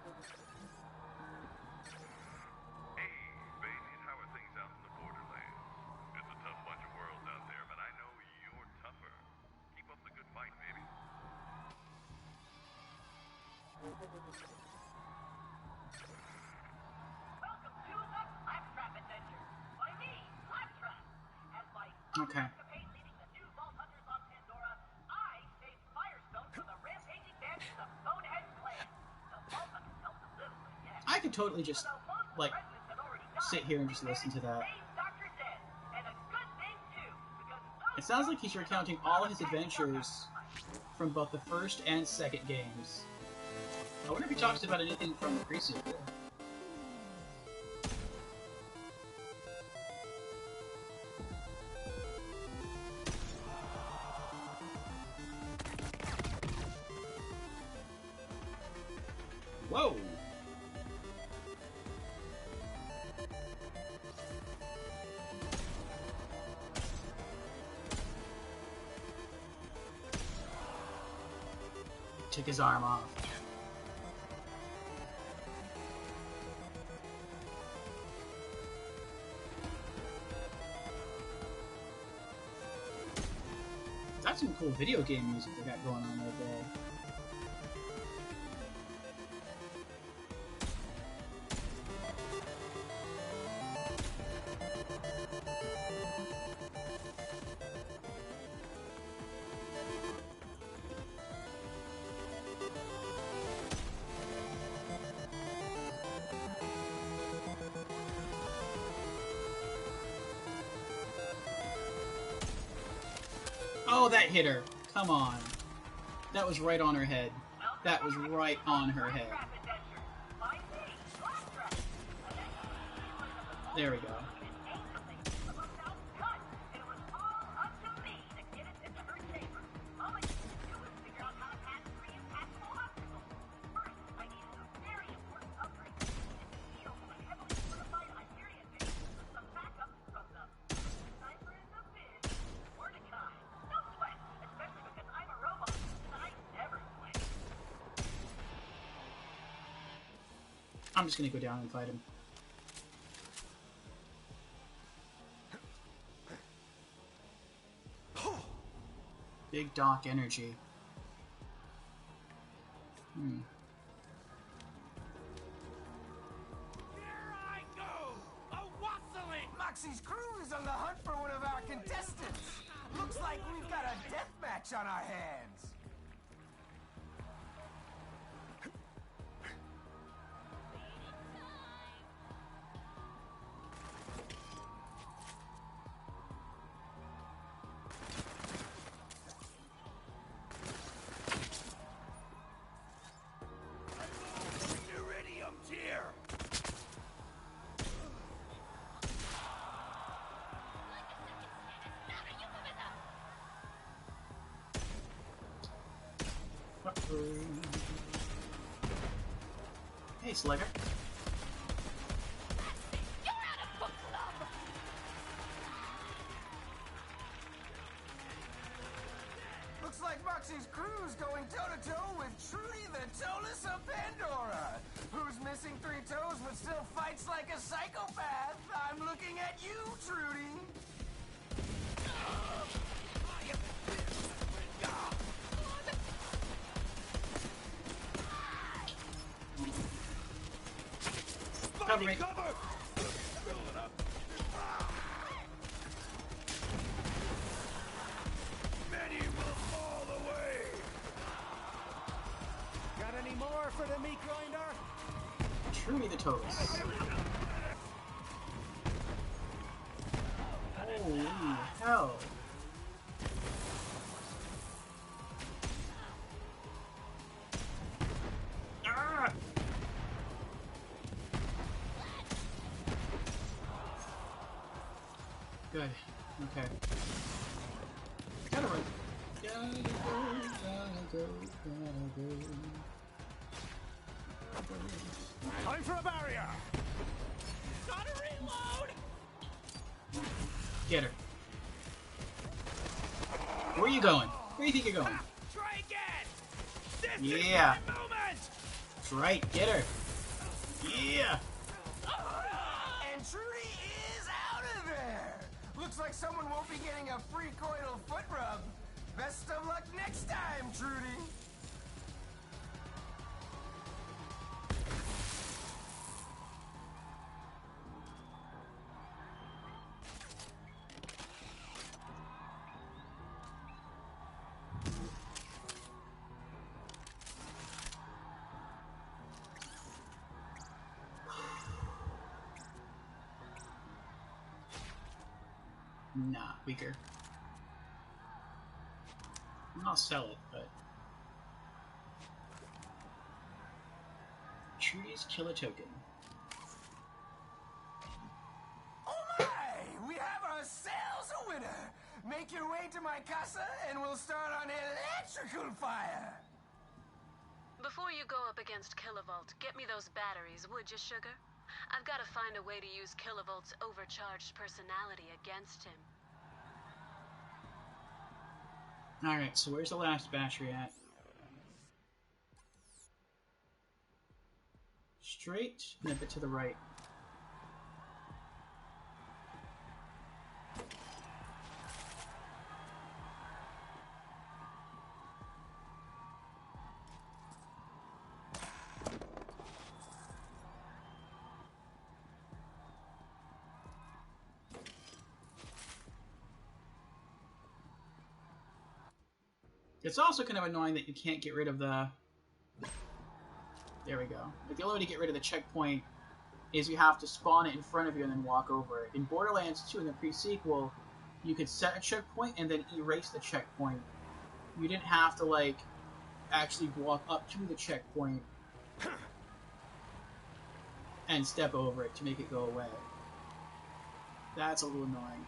Hey, baby, how are things out in the borderlands? It's a tough bunch of worlds out there, but I know you're tougher. Keep up the good fight, baby. Welcome to the Claptrap Adventure. By me, Claptrap. As my Okay. escapade leading the new Vault Hunters on Pandora, I saved Firestone from the rampaging bandits of Bonehead Clan. The Vault Hunters helped a little, but yeah. I could totally just, like, sit here and just listen to that. It sounds like he's recounting all his adventures from both the first and second games. I wonder if he talks about anything from the pre-sequel. Whoa! Took his arm off. That's some cool video game music they got going on right there. Oh, that hit her. Come on. That was right on her head. That was right on her head. There we go. I'm just gonna go down and fight him. Big Doc energy. Here I go! A wassailing! Moxie's crew is on the hunt for one of our contestants. Looks like we've got a death match on our hands. Iridium's here! Hey, Slugger. Looks like Moxie's crew's going toe-to-toe with Trudy the Toeless of Pandora, who's missing 3 toes but still fights like a psychopath. I'm looking at you, Trudy. Cover me. Cover! Many will fall away! Got any more for the meat grinder? Truly the toes. Holy hell. Ah! Good. Okay. Gotta run. Gotta go. Time for a barrier! Gotta reload! Get her. Where are you going? Where do you think you're going? Try again! This Yeah. is my moment! That's right, get her. Yeah. And Trudy is out of there. Looks like someone won't be getting a free coital foot rub. Best of luck next time, Trudy. Nah, weaker. I'll sell it, but... Trudy's Killer Token. Oh my! We have ourselves a winner! Make your way to my casa and we'll start on electrical fire! Before you go up against Kilovolt, get me those batteries, would you, sugar? I've got to find a way to use Kilovolt's overcharged personality against him. Alright, so where's the last battery at? Straight, and a bit to the right. It's also kind of annoying that you can't get rid of the... There we go. Like, the only way to get rid of the checkpoint is you have to spawn it in front of you and then walk over it. In Borderlands 2, in the pre-sequel, you could set a checkpoint and then erase the checkpoint. You didn't have to, like, actually walk up to the checkpoint and step over it to make it go away. That's a little annoying.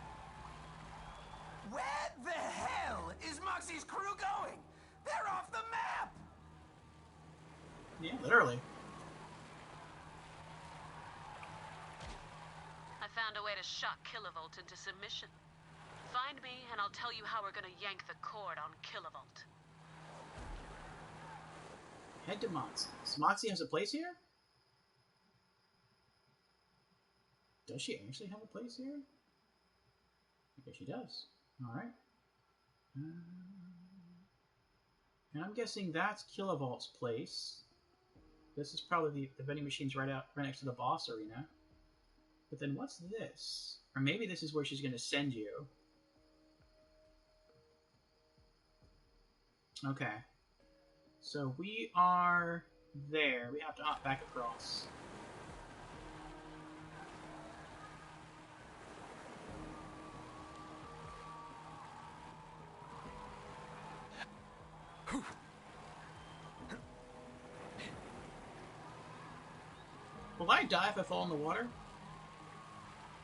Where the hell is Moxie's crew going? They're off the map! Yeah, literally. I found a way to shock Kilovolt into submission. Find me, and I'll tell you how we're gonna yank the cord on Kilovolt. Head to Moxie. Does Moxie has a place here? Does she actually have a place here? I guess she does. Alright. And I'm guessing that's Kilovolt's place. This is probably the vending machine's right next to the boss arena. But then what's this? Or maybe this is where she's going to send you. Okay. So we are there. We have to hop back across. Will I die if I fall in the water?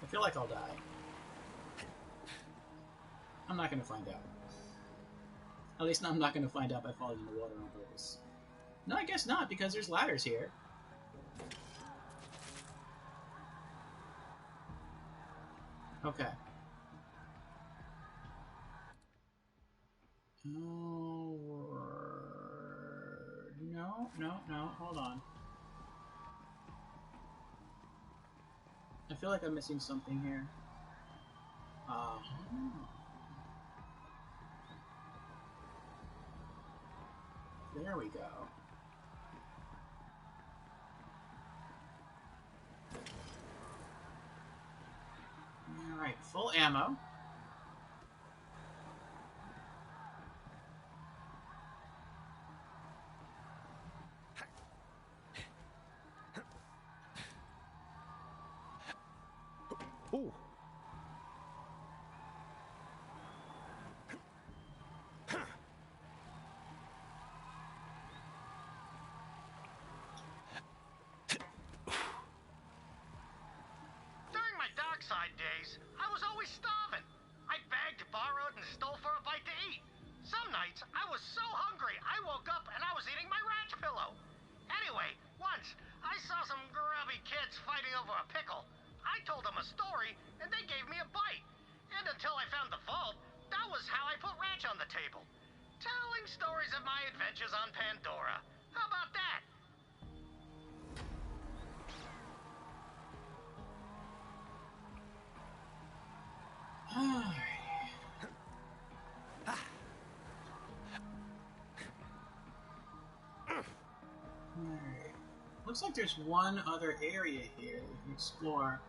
I feel like I'll die. I'm not going to find out. At least I'm not going to find out by falling in the water on purpose. No, I guess not, because there's ladders here. Okay. No, hold on. I feel like I'm missing something here. There we go. Alright, full ammo. Ooh. During my dockside days, I was always starving. I begged, borrowed, and stole for a bite to eat. Some nights, I was so hungry, I woke up and I was eating my ranch pillow. Anyway, once, I saw some grubby kids fighting over a pickle. I told them a story, and they gave me a bite. And until I found the vault, that was how I put ranch on the table. Telling stories of my adventures on Pandora. How about that? Alright. Looks like there's one other area here that we can explore.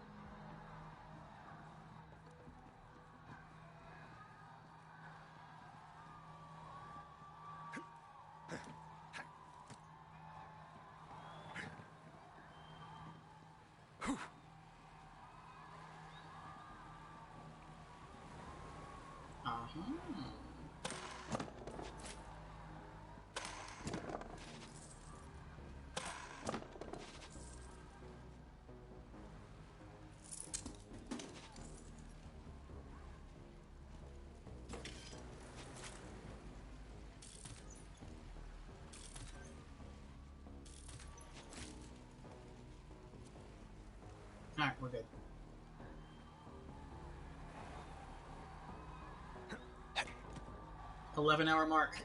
Alright, we're good. $11-hour mark.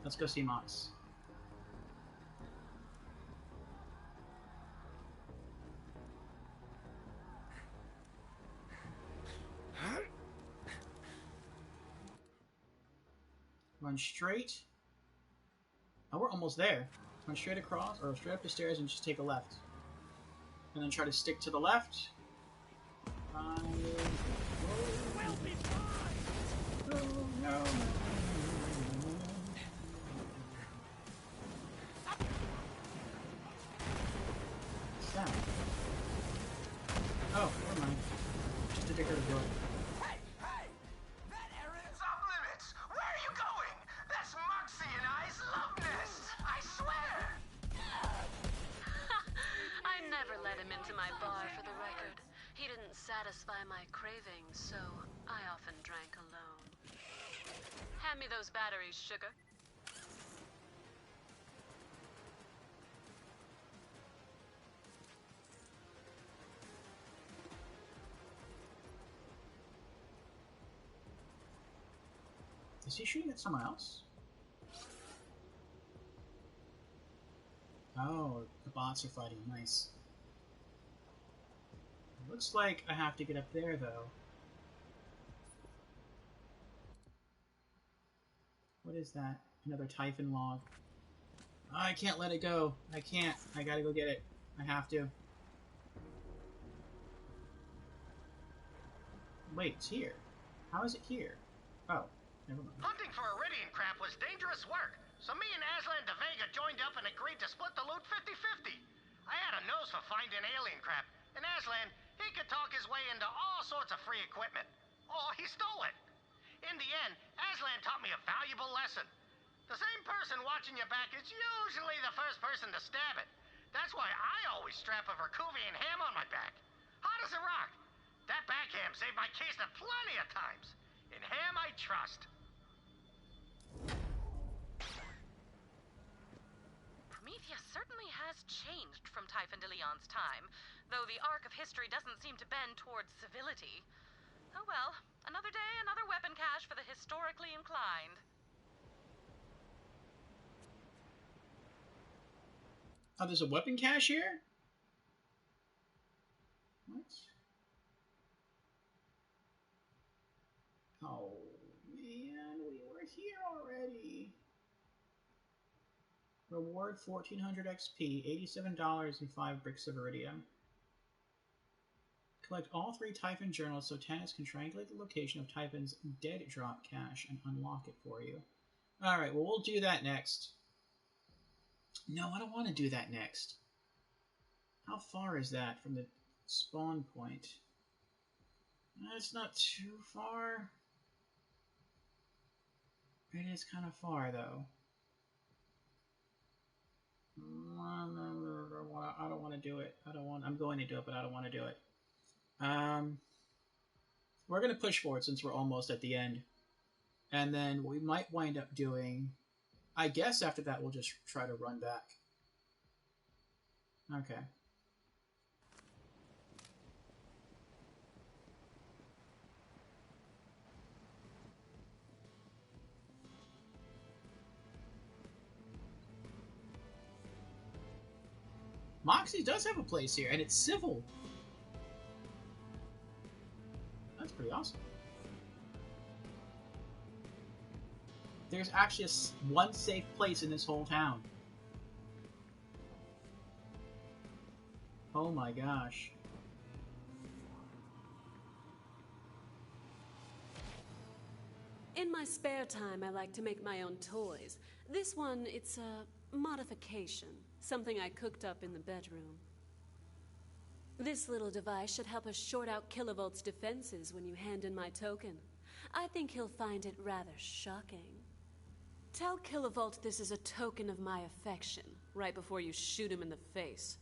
Let's go see Mox. Run straight. Oh, we're almost there. Run straight across, or straight up the stairs and just take a left. And then try to stick to the left. Oh, no. What's that? Oh, never mind. Just a digger to do it. It's off limits! Where are you going? That's Moxie and I's love nest! I swear! I never let him into my bar, for the record. He didn't satisfy my cravings, so I often drank alone. Hand me those batteries, sugar. Is he shooting at someone else? Oh, the bots are fighting. Nice. Looks like I have to get up there, though. What is that? Another Typhon log. Oh, I can't let it go. I can't. I gotta go get it. I have to. Wait, it's here. How is it here? Oh, never mind. Hunting for Iridian crap was dangerous work, so me and Aslan de Vega joined up and agreed to split the loot 50-50. I had a nose for finding alien crap, and Aslan, he could talk his way into all sorts of free equipment. Or he stole it. In the end, Aslan taught me a valuable lesson. The same person watching your back is usually the first person to stab it. That's why I always strap a Verkuvian ham on my back. Hot as a rock. That back ham saved my case plenty of times. In ham I trust. Prometheus certainly has changed from Typhon de Leon's time, though the arc of history doesn't seem to bend towards civility. Oh well, another day, another weapon cache for the historically inclined. Oh, there's a weapon cache here? What? Oh, man, we were here already. Reward 1400 XP, $87 and 5 bricks of iridium. Collect all 3 Typhon journals so Tannis can triangulate the location of Typhon's dead drop cache and unlock it for you. Alright, well, we'll do that next. No, I don't want to do that next. How far is that from the spawn point? It's not too far. It is kind of far, though. I don't want to do it. I'm going to do it, but I don't want to do it. We're going to push forward since we're almost at the end. And then we might wind up doing... I guess after that we'll just try to run back. Okay. Moxie does have a place here, and it's civil. That's pretty awesome. There's actually one safe place in this whole town. Oh my gosh. In my spare time, I like to make my own toys. This one, it's a modification. Something I cooked up in the bedroom. This little device should help us short out Kilovolt's defenses when you hand in my token. I think he'll find it rather shocking. Tell Kilovolt this is a token of my affection, right before you shoot him in the face.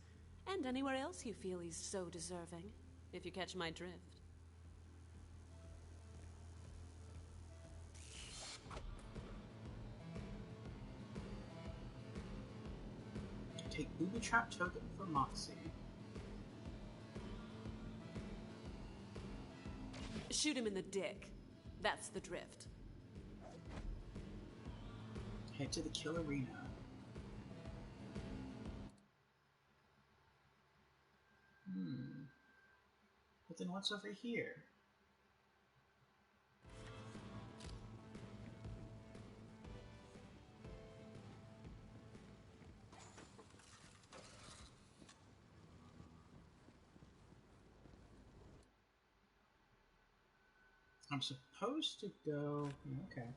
And anywhere else you feel he's so deserving, if you catch my drift. Take booby trap token for Moxie. Shoot him in the dick. That's the drift. Head to the kill arena. But then what's over here? I'm supposed to go... Okay.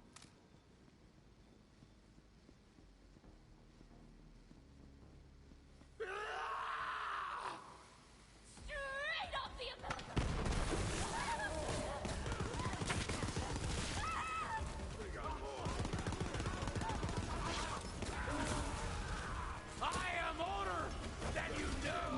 Straight off the umbilical! I am older than you know!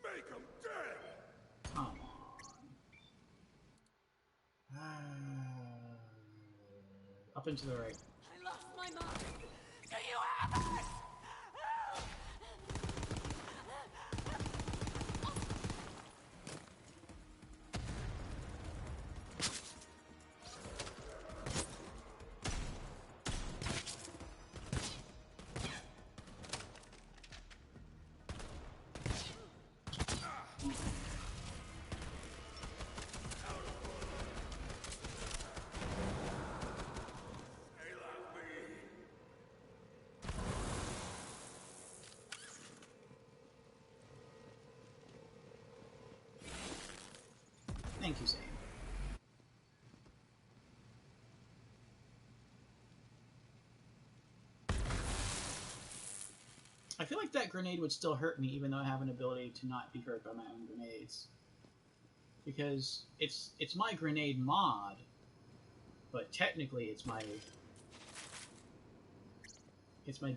Make him dead! Come on. Up and to the right. I lost my mind! Do you have it? Thank you, Zane. I feel like that grenade would still hurt me, even though I have an ability to not be hurt by my own grenades. Because it's my grenade mod, but technically it's my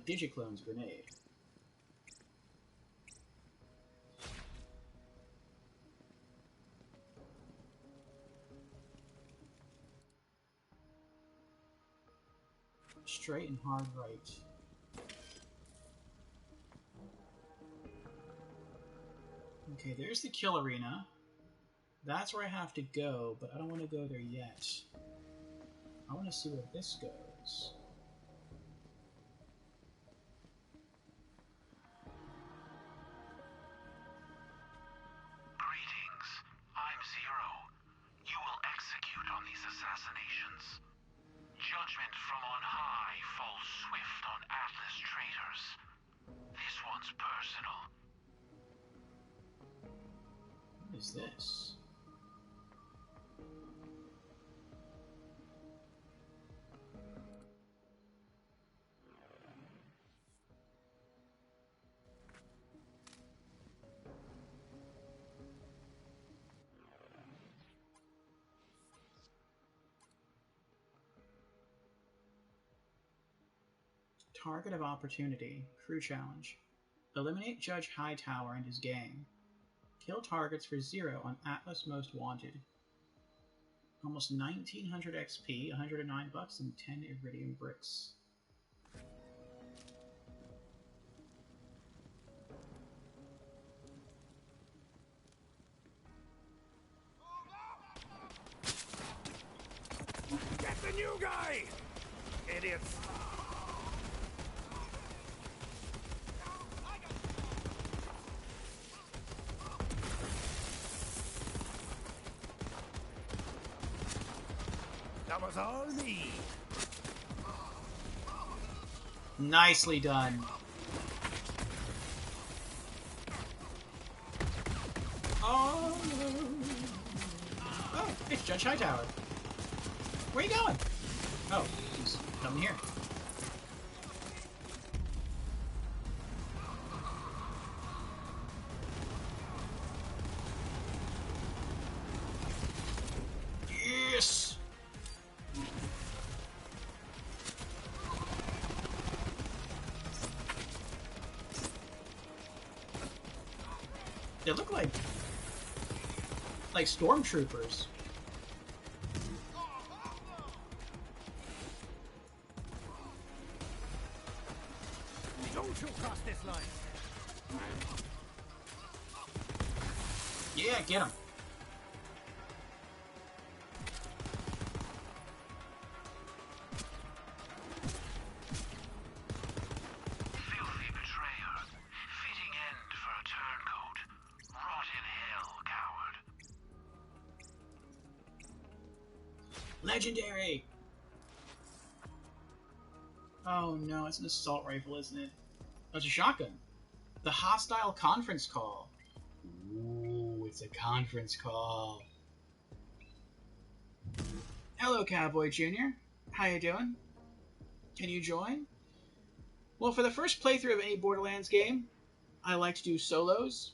Digiclone's grenade. Straight and hard right. Okay, there's the kill arena. That's where I have to go, but I don't want to go there yet. I want to see where this goes. Greetings. I'm Zero. You will execute on these assassinations. Judgment from on high falls swift on Atlas traitors. This one's personal. What is this? Target of Opportunity. Crew Challenge. Eliminate Judge Hightower and his gang. Kill targets for 0 on Atlas Most Wanted. Almost 1900 XP, $109, and 10 Iridium bricks. Get the new guy! Idiots. That was all me. Nicely done. Oh, oh, it's Judge Hightower. Where are you going? Oh, he's coming here. Yes! They look like stormtroopers. Don't you cross this line. Yeah, get him. Filthy betrayer. Fitting end for a turncoat. Rot in hell, coward. Legendary! Oh no, it's an assault rifle, isn't it? Oh, it's a shotgun. The hostile conference call. Ooh, it's a conference call. Hello, Cowboy Jr. How you doing? Can you join? Well, for the first playthrough of any Borderlands game, I like to do solos.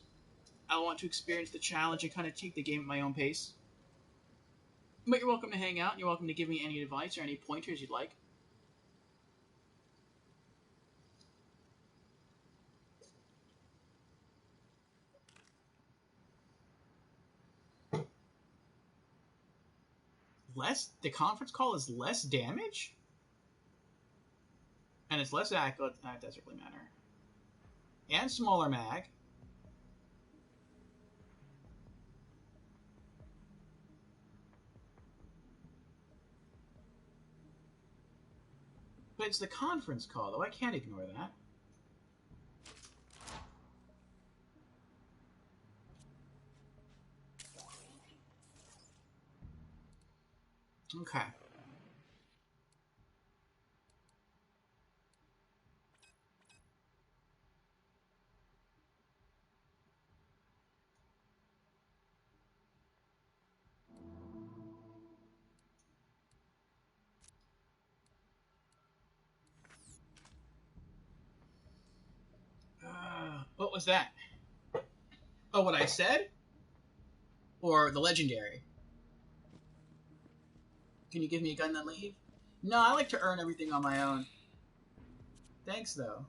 I want to experience the challenge and kind of take the game at my own pace. But you're welcome to hang out. You're welcome to give me any advice or any pointers you'd like. The conference call is less damage? And it's less accurate. That doesn't really matter. And smaller mag. But it's the conference call, though. I can't ignore that. Okay. What was that? Oh, what I said? Or the legendary? Can you give me a gun then leave? No, I like to earn everything on my own. Thanks, though.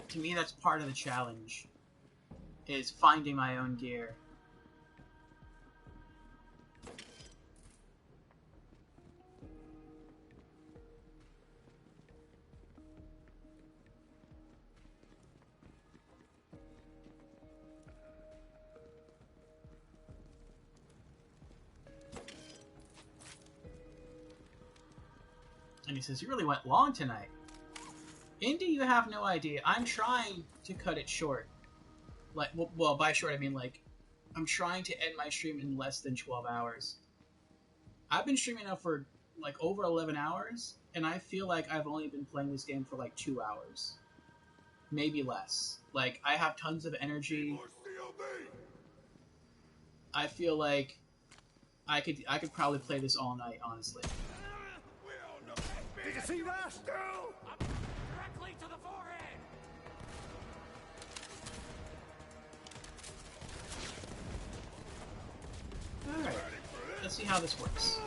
To me, that's part of the challenge, is finding my own gear. And he says, you really went long tonight. Indy, you have no idea. I'm trying to cut it short. Like, well, by short, I mean, like, I'm trying to end my stream in less than 12 hours. I've been streaming now for, like, over 11 hours, and I feel like I've only been playing this game for, like, 2 hours. Maybe less. Like, I have tons of energy. I feel like I could probably play this all night, honestly. You see that? Directly to the forehead! Alright, let's see how this works.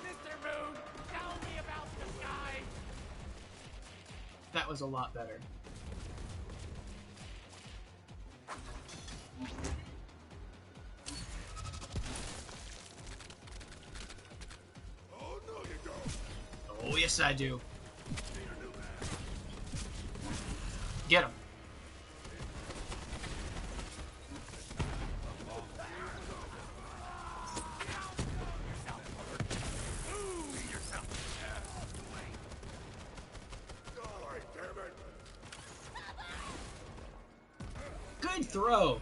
Mr. Moon, tell me about the sky! That was a lot better. Oh, no, you don't. Oh, yes, I do. Get him. Good throw.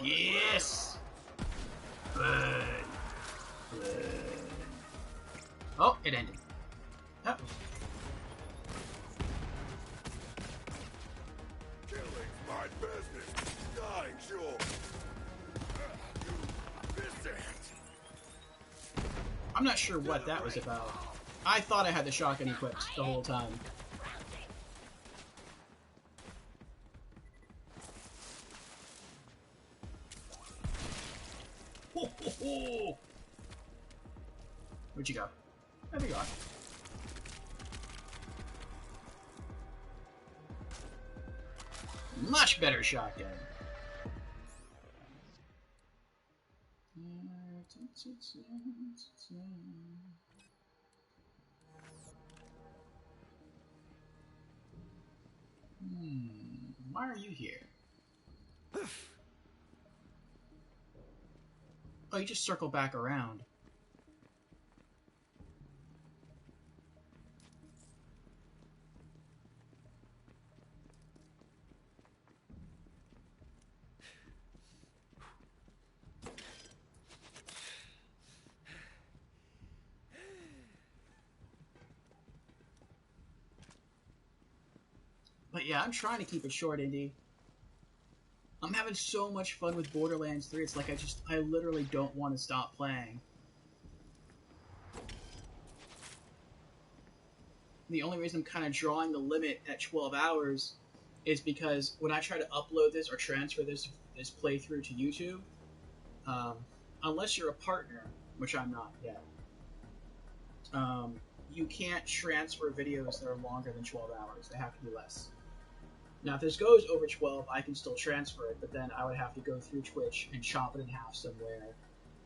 Yes. Good. Good. Oh, it ended. Oh. Killing's my business. Dying's yours. This it. I'm not sure what that was about. I thought I had the shotgun equipped the whole time. Ho, ho, ho. Where'd you go? There you are. Much better shotgun. Why are you here? Oh, you just circle back around. But yeah, I'm trying to keep it short, Indy. I'm having so much fun with Borderlands 3, it's like I literally don't want to stop playing. The only reason I'm kind of drawing the limit at 12 hours is because when I try to upload this or transfer this playthrough to YouTube, unless you're a partner, which I'm not yet, you can't transfer videos that are longer than 12 hours. They have to be less. Now, if this goes over 12, I can still transfer it, but then I would have to go through Twitch and chop it in half somewhere,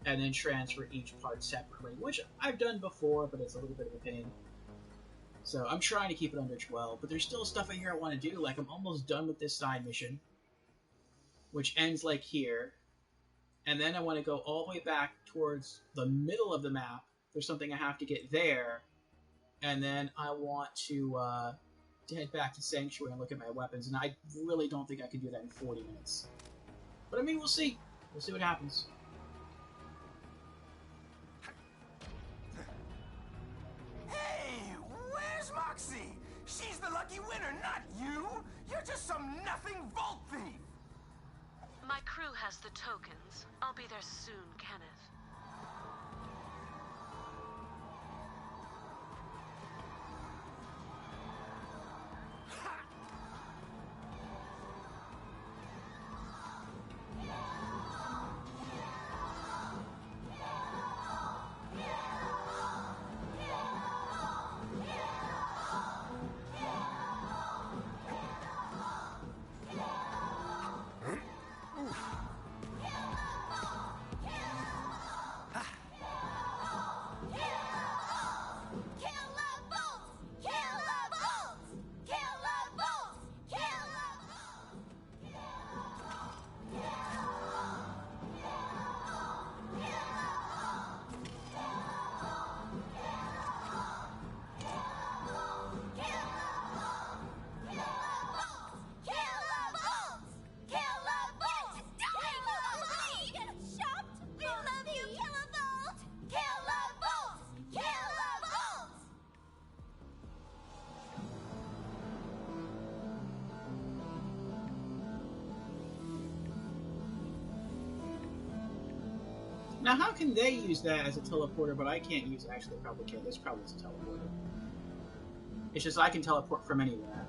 and then transfer each part separately, which I've done before, but it's a little bit of a pain. So I'm trying to keep it under 12, but there's still stuff in here I want to do. Like, I'm almost done with this side mission, which ends, like, here. And then I want to go all the way back towards the middle of the map. There's something I have to get there. And then I want to head back to Sanctuary and look at my weapons. And I really don't think I can do that in 40 minutes. But, I mean, we'll see. We'll see what happens. Hey, where's Moxie? She's the lucky winner, not you! You're just some nothing vault thief! My crew has the tokens. I'll be there soon, Kenneth. Now, how can they use that as a teleporter, but I can't use it? Actually, they probably can. This probably is a teleporter. It's just I can teleport from anywhere.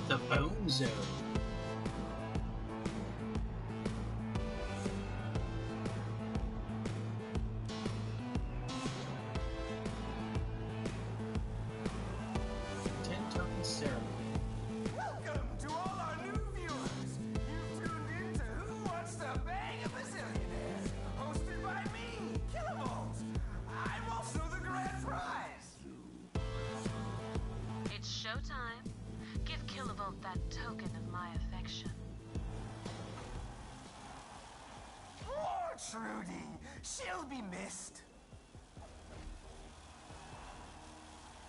The Bone Zone. Welcome to all our new viewers. You've tuned in to Who Wants to Bang a Bazillionaire, hosted by me, Killabolt. I'm also the grand prize. It's showtime. Give Killabolt that token of my affection. Poor Trudy. She'll be missed.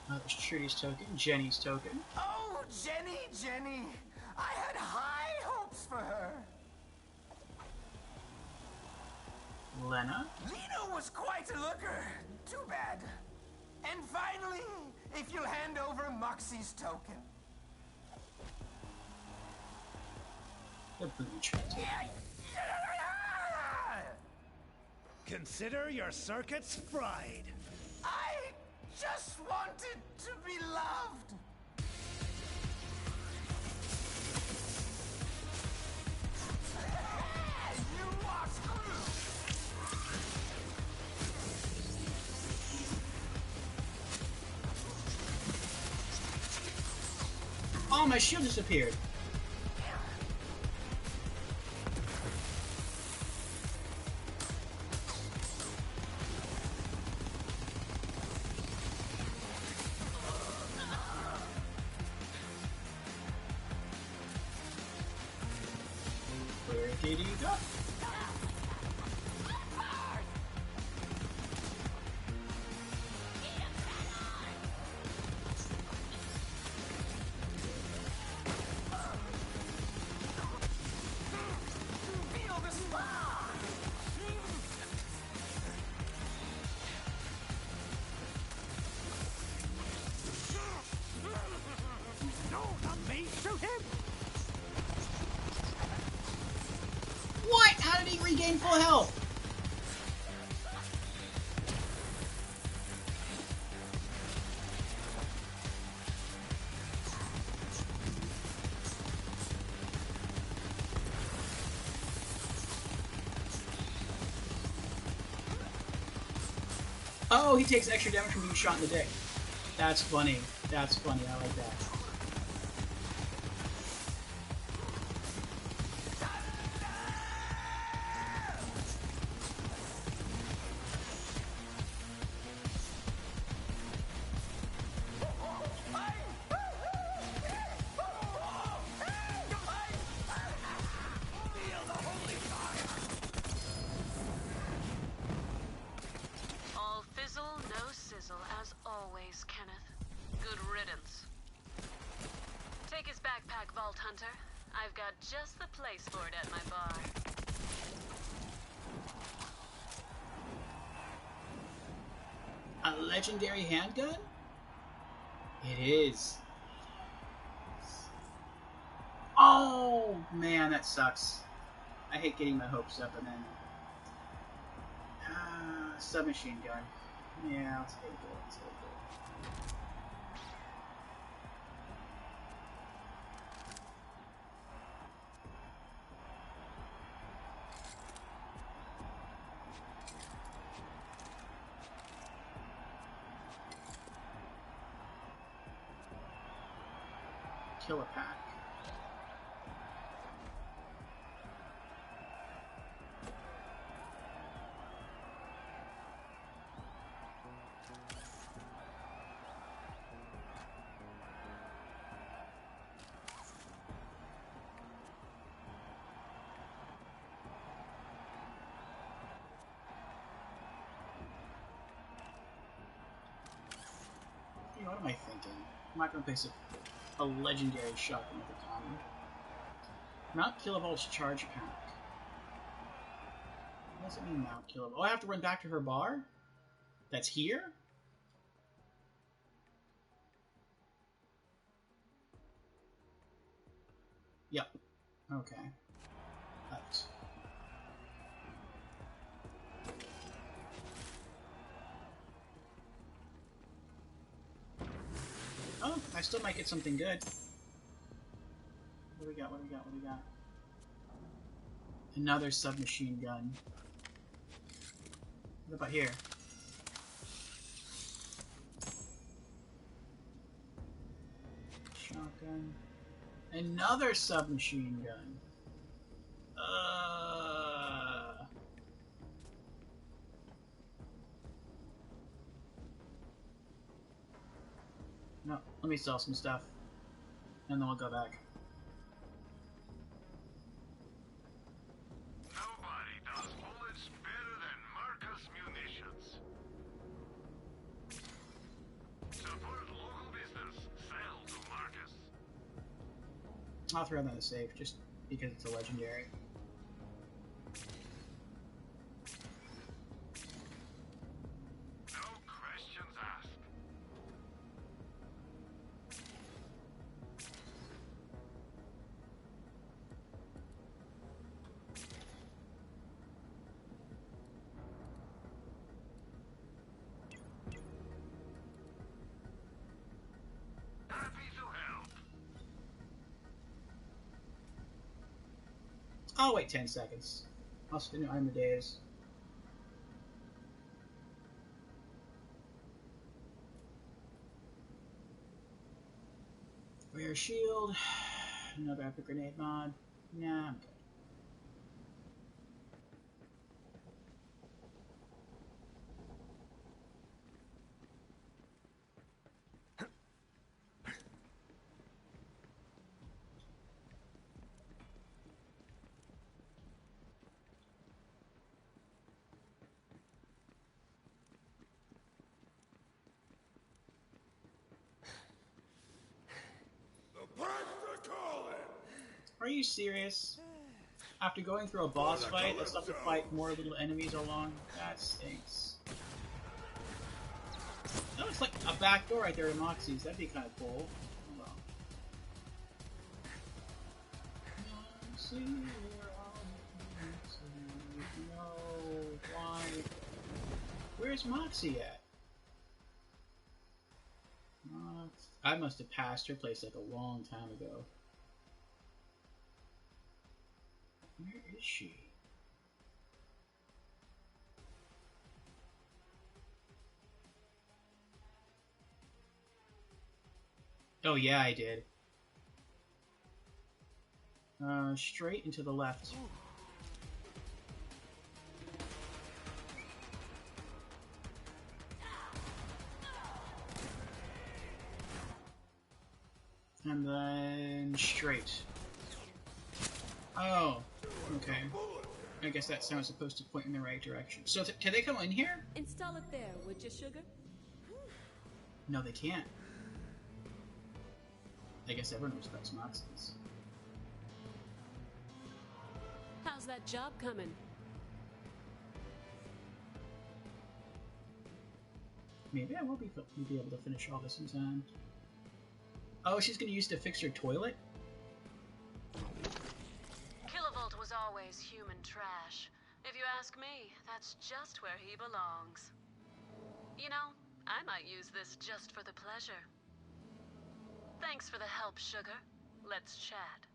There's Trudy's token, Jenny's token. Oh, Jenny. I had high hopes for her. Lena. Lena was quite a looker. Too bad. And finally, if you'll hand over Moxie's token. The booby trap token. Consider your circuits fried. I just wanted to be loved. You are screwed. Oh, my shield disappeared. Where did he go? Feel the spark. No, not me. Shoot him. What? How did he regain full health? Oh, he takes extra damage from being shot in the dick. That's funny. That's funny. I like that. All fizzle, no sizzle, as always, Kenneth. Good riddance. Take his backpack, Vault Hunter. I've got just the place for it at my bar. A legendary handgun? It is. Oh, man, that sucks. I hate getting my hopes up and then... submachine gun. Yeah, I'll take it. I'll take it. kill a pack. What am I thinking? I'm not going to place a legendary shotgun with a common. Mount Kilovolt's charge pack. What does it mean, Mount Kilovolt? Oh, I have to run back to her bar? That's here? Yep. Okay. Left. Oh, I still might get something good. What do we got? What do we got? What do we got? Another submachine gun. What about here? Shotgun. Another submachine gun. No, let me sell some stuff. And then we'll go back. Nobody does bullets better than Marcus Munitions. Support local business. Sell to Marcus. I'll throw that in the safe just because it's a legendary. No questions asked. Happy to help. I'll wait 10 seconds. I'll spin it on the days. Rare shield. Another epic grenade mod. Nah, I'm good. Are you serious? After going through a boss fight, let's have to fight more little enemies along? That stinks. That looks like a back door right there in Moxie's. That'd be kind of cool. Hold on. No, why? Where's Moxie at? I must have passed her place like a long time ago. Where is she? Oh yeah, I did. Straight into the left. And then straight. Oh, okay. I guess that sound's supposed to point in the right direction. So can they come in here? Install it there, would you, sugar? No, they can't. I guess everyone respects Moxies. How's that job coming? Maybe I will be able to finish all this in time. Oh, she's gonna use it to fix her toilet? Kilovolt was always human trash. If you ask me, that's just where he belongs. You know, I might use this just for the pleasure. Thanks for the help, sugar. Let's chat.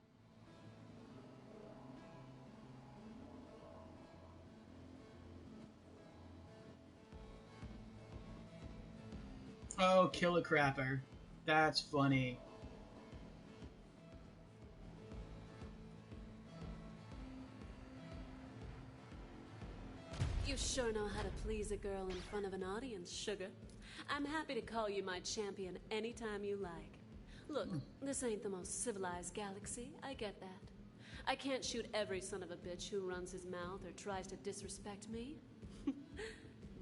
Oh, kill a crapper. That's funny. sure know how to please a girl in front of an audience, sugar. I'm happy to call you my champion anytime you like. Look, this ain't the most civilized galaxy, I get that. I can't shoot every son of a bitch who runs his mouth or tries to disrespect me.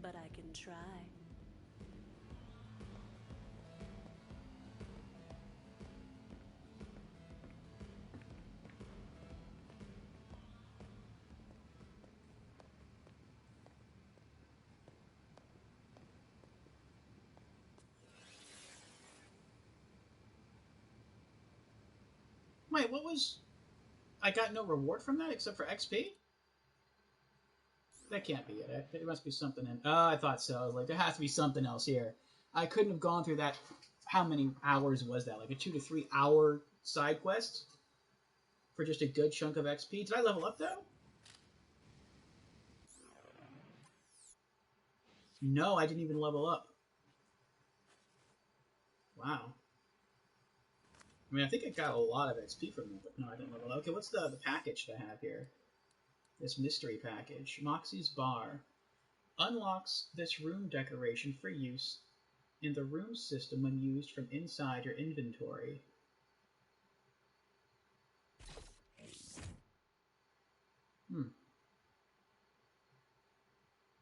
But I can try. Wait, what was... I got no reward from that except for XP? That can't be it. There must be something in... Oh, I thought so. I was like, there has to be something else here. I couldn't have gone through that... How many hours was that? Like a 2 to 3 hour side quest? For just a good chunk of XP? Did I level up, though? No, I didn't even level up. Wow. I mean, I think I got a lot of XP from them, but no, I didn't level up. Okay, what's the package that I have here? This mystery package. Moxie's Bar. Unlocks this room decoration for use in the room system when used from inside your inventory.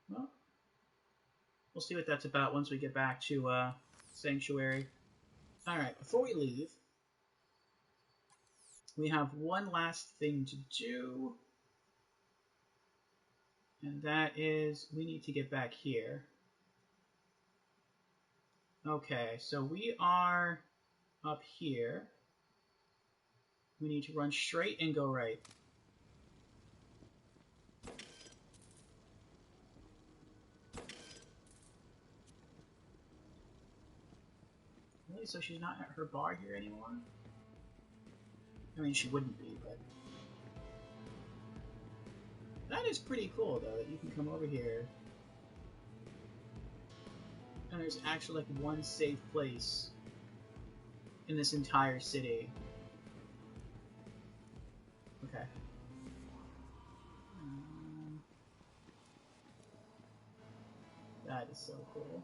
Well, we'll see what that's about once we get back to Sanctuary. Alright, before we leave, we have one last thing to do. And that is, we need to get back here. Okay, so we are up here. We need to run straight and go right. Really? So she's not at her bar here anymore? I mean, she wouldn't be, but... That is pretty cool, though, that you can come over here. And there's actually, like, one safe place in this entire city. Okay. That is so cool.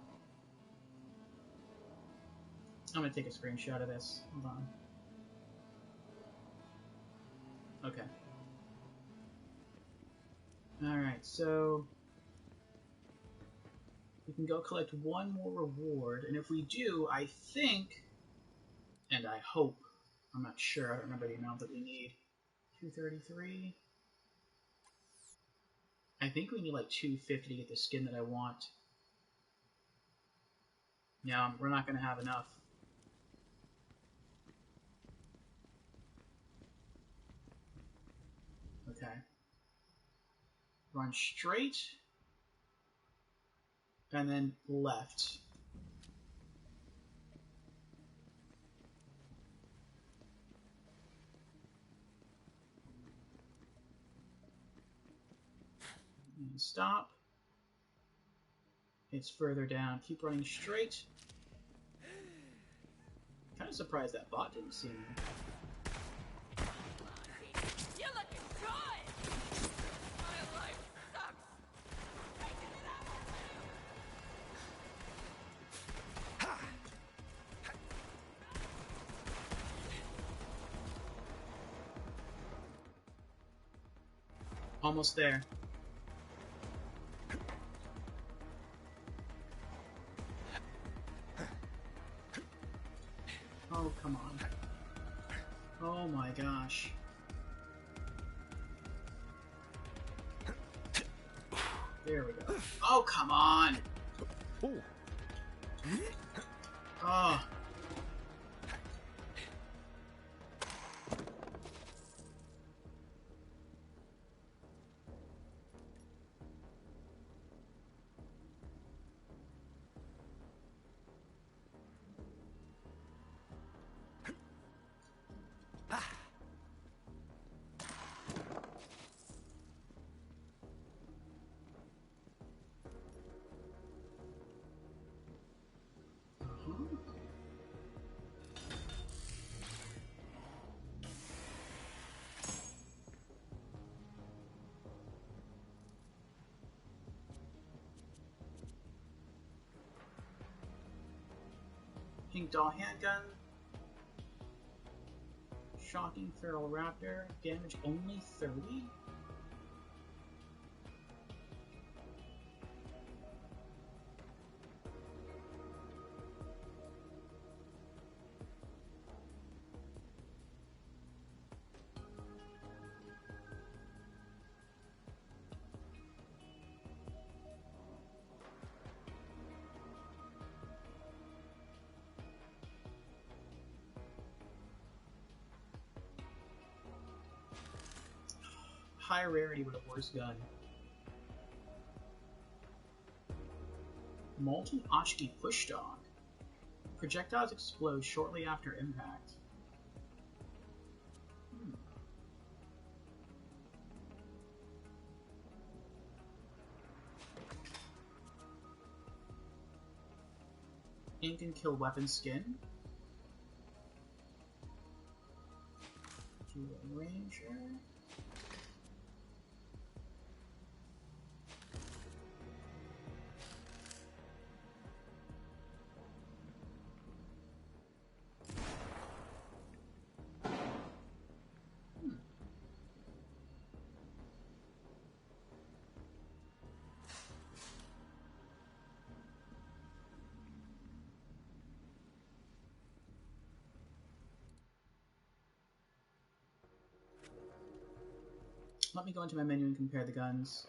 I'm gonna take a screenshot of this. Hold on. Okay. Alright, so... we can go collect one more reward, and if we do, I think, and I hope, I'm not sure, I don't remember the amount that we need. 233? I think we need like 250 to get the skin that I want. Yeah, we're not going to have enough. Okay. Run straight. And then left. And stop. It's further down. Keep running straight. Kind of surprised that bot didn't see me. You're looking good! My life sucks! Taking it out Almost there. Oh, come on. Oh my gosh. There we go. Oh, come on! Oh. Pink Doll Handgun. Shocking Feral Raptor. Damage only 30? High rarity but a worse gun. Molten Oshki Push Dog. Projectiles explode shortly after impact. Ink and kill weapon skin. To a ranger. Let me go into my menu and compare the guns.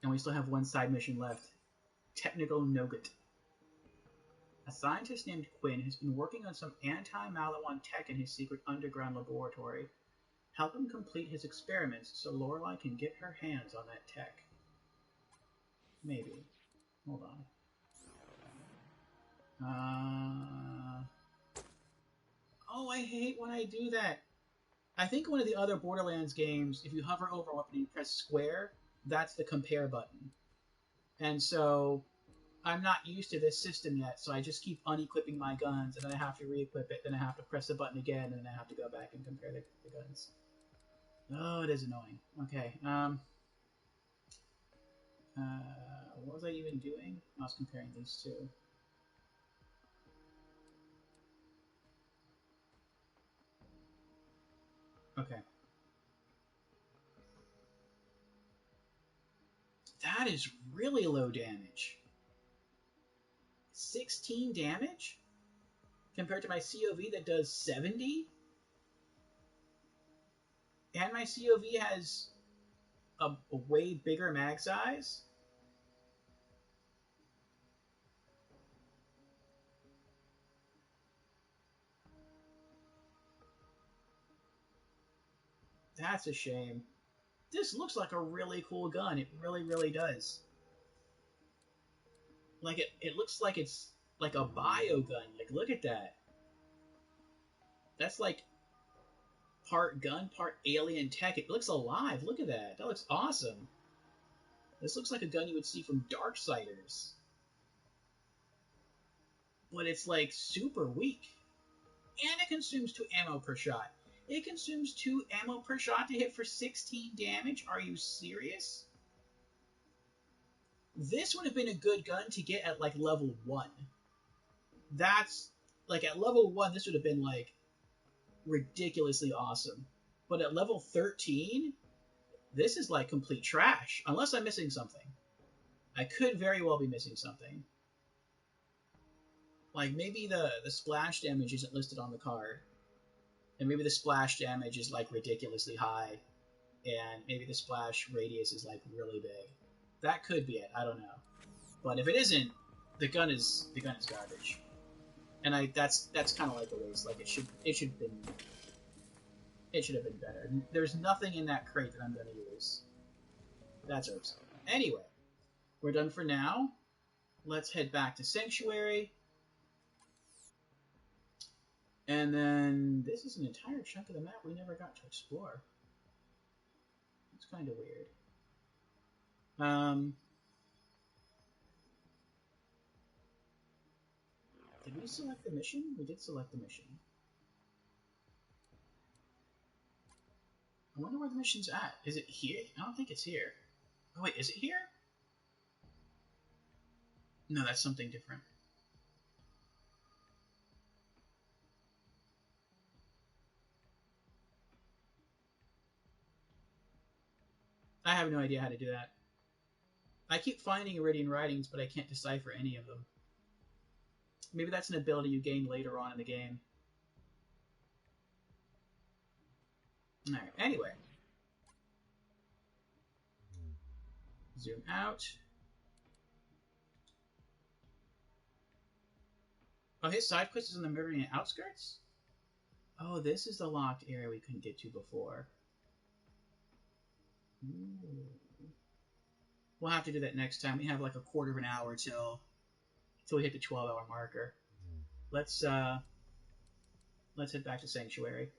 And we still have one side mission left. Technical Nougat. A scientist named Quinn has been working on some anti-Malawan tech in his secret underground laboratory. Help him complete his experiments so Lorelei can get her hands on that tech. Maybe. Hold on. Oh, I hate when I do that. I think one of the other Borderlands games, if you hover over a weapon and you press square, that's the compare button. And so I'm not used to this system yet, so I just keep unequipping my guns, and then I have to re-equip it, then I have to press the button again, and then I have to go back and compare the guns. Oh, it is annoying. Okay, what was I even doing? I was comparing these two. Okay. That is really low damage. 16 damage? Compared to my COV that does 70? And my COV has a way bigger mag size? That's a shame. This looks like a really cool gun. It really, really does. Like, it looks like it's like a bio gun. Like, look at that. That's like part gun, part alien tech. It looks alive. Look at that. That looks awesome. This looks like a gun you would see from Darksiders. But it's like super weak. And it consumes 2 ammo per shot. It consumes 2 ammo per shot to hit for 16 damage? Are you serious? This would have been a good gun to get at, like, level 1. That's, like, at level 1, this would have been, like, ridiculously awesome. But at level 13, this is, like, complete trash. Unless I'm missing something. I could very well be missing something. Like, maybe the splash damage isn't listed on the card. And maybe the splash damage is, like, ridiculously high. And maybe the splash radius is, like, really big. That could be it. I don't know. But if it isn't, the gun is garbage. And that's kind of like a waste. Like, it should have been better. There's nothing in that crate that I'm going to use. That's irksome. Anyway, we're done for now. Let's head back to Sanctuary. And then this is an entire chunk of the map we never got to explore. It's kind of weird. Did we select the mission? We did select the mission. I wonder where the mission's at. Is it here? I don't think it's here. Oh wait, is it here? No, that's something different. I have no idea how to do that. I keep finding Iridian writings, but I can't decipher any of them. Maybe that's an ability you gain later on in the game. Alright, anyway. Zoom out. Oh, his side quest is in the Meridian outskirts? Oh, this is the locked area we couldn't get to before. Ooh. We'll have to do that next time. We have like a quarter of an hour till we hit the 12-hour marker. Let's head back to Sanctuary.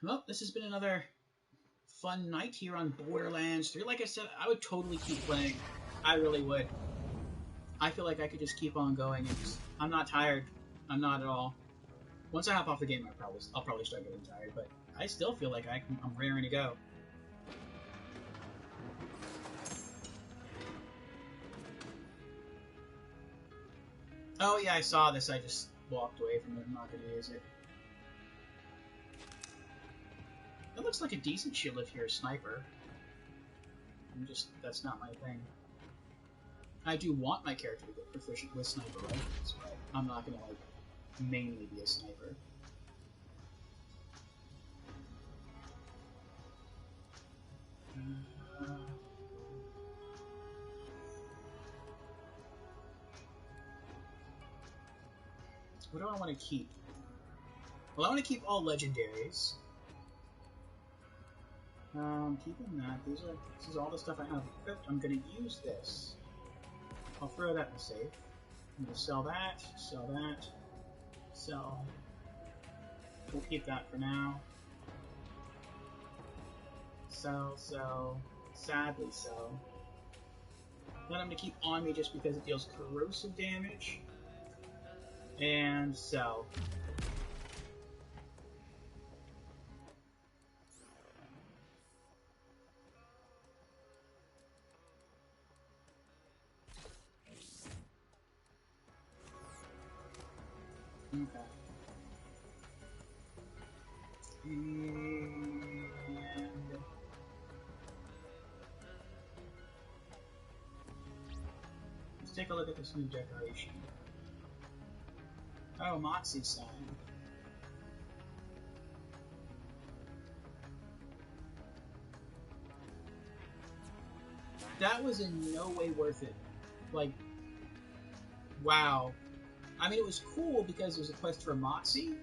Well, this has been another fun night here on Borderlands 3. Like I said, I would totally keep playing. I really would. I feel like I could just keep on going. And I'm not tired. I'm not at all. Once I hop off the game, I'll probably start getting tired. But I still feel like I'm raring to go. Oh yeah, I saw this. I just walked away from it. I'm not going to use it. It looks like a decent shield if you're a sniper. That's not my thing. I do want my character to get proficient with sniper rifles, but I'm not gonna, like, mainly be a sniper. What do I want to keep? Well, I want to keep all legendaries. Keeping that. This is all the stuff I have equipped. I'm gonna use this. I'll throw that in the safe. I'm gonna sell that, sell. We'll keep that for now. Sell, sadly sell. Then I'm gonna keep on me just because it deals corrosive damage. And sell. Okay. And let's take a look at this new decoration. Oh, Moxie sign. That was in no way worth it. Like, wow. I mean, it was cool because it was a quest for Moxie.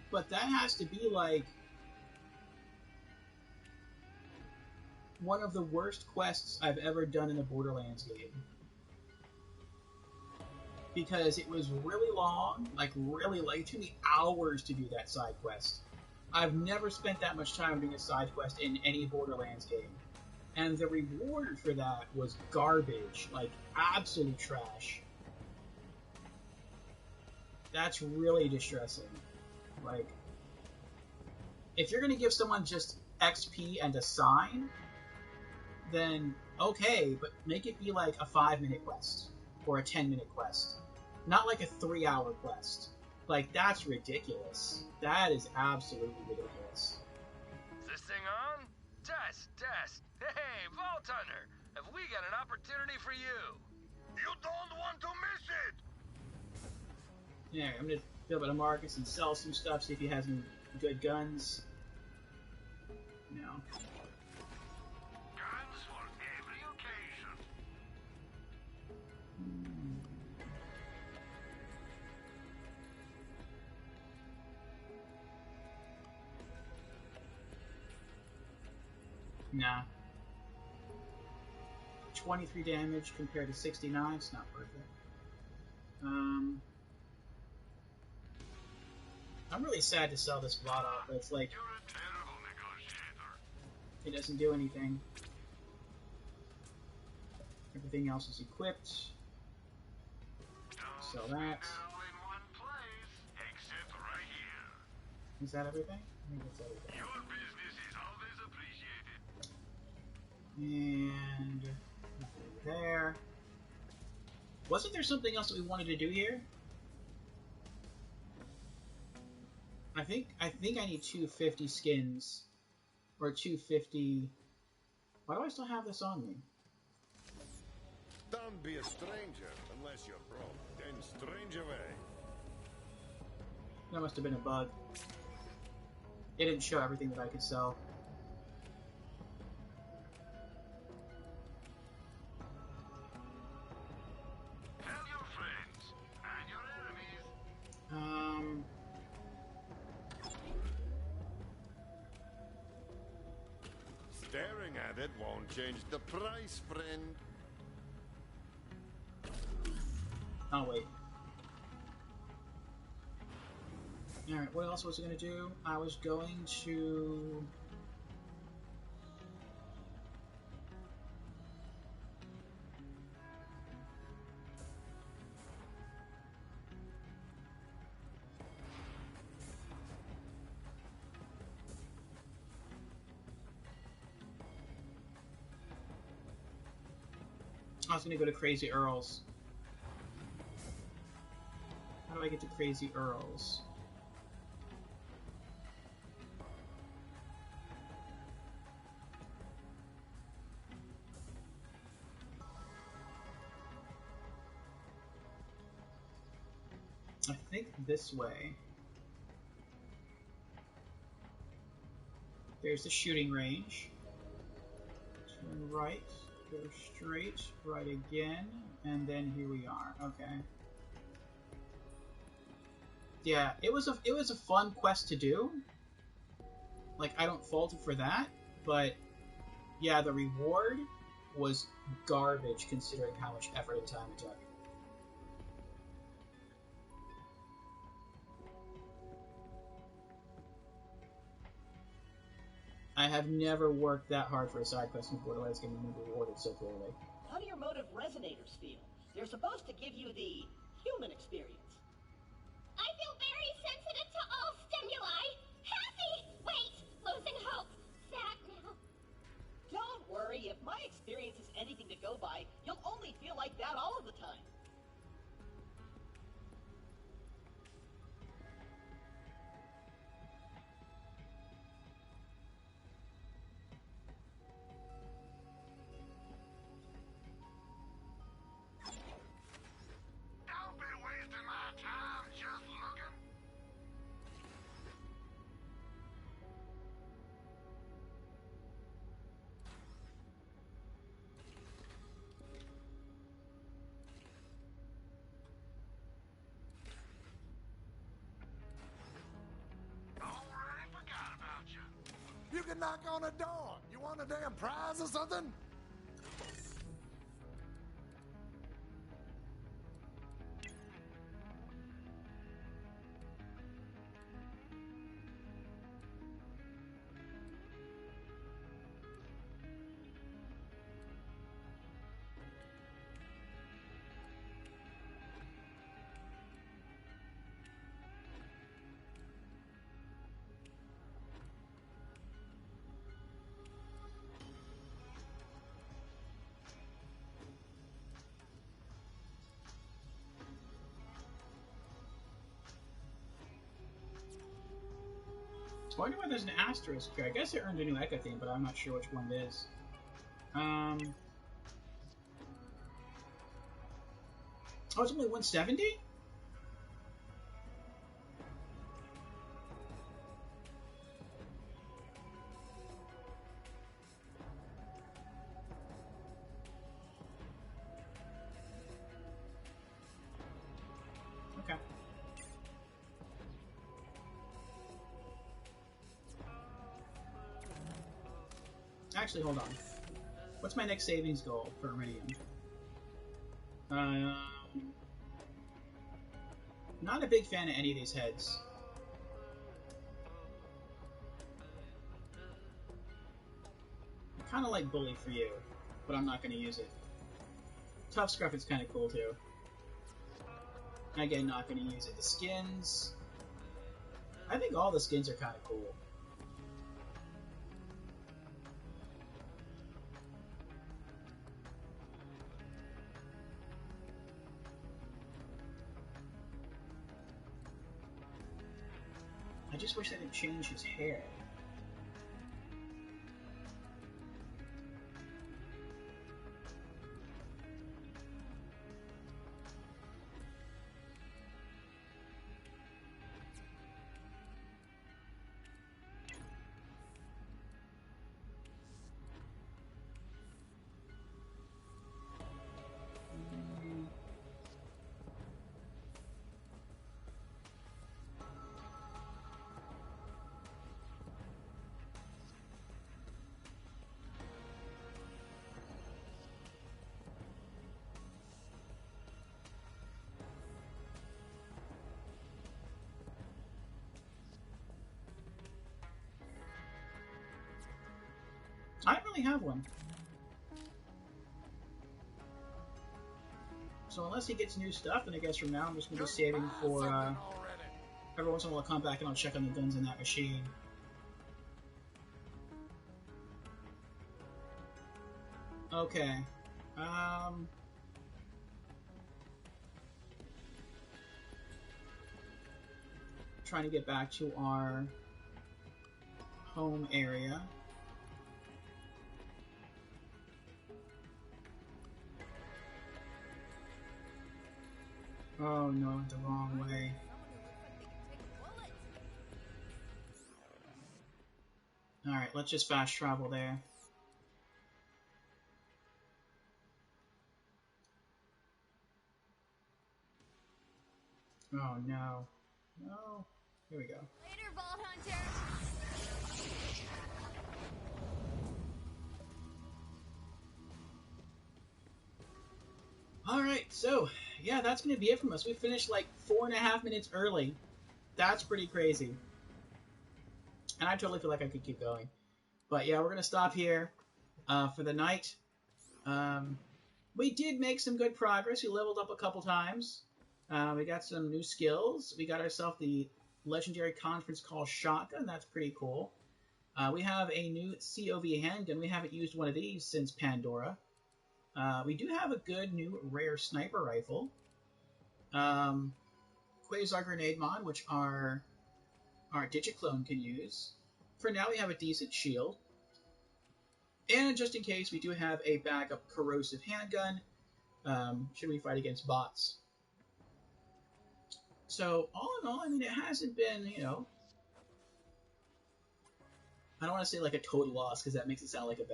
But that has to be, like, one of the worst quests I've ever done in a Borderlands game. Because it was really long, like, it took me hours to do that side quest. I've never spent that much time doing a side quest in any Borderlands game. And the reward for that was garbage, like absolute trash. That's really distressing. Like, if you're gonna give someone just XP and a sign, then okay, but make it be like a 5-minute quest or a 10-minute quest, not like a 3-hour quest. Like, that's ridiculous. That is absolutely ridiculous. Is this thing on? Test. Hey, Vault Hunter, have we got an opportunity for you? You don't want to miss it! Yeah, I'm gonna go over to Marcus and sell some stuff, see if he has any good guns. now. Guns for every occasion. Nah. 23 damage compared to 69. It's not worth it. I'm really sad to sell this plot off, but it's like it doesn't do anything. Everything else is equipped. Sell that. Is that everything? I think that's everything. Your business is always appreciated. And nothing there. Wasn't there something else that we wanted to do here? I think I need 250 skins. Or 250... Why do I still have this on me? Don't be a stranger unless you're broke. Then strange away. That must have been a bug. It didn't show everything that I could sell. Tell your friends and your enemies. Staring at it won't change the price, friend. Oh, wait. Alright, what else was I going to do? I was going to... I was going to go to Crazy Earl's. How do I get to Crazy Earl's? I think this way. There's the shooting range. Turn right, go straight, right again, and then here we are. Okay. Yeah, it was a fun quest to do. Like, I don't fault it for that, but yeah, the reward was garbage considering how much effort and time it took. I have never worked that hard for a side quest before, the way it's going to be rewarded so clearly. How do your motive resonators feel? They're supposed to give you the human experience. I feel very sensitive to all stimuli. Happy! Wait! Losing hope. Sad now. Don't worry, if my experience is anything to go by, you'll only feel like that all of the time. Don't be wasting my time just looking. Already forgot about you. You can knock on a door. You want a damn prize or something? I wonder why there's an asterisk here. I guess it earned a new Echo theme, but I'm not sure which one it is. Oh, it's only 170? Actually, hold on. What's my next savings goal for Iridium? Not a big fan of any of these heads. I kind of like Bully for you, but I'm not going to use it. Tough Scruff is kind of cool too. Again, not going to use it. The skins... I think all the skins are kind of cool. I just wish they didn't change his hair. I don't really have one. So unless he gets new stuff, then I guess from now I'm just going to be saving for, every once in a while I'll come back and I'll check on the guns in that machine. Okay. Trying to get back to our home area. Oh no, the wrong way. Alright, let's just fast travel there. Oh no. No. Here we go. Later, Vault Hunter! Alright, so, yeah, that's going to be it from us. We finished like 4.5 minutes early. That's pretty crazy. And I totally feel like I could keep going. But yeah, we're going to stop here for the night. We did make some good progress. We leveled up a couple times. We got some new skills. We got ourselves the legendary conference call shotgun. That's pretty cool. We have a new COV handgun. We haven't used one of these since Pandora. We do have a good new rare sniper rifle. Quasar grenade mod, which our Digiclone can use. For now, we have a decent shield. And just in case, we do have a backup corrosive handgun. Should we fight against bots? So, all in all, I mean, it hasn't been, you know... I don't want to say like a total loss, because that makes it sound like a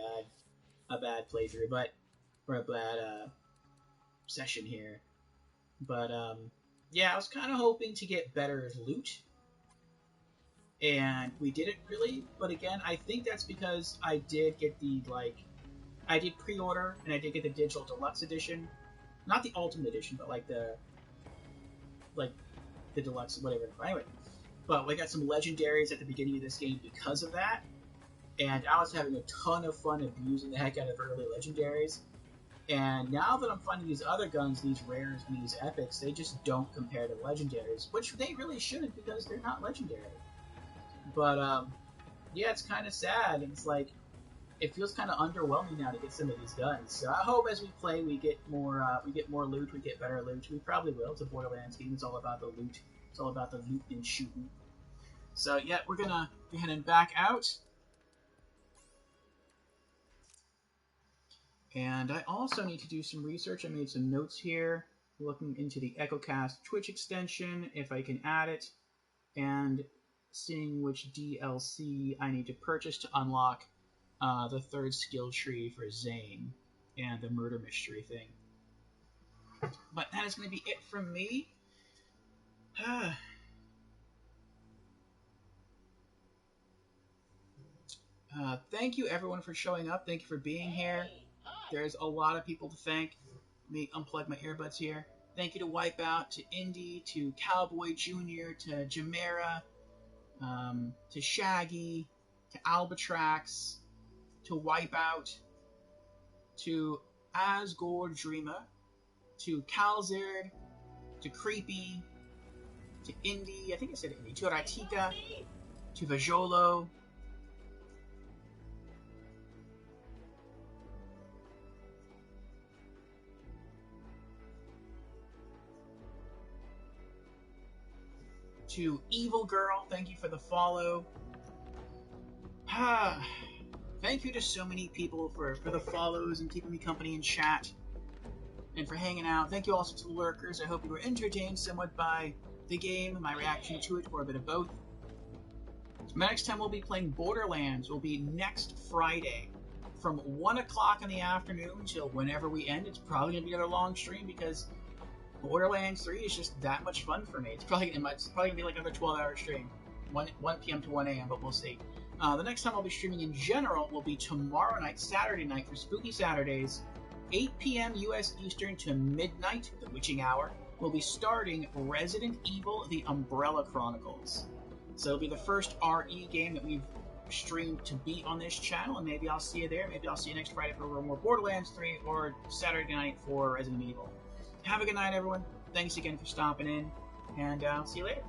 bad playthrough, but... Or a bad, session here. But, yeah, I was kind of hoping to get better loot. And we didn't really, but again, I think that's because I did get the, like... I did pre-order, and I did get the Digital Deluxe Edition. Not the Ultimate Edition, but like the... Like, the Deluxe, whatever. Anyway, but we got some legendaries at the beginning of this game because of that. And I was having a ton of fun abusing the heck out of early legendaries. And now that I'm finding these other guns, these rares and these epics, they just don't compare to legendaries, which they really shouldn't because they're not legendary. But, yeah, it's kind of sad. It's like, it feels kind of underwhelming now to get some of these guns. So I hope as we play, we get more loot, we get better loot. We probably will. It's a Borderlands game. It's all about the loot. It's all about the loot and shooting. So, yeah, we're gonna be heading back out. And I also need to do some research. I made some notes here, looking into the EchoCast Twitch extension, if I can add it, and seeing which DLC I need to purchase to unlock the third skill tree for Zane and the murder mystery thing. But that is going to be it from me. Thank you, everyone, for showing up. Thank you for being here. There's a lot of people to thank. Let me unplug my earbuds here. Thank you to Wipeout, to Indy, to Cowboy Jr., to Jamera, to Shaggy, to Albatrax, to Wipeout, to Asgore Dreamer, to Calzard, to Creepy, to Indy, I think I said Indy, to Ratika, to Vajolo, to Evil Girl, thank you for the follow. Thank you to so many people for the follows and keeping me company in chat and for hanging out. Thank you also to the lurkers. I hope you were entertained somewhat by the game, my reaction to it, or a bit of both. Next time we'll be playing Borderlands will be next Friday from 1 o'clock in the afternoon till whenever we end. It's probably going to be another long stream because Borderlands 3 is just that much fun for me. It's probably going to be like another 12-hour stream. 1 p.m. to 1 a.m., but we'll see. The next time I'll be streaming in general will be tomorrow night, Saturday night, for Spooky Saturdays, 8 p.m. U.S. Eastern to midnight, the witching hour. We'll be starting Resident Evil: The Umbrella Chronicles. So it'll be the first RE game that we've streamed to beat on this channel, and maybe I'll see you there. Maybe I'll see you next Friday for more Borderlands 3 or Saturday night for Resident Evil. Have a good night, everyone. Thanks again for stopping in, and I'll see you later.